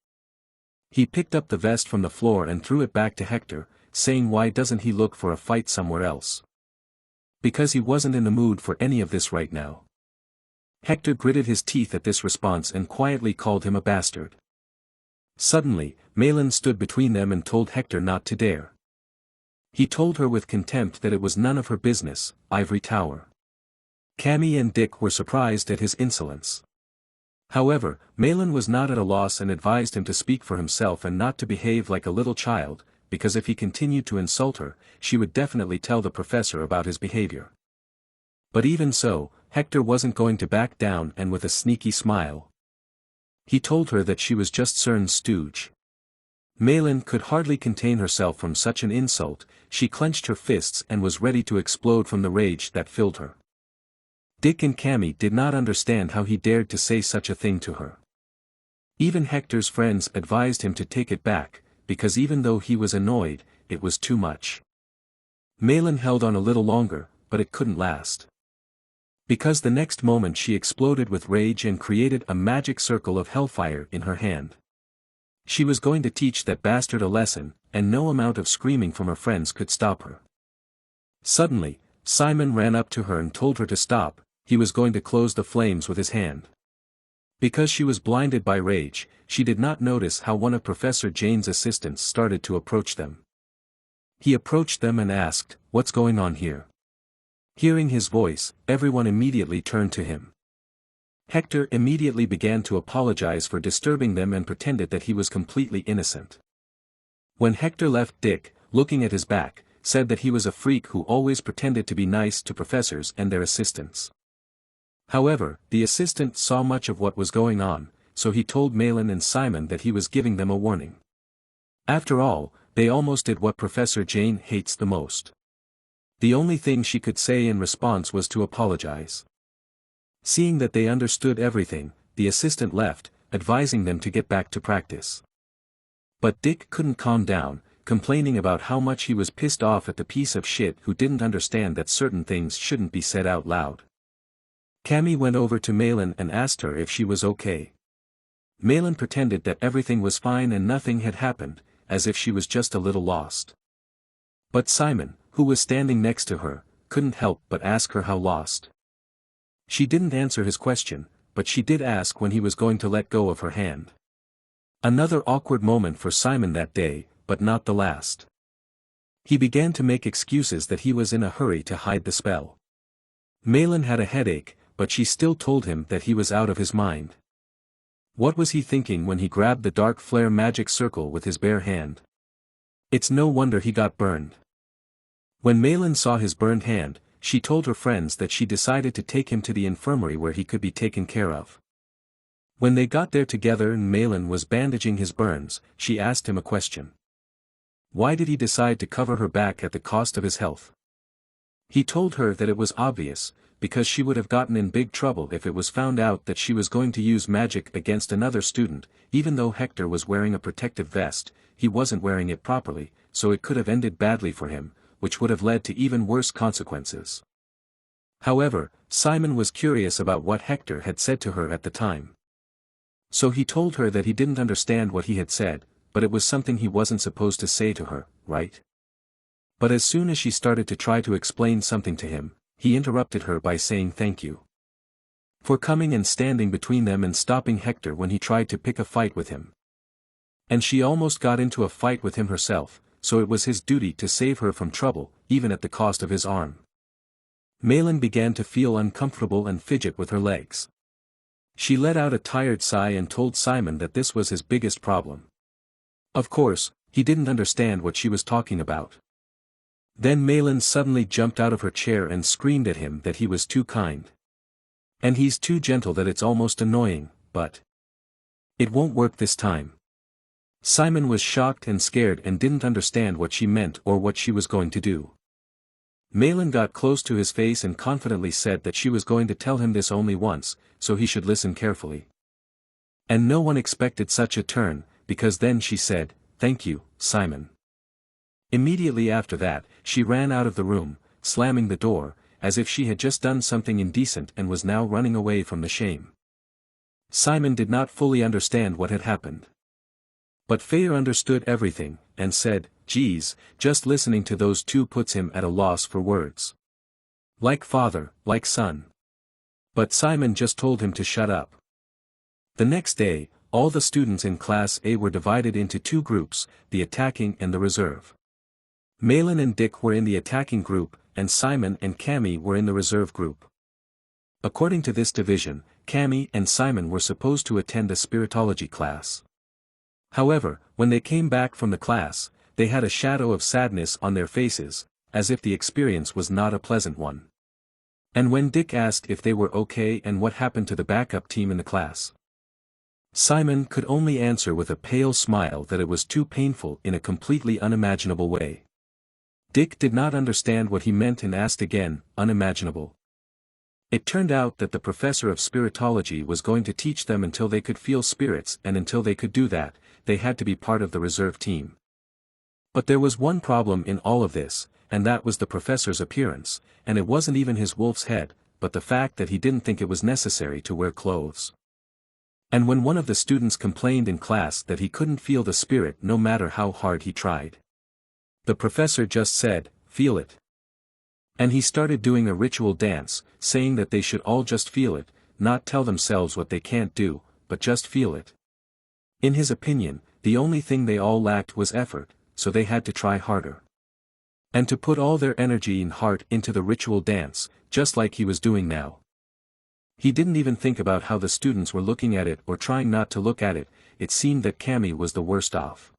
He picked up the vest from the floor and threw it back to Hector, saying why doesn't he look for a fight somewhere else? Because he wasn't in the mood for any of this right now. Hector gritted his teeth at this response and quietly called him a bastard. Suddenly, Malin stood between them and told Hector not to dare. He told her with contempt that it was none of her business. Ivory Tower. Cammy and Dick were surprised at his insolence. However, Malin was not at a loss and advised him to speak for himself and not to behave like a little child, because if he continued to insult her, she would definitely tell the professor about his behavior. But even so, Hector wasn't going to back down, and with a sneaky smile, he told her that she was just CERN's stooge. Malin could hardly contain herself from such an insult. She clenched her fists and was ready to explode from the rage that filled her. Dick and Cammy did not understand how he dared to say such a thing to her. Even Hector's friends advised him to take it back, because even though he was annoyed, it was too much. Malin held on a little longer, but it couldn't last. Because the next moment she exploded with rage and created a magic circle of hellfire in her hand. She was going to teach that bastard a lesson, and no amount of screaming from her friends could stop her. Suddenly, Simon ran up to her and told her to stop. He was going to close the flames with his hand. Because she was blinded by rage, she did not notice how one of Professor Jane's assistants started to approach them. He approached them and asked, "What's going on here?" Hearing his voice, everyone immediately turned to him. Hector immediately began to apologize for disturbing them and pretended that he was completely innocent. When Hector left, Dick, looking at his back, said that he was a freak who always pretended to be nice to professors and their assistants. However, the assistant saw much of what was going on, so he told Malin and Simon that he was giving them a warning. After all, they almost did what Professor Jane hates the most. The only thing she could say in response was to apologize. Seeing that they understood everything, the assistant left, advising them to get back to practice. But Dick couldn't calm down, complaining about how much he was pissed off at the piece of shit who didn't understand that certain things shouldn't be said out loud. Cammy went over to Malin and asked her if she was okay. Malin pretended that everything was fine and nothing had happened, as if she was just a little lost. But Simon, who was standing next to her, couldn't help but ask her how lost. She didn't answer his question, but she did ask when he was going to let go of her hand. Another awkward moment for Simon that day, but not the last. He began to make excuses that he was in a hurry to hide the spell. Malin had a headache, but she still told him that he was out of his mind. What was he thinking when he grabbed the dark flare magic circle with his bare hand? It's no wonder he got burned. When Malin saw his burned hand, she told her friends that she decided to take him to the infirmary where he could be taken care of. When they got there together and Malin was bandaging his burns, she asked him a question. Why did he decide to cover her back at the cost of his health? He told her that it was obvious, because she would have gotten in big trouble if it was found out that she was going to use magic against another student. Even though Hector was wearing a protective vest, he wasn't wearing it properly, so it could have ended badly for him, which would have led to even worse consequences. However, Simon was curious about what Hector had said to her at the time. So he told her that he didn't understand what he had said, but it was something he wasn't supposed to say to her, right? But as soon as she started to try to explain something to him, he interrupted her by saying thank you for coming and standing between them and stopping Hector when he tried to pick a fight with him. And she almost got into a fight with him herself, so it was his duty to save her from trouble, even at the cost of his arm. Malin began to feel uncomfortable and fidget with her legs. She let out a tired sigh and told Simon that this was his biggest problem. Of course, he didn't understand what she was talking about. Then Malin suddenly jumped out of her chair and screamed at him that he was too kind. And he's too gentle that it's almost annoying, but it won't work this time. Simon was shocked and scared and didn't understand what she meant or what she was going to do. Malin got close to his face and confidently said that she was going to tell him this only once, so he should listen carefully. And no one expected such a turn, because then she said, "Thank you, Simon." Immediately after that, she ran out of the room, slamming the door, as if she had just done something indecent and was now running away from the shame. Simon did not fully understand what had happened. But Faye understood everything, and said, "Geez, just listening to those two puts him at a loss for words. Like father, like son." But Simon just told him to shut up. The next day, all the students in Class A were divided into two groups, the attacking and the reserve. Malin and Dick were in the attacking group, and Simon and Cammy were in the reserve group. According to this division, Cammy and Simon were supposed to attend a spiritology class. However, when they came back from the class, they had a shadow of sadness on their faces, as if the experience was not a pleasant one. And when Dick asked if they were okay and what happened to the backup team in the class, Simon could only answer with a pale smile that it was too painful in a completely unimaginable way. Dick did not understand what he meant and asked again, unimaginable. It turned out that the professor of spiritology was going to teach them until they could feel spirits, and until they could do that, they had to be part of the reserve team. But there was one problem in all of this, and that was the professor's appearance, and it wasn't even his wolf's head, but the fact that he didn't think it was necessary to wear clothes. And when one of the students complained in class that he couldn't feel the spirit no matter how hard he tried, the professor just said, "Feel it." And he started doing a ritual dance, saying that they should all just feel it, not tell themselves what they can't do, but just feel it. In his opinion, the only thing they all lacked was effort, so they had to try harder. And to put all their energy and heart into the ritual dance, just like he was doing now. He didn't even think about how the students were looking at it or trying not to look at it. It seemed that Cammy was the worst off.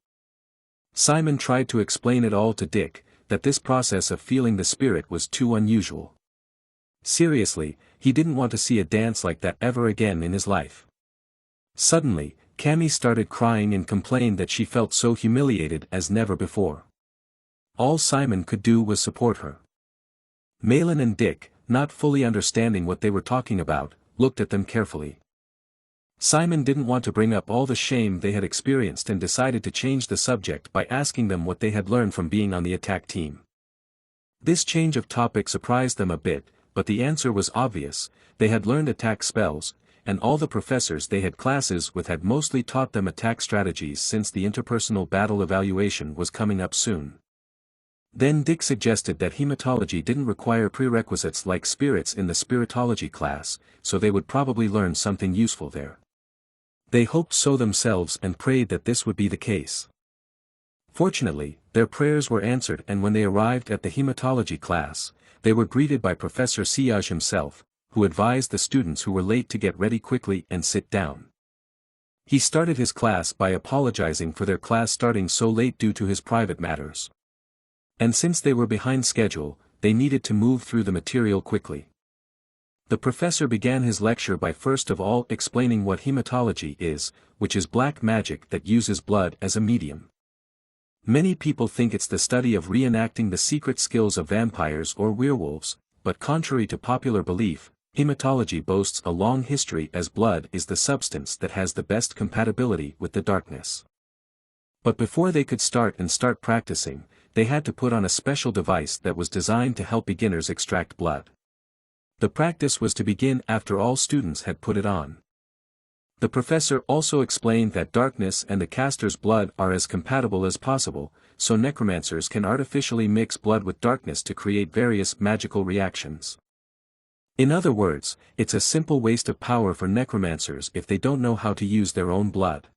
Simon tried to explain it all to Dick, that this process of feeling the spirit was too unusual. Seriously, he didn't want to see a dance like that ever again in his life. Suddenly, Cammy started crying and complained that she felt so humiliated as never before. All Simon could do was support her. Malin and Dick, not fully understanding what they were talking about, looked at them carefully. Simon didn't want to bring up all the shame they had experienced and decided to change the subject by asking them what they had learned from being on the attack team. This change of topic surprised them a bit, but the answer was obvious. They had learned attack spells, and all the professors they had classes with had mostly taught them attack strategies since the interpersonal battle evaluation was coming up soon. Then Dick suggested that hematology didn't require prerequisites like spirits in the spiritology class, so they would probably learn something useful there. They hoped so themselves and prayed that this would be the case. Fortunately, their prayers were answered, and when they arrived at the hematology class, they were greeted by Professor Siaj himself, who advised the students who were late to get ready quickly and sit down. He started his class by apologizing for their class starting so late due to his private matters. And since they were behind schedule, they needed to move through the material quickly. The professor began his lecture by first of all explaining what hematology is, which is black magic that uses blood as a medium. Many people think it's the study of reenacting the secret skills of vampires or werewolves, but contrary to popular belief, hematology boasts a long history as blood is the substance that has the best compatibility with the darkness. But before they could start practicing, they had to put on a special device that was designed to help beginners extract blood. The practice was to begin after all students had put it on. The professor also explained that darkness and the caster's blood are as compatible as possible, so necromancers can artificially mix blood with darkness to create various magical reactions. In other words, it's a simple waste of power for necromancers if they don't know how to use their own blood.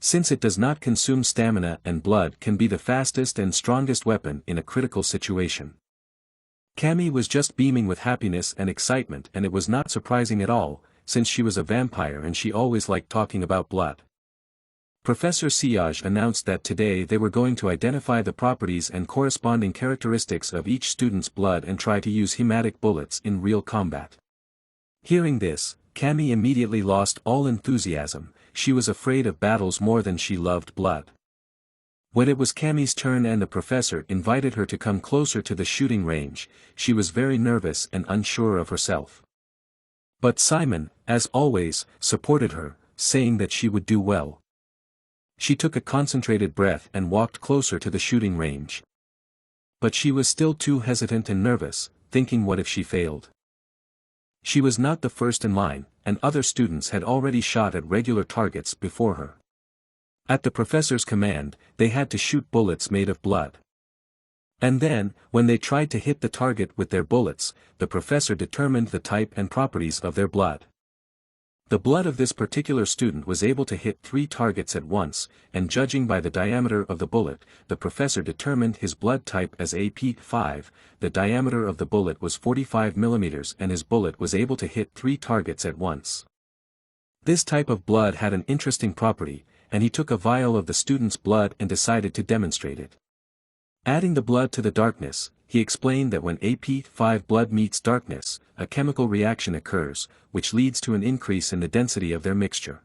Since it does not consume stamina and blood can be the fastest and strongest weapon in a critical situation. Cammy was just beaming with happiness and excitement, and it was not surprising at all, since she was a vampire and she always liked talking about blood. Professor Siage announced that today they were going to identify the properties and corresponding characteristics of each student's blood and try to use hematic bullets in real combat. Hearing this, Cammy immediately lost all enthusiasm. She was afraid of battles more than she loved blood. When it was Cammy's turn and the professor invited her to come closer to the shooting range, she was very nervous and unsure of herself. But Simon, as always, supported her, saying that she would do well. She took a concentrated breath and walked closer to the shooting range. But she was still too hesitant and nervous, thinking what if she failed. She was not the first in line, and other students had already shot at regular targets before her. At the professor's command, they had to shoot bullets made of blood. And then, when they tried to hit the target with their bullets, the professor determined the type and properties of their blood. The blood of this particular student was able to hit 3 targets at once, and judging by the diameter of the bullet, the professor determined his blood type as AP5, the diameter of the bullet was 45 mm and his bullet was able to hit 3 targets at once. This type of blood had an interesting property, and he took a vial of the student's blood and decided to demonstrate it. Adding the blood to the darkness, he explained that when AP5 blood meets darkness, a chemical reaction occurs, which leads to an increase in the density of their mixture.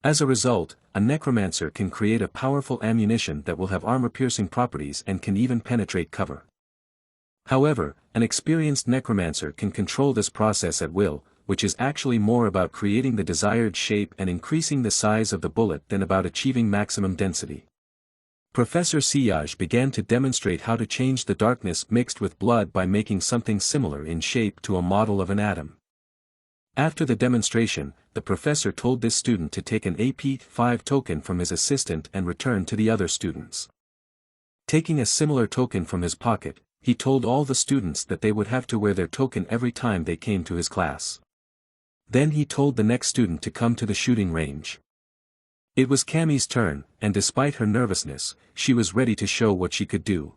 As a result, a necromancer can create a powerful ammunition that will have armor-piercing properties and can even penetrate cover. However, an experienced necromancer can control this process at will, which is actually more about creating the desired shape and increasing the size of the bullet than about achieving maximum density. Professor Siage began to demonstrate how to change the darkness mixed with blood by making something similar in shape to a model of an atom. After the demonstration, the professor told this student to take an AP5 token from his assistant and return to the other students. Taking a similar token from his pocket, he told all the students that they would have to wear their token every time they came to his class. Then he told the next student to come to the shooting range. It was Cammy's turn, and despite her nervousness, she was ready to show what she could do.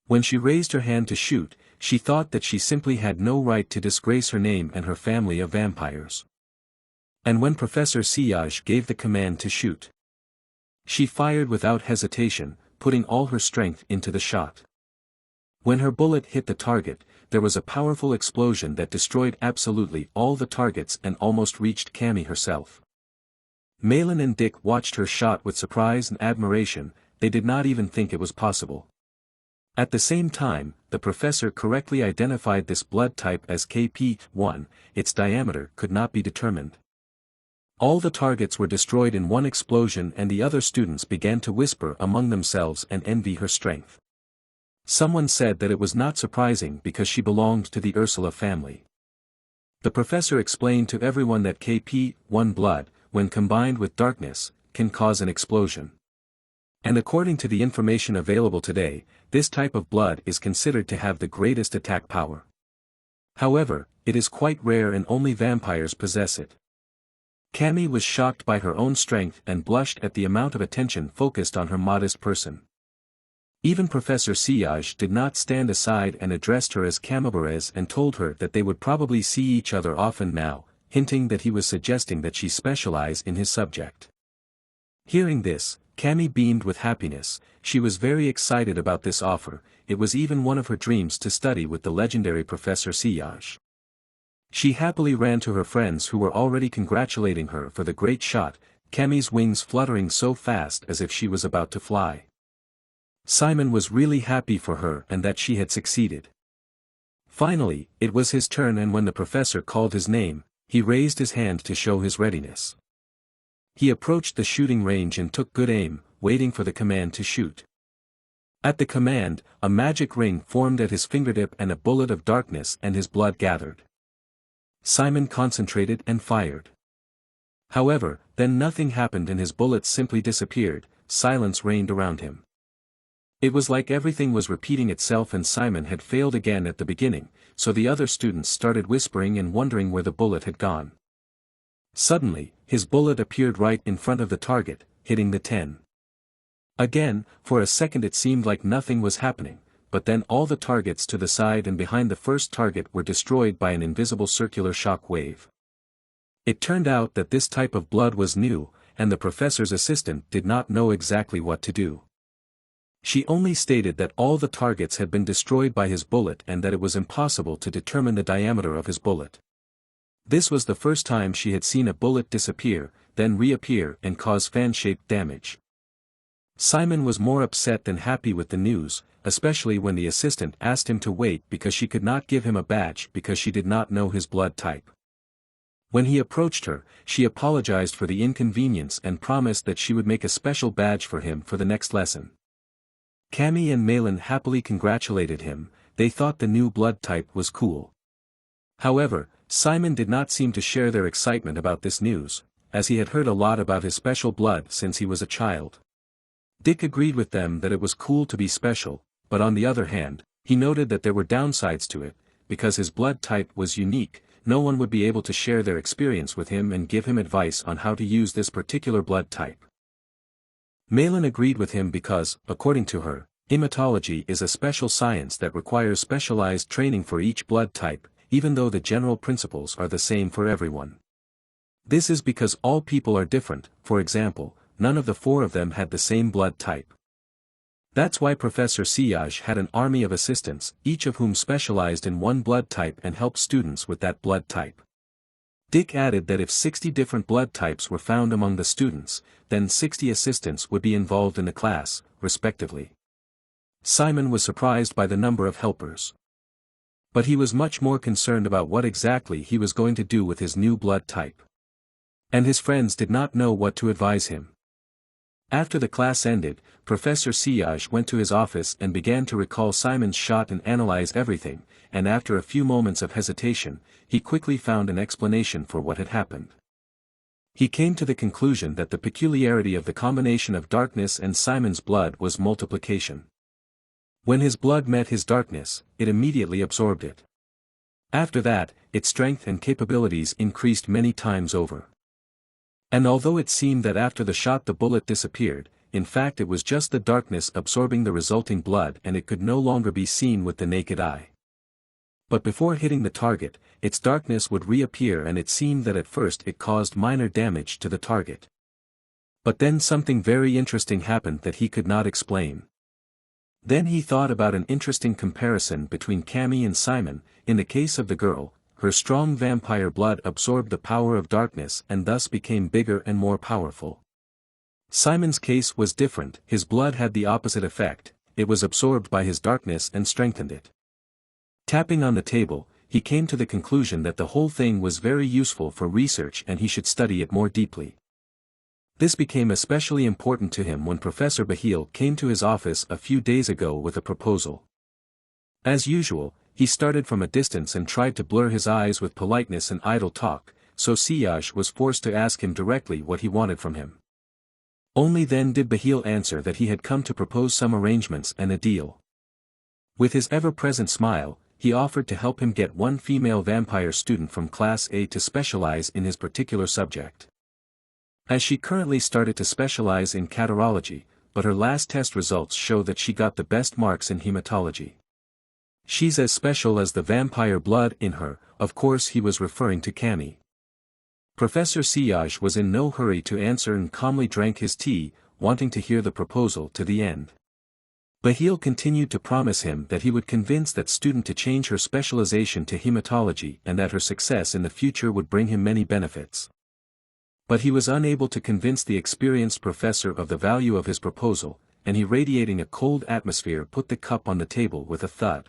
When she raised her hand to shoot, she thought that she simply had no right to disgrace her name and her family of vampires. And when Professor Siage gave the command to shoot, she fired without hesitation, putting all her strength into the shot. When her bullet hit the target, there was a powerful explosion that destroyed absolutely all the targets and almost reached Cammy herself. Malin and Dick watched her shot with surprise and admiration, they did not even think it was possible. At the same time, the professor correctly identified this blood type as KP1, its diameter could not be determined. All the targets were destroyed in one explosion and the other students began to whisper among themselves and envy her strength. Someone said that it was not surprising because she belonged to the Ursula family. The professor explained to everyone that KP1 blood, when combined with darkness, can cause an explosion. And according to the information available today, this type of blood is considered to have the greatest attack power. However, it is quite rare and only vampires possess it. Cammy was shocked by her own strength and blushed at the amount of attention focused on her modest person. Even Professor Siage did not stand aside and addressed her as Camabarez and told her that they would probably see each other often now, hinting that he was suggesting that she specialize in his subject. Hearing this, Cammy beamed with happiness, she was very excited about this offer, it was even one of her dreams to study with the legendary Professor Siage. She happily ran to her friends who were already congratulating her for the great shot, Cammie's wings fluttering so fast as if she was about to fly. Simon was really happy for her and that she had succeeded. Finally, it was his turn, and when the professor called his name, he raised his hand to show his readiness. He approached the shooting range and took good aim, waiting for the command to shoot. At the command, a magic ring formed at his fingertip and a bullet of darkness and his blood gathered. Simon concentrated and fired. However, then nothing happened and his bullets simply disappeared. Silence reigned around him. It was like everything was repeating itself and Simon had failed again at the beginning, so the other students started whispering and wondering where the bullet had gone. Suddenly, his bullet appeared right in front of the target, hitting the 10. Again, for a second it seemed like nothing was happening, but then all the targets to the side and behind the first target were destroyed by an invisible circular shock wave. It turned out that this type of blood was new, and the professor's assistant did not know exactly what to do. She only stated that all the targets had been destroyed by his bullet and that it was impossible to determine the diameter of his bullet. This was the first time she had seen a bullet disappear, then reappear and cause fan-shaped damage. Simon was more upset than happy with the news, especially when the assistant asked him to wait because she could not give him a badge because she did not know his blood type. When he approached her, she apologized for the inconvenience and promised that she would make a special badge for him for the next lesson. Cammie and Malin happily congratulated him. They thought the new blood type was cool. However, Simon did not seem to share their excitement about this news, as he had heard a lot about his special blood since he was a child. Dick agreed with them that it was cool to be special, but on the other hand, he noted that there were downsides to it. Because his blood type was unique, no one would be able to share their experience with him and give him advice on how to use this particular blood type. Malin agreed with him because, according to her, hematology is a special science that requires specialized training for each blood type, even though the general principles are the same for everyone. This is because all people are different. For example, none of the 4 of them had the same blood type. That's why Professor Siage had an army of assistants, each of whom specialized in one blood type and helped students with that blood type. Dick added that if 60 different blood types were found among the students, then 60 assistants would be involved in the class, respectively. Simon was surprised by the number of helpers. But he was much more concerned about what exactly he was going to do with his new blood type. And his friends did not know what to advise him. After the class ended, Professor Siage went to his office and began to recall Simon's shot and analyze everything, and after a few moments of hesitation, he quickly found an explanation for what had happened. He came to the conclusion that the peculiarity of the combination of darkness and Simon's blood was multiplication. When his blood met his darkness, it immediately absorbed it. After that, its strength and capabilities increased many times over. And although it seemed that after the shot the bullet disappeared, in fact it was just the darkness absorbing the resulting blood and it could no longer be seen with the naked eye. But before hitting the target, its darkness would reappear and it seemed that at first it caused minor damage to the target. But then something very interesting happened that he could not explain. Then he thought about an interesting comparison between Cammie and Simon. In the case of the girl, her strong vampire blood absorbed the power of darkness and thus became bigger and more powerful. Simon's case was different. His blood had the opposite effect, it was absorbed by his darkness and strengthened it. Tapping on the table, he came to the conclusion that the whole thing was very useful for research and he should study it more deeply. This became especially important to him when Professor Bahil came to his office a few days ago with a proposal. As usual, he started from a distance and tried to blur his eyes with politeness and idle talk, so Siage was forced to ask him directly what he wanted from him. Only then did Bahil answer that he had come to propose some arrangements and a deal. With his ever-present smile, he offered to help him get one female vampire student from Class A to specialize in his particular subject. As she currently started to specialize in catarrhology, but her last test results show that she got the best marks in hematology. She's as special as the vampire blood in her. Of course he was referring to Cammie. Professor Siage was in no hurry to answer and calmly drank his tea, wanting to hear the proposal to the end. Bahil continued to promise him that he would convince that student to change her specialization to hematology and that her success in the future would bring him many benefits. But he was unable to convince the experienced professor of the value of his proposal, and he, radiating a cold atmosphere, put the cup on the table with a thud.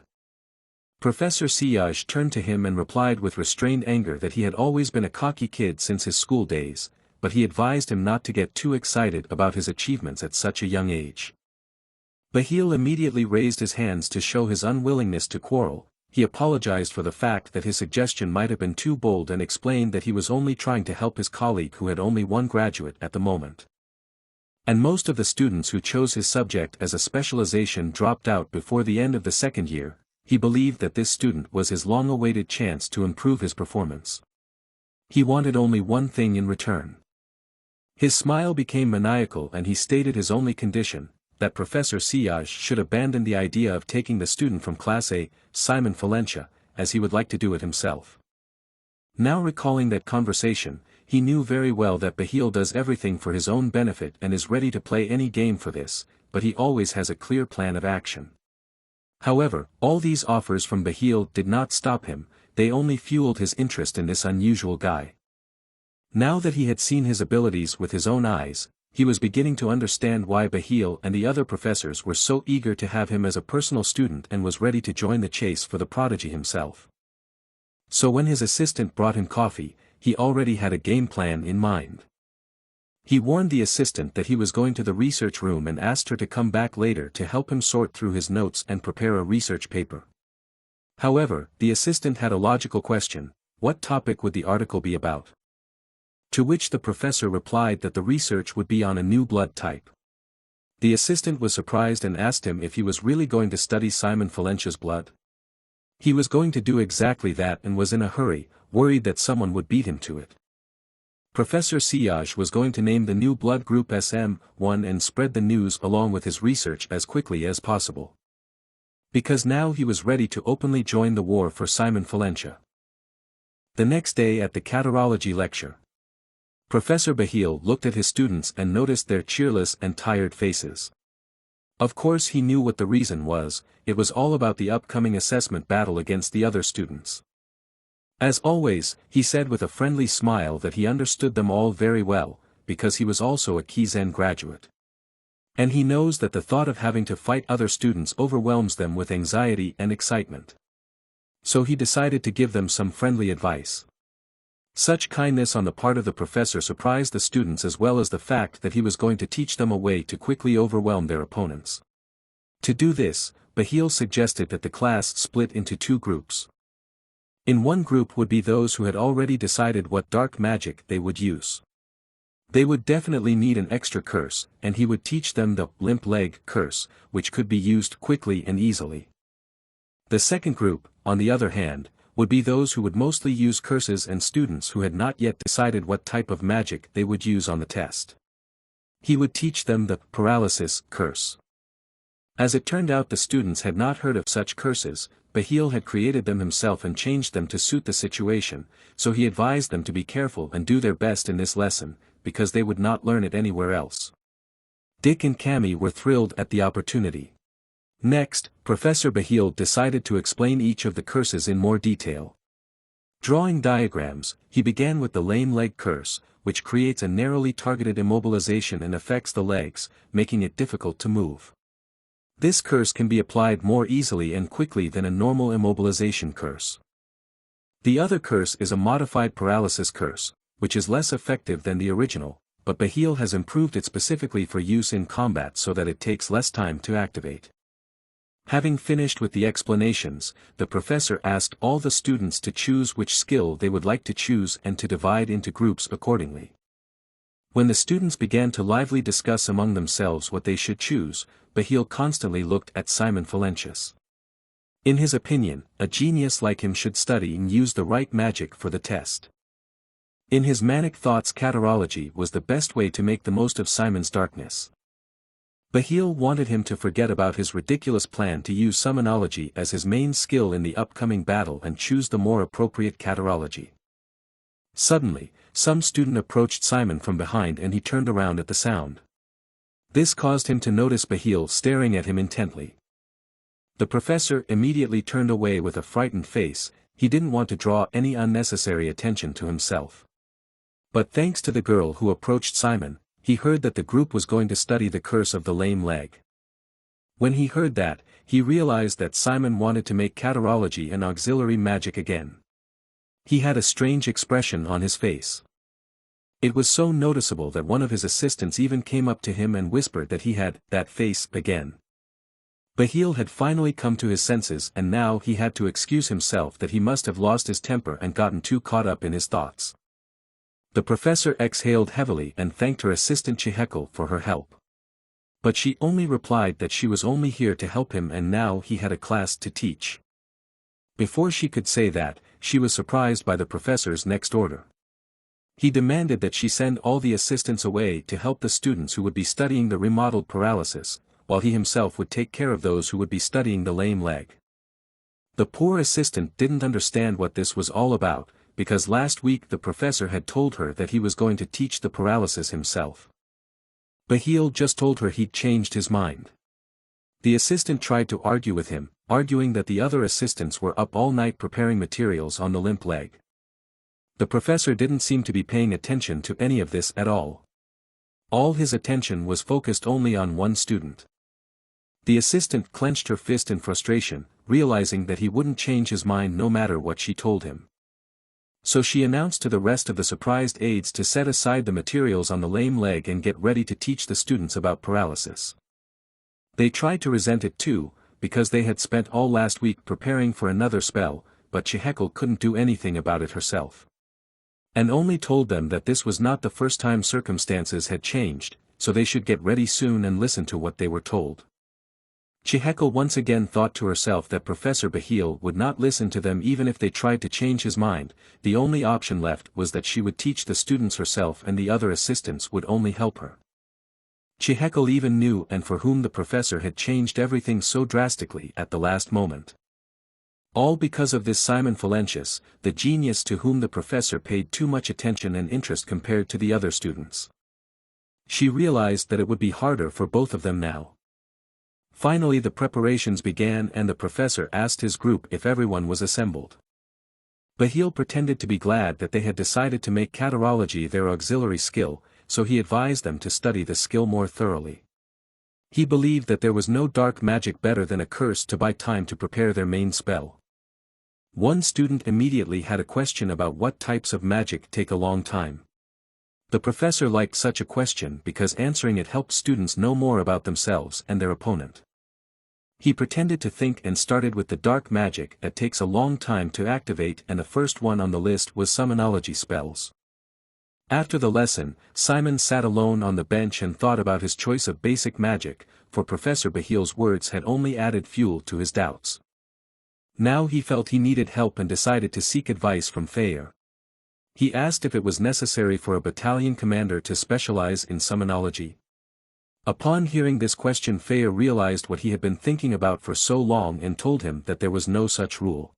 Professor Siyaj turned to him and replied with restrained anger that he had always been a cocky kid since his school days, but he advised him not to get too excited about his achievements at such a young age. Bahil immediately raised his hands to show his unwillingness to quarrel. He apologized for the fact that his suggestion might have been too bold and explained that he was only trying to help his colleague who had only one graduate at the moment. And most of the students who chose his subject as a specialization dropped out before the end of the second year. He believed that this student was his long-awaited chance to improve his performance. He wanted only one thing in return. His smile became maniacal and he stated his only condition, that Professor Siyaj should abandon the idea of taking the student from Class A, Simon Valencia, as he would like to do it himself. Now recalling that conversation, he knew very well that Bahil does everything for his own benefit and is ready to play any game for this, but he always has a clear plan of action. However, all these offers from Bahil did not stop him, they only fueled his interest in this unusual guy. Now that he had seen his abilities with his own eyes, he was beginning to understand why Bahil and the other professors were so eager to have him as a personal student and was ready to join the chase for the prodigy himself. So when his assistant brought him coffee, he already had a game plan in mind. He warned the assistant that he was going to the research room and asked her to come back later to help him sort through his notes and prepare a research paper. However, the assistant had a logical question: what topic would the article be about? To which the professor replied that the research would be on a new blood type. The assistant was surprised and asked him if he was really going to study Simon Valencia's blood. He was going to do exactly that and was in a hurry, worried that someone would beat him to it. Professor Siyaj was going to name the new blood group SM1 and spread the news along with his research as quickly as possible. Because now he was ready to openly join the war for Simon Valencia. The next day at the catarology lecture, Professor Bahil looked at his students and noticed their cheerless and tired faces. Of course he knew what the reason was, it was all about the upcoming assessment battle against the other students. As always, he said with a friendly smile that he understood them all very well, because he was also a Kizen graduate. And he knows that the thought of having to fight other students overwhelms them with anxiety and excitement. So he decided to give them some friendly advice. Such kindness on the part of the professor surprised the students as well as the fact that he was going to teach them a way to quickly overwhelm their opponents. To do this, Bahil suggested that the class split into two groups. In one group would be those who had already decided what dark magic they would use. They would definitely need an extra curse, and he would teach them the limp leg curse, which could be used quickly and easily. The second group, on the other hand, would be those who would mostly use curses and students who had not yet decided what type of magic they would use on the test. He would teach them the paralysis curse. As it turned out, the students had not heard of such curses. Bahil had created them himself and changed them to suit the situation, so he advised them to be careful and do their best in this lesson, because they would not learn it anywhere else. Dick and Cammy were thrilled at the opportunity. Next, Professor Bahil decided to explain each of the curses in more detail. Drawing diagrams, he began with the lame leg curse, which creates a narrowly targeted immobilization and affects the legs, making it difficult to move. This curse can be applied more easily and quickly than a normal immobilization curse. The other curse is a modified paralysis curse, which is less effective than the original, but Bahil has improved it specifically for use in combat so that it takes less time to activate. Having finished with the explanations, the professor asked all the students to choose which skill they would like to choose and to divide into groups accordingly. When the students began to lively discuss among themselves what they should choose, Bahil constantly looked at Simon Valencia. In his opinion, a genius like him should study and use the right magic for the test. In his manic thoughts, catarology was the best way to make the most of Simon's darkness. Bahil wanted him to forget about his ridiculous plan to use summonology as his main skill in the upcoming battle and choose the more appropriate catarology. Suddenly, some student approached Simon from behind and he turned around at the sound. This caused him to notice Bahil staring at him intently. The professor immediately turned away with a frightened face. He didn't want to draw any unnecessary attention to himself. But thanks to the girl who approached Simon, he heard that the group was going to study the curse of the lame leg. When he heard that, he realized that Simon wanted to make catarology an auxiliary magic again. He had a strange expression on his face. It was so noticeable that one of his assistants even came up to him and whispered that he had that face again. Bahil had finally come to his senses, and now he had to excuse himself that he must have lost his temper and gotten too caught up in his thoughts. The professor exhaled heavily and thanked her assistant Chiheko for her help. But she only replied that she was only here to help him and now he had a class to teach. Before she could say that, she was surprised by the professor's next order. He demanded that she send all the assistants away to help the students who would be studying the remodeled paralysis, while he himself would take care of those who would be studying the lame leg. The poor assistant didn't understand what this was all about, because last week the professor had told her that he was going to teach the paralysis himself. Bahil just told her he'd changed his mind. The assistant tried to argue with him, arguing that the other assistants were up all night preparing materials on the limp leg. The professor didn't seem to be paying attention to any of this at all. All his attention was focused only on one student. The assistant clenched her fist in frustration, realizing that he wouldn't change his mind no matter what she told him. So she announced to the rest of the surprised aides to set aside the materials on the lame leg and get ready to teach the students about paralysis. They tried to resent it too, because they had spent all last week preparing for another spell, but Chiheko couldn't do anything about it herself. And only told them that this was not the first time circumstances had changed, so they should get ready soon and listen to what they were told. Chiheko once again thought to herself that Professor Bahil would not listen to them even if they tried to change his mind. The only option left was that she would teach the students herself and the other assistants would only help her. Chiheko even knew and for whom the professor had changed everything so drastically at the last moment. All because of this Simon Falentius, the genius to whom the professor paid too much attention and interest compared to the other students. She realized that it would be harder for both of them now. Finally the preparations began and the professor asked his group if everyone was assembled. Bahil pretended to be glad that they had decided to make catarology their auxiliary skill, so he advised them to study the skill more thoroughly. He believed that there was no dark magic better than a curse to buy time to prepare their main spell. One student immediately had a question about what types of magic take a long time. The professor liked such a question because answering it helped students know more about themselves and their opponent. He pretended to think and started with the dark magic that takes a long time to activate, and the first one on the list was summonology spells. After the lesson, Simon sat alone on the bench and thought about his choice of basic magic, for Professor Bahil's words had only added fuel to his doubts. Now he felt he needed help and decided to seek advice from Thayer. He asked if it was necessary for a battalion commander to specialize in summonology. Upon hearing this question, Thayer realized what he had been thinking about for so long and told him that there was no such rule.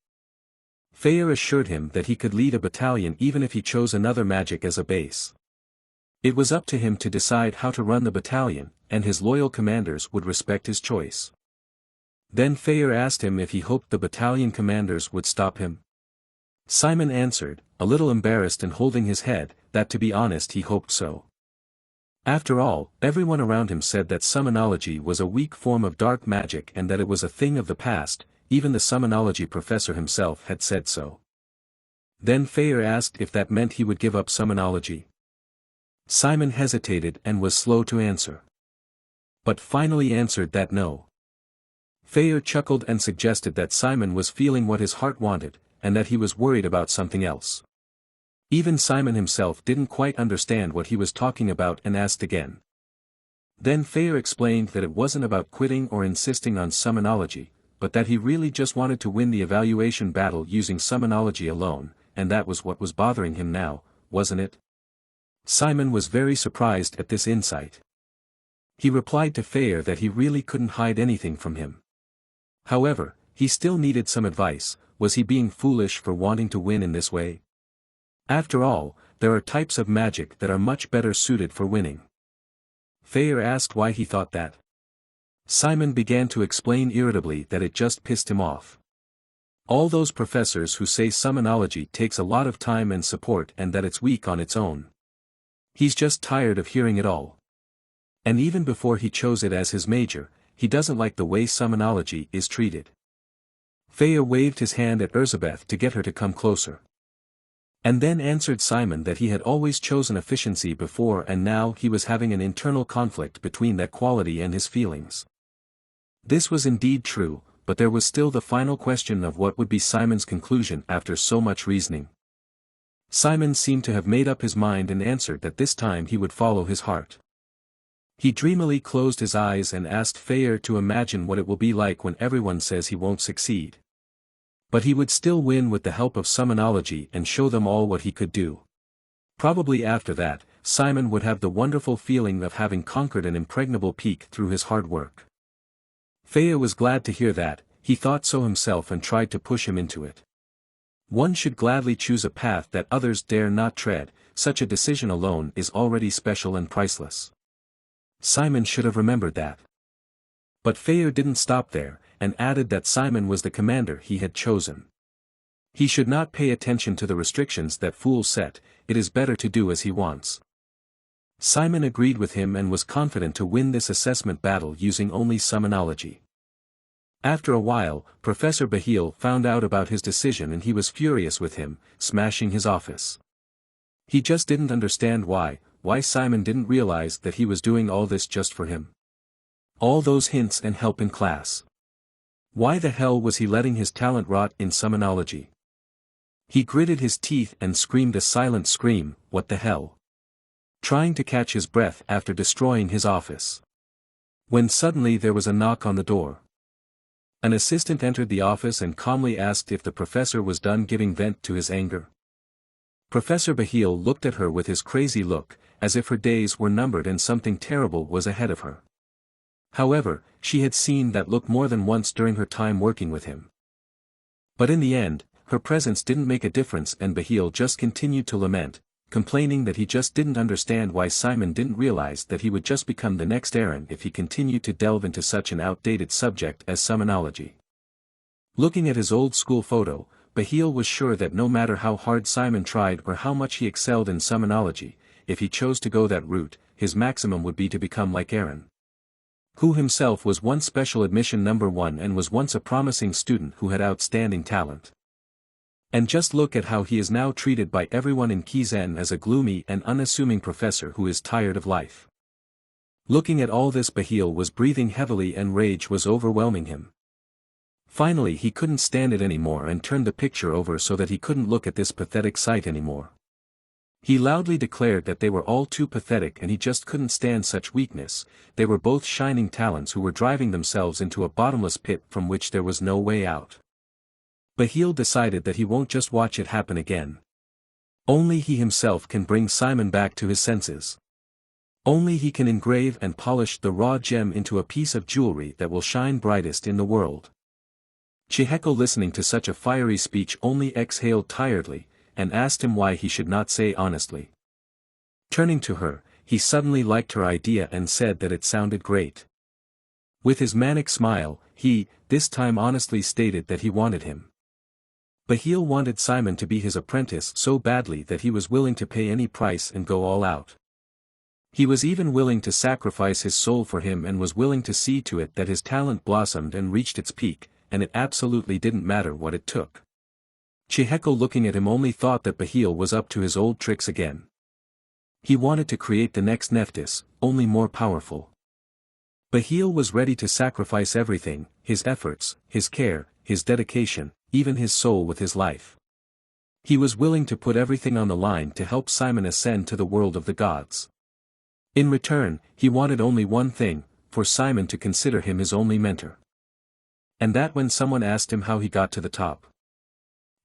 Thayer assured him that he could lead a battalion even if he chose another magic as a base. It was up to him to decide how to run the battalion, and his loyal commanders would respect his choice. Then Thayer asked him if he hoped the battalion commanders would stop him. Simon answered, a little embarrassed and holding his head, that to be honest he hoped so. After all, everyone around him said that summonology was a weak form of dark magic and that it was a thing of the past, even the summonology professor himself had said so. Then Thayer asked if that meant he would give up summonology. Simon hesitated and was slow to answer. But finally answered that no. Thayer chuckled and suggested that Simon was feeling what his heart wanted, and that he was worried about something else. Even Simon himself didn't quite understand what he was talking about and asked again. Then Thayer explained that it wasn't about quitting or insisting on summonology, but that he really just wanted to win the evaluation battle using summonology alone, and that was what was bothering him now, wasn't it? Simon was very surprised at this insight. He replied to Thayer that he really couldn't hide anything from him. However, he still needed some advice. Was he being foolish for wanting to win in this way? After all, there are types of magic that are much better suited for winning. Thayer asked why he thought that. Simon began to explain irritably that it just pissed him off. All those professors who say summonology takes a lot of time and support and that it's weak on its own. He's just tired of hearing it all. And even before he chose it as his major, he doesn't like the way summonology is treated. Thayer waved his hand at Elizabeth to get her to come closer. And then answered Simon that he had always chosen efficiency before and now he was having an internal conflict between that quality and his feelings. This was indeed true, but there was still the final question of what would be Simon's conclusion after so much reasoning. Simon seemed to have made up his mind and answered that this time he would follow his heart. He dreamily closed his eyes and asked Thayer to imagine what it will be like when everyone says he won't succeed. But he would still win with the help of summonology and show them all what he could do. Probably after that, Simon would have the wonderful feeling of having conquered an impregnable peak through his hard work. Thayer was glad to hear that, he thought so himself and tried to push him into it. One should gladly choose a path that others dare not tread, such a decision alone is already special and priceless. Simon should have remembered that. But Thayer didn't stop there, and added that Simon was the commander he had chosen. He should not pay attention to the restrictions that fools set, it is better to do as he wants. Simon agreed with him and was confident to win this assessment battle using only summonology. After a while, Professor Bahil found out about his decision and he was furious with him, smashing his office. He just didn't understand why Simon didn't realize that he was doing all this just for him. All those hints and help in class. Why the hell was he letting his talent rot in summonology? He gritted his teeth and screamed a silent scream, what the hell? Trying to catch his breath after destroying his office. When suddenly there was a knock on the door. An assistant entered the office and calmly asked if the professor was done giving vent to his anger. Professor Bahil looked at her with his crazy look, as if her days were numbered and something terrible was ahead of her. However, she had seen that look more than once during her time working with him. But in the end, her presence didn't make a difference and Bahil just continued to lament, complaining that he just didn't understand why Simon didn't realize that he would just become the next Aaron if he continued to delve into such an outdated subject as summonology. Looking at his old school photo, Bahil was sure that no matter how hard Simon tried or how much he excelled in summonology, if he chose to go that route, his maximum would be to become like Aaron, who himself was once special admission number 1 and was once a promising student who had outstanding talent. And just look at how he is now treated by everyone in Kizen as a gloomy and unassuming professor who is tired of life. Looking at all this, Bahil was breathing heavily and rage was overwhelming him. Finally he couldn't stand it anymore and turned the picture over so that he couldn't look at this pathetic sight anymore. He loudly declared that they were all too pathetic and he just couldn't stand such weakness. They were both shining talents who were driving themselves into a bottomless pit from which there was no way out. Bahil decided that he won't just watch it happen again. Only he himself can bring Simon back to his senses. Only he can engrave and polish the raw gem into a piece of jewelry that will shine brightest in the world. Chiheko, listening to such a fiery speech, only exhaled tiredly, and asked him why he should not say honestly. Turning to her, he suddenly liked her idea and said that it sounded great. With his manic smile, he, this time honestly stated that he wanted him. Bahil wanted Simon to be his apprentice so badly that he was willing to pay any price and go all out. He was even willing to sacrifice his soul for him and was willing to see to it that his talent blossomed and reached its peak, and it absolutely didn't matter what it took. Chiheko, looking at him, only thought that Bahil was up to his old tricks again. He wanted to create the next Nephthys, only more powerful. Bahil was ready to sacrifice everything, his efforts, his care, his dedication, even his soul with his life. He was willing to put everything on the line to help Simon ascend to the world of the gods. In return, he wanted only one thing, for Simon to consider him his only mentor. And that when someone asked him how he got to the top,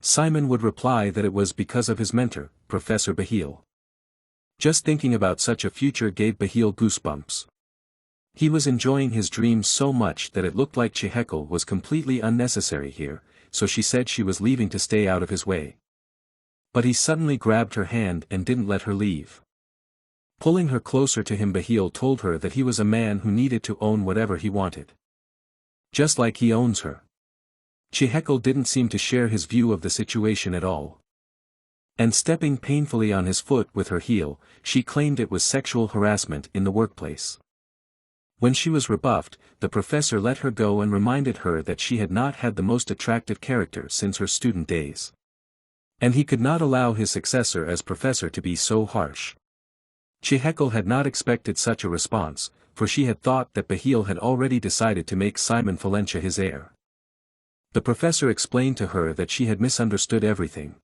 Simon would reply that it was because of his mentor, Professor Bahil. Just thinking about such a future gave Bahil goosebumps. He was enjoying his dreams so much that it looked like Chiheko was completely unnecessary here, so she said she was leaving to stay out of his way. But he suddenly grabbed her hand and didn't let her leave. Pulling her closer to him, Bahil told her that he was a man who needed to own whatever he wanted. Just like he owns her. Chiheko didn't seem to share his view of the situation at all. And stepping painfully on his foot with her heel, she claimed it was sexual harassment in the workplace. When she was rebuffed, the professor let her go and reminded her that she had not had the most attractive character since her student days. And he could not allow his successor as professor to be so harsh. Chiheko had not expected such a response, for she had thought that Bahil had already decided to make Simon Valencia his heir. The professor explained to her that she had misunderstood everything.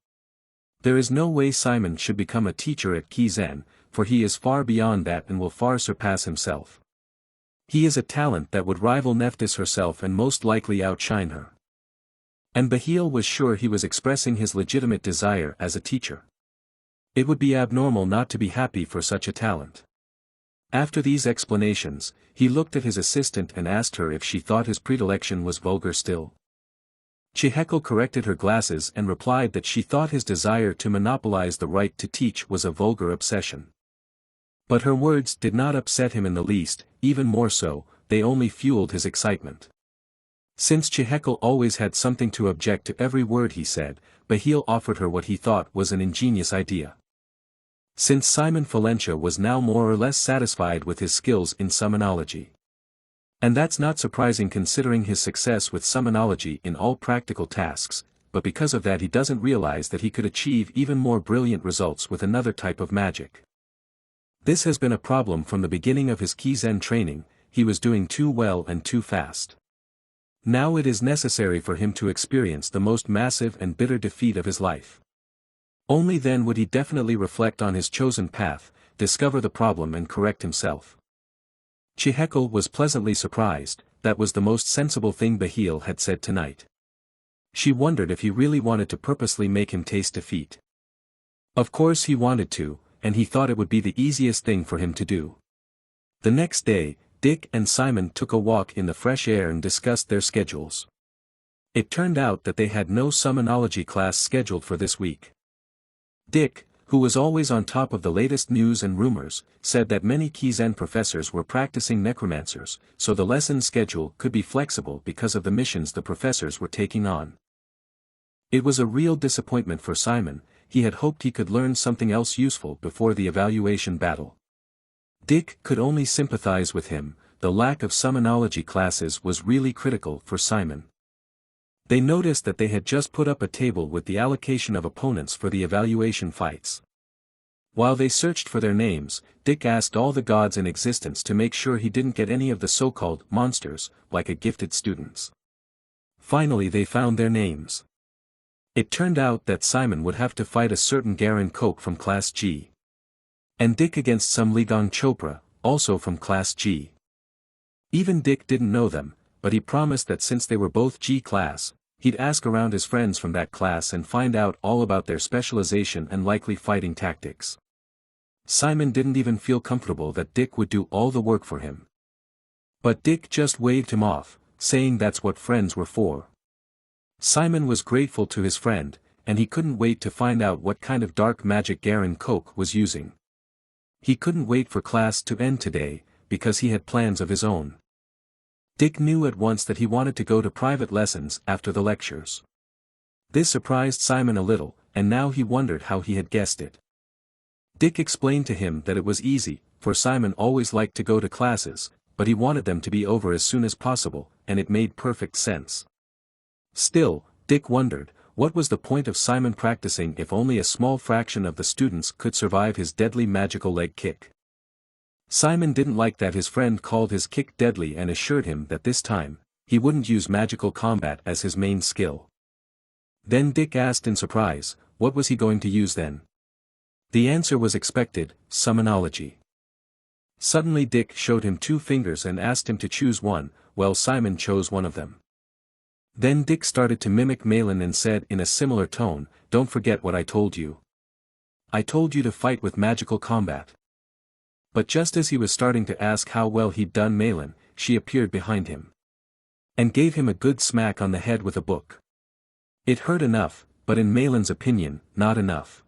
There is no way Simon should become a teacher at Kizen, for he is far beyond that and will far surpass himself. He is a talent that would rival Nephthys herself and most likely outshine her. And Bahil was sure he was expressing his legitimate desire as a teacher. It would be abnormal not to be happy for such a talent. After these explanations, he looked at his assistant and asked her if she thought his predilection was vulgar still. Chiheko corrected her glasses and replied that she thought his desire to monopolize the right to teach was a vulgar obsession. But her words did not upset him in the least, even more so, they only fueled his excitement. Since Chiheko always had something to object to every word he said, Bahil offered her what he thought was an ingenious idea. Since Simon Valencia was now more or less satisfied with his skills in summonology. And that's not surprising considering his success with summonology in all practical tasks, but because of that he doesn't realize that he could achieve even more brilliant results with another type of magic. This has been a problem from the beginning of his Kizen training, he was doing too well and too fast. Now it is necessary for him to experience the most massive and bitter defeat of his life. Only then would he definitely reflect on his chosen path, discover the problem and correct himself. Chiheko was pleasantly surprised, that was the most sensible thing Bahil had said tonight. She wondered if he really wanted to purposely make him taste defeat. Of course he wanted to, and he thought it would be the easiest thing for him to do. The next day, Dick and Simon took a walk in the fresh air and discussed their schedules. It turned out that they had no summonology class scheduled for this week. Dick, who was always on top of the latest news and rumors, said that many Kizen professors were practicing necromancers, so the lesson schedule could be flexible because of the missions the professors were taking on. It was a real disappointment for Simon, he had hoped he could learn something else useful before the evaluation battle. Dick could only sympathize with him, the lack of summonology classes was really critical for Simon. They noticed that they had just put up a table with the allocation of opponents for the evaluation fights. While they searched for their names, Dick asked all the gods in existence to make sure he didn't get any of the so-called monsters, like a gifted students. Finally they found their names. It turned out that Simon would have to fight a certain Garen Koch from Class G. And Dick against some Ligong Chopra, also from Class G. Even Dick didn't know them, but he promised that since they were both G class, he'd ask around his friends from that class and find out all about their specialization and likely fighting tactics. Simon didn't even feel comfortable that Dick would do all the work for him. But Dick just waved him off, saying that's what friends were for. Simon was grateful to his friend, and he couldn't wait to find out what kind of dark magic Garen Koch was using. He couldn't wait for class to end today, because he had plans of his own. Dick knew at once that he wanted to go to private lessons after the lectures. This surprised Simon a little, and now he wondered how he had guessed it. Dick explained to him that it was easy, for Simon always liked to go to classes, but he wanted them to be over as soon as possible, and it made perfect sense. Still, Dick wondered, what was the point of Simon practicing if only a small fraction of the students could survive his deadly magical leg kick? Simon didn't like that his friend called his kick deadly and assured him that this time, he wouldn't use magical combat as his main skill. Then Dick asked in surprise, what was he going to use then? The answer was expected, summonology. Suddenly Dick showed him 2 fingers and asked him to choose one, well Simon chose one of them. Then Dick started to mimic Malin and said in a similar tone, don't forget what I told you. I told you to fight with magical combat. But just as he was starting to ask how well he'd done Malin, she appeared behind him. And gave him a good smack on the head with a book. It hurt enough, but in Malin's opinion, not enough.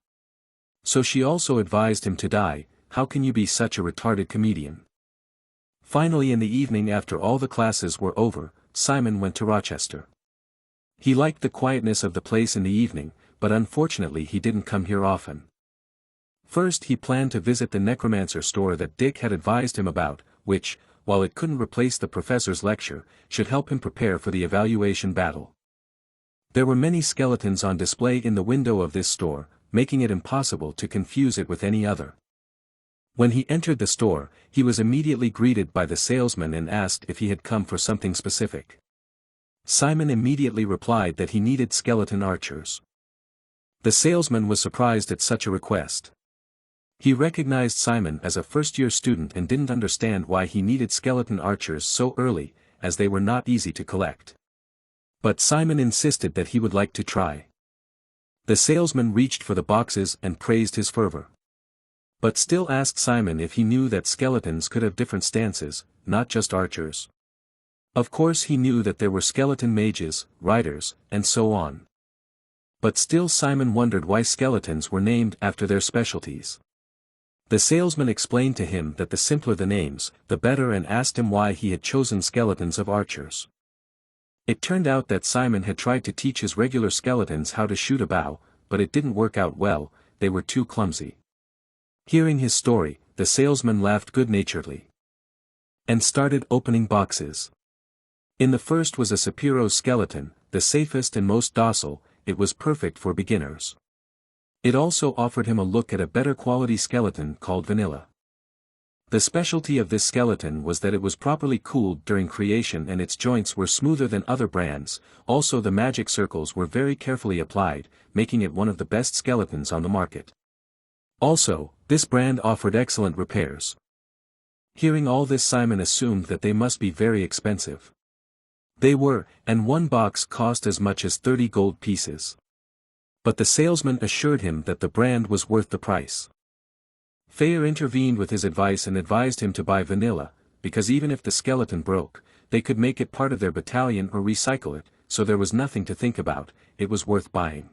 So she also advised him to die, how can you be such a retarded comedian? Finally, in the evening, after all the classes were over, Simon went to Rochester. He liked the quietness of the place in the evening, but unfortunately he didn't come here often. First he planned to visit the necromancer store that Dick had advised him about, which, while it couldn't replace the professor's lecture, should help him prepare for the evaluation battle. There were many skeletons on display in the window of this store, making it impossible to confuse it with any other. When he entered the store, he was immediately greeted by the salesman and asked if he had come for something specific. Simon immediately replied that he needed skeleton archers. The salesman was surprised at such a request. He recognized Simon as a first-year student and didn't understand why he needed skeleton archers so early, as they were not easy to collect. But Simon insisted that he would like to try. The salesman reached for the boxes and praised his fervor. But still asked Simon if he knew that skeletons could have different stances, not just archers. Of course he knew that there were skeleton mages, riders, and so on. But still Simon wondered why skeletons were named after their specialties. The salesman explained to him that the simpler the names, the better, and asked him why he had chosen skeletons of archers. It turned out that Simon had tried to teach his regular skeletons how to shoot a bow, but it didn't work out well, they were too clumsy. Hearing his story, the salesman laughed good-naturedly and started opening boxes. In the first was a Sapiro skeleton, the safest and most docile. It was perfect for beginners. It also offered him a look at a better quality skeleton called Vanilla. The specialty of this skeleton was that it was properly cooled during creation and its joints were smoother than other brands, also the magic circles were very carefully applied, making it one of the best skeletons on the market. Also, this brand offered excellent repairs. Hearing all this, Simon assumed that they must be very expensive. They were, and one box cost as much as 30 gold pieces. But the salesman assured him that the brand was worth the price. Fayer intervened with his advice and advised him to buy Vanilla, because even if the skeleton broke, they could make it part of their battalion or recycle it, so there was nothing to think about, it was worth buying.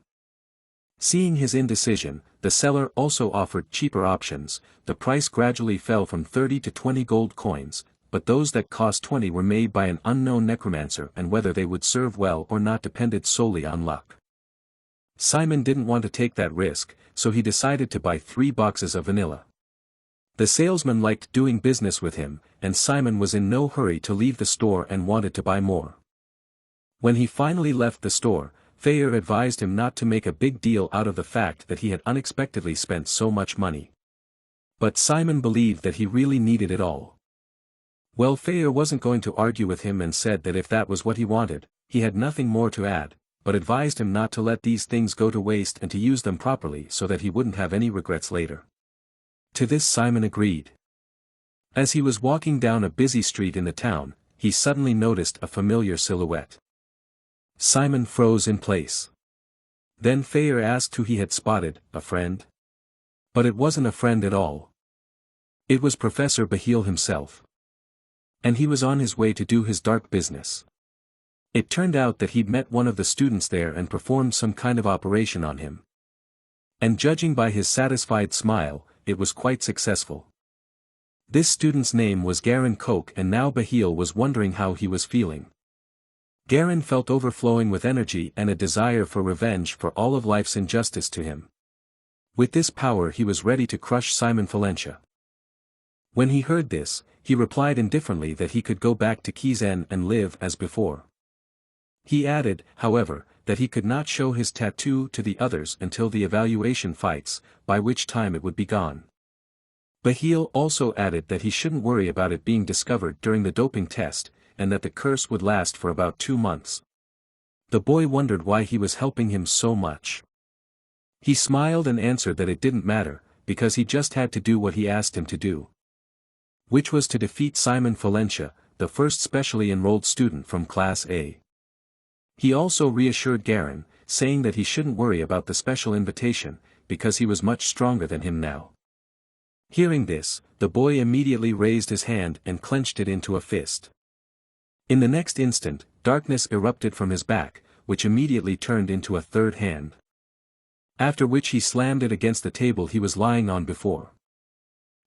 Seeing his indecision, the seller also offered cheaper options. The price gradually fell from 30 to 20 gold coins, but those that cost 20 were made by an unknown necromancer, and whether they would serve well or not depended solely on luck. Simon didn't want to take that risk, so he decided to buy 3 boxes of Vanilla. The salesman liked doing business with him, and Simon was in no hurry to leave the store and wanted to buy more. When he finally left the store, Fayer advised him not to make a big deal out of the fact that he had unexpectedly spent so much money. But Simon believed that he really needed it all. Well, Fayer wasn't going to argue with him and said that if that was what he wanted, he had nothing more to add, but advised him not to let these things go to waste and to use them properly so that he wouldn't have any regrets later. To this Simon agreed. As he was walking down a busy street in the town, he suddenly noticed a familiar silhouette. Simon froze in place. Then Fayer asked who he had spotted, a friend? But it wasn't a friend at all. It was Professor Bahil himself. And he was on his way to do his dark business. It turned out that he'd met one of the students there and performed some kind of operation on him. And judging by his satisfied smile, it was quite successful. This student's name was Garen Koch, and now Bahil was wondering how he was feeling. Garen felt overflowing with energy and a desire for revenge for all of life's injustice to him. With this power he was ready to crush Simon Valencia. When he heard this, he replied indifferently that he could go back to Kizen and live as before. He added, however, that he could not show his tattoo to the others until the evaluation fights, by which time it would be gone. Bahil also added that he shouldn't worry about it being discovered during the doping test, and that the curse would last for about 2 months. The boy wondered why he was helping him so much. He smiled and answered that it didn't matter, because he just had to do what he asked him to do. Which was to defeat Simon Valencia, the first specially enrolled student from Class A. He also reassured Garen, saying that he shouldn't worry about the special invitation, because he was much stronger than him now. Hearing this, the boy immediately raised his hand and clenched it into a fist. In the next instant, darkness erupted from his back, which immediately turned into a third hand. After which he slammed it against the table he was lying on before.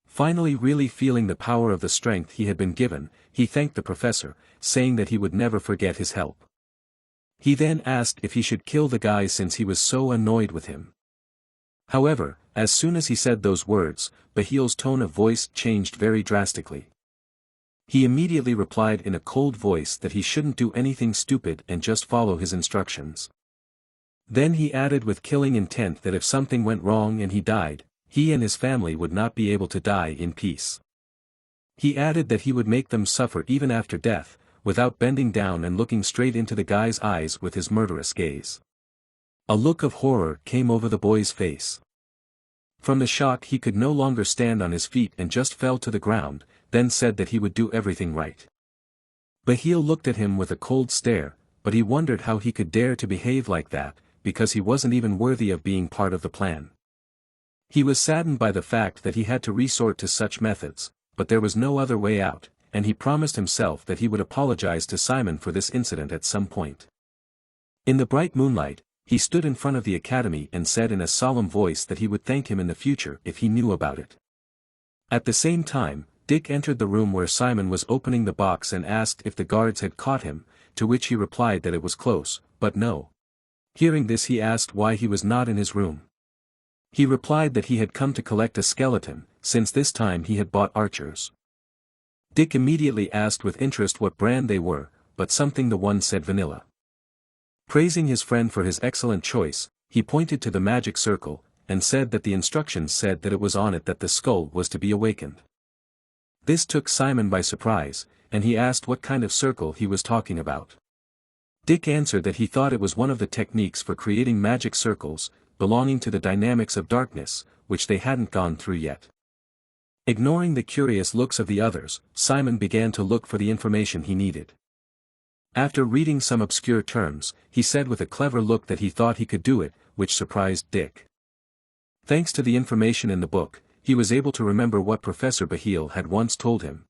Finally, really feeling the power of the strength he had been given, he thanked the professor, saying that he would never forget his help. He then asked if he should kill the guy since he was so annoyed with him. However, as soon as he said those words, Bahiel's tone of voice changed very drastically. He immediately replied in a cold voice that he shouldn't do anything stupid and just follow his instructions. Then he added with killing intent that if something went wrong and he died, he and his family would not be able to die in peace. He added that he would make them suffer even after death, without bending down and looking straight into the guy's eyes with his murderous gaze. A look of horror came over the boy's face. From the shock he could no longer stand on his feet and just fell to the ground, then said that he would do everything right. Bahiel looked at him with a cold stare, but he wondered how he could dare to behave like that, because he wasn't even worthy of being part of the plan. He was saddened by the fact that he had to resort to such methods, but there was no other way out, and he promised himself that he would apologize to Simon for this incident at some point. In the bright moonlight, he stood in front of the academy and said in a solemn voice that he would thank him in the future if he knew about it. At the same time, Dick entered the room where Simon was opening the box and asked if the guards had caught him, to which he replied that it was close, but no. Hearing this, he asked why he was not in his room. He replied that he had come to collect a skeleton, since this time he had bought archers. Dick immediately asked with interest what brand they were, but something the one said vanilla. Praising his friend for his excellent choice, he pointed to the magic circle, and said that the instructions said that it was on it that the skull was to be awakened. This took Simon by surprise, and he asked what kind of circle he was talking about. Dick answered that he thought it was one of the techniques for creating magic circles, belonging to the dynamics of darkness, which they hadn't gone through yet. Ignoring the curious looks of the others, Simon began to look for the information he needed. After reading some obscure terms, he said with a clever look that he thought he could do it, which surprised Dick. Thanks to the information in the book, he was able to remember what Professor Bahiel had once told him.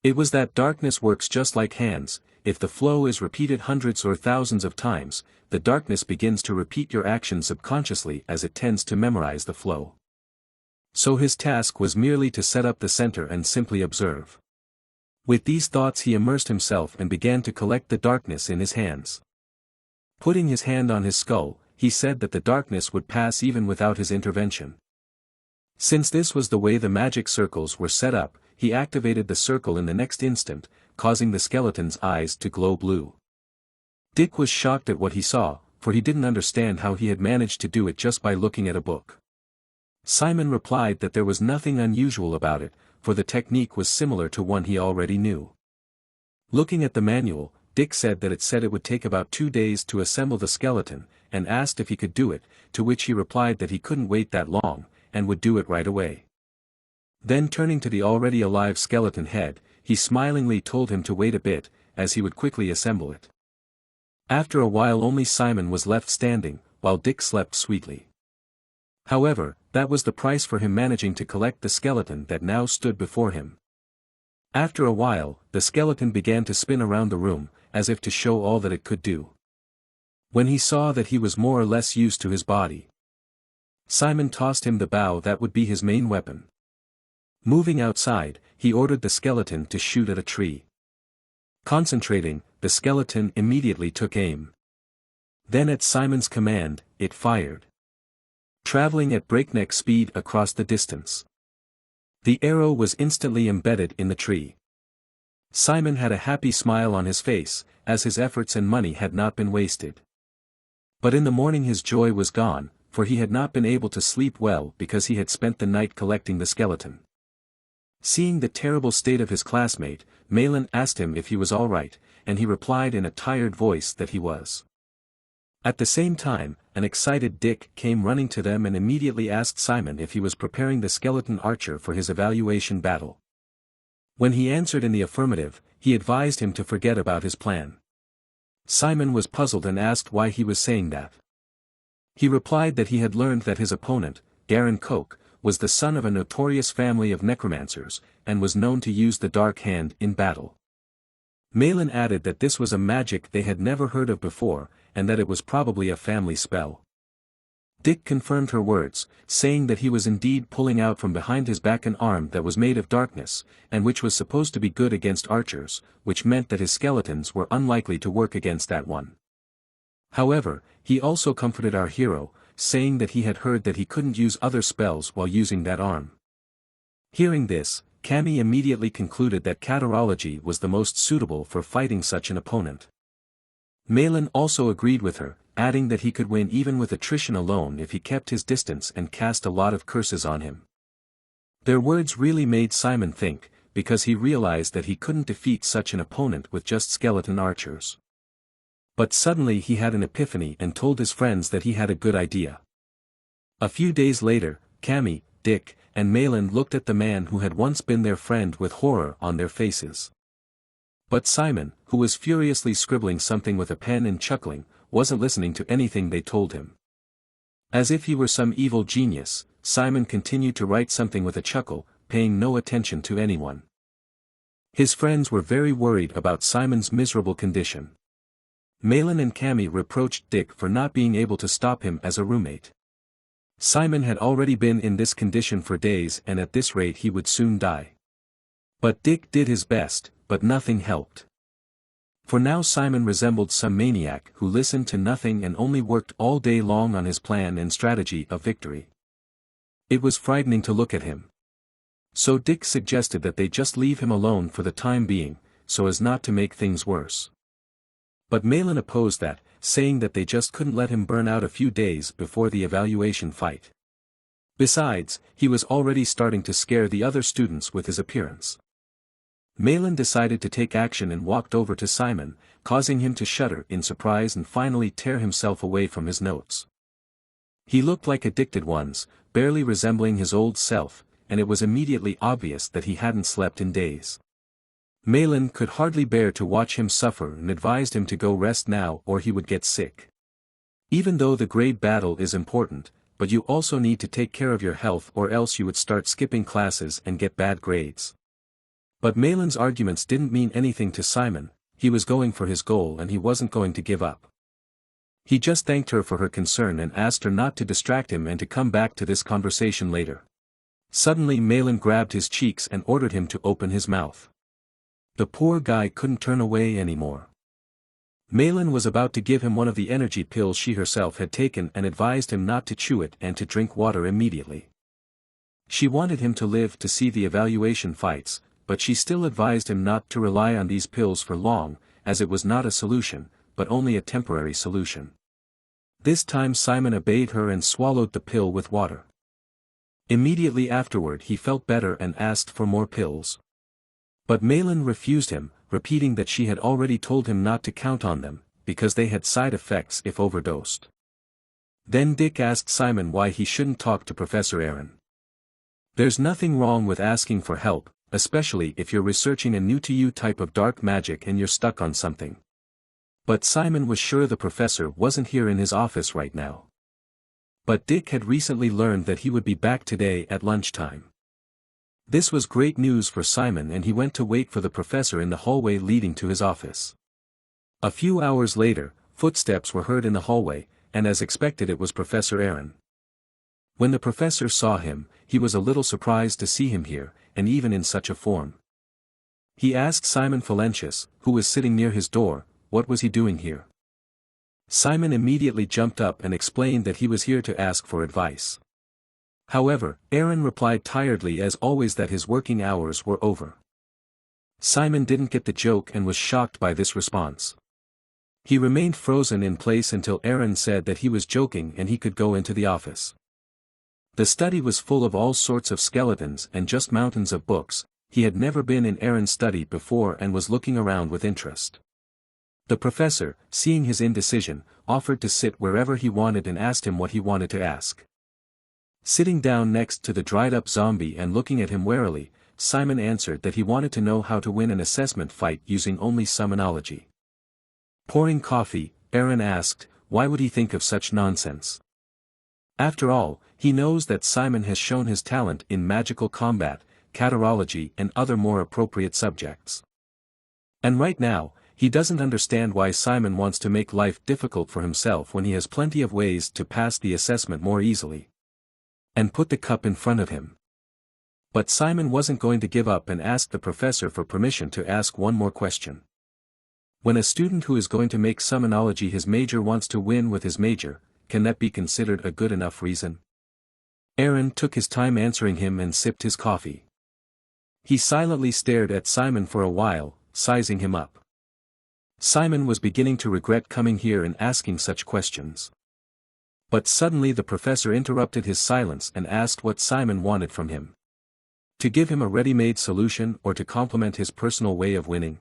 It was that darkness works just like hands. If the flow is repeated hundreds or thousands of times, the darkness begins to repeat your actions subconsciously as it tends to memorize the flow. So his task was merely to set up the center and simply observe. With these thoughts he immersed himself and began to collect the darkness in his hands. Putting his hand on his skull, he said that the darkness would pass even without his intervention. Since this was the way the magic circles were set up, he activated the circle in the next instant, causing the skeleton's eyes to glow blue. Dick was shocked at what he saw, for he didn't understand how he had managed to do it just by looking at a book. Simon replied that there was nothing unusual about it, for the technique was similar to one he already knew. Looking at the manual, Dick said that it would take about 2 days to assemble the skeleton, and asked if he could do it, to which he replied that he couldn't wait that long, and would do it right away. Then turning to the already alive skeleton head, he smilingly told him to wait a bit, as he would quickly assemble it. After a while only Simon was left standing, while Dick slept sweetly. However, that was the price for him managing to collect the skeleton that now stood before him. After a while, the skeleton began to spin around the room, as if to show all that it could do. When he saw that he was more or less used to his body, Simon tossed him the bow that would be his main weapon. Moving outside, he ordered the skeleton to shoot at a tree. Concentrating, the skeleton immediately took aim. Then at Simon's command, it fired, traveling at breakneck speed across the distance. The arrow was instantly embedded in the tree. Simon had a happy smile on his face, as his efforts and money had not been wasted. But in the morning his joy was gone, for he had not been able to sleep well because he had spent the night collecting the skeleton. Seeing the terrible state of his classmate, Malin asked him if he was all right, and he replied in a tired voice that he was. At the same time, an excited Dick came running to them and immediately asked Simon if he was preparing the skeleton archer for his evaluation battle. When he answered in the affirmative, he advised him to forget about his plan. Simon was puzzled and asked why he was saying that. He replied that he had learned that his opponent, Garen Koch, was the son of a notorious family of necromancers, and was known to use the dark hand in battle. Malin added that this was a magic they had never heard of before, and that it was probably a family spell. Dick confirmed her words, saying that he was indeed pulling out from behind his back an arm that was made of darkness, and which was supposed to be good against archers, which meant that his skeletons were unlikely to work against that one. However, he also comforted our hero, saying that he had heard that he couldn't use other spells while using that arm. Hearing this, Cammy immediately concluded that catarology was the most suitable for fighting such an opponent. Malin also agreed with her, adding that he could win even with attrition alone if he kept his distance and cast a lot of curses on him. Their words really made Simon think, because he realized that he couldn't defeat such an opponent with just skeleton archers. But suddenly he had an epiphany and told his friends that he had a good idea. A few days later, Cammy, Dick, and Malin looked at the man who had once been their friend with horror on their faces. But Simon, who was furiously scribbling something with a pen and chuckling, wasn't listening to anything they told him. As if he were some evil genius, Simon continued to write something with a chuckle, paying no attention to anyone. His friends were very worried about Simon's miserable condition. Malin and Cammy reproached Dick for not being able to stop him as a roommate. Simon had already been in this condition for days and at this rate he would soon die. But Dick did his best, but nothing helped. For now Simon resembled some maniac who listened to nothing and only worked all day long on his plan and strategy of victory. It was frightening to look at him. So Dick suggested that they just leave him alone for the time being, so as not to make things worse. But Malin opposed that, saying that they just couldn't let him burn out a few days before the evaluation fight. Besides, he was already starting to scare the other students with his appearance. Malin decided to take action and walked over to Simon, causing him to shudder in surprise and finally tear himself away from his notes. He looked like addicted ones, barely resembling his old self, and it was immediately obvious that he hadn't slept in days. Malin could hardly bear to watch him suffer and advised him to go rest now or he would get sick. Even though the grade battle is important, but you also need to take care of your health or else you would start skipping classes and get bad grades. But Malin's arguments didn't mean anything to Simon, he was going for his goal and he wasn't going to give up. He just thanked her for her concern and asked her not to distract him and to come back to this conversation later. Suddenly Malin grabbed his cheeks and ordered him to open his mouth. The poor guy couldn't turn away anymore. Malin was about to give him one of the energy pills she herself had taken and advised him not to chew it and to drink water immediately. She wanted him to live to see the evaluation fights, but she still advised him not to rely on these pills for long, as it was not a solution, but only a temporary solution. This time Simon obeyed her and swallowed the pill with water. Immediately afterward he felt better and asked for more pills. But Malin refused him, repeating that she had already told him not to count on them, because they had side effects if overdosed. Then Dick asked Simon why he shouldn't talk to Professor Aaron. There's nothing wrong with asking for help, especially if you're researching a new-to-you type of dark magic and you're stuck on something. But Simon was sure the professor wasn't here in his office right now. But Dick had recently learned that he would be back today at lunchtime. This was great news for Simon and he went to wait for the professor in the hallway leading to his office. A few hours later, footsteps were heard in the hallway, and as expected it was Professor Aaron. When the professor saw him, he was a little surprised to see him here, and even in such a form. He asked Simon Falentius, who was sitting near his door, what was he doing here? Simon immediately jumped up and explained that he was here to ask for advice. However, Aaron replied tiredly as always that his working hours were over. Simon didn't get the joke and was shocked by this response. He remained frozen in place until Aaron said that he was joking and he could go into the office. The study was full of all sorts of skeletons and just mountains of books. He had never been in Aaron's study before and was looking around with interest. The professor, seeing his indecision, offered to sit wherever he wanted and asked him what he wanted to ask. Sitting down next to the dried-up zombie and looking at him warily, Simon answered that he wanted to know how to win an assessment fight using only summonology. Pouring coffee, Aaron asked, why would he think of such nonsense? After all, he knows that Simon has shown his talent in magical combat, catarology and other more appropriate subjects. And right now, He doesn't understand why Simon wants to make life difficult for himself when he has plenty of ways to pass the assessment more easily. And put the cup in front of him. But Simon wasn't going to give up and ask the professor for permission to ask one more question. When a student who is going to make summonology his major wants to win with his major, can that be considered a good enough reason? Aaron took his time answering him and sipped his coffee. He silently stared at Simon for a while, sizing him up. Simon was beginning to regret coming here and asking such questions. But suddenly the professor interrupted his silence and asked what Simon wanted from him. To give him a ready-made solution or to compliment his personal way of winning?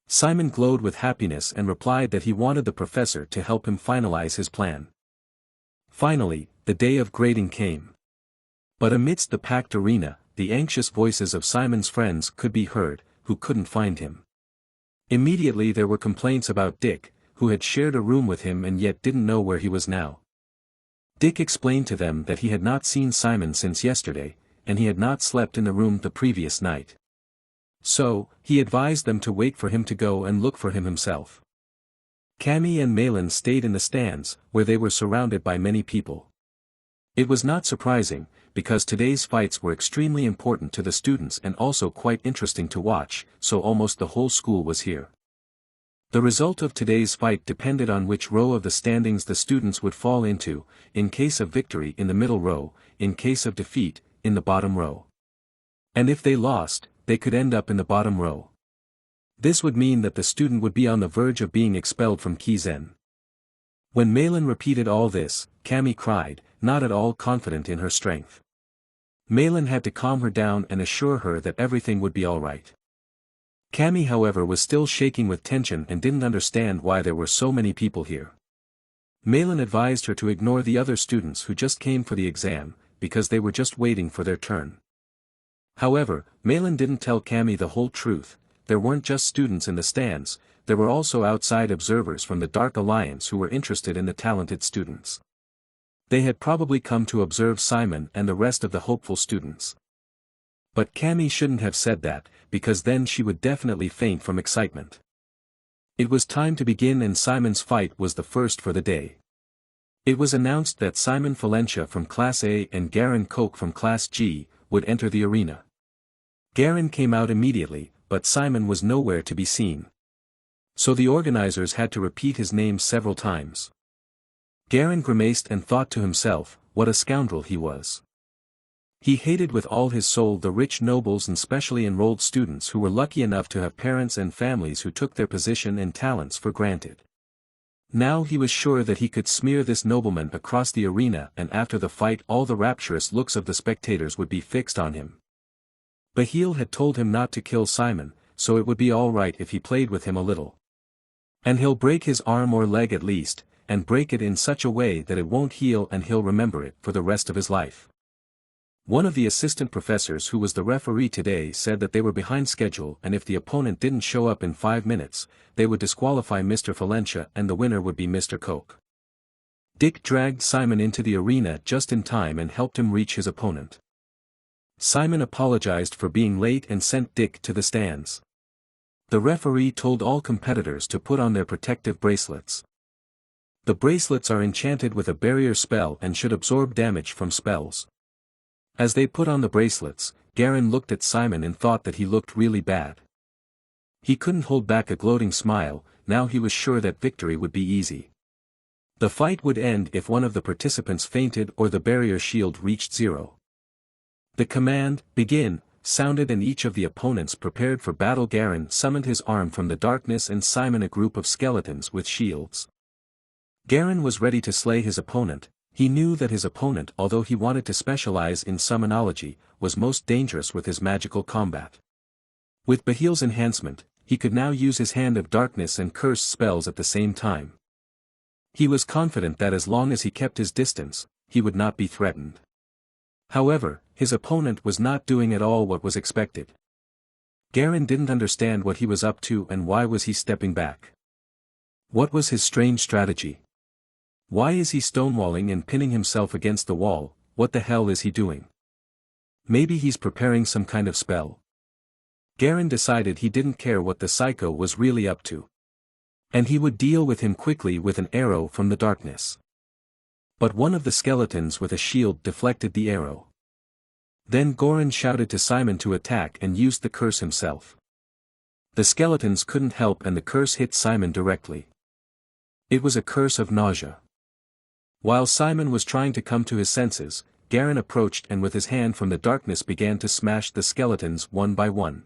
Simon glowed with happiness and replied that he wanted the professor to help him finalize his plan. Finally, the day of grading came. But amidst the packed arena, the anxious voices of Simon's friends could be heard, who couldn't find him. Immediately there were complaints about Dick, who had shared a room with him and yet didn't know where he was now. Dick explained to them that he had not seen Simon since yesterday, and he had not slept in the room the previous night. So, he advised them to wait for him to go and look for him himself. Cammy and Malin stayed in the stands, where they were surrounded by many people. It was not surprising, because today's fights were extremely important to the students and also quite interesting to watch, so almost the whole school was here. The result of today's fight depended on which row of the standings the students would fall into, in case of victory in the middle row, in case of defeat, in the bottom row. And if they lost, they could end up in the bottom row. This would mean that the student would be on the verge of being expelled from Kizen. When Malin repeated all this, Cammy cried, not at all confident in her strength. Malin had to calm her down and assure her that everything would be alright. Cammy however was still shaking with tension and didn't understand why there were so many people here. Malin advised her to ignore the other students who just came for the exam, because they were just waiting for their turn. However, Malin didn't tell Cammy the whole truth. There weren't just students in the stands, there were also outside observers from the Dark Alliance who were interested in the talented students. They had probably come to observe Simon and the rest of the hopeful students. But Cammy shouldn't have said that, because then she would definitely faint from excitement. It was time to begin and Simon's fight was the first for the day. It was announced that Simon Valencia from Class A and Garen Koch from Class G would enter the arena. Garen came out immediately, but Simon was nowhere to be seen. So the organizers had to repeat his name several times. Garen grimaced and thought to himself, what a scoundrel he was. He hated with all his soul the rich nobles and specially enrolled students who were lucky enough to have parents and families who took their position and talents for granted. Now he was sure that he could smear this nobleman across the arena and after the fight all the rapturous looks of the spectators would be fixed on him. Bahil had told him not to kill Simon, so it would be all right if he played with him a little. And he'll break his arm or leg at least, and break it in such a way that it won't heal and he'll remember it for the rest of his life. One of the assistant professors who was the referee today said that they were behind schedule and if the opponent didn't show up in 5 minutes, they would disqualify Mr. Valencia and the winner would be Mr. Koch. Dick dragged Simon into the arena just in time and helped him reach his opponent. Simon apologized for being late and sent Dick to the stands. The referee told all competitors to put on their protective bracelets. The bracelets are enchanted with a barrier spell and should absorb damage from spells. As they put on the bracelets, Garen looked at Simon and thought that he looked really bad. He couldn't hold back a gloating smile, now he was sure that victory would be easy. The fight would end if one of the participants fainted or the barrier shield reached 0. The command, begin, sounded and each of the opponents prepared for battle. Garen summoned his arm from the darkness and Simon a group of skeletons with shields. Garen was ready to slay his opponent. He knew that his opponent, although he wanted to specialize in summonology, was most dangerous with his magical combat. With Bahil's enhancement, he could now use his hand of darkness and curse spells at the same time. He was confident that as long as he kept his distance, he would not be threatened. However, his opponent was not doing at all what was expected. Garen didn't understand what he was up to and why was he stepping back. What was his strange strategy? Why is he stonewalling and pinning himself against the wall? What the hell is he doing? Maybe he's preparing some kind of spell. Garen decided he didn't care what the psycho was really up to. And he would deal with him quickly with an arrow from the darkness. But one of the skeletons with a shield deflected the arrow. Then Goran shouted to Simon to attack and used the curse himself. The skeletons couldn't help and the curse hit Simon directly. It was a curse of nausea. While Simon was trying to come to his senses, Garen approached and with his hand from the darkness began to smash the skeletons one by one.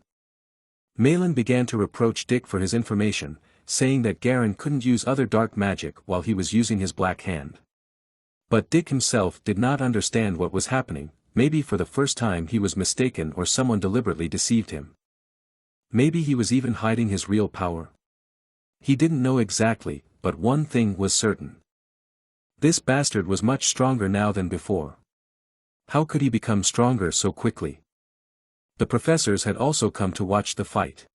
Malin began to reproach Dick for his information, saying that Garen couldn't use other dark magic while he was using his black hand. But Dick himself did not understand what was happening. Maybe for the first time he was mistaken or someone deliberately deceived him. Maybe he was even hiding his real power. He didn't know exactly, but one thing was certain. This bastard was much stronger now than before. How could he become stronger so quickly? The professors had also come to watch the fight.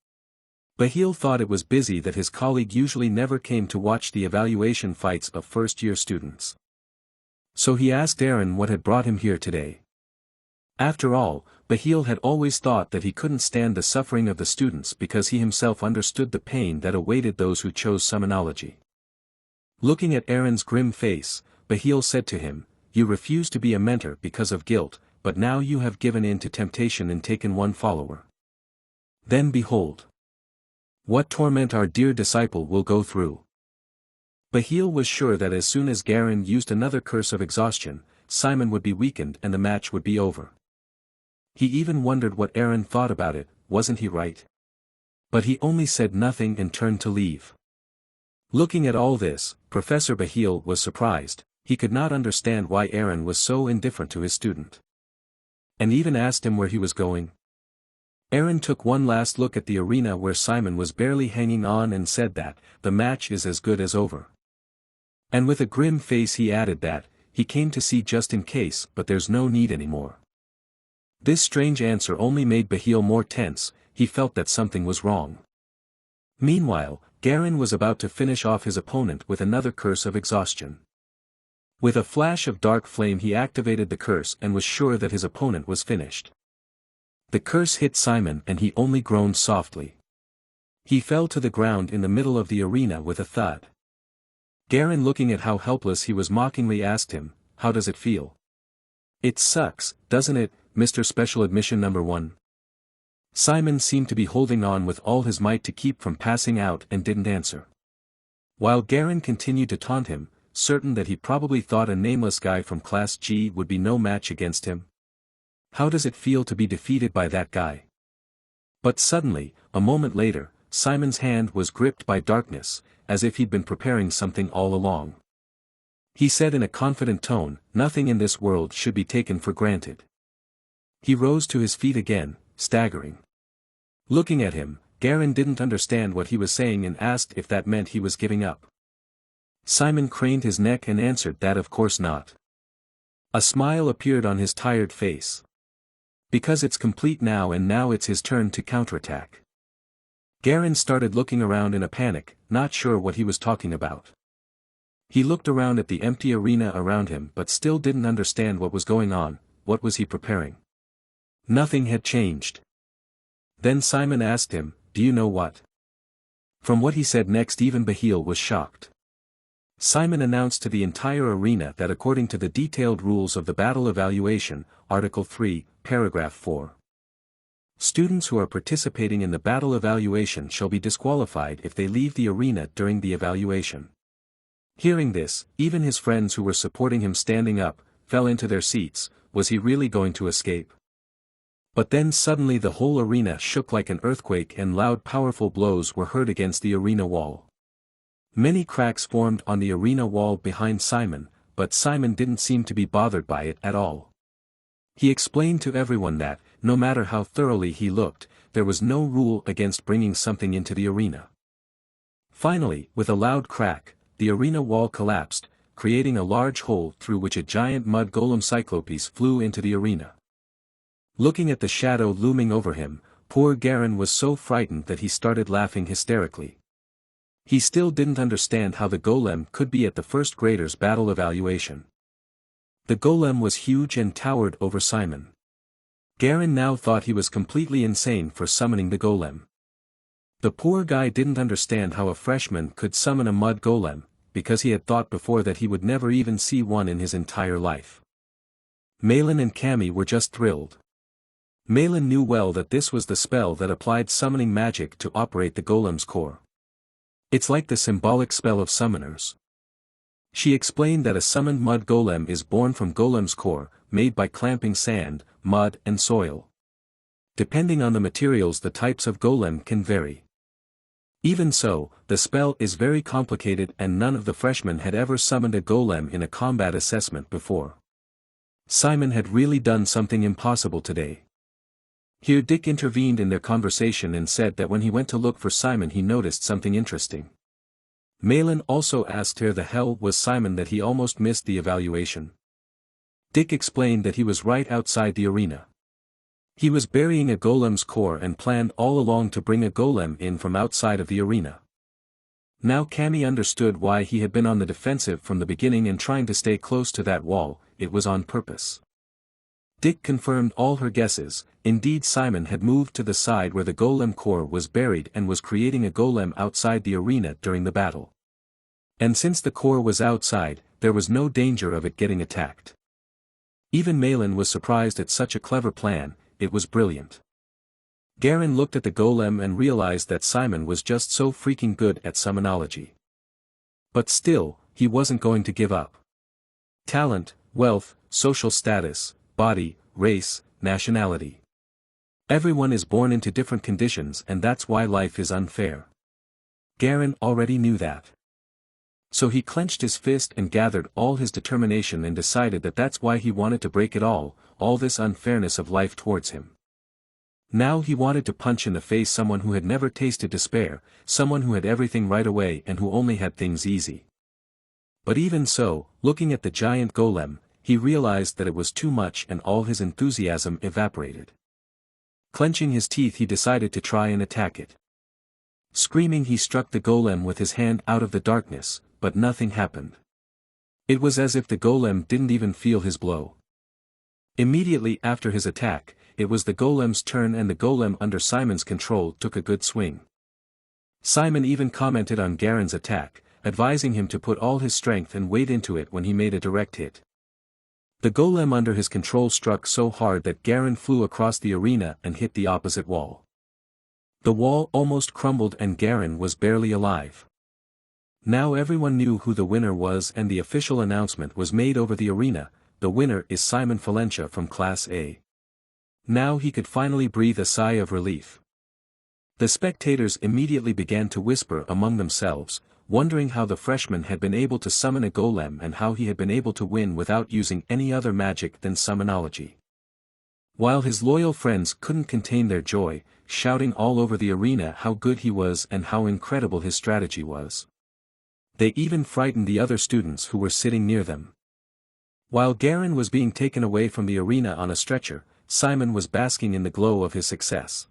Bahil thought it was busy that his colleague usually never came to watch the evaluation fights of first-year students. So he asked Aaron what had brought him here today. After all, Bahil had always thought that he couldn't stand the suffering of the students because he himself understood the pain that awaited those who chose summonology. Looking at Aaron's grim face, Bahil said to him, "You refuse to be a mentor because of guilt, but now you have given in to temptation and taken one follower. Then behold what torment our dear disciple will go through." Bahil was sure that as soon as Garen used another curse of exhaustion, Simon would be weakened and the match would be over. He even wondered what Aaron thought about it, wasn't he right? But he only said nothing and turned to leave. Looking at all this, Professor Bahil was surprised. He could not understand why Aaron was so indifferent to his student. And even asked him where he was going. Aaron took one last look at the arena where Simon was barely hanging on and said that, the match is as good as over. And with a grim face he added that, he came to see just in case but there's no need anymore. This strange answer only made Bahil more tense. He felt that something was wrong. Meanwhile, Garen was about to finish off his opponent with another curse of exhaustion. With a flash of dark flame he activated the curse and was sure that his opponent was finished. The curse hit Simon and he only groaned softly. He fell to the ground in the middle of the arena with a thud. Garen, looking at how helpless he was, mockingly asked him, "How does it feel?" "It sucks, doesn't it, Mr. Special Admission Number 1? Simon seemed to be holding on with all his might to keep from passing out and didn't answer. While Garen continued to taunt him, certain that he probably thought a nameless guy from Class G would be no match against him. How does it feel to be defeated by that guy? But suddenly, a moment later, Simon's hand was gripped by darkness, as if he'd been preparing something all along. He said in a confident tone, "Nothing in this world should be taken for granted." He rose to his feet again, staggering. Looking at him, Garen didn't understand what he was saying and asked if that meant he was giving up. Simon craned his neck and answered that of course not. A smile appeared on his tired face. "Because it's complete now and now it's his turn to counterattack." Garen started looking around in a panic, not sure what he was talking about. He looked around at the empty arena around him but still didn't understand what was going on. What was he preparing? Nothing had changed. Then Simon asked him, "Do you know what?" From what he said next, even Bahil was shocked. Simon announced to the entire arena that according to the detailed rules of the battle evaluation, Article 3, Paragraph 4, students who are participating in the battle evaluation shall be disqualified if they leave the arena during the evaluation. Hearing this, even his friends who were supporting him standing up, fell into their seats. Was he really going to escape? But then suddenly the whole arena shook like an earthquake and loud powerful blows were heard against the arena wall. Many cracks formed on the arena wall behind Simon, but Simon didn't seem to be bothered by it at all. He explained to everyone that, no matter how thoroughly he looked, there was no rule against bringing something into the arena. Finally, with a loud crack, the arena wall collapsed, creating a large hole through which a giant mud golem Cyclopes flew into the arena. Looking at the shadow looming over him, poor Garen was so frightened that he started laughing hysterically. He still didn't understand how the golem could be at the first graders' battle evaluation. The golem was huge and towered over Simon. Garen now thought he was completely insane for summoning the golem. The poor guy didn't understand how a freshman could summon a mud golem, because he had thought before that he would never even see one in his entire life. Malin and Cammy were just thrilled. Malin knew well that this was the spell that applied summoning magic to operate the golem's core. It's like the symbolic spell of summoners. She explained that a summoned mud golem is born from golem's core, made by clamping sand, mud and soil. Depending on the materials, the types of golem can vary. Even so, the spell is very complicated and none of the freshmen had ever summoned a golem in a combat assessment before. Simon had really done something impossible today. Here Dick intervened in their conversation and said that when he went to look for Simon he noticed something interesting. Malin also asked where the hell was Simon, that he almost missed the evaluation. Dick explained that he was right outside the arena. He was burying a golem's core and planned all along to bring a golem in from outside of the arena. Now Cammy understood why he had been on the defensive from the beginning and trying to stay close to that wall. It was on purpose. Dick confirmed all her guesses. Indeed, Simon had moved to the side where the golem core was buried and was creating a golem outside the arena during the battle. And since the core was outside, there was no danger of it getting attacked. Even Malin was surprised at such a clever plan. It was brilliant. Garen looked at the golem and realized that Simon was just so freaking good at summonology. But still, he wasn't going to give up. Talent, wealth, social status, body, race, nationality. Everyone is born into different conditions, and that's why life is unfair. Garen already knew that. So he clenched his fist and gathered all his determination and decided that that's why he wanted to break it all this unfairness of life towards him. Now he wanted to punch in the face someone who had never tasted despair, someone who had everything right away and who only had things easy. But even so, looking at the giant golem, he realized that it was too much and all his enthusiasm evaporated. Clenching his teeth, he decided to try and attack it. Screaming, he struck the golem with his hand out of the darkness, but nothing happened. It was as if the golem didn't even feel his blow. Immediately after his attack, it was the golem's turn and the golem under Simon's control took a good swing. Simon even commented on Garen's attack, advising him to put all his strength and weight into it when he made a direct hit. The golem under his control struck so hard that Garen flew across the arena and hit the opposite wall. The wall almost crumbled and Garen was barely alive. Now everyone knew who the winner was and the official announcement was made over the arena. The winner is Simon Valencia from Class A. Now he could finally breathe a sigh of relief. The spectators immediately began to whisper among themselves, wondering how the freshman had been able to summon a golem and how he had been able to win without using any other magic than summonology. While his loyal friends couldn't contain their joy, shouting all over the arena how good he was and how incredible his strategy was. They even frightened the other students who were sitting near them. While Garen was being taken away from the arena on a stretcher, Simon was basking in the glow of his success.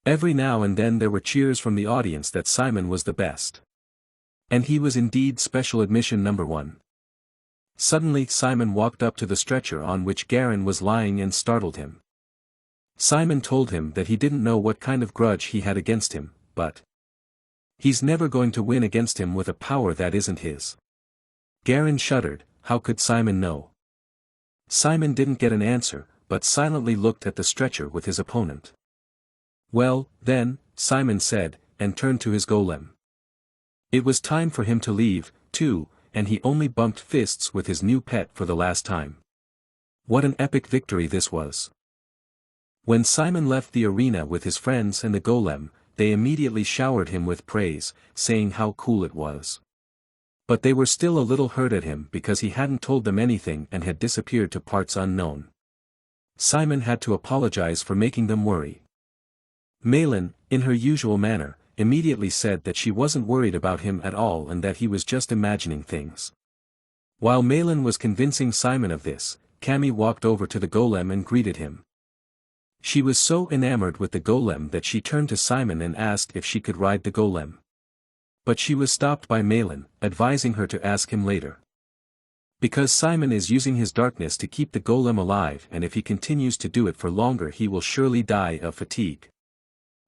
Every now and then there were cheers from the audience that Simon was the best. And he was indeed special admission number 1. Suddenly Simon walked up to the stretcher on which Garen was lying and startled him. Simon told him that he didn't know what kind of grudge he had against him, but he's never going to win against him with a power that isn't his. Garen shuddered. How could Simon know? Simon didn't get an answer, but silently looked at the stretcher with his opponent. Well, then, Simon said, and turned to his golem. It was time for him to leave, too, and he only bumped fists with his new pet for the last time. What an epic victory this was. When Simon left the arena with his friends and the golem, they immediately showered him with praise, saying how cool it was. But they were still a little hurt at him because he hadn't told them anything and had disappeared to parts unknown. Simon had to apologize for making them worry. Malin, in her usual manner, immediately said that she wasn't worried about him at all and that he was just imagining things. While Malin was convincing Simon of this, Cammy walked over to the golem and greeted him. She was so enamored with the golem that she turned to Simon and asked if she could ride the golem. But she was stopped by Malin, advising her to ask him later. Because Simon is using his darkness to keep the golem alive, and if he continues to do it for longer he will surely die of fatigue.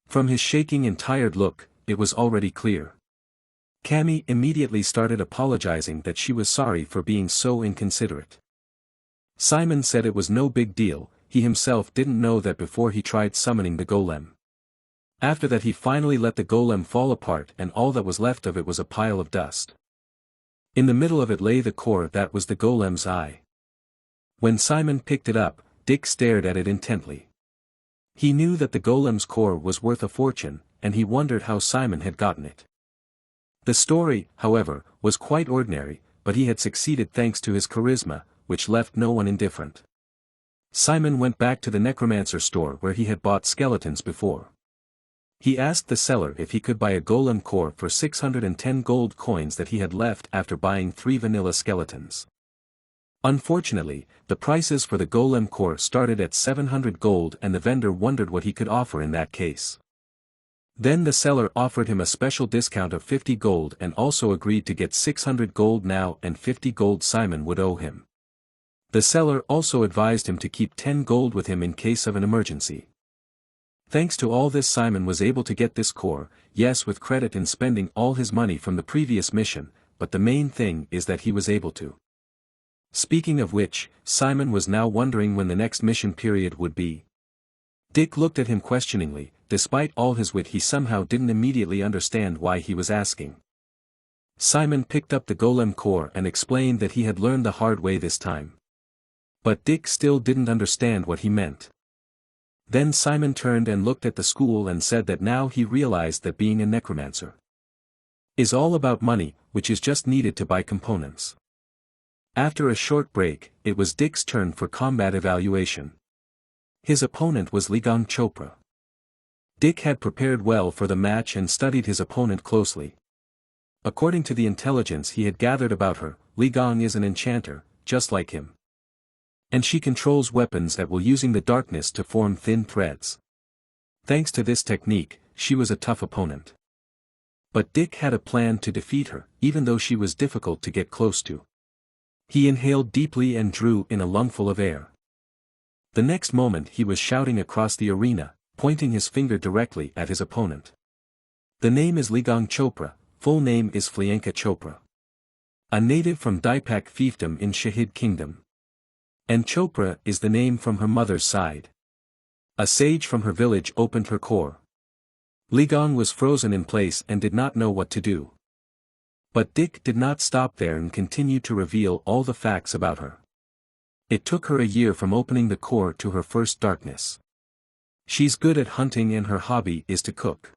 From his shaking and tired look, it was already clear. Cammy immediately started apologizing that she was sorry for being so inconsiderate. Simon said it was no big deal, he himself didn't know that before he tried summoning the golem. After that he finally let the golem fall apart and all that was left of it was a pile of dust. In the middle of it lay the core that was the golem's eye. When Simon picked it up, Dick stared at it intently. He knew that the golem's core was worth a fortune, and he wondered how Simon had gotten it. The story, however, was quite ordinary, but he had succeeded thanks to his charisma, which left no one indifferent. Simon went back to the necromancer store where he had bought skeletons before. He asked the seller if he could buy a golem core for 610 gold coins that he had left after buying 3 vanilla skeletons. Unfortunately, the prices for the golem core started at 700 gold and the vendor wondered what he could offer in that case. Then the seller offered him a special discount of 50 gold and also agreed to get 600 gold now and 50 gold Simon would owe him. The seller also advised him to keep 10 gold with him in case of an emergency. Thanks to all this Simon was able to get this core, yes, with credit in spending all his money from the previous mission, but the main thing is that he was able to. Speaking of which, Simon was now wondering when the next mission period would be. Dick looked at him questioningly. Despite all his wit he somehow didn't immediately understand why he was asking. Simon picked up the golem core and explained that he had learned the hard way this time. But Dick still didn't understand what he meant. Then Simon turned and looked at the school and said that now he realized that being a necromancer is all about money, which is just needed to buy components. After a short break, it was Dick's turn for combat evaluation. His opponent was Ligong Chopra. Dick had prepared well for the match and studied his opponent closely. According to the intelligence he had gathered about her, Ligong is an enchanter, just like him. And she controls weapons at will using the darkness to form thin threads. Thanks to this technique, she was a tough opponent. But Dick had a plan to defeat her, even though she was difficult to get close to. He inhaled deeply and drew in a lungful of air. The next moment he was shouting across the arena, pointing his finger directly at his opponent. The name is Ligong Chopra, full name is Phlianka Chopra. A native from Dipak fiefdom in Shahid Kingdom. And Chopra is the name from her mother's side. A sage from her village opened her core. Ligong was frozen in place and did not know what to do. But Dick did not stop there and continued to reveal all the facts about her. It took her a year from opening the core to her first darkness. She's good at hunting and her hobby is to cook.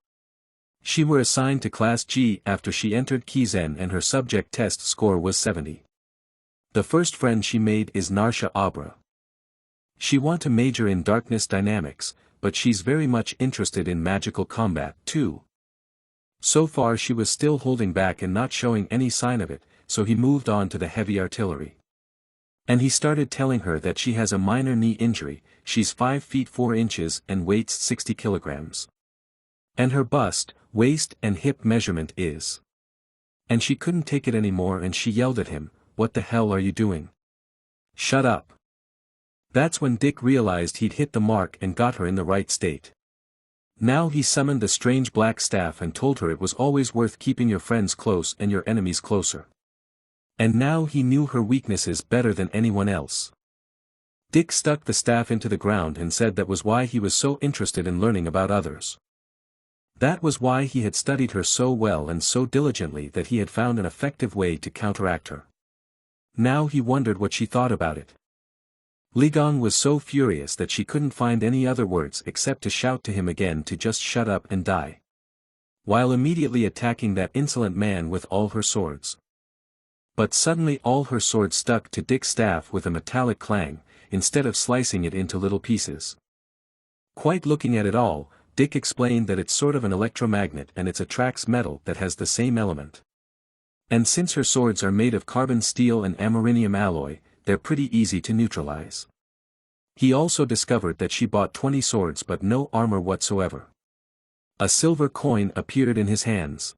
She were assigned to Class G after she entered Kizen and her subject test score was 70. The first friend she made is Narsha Abra. She want to major in darkness dynamics, but she's very much interested in magical combat too. So far she was still holding back and not showing any sign of it, so he moved on to the heavy artillery. And he started telling her that she has a minor knee injury, she's 5 feet 4 inches and weighs 60 kilograms. And her bust, waist and hip measurement is. And she couldn't take it anymore and she yelled at him, "What the hell are you doing? Shut up." That's when Dick realized he'd hit the mark and got her in the right state. Now he summoned the strange black staff and told her it was always worth keeping your friends close and your enemies closer. And now he knew her weaknesses better than anyone else. Dick stuck the staff into the ground and said that was why he was so interested in learning about others. That was why he had studied her so well and so diligently that he had found an effective way to counteract her. Now he wondered what she thought about it. Ligong was so furious that she couldn't find any other words except to shout to him again to just shut up and die. While immediately attacking that insolent man with all her swords. But suddenly all her swords stuck to Dick's staff with a metallic clang, instead of slicing it into little pieces. Quite looking at it all, Dick explained that it's sort of an electromagnet and it attracts metal that has the same element. And since her swords are made of carbon steel and amerinium alloy, they're pretty easy to neutralize. He also discovered that she bought 20 swords but no armor whatsoever. A silver coin appeared in his hands.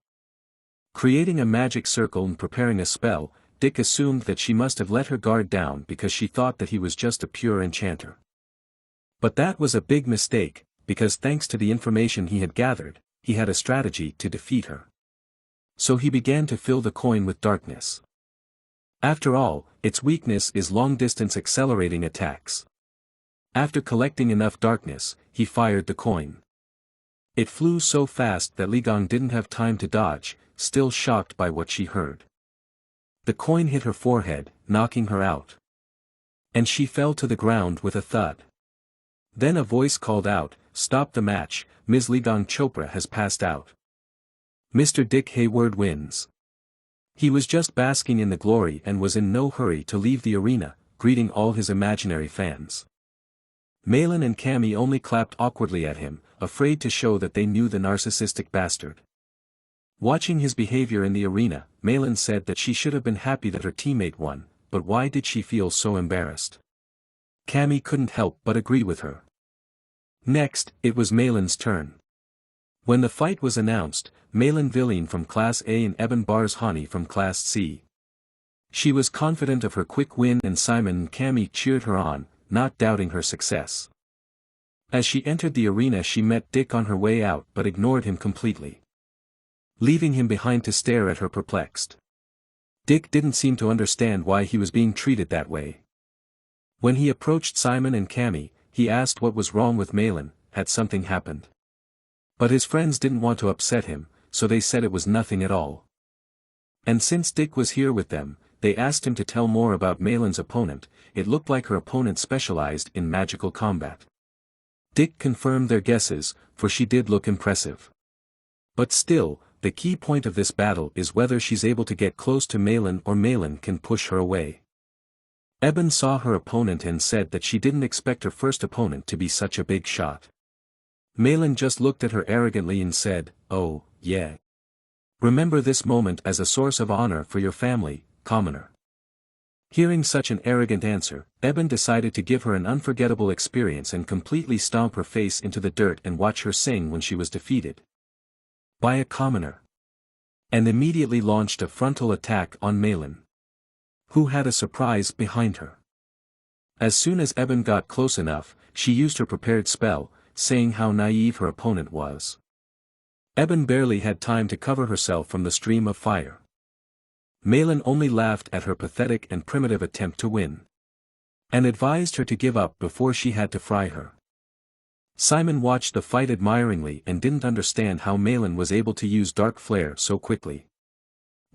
Creating a magic circle and preparing a spell, Dick assumed that she must have let her guard down because she thought that he was just a pure enchanter. But that was a big mistake, because thanks to the information he had gathered, he had a strategy to defeat her. So he began to fill the coin with darkness. After all, its weakness is long-distance accelerating attacks. After collecting enough darkness, he fired the coin. It flew so fast that Li Gong didn't have time to dodge, still shocked by what she heard. The coin hit her forehead, knocking her out. And she fell to the ground with a thud. Then a voice called out, "Stop the match, Ms. Li Gong Chopra has passed out. Mr. Dick Hayward wins." He was just basking in the glory and was in no hurry to leave the arena, greeting all his imaginary fans. Malin and Cammy only clapped awkwardly at him, afraid to show that they knew the narcissistic bastard. Watching his behavior in the arena, Malin said that she should have been happy that her teammate won, but why did she feel so embarrassed? Cammy couldn't help but agree with her. Next, it was Malin's turn. When the fight was announced, Malin Villine from Class A and Eben Barshani from Class C. She was confident of her quick win and Simon and Cammy cheered her on, not doubting her success. As she entered the arena she met Dick on her way out but ignored him completely, leaving him behind to stare at her perplexed. Dick didn't seem to understand why he was being treated that way. When he approached Simon and Cammy, he asked what was wrong with Malin, had something happened. But his friends didn't want to upset him, so they said it was nothing at all. And since Dick was here with them, they asked him to tell more about Malin's opponent. It looked like her opponent specialized in magical combat. Dick confirmed their guesses, for she did look impressive. But still, the key point of this battle is whether she's able to get close to Malin or Malin can push her away. Eben saw her opponent and said that she didn't expect her first opponent to be such a big shot. Malin just looked at her arrogantly and said, "Oh, yeah. Remember this moment as a source of honor for your family, commoner." Hearing such an arrogant answer, Eben decided to give her an unforgettable experience and completely stomp her face into the dirt and watch her sing when she was defeated by a commoner. And immediately launched a frontal attack on Malin, who had a surprise behind her. As soon as Eben got close enough, she used her prepared spell, saying how naive her opponent was. Eben barely had time to cover herself from the stream of fire. Malin only laughed at her pathetic and primitive attempt to win, and advised her to give up before she had to fry her. Simon watched the fight admiringly and didn't understand how Malin was able to use Dark Flare so quickly.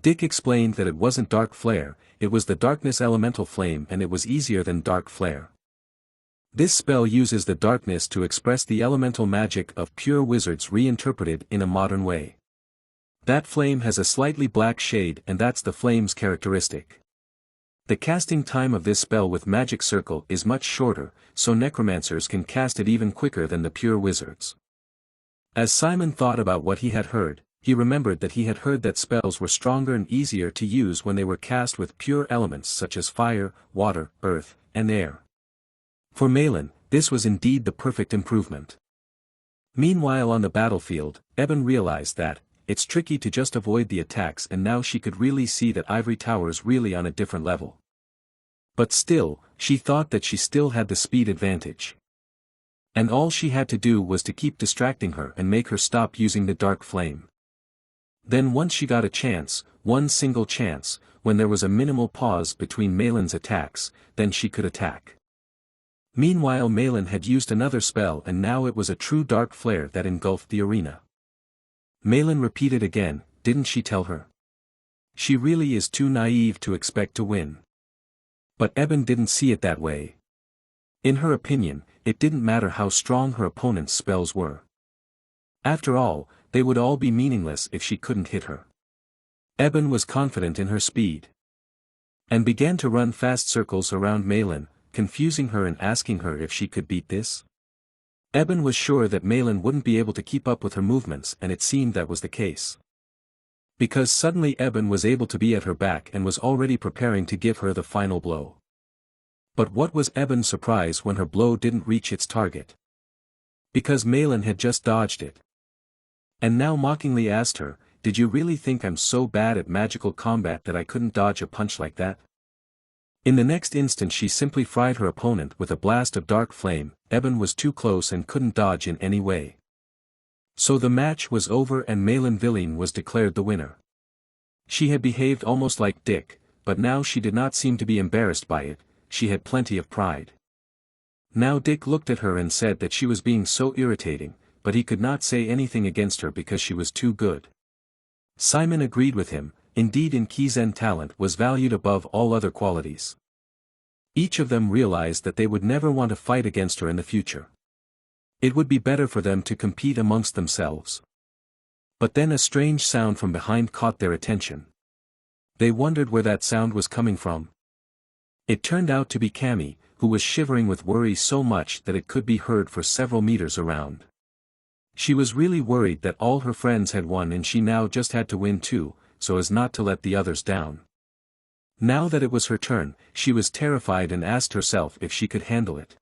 Dick explained that it wasn't Dark Flare, it was the Darkness Elemental Flame and it was easier than Dark Flare. This spell uses the darkness to express the elemental magic of pure wizards reinterpreted in a modern way. That flame has a slightly black shade and that's the flame's characteristic. The casting time of this spell with Magic Circle is much shorter, so necromancers can cast it even quicker than the pure wizards. As Simon thought about what he had heard, he remembered that he had heard that spells were stronger and easier to use when they were cast with pure elements such as fire, water, earth, and air. For Malin, this was indeed the perfect improvement. Meanwhile on the battlefield, Eben realized that, it's tricky to just avoid the attacks and now she could really see that Ivory Tower's really on a different level. But still, she thought that she still had the speed advantage. And all she had to do was to keep distracting her and make her stop using the dark flame. Then once she got a chance, one single chance, when there was a minimal pause between Malin's attacks, then she could attack. Meanwhile Malin had used another spell and now it was a true dark flare that engulfed the arena. Malin repeated again, didn't she tell her? She really is too naive to expect to win. But Eben didn't see it that way. In her opinion, it didn't matter how strong her opponent's spells were. After all, they would all be meaningless if she couldn't hit her. Eben was confident in her speed, and began to run fast circles around Malin, confusing her and asking her if she could beat this. Eben was sure that Malin wouldn't be able to keep up with her movements and it seemed that was the case. Because suddenly Eben was able to be at her back and was already preparing to give her the final blow. But what was Eben's surprise when her blow didn't reach its target? Because Malin had just dodged it. And now mockingly asked her, did you really think I'm so bad at magical combat that I couldn't dodge a punch like that? In the next instant she simply fried her opponent with a blast of dark flame. Eben was too close and couldn't dodge in any way. So the match was over and Malin Villine was declared the winner. She had behaved almost like Dick, but now she did not seem to be embarrassed by it. She had plenty of pride. Now Dick looked at her and said that she was being so irritating, but he could not say anything against her because she was too good. Simon agreed with him. Indeed, in Kizen talent was valued above all other qualities. Each of them realized that they would never want to fight against her in the future. It would be better for them to compete amongst themselves. But then a strange sound from behind caught their attention. They wondered where that sound was coming from. It turned out to be Cammy, who was shivering with worry so much that it could be heard for several meters around. She was really worried that all her friends had won and she now just had to win too, so as not to let the others down. Now that it was her turn, she was terrified and asked herself if she could handle it.